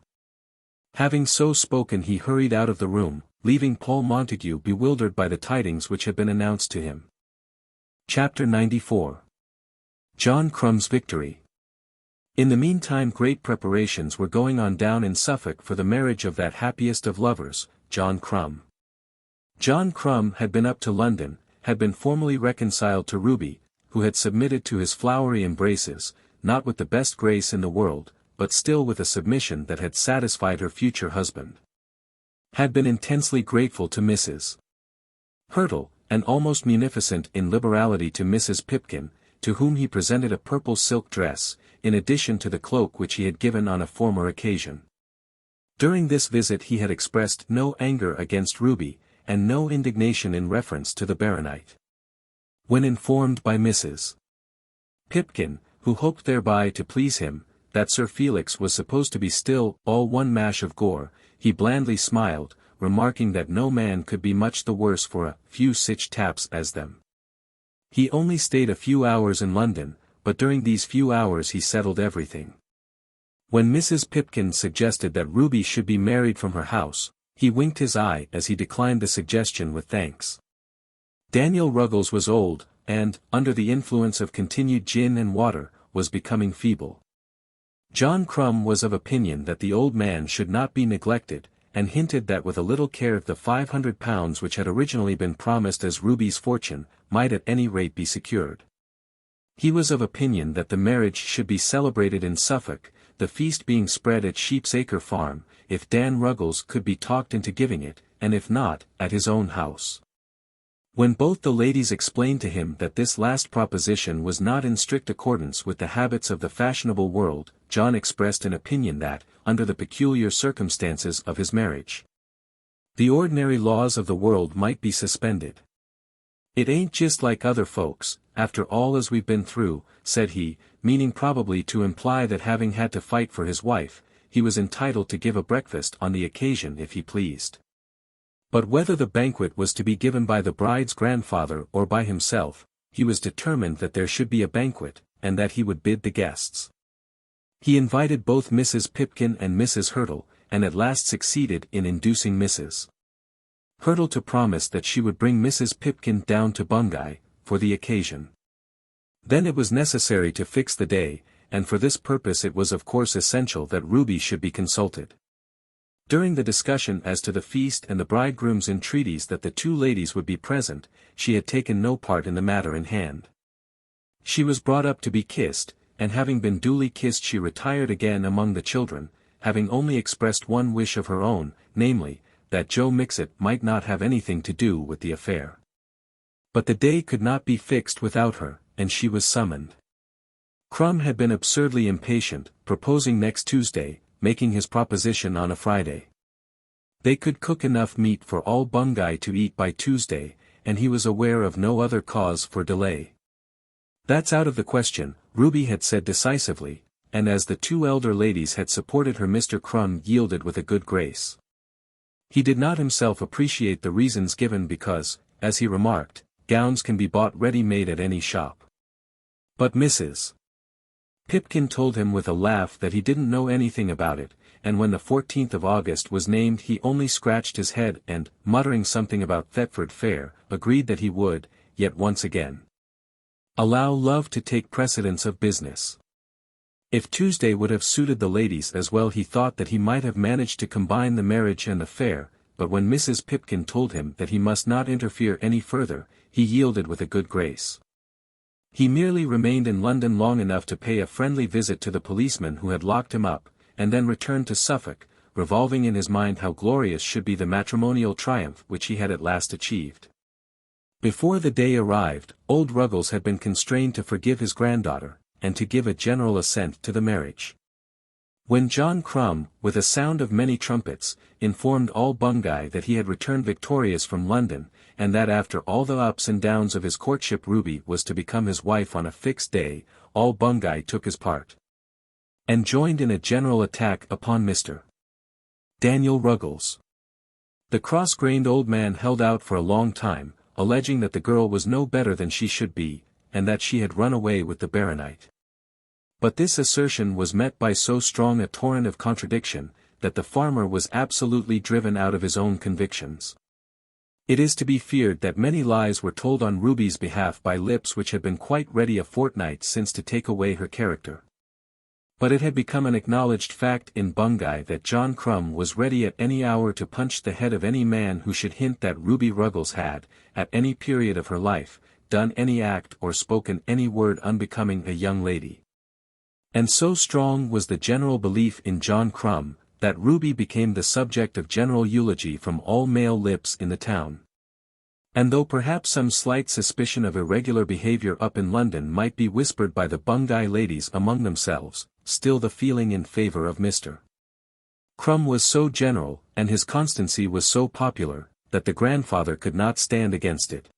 Having so spoken he hurried out of the room, leaving Paul Montague bewildered by the tidings which had been announced to him. Chapter 94. John Crumb's Victory. In the meantime great preparations were going on down in Suffolk for the marriage of that happiest of lovers, John Crumb. John Crumb had been up to London, had been formally reconciled to Ruby, who had submitted to his flowery embraces, not with the best grace in the world, but still with a submission that had satisfied her future husband. Had been intensely grateful to Mrs. Hurtle, and almost munificent in liberality to Mrs. Pipkin, to whom he presented a purple silk dress, in addition to the cloak which he had given on a former occasion. During this visit he had expressed no anger against Ruby, and no indignation in reference to the baronet. When informed by Mrs. Pipkin, who hoped thereby to please him, that Sir Felix was supposed to be still all one mash of gore, he blandly smiled, remarking that no man could be much the worse for a few such taps as them. He only stayed a few hours in London, but during these few hours he settled everything. When Mrs. Pipkin suggested that Ruby should be married from her house, he winked his eye as he declined the suggestion with thanks. Daniel Ruggles was old, and, under the influence of continued gin and water, was becoming feeble. John Crumb was of opinion that the old man should not be neglected, and hinted that with a little care the £500 which had originally been promised as Ruby's fortune, might at any rate be secured. He was of opinion that the marriage should be celebrated in Suffolk, the feast being spread at Sheepsacre Farm, if Dan Ruggles could be talked into giving it, and if not, at his own house. When both the ladies explained to him that this last proposition was not in strict accordance with the habits of the fashionable world, John expressed an opinion that, under the peculiar circumstances of his marriage, the ordinary laws of the world might be suspended. "It ain't just like other folks, after all as we've been through," said he, meaning probably to imply that having had to fight for his wife, he was entitled to give a breakfast on the occasion if he pleased. But whether the banquet was to be given by the bride's grandfather or by himself, he was determined that there should be a banquet, and that he would bid the guests. He invited both Mrs. Pipkin and Mrs. Hurtle, and at last succeeded in inducing Mrs. Hurtle to promise that she would bring Mrs. Pipkin down to Bungay, for the occasion. Then it was necessary to fix the day, and for this purpose it was of course essential that Ruby should be consulted. During the discussion as to the feast and the bridegroom's entreaties that the two ladies would be present, she had taken no part in the matter in hand. She was brought up to be kissed, and having been duly kissed she retired again among the children, having only expressed one wish of her own, namely, that Joe Mixet might not have anything to do with the affair. But the day could not be fixed without her, and she was summoned. Crumb had been absurdly impatient, proposing next Tuesday, making his proposition on a Friday. They could cook enough meat for all Bungay to eat by Tuesday, and he was aware of no other cause for delay. "That's out of the question," Ruby had said decisively, and as the two elder ladies had supported her Mr. Crumb yielded with a good grace. He did not himself appreciate the reasons given because, as he remarked, gowns can be bought ready-made at any shop. But Mrs. Pipkin told him with a laugh that he didn't know anything about it, and when the 14th of August was named he only scratched his head and, muttering something about Thetford Fair, agreed that he would, yet once again, allow love to take precedence of business. If Tuesday would have suited the ladies as well he thought that he might have managed to combine the marriage and the fair, but when Mrs. Pipkin told him that he must not interfere any further, he yielded with a good grace. He merely remained in London long enough to pay a friendly visit to the policeman who had locked him up, and then returned to Suffolk, revolving in his mind how glorious should be the matrimonial triumph which he had at last achieved. Before the day arrived, old Ruggles had been constrained to forgive his granddaughter, and to give a general assent to the marriage. When John Crumb, with a sound of many trumpets, informed all Bungay that he had returned victorious from London, and that after all the ups and downs of his courtship Ruby was to become his wife on a fixed day, all Bungay took his part, and joined in a general attack upon Mr. Daniel Ruggles. The cross-grained old man held out for a long time, alleging that the girl was no better than she should be, and that she had run away with the baronet. But this assertion was met by so strong a torrent of contradiction, that the farmer was absolutely driven out of his own convictions. It is to be feared that many lies were told on Ruby's behalf by lips which had been quite ready a fortnight since to take away her character. But it had become an acknowledged fact in Bungay that John Crumb was ready at any hour to punch the head of any man who should hint that Ruby Ruggles had, at any period of her life, done any act or spoken any word unbecoming a young lady. And so strong was the general belief in John Crumb, that Ruby became the subject of general eulogy from all male lips in the town. And though perhaps some slight suspicion of irregular behaviour up in London might be whispered by the Bungay ladies among themselves, still the feeling in favour of Mr. Crumb was so general, and his constancy was so popular, that the grandfather could not stand against it.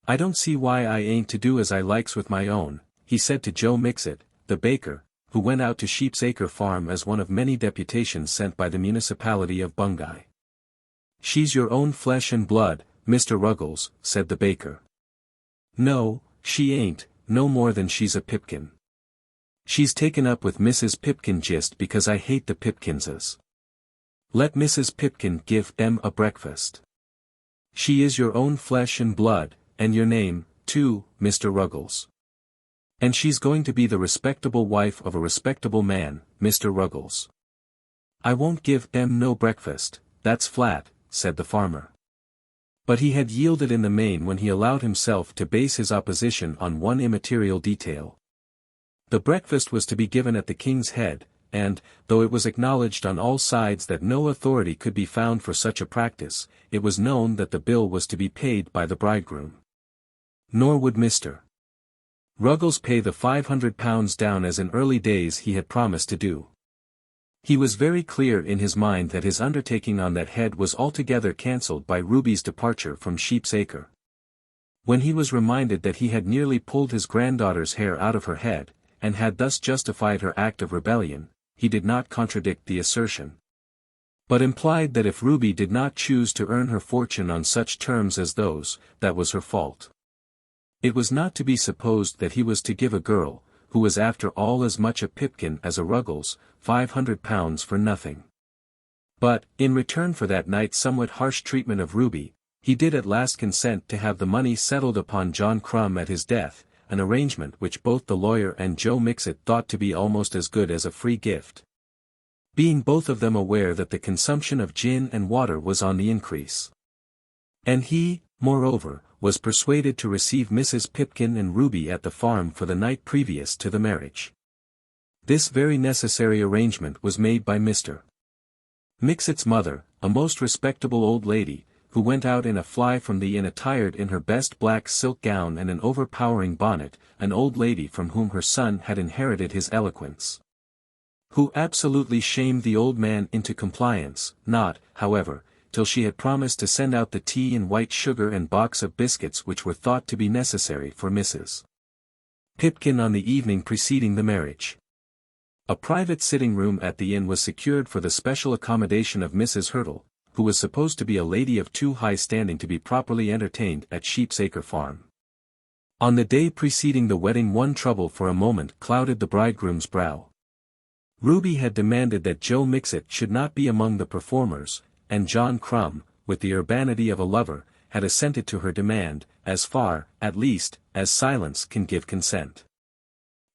"I don't see why I ain't to do as I likes with my own," he said to Joe Mixet, the baker, who went out to Sheepsacre Farm as one of many deputations sent by the municipality of Bungay. "She's your own flesh and blood, Mr. Ruggles," said the baker. "No, she ain't, no more than she's a Pipkin. She's taken up with Mrs. Pipkin just because I hate the Pipkinses. Let Mrs. Pipkin give them a breakfast. She is your own flesh and blood, and your name, too, Mr. Ruggles. And she's going to be the respectable wife of a respectable man, Mr. Ruggles." "I won't give them no breakfast, that's flat," said the farmer. But he had yielded in the main when he allowed himself to base his opposition on one immaterial detail. The breakfast was to be given at the King's Head, and, though it was acknowledged on all sides that no authority could be found for such a practice, it was known that the bill was to be paid by the bridegroom. Nor would Mr. Ruggles pay the £500 down as in early days he had promised to do. He was very clear in his mind that his undertaking on that head was altogether cancelled by Ruby's departure from Sheepsacre. When he was reminded that he had nearly pulled his granddaughter's hair out of her head, and had thus justified her act of rebellion, he did not contradict the assertion, but implied that if Ruby did not choose to earn her fortune on such terms as those, that was her fault. It was not to be supposed that he was to give a girl, who was after all as much a Pipkin as a Ruggles, £500 for nothing. But, in return for that night's somewhat harsh treatment of Ruby, he did at last consent to have the money settled upon John Crumb at his death, an arrangement which both the lawyer and Joe Mixet thought to be almost as good as a free gift, being both of them aware that the consumption of gin and water was on the increase. And he, moreover, was persuaded to receive Mrs. Pipkin and Ruby at the farm for the night previous to the marriage. This very necessary arrangement was made by Mr. Mixet's mother, a most respectable old lady, who went out in a fly from the inn attired in her best black silk gown and an overpowering bonnet, an old lady from whom her son had inherited his eloquence, who absolutely shamed the old man into compliance, not, however, till she had promised to send out the tea and white sugar and box of biscuits which were thought to be necessary for Mrs. Pipkin on the evening preceding the marriage. A private sitting room at the inn was secured for the special accommodation of Mrs. Hurtle, who was supposed to be a lady of too high standing to be properly entertained at Sheepsacre Farm. On the day preceding the wedding one trouble for a moment clouded the bridegroom's brow. Ruby had demanded that Joe Mixet should not be among the performers, and John Crumb, with the urbanity of a lover, had assented to her demand, as far, at least, as silence can give consent.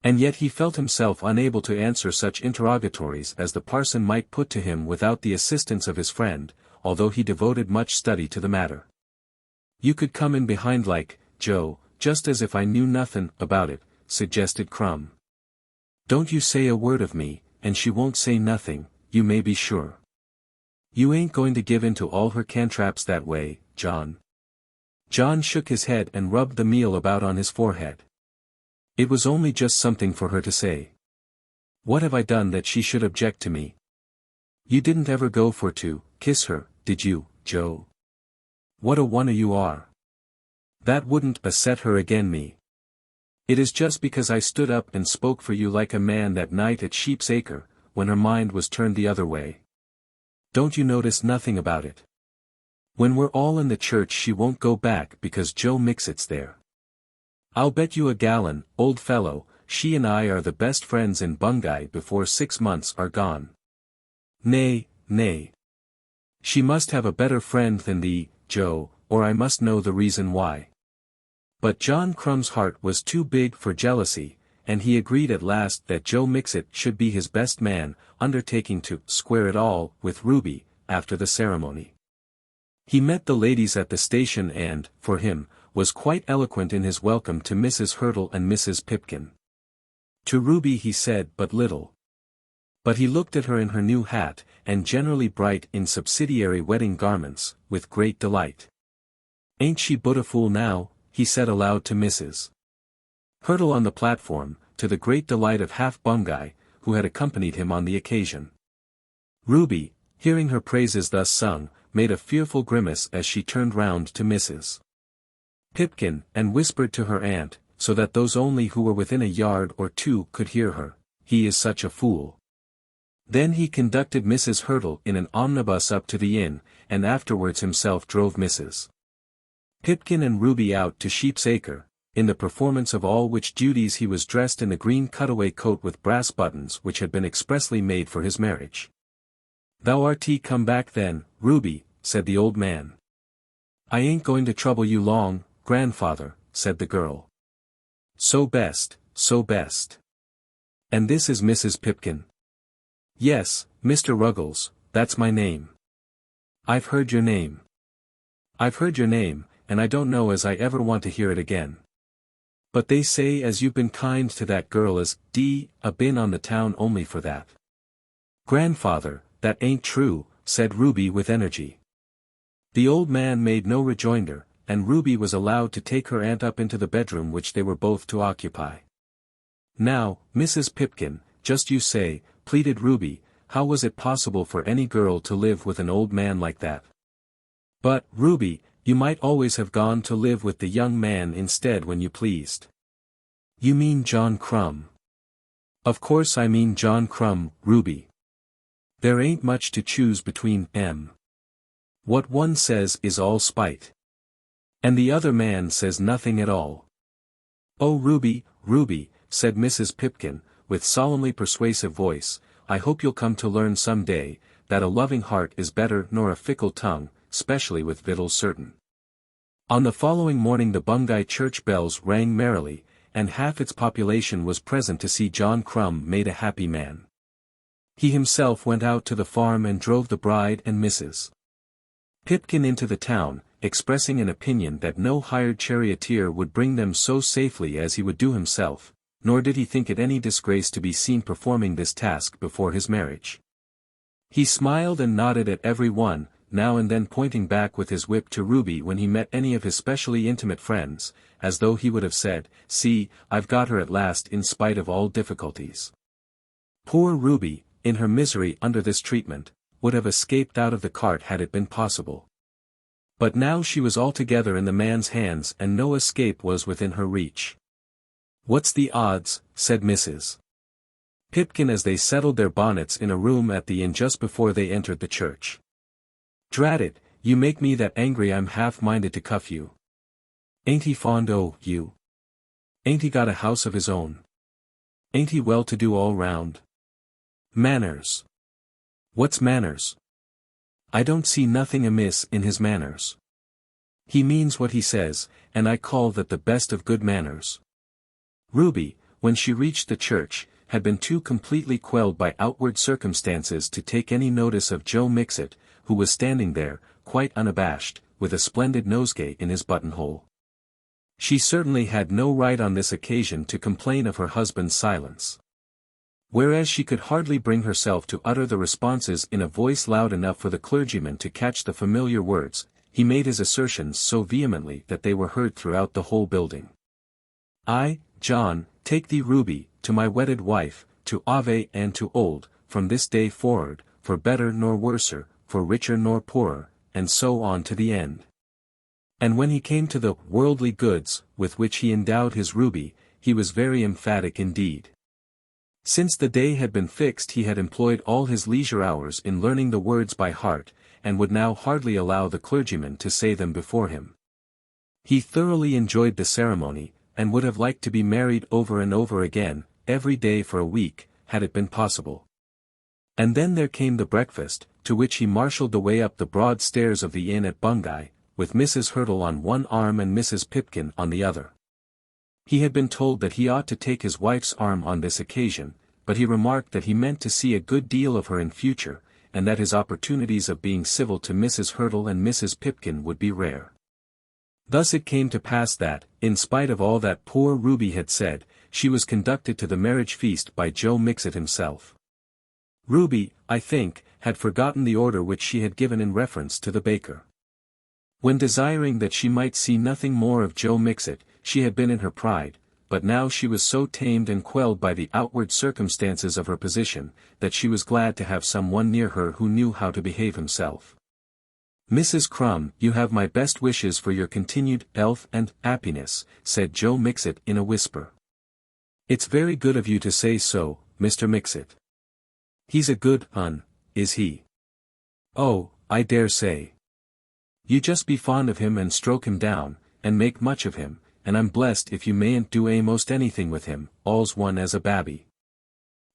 And yet he felt himself unable to answer such interrogatories as the parson might put to him without the assistance of his friend, although he devoted much study to the matter. You could come in behind like, Joe, just as if I knew nothing about it, suggested Crumb. Don't you say a word of me, and she won't say nothing, you may be sure. You ain't going to give in to all her cantraps that way, John. John shook his head and rubbed the meal about on his forehead. It was only just something for her to say. What have I done that she should object to me? You didn't ever go for to kiss her, did you, Joe? What a one you are. That wouldn't beset her again me. It is just because I stood up and spoke for you like a man that night at Sheep's Acre, when her mind was turned the other way. Don't you notice nothing about it? When we're all in the church she won't go back because Joe Mixet's there. I'll bet you a gallon, old fellow, she and I are the best friends in Bungay before 6 months are gone. Nay, nay. She must have a better friend than thee, Joe, or I must know the reason why. But John Crumb's heart was too big for jealousy, and he agreed at last that Joe Mixet should be his best man, undertaking to square it all with Ruby, after the ceremony. He met the ladies at the station and, for him, was quite eloquent in his welcome to Mrs. Hurtle and Mrs. Pipkin. To Ruby he said but little. But he looked at her in her new hat, and generally bright in subsidiary wedding garments, with great delight. Ain't she but a fool now, he said aloud to Mrs. Hurtle on the platform, to the great delight of half Bungay, who had accompanied him on the occasion. Ruby, hearing her praises thus sung, made a fearful grimace as she turned round to Mrs. Pipkin, and whispered to her aunt, so that those only who were within a yard or two could hear her, "He is such a fool." Then he conducted Mrs. Hurtle in an omnibus up to the inn, and afterwards himself drove Mrs. Pipkin and Ruby out to Sheep's Acre, in the performance of all which duties he was dressed in the green cutaway coat with brass buttons which had been expressly made for his marriage. "Thou art come back then, Ruby," said the old man. "I ain't going to trouble you long, grandfather," said the girl. "So best, so best. And this is Mrs. Pipkin?" "Yes, Mr. Ruggles, that's my name." "I've heard your name. I've heard your name, and I don't know as I ever want to hear it again. But they say as you've been kind to that girl as been on the town only for that." "Grandfather, that ain't true," said Ruby with energy. The old man made no rejoinder, and Ruby was allowed to take her aunt up into the bedroom which they were both to occupy. "Now, Mrs. Pipkin, just you say," pleaded Ruby, "how was it possible for any girl to live with an old man like that?" "But, Ruby, you might always have gone to live with the young man instead when you pleased." "You mean John Crumb." "Of course I mean John Crumb, Ruby. There ain't much to choose between 'em. What one says is all spite. And the other man says nothing at all." "Oh Ruby, Ruby," said Mrs. Pipkin, with solemnly persuasive voice, "I hope you'll come to learn some day, that a loving heart is better nor a fickle tongue, specially with victuals certain." On the following morning the Bungay church bells rang merrily, and half its population was present to see John Crumb made a happy man. He himself went out to the farm and drove the bride and Mrs. Pipkin into the town, expressing an opinion that no hired charioteer would bring them so safely as he would do himself, nor did he think it any disgrace to be seen performing this task before his marriage. He smiled and nodded at every one, now and then pointing back with his whip to Ruby when he met any of his specially intimate friends, as though he would have said, "See, I've got her at last in spite of all difficulties." Poor Ruby, in her misery under this treatment, would have escaped out of the cart had it been possible. But now she was altogether in the man's hands and no escape was within her reach. "What's the odds?" said Mrs. Pipkin as they settled their bonnets in a room at the inn just before they entered the church. "Drat it, you make me that angry I'm half-minded to cuff you. Ain't he fond o' you? Ain't he got a house of his own? Ain't he well-to-do all round? Manners. What's manners? I don't see nothing amiss in his manners. He means what he says, and I call that the best of good manners." Ruby, when she reached the church, had been too completely quelled by outward circumstances to take any notice of Joe Mixet, who was standing there, quite unabashed, with a splendid nosegay in his buttonhole. She certainly had no right on this occasion to complain of her husband's silence. Whereas she could hardly bring herself to utter the responses in a voice loud enough for the clergyman to catch the familiar words, he made his assertions so vehemently that they were heard throughout the whole building. I, John, take thee Ruby, to my wedded wife, to Ave and to old, from this day forward, for better nor worser, for richer nor poorer, and so on to the end. And when he came to the worldly goods, with which he endowed his Ruby, he was very emphatic indeed. Since the day had been fixed he had employed all his leisure hours in learning the words by heart, and would now hardly allow the clergyman to say them before him. He thoroughly enjoyed the ceremony, and would have liked to be married over and over again, every day for a week, had it been possible. And then there came the breakfast, to which he marshalled the way up the broad stairs of the inn at Bungay, with Mrs. Hurtle on one arm and Mrs. Pipkin on the other. He had been told that he ought to take his wife's arm on this occasion, but he remarked that he meant to see a good deal of her in future, and that his opportunities of being civil to Mrs. Hurtle and Mrs. Pipkin would be rare. Thus it came to pass that, in spite of all that poor Ruby had said, she was conducted to the marriage feast by Joe Mixet himself. Ruby, I think, had forgotten the order which she had given in reference to the baker. When desiring that she might see nothing more of Joe Mixet, she had been in her pride, but now she was so tamed and quelled by the outward circumstances of her position, that she was glad to have some one near her who knew how to behave himself. Mrs. Crumb, you have my best wishes for your continued health and happiness, said Joe Mixet in a whisper. It's very good of you to say so, Mr. Mixet. He's a good un, is he? Oh, I dare say. You just be fond of him and stroke him down, and make much of him, and I'm blessed if you mayn't do a'most anything with him, all's one as a babby.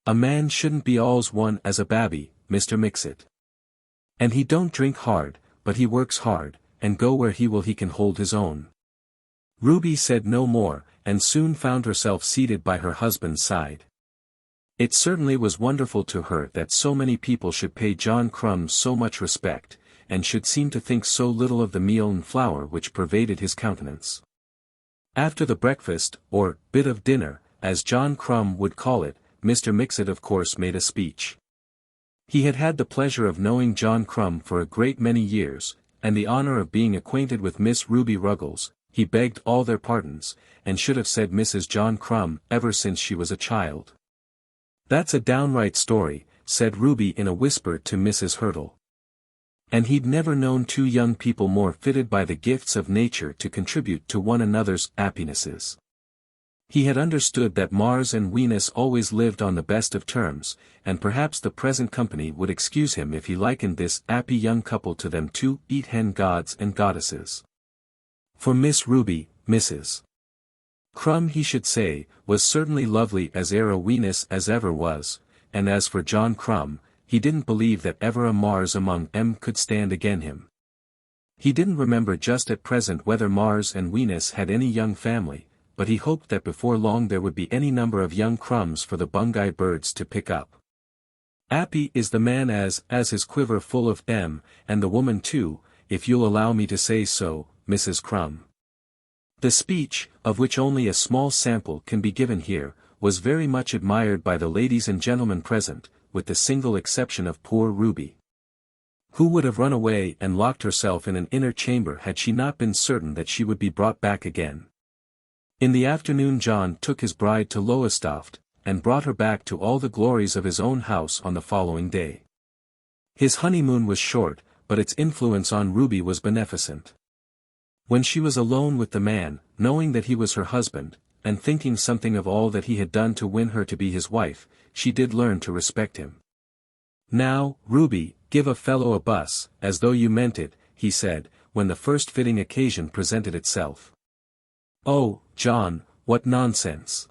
A man shouldn't be all's one as a babby, Mr. Mixet. And he don't drink hard, but he works hard, and go where he will he can hold his own. Ruby said no more, and soon found herself seated by her husband's side. It certainly was wonderful to her that so many people should pay John Crumb so much respect, and should seem to think so little of the meal and flour which pervaded his countenance. After the breakfast, or bit of dinner, as John Crumb would call it, Mr. Mixet of course made a speech. He had had the pleasure of knowing John Crumb for a great many years, and the honor of being acquainted with Miss Ruby Ruggles. He begged all their pardons, and should have said Mrs. John Crumb ever since she was a child. That's a downright story, said Ruby in a whisper to Mrs. Hurtle. And he'd never known two young people more fitted by the gifts of nature to contribute to one another's happinesses. He had understood that Mars and Venus always lived on the best of terms, and perhaps the present company would excuse him if he likened this happy young couple to them two eat-hen gods and goddesses. For Miss Ruby, Mrs. Crumb he should say, was certainly lovely as e'er a Venus as ever was, and as for John Crumb, he didn't believe that ever a Mars among 'em could stand again him. He didn't remember just at present whether Mars and Venus had any young family, but he hoped that before long there would be any number of young crumbs for the Bungay birds to pick up. Happy is the man as his quiver full of 'em, and the woman too, if you'll allow me to say so, Mrs. Crumb. The speech, of which only a small sample can be given here, was very much admired by the ladies and gentlemen present, with the single exception of poor Ruby, who would have run away and locked herself in an inner chamber had she not been certain that she would be brought back again. In the afternoon John took his bride to Lowestoft, and brought her back to all the glories of his own house on the following day. His honeymoon was short, but its influence on Ruby was beneficent. When she was alone with the man, knowing that he was her husband, and thinking something of all that he had done to win her to be his wife, she did learn to respect him. "Now, Ruby, give a fellow a buss, as though you meant it," he said, when the first fitting occasion presented itself. "Oh, John, what nonsense."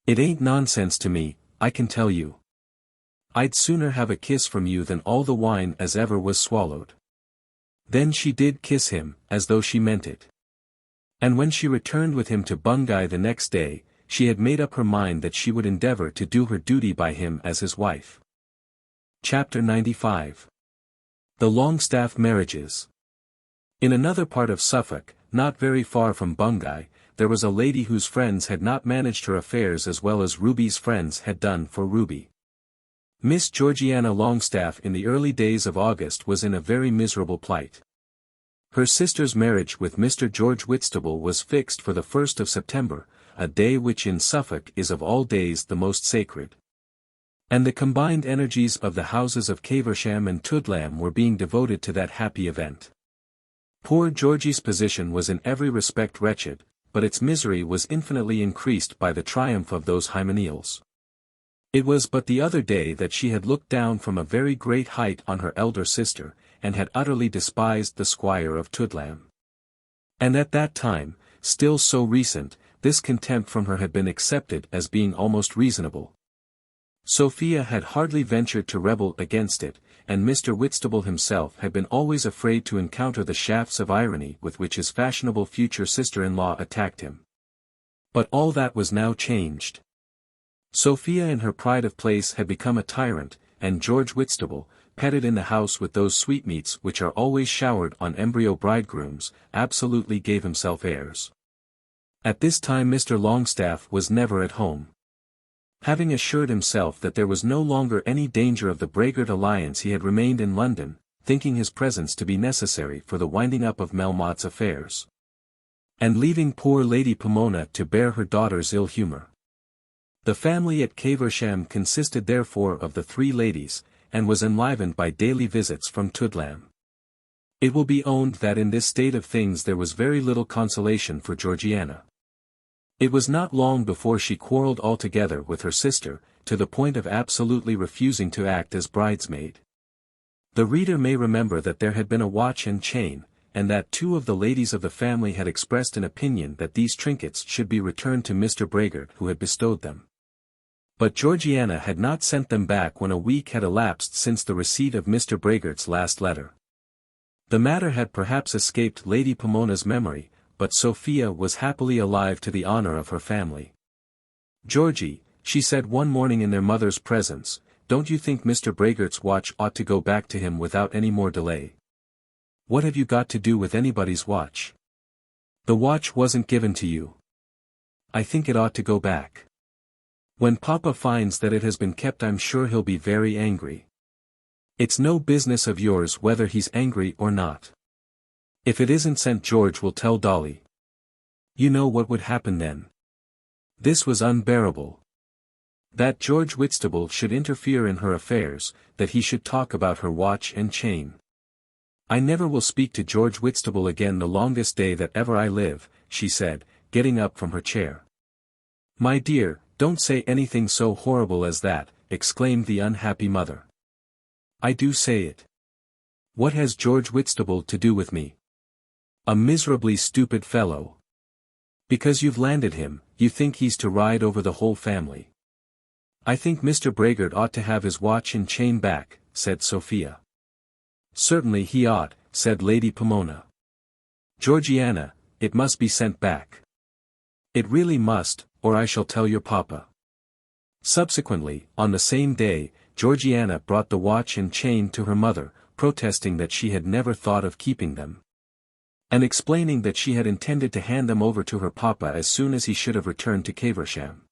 "It ain't nonsense to me, I can tell you. I'd sooner have a kiss from you than all the wine as ever was swallowed." Then she did kiss him, as though she meant it. And when she returned with him to Bungay the next day, she had made up her mind that she would endeavour to do her duty by him as his wife. Chapter 95. The Longstaff Marriages. In another part of Suffolk, not very far from Bungay, there was a lady whose friends had not managed her affairs as well as Ruby's friends had done for Ruby. Miss Georgiana Longstaff in the early days of August was in a very miserable plight. Her sister's marriage with Mr. George Whitstable was fixed for the 1st of September, a day which in Suffolk is of all days the most sacred. And the combined energies of the houses of Caversham and Toodlam were being devoted to that happy event. Poor Georgie's position was in every respect wretched, but its misery was infinitely increased by the triumph of those hymeneals. It was but the other day that she had looked down from a very great height on her elder sister, and had utterly despised the squire of Toodlam. And at that time, still so recent, this contempt from her had been accepted as being almost reasonable. Sophia had hardly ventured to rebel against it, and Mr. Whitstable himself had been always afraid to encounter the shafts of irony with which his fashionable future sister-in-law attacked him. But all that was now changed. Sophia in her pride of place had become a tyrant, and George Whitstable, petted in the house with those sweetmeats which are always showered on embryo bridegrooms, absolutely gave himself airs. At this time Mr. Longstaff was never at home. Having assured himself that there was no longer any danger of the Braggart alliance, he had remained in London, thinking his presence to be necessary for the winding up of Melmotte's affairs. And leaving poor Lady Pomona to bear her daughter's ill humour. The family at Caversham consisted therefore of the 3 ladies, and was enlivened by daily visits from Toodlam. It will be owned that in this state of things there was very little consolation for Georgiana. It was not long before she quarrelled altogether with her sister, to the point of absolutely refusing to act as bridesmaid. The reader may remember that there had been a watch and chain, and that 2 of the ladies of the family had expressed an opinion that these trinkets should be returned to Mr. Braggart who had bestowed them. But Georgiana had not sent them back when a week had elapsed since the receipt of Mr. Braggart's last letter. The matter had perhaps escaped Lady Pomona's memory, but Sophia was happily alive to the honour of her family. "Georgie," she said one morning in their mother's presence, "don't you think Mr. Braggart's watch ought to go back to him without any more delay?" "What have you got to do with anybody's watch? The watch wasn't given to you." "I think it ought to go back. When Papa finds that it has been kept I'm sure he'll be very angry." "It's no business of yours whether he's angry or not. If it isn't sent George will tell Dolly. You know what would happen then." This was unbearable. That George Whitstable should interfere in her affairs, that he should talk about her watch and chain. "I never will speak to George Whitstable again the longest day that ever I live," she said, getting up from her chair. "My dear, don't say anything so horrible as that," exclaimed the unhappy mother. "I do say it. What has George Whitstable to do with me? A miserably stupid fellow. Because you've landed him, you think he's to ride over the whole family." "I think Mr. Braggart ought to have his watch and chain back," said Sophia. "Certainly he ought," said Lady Pomona. "Georgiana, it must be sent back. It really must, or I shall tell your papa." Subsequently, on the same day, Georgiana brought the watch and chain to her mother, protesting that she had never thought of keeping them, and explaining that she had intended to hand them over to her papa as soon as he should have returned to Caversham.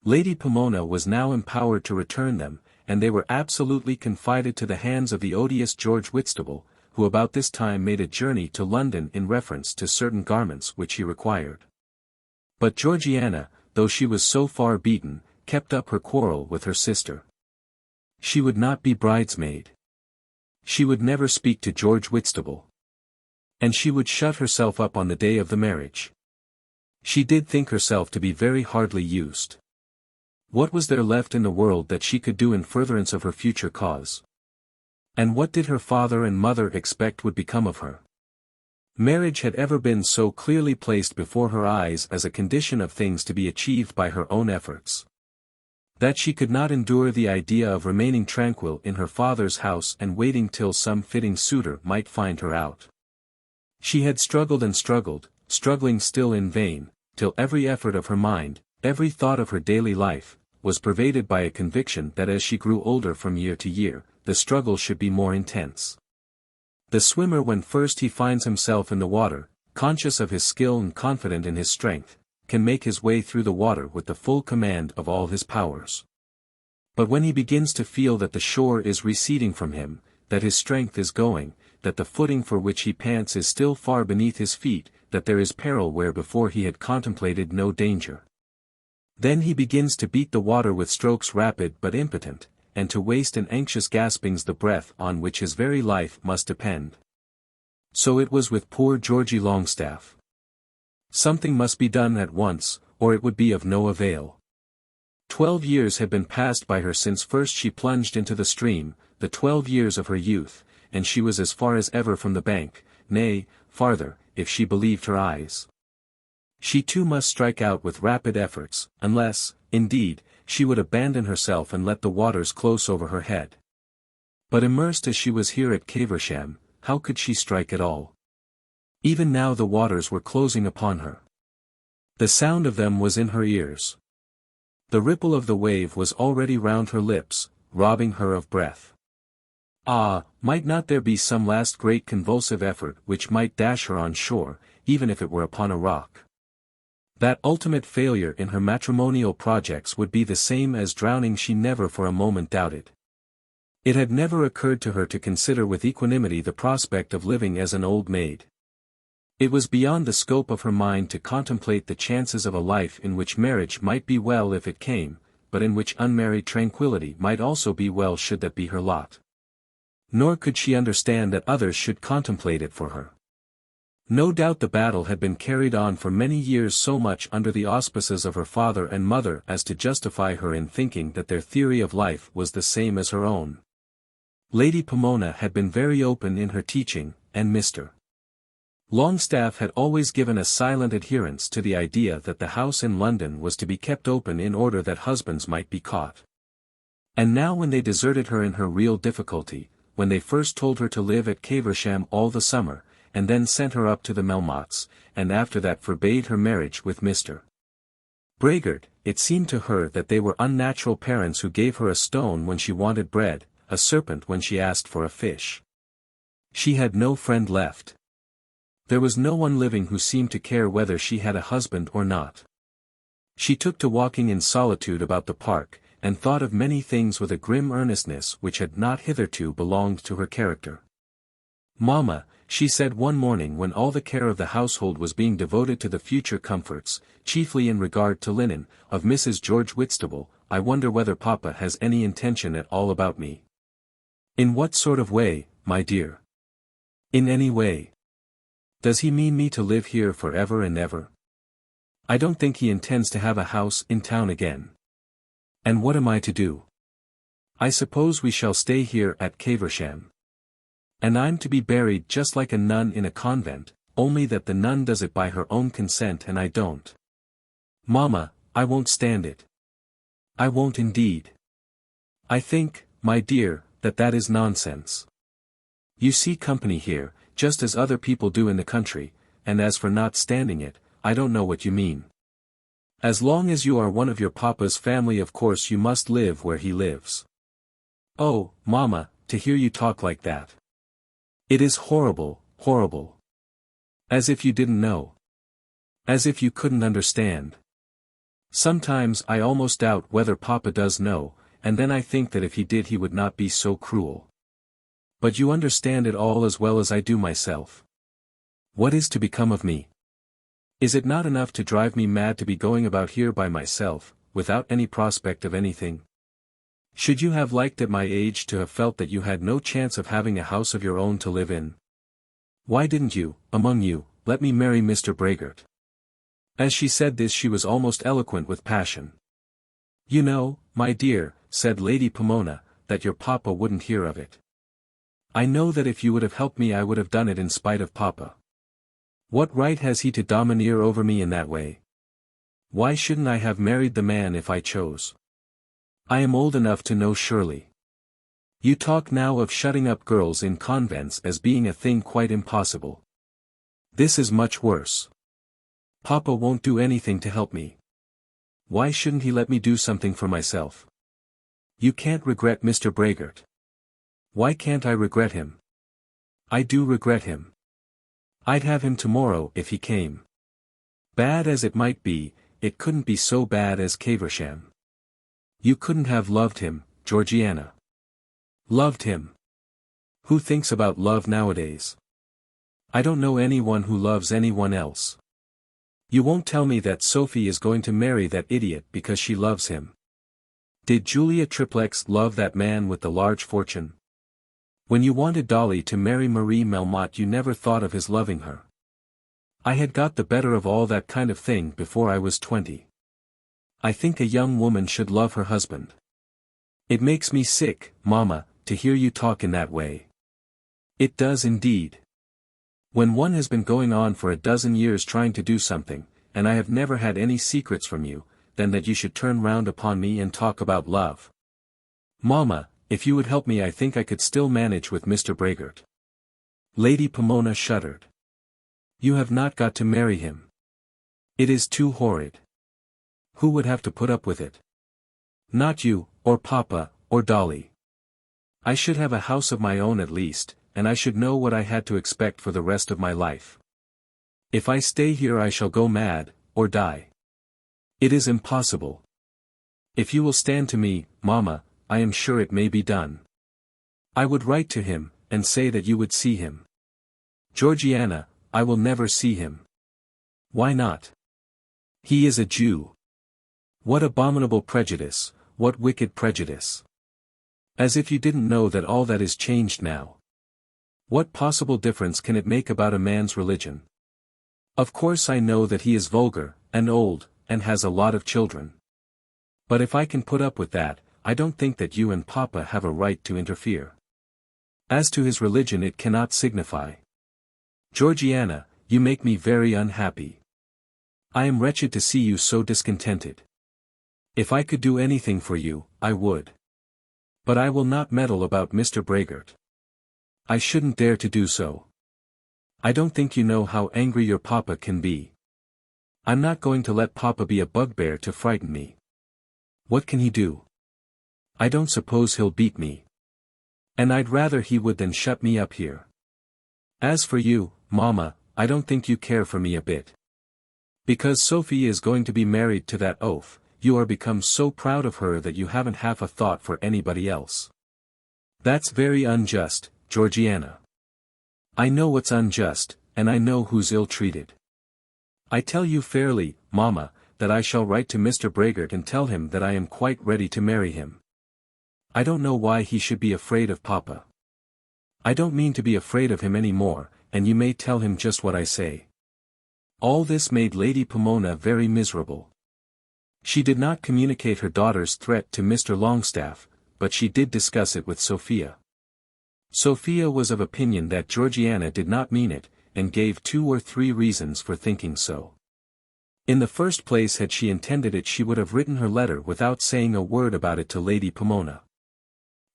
Lady Pomona was now empowered to return them, and they were absolutely confided to the hands of the odious George Whitstable, who about this time made a journey to London in reference to certain garments which he required. But Georgiana, though she was so far beaten, kept up her quarrel with her sister. She would not be bridesmaid. She would never speak to George Whitstable. And she would shut herself up on the day of the marriage. She did think herself to be very hardly used. What was there left in the world that she could do in furtherance of her future cause? And what did her father and mother expect would become of her? Marriage had ever been so clearly placed before her eyes as a condition of things to be achieved by her own efforts, that she could not endure the idea of remaining tranquil in her father's house and waiting till some fitting suitor might find her out. She had struggled and struggled, struggling still in vain, till every effort of her mind, every thought of her daily life, was pervaded by a conviction that as she grew older from year to year, the struggle should be more intense. The swimmer when first he finds himself in the water, conscious of his skill and confident in his strength, can make his way through the water with the full command of all his powers. But when he begins to feel that the shore is receding from him, that his strength is going, that the footing for which he pants is still far beneath his feet, that there is peril where before he had contemplated no danger. Then he begins to beat the water with strokes rapid but impotent, and to waste in anxious gaspings the breath on which his very life must depend. So it was with poor Georgie Longstaff. Something must be done at once, or it would be of no avail. 12 years had been passed by her since first she plunged into the stream, the 12 years of her youth, and she was as far as ever from the bank, nay, farther, if she believed her eyes. She too must strike out with rapid efforts, unless, indeed, she would abandon herself and let the waters close over her head. But immersed as she was here at Caversham, how could she strike at all? Even now the waters were closing upon her. The sound of them was in her ears. The ripple of the wave was already round her lips, robbing her of breath. Ah, might not there be some last great convulsive effort which might dash her on shore, even if it were upon a rock? That ultimate failure in her matrimonial projects would be the same as drowning, she never for a moment doubted. It had never occurred to her to consider with equanimity the prospect of living as an old maid. It was beyond the scope of her mind to contemplate the chances of a life in which marriage might be well if it came, but in which unmarried tranquillity might also be well should that be her lot. Nor could she understand that others should contemplate it for her. No doubt the battle had been carried on for many years so much under the auspices of her father and mother as to justify her in thinking that their theory of life was the same as her own. Lady Pomona had been very open in her teaching, and Mr. Longstaff had always given a silent adherence to the idea that the house in London was to be kept open in order that husbands might be caught. And now when they deserted her in her real difficulty, when they first told her to live at Caversham all the summer, and then sent her up to the Melmottes, and after that forbade her marriage with Mr. Braggart, it seemed to her that they were unnatural parents who gave her a stone when she wanted bread, a serpent when she asked for a fish. She had no friend left. There was no one living who seemed to care whether she had a husband or not. She took to walking in solitude about the park, and thought of many things with a grim earnestness which had not hitherto belonged to her character. "Mamma," she said one morning when all the care of the household was being devoted to the future comforts, chiefly in regard to linen, of Mrs. George Whitstable, "I wonder whether Papa has any intention at all about me." "In what sort of way, my dear?" "In any way. Does he mean me to live here for ever and ever?" "I don't think he intends to have a house in town again." "And what am I to do?" "I suppose we shall stay here at Caversham. And I'm to be buried just like a nun in a convent, only that the nun does it by her own consent and I don't. Mamma, I won't stand it. I won't indeed. I think, my dear, that is nonsense. You see company here, just as other people do in the country, and as for not standing it, I don't know what you mean. As long as you are one of your papa's family of course you must live where he lives." "Oh, Mamma, to hear you talk like that. It is horrible, horrible. As if you didn't know. As if you couldn't understand. Sometimes I almost doubt whether Papa does know, and then I think that if he did he would not be so cruel. But you understand it all as well as I do myself. What is to become of me? Is it not enough to drive me mad to be going about here by myself, without any prospect of anything? Should you have liked at my age to have felt that you had no chance of having a house of your own to live in? Why didn't you, among you, let me marry Mr. Braggart?" As she said this she was almost eloquent with passion. "You know, my dear," said Lady Pomona, "that your papa wouldn't hear of it. I know that if you would have helped me I would have done it in spite of Papa. What right has he to domineer over me in that way? Why shouldn't I have married the man if I chose? I am old enough to know surely. You talk now of shutting up girls in convents as being a thing quite impossible. This is much worse. Papa won't do anything to help me. Why shouldn't he let me do something for myself? You can't regret Mr. Braggart. Why can't I regret him? I do regret him. I'd have him tomorrow if he came. Bad as it might be, it couldn't be so bad as Caversham. You couldn't have loved him, Georgiana. Loved him? Who thinks about love nowadays? I don't know anyone who loves anyone else. You won't tell me that Sophie is going to marry that idiot because she loves him. Did Julia Triplex love that man with the large fortune? When you wanted Dolly to marry Marie Melmotte, you never thought of his loving her. I had got the better of all that kind of thing before I was 20. I think a young woman should love her husband. It makes me sick, Mama, to hear you talk in that way. It does indeed. When one has been going on for a dozen years trying to do something, and I have never had any secrets from you, then that you should turn round upon me and talk about love. Mama, if you would help me, I think I could still manage with Mr. Braggart. Lady Pomona shuddered. You have not got to marry him. It is too horrid. Who would have to put up with it? Not you, or Papa, or Dolly. I should have a house of my own at least, and I should know what I had to expect for the rest of my life. If I stay here I shall go mad, or die. It is impossible. If you will stand to me, Mama, I am sure it may be done. I would write to him, and say that you would see him. Georgiana, I will never see him. Why not? He is a Jew. What abominable prejudice, what wicked prejudice. As if you didn't know that all that is changed now. What possible difference can it make about a man's religion? Of course I know that he is vulgar, and old, and has a lot of children. But if I can put up with that, I don't think that you and Papa have a right to interfere. As to his religion, it cannot signify. Georgiana, you make me very unhappy. I am wretched to see you so discontented. If I could do anything for you, I would. But I will not meddle about Mr. Braggart. I shouldn't dare to do so. I don't think you know how angry your Papa can be. I'm not going to let Papa be a bugbear to frighten me. What can he do? I don't suppose he'll beat me. And I'd rather he would than shut me up here. As for you, Mama, I don't think you care for me a bit. Because Sophie is going to be married to that oaf, you are become so proud of her that you haven't half a thought for anybody else. That's very unjust, Georgiana. I know what's unjust, and I know who's ill-treated. I tell you fairly, Mama, that I shall write to Mr. Braggart and tell him that I am quite ready to marry him. I don't know why he should be afraid of Papa. I don't mean to be afraid of him any more, and you may tell him just what I say. All this made Lady Pomona very miserable. She did not communicate her daughter's threat to Mr. Longstaff, but she did discuss it with Sophia. Sophia was of opinion that Georgiana did not mean it, and gave 2 or 3 reasons for thinking so. In the first place, had she intended it, she would have written her letter without saying a word about it to Lady Pomona.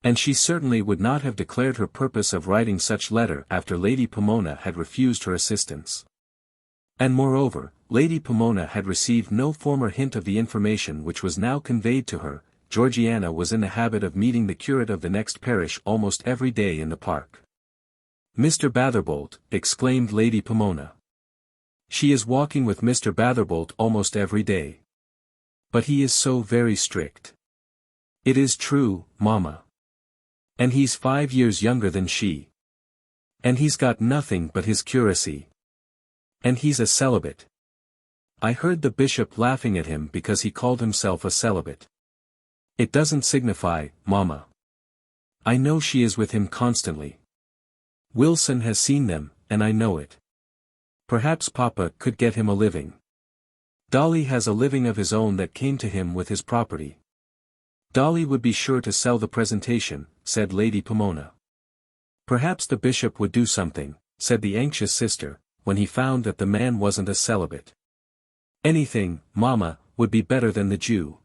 And she certainly would not have declared her purpose of writing such letter after Lady Pomona had refused her assistance. And moreover, Lady Pomona had received no former hint of the information which was now conveyed to her. Georgiana was in the habit of meeting the curate of the next parish almost every day in the park. Mr. Batherbolt, exclaimed Lady Pomona. She is walking with Mr. Batherbolt almost every day. But he is so very strict. It is true, Mamma. And he's 5 years younger than she. And he's got nothing but his curacy. And he's a celibate. I heard the bishop laughing at him because he called himself a celibate. It doesn't signify, Mamma. I know she is with him constantly. Wilson has seen them, and I know it. Perhaps Papa could get him a living. Dolly has a living of his own that came to him with his property. Dolly would be sure to sell the presentation, said Lady Pomona. Perhaps the bishop would do something, said the anxious sister, when he found that the man wasn't a celibate. Anything, Mamma, would be better than the Jew.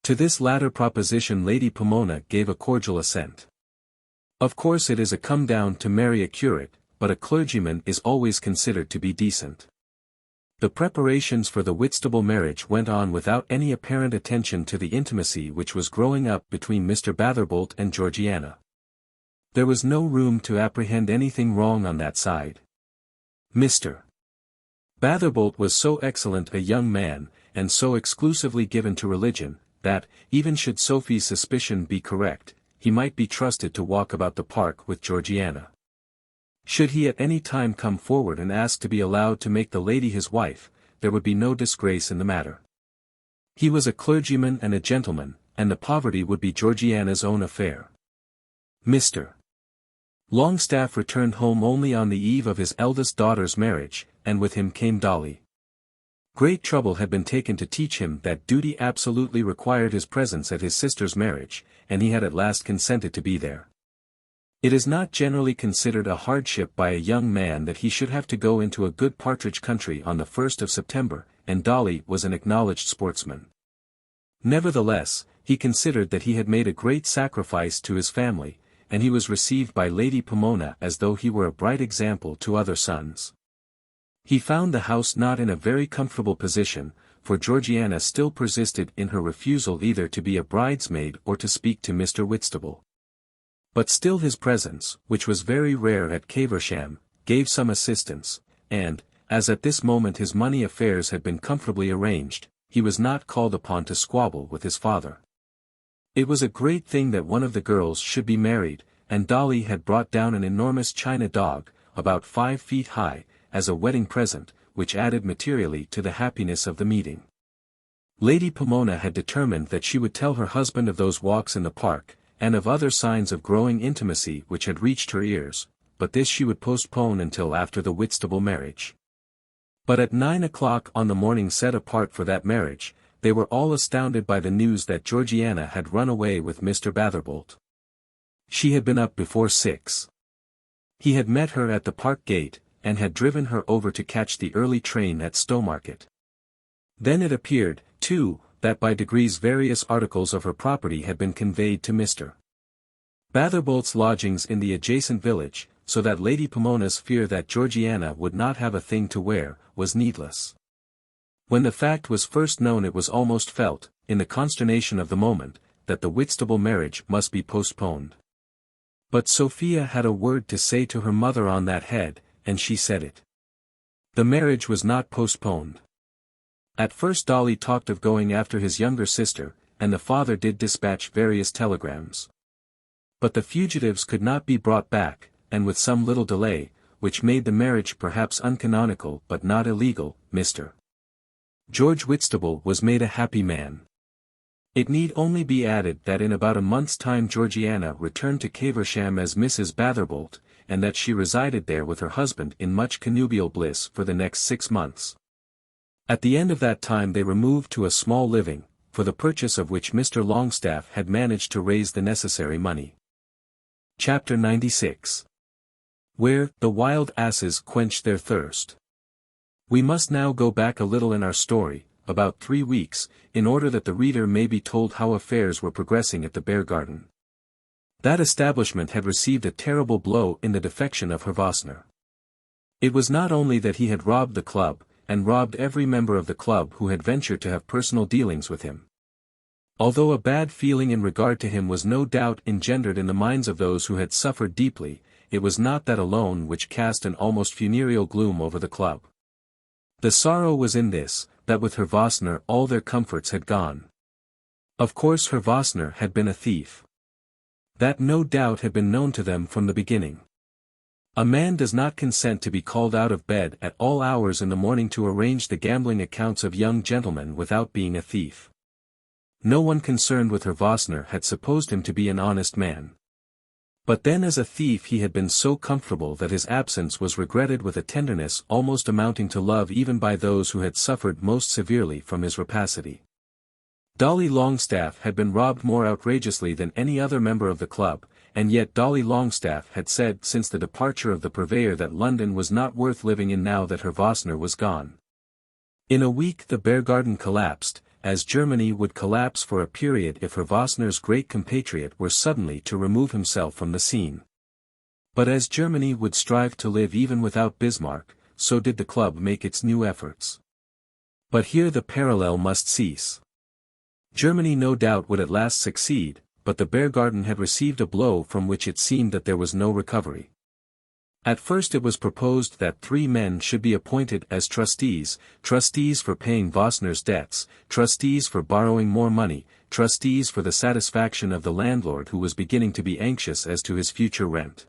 To this latter proposition Lady Pomona gave a cordial assent. Of course it is a come down to marry a curate, but a clergyman is always considered to be decent. The preparations for the Whitstable marriage went on without any apparent attention to the intimacy which was growing up between Mr. Batherbolt and Georgiana. There was no room to apprehend anything wrong on that side. Mr. Batherbolt was so excellent a young man, and so exclusively given to religion, that, even should Sophie's suspicion be correct, he might be trusted to walk about the park with Georgiana. Should he at any time come forward and ask to be allowed to make the lady his wife, there would be no disgrace in the matter. He was a clergyman and a gentleman, and the poverty would be Georgiana's own affair. Mr. Longstaff returned home only on the eve of his eldest daughter's marriage, and with him came Dolly. Great trouble had been taken to teach him that duty absolutely required his presence at his sister's marriage, and he had at last consented to be there. It is not generally considered a hardship by a young man that he should have to go into a good partridge country on the 1st of September, and Dolly was an acknowledged sportsman. Nevertheless, he considered that he had made a great sacrifice to his family, and he was received by Lady Pomona as though he were a bright example to other sons. He found the house not in a very comfortable position, for Georgiana still persisted in her refusal either to be a bridesmaid or to speak to Mr. Whitstable. But still his presence, which was very rare at Caversham, gave some assistance, and, as at this moment his money affairs had been comfortably arranged, he was not called upon to squabble with his father. It was a great thing that one of the girls should be married, and Dolly had brought down an enormous china dog, about 5 feet high, as a wedding present, which added materially to the happiness of the meeting. Lady Pomona had determined that she would tell her husband of those walks in the park, and of other signs of growing intimacy which had reached her ears, but this she would postpone until after the Whitstable marriage. But at 9 o'clock on the morning set apart for that marriage, they were all astounded by the news that Georgiana had run away with Mr. Batherbolt. She had been up before 6. He had met her at the park gate, and had driven her over to catch the early train at Stowmarket. Then it appeared, too, that by degrees various articles of her property had been conveyed to Mr. Batherbolt's lodgings in the adjacent village, so that Lady Pomona's fear that Georgiana would not have a thing to wear, was needless. When the fact was first known it was almost felt, in the consternation of the moment, that the Whitstable marriage must be postponed. But Sophia had a word to say to her mother on that head, and she said it. The marriage was not postponed. At first Dolly talked of going after his younger sister, and the father did dispatch various telegrams. But the fugitives could not be brought back, and with some little delay, which made the marriage perhaps uncanonical but not illegal, Mr. George Whitstable was made a happy man. It need only be added that in about a month's time Georgiana returned to Caversham as Mrs. Batherbolt, and that she resided there with her husband in much connubial bliss for the next 6 months. At the end of that time they removed to a small living, for the purchase of which Mr. Longstaff had managed to raise the necessary money. Chapter 96. Where the wild asses quenched their thirst. We must now go back a little in our story, about 3 weeks, in order that the reader may be told how affairs were progressing at the Bear Garden. That establishment had received a terrible blow in the defection of Herr. It was not only that he had robbed the club, and robbed every member of the club who had ventured to have personal dealings with him. Although a bad feeling in regard to him was no doubt engendered in the minds of those who had suffered deeply, it was not that alone which cast an almost funereal gloom over the club. The sorrow was in this, that with Herr all their comforts had gone. Of course Herr had been a thief. That no doubt had been known to them from the beginning. A man does not consent to be called out of bed at all hours in the morning to arrange the gambling accounts of young gentlemen without being a thief. No one concerned with Herr had supposed him to be an honest man. But then as a thief he had been so comfortable that his absence was regretted with a tenderness almost amounting to love even by those who had suffered most severely from his rapacity. Dolly Longstaff had been robbed more outrageously than any other member of the club, and yet Dolly Longstaff had said since the departure of the purveyor that London was not worth living in now that Herr was gone. In a week the Bear Garden collapsed, as Germany would collapse for a period if Herr's great compatriot were suddenly to remove himself from the scene. But as Germany would strive to live even without Bismarck, so did the club make its new efforts. But here the parallel must cease. Germany no doubt would at last succeed, but the Bear Garden had received a blow from which it seemed that there was no recovery. At first it was proposed that 3 men should be appointed as trustees for paying Vossner's debts, trustees for borrowing more money, trustees for the satisfaction of the landlord who was beginning to be anxious as to his future rent.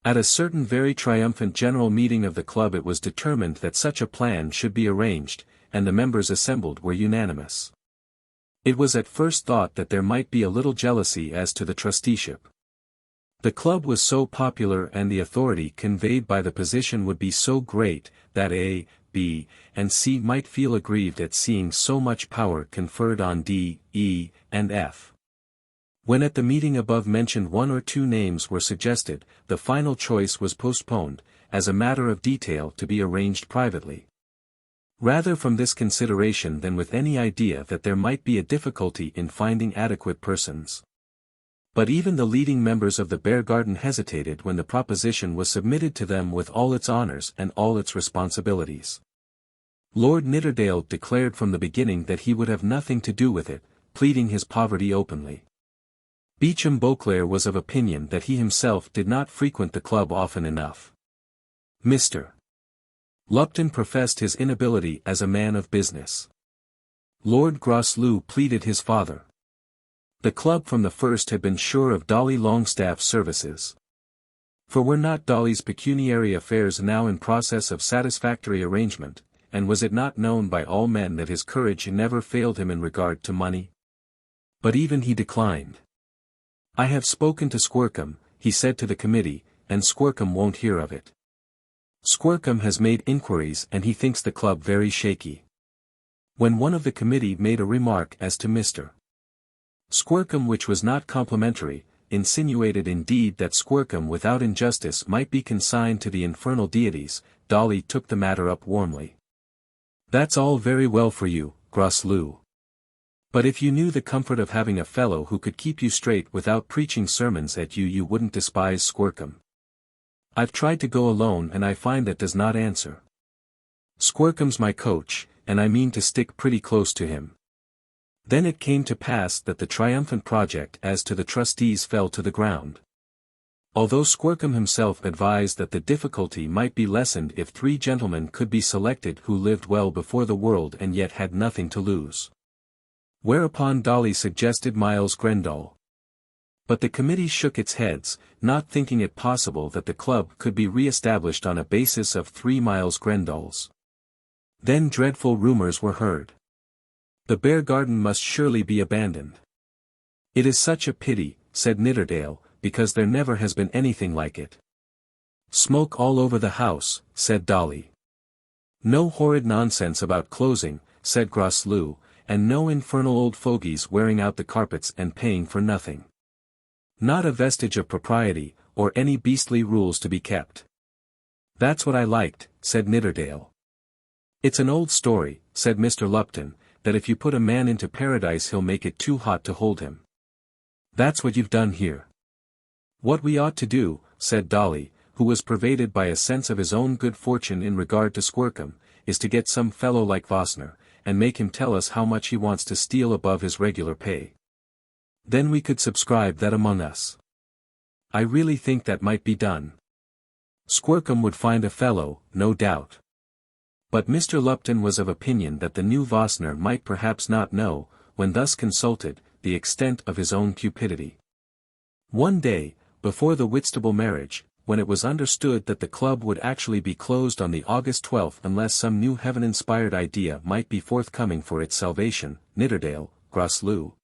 At a certain very triumphant general meeting of the club it was determined that such a plan should be arranged, and the members assembled were unanimous. It was at first thought that there might be a little jealousy as to the trusteeship. The club was so popular and the authority conveyed by the position would be so great, that A, B, and C might feel aggrieved at seeing so much power conferred on D, E, and F. When at the meeting above mentioned 1 or 2 names were suggested, the final choice was postponed, as a matter of detail to be arranged privately. Rather from this consideration than with any idea that there might be a difficulty in finding adequate persons. But even the leading members of the Bear Garden hesitated when the proposition was submitted to them with all its honors and all its responsibilities. Lord Nidderdale declared from the beginning that he would have nothing to do with it, pleading his poverty openly. Beauchamp Beauclerk was of opinion that he himself did not frequent the club often enough. Mr. Lupton professed his inability as a man of business. Lord Groslow pleaded his father. The club from the first had been sure of Dolly Longstaff's services. For were not Dolly's pecuniary affairs now in process of satisfactory arrangement, and was it not known by all men that his courage never failed him in regard to money? But even he declined. "I have spoken to Squercum," he said to the committee, "and Squercum won't hear of it. Squercum has made inquiries and he thinks the club very shaky." When one of the committee made a remark as to Mr. Squercum which was not complimentary, insinuated indeed that Squercum without injustice might be consigned to the infernal deities, Dolly took the matter up warmly. "That's all very well for you, Groslow. But if you knew the comfort of having a fellow who could keep you straight without preaching sermons at you, you wouldn't despise Squercum. I've tried to go alone and I find that does not answer. Squercum's my coach, and I mean to stick pretty close to him." Then it came to pass that the triumphant project as to the trustees fell to the ground. Although Squercum himself advised that the difficulty might be lessened if 3 gentlemen could be selected who lived well before the world and yet had nothing to lose. Whereupon Dolly suggested Miles Grendall. But the committee shook its heads, not thinking it possible that the club could be re-established on a basis of 3 Miles Grendalls. Then dreadful rumors were heard. The Bear Garden must surely be abandoned. "It is such a pity," said Nidderdale, "because there never has been anything like it." "Smoke all over the house," said Dolly. "No horrid nonsense about closing," said Groslow, "and no infernal old fogies wearing out the carpets and paying for nothing. Not a vestige of propriety, or any beastly rules to be kept." "That's what I liked," said Nidderdale. "It's an old story," said Mr. Lupton, "that if you put a man into paradise he'll make it too hot to hold him. That's what you've done here." "What we ought to do," said Dolly, who was pervaded by a sense of his own good fortune in regard to Squercum, "is to get some fellow like Vossner, and make him tell us how much he wants to steal above his regular pay. Then we could subscribe that among us. I really think that might be done. Squercum would find a fellow, no doubt." But Mr. Lupton was of opinion that the new Vossner might perhaps not know, when thus consulted, the extent of his own cupidity. One day, before the Whitstable marriage, when it was understood that the club would actually be closed on the August 12th unless some new heaven-inspired idea might be forthcoming for its salvation, Nidderdale, Groslow,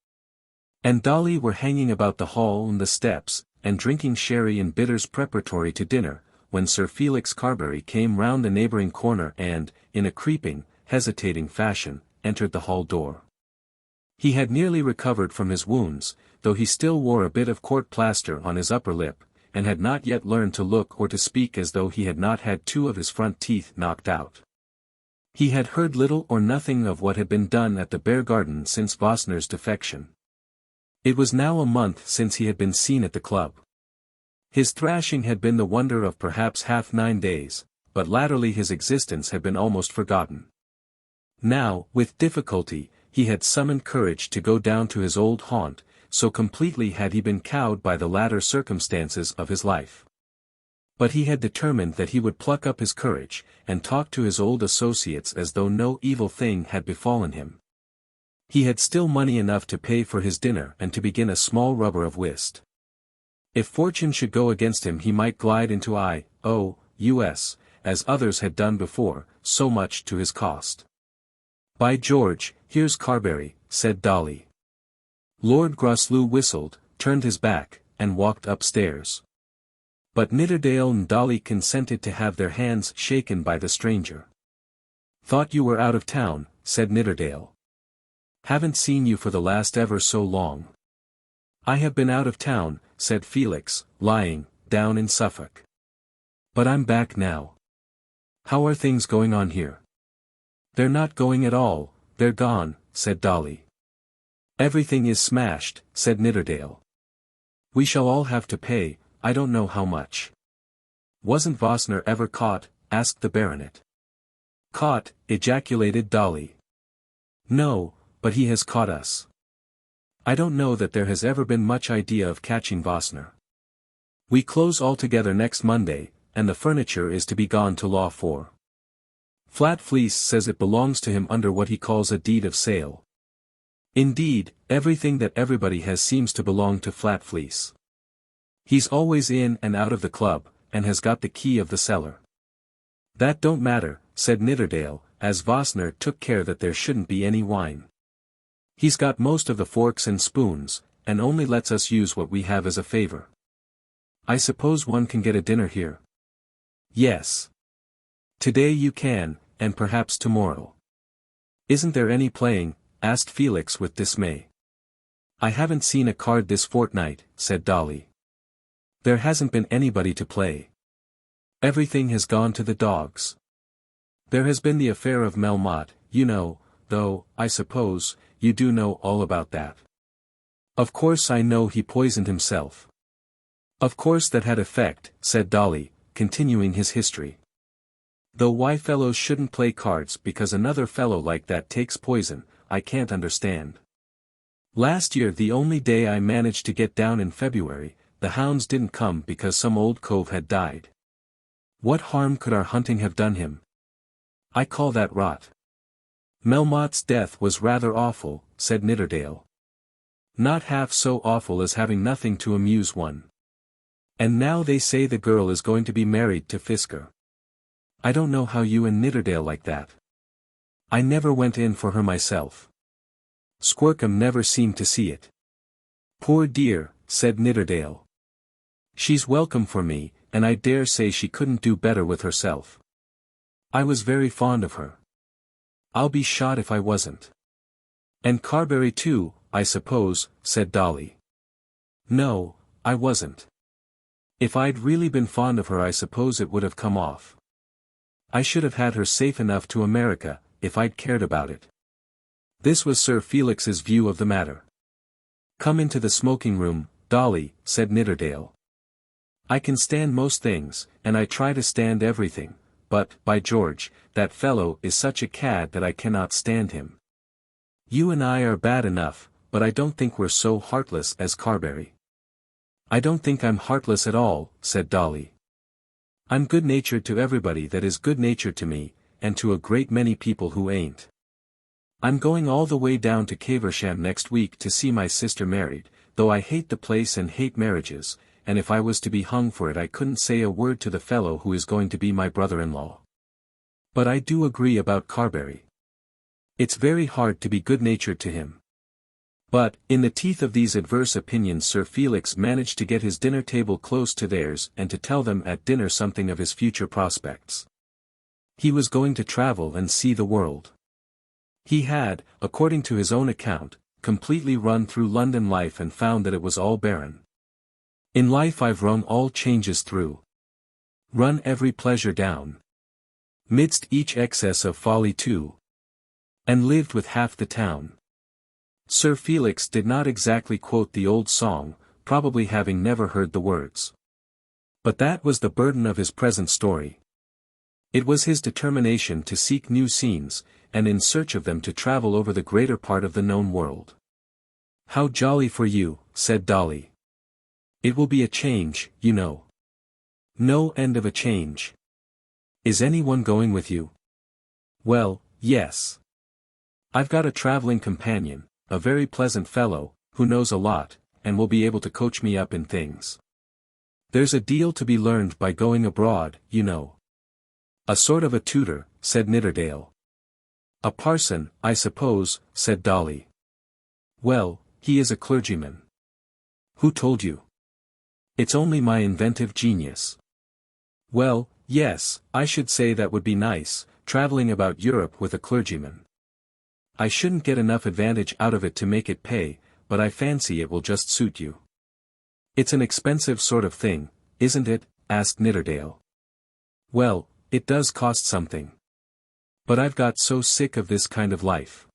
and Dolly were hanging about the hall and the steps, and drinking sherry and bitters preparatory to dinner, when Sir Felix Carbury came round the neighbouring corner and, in a creeping, hesitating fashion, entered the hall door. He had nearly recovered from his wounds, though he still wore a bit of court plaster on his upper lip, and had not yet learned to look or to speak as though he had not had 2 of his front teeth knocked out. He had heard little or nothing of what had been done at the Bear Garden since Vossner's defection. It was now a month since he had been seen at the club. His thrashing had been the wonder of perhaps half 9 days, but latterly his existence had been almost forgotten. Now, with difficulty, he had summoned courage to go down to his old haunt, so completely had he been cowed by the latter circumstances of his life. But he had determined that he would pluck up his courage, and talk to his old associates as though no evil thing had befallen him. He had still money enough to pay for his dinner and to begin a small rubber of whist. If fortune should go against him he might glide into I.O.U.S., as others had done before, so much to his cost. "By George, here's Carbury," said Dolly. Lord Groslow whistled, turned his back, and walked upstairs. But Nidderdale and Dolly consented to have their hands shaken by the stranger. "Thought you were out of town," said Nidderdale. "Haven't seen you for the last ever so long." "I have been out of town," said Felix, lying down in Suffolk. "But I'm back now. How are things going on here?" "They're not going at all, they're gone," said Dolly. "Everything is smashed," said Nidderdale. "We shall all have to pay, I don't know how much." "Wasn't Vossner ever caught?" asked the baronet. "Caught," ejaculated Dolly. "No, but he has caught us. I don't know that there has ever been much idea of catching Vossner. We close altogether next Monday, and the furniture is to be gone to law for. Flat Fleece says it belongs to him under what he calls a deed of sale. Indeed, everything that everybody has seems to belong to Flat Fleece. He's always in and out of the club, and has got the key of the cellar." "That don't matter," said Nidderdale, as Vossner took care that there shouldn't be any wine. "He's got most of the forks and spoons, and only lets us use what we have as a favor. I suppose one can get a dinner here?" "Yes. Today you can, and perhaps tomorrow." "Isn't there any playing?" asked Felix with dismay. "I haven't seen a card this fortnight," said Dolly. "There hasn't been anybody to play. Everything has gone to the dogs. There has been the affair of Melmotte, you know, though, I suppose, you do know all about that." "Of course I know he poisoned himself." "Of course that had effect," said Dolly, continuing his history. "Though why fellows shouldn't play cards because another fellow like that takes poison, I can't understand. Last year the only day I managed to get down in February, the hounds didn't come because some old cove had died. What harm could our hunting have done him? I call that rot." "Melmotte's death was rather awful," said Nidderdale. "Not half so awful as having nothing to amuse one. And now they say the girl is going to be married to Fisker. I don't know how you and Nidderdale like that. I never went in for her myself. Squircum never seemed to see it." "Poor dear," said Nidderdale. "She's welcome for me, and I dare say she couldn't do better with herself. I was very fond of her. I'll be shot if I wasn't." "And Carbury too, I suppose," said Dolly. "No, I wasn't. If I'd really been fond of her I suppose it would have come off. I should have had her safe enough to America, if I'd cared about it." This was Sir Felix's view of the matter. "Come into the smoking room, Dolly," said Nidderdale. "I can stand most things, and I try to stand everything, but, by George, that fellow is such a cad that I cannot stand him. You and I are bad enough, but I don't think we're so heartless as Carbury." "I don't think I'm heartless at all," said Dolly. "I'm good-natured to everybody that is good-natured to me, and to a great many people who ain't. I'm going all the way down to Caversham next week to see my sister married, though I hate the place and hate marriages, and if I was to be hung for it I couldn't say a word to the fellow who is going to be my brother-in-law. But I do agree about Carbury. It's very hard to be good-natured to him." But, in the teeth of these adverse opinions Sir Felix managed to get his dinner table close to theirs and to tell them at dinner something of his future prospects. He was going to travel and see the world. He had, according to his own account, completely run through London life and found that it was all barren. "In life I've rung all changes through. Run every pleasure down. Midst each excess of folly too. And lived with half the town." Sir Felix did not exactly quote the old song, probably having never heard the words. But that was the burden of his present story. It was his determination to seek new scenes, and in search of them to travel over the greater part of the known world. How jolly for you, said Dolly. It will be a change, you know. No end of a change. Is anyone going with you? Well, yes. I've got a traveling companion, a very pleasant fellow, who knows a lot, and will be able to coach me up in things. There's a deal to be learned by going abroad, you know. A sort of a tutor, said Nidderdale. A parson, I suppose, said Dolly. Well, he is a clergyman. Who told you? It's only my inventive genius. Well, yes, I should say that would be nice, traveling about Europe with a clergyman. I shouldn't get enough advantage out of it to make it pay, but I fancy it will just suit you. It's an expensive sort of thing, isn't it? Asked Nidderdale. Well, it does cost something. But I've got so sick of this kind of life.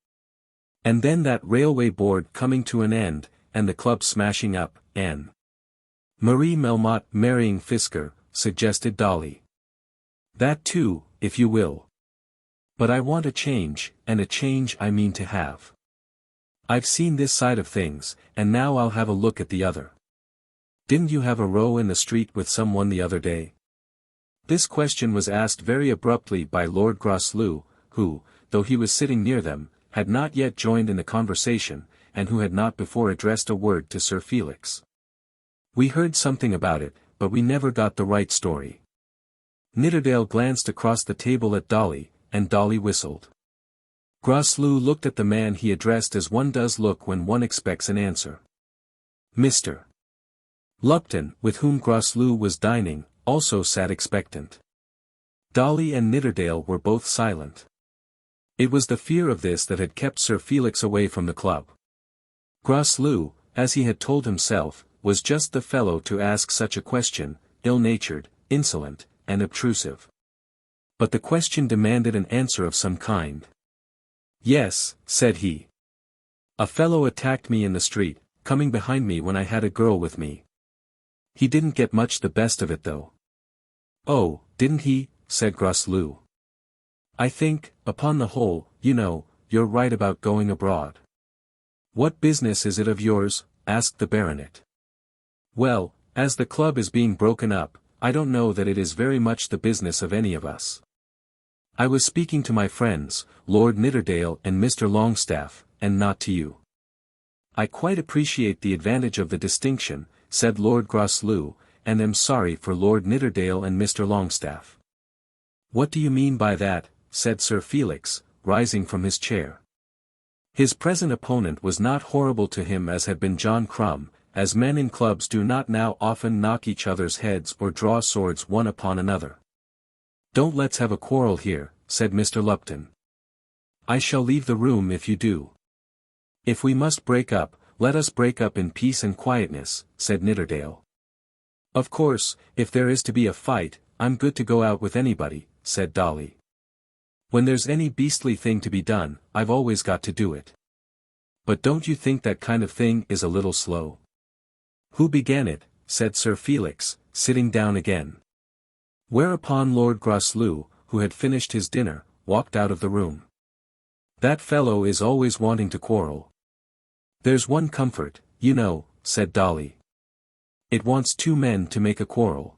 And then that railway board coming to an end, and the club smashing up, and Marie Melmotte marrying Fisker, suggested Dolly. That too, if you will. But I want a change, and a change I mean to have. I've seen this side of things, and now I'll have a look at the other. Didn't you have a row in the street with someone the other day? This question was asked very abruptly by Lord Groslow, who, though he was sitting near them, had not yet joined in the conversation, and who had not before addressed a word to Sir Felix. We heard something about it, but we never got the right story. Nidderdale glanced across the table at Dolly, and Dolly whistled. Groslow looked at the man he addressed as one does look when one expects an answer. Mr. Lupton, with whom Groslow was dining, also sat expectant. Dolly and Nidderdale were both silent. It was the fear of this that had kept Sir Felix away from the club. Groslow, as he had told himself, was just the fellow to ask such a question, ill-natured, insolent, and obtrusive. But the question demanded an answer of some kind. Yes, said he. A fellow attacked me in the street, coming behind me when I had a girl with me. He didn't get much the best of it though. Oh, didn't he? Said Groslow. I think, upon the whole, you know, you're right about going abroad. What business is it of yours? Asked the baronet. Well, as the club is being broken up, I don't know that it is very much the business of any of us. I was speaking to my friends, Lord Nidderdale and Mr. Longstaff, and not to you. I quite appreciate the advantage of the distinction, said Lord Groslow, and am sorry for Lord Nidderdale and Mr. Longstaff. What do you mean by that? Said Sir Felix, rising from his chair. His present opponent was not horrible to him as had been John Crumb, as men in clubs do not now often knock each other's heads or draw swords one upon another. Don't let's have a quarrel here, said Mr. Lupton. I shall leave the room if you do. If we must break up, let us break up in peace and quietness, said Nidderdale. Of course, if there is to be a fight, I'm good to go out with anybody, said Dolly. When there's any beastly thing to be done, I've always got to do it. But don't you think that kind of thing is a little slow? Who began it? Said Sir Felix, sitting down again. Whereupon Lord Groslow, who had finished his dinner, walked out of the room. That fellow is always wanting to quarrel. There's one comfort, you know, said Dolly. It wants two men to make a quarrel.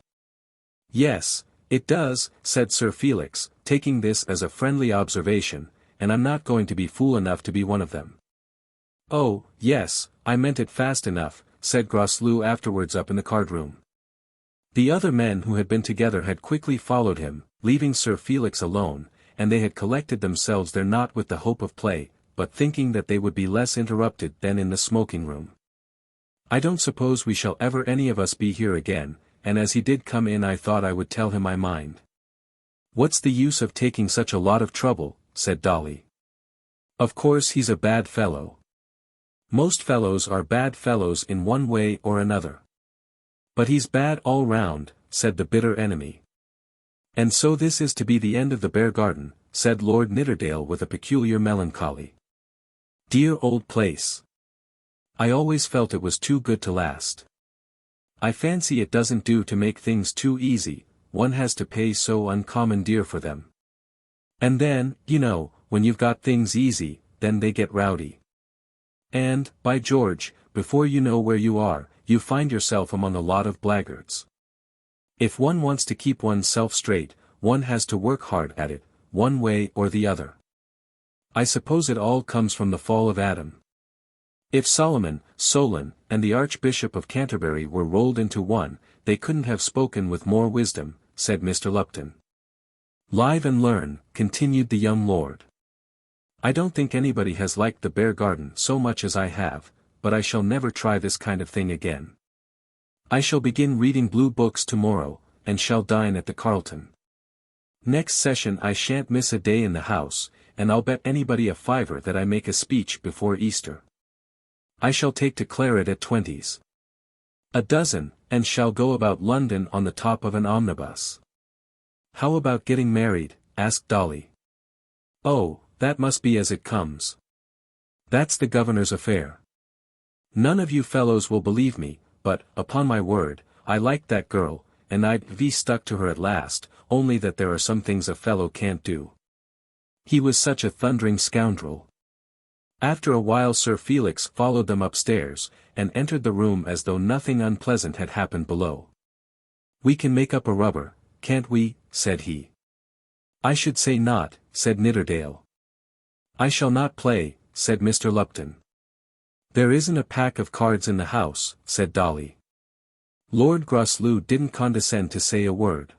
Yes, it does, said Sir Felix, taking this as a friendly observation, and I'm not going to be fool enough to be one of them. Oh, yes, I meant it fast enough, said Groslow afterwards up in the card-room. The other men who had been together had quickly followed him, leaving Sir Felix alone, and they had collected themselves there not with the hope of play, but thinking that they would be less interrupted than in the smoking-room. I don't suppose we shall ever any of us be here again, and as he did come in I thought I would tell him my mind. What's the use of taking such a lot of trouble, said Dolly. Of course he's a bad fellow. Most fellows are bad fellows in one way or another. But he's bad all round, said the bitter enemy. And so this is to be the end of the Bear Garden, said Lord Nidderdale with a peculiar melancholy. Dear old place. I always felt it was too good to last. I fancy it doesn't do to make things too easy, one has to pay so uncommon dear for them. And then, you know, when you've got things easy, then they get rowdy. And, by George, before you know where you are, you find yourself among a lot of blackguards. If one wants to keep one's self straight, one has to work hard at it, one way or the other. I suppose it all comes from the fall of Adam. If Solomon, Solon, and the Archbishop of Canterbury were rolled into one, they couldn't have spoken with more wisdom, said Mr. Lupton. Live and learn, continued the young lord. I don't think anybody has liked the Bear Garden so much as I have, but I shall never try this kind of thing again. I shall begin reading blue books tomorrow, and shall dine at the Carlton. Next session I shan't miss a day in the house, and I'll bet anybody a fiver that I make a speech before Easter. I shall take to claret at 20s. A dozen, and shall go about London on the top of an omnibus. How about getting married? Asked Dolly. Oh, that must be as it comes. That's the governor's affair. None of you fellows will believe me, but, upon my word, I liked that girl, and I'd be stuck to her at last, only that there are some things a fellow can't do. He was such a thundering scoundrel. After a while Sir Felix followed them upstairs, and entered the room as though nothing unpleasant had happened below. We can make up a rubber, can't we? Said he. I should say not, said Nidderdale. I shall not play, said Mr. Lupton. There isn't a pack of cards in the house, said Dolly. Lord Groslow didn't condescend to say a word.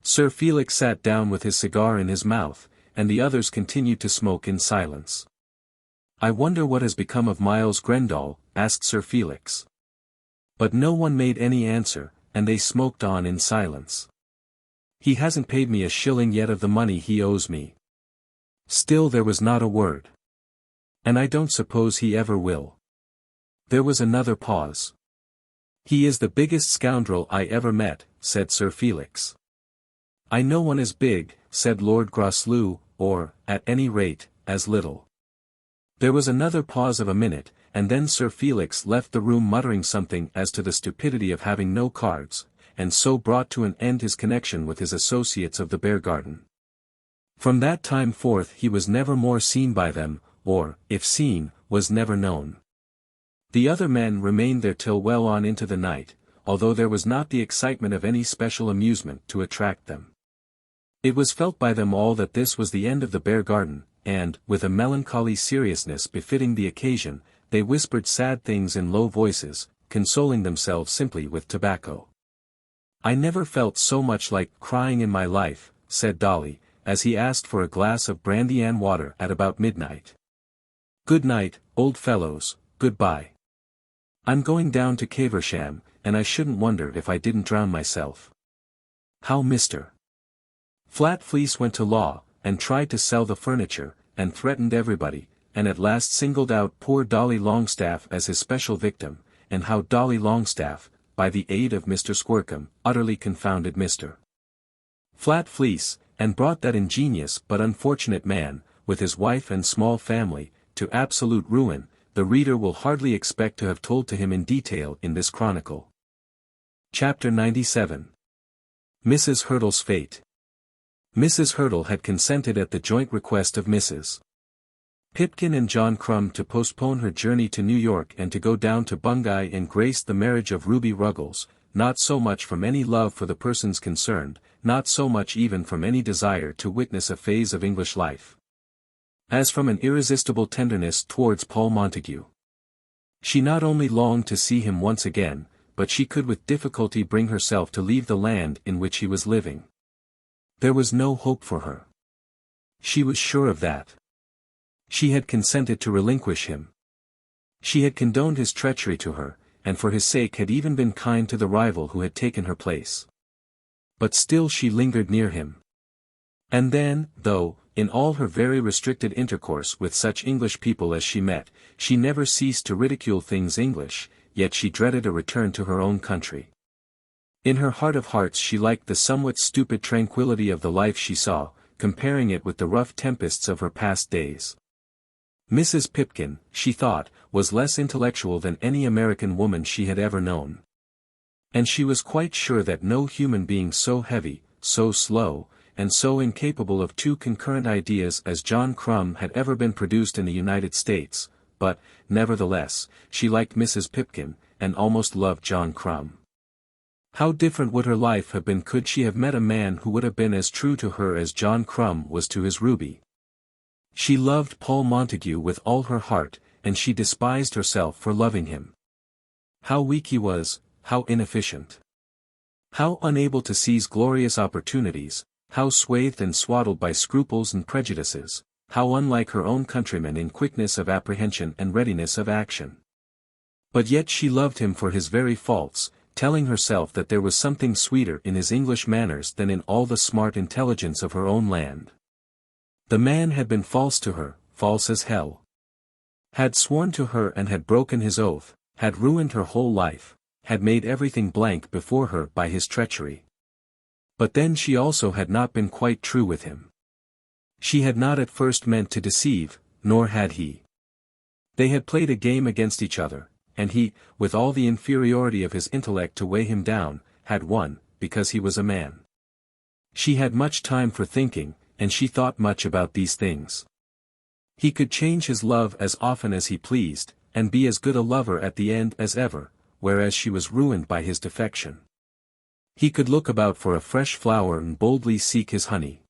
Sir Felix sat down with his cigar in his mouth, and the others continued to smoke in silence. I wonder what has become of Miles Grendall, asked Sir Felix. But no one made any answer, and they smoked on in silence. He hasn't paid me a shilling yet of the money he owes me. Still there was not a word. And I don't suppose he ever will. There was another pause. He is the biggest scoundrel I ever met, said Sir Felix. I know one as big, said Lord Groslow, or, at any rate, as little. There was another pause of a minute, and then Sir Felix left the room muttering something as to the stupidity of having no cards, and so brought to an end his connection with his associates of the Bear Garden. From that time forth he was never more seen by them, or, if seen, was never known. The other men remained there till well on into the night, although there was not the excitement of any special amusement to attract them. It was felt by them all that this was the end of the Bear Garden, and, with a melancholy seriousness befitting the occasion, they whispered sad things in low voices, consoling themselves simply with tobacco. I never felt so much like crying in my life, said Dolly, as he asked for a glass of brandy and water at about midnight. Good night, old fellows, good-bye. I'm going down to Caversham, and I shouldn't wonder if I didn't drown myself. How Mr. Flatfleece went to law, and tried to sell the furniture, and threatened everybody, and at last singled out poor Dolly Longstaff as his special victim, and how Dolly Longstaff, by the aid of Mr. Squircum, utterly confounded Mr. Flatfleece, and brought that ingenious but unfortunate man, with his wife and small family, to absolute ruin, the reader will hardly expect to have told to him in detail in this chronicle. Chapter 97. Mrs. Hurtle's Fate. Mrs. Hurtle had consented at the joint request of Mrs. Pipkin and John Crumb to postpone her journey to New York and to go down to Bungay and grace the marriage of Ruby Ruggles, not so much from any love for the persons concerned, not so much even from any desire to witness a phase of English life, as from an irresistible tenderness towards Paul Montague. She not only longed to see him once again, but she could with difficulty bring herself to leave the land in which he was living. There was no hope for her. She was sure of that. She had consented to relinquish him. She had condoned his treachery to her, and for his sake had even been kind to the rival who had taken her place. But still she lingered near him. And then, though, in all her very restricted intercourse with such English people as she met, she never ceased to ridicule things English, yet she dreaded a return to her own country. In her heart of hearts she liked the somewhat stupid tranquillity of the life she saw, comparing it with the rough tempests of her past days. Mrs. Pipkin, she thought, was less intellectual than any American woman she had ever known. And she was quite sure that no human being so heavy, so slow, and so incapable of two concurrent ideas as John Crumb had ever been produced in the United States, but, nevertheless, she liked Mrs. Pipkin, and almost loved John Crumb. How different would her life have been could she have met a man who would have been as true to her as John Crumb was to his Ruby. She loved Paul Montague with all her heart, and she despised herself for loving him. How weak he was, how inefficient. How unable to seize glorious opportunities, how swathed and swaddled by scruples and prejudices, how unlike her own countrymen in quickness of apprehension and readiness of action. But yet she loved him for his very faults, telling herself that there was something sweeter in his English manners than in all the smart intelligence of her own land. The man had been false to her, false as hell. Had sworn to her and had broken his oath, had ruined her whole life, had made everything blank before her by his treachery. But then she also had not been quite true with him. She had not at first meant to deceive, nor had he. They had played a game against each other, and he, with all the inferiority of his intellect to weigh him down, had won, because he was a man. She had much time for thinking, and she thought much about these things. He could change his love as often as he pleased, and be as good a lover at the end as ever, whereas she was ruined by his defection. He could look about for a fresh flower and boldly seek his honey.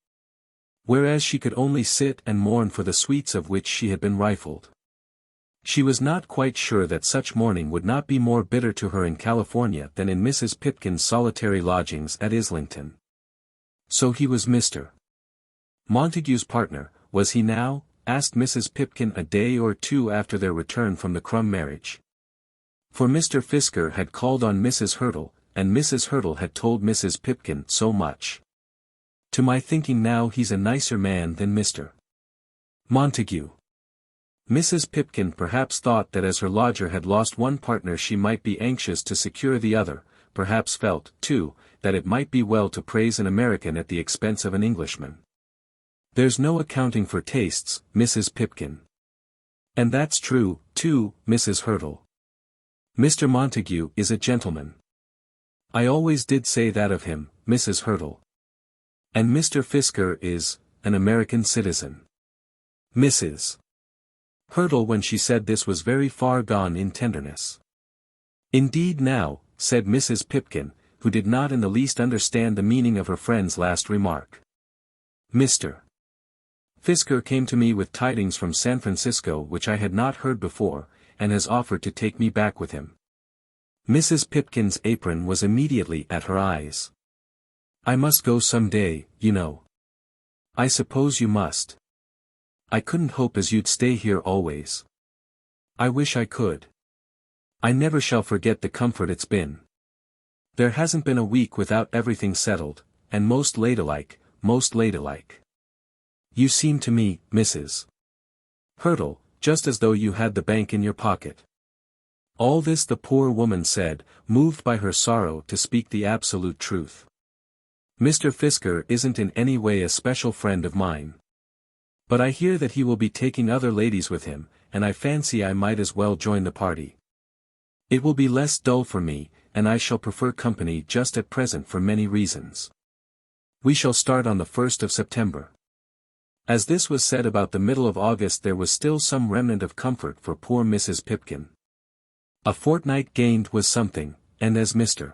Whereas she could only sit and mourn for the sweets of which she had been rifled. She was not quite sure that such mourning would not be more bitter to her in California than in Mrs. Pipkin's solitary lodgings at Islington. So he was Mr. Montague's partner, was he now? Asked Mrs. Pipkin a day or two after their return from the Crumb marriage. For Mr. Fisker had called on Mrs. Hurtle, and Mrs. Hurtle had told Mrs. Pipkin so much. To my thinking now he's a nicer man than Mr. Montague. Mrs. Pipkin perhaps thought that as her lodger had lost one partner she might be anxious to secure the other, perhaps felt, too, that it might be well to praise an American at the expense of an Englishman. There's no accounting for tastes, Mrs. Pipkin. And that's true, too, Mrs. Hurtle. Mr. Montague is a gentleman. I always did say that of him, Mrs. Hurtle. And Mr. Fisker is an American citizen. Mrs. Hurtle, when she said this, was very far gone in tenderness. Indeed now, said Mrs. Pipkin, who did not in the least understand the meaning of her friend's last remark. Mr. Fisker came to me with tidings from San Francisco which I had not heard before, and has offered to take me back with him. Mrs. Pipkin's apron was immediately at her eyes. I must go some day, you know. I suppose you must. I couldn't hope as you'd stay here always. I wish I could. I never shall forget the comfort it's been. There hasn't been a week without everything settled, and most ladylike, most ladylike. You seem to me, Mrs. Hurtle, just as though you had the bank in your pocket. All this the poor woman said, moved by her sorrow to speak the absolute truth. Mr. Fisker isn't in any way a special friend of mine. But I hear that he will be taking other ladies with him, and I fancy I might as well join the party. It will be less dull for me, and I shall prefer company just at present for many reasons. We shall start on the 1st of September. As this was said about the middle of August, there was still some remnant of comfort for poor Mrs. Pipkin. A fortnight gained was something, and as Mr.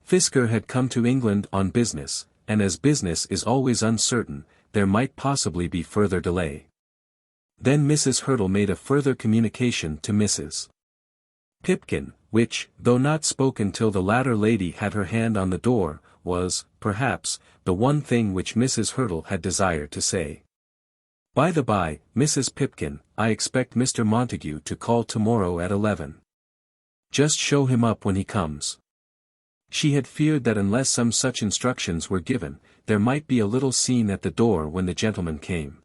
Fisker had come to England on business, and as business is always uncertain, there might possibly be further delay. Then Mrs. Hurtle made a further communication to Mrs. Pipkin, which, though not spoken till the latter lady had her hand on the door, was, perhaps, the one thing which Mrs. Hurtle had desired to say. By the by, Mrs. Pipkin, I expect Mr. Montague to call tomorrow at 11. Just show him up when he comes. She had feared that unless some such instructions were given, there might be a little scene at the door when the gentleman came.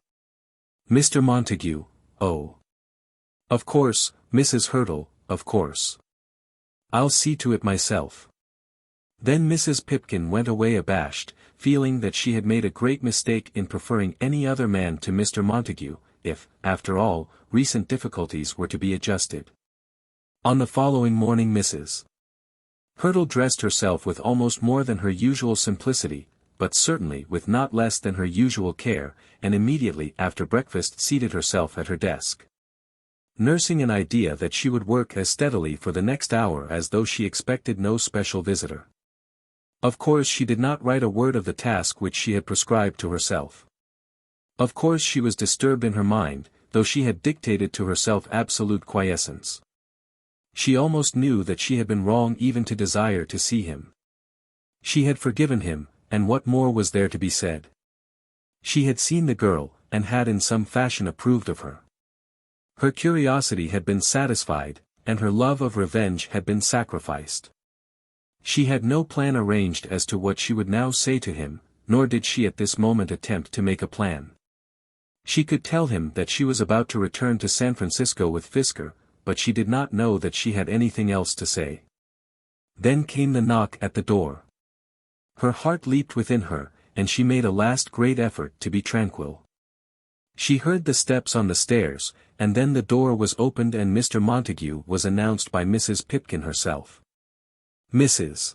Mr. Montague, oh. Of course, Mrs. Hurtle, of course. I'll see to it myself. Then Mrs. Pipkin went away abashed, feeling that she had made a great mistake in preferring any other man to Mr. Montague, if, after all, recent difficulties were to be adjusted. On the following morning Mrs. Hurtle dressed herself with almost more than her usual simplicity, but certainly with not less than her usual care, and immediately after breakfast seated herself at her desk. nursing an idea that she would work as steadily for the next hour as though she expected no special visitor. Of course she did not write a word of the task which she had prescribed to herself. Of course she was disturbed in her mind, though she had dictated to herself absolute quiescence. She almost knew that she had been wrong even to desire to see him. She had forgiven him, and what more was there to be said? She had seen the girl, and had in some fashion approved of her. Her curiosity had been satisfied, and her love of revenge had been sacrificed. She had no plan arranged as to what she would now say to him, nor did she at this moment attempt to make a plan. She could tell him that she was about to return to San Francisco with Fisker, but she did not know that she had anything else to say. Then came the knock at the door. Her heart leaped within her, and she made a last great effort to be tranquil. She heard the steps on the stairs, and then the door was opened and Mr. Montague was announced by Mrs. Pipkin herself. Mrs.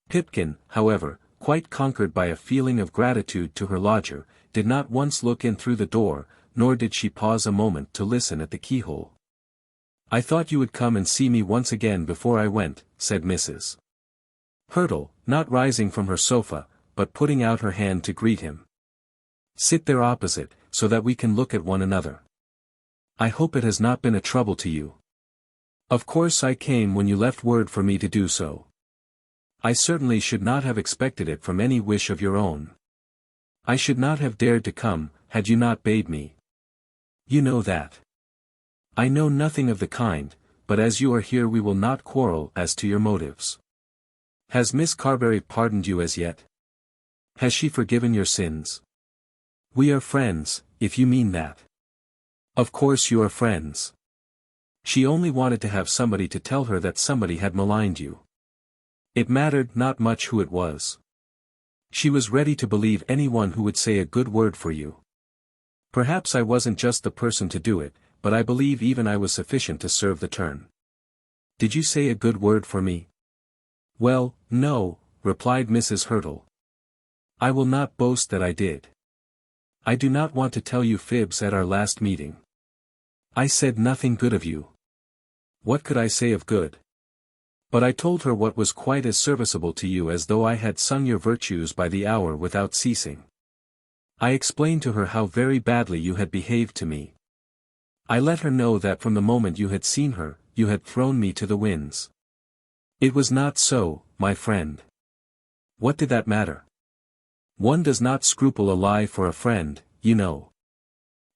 Pipkin, however, quite conquered by a feeling of gratitude to her lodger, did not once look in through the door, nor did she pause a moment to listen at the keyhole. "I thought you would come and see me once again before I went," said Mrs. Hurtle, not rising from her sofa, but putting out her hand to greet him. "Sit there opposite, so that we can look at one another. I hope it has not been a trouble to you. Of course I came when you left word for me to do so. I certainly should not have expected it from any wish of your own. I should not have dared to come, had you not bade me. You know that. I know nothing of the kind, but as you are here we will not quarrel as to your motives. Has Miss Carbury pardoned you as yet? Has she forgiven your sins? We are friends, if you mean that. Of course you are friends. She only wanted to have somebody to tell her that somebody had maligned you. It mattered not much who it was. She was ready to believe anyone who would say a good word for you. Perhaps I wasn't just the person to do it, but I believe even I was sufficient to serve the turn. Did you say a good word for me? Well, no, replied Mrs. Hurtle. I will not boast that I did. I do not want to tell you fibs at our last meeting. I said nothing good of you. What could I say of good? But I told her what was quite as serviceable to you as though I had sung your virtues by the hour without ceasing. I explained to her how very badly you had behaved to me. I let her know that from the moment you had seen her, you had thrown me to the winds. It was not so, my friend. What did that matter? One does not scruple a lie for a friend, you know.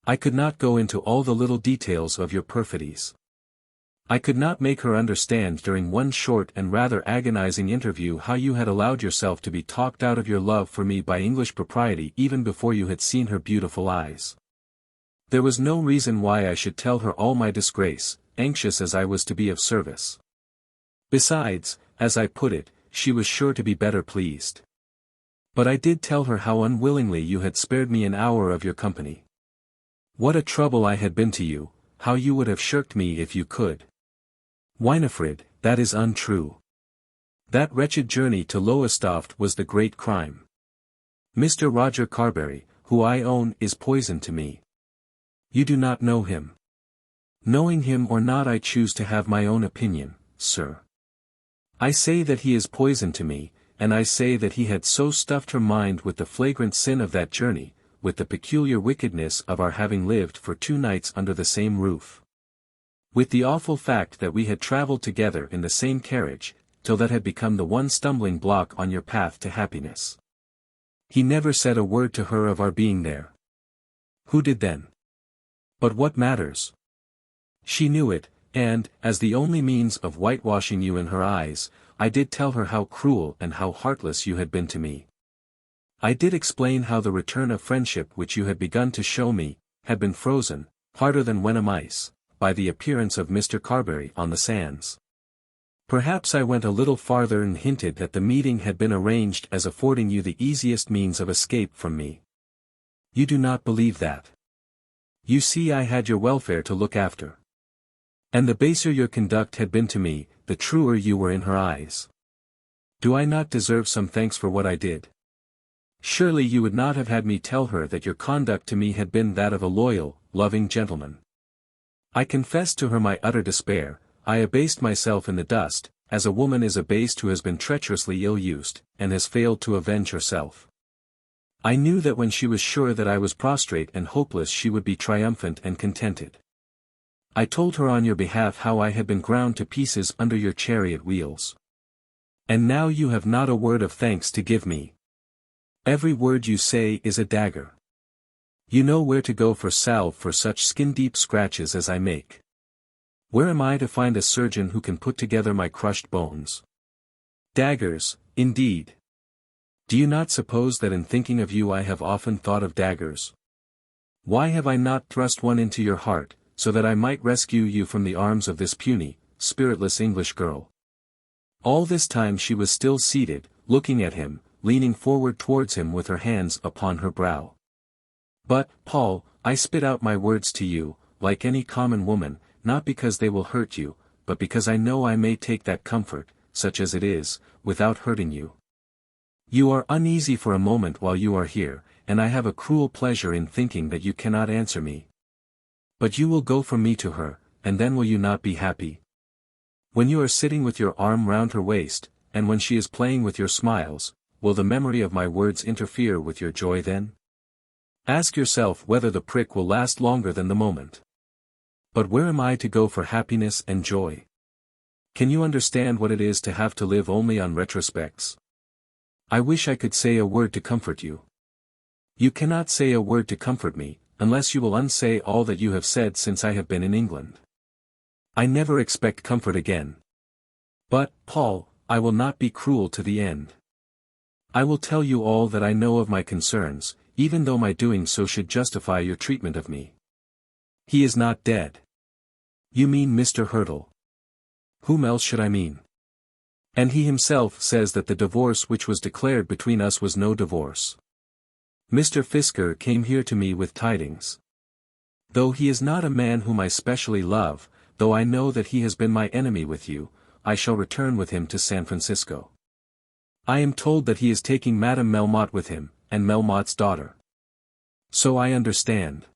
I could not go into all the little details of your perfidies. I could not make her understand during one short and rather agonizing interview how you had allowed yourself to be talked out of your love for me by English propriety even before you had seen her beautiful eyes. There was no reason why I should tell her all my disgrace, anxious as I was to be of service. Besides, as I put it, she was sure to be better pleased. But I did tell her how unwillingly you had spared me an hour of your company. What a trouble I had been to you, how you would have shirked me if you could. Winifred, that is untrue. That wretched journey to Lowestoft was the great crime. Mr. Roger Carbury, who I own is poison to me. You do not know him. Knowing him or not I choose to have my own opinion, sir. I say that he is poison to me, and I say that he had so stuffed her mind with the flagrant sin of that journey, with the peculiar wickedness of our having lived for 2 nights under the same roof. With the awful fact that we had travelled together in the same carriage, till that had become the one stumbling block on your path to happiness. He never said a word to her of our being there. Who did then? But what matters? She knew it, and, as the only means of whitewashing you in her eyes, I did tell her how cruel and how heartless you had been to me. I did explain how the return of friendship which you had begun to show me, had been frozen, harder than Wenham ice, by the appearance of Mr. Carbury on the sands. Perhaps I went a little farther and hinted that the meeting had been arranged as affording you the easiest means of escape from me. You do not believe that. You see I had your welfare to look after. And the baser your conduct had been to me, the truer you were in her eyes. Do I not deserve some thanks for what I did? Surely you would not have had me tell her that your conduct to me had been that of a loyal, loving gentleman. I confessed to her my utter despair. I abased myself in the dust, as a woman is abased who has been treacherously ill-used, and has failed to avenge herself. I knew that when she was sure that I was prostrate and hopeless she would be triumphant and contented. I told her on your behalf how I had been ground to pieces under your chariot wheels. And now you have not a word of thanks to give me. Every word you say is a dagger. You know where to go for salve for such skin-deep scratches as I make. Where am I to find a surgeon who can put together my crushed bones? Daggers, indeed. Do you not suppose that in thinking of you I have often thought of daggers? Why have I not thrust one into your heart, so that I might rescue you from the arms of this puny, spiritless English girl? All this time she was still seated, looking at him, leaning forward towards him with her hands upon her brow. But, Paul, I spit out my words to you, like any common woman, not because they will hurt you, but because I know I may take that comfort, such as it is, without hurting you. You are uneasy for a moment while you are here, and I have a cruel pleasure in thinking that you cannot answer me. But you will go from me to her, and then will you not be happy? When you are sitting with your arm round her waist, and when she is playing with your smiles, will the memory of my words interfere with your joy then? Ask yourself whether the prick will last longer than the moment. But where am I to go for happiness and joy? Can you understand what it is to have to live only on retrospects? I wish I could say a word to comfort you. You cannot say a word to comfort me, unless you will unsay all that you have said since I have been in England. I never expect comfort again. But, Paul, I will not be cruel to the end. I will tell you all that I know of my concerns, even though my doing so should justify your treatment of me. He is not dead. You mean Mr. Hurtle. Whom else should I mean? And he himself says that the divorce which was declared between us was no divorce. Mr. Fisker came here to me with tidings. Though he is not a man whom I specially love, though I know that he has been my enemy with you, I shall return with him to San Francisco. I am told that he is taking Madame Melmotte with him, and Melmotte's daughter. So I understand.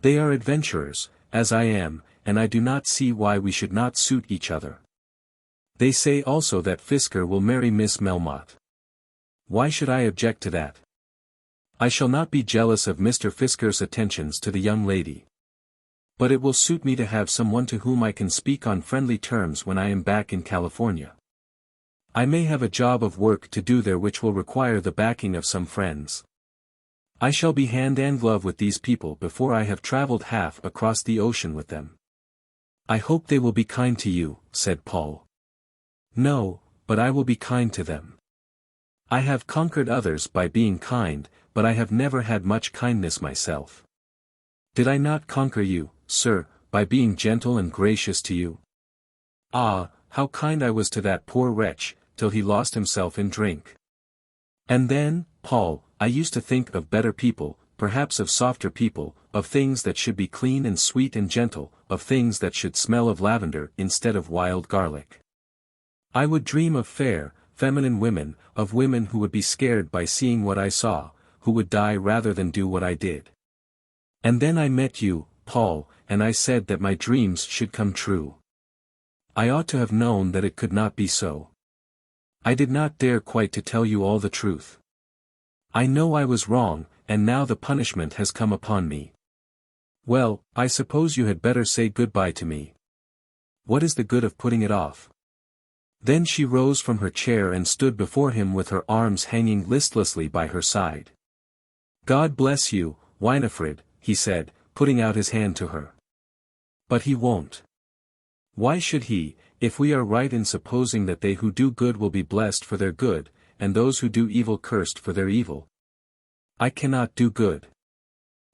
They are adventurers, as I am, and I do not see why we should not suit each other. They say also that Fisker will marry Miss Melmotte. Why should I object to that? I shall not be jealous of Mr. Fisker's attentions to the young lady. But it will suit me to have someone to whom I can speak on friendly terms when I am back in California. I may have a job of work to do there which will require the backing of some friends. I shall be hand and glove with these people before I have traveled half across the ocean with them. I hope they will be kind to you, said Paul. No, but I will be kind to them. I have conquered others by being kind, but I have never had much kindness myself. Did I not conquer you, sir, by being gentle and gracious to you? Ah, how kind I was to that poor wretch, till he lost himself in drink. And then, Paul, I used to think of better people, perhaps of softer people, of things that should be clean and sweet and gentle, of things that should smell of lavender instead of wild garlic. I would dream of fair, feminine women, of women who would be scared by seeing what I saw, who would die rather than do what I did. And then I met you, Paul, and I said that my dreams should come true. I ought to have known that it could not be so. I did not dare quite to tell you all the truth. I know I was wrong, and now the punishment has come upon me. Well, I suppose you had better say good-bye to me. What is the good of putting it off? Then she rose from her chair and stood before him with her arms hanging listlessly by her side. God bless you, Winifred, he said, putting out his hand to her. But he won't. Why should he, if we are right in supposing that they who do good will be blessed for their good, and those who do evil cursed for their evil? I cannot do good.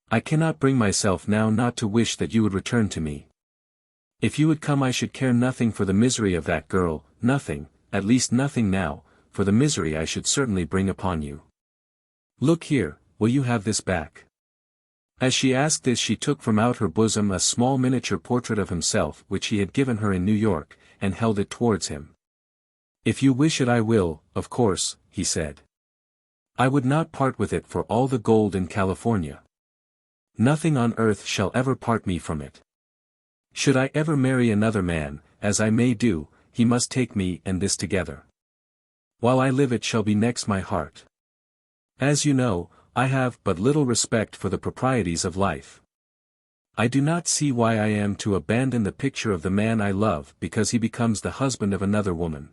I cannot bring myself now not to wish that you would return to me. If you would come I should care nothing for the misery of that girl, nothing, at least nothing now, for the misery I should certainly bring upon you. Look here, will you have this back? As she asked this she took from out her bosom a small miniature portrait of himself which he had given her in New York, and held it towards him. If you wish it I will, of course, he said. I would not part with it for all the gold in California. Nothing on earth shall ever part me from it. Should I ever marry another man, as I may do, he must take me and this together. While I live it shall be next my heart. As you know, I have but little respect for the proprieties of life. I do not see why I am to abandon the picture of the man I love because he becomes the husband of another woman.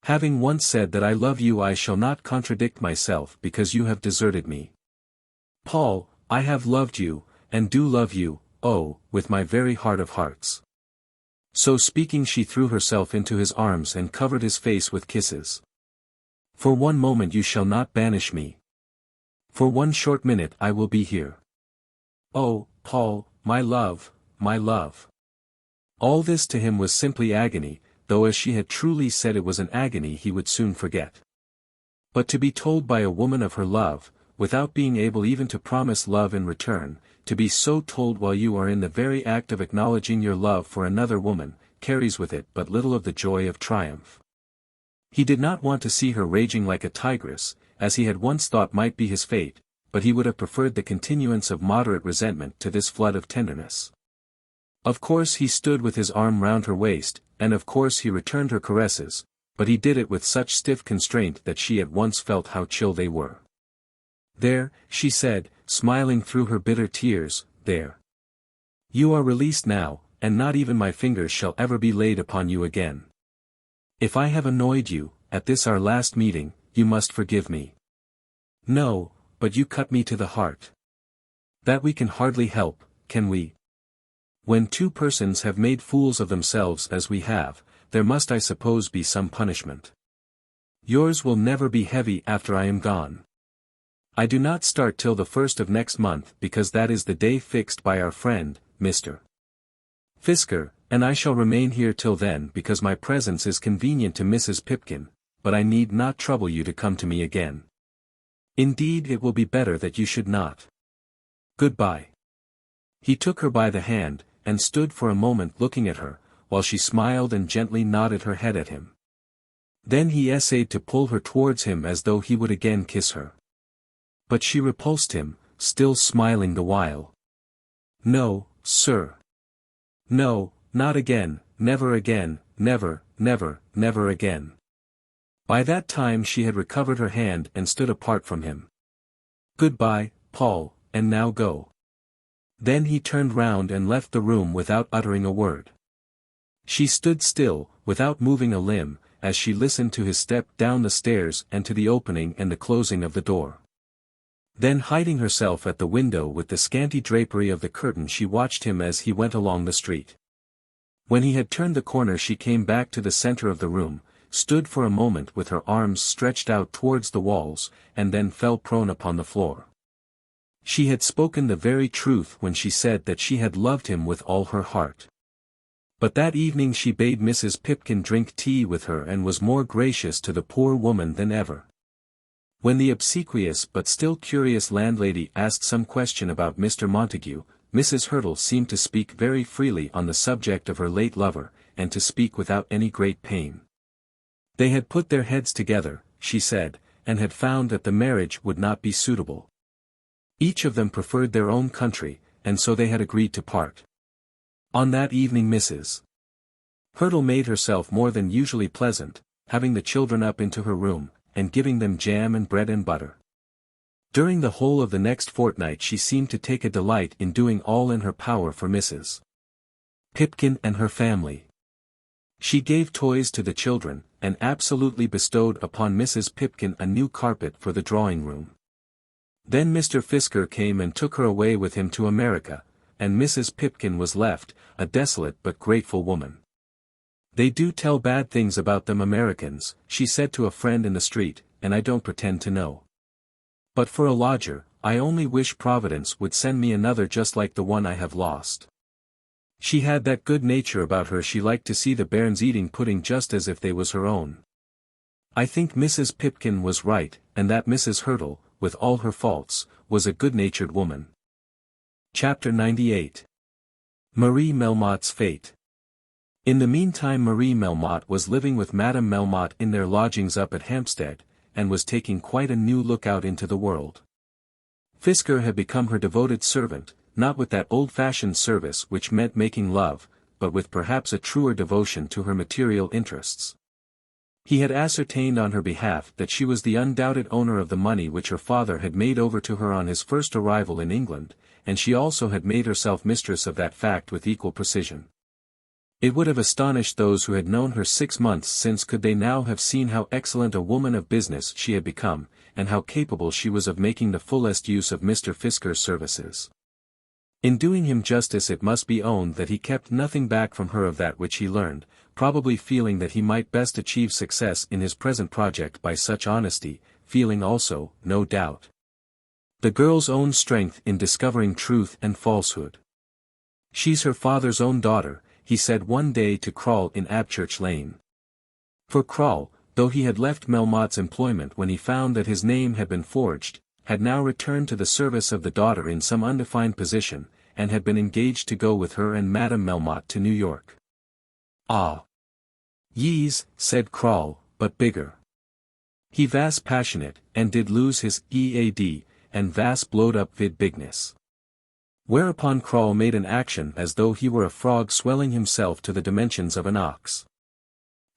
Having once said that I love you, I shall not contradict myself because you have deserted me. Paul, I have loved you, and do love you, oh, with my very heart of hearts. So speaking, she threw herself into his arms and covered his face with kisses. For one moment you shall not banish me. For one short minute I will be here. Oh, Paul, my love, my love. All this to him was simply agony, though as she had truly said it was an agony he would soon forget. But to be told by a woman of her love, without being able even to promise love in return, to be so told while you are in the very act of acknowledging your love for another woman, carries with it but little of the joy of triumph. He did not want to see her raging like a tigress, as he had once thought might be his fate, but he would have preferred the continuance of moderate resentment to this flood of tenderness. Of course he stood with his arm round her waist, and of course he returned her caresses, but he did it with such stiff constraint that she at once felt how chill they were. There, she said, smiling through her bitter tears, there. You are released now, and not even my fingers shall ever be laid upon you again. If I have annoyed you, at this our last meeting, you must forgive me. No, but you cut me to the heart. That we can hardly help, can we? When two persons have made fools of themselves as we have, there must I suppose be some punishment. Yours will never be heavy after I am gone. I do not start till the 1st of next month because that is the day fixed by our friend, Mr. Fisker, and I shall remain here till then because my presence is convenient to Mrs. Pipkin, but I need not trouble you to come to me again. Indeed it will be better that you should not. Goodbye. He took her by the hand, and stood for a moment looking at her, while she smiled and gently nodded her head at him. Then he essayed to pull her towards him as though he would again kiss her. But she repulsed him, still smiling the while. No, sir. No, not again, never again, never, never, never again. By that time she had recovered her hand and stood apart from him. Goodbye, Paul, and now go. Then he turned round and left the room without uttering a word. She stood still, without moving a limb, as she listened to his step down the stairs and to the opening and the closing of the door. Then hiding herself at the window with the scanty drapery of the curtain she watched him as he went along the street. When he had turned the corner she came back to the center of the room, stood for a moment with her arms stretched out towards the walls, and then fell prone upon the floor. She had spoken the very truth when she said that she had loved him with all her heart. But that evening she bade Mrs. Pipkin drink tea with her and was more gracious to the poor woman than ever. When the obsequious but still curious landlady asked some question about Mr. Montague, Mrs. Hurtle seemed to speak very freely on the subject of her late lover, and to speak without any great pain. They had put their heads together, she said, and had found that the marriage would not be suitable. Each of them preferred their own country, and so they had agreed to part. On that evening Mrs. Hurtle made herself more than usually pleasant, having the children up into her room, and giving them jam and bread and butter. During the whole of the next fortnight she seemed to take a delight in doing all in her power for Mrs. Pipkin and her family. She gave toys to the children, and absolutely bestowed upon Mrs. Pipkin a new carpet for the drawing-room. Then Mr. Fisker came and took her away with him to America, and Mrs. Pipkin was left, a desolate but grateful woman. They do tell bad things about them Americans, she said to a friend in the street, and I don't pretend to know. But for a lodger, I only wish Providence would send me another just like the one I have lost. She had that good nature about her she liked to see the bairns eating pudding just as if they was her own. I think Mrs. Pipkin was right, and that Mrs. Hurtle, with all her faults, was a good-natured woman. Chapter 98. Marie Melmotte's Fate. In the meantime Marie Melmotte was living with Madame Melmotte in their lodgings up at Hampstead, and was taking quite a new look out into the world. Fisker had become her devoted servant, not with that old-fashioned service which meant making love, but with perhaps a truer devotion to her material interests. He had ascertained on her behalf that she was the undoubted owner of the money which her father had made over to her on his first arrival in England, and she also had made herself mistress of that fact with equal precision. It would have astonished those who had known her 6 months since could they now have seen how excellent a woman of business she had become, and how capable she was of making the fullest use of Mr. Fisker's services. In doing him justice, it must be owned that he kept nothing back from her of that which he learned, probably feeling that he might best achieve success in his present project by such honesty, feeling also, no doubt, the girl's own strength in discovering truth and falsehood. "She's her father's own daughter," he said one day to Crawle in Abchurch Lane. For Crawle, though he had left Melmotte's employment when he found that his name had been forged, had now returned to the service of the daughter in some undefined position, and had been engaged to go with her and Madame Melmotte to New York. "Ah! Yees," said Crawle, "but bigger." He vas passionate, and did lose his ead, and vas blowed up vid bigness. Whereupon Crawle made an action as though he were a frog swelling himself to the dimensions of an ox.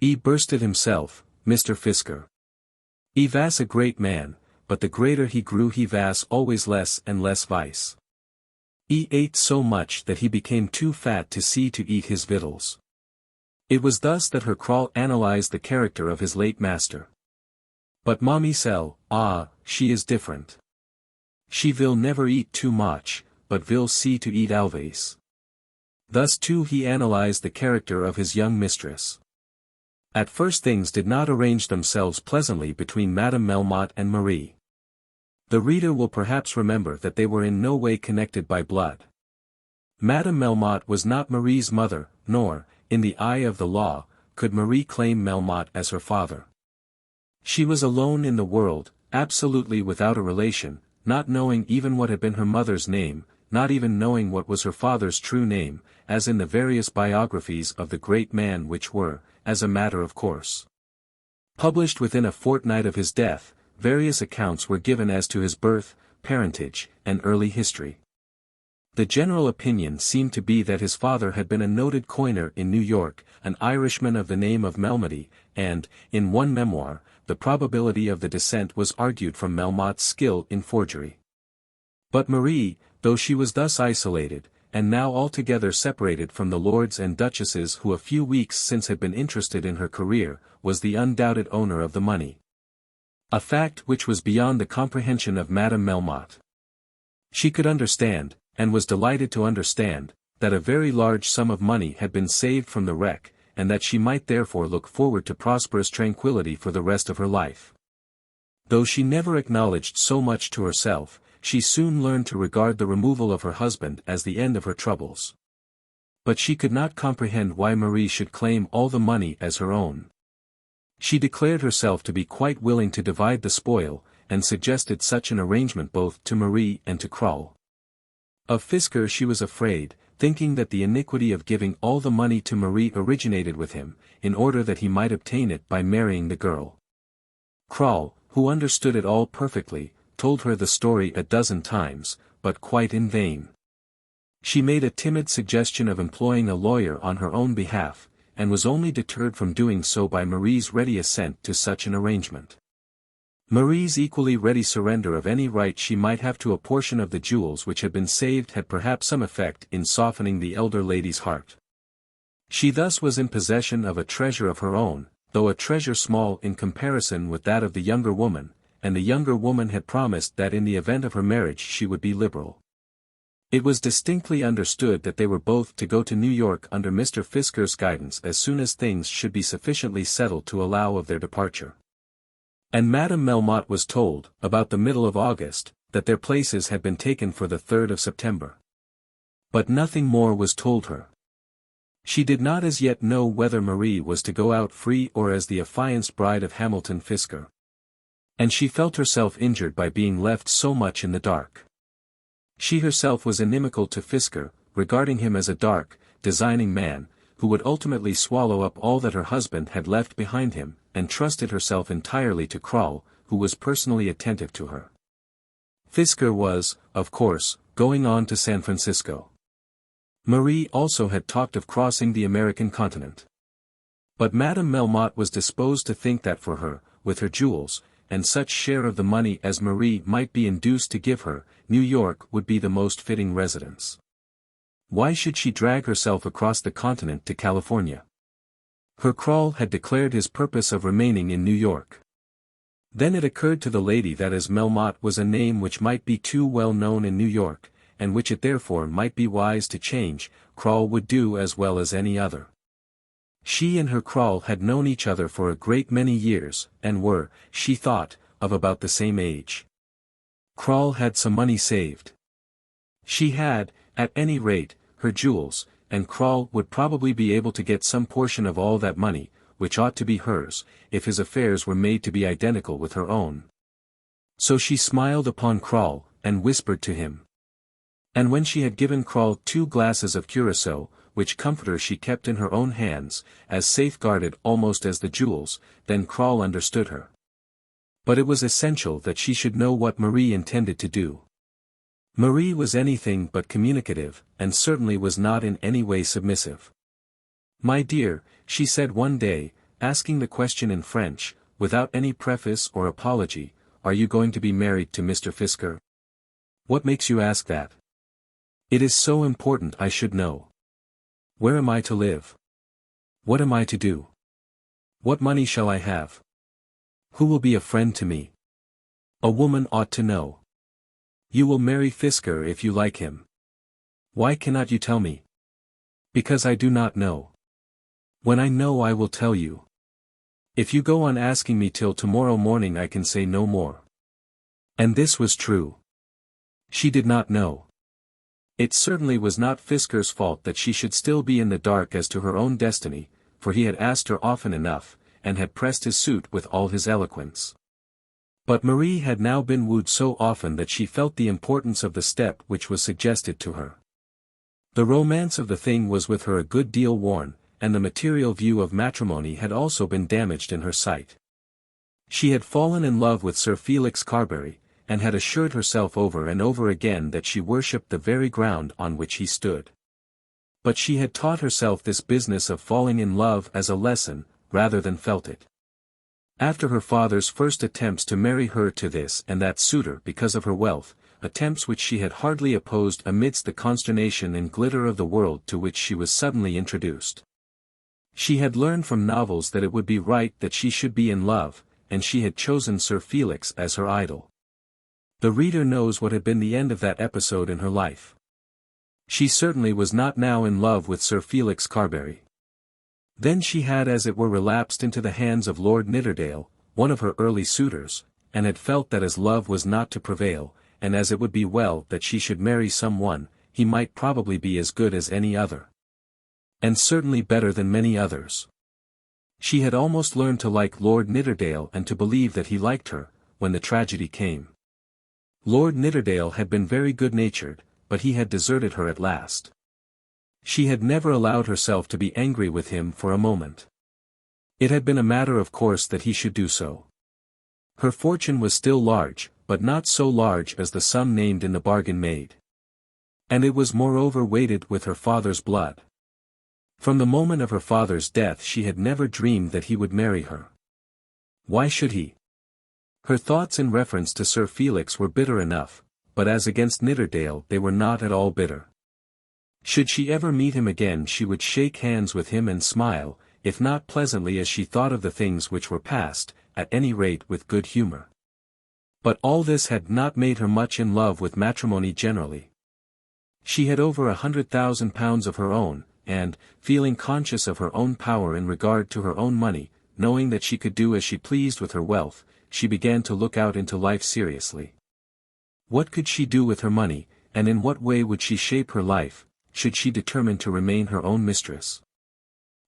"E bursted himself, Mr. Fisker. E vas a great man, but the greater he grew he vas always less and less vice. E ate so much that he became too fat to see to eat his victuals." It was thus that her Crawle analyzed the character of his late master. "But Mam'selle, ah, she is different. She will never eat too much, but will see to eat always." Thus too he analyzed the character of his young mistress. At first things did not arrange themselves pleasantly between Madame Melmotte and Marie. The reader will perhaps remember that they were in no way connected by blood. Madame Melmotte was not Marie's mother, nor, in the eye of the law, could Marie claim Melmotte as her father. She was alone in the world, absolutely without a relation, not knowing even what had been her mother's name, not even knowing what was her father's true name, as in the various biographies of the great man which were, as a matter of course, published within a fortnight of his death. Various accounts were given as to his birth, parentage, and early history. The general opinion seemed to be that his father had been a noted coiner in New York, an Irishman of the name of Melmotte, and, in one memoir, the probability of the descent was argued from Melmotte's skill in forgery. But Marie, though she was thus isolated, and now altogether separated from the lords and duchesses who a few weeks since had been interested in her career, was the undoubted owner of the money. A fact which was beyond the comprehension of Madame Melmotte. She could understand, and was delighted to understand, that a very large sum of money had been saved from the wreck, and that she might therefore look forward to prosperous tranquility for the rest of her life. Though she never acknowledged so much to herself, she soon learned to regard the removal of her husband as the end of her troubles. But she could not comprehend why Marie should claim all the money as her own. She declared herself to be quite willing to divide the spoil, and suggested such an arrangement both to Marie and to Crawle. Of Fisker she was afraid, thinking that the iniquity of giving all the money to Marie originated with him, in order that he might obtain it by marrying the girl. Crawle, who understood it all perfectly, told her the story a dozen times, but quite in vain. She made a timid suggestion of employing a lawyer on her own behalf, and was only deterred from doing so by Marie's ready assent to such an arrangement. Marie's equally ready surrender of any right she might have to a portion of the jewels which had been saved had perhaps some effect in softening the elder lady's heart. She thus was in possession of a treasure of her own, though a treasure small in comparison with that of the younger woman, and the younger woman had promised that in the event of her marriage she would be liberal. It was distinctly understood that they were both to go to New York under Mr. Fisker's guidance as soon as things should be sufficiently settled to allow of their departure. And Madame Melmotte was told, about the middle of August, that their places had been taken for the 3rd of September. But nothing more was told her. She did not as yet know whether Marie was to go out free or as the affianced bride of Hamilton Fisker. And she felt herself injured by being left so much in the dark. She herself was inimical to Fisker, regarding him as a dark, designing man, who would ultimately swallow up all that her husband had left behind him, and trusted herself entirely to Crawle, who was personally attentive to her. Fisker was, of course, going on to San Francisco. Marie also had talked of crossing the American continent. But Madame Melmotte was disposed to think that for her, with her jewels, and such share of the money as Marie might be induced to give her, New York would be the most fitting residence. Why should she drag herself across the continent to California? Her Crawl had declared his purpose of remaining in New York. Then it occurred to the lady that as Melmotte was a name which might be too well known in New York, and which it therefore might be wise to change, Crawl would do as well as any other. She and her Crawl had known each other for a great many years, and were, she thought, of about the same age. Crawl had some money saved. She had, at any rate, her jewels, and Crawl would probably be able to get some portion of all that money, which ought to be hers, if his affairs were made to be identical with her own. So she smiled upon Crawl, and whispered to him. And when she had given Crawl 2 glasses of curaçao, which comforter she kept in her own hands, as safeguarded almost as the jewels, then Crawl understood her. But it was essential that she should know what Marie intended to do. Marie was anything but communicative, and certainly was not in any way submissive. "My dear," she said one day, asking the question in French, without any preface or apology, "are you going to be married to Mr. Fisker? What makes you ask that? It is so important I should know. Where am I to live? What am I to do? What money shall I have? Who will be a friend to me? A woman ought to know. You will marry Fisker if you like him. Why cannot you tell me? Because I do not know. When I know I will tell you. If you go on asking me till tomorrow morning I can say no more." And this was true. She did not know. It certainly was not Fisker's fault that she should still be in the dark as to her own destiny, for he had asked her often enough, and had pressed his suit with all his eloquence. But Marie had now been wooed so often that she felt the importance of the step which was suggested to her. The romance of the thing was with her a good deal worn, and the material view of matrimony had also been damaged in her sight. She had fallen in love with Sir Felix Carbury, and had assured herself over and over again that she worshipped the very ground on which he stood. But she had taught herself this business of falling in love as a lesson, rather than felt it. After her father's first attempts to marry her to this and that suitor because of her wealth, attempts which she had hardly opposed amidst the consternation and glitter of the world to which she was suddenly introduced. She had learned from novels that it would be right that she should be in love, and she had chosen Sir Felix as her idol. The reader knows what had been the end of that episode in her life. She certainly was not now in love with Sir Felix Carbury. Then she had as it were relapsed into the hands of Lord Nidderdale, one of her early suitors, and had felt that as love was not to prevail, and as it would be well that she should marry some one, he might probably be as good as any other. And certainly better than many others. She had almost learned to like Lord Nidderdale and to believe that he liked her, when the tragedy came. Lord Nidderdale had been very good-natured, but he had deserted her at last. She had never allowed herself to be angry with him for a moment. It had been a matter of course that he should do so. Her fortune was still large, but not so large as the sum named in the bargain made. And it was moreover weighted with her father's blood. From the moment of her father's death she had never dreamed that he would marry her. Why should he? Her thoughts in reference to Sir Felix were bitter enough, but as against Nidderdale they were not at all bitter. Should she ever meet him again she would shake hands with him and smile, if not pleasantly as she thought of the things which were past, at any rate with good humor. But all this had not made her much in love with matrimony generally. She had over £100,000 of her own, and, feeling conscious of her own power in regard to her own money, knowing that she could do as she pleased with her wealth, she began to look out into life seriously. What could she do with her money, and in what way would she shape her life, should she determine to remain her own mistress?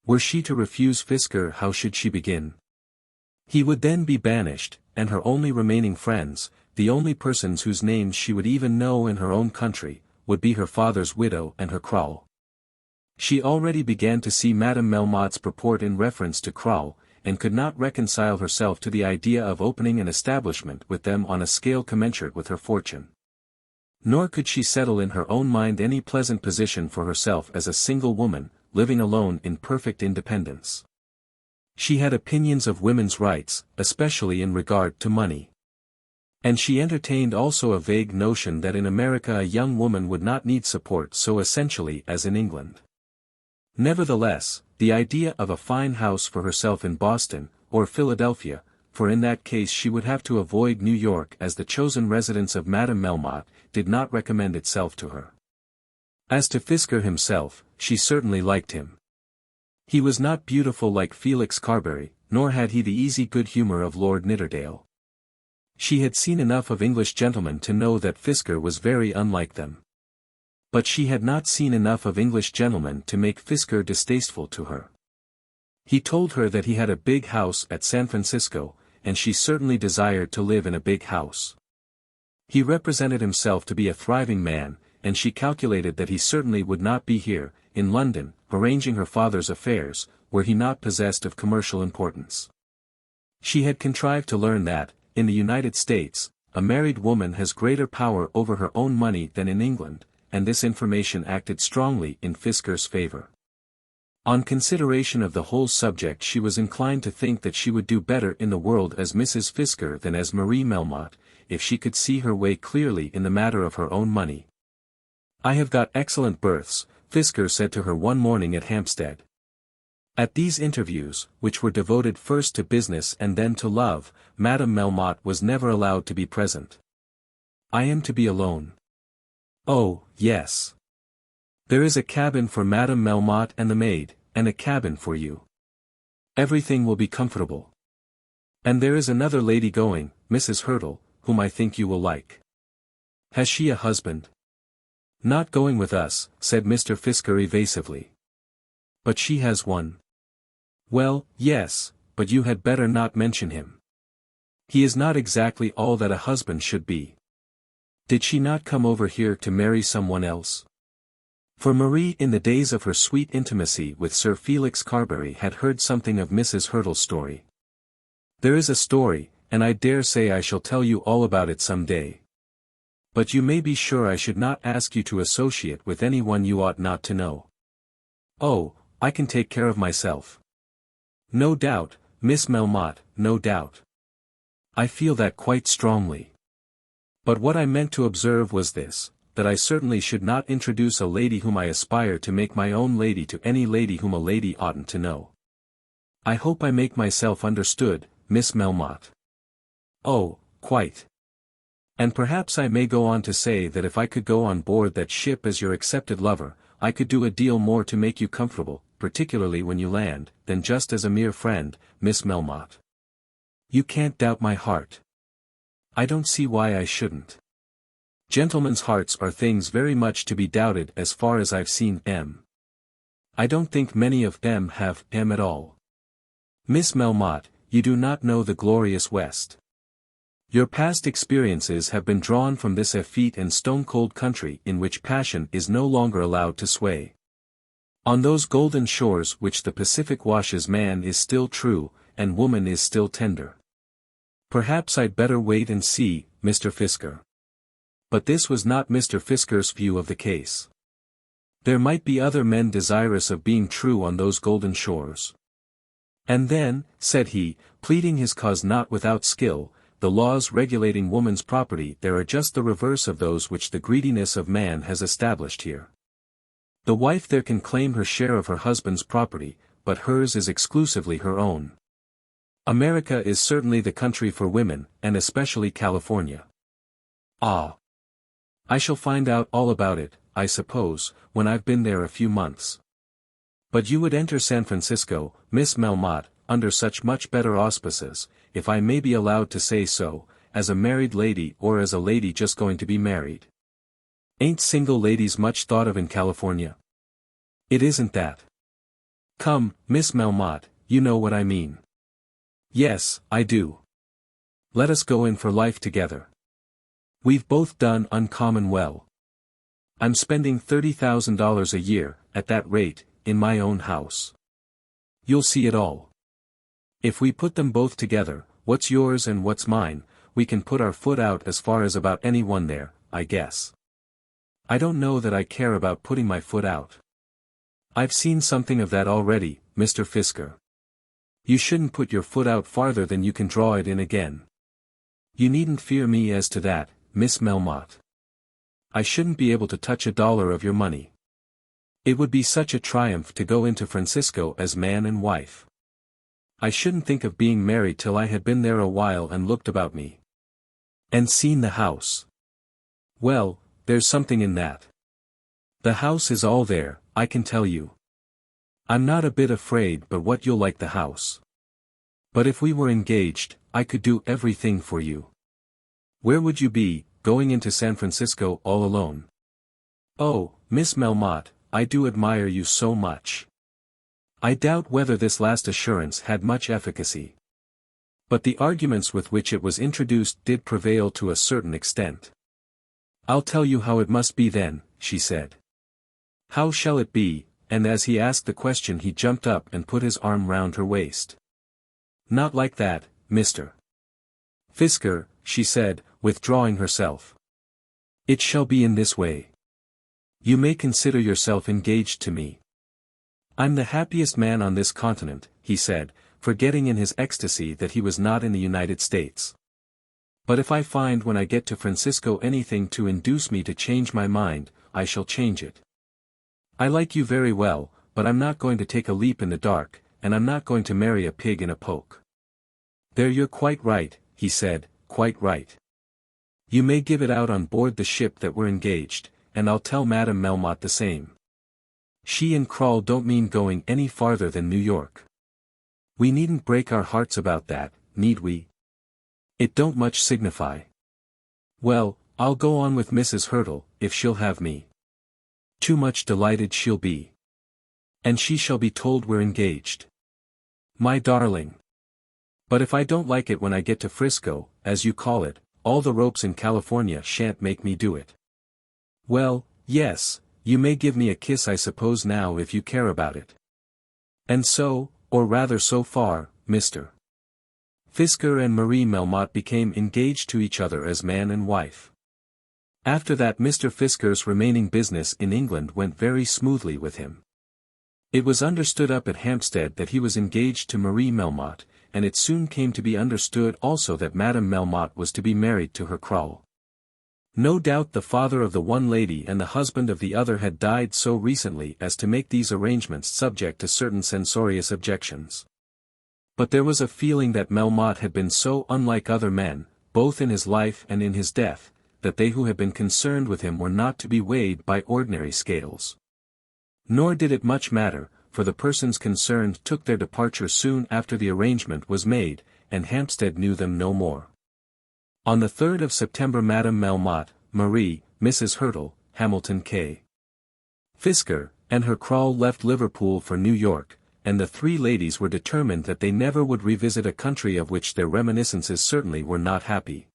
Were she to refuse Fisker, how should she begin? He would then be banished, and her only remaining friends, the only persons whose names she would even know in her own country, would be her father's widow and her Crawl. She already began to see Madame Melmotte's purport in reference to Crawl, and could not reconcile herself to the idea of opening an establishment with them on a scale commensurate with her fortune. Nor could she settle in her own mind any pleasant position for herself as a single woman, living alone in perfect independence. She had opinions of women's rights, especially in regard to money. And she entertained also a vague notion that in America a young woman would not need support so essentially as in England. Nevertheless, the idea of a fine house for herself in Boston, or Philadelphia, for in that case she would have to avoid New York as the chosen residence of Madame Melmotte, did not recommend itself to her. As to Fisker himself, she certainly liked him. He was not beautiful like Felix Carbury, nor had he the easy good humour of Lord Nidderdale. She had seen enough of English gentlemen to know that Fisker was very unlike them. But she had not seen enough of English gentlemen to make Fisker distasteful to her. He told her that he had a big house at San Francisco, and she certainly desired to live in a big house. He represented himself to be a thriving man, and she calculated that he certainly would not be here, in London, arranging her father's affairs, were he not possessed of commercial importance. She had contrived to learn that, in the United States, a married woman has greater power over her own money than in England, and this information acted strongly in Fisker's favor. On consideration of the whole subject she was inclined to think that she would do better in the world as Mrs. Fisker than as Marie Melmotte, if she could see her way clearly in the matter of her own money. "I have got excellent berths," Fisker said to her one morning at Hampstead. At these interviews, which were devoted first to business and then to love, Madame Melmotte was never allowed to be present. "I am to be alone." "Oh, yes. There is a cabin for Madame Melmotte and the maid, and a cabin for you. Everything will be comfortable. And there is another lady going, Mrs. Hurtle, whom I think you will like." "Has she a husband?" "Not going with us," said Mr. Fisker evasively. "But she has one." "Well, yes, but you had better not mention him. He is not exactly all that a husband should be. Did she not come over here to marry someone else?" For Marie in the days of her sweet intimacy with Sir Felix Carbury had heard something of Mrs. Hurtle's story. "There is a story, and I dare say I shall tell you all about it some day. But you may be sure I should not ask you to associate with anyone you ought not to know." "Oh, I can take care of myself." "No doubt, Miss Melmotte, no doubt. I feel that quite strongly. But what I meant to observe was this, that I certainly should not introduce a lady whom I aspire to make my own lady to any lady whom a lady oughtn't to know. I hope I make myself understood, Miss Melmotte." "Oh, quite. And perhaps I may go on to say that if I could go on board that ship as your accepted lover, I could do a deal more to make you comfortable, particularly when you land, than just as a mere friend, Miss Melmotte. You can't doubt my heart. I don't see why I shouldn't. Gentlemen's hearts are things very much to be doubted as far as I've seen them. I don't think many of them have them at all. Miss Melmotte, you do not know the glorious West. Your past experiences have been drawn from this effete and stone-cold country in which passion is no longer allowed to sway. On those golden shores which the Pacific washes man is still true, and woman is still tender. Perhaps I'd better wait and see, Mr. Fisker." But this was not Mr. Fisker's view of the case. There might be other men desirous of being true on those golden shores. "And then," said he, pleading his cause not without skill, "the laws regulating woman's property there are just the reverse of those which the greediness of man has established here. The wife there can claim her share of her husband's property, but hers is exclusively her own. America is certainly the country for women, and especially California." "Ah. I shall find out all about it, I suppose, when I've been there a few months. But you would enter San Francisco, Miss Melmotte, under such much better auspices, if I may be allowed to say so, as a married lady or as a lady just going to be married. Ain't single ladies much thought of in California? It isn't that. Come, Miss Melmotte, you know what I mean." "Yes, I do. Let us go in for life together. We've both done uncommon well. I'm spending $30,000 a year, at that rate, in my own house. You'll see it all. If we put them both together, what's yours and what's mine, we can put our foot out as far as about anyone there, I guess." I don't know that I care about putting my foot out. I've seen something of that already, Mr. Fisker. You shouldn't put your foot out farther than you can draw it in again. You needn't fear me as to that, Miss Melmotte. I shouldn't be able to touch a dollar of your money. It would be such a triumph to go into Francisco as man and wife. I shouldn't think of being married till I had been there a while and looked about me. And seen the house. Well, there's something in that. The house is all there, I can tell you. I'm not a bit afraid but what you'll like the house. But if we were engaged, I could do everything for you. Where would you be, going into San Francisco all alone? Oh, Miss Melmotte, I do admire you so much. I doubt whether this last assurance had much efficacy. But the arguments with which it was introduced did prevail to a certain extent. I'll tell you how it must be then, she said. How shall it be? And as he asked the question he jumped up and put his arm round her waist. Not like that, Mr. Fisker, she said, withdrawing herself. It shall be in this way. You may consider yourself engaged to me. I'm the happiest man on this continent, he said, forgetting in his ecstasy that he was not in the United States. But if I find when I get to Francisco anything to induce me to change my mind, I shall change it. I like you very well, but I'm not going to take a leap in the dark, and I'm not going to marry a pig in a poke. There you're quite right, he said, quite right. You may give it out on board the ship that we're engaged, and I'll tell Madame Melmotte the same. She and Krull don't mean going any farther than New York. We needn't break our hearts about that, need we? It don't much signify. Well, I'll go on with Mrs. Hurtle, if she'll have me. Too much delighted she'll be. And she shall be told we're engaged. My darling. But if I don't like it when I get to Frisco, as you call it, all the ropes in California shan't make me do it. Well, yes, you may give me a kiss I suppose now if you care about it. And so, or rather so far, Mr. Fisker and Marie Melmotte became engaged to each other as man and wife. After that Mr. Fisker's remaining business in England went very smoothly with him. It was understood up at Hampstead that he was engaged to Marie Melmotte, and it soon came to be understood also that Madame Melmotte was to be married to her Krull. No doubt the father of the one lady and the husband of the other had died so recently as to make these arrangements subject to certain censorious objections. But there was a feeling that Melmotte had been so unlike other men, both in his life and in his death, that they who had been concerned with him were not to be weighed by ordinary scales. Nor did it much matter, for the persons concerned took their departure soon after the arrangement was made, and Hampstead knew them no more. On the 3rd of September Madame Melmotte, Marie, Mrs. Hurtle, Hamilton K. Fisker, and her Krull left Liverpool for New York, and the three ladies were determined that they never would revisit a country of which their reminiscences certainly were not happy.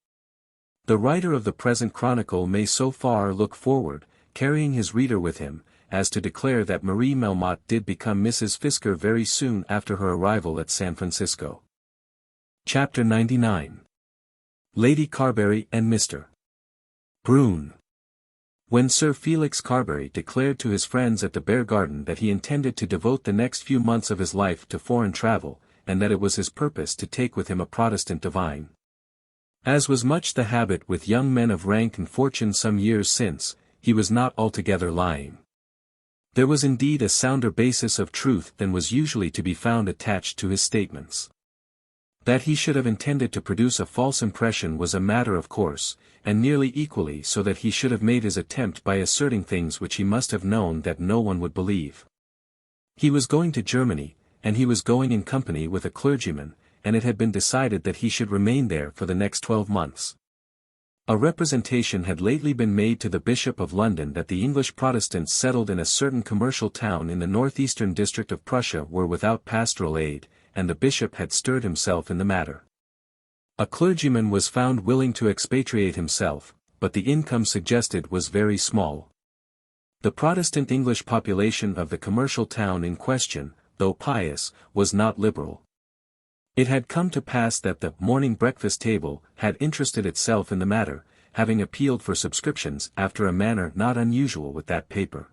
The writer of the present chronicle may so far look forward, carrying his reader with him, as to declare that Marie Melmotte did become Mrs. Fisker very soon after her arrival at San Francisco. Chapter 99. Lady Carbury and Mr. Brune. When Sir Felix Carbury declared to his friends at the Bear Garden that he intended to devote the next few months of his life to foreign travel, and that it was his purpose to take with him a Protestant divine. As was much the habit with young men of rank and fortune some years since, he was not altogether lying. There was indeed a sounder basis of truth than was usually to be found attached to his statements. That he should have intended to produce a false impression was a matter of course, and nearly equally so that he should have made his attempt by asserting things which he must have known that no one would believe. He was going to Germany, and he was going in company with a clergyman, and it had been decided that he should remain there for the next 12 months. A representation had lately been made to the Bishop of London that the English Protestants settled in a certain commercial town in the northeastern district of Prussia were without pastoral aid, and the bishop had stirred himself in the matter. A clergyman was found willing to expatriate himself, but the income suggested was very small. The Protestant English population of the commercial town in question, though pious, was not liberal. It had come to pass that the morning breakfast table had interested itself in the matter, having appealed for subscriptions after a manner not unusual with that paper.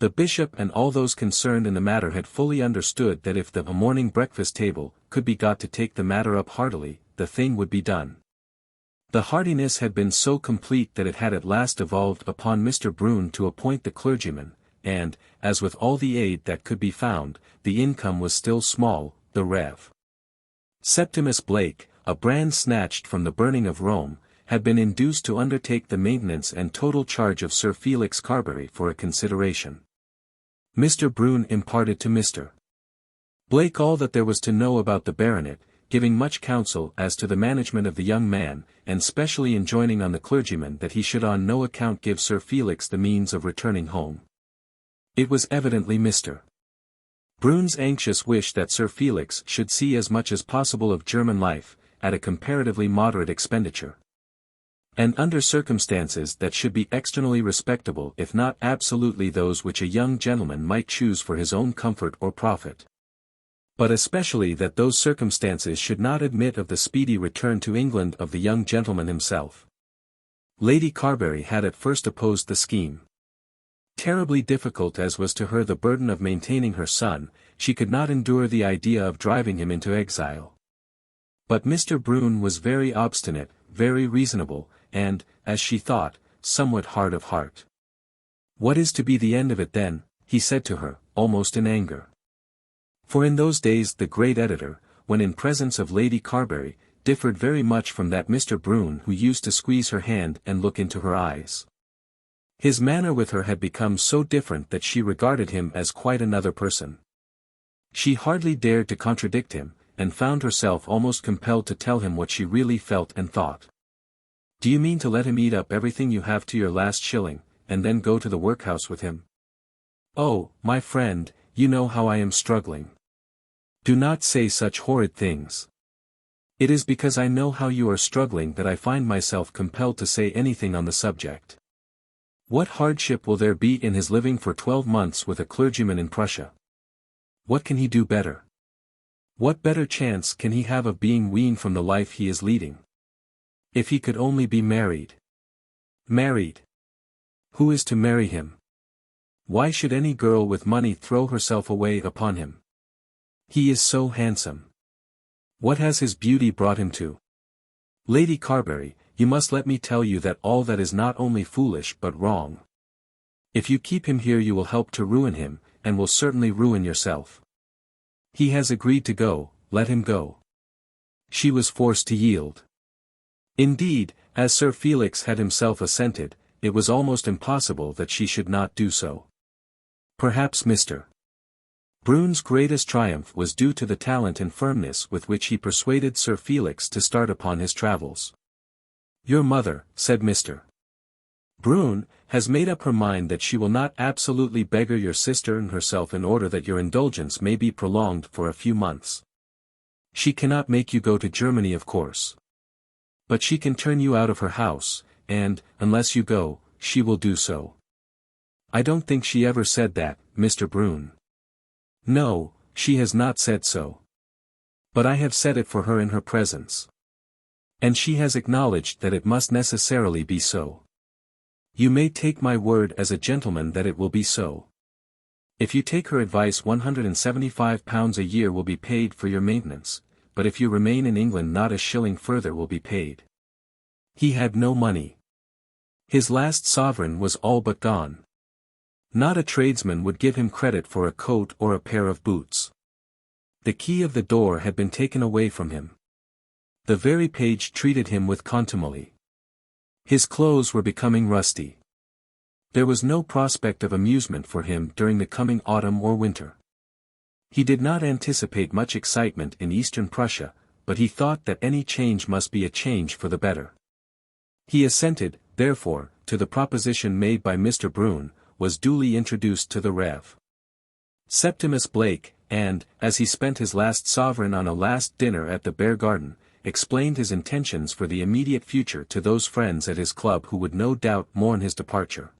The bishop and all those concerned in the matter had fully understood that if the morning breakfast table could be got to take the matter up heartily, the thing would be done. The heartiness had been so complete that it had at last devolved upon Mr. Brune to appoint the clergyman, and, as with all the aid that could be found, the income was still small, the Rev. Septimus Blake, a brand snatched from the burning of Rome, had been induced to undertake the maintenance and total charge of Sir Felix Carbury for a consideration. Mr. Brune imparted to Mr. Blake all that there was to know about the baronet, giving much counsel as to the management of the young man, and specially enjoining on the clergyman that he should on no account give Sir Felix the means of returning home. It was evidently Mr. Brune's anxious wish that Sir Felix should see as much as possible of German life, at a comparatively moderate expenditure, and under circumstances that should be externally respectable if not absolutely those which a young gentleman might choose for his own comfort or profit. But especially that those circumstances should not admit of the speedy return to England of the young gentleman himself. Lady Carbury had at first opposed the scheme. Terribly difficult as was to her the burden of maintaining her son, she could not endure the idea of driving him into exile. But Mr. Brune was very obstinate, very reasonable, and, as she thought, somewhat hard of heart. "What is to be the end of it then?" he said to her, almost in anger. For in those days the great editor, when in presence of Lady Carbury, differed very much from that Mr. Brune who used to squeeze her hand and look into her eyes. His manner with her had become so different that she regarded him as quite another person. She hardly dared to contradict him, and found herself almost compelled to tell him what she really felt and thought. "Do you mean to let him eat up everything you have to your last shilling, and then go to the workhouse with him? Oh, my friend, you know how I am struggling. Do not say such horrid things. It is because I know how you are struggling that I find myself compelled to say anything on the subject. What hardship will there be in his living for 12 months with a clergyman in Prussia? What can he do better? What better chance can he have of being weaned from the life he is leading? If he could only be married. Married? Who is to marry him? Why should any girl with money throw herself away upon him? He is so handsome. What has his beauty brought him to? Lady Carbury, you must let me tell you that all that is not only foolish but wrong. If you keep him here you will help to ruin him, and will certainly ruin yourself. He has agreed to go, let him go." She was forced to yield. Indeed, as Sir Felix had himself assented, it was almost impossible that she should not do so. Perhaps Mr. Brune's greatest triumph was due to the talent and firmness with which he persuaded Sir Felix to start upon his travels. "Your mother," said Mr. Brune, "has made up her mind that she will not absolutely beggar your sister and herself in order that your indulgence may be prolonged for a few months. She cannot make you go to Germany of course. But she can turn you out of her house, and, unless you go, she will do so." "I don't think she ever said that, Mr. Brune." "No, she has not said so. But I have said it for her in her presence. And she has acknowledged that it must necessarily be so. You may take my word as a gentleman that it will be so. If you take her advice £175 a year will be paid for your maintenance, but if you remain in England not a shilling further will be paid." He had no money. His last sovereign was all but gone. Not a tradesman would give him credit for a coat or a pair of boots. The key of the door had been taken away from him. The very page treated him with contumely. His clothes were becoming rusty. There was no prospect of amusement for him during the coming autumn or winter. He did not anticipate much excitement in eastern Prussia, but he thought that any change must be a change for the better. He assented, therefore, to the proposition made by Mr. Brune, was duly introduced to the Rev. Septimus Blake, and, as he spent his last sovereign on a last dinner at the Bear Garden, explained his intentions for the immediate future to those friends at his club who would no doubt mourn his departure.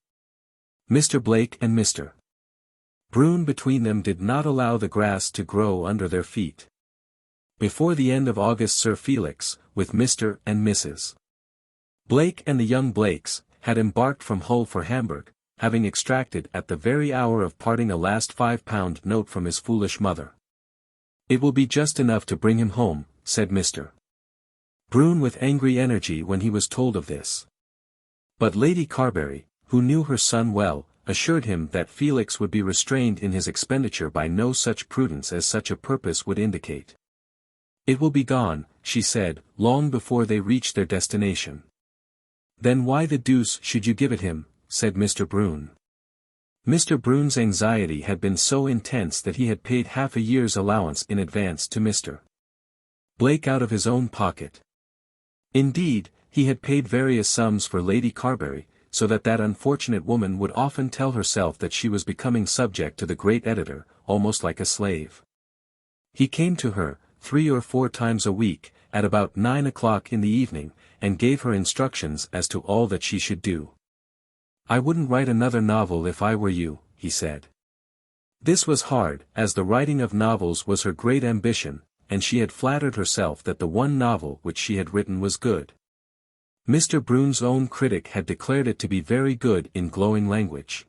Mr. Blake and Mr. Brune between them did not allow the grass to grow under their feet. Before the end of August Sir Felix, with Mr. and Mrs. Blake and the young Blakes had embarked from Hull for Hamburg, having extracted at the very hour of parting a last £5 note from his foolish mother. "It will be just enough to bring him home," said Mr. Brune with angry energy when he was told of this. But Lady Carbury, who knew her son well, assured him that Felix would be restrained in his expenditure by no such prudence as such a purpose would indicate. "It will be gone," she said, long before they reached their destination. "Then why the deuce should you give it him?" said Mr. Brune. Mr. Brune's anxiety had been so intense that he had paid half a year's allowance in advance to Mr. Blake out of his own pocket. Indeed, he had paid various sums for Lady Carbury, so that unfortunate woman would often tell herself that she was becoming subject to the great editor, almost like a slave. He came to her, 3 or 4 times a week, at about 9 o'clock in the evening, and gave her instructions as to all that she should do. "I wouldn't write another novel if I were you," he said. This was hard, as the writing of novels was her great ambition, and she had flattered herself that the one novel which she had written was good. Mr. Brune's own critic had declared it to be very good in glowing language.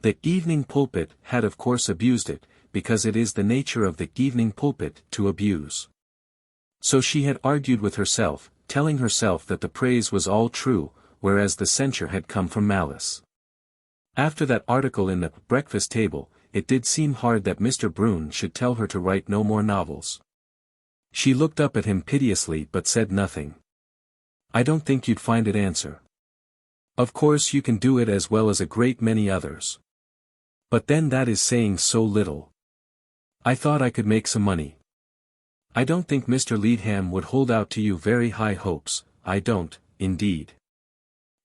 The Evening Pulpit had of course abused it, because it is the nature of the Evening Pulpit to abuse. So she had argued with herself, telling herself that the praise was all true, whereas the censure had come from malice. After that article in the Breakfast Table, it did seem hard that Mr. Brune should tell her to write no more novels. She looked up at him piteously but said nothing. "I don't think you'd find it answer. Of course you can do it as well as a great many others. But then that is saying so little. I thought I could make some money. I don't think Mr. Leadham would hold out to you very high hopes, I don't, indeed.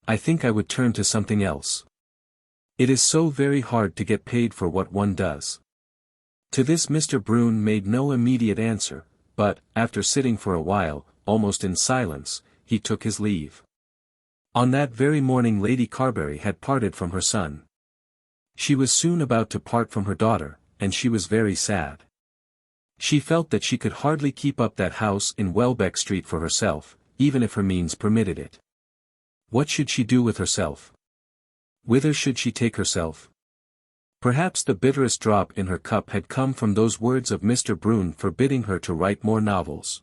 I think I would turn to something else. It is so very hard to get paid for what one does." To this Mr. Brune made no immediate answer, but, after sitting for a while, almost in silence, he took his leave. On that very morning Lady Carbury had parted from her son. She was soon about to part from her daughter, and she was very sad. She felt that she could hardly keep up that house in Welbeck Street for herself, even if her means permitted it. What should she do with herself? Whither should she take herself? Perhaps the bitterest drop in her cup had come from those words of Mr. Brune forbidding her to write more novels.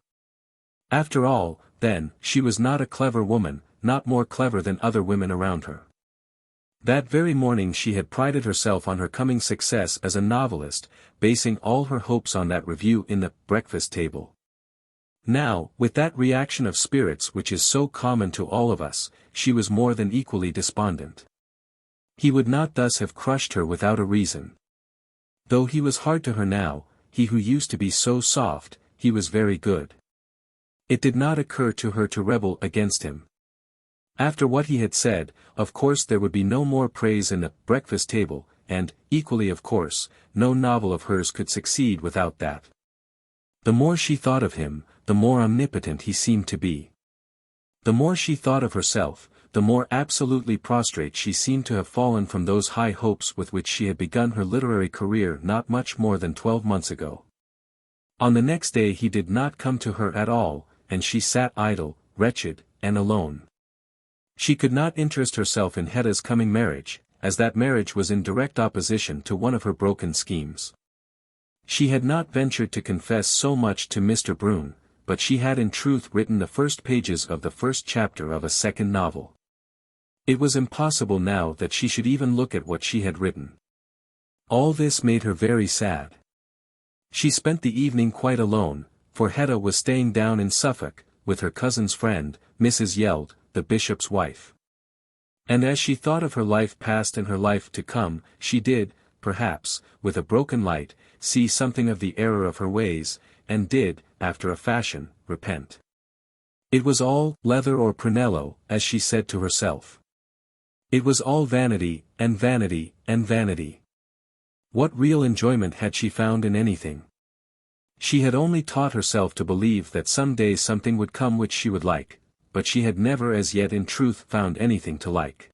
After all, then, she was not a clever woman, not more clever than other women around her. That very morning she had prided herself on her coming success as a novelist, basing all her hopes on that review in the Breakfast Table. Now, with that reaction of spirits which is so common to all of us, she was more than equally despondent. He would not thus have crushed her without a reason. Though he was hard to her now, he who used to be so soft, he was very good. It did not occur to her to rebel against him. After what he had said, of course there would be no more praise in the Breakfast Table, and, equally of course, no novel of hers could succeed without that. The more she thought of him, the more omnipotent he seemed to be. The more she thought of herself, the more absolutely prostrate she seemed to have fallen from those high hopes with which she had begun her literary career not much more than 12 months ago. On the next day he did not come to her at all, and she sat idle, wretched, and alone. She could not interest herself in Hetta's coming marriage, as that marriage was in direct opposition to one of her broken schemes. She had not ventured to confess so much to Mr. Brune, but she had in truth written the first pages of the first chapter of a second novel. It was impossible now that she should even look at what she had written. All this made her very sad. She spent the evening quite alone, for Hetta was staying down in Suffolk, with her cousin's friend, Mrs. Yeld, the bishop's wife. And as she thought of her life past and her life to come, she did, perhaps, with a broken light, see something of the error of her ways, and did, after a fashion, repent. It was all leather or prunello, as she said to herself. It was all vanity, and vanity, and vanity. What real enjoyment had she found in anything? She had only taught herself to believe that some day something would come which she would like, but she had never as yet in truth found anything to like.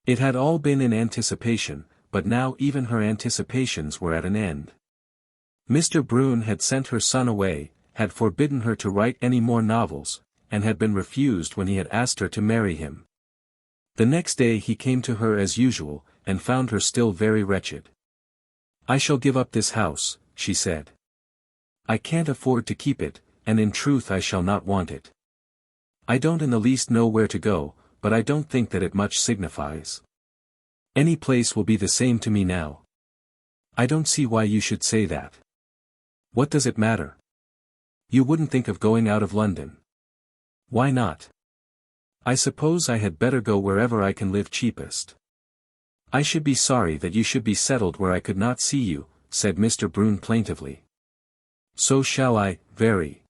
It had all been in anticipation, but now even her anticipations were at an end. Mr. Brune had sent her son away, had forbidden her to write any more novels, and had been refused when he had asked her to marry him. The next day he came to her as usual, and found her still very wretched. "I shall give up this house," she said. "I can't afford to keep it, and in truth I shall not want it. I don't in the least know where to go, but I don't think that it much signifies. Any place will be the same to me now." "I don't see why you should say that. What does it matter? You wouldn't think of going out of London." "Why not? I suppose I had better go wherever I can live cheapest." "I should be sorry that you should be settled where I could not see you," said Mr. Brune plaintively. "So shall I, very.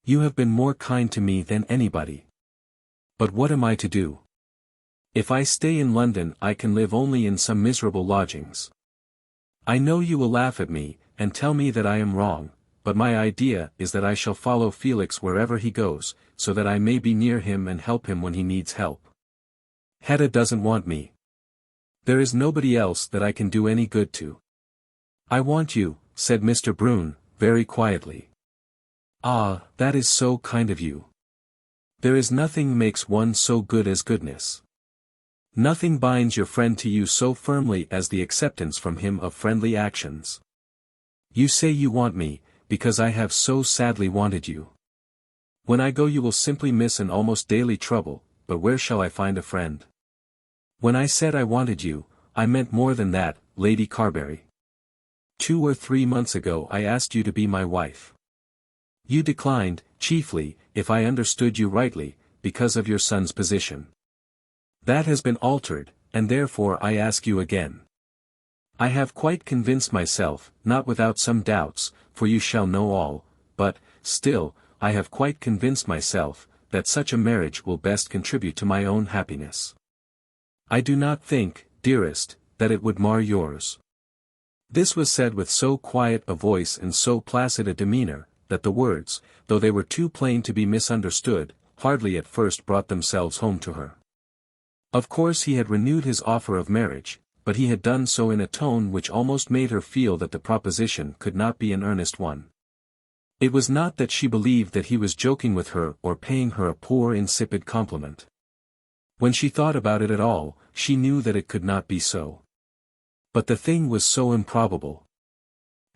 You have been more kind to me than anybody. But what am I to do? If I stay in London I can live only in some miserable lodgings. I know you will laugh at me, and tell me that I am wrong, but my idea is that I shall follow Felix wherever he goes, so that I may be near him and help him when he needs help. Hetta doesn't want me. There is nobody else that I can do any good to." "I want you," said Mr. Brune, very quietly. "Ah, that is so kind of you. There is nothing makes one so good as goodness. Nothing binds your friend to you so firmly as the acceptance from him of friendly actions. You say you want me, because I have so sadly wanted you. When I go you will simply miss an almost daily trouble, but where shall I find a friend? When I said I wanted you, I meant more than that, Lady Carbury. 2 or 3 months ago I asked you to be my wife. You declined, chiefly, if I understood you rightly, because of your son's position. That has been altered, and therefore I ask you again. I have quite convinced myself, not without some doubts, for you shall know all, but, still, I have quite convinced myself, that such a marriage will best contribute to my own happiness. I do not think, dearest, that it would mar yours." This was said with so quiet a voice and so placid a demeanor, that the words, though they were too plain to be misunderstood, hardly at first brought themselves home to her. Of course he had renewed his offer of marriage, but he had done so in a tone which almost made her feel that the proposition could not be an earnest one. It was not that she believed that he was joking with her or paying her a poor insipid compliment. When she thought about it at all, she knew that it could not be so. But the thing was so improbable.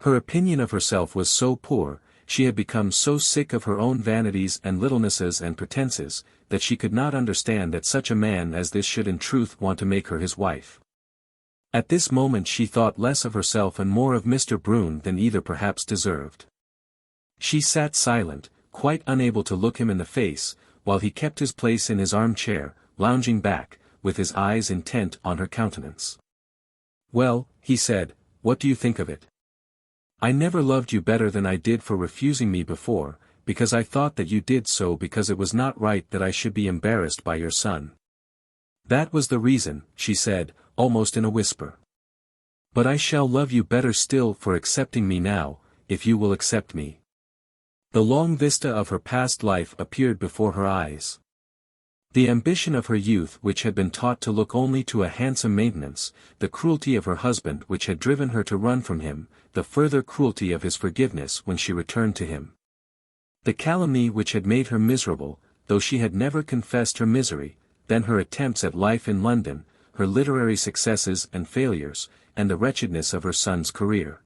Her opinion of herself was so poor, she had become so sick of her own vanities and littlenesses and pretenses, that she could not understand that such a man as this should in truth want to make her his wife. At this moment she thought less of herself and more of Mr. Brune than either perhaps deserved. She sat silent, quite unable to look him in the face, while he kept his place in his armchair, lounging back, with his eyes intent on her countenance. "Well," he said, "what do you think of it? I never loved you better than I did for refusing me before, because I thought that you did so because it was not right that I should be embarrassed by your son. That was the reason," she said, almost in a whisper. "But I shall love you better still for accepting me now, if you will accept me." The long vista of her past life appeared before her eyes. The ambition of her youth which had been taught to look only to a handsome maintenance, the cruelty of her husband which had driven her to run from him, the further cruelty of his forgiveness when she returned to him. The calumny which had made her miserable, though she had never confessed her misery, then her attempts at life in London, her literary successes and failures, and the wretchedness of her son's career.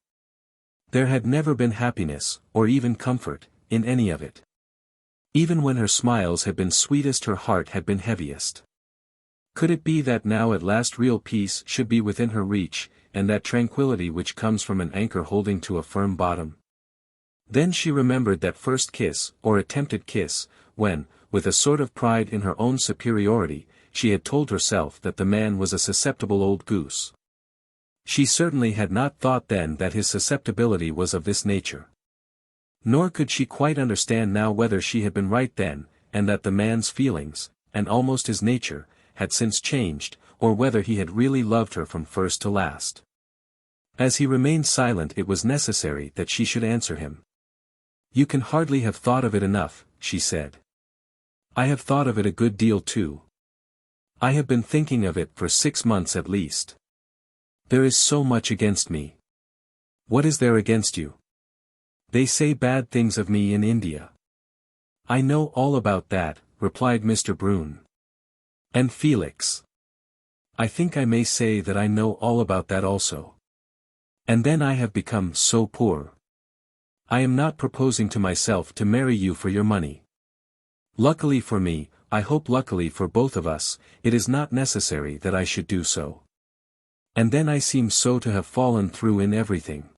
There had never been happiness, or even comfort, in any of it. Even when her smiles had been sweetest her heart had been heaviest. Could it be that now at last real peace should be within her reach, and that tranquility which comes from an anchor holding to a firm bottom? Then she remembered that first kiss, or attempted kiss, when, with a sort of pride in her own superiority, she had told herself that the man was a susceptible old goose. She certainly had not thought then that his susceptibility was of this nature. Nor could she quite understand now whether she had been right then, and that the man's feelings, and almost his nature, had since changed, or whether he had really loved her from first to last. As he remained silent it was necessary that she should answer him. "You can hardly have thought of it enough," she said. "I have thought of it a good deal too. I have been thinking of it for 6 months at least. There is so much against me." "What is there against you?" "They say bad things of me in India." "I know all about that," replied Mr. Brune. "And Felix. I think I may say that I know all about that also. And then I have become so poor. I am not proposing to myself to marry you for your money. Luckily for me, I hope luckily for both of us, it is not necessary that I should do so. And then I seem so to have fallen through in everything.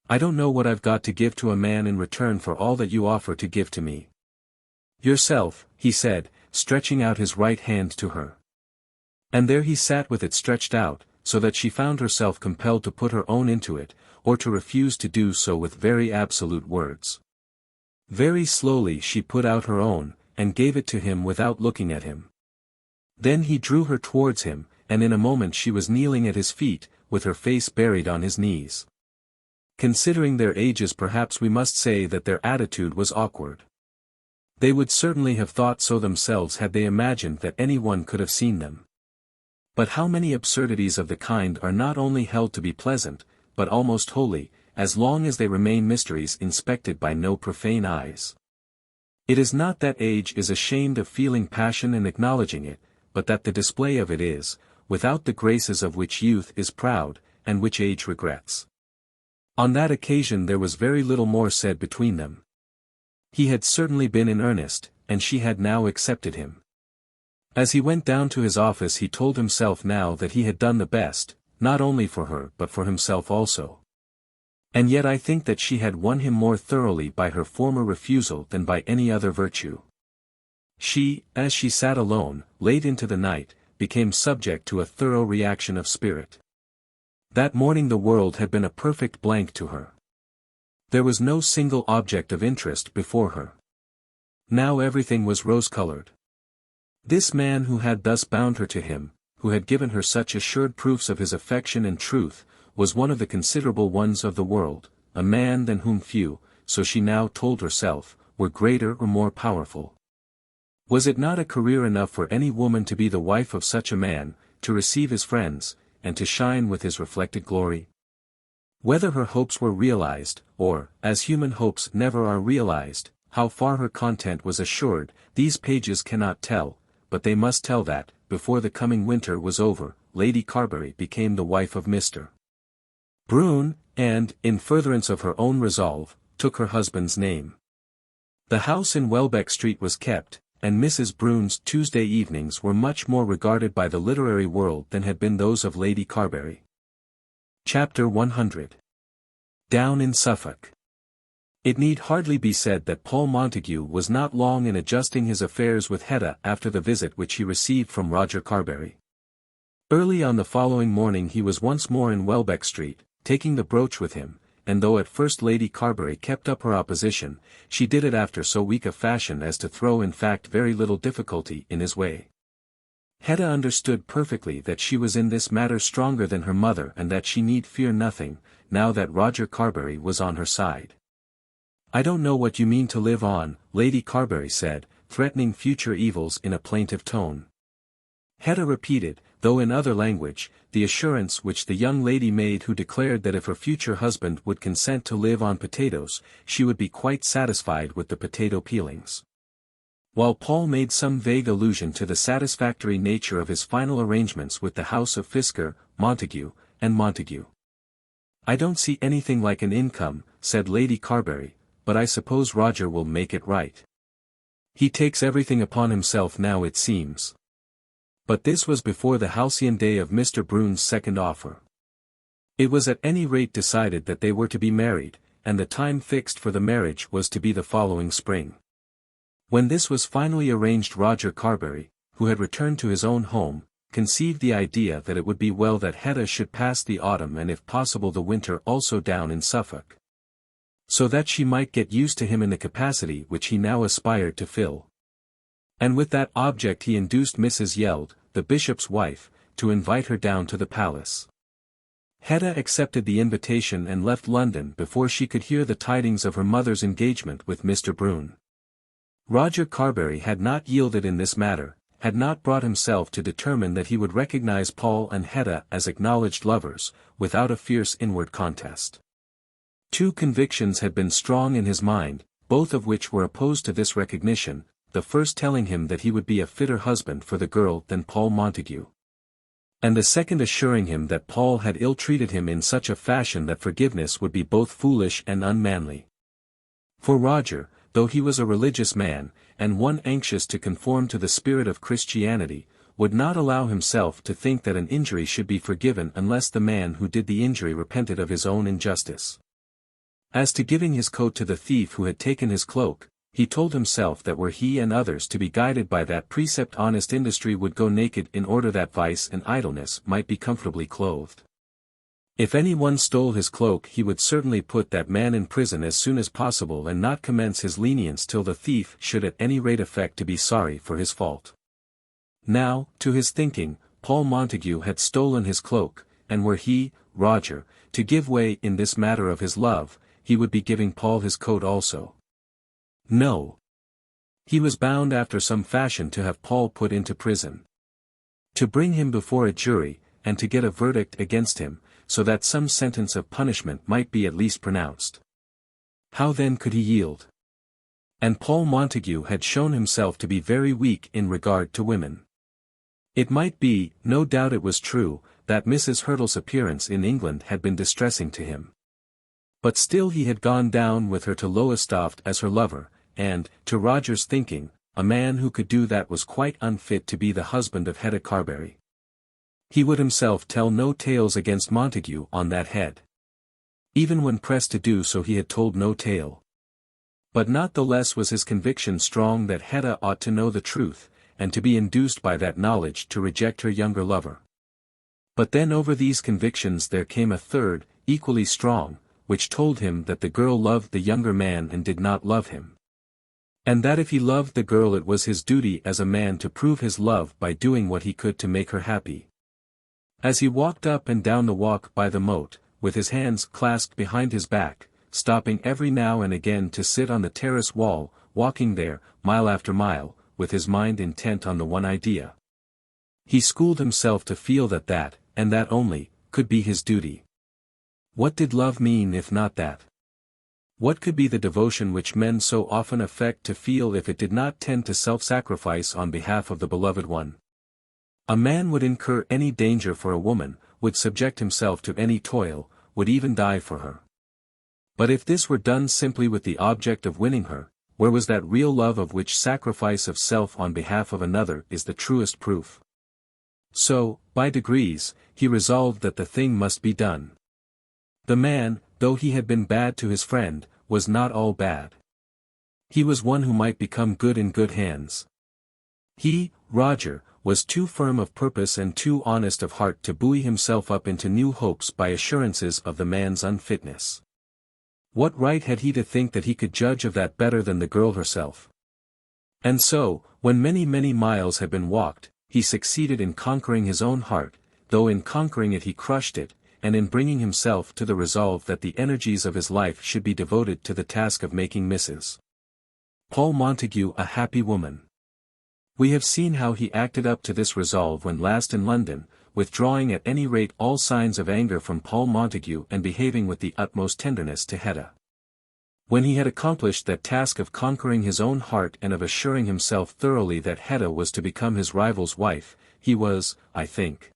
I don't know what I've got to give to a man in return for all that you offer to give to me." "Yourself," he said, stretching out his right hand to her. And there he sat with it stretched out, so that she found herself compelled to put her own into it, or to refuse to do so with very absolute words. Very slowly she put out her own, and gave it to him without looking at him. Then he drew her towards him, and in a moment she was kneeling at his feet, with her face buried on his knees. Considering their ages, perhaps we must say that their attitude was awkward. They would certainly have thought so themselves had they imagined that anyone could have seen them. But how many absurdities of the kind are not only held to be pleasant, but almost holy, as long as they remain mysteries inspected by no profane eyes. It is not that age is ashamed of feeling passion and acknowledging it, but that the display of it is, without the graces of which youth is proud, and which age regrets. On that occasion there was very little more said between them. He had certainly been in earnest, and she had now accepted him. As he went down to his office he told himself now that he had done the best, not only for her but for himself also. And yet I think that she had won him more thoroughly by her former refusal than by any other virtue. She, as she sat alone, late into the night, became subject to a thorough reaction of spirit. That morning the world had been a perfect blank to her. There was no single object of interest before her. Now everything was rose-colored. This man who had thus bound her to him, who had given her such assured proofs of his affection and truth, was one of the considerable ones of the world, a man than whom few, so she now told herself, were greater or more powerful. Was it not a career enough for any woman to be the wife of such a man, to receive his friends, and to shine with his reflected glory? Whether her hopes were realized, or, as human hopes never are realized, how far her content was assured, these pages cannot tell, but they must tell that, before the coming winter was over, Lady Carbury became the wife of Mr. Brune, and, in furtherance of her own resolve, took her husband's name. The house in Welbeck Street was kept, and Mrs. Brune's Tuesday evenings were much more regarded by the literary world than had been those of Lady Carbury. Chapter 100. Down in Suffolk. It need hardly be said that Paul Montague was not long in adjusting his affairs with Hetta after the visit which he received from Roger Carbury. Early on the following morning he was once more in Welbeck Street, taking the brooch with him, and though at first Lady Carbury kept up her opposition, she did it after so weak a fashion as to throw in fact very little difficulty in his way. Hetta understood perfectly that she was in this matter stronger than her mother and that she need fear nothing, now that Roger Carbury was on her side. "I don't know what you mean to live on," Lady Carbury said, threatening future evils in a plaintive tone. Hetta repeated, though in other language, the assurance which the young lady made, who declared that if her future husband would consent to live on potatoes, she would be quite satisfied with the potato peelings. While Paul made some vague allusion to the satisfactory nature of his final arrangements with the house of Fisker, Montague, and Montague. "I don't see anything like an income," said Lady Carbury, "but I suppose Roger will make it right. He takes everything upon himself now, it seems." But this was before the halcyon day of Mr. Brune's second offer. It was at any rate decided that they were to be married, and the time fixed for the marriage was to be the following spring. When this was finally arranged, Roger Carbury, who had returned to his own home, conceived the idea that it would be well that Hetta should pass the autumn and if possible the winter also down in Suffolk, so that she might get used to him in the capacity which he now aspired to fill. And with that object he induced Mrs. Yeld, the bishop's wife, to invite her down to the palace. Hetta accepted the invitation and left London before she could hear the tidings of her mother's engagement with Mr. Brune. Roger Carbury had not yielded in this matter, had not brought himself to determine that he would recognize Paul and Hetta as acknowledged lovers, without a fierce inward contest. Two convictions had been strong in his mind, both of which were opposed to this recognition, the first telling him that he would be a fitter husband for the girl than Paul Montague, and the second assuring him that Paul had ill-treated him in such a fashion that forgiveness would be both foolish and unmanly. For Roger, though he was a religious man, and one anxious to conform to the spirit of Christianity, would not allow himself to think that an injury should be forgiven unless the man who did the injury repented of his own injustice. As to giving his coat to the thief who had taken his cloak, he told himself that were he and others to be guided by that precept, honest industry would go naked in order that vice and idleness might be comfortably clothed. If any one stole his cloak, he would certainly put that man in prison as soon as possible and not commence his lenience till the thief should at any rate affect to be sorry for his fault. Now, to his thinking, Paul Montague had stolen his cloak, and were he, Roger, to give way in this matter of his love, he would be giving Paul his coat also. No. He was bound after some fashion to have Paul put into prison, to bring him before a jury, and to get a verdict against him, so that some sentence of punishment might be at least pronounced. How then could he yield? And Paul Montague had shown himself to be very weak in regard to women. It might be, no doubt it was true, that Mrs. Hurtle's appearance in England had been distressing to him. But still he had gone down with her to Lowestoft as her lover, and, to Roger's thinking, a man who could do that was quite unfit to be the husband of Hetta Carbury. He would himself tell no tales against Montague on that head. Even when pressed to do so he had told no tale. But not the less was his conviction strong that Hetta ought to know the truth, and to be induced by that knowledge to reject her younger lover. But then over these convictions there came a third, equally strong, which told him that the girl loved the younger man and did not love him. And that if he loved the girl it was his duty as a man to prove his love by doing what he could to make her happy. As he walked up and down the walk by the moat, with his hands clasped behind his back, stopping every now and again to sit on the terrace wall, walking there, mile after mile, with his mind intent on the one idea, he schooled himself to feel that that, and that only, could be his duty. What did love mean if not that? What could be the devotion which men so often affect to feel if it did not tend to self-sacrifice on behalf of the beloved one? A man would incur any danger for a woman, would subject himself to any toil, would even die for her. But if this were done simply with the object of winning her, where was that real love of which sacrifice of self on behalf of another is the truest proof? So, by degrees, he resolved that the thing must be done. The man, though he had been bad to his friend, was not all bad. He was one who might become good in good hands. He, Roger, was too firm of purpose and too honest of heart to buoy himself up into new hopes by assurances of the man's unfitness. What right had he to think that he could judge of that better than the girl herself? And so, when many miles had been walked, he succeeded in conquering his own heart, though in conquering it he crushed it, and in bringing himself to the resolve that the energies of his life should be devoted to the task of making Mrs. Paul Montague a happy woman. We have seen how he acted up to this resolve when last in London, withdrawing at any rate all signs of anger from Paul Montague and behaving with the utmost tenderness to Hetta. When he had accomplished that task of conquering his own heart and of assuring himself thoroughly that Hetta was to become his rival's wife, he was, I think,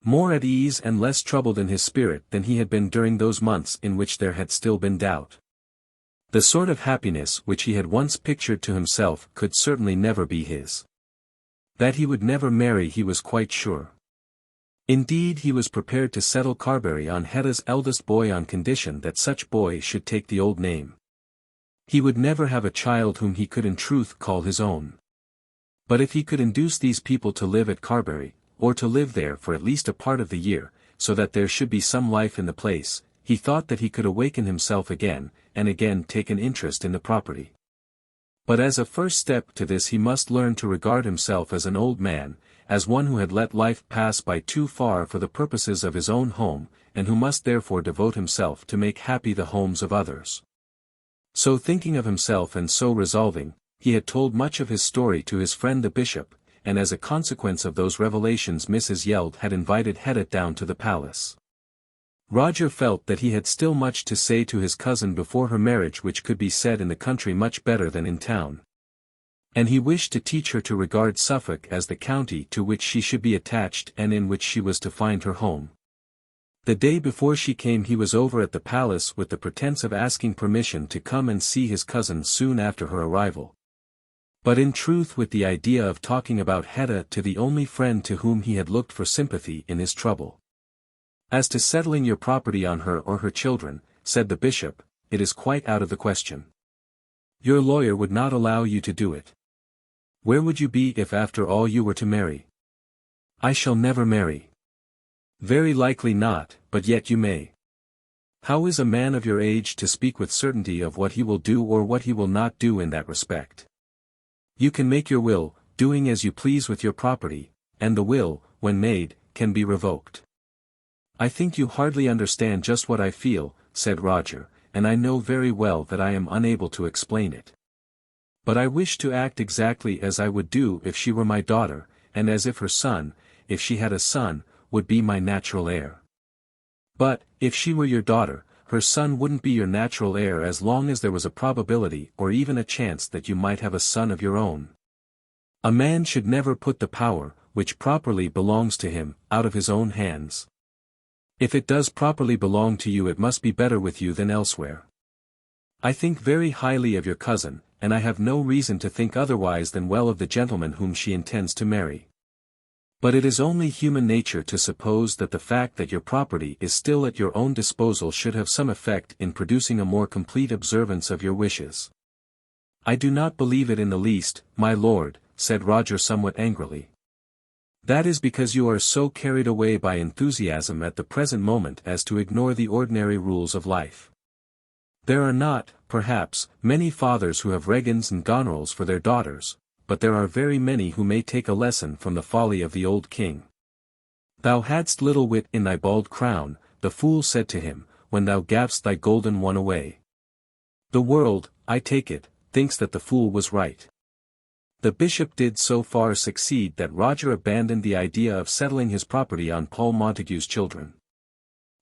more at ease and less troubled in his spirit than he had been during those months in which there had still been doubt. The sort of happiness which he had once pictured to himself could certainly never be his. That he would never marry he was quite sure. Indeed he was prepared to settle Carbury on Hetta's eldest boy on condition that such boy should take the old name. He would never have a child whom he could in truth call his own. But if he could induce these people to live at Carbury, or to live there for at least a part of the year, so that there should be some life in the place, he thought that he could awaken himself again, and again take an interest in the property. But as a first step to this he must learn to regard himself as an old man, as one who had let life pass by too far for the purposes of his own home, and who must therefore devote himself to make happy the homes of others. So thinking of himself and so resolving, he had told much of his story to his friend the bishop, and as a consequence of those revelations Mrs. Yeld had invited Hetta down to the palace. Roger felt that he had still much to say to his cousin before her marriage which could be said in the country much better than in town. And he wished to teach her to regard Suffolk as the county to which she should be attached and in which she was to find her home. The day before she came he was over at the palace with the pretence of asking permission to come and see his cousin soon after her arrival. But in truth with the idea of talking about Hetta to the only friend to whom he had looked for sympathy in his trouble. As to settling your property on her or her children, said the bishop, it is quite out of the question. Your lawyer would not allow you to do it. Where would you be if after all you were to marry? I shall never marry. Very likely not, but yet you may. How is a man of your age to speak with certainty of what he will do or what he will not do in that respect? You can make your will, doing as you please with your property, and the will, when made, can be revoked. I think you hardly understand just what I feel, said Roger, and I know very well that I am unable to explain it. But I wish to act exactly as I would do if she were my daughter, and as if her son, if she had a son, would be my natural heir. But, if she were your daughter, her son wouldn't be your natural heir as long as there was a probability or even a chance that you might have a son of your own. A man should never put the power, which properly belongs to him, out of his own hands. If it does properly belong to you it must be better with you than elsewhere. I think very highly of your cousin, and I have no reason to think otherwise than well of the gentleman whom she intends to marry. But it is only human nature to suppose that the fact that your property is still at your own disposal should have some effect in producing a more complete observance of your wishes. I do not believe it in the least, my lord, said Roger somewhat angrily. That is because you are so carried away by enthusiasm at the present moment as to ignore the ordinary rules of life. There are not, perhaps, many fathers who have regents and gonerils for their daughters, but there are very many who may take a lesson from the folly of the old king. Thou hadst little wit in thy bald crown, the fool said to him, when thou gavest thy golden one away. The world, I take it, thinks that the fool was right. The bishop did so far succeed that Roger abandoned the idea of settling his property on Paul Montague's children.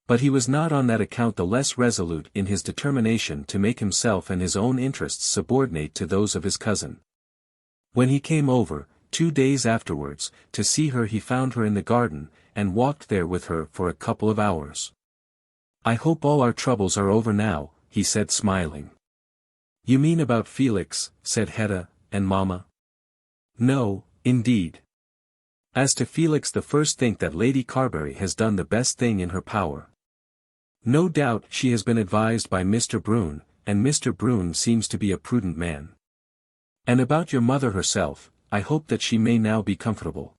But he was not on that account the less resolute in his determination to make himself and his own interests subordinate to those of his cousin. When he came over, 2 days afterwards, to see her he found her in the garden, and walked there with her for a couple of hours. I hope all our troubles are over now, he said smiling. You mean about Felix, said Hetta, and Mamma? No, indeed. As to Felix the first think that Lady Carbury has done the best thing in her power. No doubt she has been advised by Mr. Brune, and Mr. Brune seems to be a prudent man. And about your mother herself, I hope that she may now be comfortable.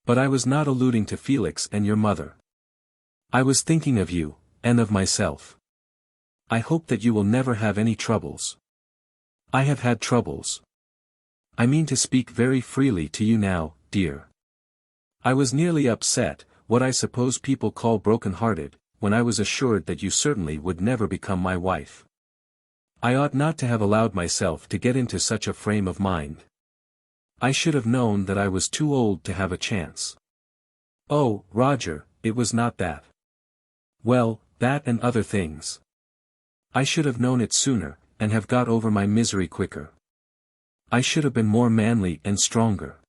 But I was not alluding to Felix and your mother. I was thinking of you, and of myself. I hope that you will never have any troubles. I have had troubles. I mean to speak very freely to you now, dear. I was nearly upset, what I suppose people call broken-hearted, when I was assured that you certainly would never become my wife. I ought not to have allowed myself to get into such a frame of mind. I should have known that I was too old to have a chance. Oh, Roger, it was not that. Well, that and other things. I should have known it sooner, and have got over my misery quicker. I should have been more manly and stronger.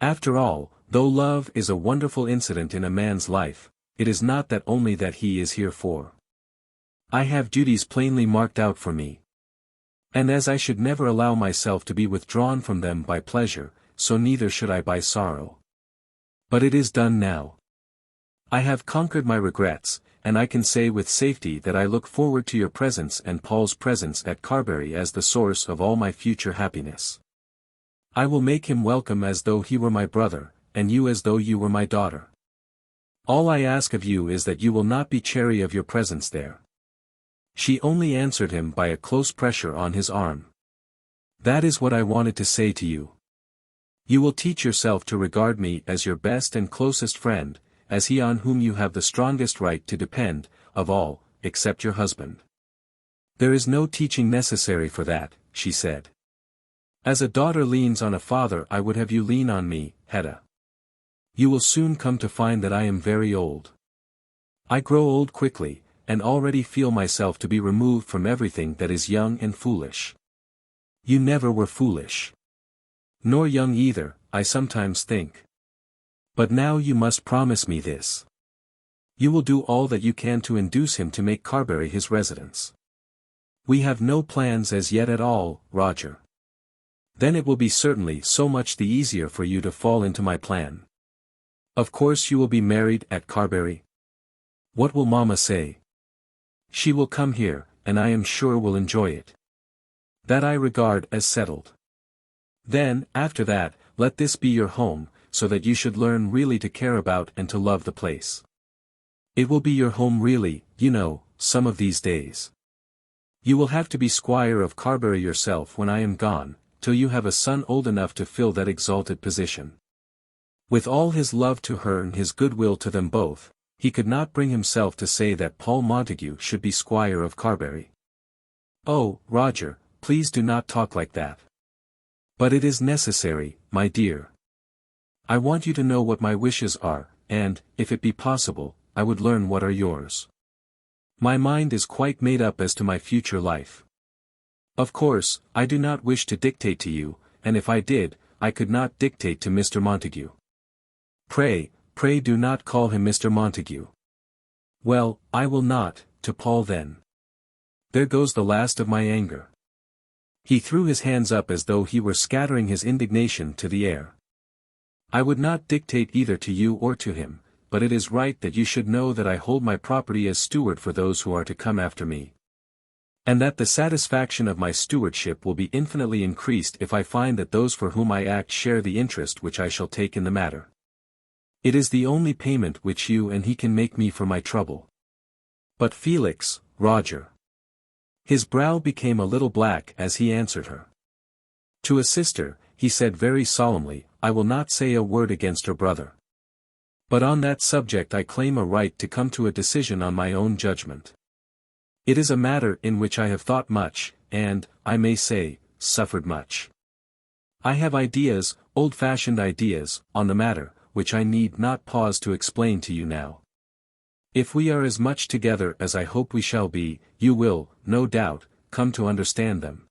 After all, though love is a wonderful incident in a man's life, it is not that only that he is here for. I have duties plainly marked out for me. And as I should never allow myself to be withdrawn from them by pleasure, so neither should I by sorrow. But it is done now. I have conquered my regrets, and I can say with safety that I look forward to your presence and Paul's presence at Carbury as the source of all my future happiness. I will make him welcome as though he were my brother, and you as though you were my daughter. All I ask of you is that you will not be chary of your presence there. She only answered him by a close pressure on his arm. That is what I wanted to say to you. You will teach yourself to regard me as your best and closest friend, as he on whom you have the strongest right to depend, of all, except your husband. There is no teaching necessary for that, she said. As a daughter leans on a father I would have you lean on me, Hetta. You will soon come to find that I am very old. I grow old quickly, and already feel myself to be removed from everything that is young and foolish. You never were foolish. Nor young either, I sometimes think. But now you must promise me this. You will do all that you can to induce him to make Carbury his residence. We have no plans as yet at all, Roger. Then it will be certainly so much the easier for you to fall into my plan. Of course you will be married at Carbury. What will Mamma say? She will come here, and I am sure will enjoy it. That I regard as settled. Then, after that, let this be your home, so that you should learn really to care about and to love the place. It will be your home really, you know, some of these days. You will have to be squire of Carbury yourself when I am gone, till you have a son old enough to fill that exalted position. With all his love to her and his goodwill to them both, he could not bring himself to say that Paul Montague should be squire of Carbury. Oh, Roger, please do not talk like that. But it is necessary, my dear. I want you to know what my wishes are, and, if it be possible, I would learn what are yours. My mind is quite made up as to my future life. Of course, I do not wish to dictate to you, and if I did, I could not dictate to Mr. Montague. Pray do not call him Mr. Montague. Well, I will not, to Paul then. There goes the last of my anger. He threw his hands up as though he were scattering his indignation to the air. I would not dictate either to you or to him, but it is right that you should know that I hold my property as steward for those who are to come after me. And that the satisfaction of my stewardship will be infinitely increased if I find that those for whom I act share the interest which I shall take in the matter. It is the only payment which you and he can make me for my trouble. But Felix, Roger. His brow became a little black as he answered her. To a sister, he said very solemnly, I will not say a word against her brother. But on that subject I claim a right to come to a decision on my own judgment. It is a matter in which I have thought much, and, I may say, suffered much. I have ideas, old-fashioned ideas, on the matter, which I need not pause to explain to you now. If we are as much together as I hope we shall be, you will, no doubt, come to understand them.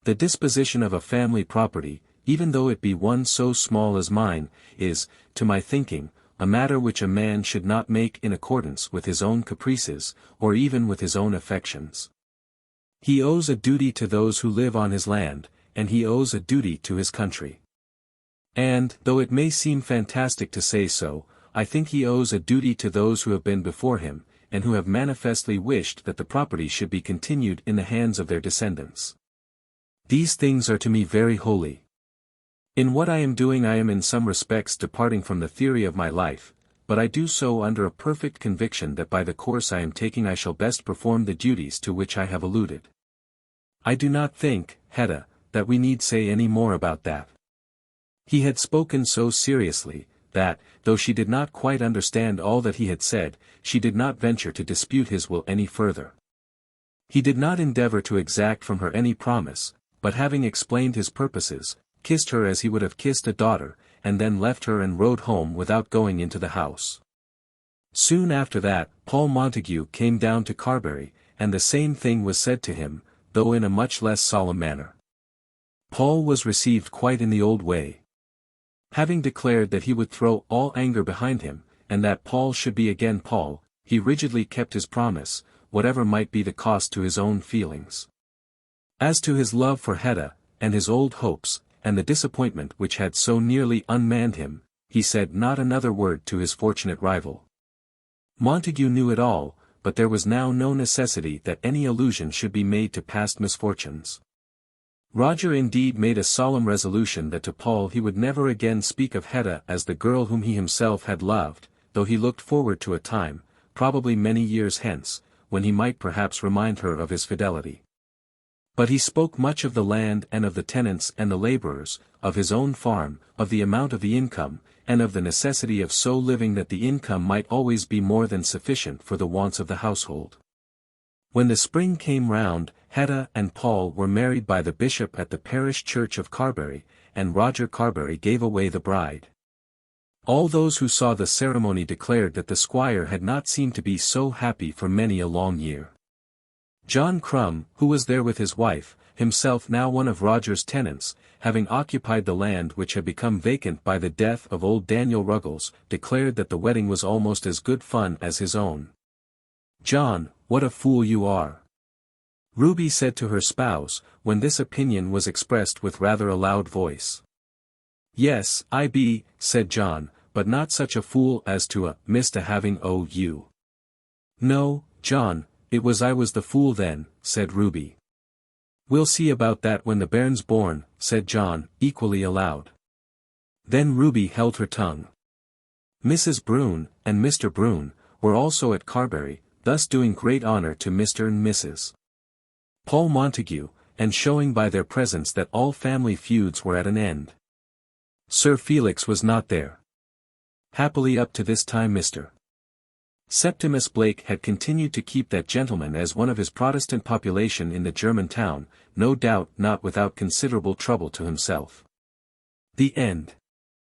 The disposition of a family property, even though it be one so small as mine, is, to my thinking, a matter which a man should not make in accordance with his own caprices, or even with his own affections. He owes a duty to those who live on his land, and he owes a duty to his country. And, though it may seem fantastic to say so, I think he owes a duty to those who have been before him, and who have manifestly wished that the property should be continued in the hands of their descendants. These things are to me very holy. In what I am doing I am in some respects departing from the theory of my life, but I do so under a perfect conviction that by the course I am taking I shall best perform the duties to which I have alluded. I do not think, Hetta, that we need say any more about that. He had spoken so seriously, that, though she did not quite understand all that he had said, she did not venture to dispute his will any further. He did not endeavor to exact from her any promise, but having explained his purposes, kissed her as he would have kissed a daughter, and then left her and rode home without going into the house. Soon after that, Paul Montague came down to Carbury, and the same thing was said to him, though in a much less solemn manner. Paul was received quite in the old way. Having declared that he would throw all anger behind him, and that Paul should be again Paul, he rigidly kept his promise, whatever might be the cost to his own feelings. As to his love for Hetta, and his old hopes, and the disappointment which had so nearly unmanned him, he said not another word to his fortunate rival. Montague knew it all, but there was now no necessity that any allusion should be made to past misfortunes. Roger indeed made a solemn resolution that to Paul he would never again speak of Hetta as the girl whom he himself had loved, though he looked forward to a time, probably many years hence, when he might perhaps remind her of his fidelity. But he spoke much of the land and of the tenants and the laborers, of his own farm, of the amount of the income, and of the necessity of so living that the income might always be more than sufficient for the wants of the household. When the spring came round, Hetta and Paul were married by the bishop at the parish church of Carbury, and Roger Carbury gave away the bride. All those who saw the ceremony declared that the squire had not seemed to be so happy for many a long year. John Crumb, who was there with his wife, himself now one of Roger's tenants, having occupied the land which had become vacant by the death of old Daniel Ruggles, declared that the wedding was almost as good fun as his own. "John, what a fool you are!" Ruby said to her spouse, when this opinion was expressed with rather a loud voice. "Yes, I be," said John, "but not such a fool as to miss to having you." "No, John, I was the fool then," said Ruby. "We'll see about that when the bairn's born," said John, equally aloud. Then Ruby held her tongue. Mrs. Brune, and Mr. Brune, were also at Carbury, thus doing great honour to Mr. and Mrs. Paul Montague, and showing by their presence that all family feuds were at an end. Sir Felix was not there. Happily up to this time Mr. Septimus Blake had continued to keep that gentleman as one of his Protestant population in the German town, no doubt not without considerable trouble to himself. The end.